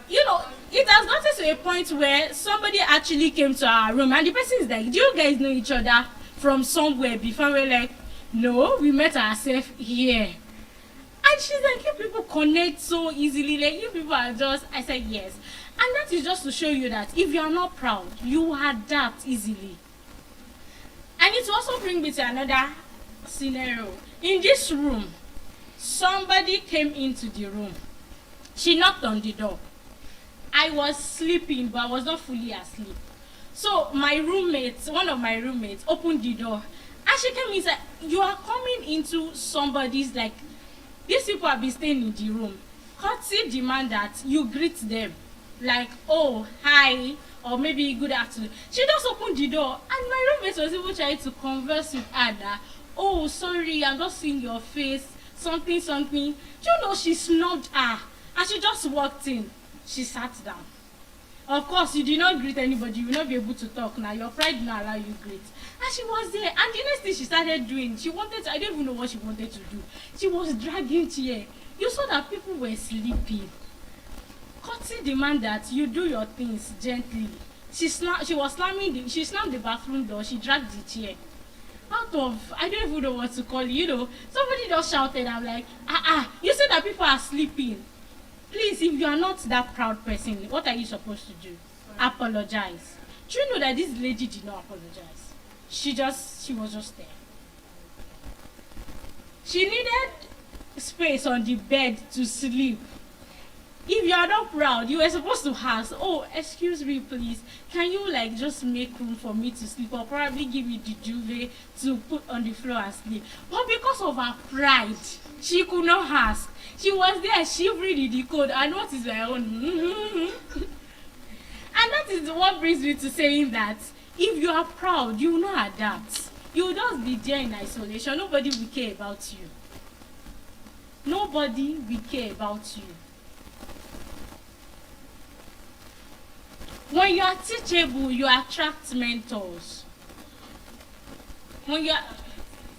You know, it has gotten to a point where somebody actually came to our room and the person is like, do you guys know each other from somewhere before? We're like, no, we met ourselves here. And she's like, you people connect so easily, like you people are just, I said yes. And that is just to show you that if you are not proud, you adapt easily. And it also brings me to another scenario. In this room, somebody came into the room. She knocked on the door. I was sleeping, but I was not fully asleep. So my roommate, one of my roommates, opened the door. And she came in and said, you are coming into somebody's, like, these people have been staying in the room. Courtesy demand that you greet them. Like, oh, hi, or maybe good afternoon. She just opened the door, and my roommate was even trying to converse with her that, oh, sorry, I'm just seeing your face, something. Do you know, she snubbed her, and she just walked in. She sat down. Of course, you did not greet anybody, you will not be able to talk now. Your pride did not allow you greet. And she was there, and the next thing she started doing, she wanted to, I don't even know what she wanted to do. She was dragging chair. You saw that people were sleeping. Courtesy demand that you do your things gently. She slammed the bathroom door, she dragged the chair. Out of, I don't even know what to call it, you know. Somebody just shouted, I'm like, you said that people are sleeping. Please, if you are not that proud person, what are you supposed to do? Apologize. Do you know that this lady did not apologize? She was just there. She needed space on the bed to sleep. If you are not proud, you were supposed to ask, oh, excuse me, please, can you like just make room for me to sleep, or probably give me the duvet to put on the floor and sleep? But because of her pride, she could not ask. She was there shivering in the cold, and what is my own? And that is what brings me to saying that if you are proud, you will not adapt. You will just be there in isolation. Nobody will care about you. Nobody will care about you. When you are teachable, you attract mentors. When you are,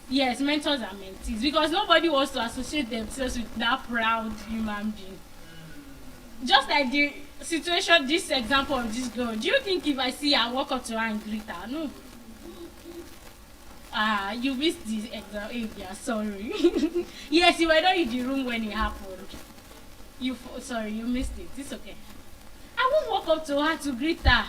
yes, mentors and mentees, because nobody wants to associate themselves with that proud human being. Just like the situation, this example of this girl, do you think if I see her, walk up to her and greet her? No. You missed the exam. Yeah, sorry. Yes, you were not in the room when it happened. Sorry, you missed it. It's okay. I won't walk up to her to greet her.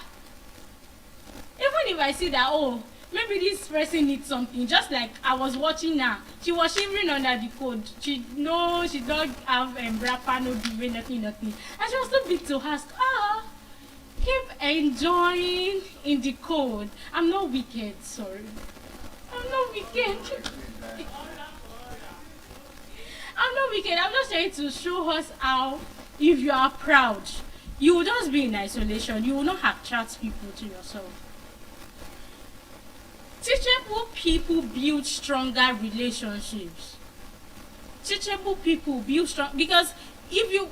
Even if I see that, oh, maybe this person needs something. Just like I was watching her. She was shivering under the cold. She don't have wrapper, no duvet, nothing. And she was too big to ask, keep enjoying in the cold. I'm not wicked, sorry. I'm not wicked. I'm not wicked. I'm just trying to show us how, if you are proud, you will just be in isolation. You will not attract people to yourself. Teachable people build stronger relationships. Teachable people build strong, because if you,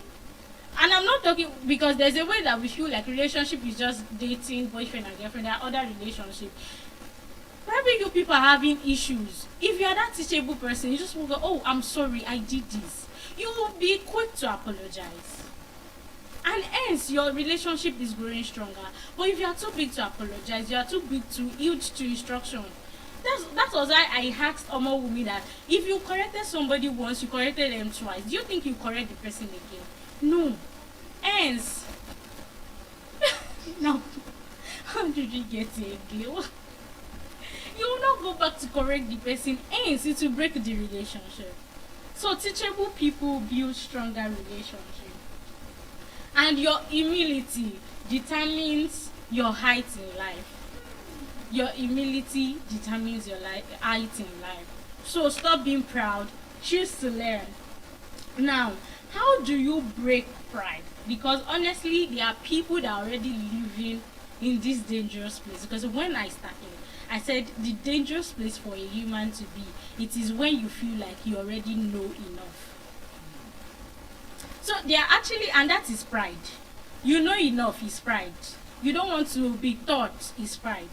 and I'm not talking, because there's a way that we feel like relationship is just dating, boyfriend and girlfriend. There are other relationships. Probably you people are having issues. If you are that teachable person, you just will go, oh, I'm sorry, I did this. You will be quick to apologize. And hence, your relationship is growing stronger. But if you are too big to apologize, you are too big to yield to instruction. That was why I asked Omowumi that if you corrected somebody once, you corrected them twice, do you think you correct the person again? No. Hence. Now, how did you get it again? You will not go back to correct the person. Hence, it will break the relationship. So, teachable people build stronger relationships. And your humility determines your height in life. Your humility determines your height in life. So stop being proud. Choose to learn. Now, how do you break pride? Because honestly, there are people that are already living in this dangerous place. Because when I started, I said the dangerous place for a human to be, it is when you feel like you already know enough. So they are actually, and that is pride. You know enough is pride. You don't want to be taught is pride.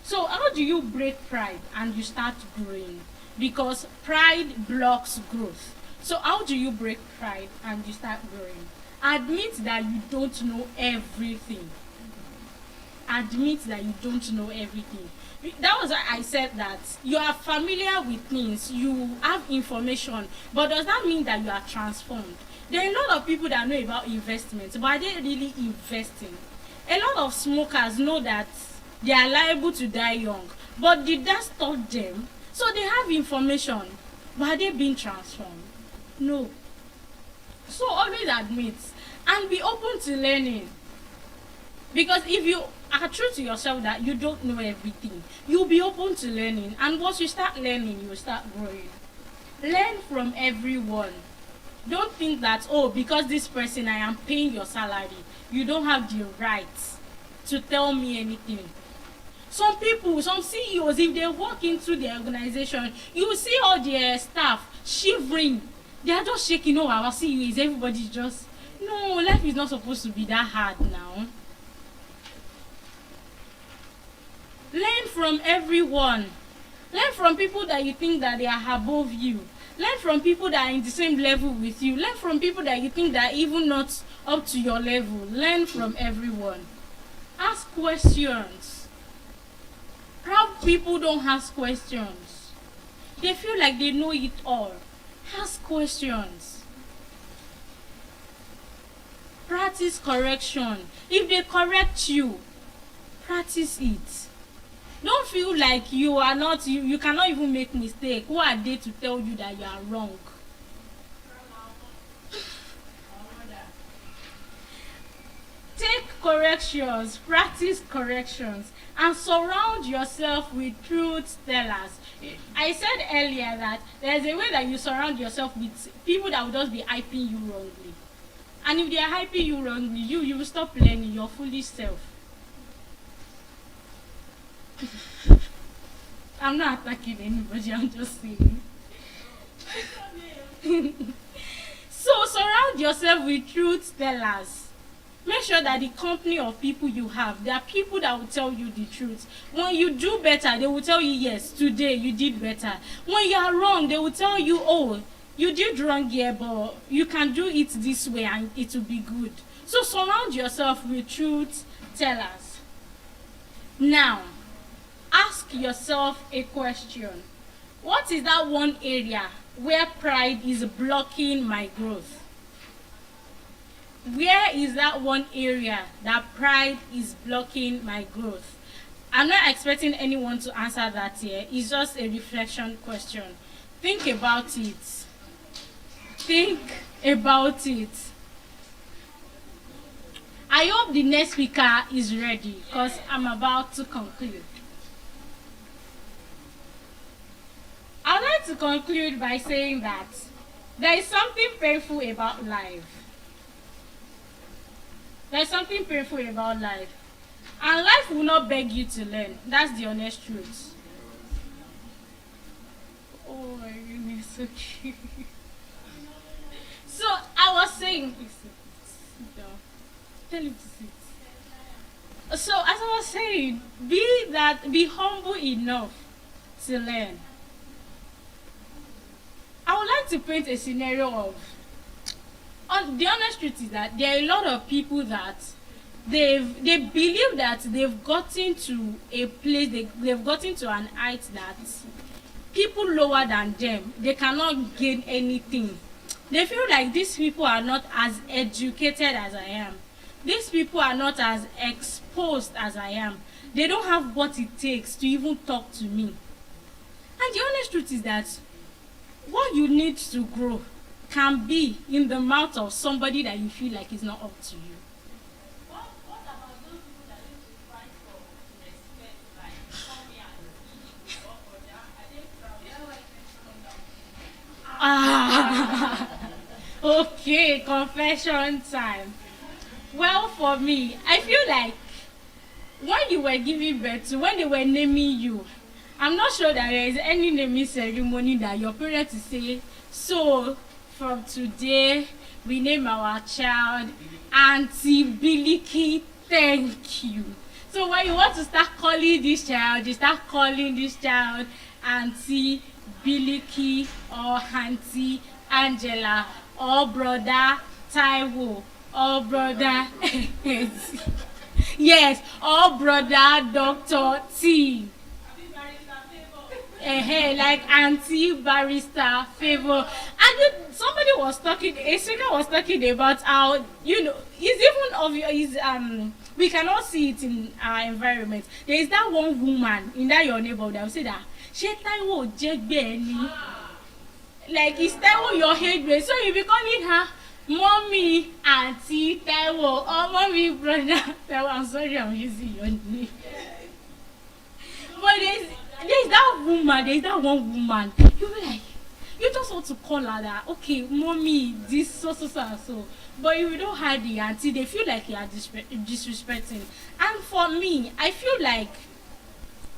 So how do you break pride and you start growing? Because pride blocks growth. So how do you break pride and you start growing? Admit that you don't know everything. Admit that you don't know everything. That was why I said that you are familiar with things, you have information, but does that mean that you are transformed? There are a lot of people that know about investment, but are they really investing? A lot of smokers know that they are liable to die young, but did that stop them? So they have information, but are they being transformed? No. So always admit and be open to learning. Because if you are true to yourself that you don't know everything, you'll be open to learning. And once you start learning, you will start growing. Learn from everyone. Don't think that, oh, because this person, I am paying your salary, you don't have the right to tell me anything. Some people, some CEOs, if they walk into their organization, you will see all their staff shivering. They are just shaking. Oh, our CEO is everybody just... No, life is not supposed to be that hard now. Learn from everyone. Learn from people that you think that they are above you. Learn from people that are in the same level with you. Learn from people that you think that are even not up to your level. Learn from everyone. Ask questions. Proud people don't ask questions. They feel like they know it all. Ask questions. Practice correction. If they correct you, practice it. Don't feel like you are not, you cannot even make mistake. Who are they to tell you that you are wrong? Take corrections, practice corrections, and surround yourself with truth tellers. I said earlier that there's a way that you surround yourself with people that will just be hyping you wrongly. And if they are hyping you wrongly, you will stop learning your foolish self. I'm not attacking anybody, I'm just saying. So surround yourself with truth tellers. Make sure that the company of people you have, there are people that will tell you the truth. When you do better, they will tell you, yes, today you did better. When you are wrong, they will tell you, oh, you did wrong here, but you can do it this way and it will be good. So surround yourself with truth tellers. Now, ask yourself a question. What is that one area where pride is blocking my growth? Where is that one area that pride is blocking my growth? I'm not expecting anyone to answer that here. It's just a reflection question. Think about it. Think about it. I hope the next speaker is ready because I'm about to conclude. I'd like to conclude by saying that there is something painful about life. There's something painful about life. And life will not beg you to learn. That's the honest truth. Oh my goodness, okay. So I was saying, sit down. Tell him to sit. So as I was saying, be humble enough to learn. I would like to paint a scenario of, the honest truth is that there are a lot of people that they believe that they've gotten to a place, they've gotten to an height that people lower than them, they cannot gain anything. They feel like these people are not as educated as I am. These people are not as exposed as I am. They don't have what it takes to even talk to me. And the honest truth is that what you need to grow can be in the mouth of somebody that you feel like is not up to you. What about those people that need to fight for respect, like come here and see, okay, confession time. Well, for me, I feel like when you were giving birth to, when they were naming you, I'm not sure that there is any naming ceremony that your parents will say, so from today, we name our child Auntie Biliki. Thank you. So when you want to start calling this child, you start calling this child Auntie Biliki or Auntie Angela or brother Taiwo or brother yes, or brother Dr. T. Like Auntie Barrister Favor. And then somebody was talking, a speaker was talking about how, you know, it's even obvious, we cannot see it in our environment. There is that one woman in that your neighborhood that will say that, she Taiwo Jegbeni. Like, is Taiwo your head? So you be calling her Mommy, Auntie Taiwo, or Mommy, Brother Taiwo. I'm sorry I'm using your name. But there's that woman, there's that one woman. You be like, you just want to call her that, okay, Mommy, this so. But if you don't have the auntie, they feel like you are disrespecting. And for me, I feel like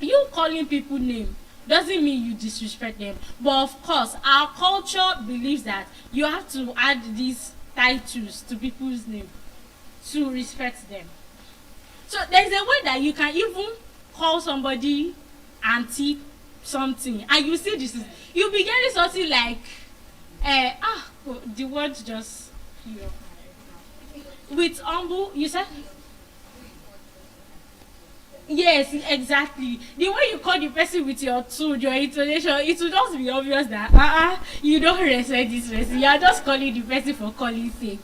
you calling people name doesn't mean you disrespect them. But of course, our culture believes that you have to add these titles to people's name to respect them. So there's a way that you can even call somebody auntie something, and you see this is, you'll be getting something like the word just with humble, you said. Yes, exactly. The way you call the person with your tone, your intonation, it will just be obvious that you don't respect this person. You are just calling the person for calling sake.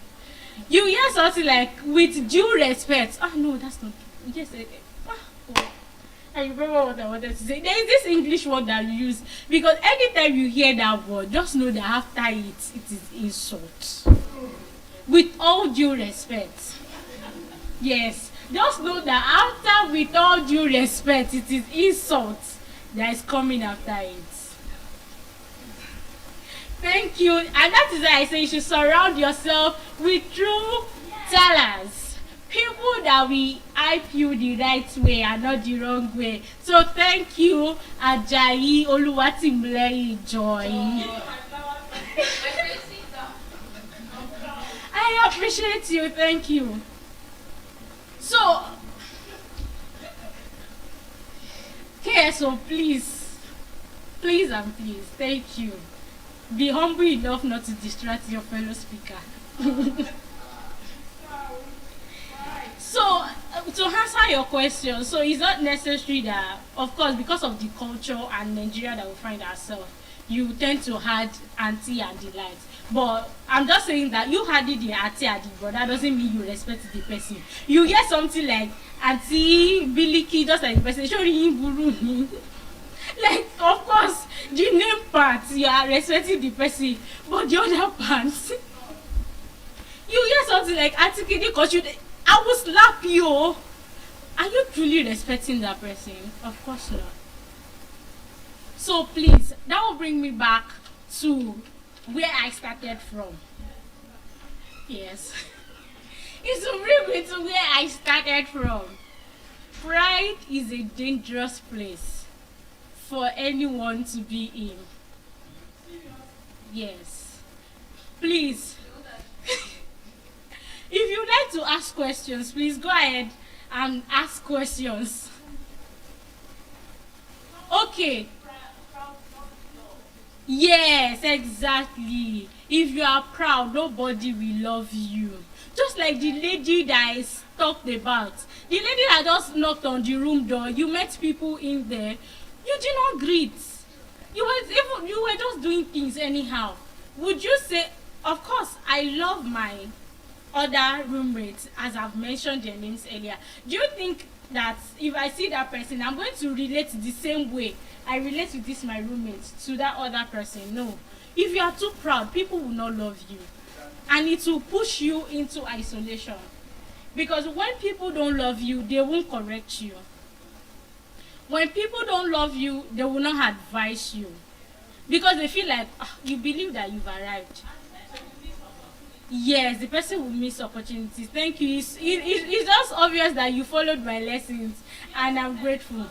You hear something like with due respect. No, that's not. Yes, I remember what I wanted to say. There is this English word that you use, because anytime you hear that word, just know that after it is insult. With all due respect. Yes. Just know that after, with all due respect, it is insult that is coming after it. Thank you. And that is why I say you should surround yourself with true tellers. People that will hype you the right way and not the wrong way. So thank you, Ajayi Oluwatimilei Joy. I appreciate you. Thank you. So, KSO, please, and please, thank you. Be humble enough not to distract your fellow speaker. So, to answer your question, so it's not necessary that, of course, because of the culture and Nigeria that we find ourselves, you tend to add auntie and the light. But I'm just saying that you had the auntie and the brother doesn't mean you respect the person. You hear something like Auntie Biliki, just like the person, like, of course, the name part, you are respecting the person, but the other parts, you hear something like Auntie Kidi, because I will slap you. Are you truly respecting that person? Of course not. So please, that will bring me back to where I started from. Yes. It will bring me to where I started from. Pride is a dangerous place for anyone to be in. Yes. Please. If you'd like to ask questions, please go ahead and ask questions. Okay. Yes, exactly. If you are proud, nobody will love you. Just like the lady that is talked about. The lady that just knocked on the room door, you met people in there, you did not greet. You were just doing things anyhow. Would you say, of course, I love my other roommates, as I've mentioned their names earlier. Do you think that if I see that person, I'm going to relate the same way I relate with this my roommate to that other person? No. If you are too proud, people will not love you, and it will push you into isolation. Because when people don't love you, they won't correct you. When people don't love you, they will not advise you, because they feel like you believe that you've arrived. Yes, the person will miss opportunities. Thank you. It's just obvious that you followed my lessons, and I'm grateful.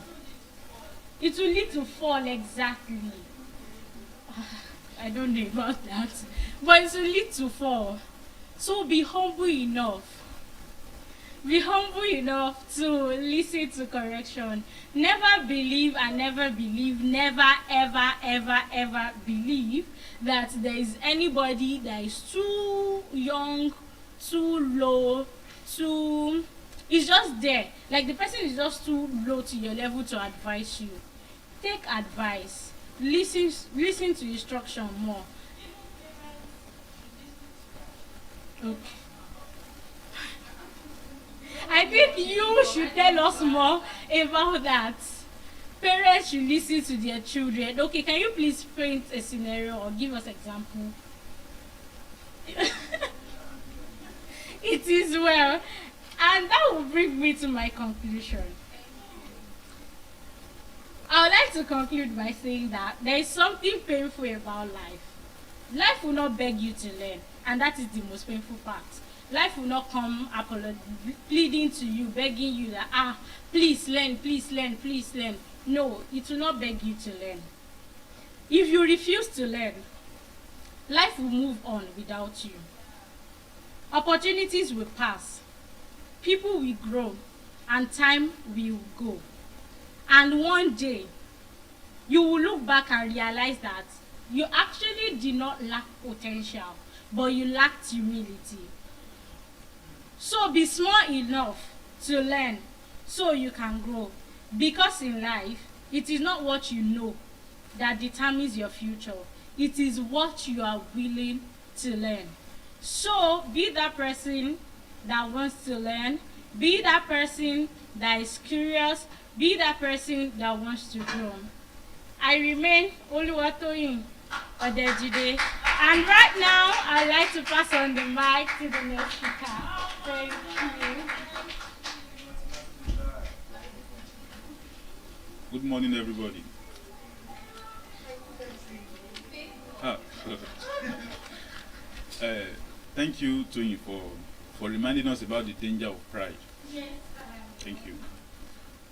It will lead to fall, exactly. I don't know about that, but it will lead to fall. So be humble enough. Be humble enough to listen to correction. Never believe and never believe, never ever ever ever believe that there is anybody that is too young, too low, too, it's just there. Like the person is just too low to your level to advise you. Take advice. Listen to instruction more. Okay. I think you should tell us more about that. Parents should listen to their children. Okay, can you please paint a scenario or give us example? It is well. And that will bring me to my conclusion. I would like to conclude by saying that there is something painful about life. Life will not beg you to learn, and that is the most painful part. Life will not come pleading to you, begging you that, please learn, please learn, please learn. No, it will not beg you to learn. If you refuse to learn, life will move on without you. Opportunities will pass, people will grow, and time will go. And one day, you will look back and realize that you actually did not lack potential, but you lacked humility. So be smart enough to learn so you can grow. Because in life, it is not what you know that determines your future. It is what you are willing to learn. So be that person that wants to learn. Be that person that is curious. Be that person that wants to grow. I remain Oluwatoyin Odejide. And right now, I'd like to pass on the mic to the next speaker. Thank you. Good morning, everybody. Thank you, Tony, for reminding us about the danger of pride. Yes. Thank you.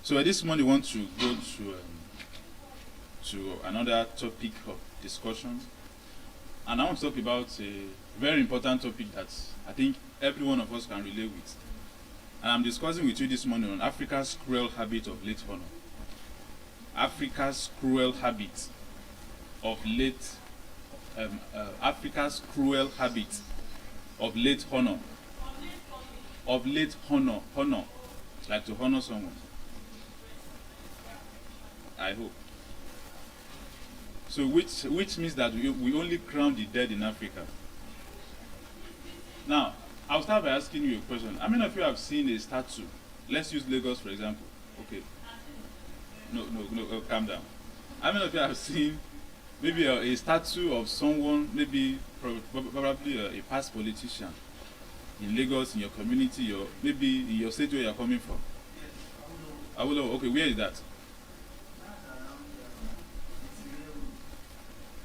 So this morning, we want to go to another topic of discussion. And I want to talk about a very important topic that I think every one of us can relate with. And I'm discussing with you this morning on Africa's cruel habit of late honor. Africa's cruel habit of late Africa's cruel habit of late honor. Of late honor, like to honor someone. I hope. So which means that we only crown the dead in Africa. Now, I'll start by asking you a question. How many of you have seen a statue? Let's use Lagos for example. Okay. No, calm down. How many of you have seen maybe a statue of someone, maybe probably a past politician in Lagos, in your community, or maybe in your state where you're coming from? Okay, where is that?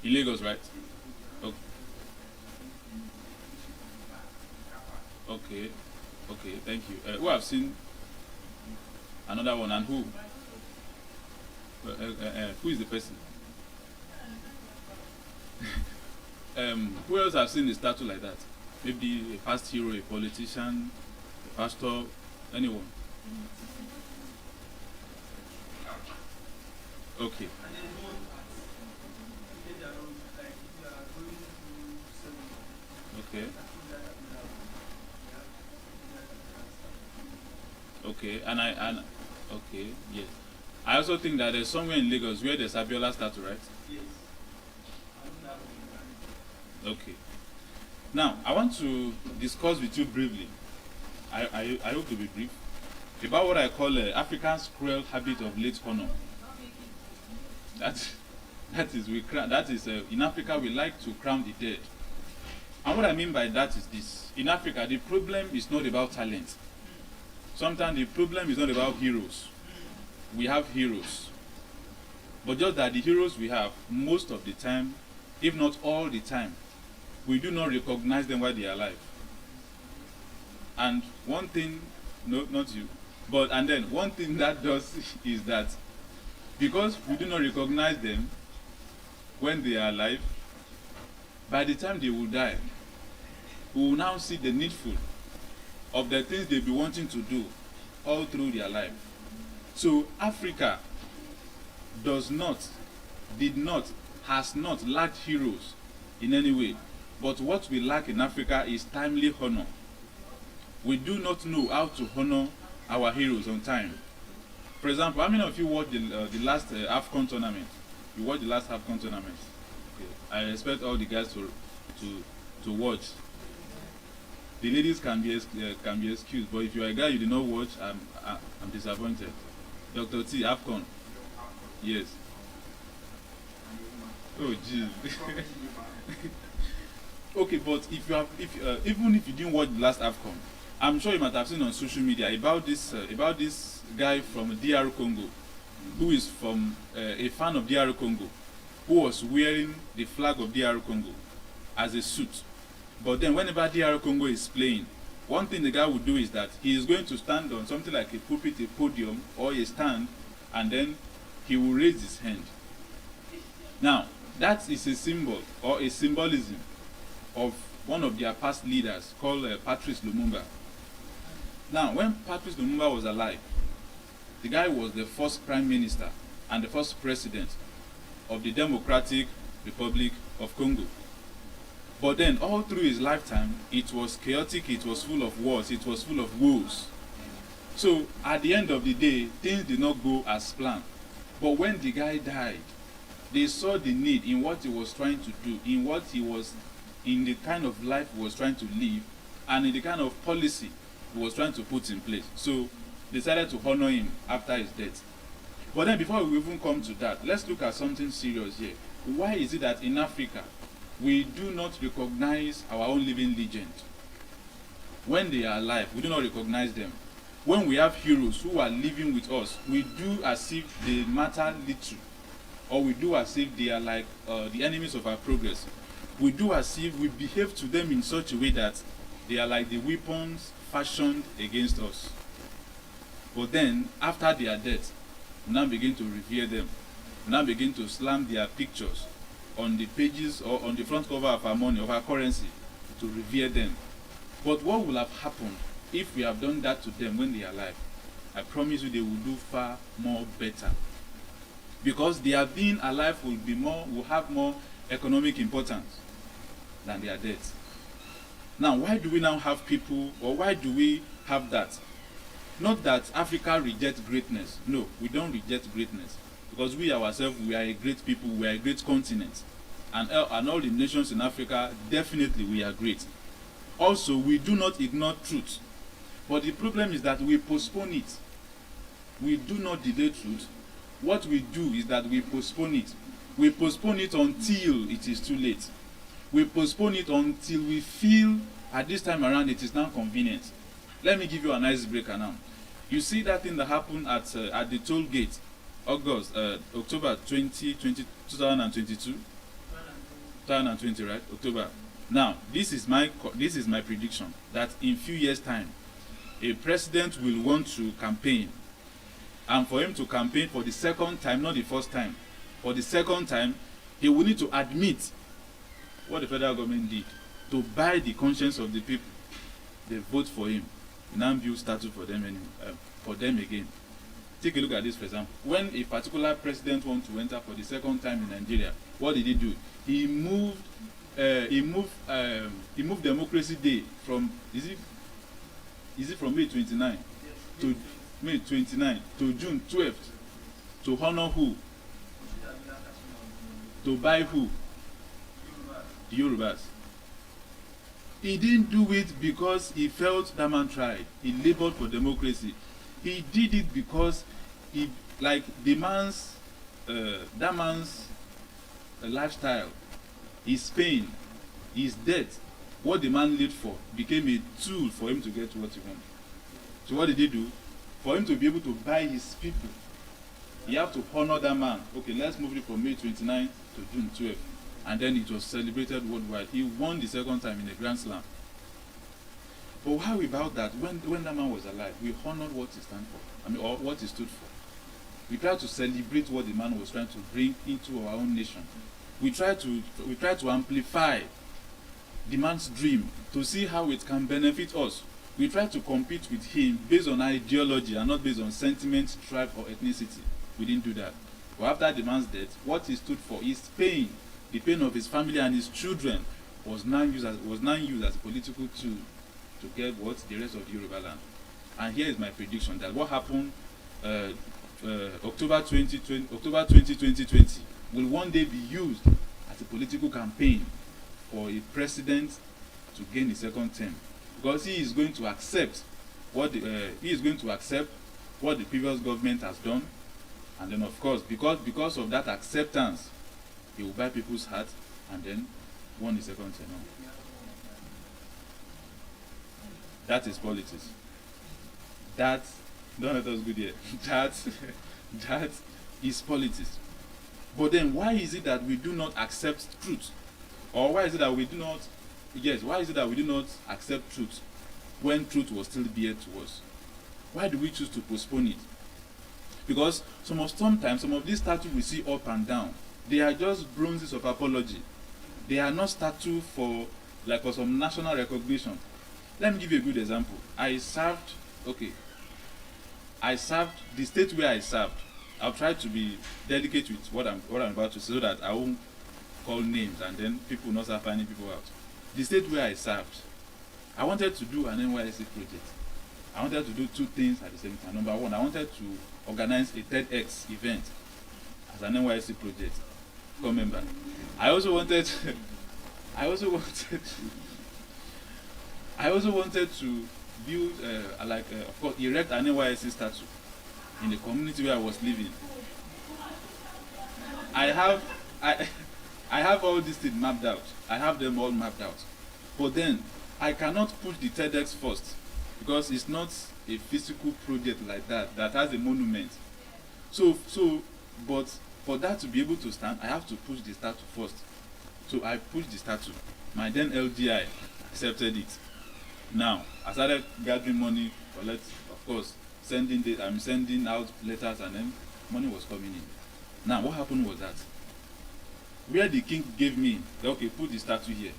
In Lagos, right? Okay, thank you. Who have seen another one, and who? Who is the person? Who else have seen a statue like that? Maybe a past hero, a politician, a pastor, anyone? Okay. Okay, okay, yes. I also think that there's somewhere in Lagos where there's Abiola statue, right? Yes. Okay. Now, I want to discuss with you briefly, I hope to be brief, about what I call Africa's cruel habit of late honor. That is in Africa we like to crown the dead. And what I mean by that is this. In Africa, the problem is not about talent. Sometimes the problem is not about heroes. We have heroes. But just that the heroes we have, most of the time, if not all the time, we do not recognize them while they are alive. And one thing, no, not you, and then one thing that does is that because we do not recognize them when they are alive, by the time they will die, we will now see the needful of the things they've been wanting to do all through their life. So Africa does not, did not, has not lacked heroes in any way. But what we lack in Africa is timely honor. We do not know how to honor our heroes on time. For example, how many of you watched the last AFCON tournament? You watched the last AFCON tournament? Okay. I expect all the guys to watch. The ladies can be excused, but if you are a guy you did not watch, I'm disappointed. Dr. T, AFCON. Yes. Oh, jeez. Okay, but even if you didn't watch the last AFCON, I'm sure you might have seen on social media about this guy from DR Congo, who is from a fan of DR Congo, who was wearing the flag of DR Congo as a suit. But then whenever DR Congo is playing, one thing the guy would do is that he is going to stand on something like a pulpit, a podium, or a stand, and then he will raise his hand. Now, that is a symbol or a symbolism of one of their past leaders called Patrice Lumumba. Now, when Patrice Lumumba was alive, the guy was the first prime minister and the first president of the Democratic Republic of Congo. But then, all through his lifetime, it was chaotic, it was full of wars, it was full of woes. So, at the end of the day, things did not go as planned. But when the guy died, they saw the need in what he was trying to do, in the kind of life he was trying to live, and in the kind of policy he was trying to put in place. So, they decided to honor him after his death. But then, before we even come to that, let's look at something serious here. Why is it that in Africa, we do not recognize our own living legend? When they are alive, we do not recognize them. When we have heroes who are living with us, we do as if they matter little, or we do as if they are like the enemies of our progress. We do as if we behave to them in such a way that they are like the weapons fashioned against us. But then, after their death, we now begin to revere them. We now begin to slam their pictures on the pages or on the front cover of our money, of our currency, to revere them. But what will have happened if we have done that to them when they are alive? I promise you they will do far more better. Because their being alive will have more economic importance than their death. Now, why do we now have people, or why do we have that? Not that Africa rejects greatness. No, we don't reject greatness. Because we ourselves, we are a great people, we are a great continent. And all the nations in Africa, definitely we are great. Also, we do not ignore truth. But the problem is that we postpone it. We do not delay truth. What we do is that we postpone it. We postpone it until it is too late. We postpone it until we feel at this time around it is now convenient. Let me give you an icebreaker now. You see that thing that happened at the toll gate, October 2022? 2020, right? October. Now, this is my prediction that in few years' time, a president will want to campaign, and for him to campaign for the second time, not the first time, for the second time, he will need to admit what the federal government did to buy the conscience of the people. They vote for him, now build statute for them again. Take a look at this, for example. When a particular president wants to enter for the second time in Nigeria, what did he do? He moved Democracy Day from from May 29 to May 29 to June 12th to honor who? To buy who? The Yorubas. He didn't do it because he felt that man tried. He labored for democracy. He did it because that man's lifestyle, his pain, his death, what the man lived for, became a tool for him to get what he wanted. So what did he do? For him to be able to buy his people, he have to honor that man. Okay, let's move it from May 29 to June 12. And then it was celebrated worldwide. He won the second time in the Grand Slam. But how about that? When that man was alive, we honored what he stand for. Or what he stood for. We tried to celebrate what the man was trying to bring into our own nation. We tried to amplify the man's dream to see how it can benefit us. We try to compete with him based on ideology and not based on sentiment, tribe, or ethnicity. We didn't do that. But after the man's death, what he stood for, his pain, the pain of his family and his children, was now used as a political tool to get what the rest of the Yoruba land. And here is my prediction that what happened October 2020 will one day be used as a political campaign for a president to gain a second term, because he is going to accept what the previous government has done, and then of course because of that acceptance, he will buy people's hearts and then won the second term. That is politics. That, don't let us go there. That is politics. But then why is it that we do not accept truth? Or why is it that we do not accept truth when truth was still dear to us? Why do we choose to postpone it? Because sometimes some of these statues we see up and down, they are just bronzes of apology. They are not statues for some national recognition. Let me give you a good example. I served the state where I served. I'll try to be delicate with what I'm about to say so that I won't call names and then people will not start finding people out. The state where I served, I wanted to do an NYSC project. I wanted to do two things at the same time. Number one, I wanted to organize a TEDx event as an NYSC project. Remember, I also wanted to build, of course, erect an NYSC statue in the community where I was living. I have all these things mapped out. I have them all mapped out. But then I cannot push the TEDx first because it's not a physical project like that has a monument. But for that to be able to stand, I have to push the statue first. So I pushed the statue. My then LGI accepted it. Now I started gathering money, of course, I'm sending out letters, and then money was coming in. Now what happened was that where the king gave me, okay, put the statue here.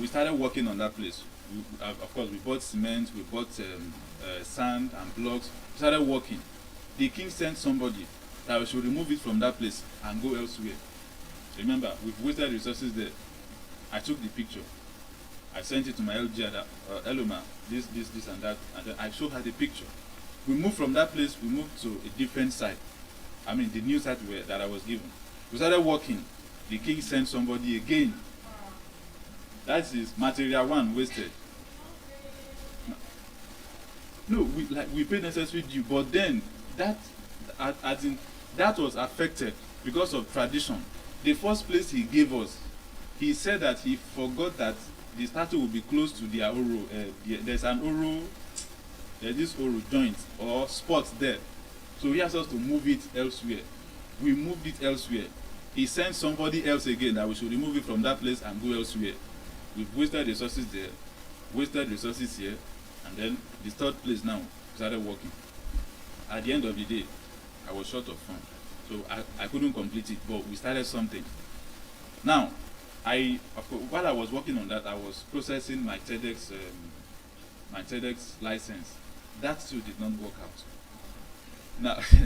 We started working on that place. Of course, we bought cement, we bought sand and blocks. We started working. The king sent somebody that we should remove it from that place and go elsewhere. Remember, we've wasted resources there. I took the picture. I sent it to my LG that Eloma, this and that, and then I showed her the picture. We moved from that place, we moved to a different site. I mean, the new site that I was given. We started working. The king sent somebody again. That is material one wasted. No, we paid necessary due, but then that was affected because of tradition. The first place he gave us, he said that he forgot that the statue will be close to their oro. There's this oro joint or spot there. So he asked us to move it elsewhere. We moved it elsewhere. He sent somebody else again that we should remove it from that place and go elsewhere. We've wasted resources there, wasted resources here, and then the third place now started working. At the end of the day, I was short of funds, so I couldn't complete it, but we started something. Now, while I was working on that, I was processing my TEDx license. That still did not work out.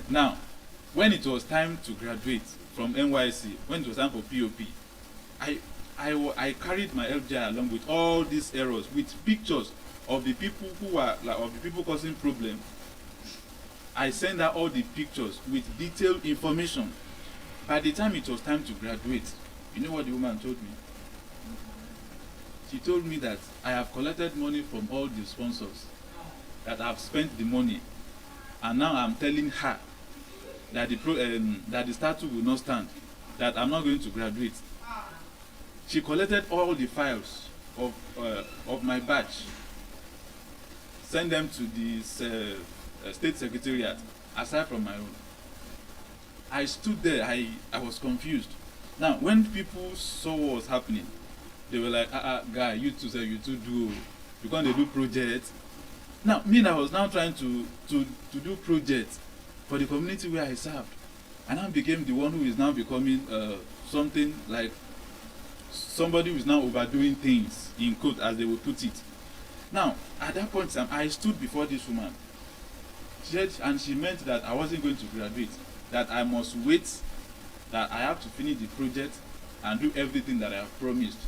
Now, when it was time to graduate from NYSC, when it was time for POP, I carried my LGI along with all these errors, with pictures of the people of the people causing problem. I sent out all the pictures with detailed information. By the time it was time to graduate, you know what the woman told me? She told me that I have collected money from all the sponsors, that I have spent the money, and now I'm telling her that the statue will not stand, that I'm not going to graduate. She collected all the files of my batch, sent them to the state secretariat, aside from my own. I stood there, I was confused. Now, when people saw what was happening, they were like, guy, you two do, you can't do projects. Now, I was now trying to do projects for the community where I served. And I became the one who is now becoming something like somebody who is now overdoing things, in quote, as they would put it. Now, at that point in time, I stood before this woman. She said, and she meant that I wasn't going to graduate, that I must wait, that I have to finish the project and do everything that I have promised.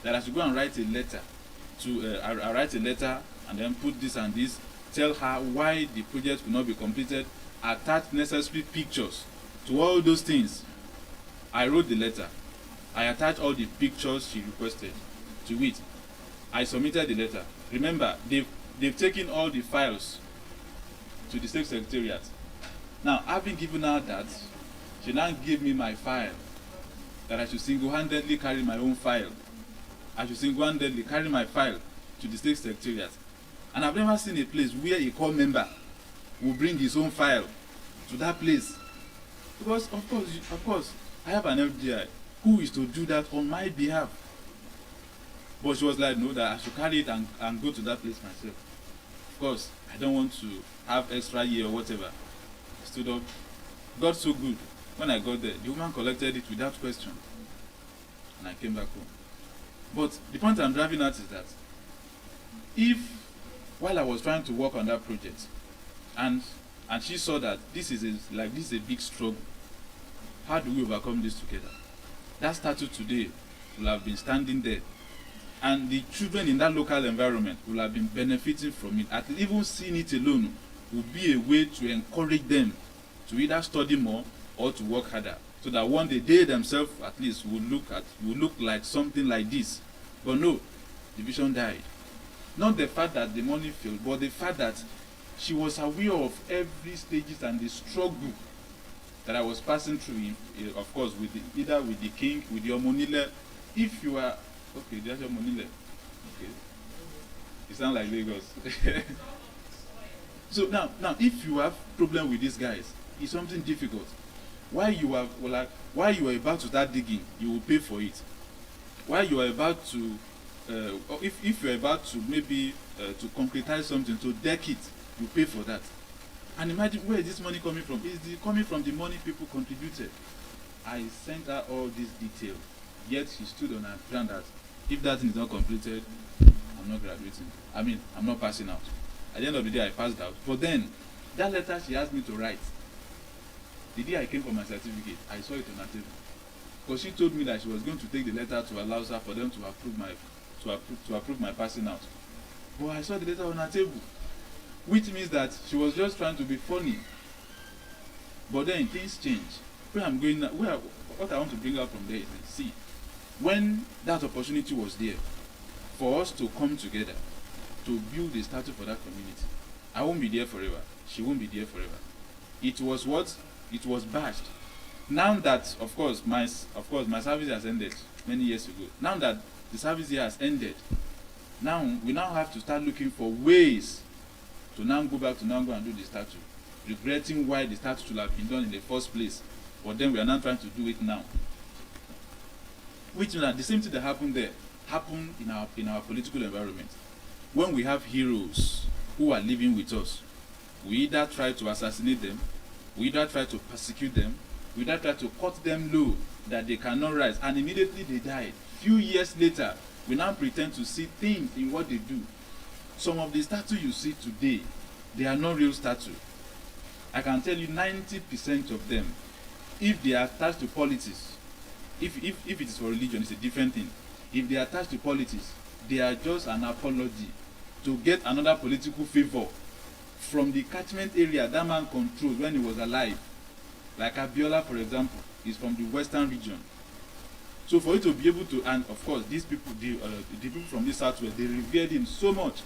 That I should go and write a letter I write a letter and then put this and this, tell her why the project will not be completed, attach necessary pictures to all those things. I wrote the letter. I attached all the pictures she requested to it. I submitted the letter. Remember, they've taken all the files to the state secretariat. Now, having given her that, she now gave me my file, that I should single-handedly carry my own file. I should single-handedly carry my file to the state secretariat. And I've never seen a place where a core member will bring his own file to that place. Because, of course, I have an FDI who is to do that on my behalf. But she was like, no, that I should carry it and go to that place myself. Of course, I don't want to have extra year or whatever. I stood up. Got so good. When I got there, the woman collected it without question. And I came back home. But the point I'm driving at is that if, while I was trying to work on that project, and she saw that this is a big struggle, how do we overcome this together? That statue today will have been standing there, and the children in that local environment will have been benefiting from it. At even seeing it alone will be a way to encourage them to either study more or to work harder, so that one day they themselves at least will look like something like this. But no, the vision died. Not the fact that the money failed, but the fact that she was aware of every stages and the struggle that I was passing through, of course, either with the king, with the Omonile. If you are okay, there's Omonile. Okay, it sounds like Lagos. So now, if you have problem with these guys, it's something difficult. While you are about to start digging, you will pay for it. While you are about to, if you are about to maybe to concretize something, to deck it, you pay for that. And imagine, where is this money coming from? Is it coming from the money people contributed? I sent her all these details, yet she stood on her ground that if that thing is not completed, I'm not graduating. I mean, I'm not passing out. At the end of the day, I passed out. But then, that letter she asked me to write, the day I came for my certificate, I saw it on her table. Because she told me that she was going to take the letter to allow her for them to approve my passing out. But I saw the letter on her table, which means that she was just trying to be funny. But then things change. What I want to bring out from there is that, see, when that opportunity was there for us to come together to build a statue for that community, I won't be there forever. She won't be there forever. It was what? It was bashed. Now that, of course, my service has ended many years ago. Now that the service year has ended, we now have to start looking for ways to now go back to now go and do the statue, regretting why the statue should have been done in the first place. But then we are now trying to do it now. Which means that the same thing that happened there happened in our political environment. When we have heroes who are living with us, we either try to assassinate them, we either try to persecute them, we either try to cut them low that they cannot rise, and immediately they died. Few years later, we now pretend to see things in what they do. Some of the statues you see today, they are not real statues. I can tell you 90% of them, if they are attached to politics, if it is for religion, it's a different thing. If they are attached to politics, they are just an apology to get another political favor from the catchment area that man controlled when he was alive. Like Abiola, for example, is from the western region. So for you to be able to, and of course, these people, the people from the southwest, they revered him so much.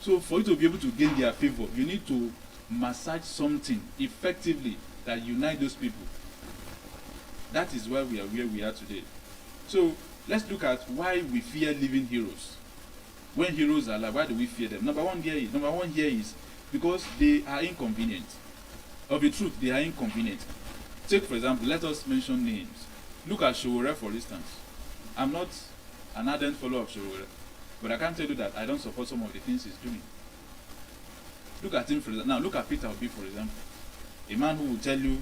So for you to be able to gain their favor, you need to massage something effectively that unite those people. That is why we are where we are today. So let's look at why we fear living heroes. When heroes are alive, why do we fear them? Number one here is because they are inconvenient. Of the truth, they are inconvenient. Take, for example, let us mention names. Look at Showore, for instance. I'm not an ardent follower of Showore, but I can tell you that I don't support some of the things he's doing. Look at him, for example. Now, look at Peter Obi, for example. A man who will tell you,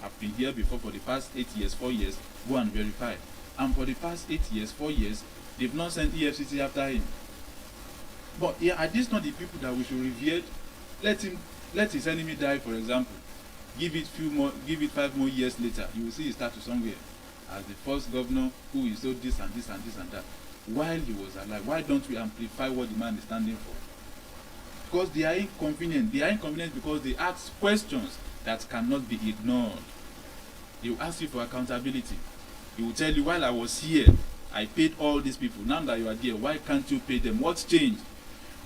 I've been here before for the past 8 years, 4 years, go and verify. And for the past 8 years, 4 years, they've not sent EFCC after him. But yeah, are these not the people that we should revere? Let his enemy die, for example. Give it 5 more years later, you will see he start to somewhere as the first governor who is so this and this and this and that. While he was alive, why don't we amplify what the man is standing for? Because they are inconvenient. They are inconvenient because they ask questions that cannot be ignored. They will ask you for accountability. He will tell you, while I was here, I paid all these people. Now that you are there, why can't you pay them? What's changed?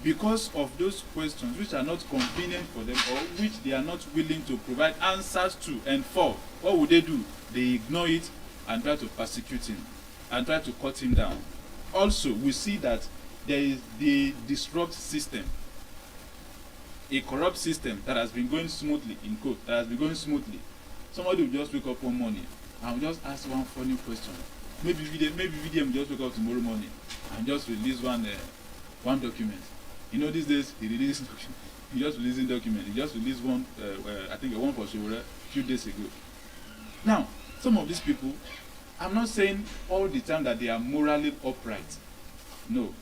Because of those questions which are not convenient for them or which they are not willing to provide answers to and for, what would they do? They ignore it and try to persecute him and try to cut him down. Also, we see that there is the disrupt system, a corrupt system that has been going smoothly, in quote, that has been going smoothly. Somebody will just wake up one morning and will just ask one funny question. Maybe VDM just wake up tomorrow morning and just release one document. You know, these days he just releasing document. He just released one, I think one for sure a few days ago. Now, some of these people, I'm not saying all the time that they are morally upright. No,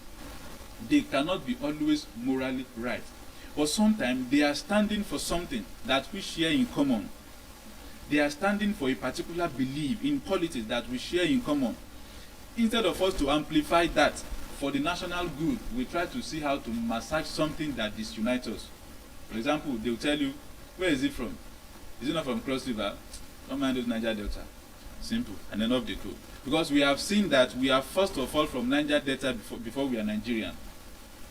they cannot be always morally right. But sometimes they are standing for something that we share in common. They are standing for a particular belief in politics that we share in common. Instead of us to amplify that for the national good, we try to see how to massage something that disunites us. For example, they will tell you, where is it from? Is it not from Cross River? Don't mind those Niger Delta. Simple. And then off they go. Because we have seen that we are first of all from Niger Delta before we are Nigerian.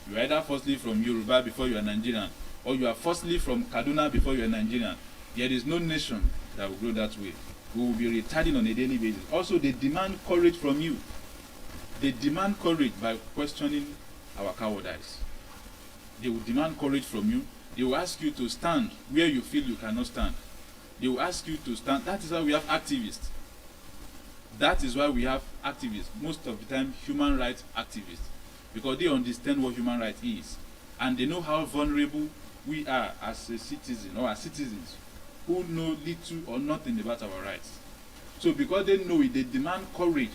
You are either firstly from Yoruba before you are Nigerian, or you are firstly from Kaduna before you are Nigerian. There is no nation that will grow that way. We will be retarding on a daily basis. Also, they demand courage from you. They demand courage by questioning our cowardice. They will demand courage from you. They will ask you to stand where you feel you cannot stand. They will ask you to stand. That is why we have activists. That is why we have activists. Most of the time, human rights activists. Because they understand what human rights is. And they know how vulnerable we are as a citizen or as citizens who know little or nothing about our rights. So because they know it, they demand courage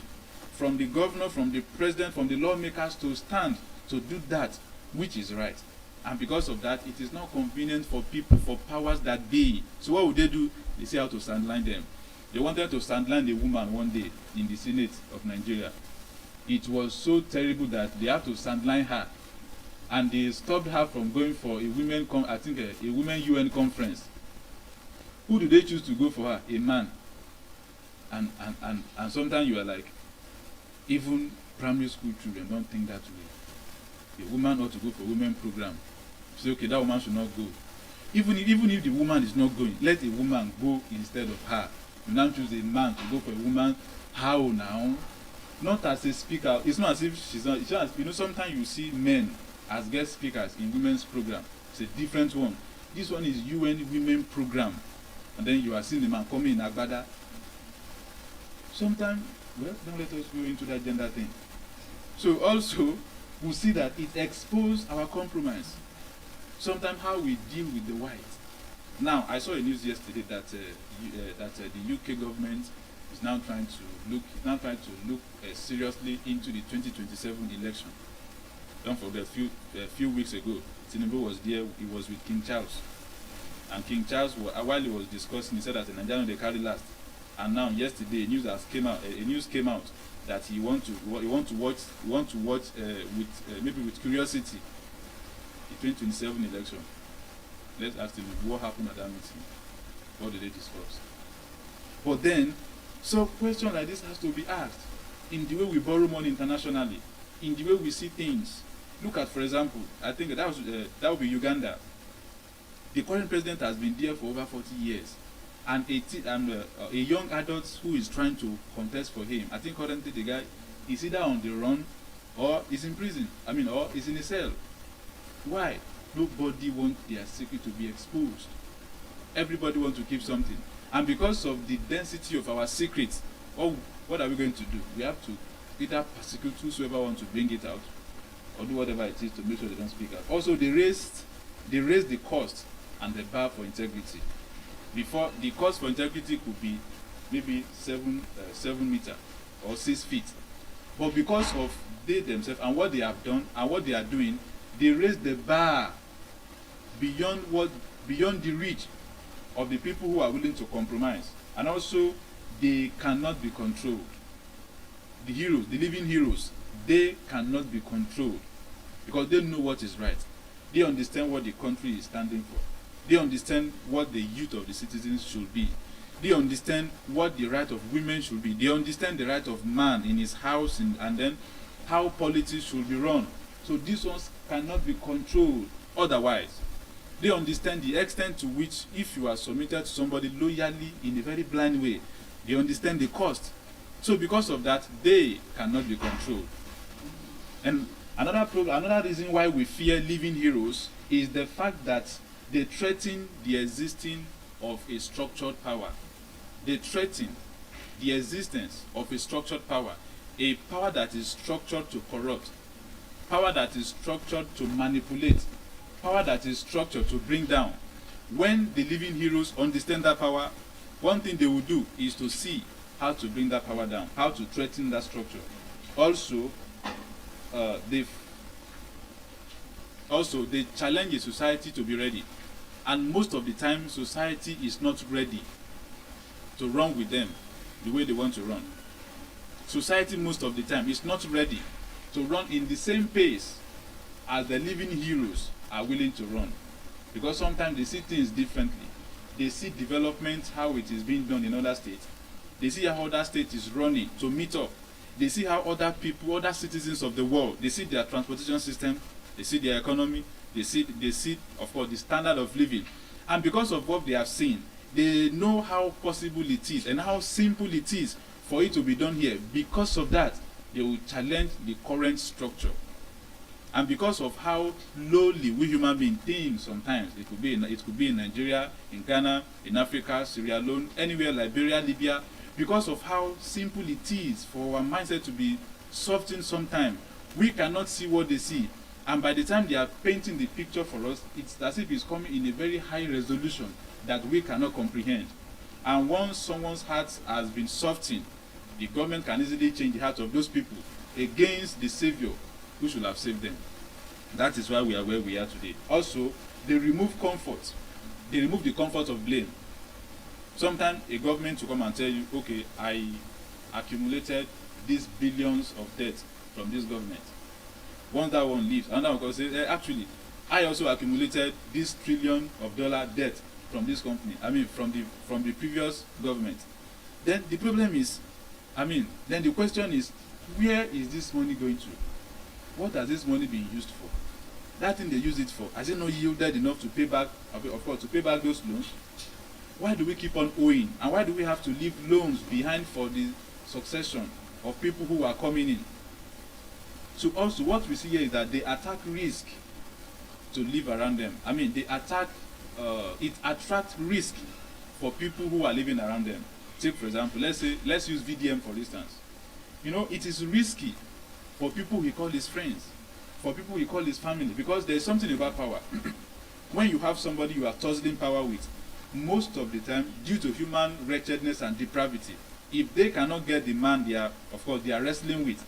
from the governor, from the president, from the lawmakers to stand to do that which is right. And because of that, it is not convenient for people, for powers that be. So what would they do? They say how to sideline them. They wanted to sideline a woman one day in the Senate of Nigeria. It was so terrible that they had to sideline her. And they stopped her from going for a women UN conference. Who do they choose to go for her? A man. And sometimes you are like, even primary school children don't think that way. A woman ought to go for a women program. Say, okay, that woman should not go. Even if the woman is not going, let a woman go instead of her. You now choose a man to go for a woman. How now? Not as a speaker. It's not as if she's not. You know, sometimes you see men as guest speakers in women's program. It's a different one. This one is UN women program. And then you are seeing the man coming in Agbada. Sometimes, well, don't let us go into that gender thing. So also, we see that it exposes our compromise. Sometimes how we deal with the white. Now, I saw a news yesterday that the UK government is now trying to look seriously into the 2027 election. Don't forget, a few weeks ago, Tinubu was there. He was with King Charles, and King Charles, while he was discussing, he said that the Nigerians they carry last. And now, yesterday, a news came out that he want to watch with curiosity the 2027 election. Let's ask him what happened at that meeting. What did they discuss? But then, so question like this has to be asked in the way we borrow money internationally, in the way we see things. Look at, for example, I think that would be Uganda. The current president has been there for over 40 years. And a young adult who is trying to contest for him, I think currently the guy is either on the run or is in prison. Or is in a cell. Why? Nobody wants their secret to be exposed. Everybody wants to keep something. And because of the density of our secrets, what are we going to do? We have to either persecute whosoever wants to bring it out, or do whatever it is to make sure they don't speak out. Also, they raised the cost and the bar for integrity. Before, the cost for integrity could be maybe 7 meters or 6 feet. But because of they themselves and what they have done and what they are doing, they raise the bar beyond the reach of the people who are willing to compromise. And also, they cannot be controlled. The heroes, the living heroes, they cannot be controlled because they know what is right. They understand what the country is standing for. They understand what the youth of the citizens should be. They understand what the right of women should be. They understand the right of man in his house and then how politics should be run. So these ones cannot be controlled otherwise. They understand the extent to which if you are submitted to somebody loyally in a very blind way, they understand the cost. So because of that, they cannot be controlled. And another reason why we fear living heroes is the fact that they threaten the existing of a structured power. They threaten the existence of a structured power, a power that is structured to corrupt, power that is structured to manipulate, power that is structured to bring down. When the living heroes understand that power, one thing they will do is to see how to bring that power down, how to threaten that structure. Also, they challenge a society to be ready. And most of the time, society is not ready to run with them the way they want to run. Society most of the time is not ready to run in the same pace as the living heroes are willing to run. Because sometimes they see things differently. They see development, how it is being done in other states. They see how other states is running to meet up. They see how other people, other citizens of the world, they see their transportation system, they see their economy, they see, of course, the standard of living. And because of what they have seen, they know how possible it is and how simple it is for it to be done here. Because of that, they will challenge the current structure. And because of how lowly we human beings think sometimes, it could be in Nigeria, in Ghana, in Africa, Sierra Leone, anywhere, Liberia, Libya, because of how simple it is for our mindset to be softened sometimes, we cannot see what they see. And by the time they are painting the picture for us, it's as if it's coming in a very high resolution that we cannot comprehend. And once someone's heart has been softened, the government can easily change the heart of those people against the Savior who should have saved them. That is why we are where we are today. Also, they remove comfort. They remove the comfort of blame. Sometimes a government will come and tell you, okay, I accumulated these billions of debt from this government. Once that one leaves, another one will say, actually, I also accumulated this $1 trillion debt from this company. I mean, from the previous government. Then the problem is, then the question is, where is this money going to? What has this money been used for? That thing they use it for, has it not yielded enough to pay back, of course, to pay back those loans? Why do we keep on owing? And why do we have to leave loans behind for the succession of people who are coming in? So also what we see here is that they attack risk to live around them. They attack, it attracts risk for people who are living around them. Take for example, let's use VDM for instance. It is risky for people he call his friends, for people he call his family, because there's something about power. When you have somebody you are tussling power with, most of the time, due to human wretchedness and depravity, if they cannot get the man they are wrestling with,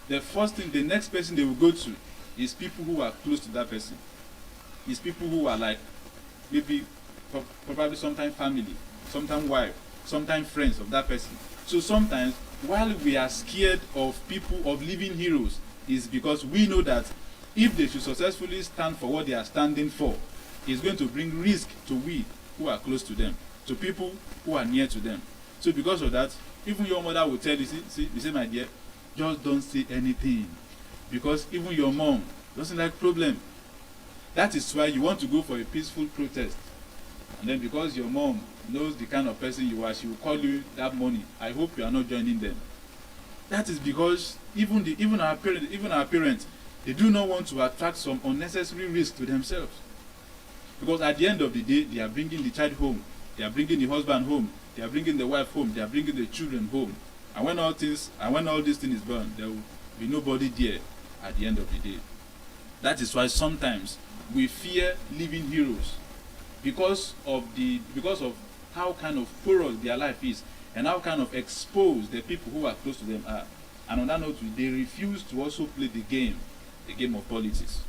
the next person they will go to is people who are close to that person. It's people who are like, maybe, probably sometimes family, sometimes wife, sometimes friends of that person. So sometimes, while we are scared of people, of living heroes, is because we know that if they should successfully stand for what they are standing for, it's going to bring risk to we who are close to them, to people who are near to them. So because of that, even your mother will tell you, see, my dear, just don't say anything. Because even your mom doesn't like problem. That is why you want to go for a peaceful protest. And then because your mom knows the kind of person you are, she will call you that morning. I hope you are not joining them. That is because even our parents, they do not want to attract some unnecessary risk to themselves. Because at the end of the day, they are bringing the child home, they are bringing the husband home, they are bringing the wife home, they are bringing the children home. And when all this thing is done, there will be nobody there at the end of the day. That is why sometimes we fear living heroes because of how kind of porous their life is and how kind of exposed the people who are close to them are. And on that note, they refuse to also play the game of politics.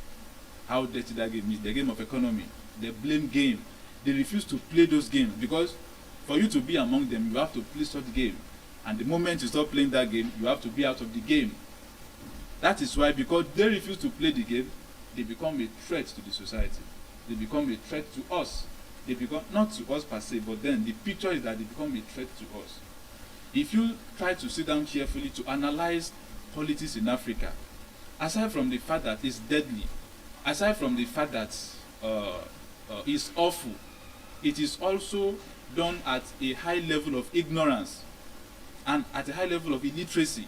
how dirty that game is, the game of economy, the blame game. They refuse to play those games because for you to be among them, you have to play such game. And the moment you stop playing that game, you have to be out of the game. That is why, because they refuse to play the game, they become a threat to the society. They become a threat to us. They become, not to us per se, but then the picture is that they become a threat to us. If you try to sit down carefully to analyze politics in Africa, aside from the fact that it's deadly, aside from the fact that it's awful, it is also done at a high level of ignorance and at a high level of illiteracy.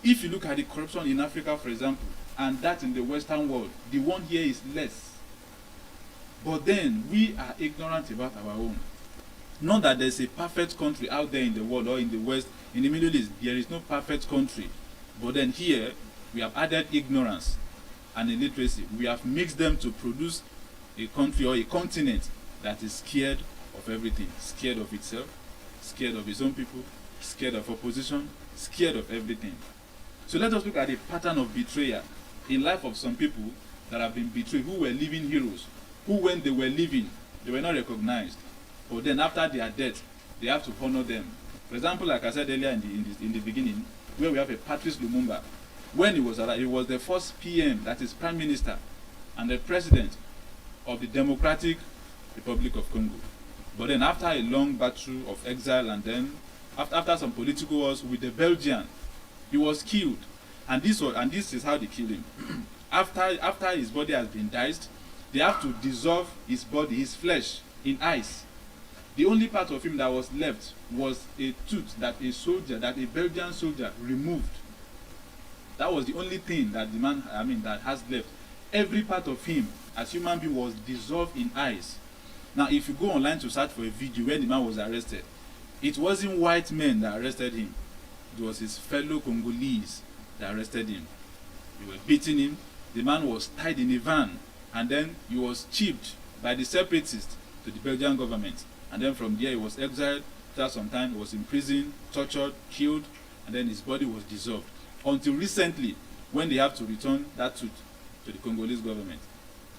If you look at the corruption in Africa, for example, and that in the Western world, the one here is less. But then we are ignorant about our own. Not that there's a perfect country out there in the world or in the West, in the Middle East, there is no perfect country. But then here, we have added ignorance and illiteracy. We have mixed them to produce a country or a continent that is scared of everything, scared of itself, scared of its own people, scared of opposition, scared of everything. So let us look at the pattern of betrayal in life of some people that have been betrayed, who were living heroes, who when they were living, they were not recognized. But then after their death, they have to honor them. For example, like I said earlier in the beginning, where we have a Patrice Lumumba. When he was alive, he was the first PM, that is Prime Minister, and the President of the Democratic Republic of Congo. But then after a long battle of exile and then after some political wars with the Belgian, he was killed. And this is how they killed him. after his body has been diced, they have to dissolve his body, his flesh, in ice. The only part of him that was left was a tooth that a Belgian soldier removed. That was the only thing that the man, that has left. Every part of him as human being was dissolved in ice. Now, if you go online to search for a video when the man was arrested, it wasn't white men that arrested him. It was his fellow Congolese that arrested him. They were beating him. The man was tied in a van, and then he was shipped by the separatists to the Belgian government. And then from there, he was exiled. After some time, he was imprisoned, tortured, killed, and then his body was dissolved. Until recently, when they have to return that tooth to the Congolese government,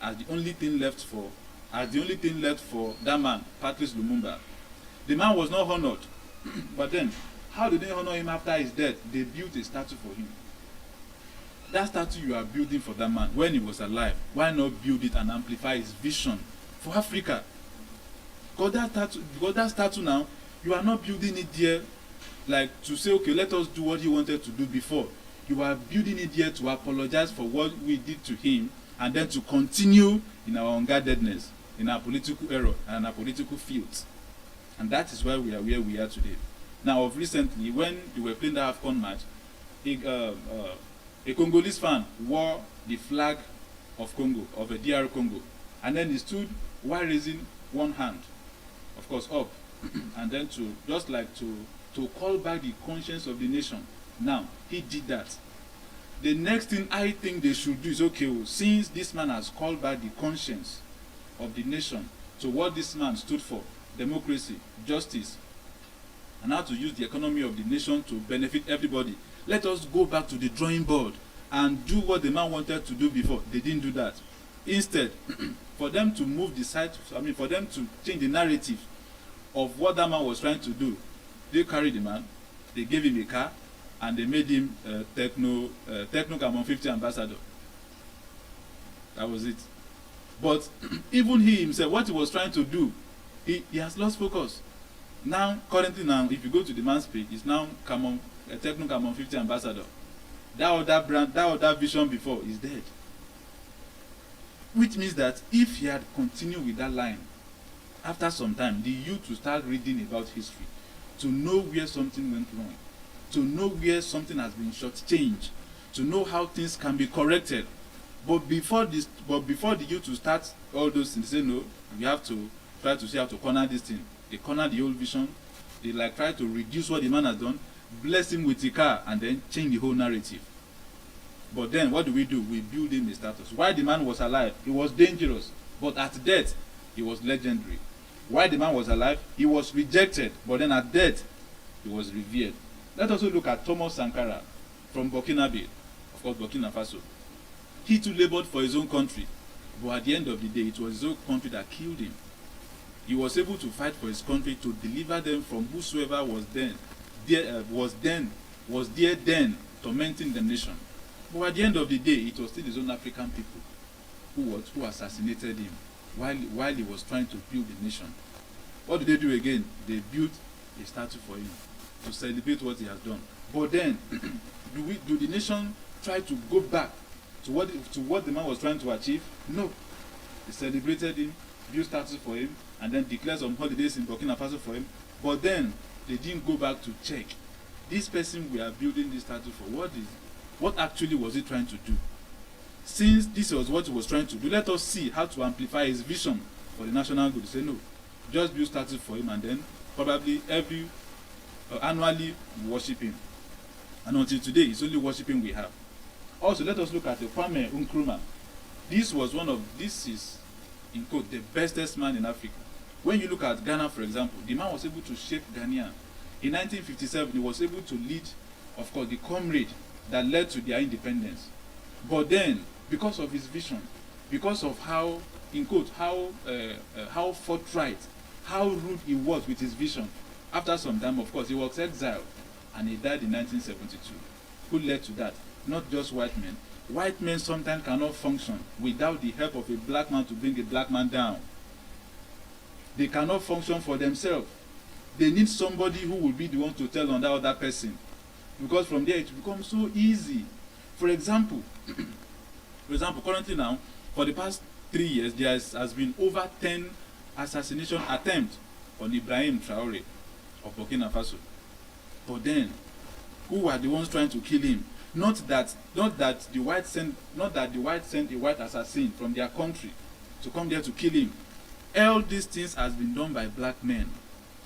as the only thing left for that man, Patrice Lumumba. The man was not honored. But then, how did they honor him after his death? They built a statue for him. That statue you are building for that man when he was alive, why not build it and amplify his vision for Africa? Because that statue now, you are not building it there like to say, okay, let us do what he wanted to do before. You are building it there to apologize for what we did to him and then to continue in our unguardedness, in our political error and our political fields. And that is why we are where we are today. Now, of recently, when they were playing the AFCON match, a Congolese fan wore the flag of Congo, of a DR Congo, and then he stood while raising one hand, of course, up, and then to call back the conscience of the nation. Now, he did that. The next thing I think they should do is, okay, well, since this man has called back the conscience of the nation to what this man stood for, democracy, justice, and how to use the economy of the nation to benefit everybody, let us go back to the drawing board and do what the man wanted to do before. They didn't do that. Instead, for them to move the side, for them to change the narrative of what that man was trying to do, they carried the man, they gave him a car, and they made him Techno Camon 50 ambassador. That was it. But even he himself, what he was trying to do, he has lost focus. Currently, if you go to the man's page, it's now Techno Camon 50 ambassador. That other brand, that other vision before is dead. Which means that if he had continued with that line, after some time, the youth will start reading about history, to know where something went wrong, to know where something has been shortchanged, to know how things can be corrected. But before the youth will start all those things, they say no, we have to try to see how to corner this thing. They corner the old vision. They try to reduce what the man has done, bless him with the car, and then change the whole narrative. But then what do? We build him a status. While the man was alive, he was dangerous. But at death, he was legendary. While the man was alive, he was rejected. But then at death, he was revered. Let us also look at Thomas Sankara from Burkina Faso. Of course, Burkina Faso. He too labored for his own country. But at the end of the day, it was his own country that killed him. He was able to fight for his country to deliver them from whosoever was there then tormenting the nation. But at the end of the day, it was still his own African people who assassinated him while he was trying to build the nation. What did they do again? They built a statue for him to celebrate what he has done. But then, do the nation try to go back to what the man was trying to achieve? No. They celebrated him, built statues for him, and then declared some holidays in Burkina Faso for him. But then they didn't go back to check this person we are building this statue for. What actually was he trying to do? Since this was what he was trying to do, let us see how to amplify his vision for the national good. Say no, just build statue for him, and then probably annually worship him. And until today, it's only worshiping we have. Also, let us look at the Kwame Nkrumah. This is, in quote, the bestest man in Africa. When you look at Ghana, for example, the man was able to shape Ghanaian. In 1957, he was able to lead, of course, the comrade that led to their independence. But then, because of his vision, because of how, in quote, how forthright, how rude he was with his vision, after some time, of course, he was exiled, and he died in 1972. Who led to that? Not just white men. White men sometimes cannot function without the help of a black man to bring a black man down. They cannot function for themselves. They need somebody who will be the one to tell on that other person. Because from there it becomes so easy. For example, currently now, for the past 3 years, there has been over 10 assassination attempts on Ibrahim Traore of Burkina Faso. But then, who are the ones trying to kill him? Not that the white sent a white assassin from their country to come there to kill him. All these things has been done by black men.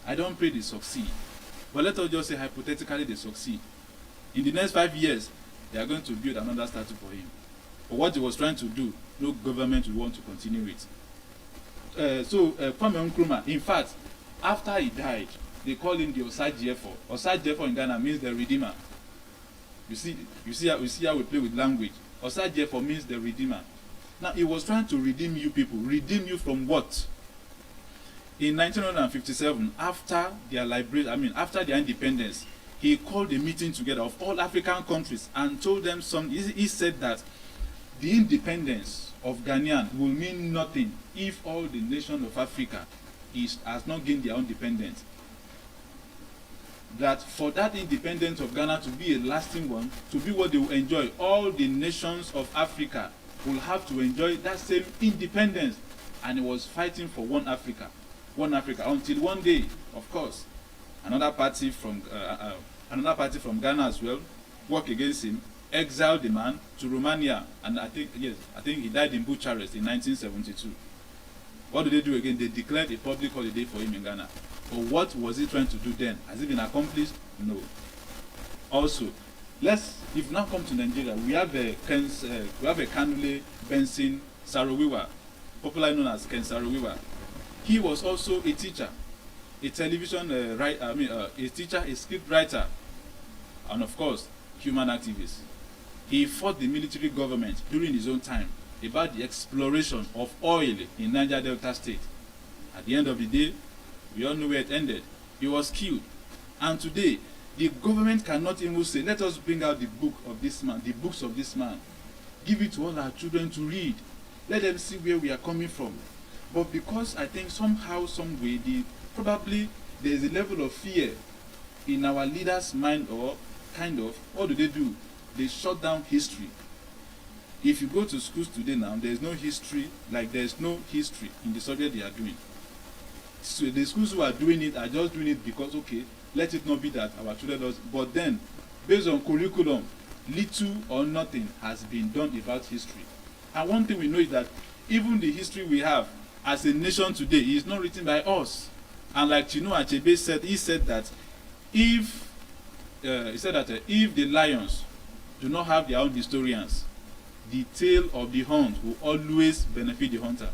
I don't pray they succeed. But let us just say hypothetically they succeed. In the next 5 years, they are going to build another statue for him. But what he was trying to do, no government will want to continue it. Kwame Nkrumah, in fact, after he died, they call him the Osagyefo. Osagyefo in Ghana means the Redeemer. You see how we play with language. Osagyefo means the Redeemer. Now, he was trying to redeem you people. Redeem you from what? In 1957, after their independence, he called a meeting together of all African countries and told them he said that the independence of Ghanaian will mean nothing if all the nations of Africa has not gained their own independence. That for that independence of Ghana to be a lasting one, to be what they will enjoy, all the nations of Africa will have to enjoy that same independence. And he was fighting for one Africa, until one day, of course, another party from Ghana as well worked against him, exiled the man to Romania, and I think he died in Bucharest in 1972. What did they do again? They declared a public holiday for him in Ghana. But what was he trying to do then? Has it been accomplished? No. Also, if now come to Nigeria, we have a Kanule Benson Sarowiwa, popularly known as Ken Sarowiwa. He was also a teacher, a television a teacher, a script writer, and of course, human activist. He fought the military government during his own time about the exploration of oil in Niger Delta State. At the end of the day, we all know where it ended. He was killed. And today, the government cannot even say, let us bring out the books of this man. Give it to all our children to read. Let them see where we are coming from. But because I think somehow, some way, probably there is a level of fear in our leaders' mind, or kind of, what do? They shut down history. If you go to schools today now, there is no history, like there is no history in the subject they are doing. So the schools who are doing it are just doing it because, okay, let it not be that our children does. But then, based on curriculum, little or nothing has been done about history. And one thing we know is that even the history we have as a nation today is not written by us. And like Chinua Achebe said, he said that if the lions do not have their own historians, the tale of the hunt will always benefit the hunter.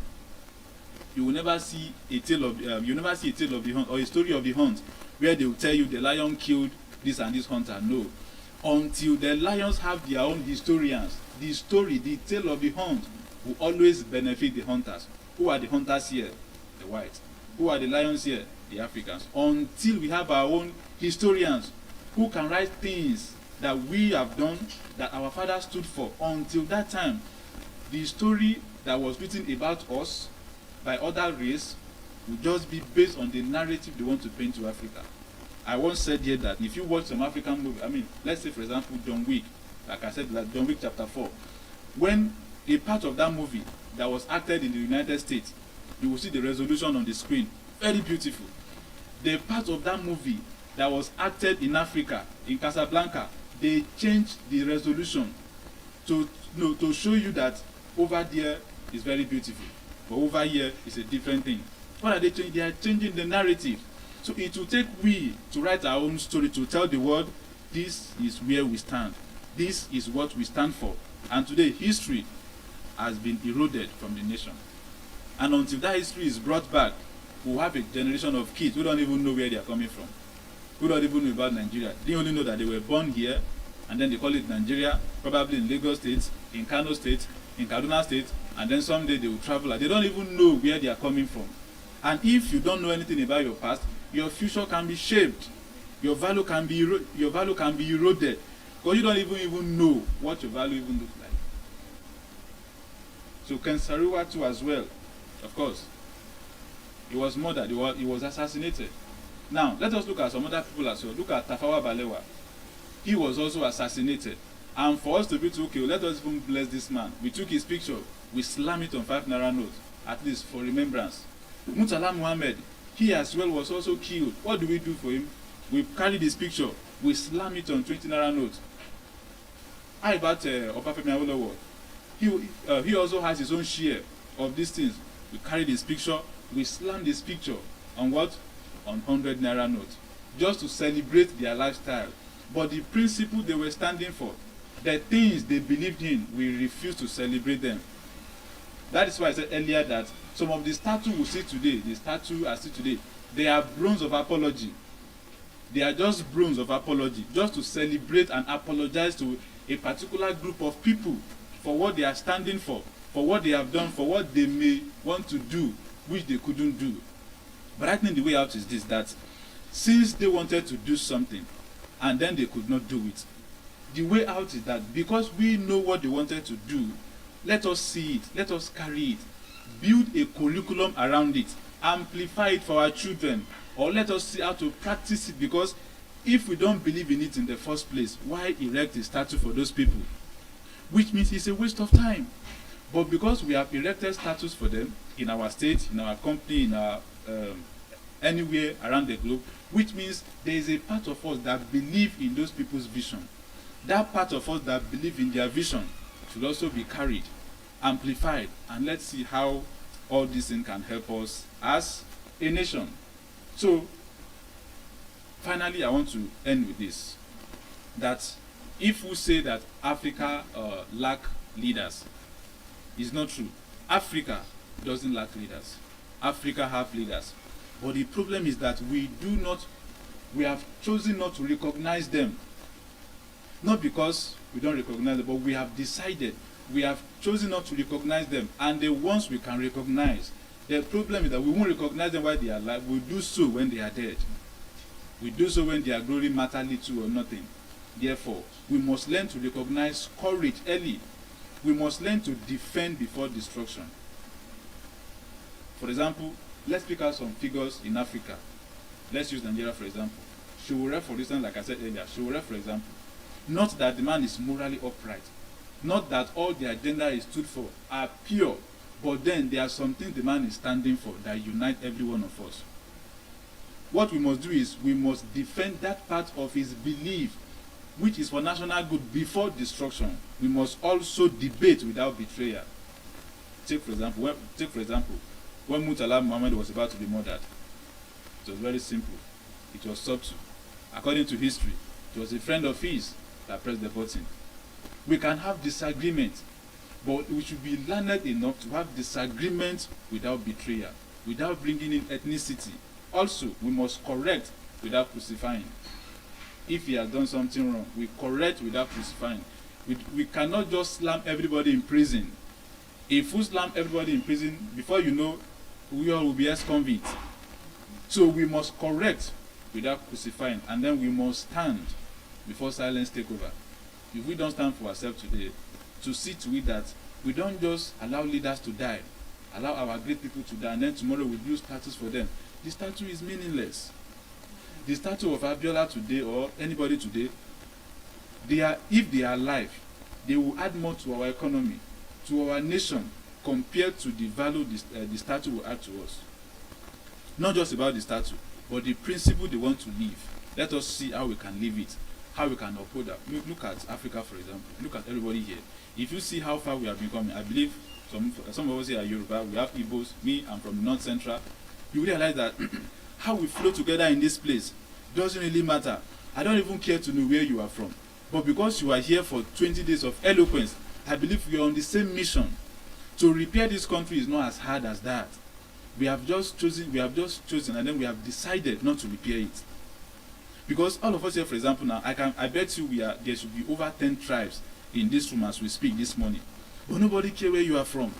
You will never see a tale of the hunt or a story of the hunt where they will tell you the lion killed this and this hunter. No, until the lions have their own historians, the tale of the hunt will always benefit the hunters. Who are the hunters here? The whites. Who are the lions here? The Africans. Until we have our own historians who can write things that we have done, that our fathers stood for. Until that time, the story that was written about us by other race will just be based on the narrative they want to paint to Africa. I once said here that if you watch some African movie, I mean, let's say for example John Wick, like I said, like John Wick chapter 4, when a part of that movie that was acted in the United States, you will see the resolution on the screen, very beautiful. The part of that movie that was acted in Africa, in Casablanca, they changed the resolution to show you that over there is very beautiful, but over here is a different thing. What are they changing? They are changing the narrative. So it will take we to write our own story, to tell the world, this is where we stand. This is what we stand for. And today, history has been eroded from the nation. And until that history is brought back, we'll have a generation of kids who don't even know where they are coming from, who don't even know about Nigeria. They only know that they were born here, and then they call it Nigeria, probably in Lagos State, in Kano State, in Kaduna State, and then someday they will travel. They don't even know where they are coming from. And if you don't know anything about your past, your future can be shaped. Your value can be eroded, because you don't even know what your value even looks like. So Ken Saro-Wiwa too as well, of course. He was murdered, he was assassinated. Now, let us look at some other people as well. Look at Tafawa Balewa. He was also assassinated. And for us to be okay, let us even bless this man. We took his picture, we slam it on 5 naira notes, at least for remembrance. Murtala Muhammad, he as well was also killed. What do we do for him? We carry this picture, we slam it on 20 naira notes. How about Obafemi Awolowo? He also has his own share of these things. We carry this picture, we slam this picture on what? On 100 naira notes, just to celebrate their lifestyle. But the principle they were standing for, the things they believed in, we refuse to celebrate them. That is why I said earlier that some of the statues we see today, the statue I see today, they are bronze of apology. They are just bronze of apology, just to celebrate and apologize to a particular group of people for what they are standing for what they have done, for what they may want to do, which they couldn't do. But I think the way out is this, that since they wanted to do something and then they could not do it, the way out is that because we know what they wanted to do, let us see it, let us carry it, build a curriculum around it, amplify it for our children, or let us see how to practice it, because if we don't believe in it in the first place, why erect a statue for those people? Which means it's a waste of time. But because we have erected statues for them in our state, in our company, in our anywhere around the globe, which means there is a part of us that believe in those people's vision. That part of us that believe in their vision should also be carried, amplified, and let's see how all these things can help us as a nation. So, finally, I want to end with this, that if we say that Africa lack leaders, it's not true. Africa doesn't lack leaders. Africa have leaders. But the problem is that we have chosen not to recognize them. Not because we don't recognize them, but we have decided, we have chosen not to recognize them. And the ones we can recognize, the problem is that we won't recognize them while they are alive. We'll do so when they are dead. We do so when their glory matter little or nothing. Therefore, we must learn to recognize courage early. We must learn to defend before destruction. For example, let's pick out some figures in Africa. Let's use Nigeria for example. Showore, for instance, like I said earlier, Showore, for example. Not that the man is morally upright. Not that all the agenda he stood for are pure. But then there are some things the man is standing for that unite every one of us. What we must do is we must defend that part of his belief which is for national good before destruction. We must also debate without betrayal. Take for example, when Murtala Muhammad was about to be murdered, it was very simple. It was subtle. According to history, it was a friend of his that pressed the button. We can have disagreement, but we should be learned enough to have disagreement without betrayal, without bringing in ethnicity. Also, we must correct without crucifying. If he has done something wrong, we correct without crucifying. We cannot just slam everybody in prison If you slam everybody in prison, before you know, we all will be ex-convicts. So we must correct without crucifying, and then we must stand before silence take over. If we don't stand for ourselves today, to see to it that we don't just allow leaders to die, allow our great people to die, and then tomorrow we build statues for them. The statue is meaningless. The statue of Abiola today or anybody today, if they are alive, they will add more to our economy, to our nation, compared to the value the statue will add to us. Not just about the statue, but the principle they want to live. Let us see how we can live it, how we can uphold that. Look at Africa, for example. Look at everybody here. If you see how far we have become, I believe some of us here are Yoruba, we have Igbos, me, I'm from the North Central. You realize that how we flow together in this place doesn't really matter. I don't even care to know where you are from. But because you are here for 20 days of eloquence, I believe we are on the same mission. To repair this country is not as hard as that. We have just chosen, and then we have decided not to repair it. Because all of us here, for example, now, I bet you there should be over 10 tribes in this room as we speak this morning. But nobody cares where you are from.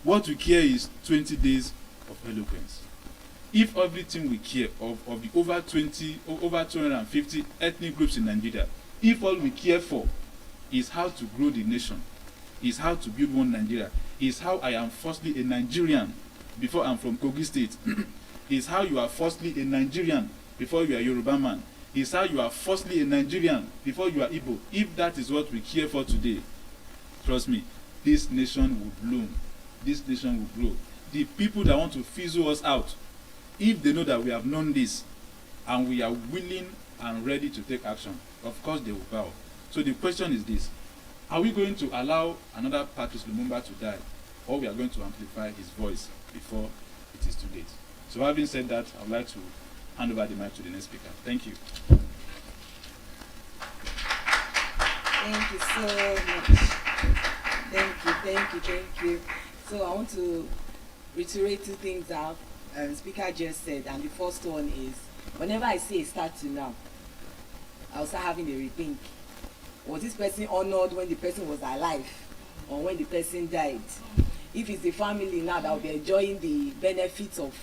What we care is 20 days of eloquence. If everything we care of the over 250 ethnic groups in Nigeria, if all we care for is how to grow the nation, is how to build one Nigeria, is how I am firstly a Nigerian before I'm from Kogi State, is how you are firstly a Nigerian before you are Yoruba man, is how you are firstly a Nigerian before you are Igbo. If that is what we care for today, trust me, this nation will bloom. This nation will grow. The people that want to fizzle us out, if they know that we have known this and we are willing and ready to take action, of course they will bow. So the question is this: are we going to allow another Patrice Lumumba to die, or we are going to amplify his voice before it is too late? So having said that, I would like to hand over the mic to the next speaker. Thank you. Thank you so much. Thank you. So I want to reiterate two things that speaker just said, and the first one is, whenever I say start to now, I'll start having a rethink. Was this person honored when the person was alive, or when the person died? If it's the family now that will be enjoying the benefits of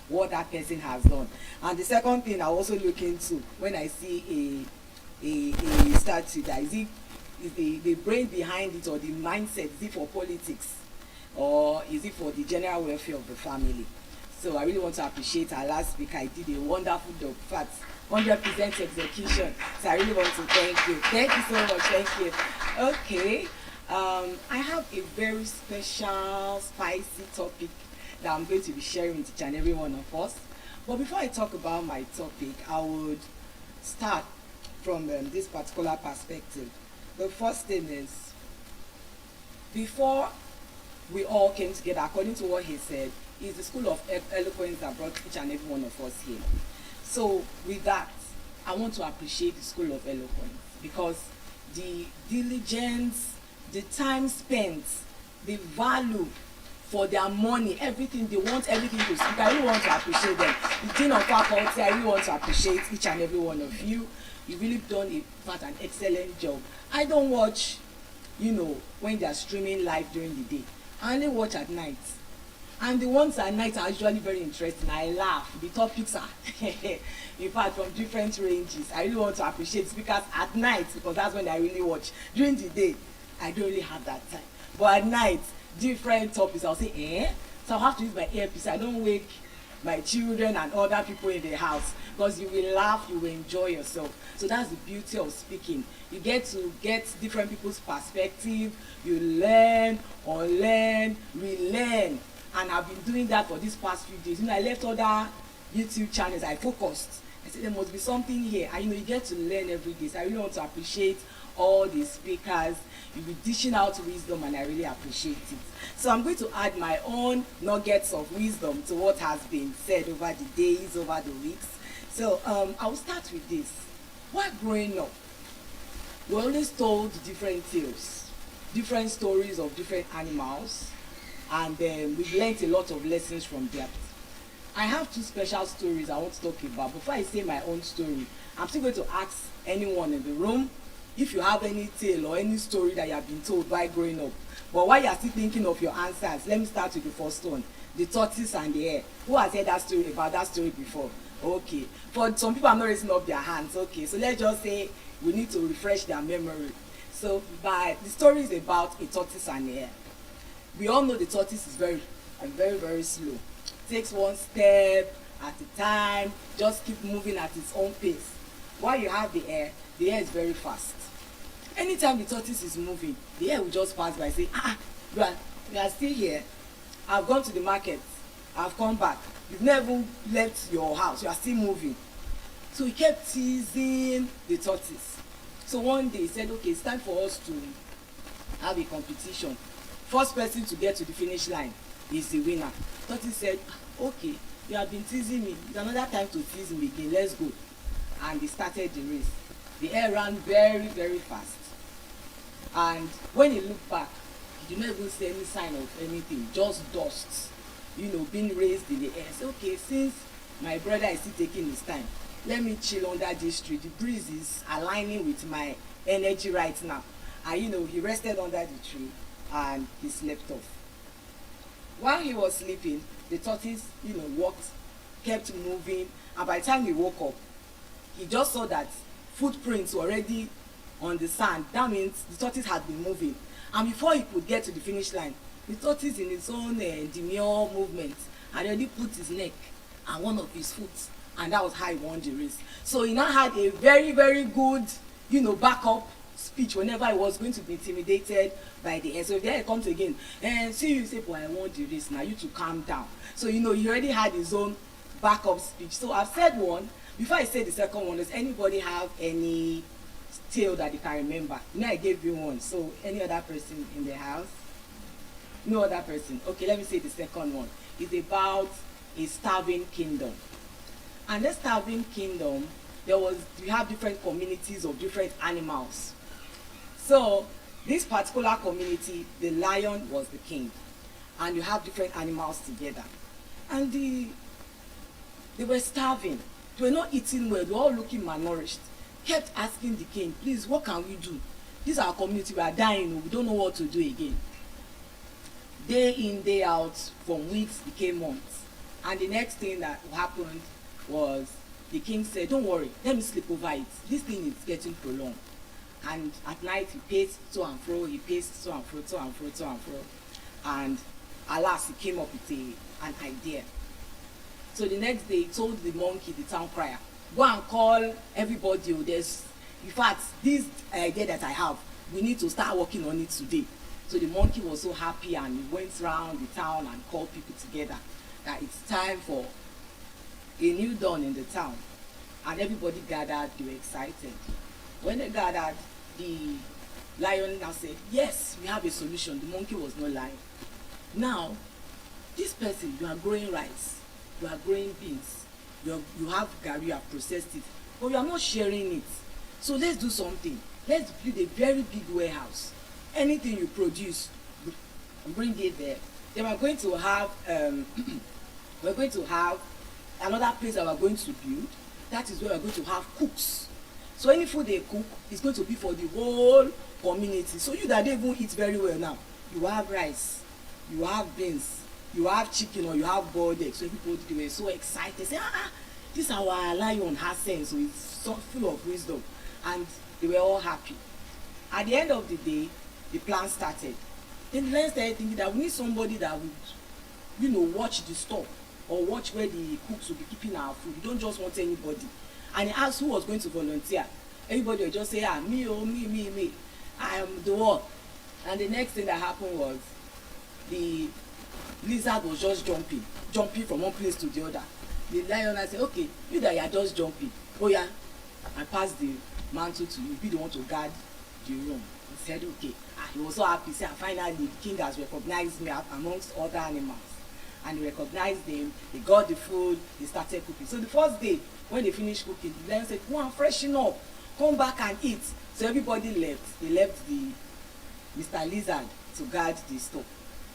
what that person has done. And the second thing I also look into when I see a statue, that is the brain behind it, or the mindset, is it for politics, or is it for the general welfare of the family? So I really want to appreciate our last speaker. I did a wonderful job, 100% execution. So I really want to thank you. Thank you so much. Thank you. Okay. I have a very special, spicy topic that I'm going to be sharing with each and every one of us. But before I talk about my topic, I would start from this particular perspective. The first thing is, before we all came together, according to what he said, is the School of Eloquence that brought each and every one of us here. So with that, I want to appreciate the School of Eloquence, because the diligence, the time spent, the value for their money, everything, they want everything to speak. I really want to appreciate them. The Dean of Faculty, I really want to appreciate each and every one of you. You've really done an excellent job. I don't watch, when they are streaming live during the day. I only watch at night. And the ones at night are usually very interesting. I laugh. The topics are, in fact, from different ranges. I really want to appreciate speakers at night, because that's when I really watch. During the day, I don't really have that time. But at night, different topics, I'll say, So I'll have to use my earpiece. I don't wake my children and other people in the house, because you will laugh, you will enjoy yourself. So that's the beauty of speaking. You get to get different people's perspective. You learn, unlearn, relearn. And I've been doing that for these past few days. I left other YouTube channels. I focused. I said there must be something here. And you get to learn every day. So I really want to appreciate all the speakers. You'll be dishing out wisdom, and I really appreciate it. So I'm going to add my own nuggets of wisdom to what has been said over the days, over the weeks. So I will start with this. While growing up, we always told different tales, different stories of different animals, and we've learned a lot of lessons from that. I have two special stories I want to talk about. Before I say my own story, I'm still going to ask anyone in the room if you have any tale or any story that you have been told while growing up. But while you are still thinking of your answers, let me start with the first one, the tortoise and the hare. Who has heard that story about that story before? Okay. For some people, I'm not raising up their hands. Okay, so let's just say we need to refresh their memory. So the story is about a tortoise and a hare. We all know the tortoise is very, very slow. Takes one step at a time, just keep moving at its own pace. While you have the hare is very fast. Anytime the tortoise is moving, the hare will just pass by and say, you are still here. I've gone to the market. I've come back. You've never left your house. You are still moving. So he kept teasing the tortoise. So one day he said, okay, it's time for us to have a competition. First person to get to the finish line is the winner. Tortoise said, okay, you have been teasing me. It's another time to tease me again. Let's go. And they started the race. The hare ran very, very fast. And when he looked back, he did not even see any sign of anything, just dust, being raised in the air. So, okay, since my brother is still taking his time, let me chill under this tree. The breeze is aligning with my energy right now. And, he rested under the tree and he slept off. While he was sleeping, the tortoise, walked, kept moving, and by the time he woke up, he just saw that footprints were already on the sand. That means the tortoise had been moving. And before he could get to the finish line, the tortoise in his own demure movement had already put his neck and one of his foot. And that was how he won the race. So he now had a very, very good, backup speech whenever he was going to be intimidated by the hare. So if the hare comes again, and see you say, boy, I won the race, now you to calm down. So, he already had his own backup speech. So I've said one. Before I say the second one, does anybody have any tale that you can remember? I gave you one. So any other person in the house? No other person. Okay, let me say the second one. It's about a starving kingdom. And this starving kingdom, we have different communities of different animals. So this particular community, the lion was the king. And you have different animals together. And they were starving. They were not eating well. They were all looking malnourished. Kept asking the king, please, what can we do? This is our community. We are dying. We don't know what to do again. Day in, day out, from weeks became months. And the next thing that happened was the king said, don't worry, let me sleep over it. This thing is getting prolonged. And at night, he paced to and fro. He paced to and fro, to and fro, to and fro. And alas, he came up with an idea. So the next day, he told the monkey, the town crier, go and call everybody. In fact, this idea that I have, we need to start working on it today. So the monkey was so happy and he went around the town and called people together that it's time for a new dawn in the town. And everybody gathered, they were excited. When they gathered, the lion now said, yes, we have a solution. The monkey was not lying. Now, this person, you are growing rice. You are growing beans, you have gari, you have processed it, but you are not sharing it. So let's do something. Let's build a very big warehouse. Anything you produce, bring it there. Then we're going to have another place that we're going to build. That is where we're going to have cooks. So any food they cook is going to be for the whole community. So you that don't even eat very well now, you have rice, you have beans, you have chicken, or you have boiled eggs. So people, they were so excited. They say, this our lion has sense, so it's so full of wisdom. And they were all happy. At the end of the day, the plan started. Then the lion started thinking that we need somebody that would, watch the store or watch where the cooks will be keeping our food. We don't just want anybody. And he asked who was going to volunteer. Everybody would just say, me, oh, me. I am the one. And the next thing that happened was the lizard was just jumping from one place to the other. The lion said, okay, you that you are just jumping. Oh yeah, I passed the mantle to you. Be the one to guard the room. He said, okay. He was so happy. He said, finally, the king has recognized me amongst other animals. And he recognized them. They got the food. They started cooking. So the first day, when they finished cooking, the lion said, go and freshen up. Come back and eat. So everybody left. They left the Mr. Lizard to guard the store.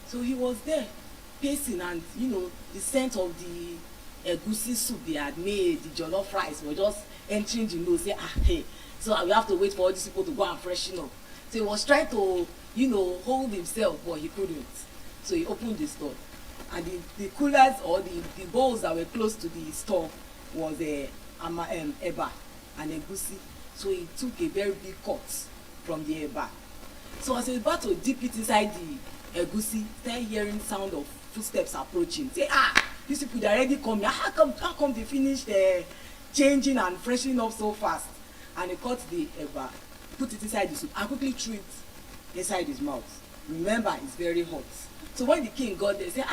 So he was there, pacing, and the scent of the egusi soup they had made, the jollof rice were just entering the nose, say, ah, hey, so we have to wait for all these people to go and freshen up. So he was trying to, hold himself, but he couldn't. So he opened the store. And the coolers or the bowls that were close to the store was eba and egusi. So he took a very big cut from the eba. So as he was about to dip it inside the egusi, started hearing sound of footsteps approaching. Say, these people they already come here. How come they finished changing and freshening up so fast? And he cut the eba, put it inside the soup, and quickly threw it inside his mouth. Remember, it's very hot. So when the king got there, he said,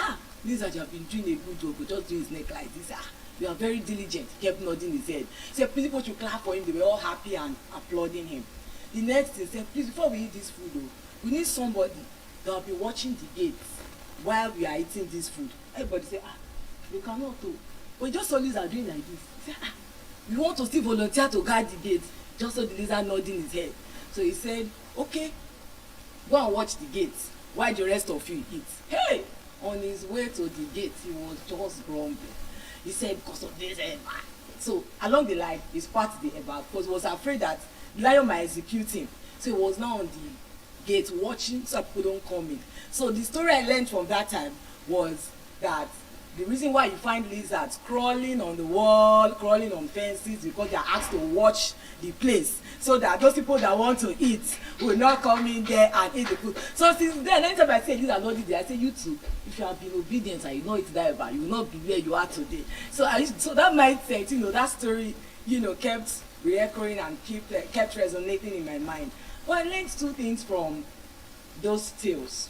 Lizard, you have been doing a good job, but just doing his neck like this. You are very diligent. He kept nodding his head. He said, people should clap for him. They were all happy and applauding him. The next thing said, please, before we eat this food, we need somebody that will be watching the gates while we are eating this food. Everybody said, we cannot do. But just saw Lizard doing like this. He said, we want to still volunteer to guard the gate. Just so the Lizard nodding his head. So he said, okay, go and watch the gates while the rest of you eat. Hey! On his way to the gate, he was just grumbling. He said, because of this eba. So along the line, he spat the eba because he was afraid that the lion might execute him. So he was now on the gate watching so people don't come in. So the story I learned from that time was that the reason why you find lizards crawling on the wall, crawling on fences, because they are asked to watch the place, so that those people that want to eat will not come in there and eat the food. So since then, anytime I say lizard not eat there, I say you too. If you have been obedient and you not eat that ever, you will not be where you are today. So so that mindset, that story, kept reoccurring and kept resonating in my mind. But I learned two things from those tales.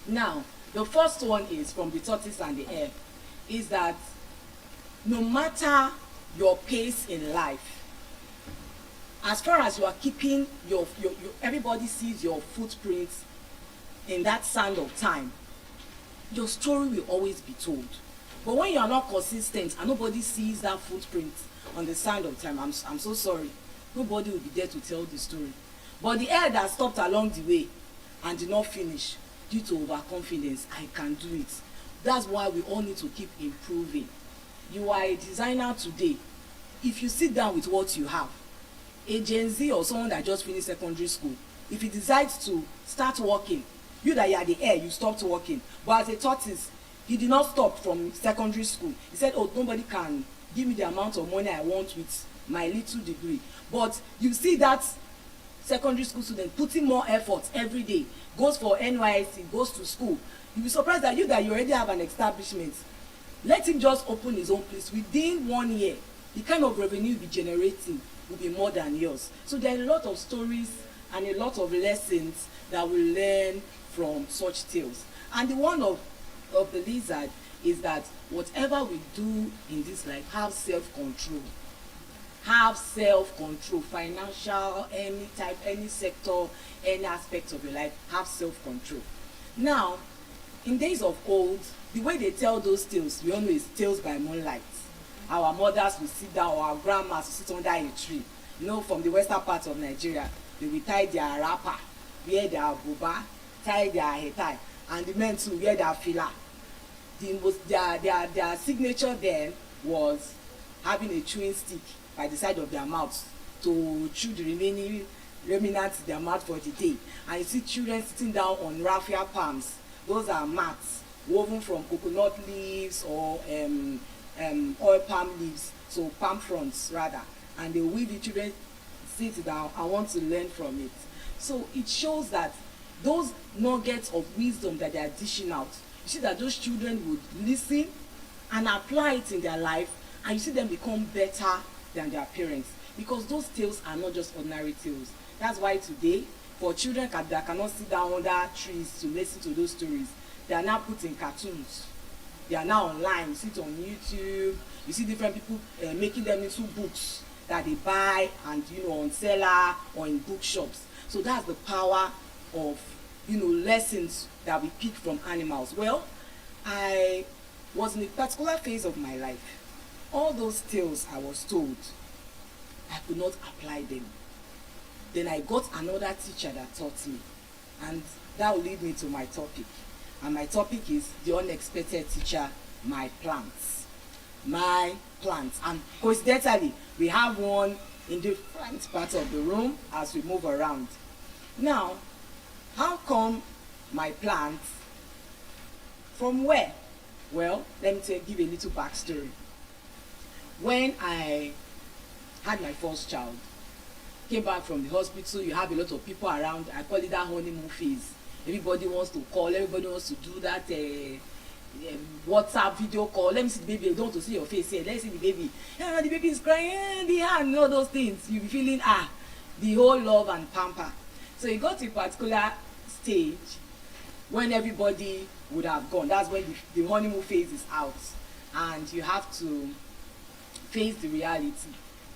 Now, the first one is from the tortoise and the hare, is that no matter your pace in life, as far as you are keeping your everybody sees your footprints in that sand of time, your story will always be told. But when you are not consistent and nobody sees that footprint on the sand of time, I'm so sorry, nobody will be there to tell the story. But the hare that stopped along the way and did not finish due to overconfidence, I can do it. That's why we all need to keep improving. You are a designer today. If you sit down with what you have, a Gen Z or someone that just finished secondary school, if he decides to start working, you that you are the heir, you stopped working. But as a tortoise, he did not stop from secondary school. He said, nobody can give me the amount of money I want with my little degree. But you see that secondary school student putting more effort every day, goes for NYSC, goes to school. You'll be surprised that you already have an establishment. Let him just open his own place. Within 1 year, the kind of revenue you'll be generating will be more than yours. So there are a lot of stories and a lot of lessons that we learn from such tales. And the one of the lizard is that whatever we do in this life, have self-control. Have self-control, financial, any type, any sector, any aspect of your life, have self-control. Now, in days of old, the way they tell those tales, we all know is tales by moonlight. Our mothers will sit down, or our grandmas will sit under a tree. From the western part of Nigeria, they will tie their wrapper, wear their buba, tie their head tie, and the men too wear their fila. Their signature then was having a chewing stick by the side of their mouths to chew the remnants in their mouth for the day. And you see children sitting down on raffia palms. Those are mats woven from coconut leaves or oil palm leaves, so palm fronds rather. And they will the children sit down and want to learn from it. So it shows that those nuggets of wisdom that they are dishing out, you see that those children would listen and apply it in their life, and you see them become better than their parents, because those tales are not just ordinary tales. That's why today, for children that cannot sit down under trees to listen to those stories, they are now put in cartoons. They are now online. You see it on YouTube. You see different people making them into books that they buy and on seller or in bookshops. So that's the power of lessons that we pick from animals. Well, I was in a particular phase of my life. All those tales I was told, I could not apply them. Then I got another teacher that taught me, and that will lead me to my topic. And my topic is the unexpected teacher, my plants. my plants. And coincidentally, we have one in different parts of the room as we move around. Now, how come my plants? From where? Well, let me give a little backstory. When I had my first child, came back from the hospital, you have a lot of people around. I call it that honeymoon phase. Everybody wants to call, everybody wants to do that WhatsApp video call. Let me see the baby. I don't want to see your face here. Let's see the baby. Yeah, the baby is crying, the hand, all those things. You'll be feeling the whole love and pamper. So you got to a particular stage when everybody would have gone. That's when the honeymoon phase is out, and you have to face the reality.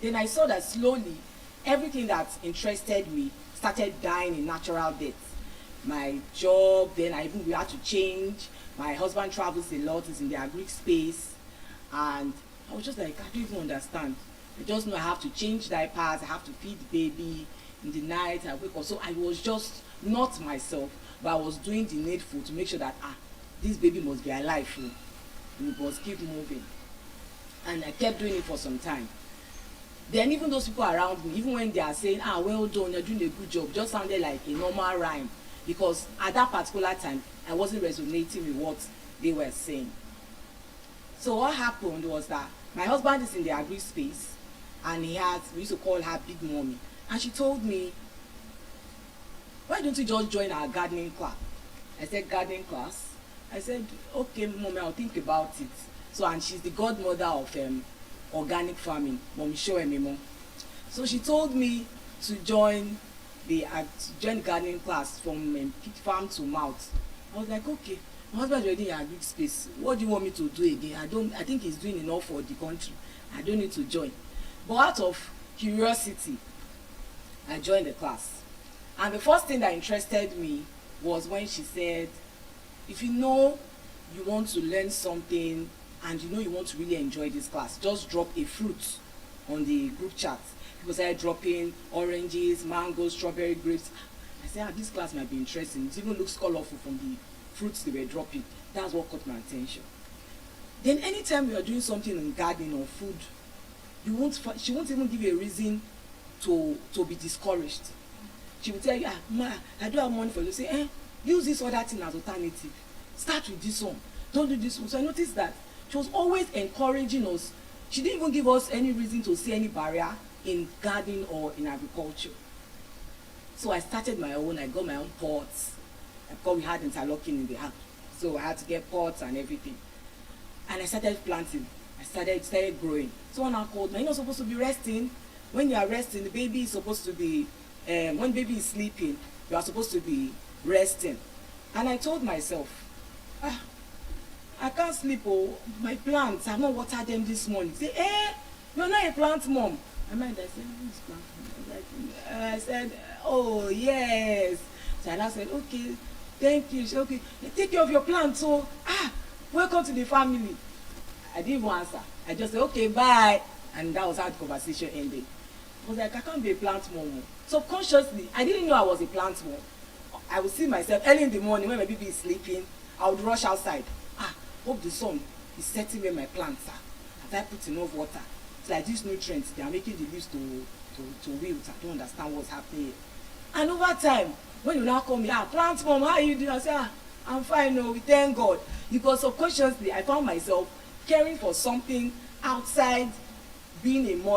Then I saw that slowly everything that interested me started dying in natural death. My job, then we had to change. My husband travels a lot, he's in the agri space, and I was just like, I don't even understand. I just know I have to change diapers, I have to feed the baby in the night, I wake up. So I was just not myself, but I was doing the needful to make sure that this baby must be alive. We must keep moving. And I kept doing it for some time. Then even those people around me, even when they are saying, well done, you're doing a good job, just sounded like a normal rhyme. Because at that particular time, I wasn't resonating with what they were saying. So what happened was that my husband is in the agri space, and we used to call her Big Mommy. And she told me, why don't you just join our gardening class? I said, gardening class? I said, okay, Mommy, I'll think about it. So, and she's the godmother of organic farming, Mommy Shoemimo. So she told me to join the gardening class from farm to mouth. I was like, okay, my husband's already in a big space. What do you want me to do again? I think he's doing enough for the country. I don't need to join. But out of curiosity, I joined the class. And the first thing that interested me was when she said, if you know you want to learn something and you know you want to really enjoy this class, just drop a fruit on the group chat. People started dropping oranges, mangoes, strawberry, grapes. I said, this class might be interesting. It even looks colorful from the fruits they were dropping. That's what caught my attention. Then anytime you are doing something in gardening or food, she won't even give you a reason to be discouraged. She will tell you, Ma, I don't have money for you. Say, use this other thing as alternative. Start with this one. Don't do this one. So I noticed that she was always encouraging us. She didn't even give us any reason to see any barrier in gardening or in agriculture. So I started my own. I got my own pots. Because we had interlocking in the house, so I had to get pots and everything. And I started planting. I started growing. Someone now called me, you're not supposed to be resting. When you are resting, the baby is supposed to be, when baby is sleeping, you are supposed to be resting. And I told myself, I can't sleep, my plants, I've not watered them this morning. Say, you're not a plant mom. I said, who's plant mom? I said, oh yes. So I now said, okay, thank you. She said, okay, take care of your plants. So, welcome to the family. I didn't even answer. I just said, okay, bye. And that was how the conversation ended. I was like, I can't be a plant mom. Subconsciously, I didn't know I was a plant mom. I would see myself early in the morning when my baby is sleeping. I would rush outside. Hope the sun is setting where my plants are. Have I put enough water? It's like these nutrients, they are making the leaves to wilt. I don't understand what's happening here. And over time, when you now call me, plant mom, how are you doing? I say, I'm fine, we thank God. Because subconsciously, I found myself caring for something outside being a mother.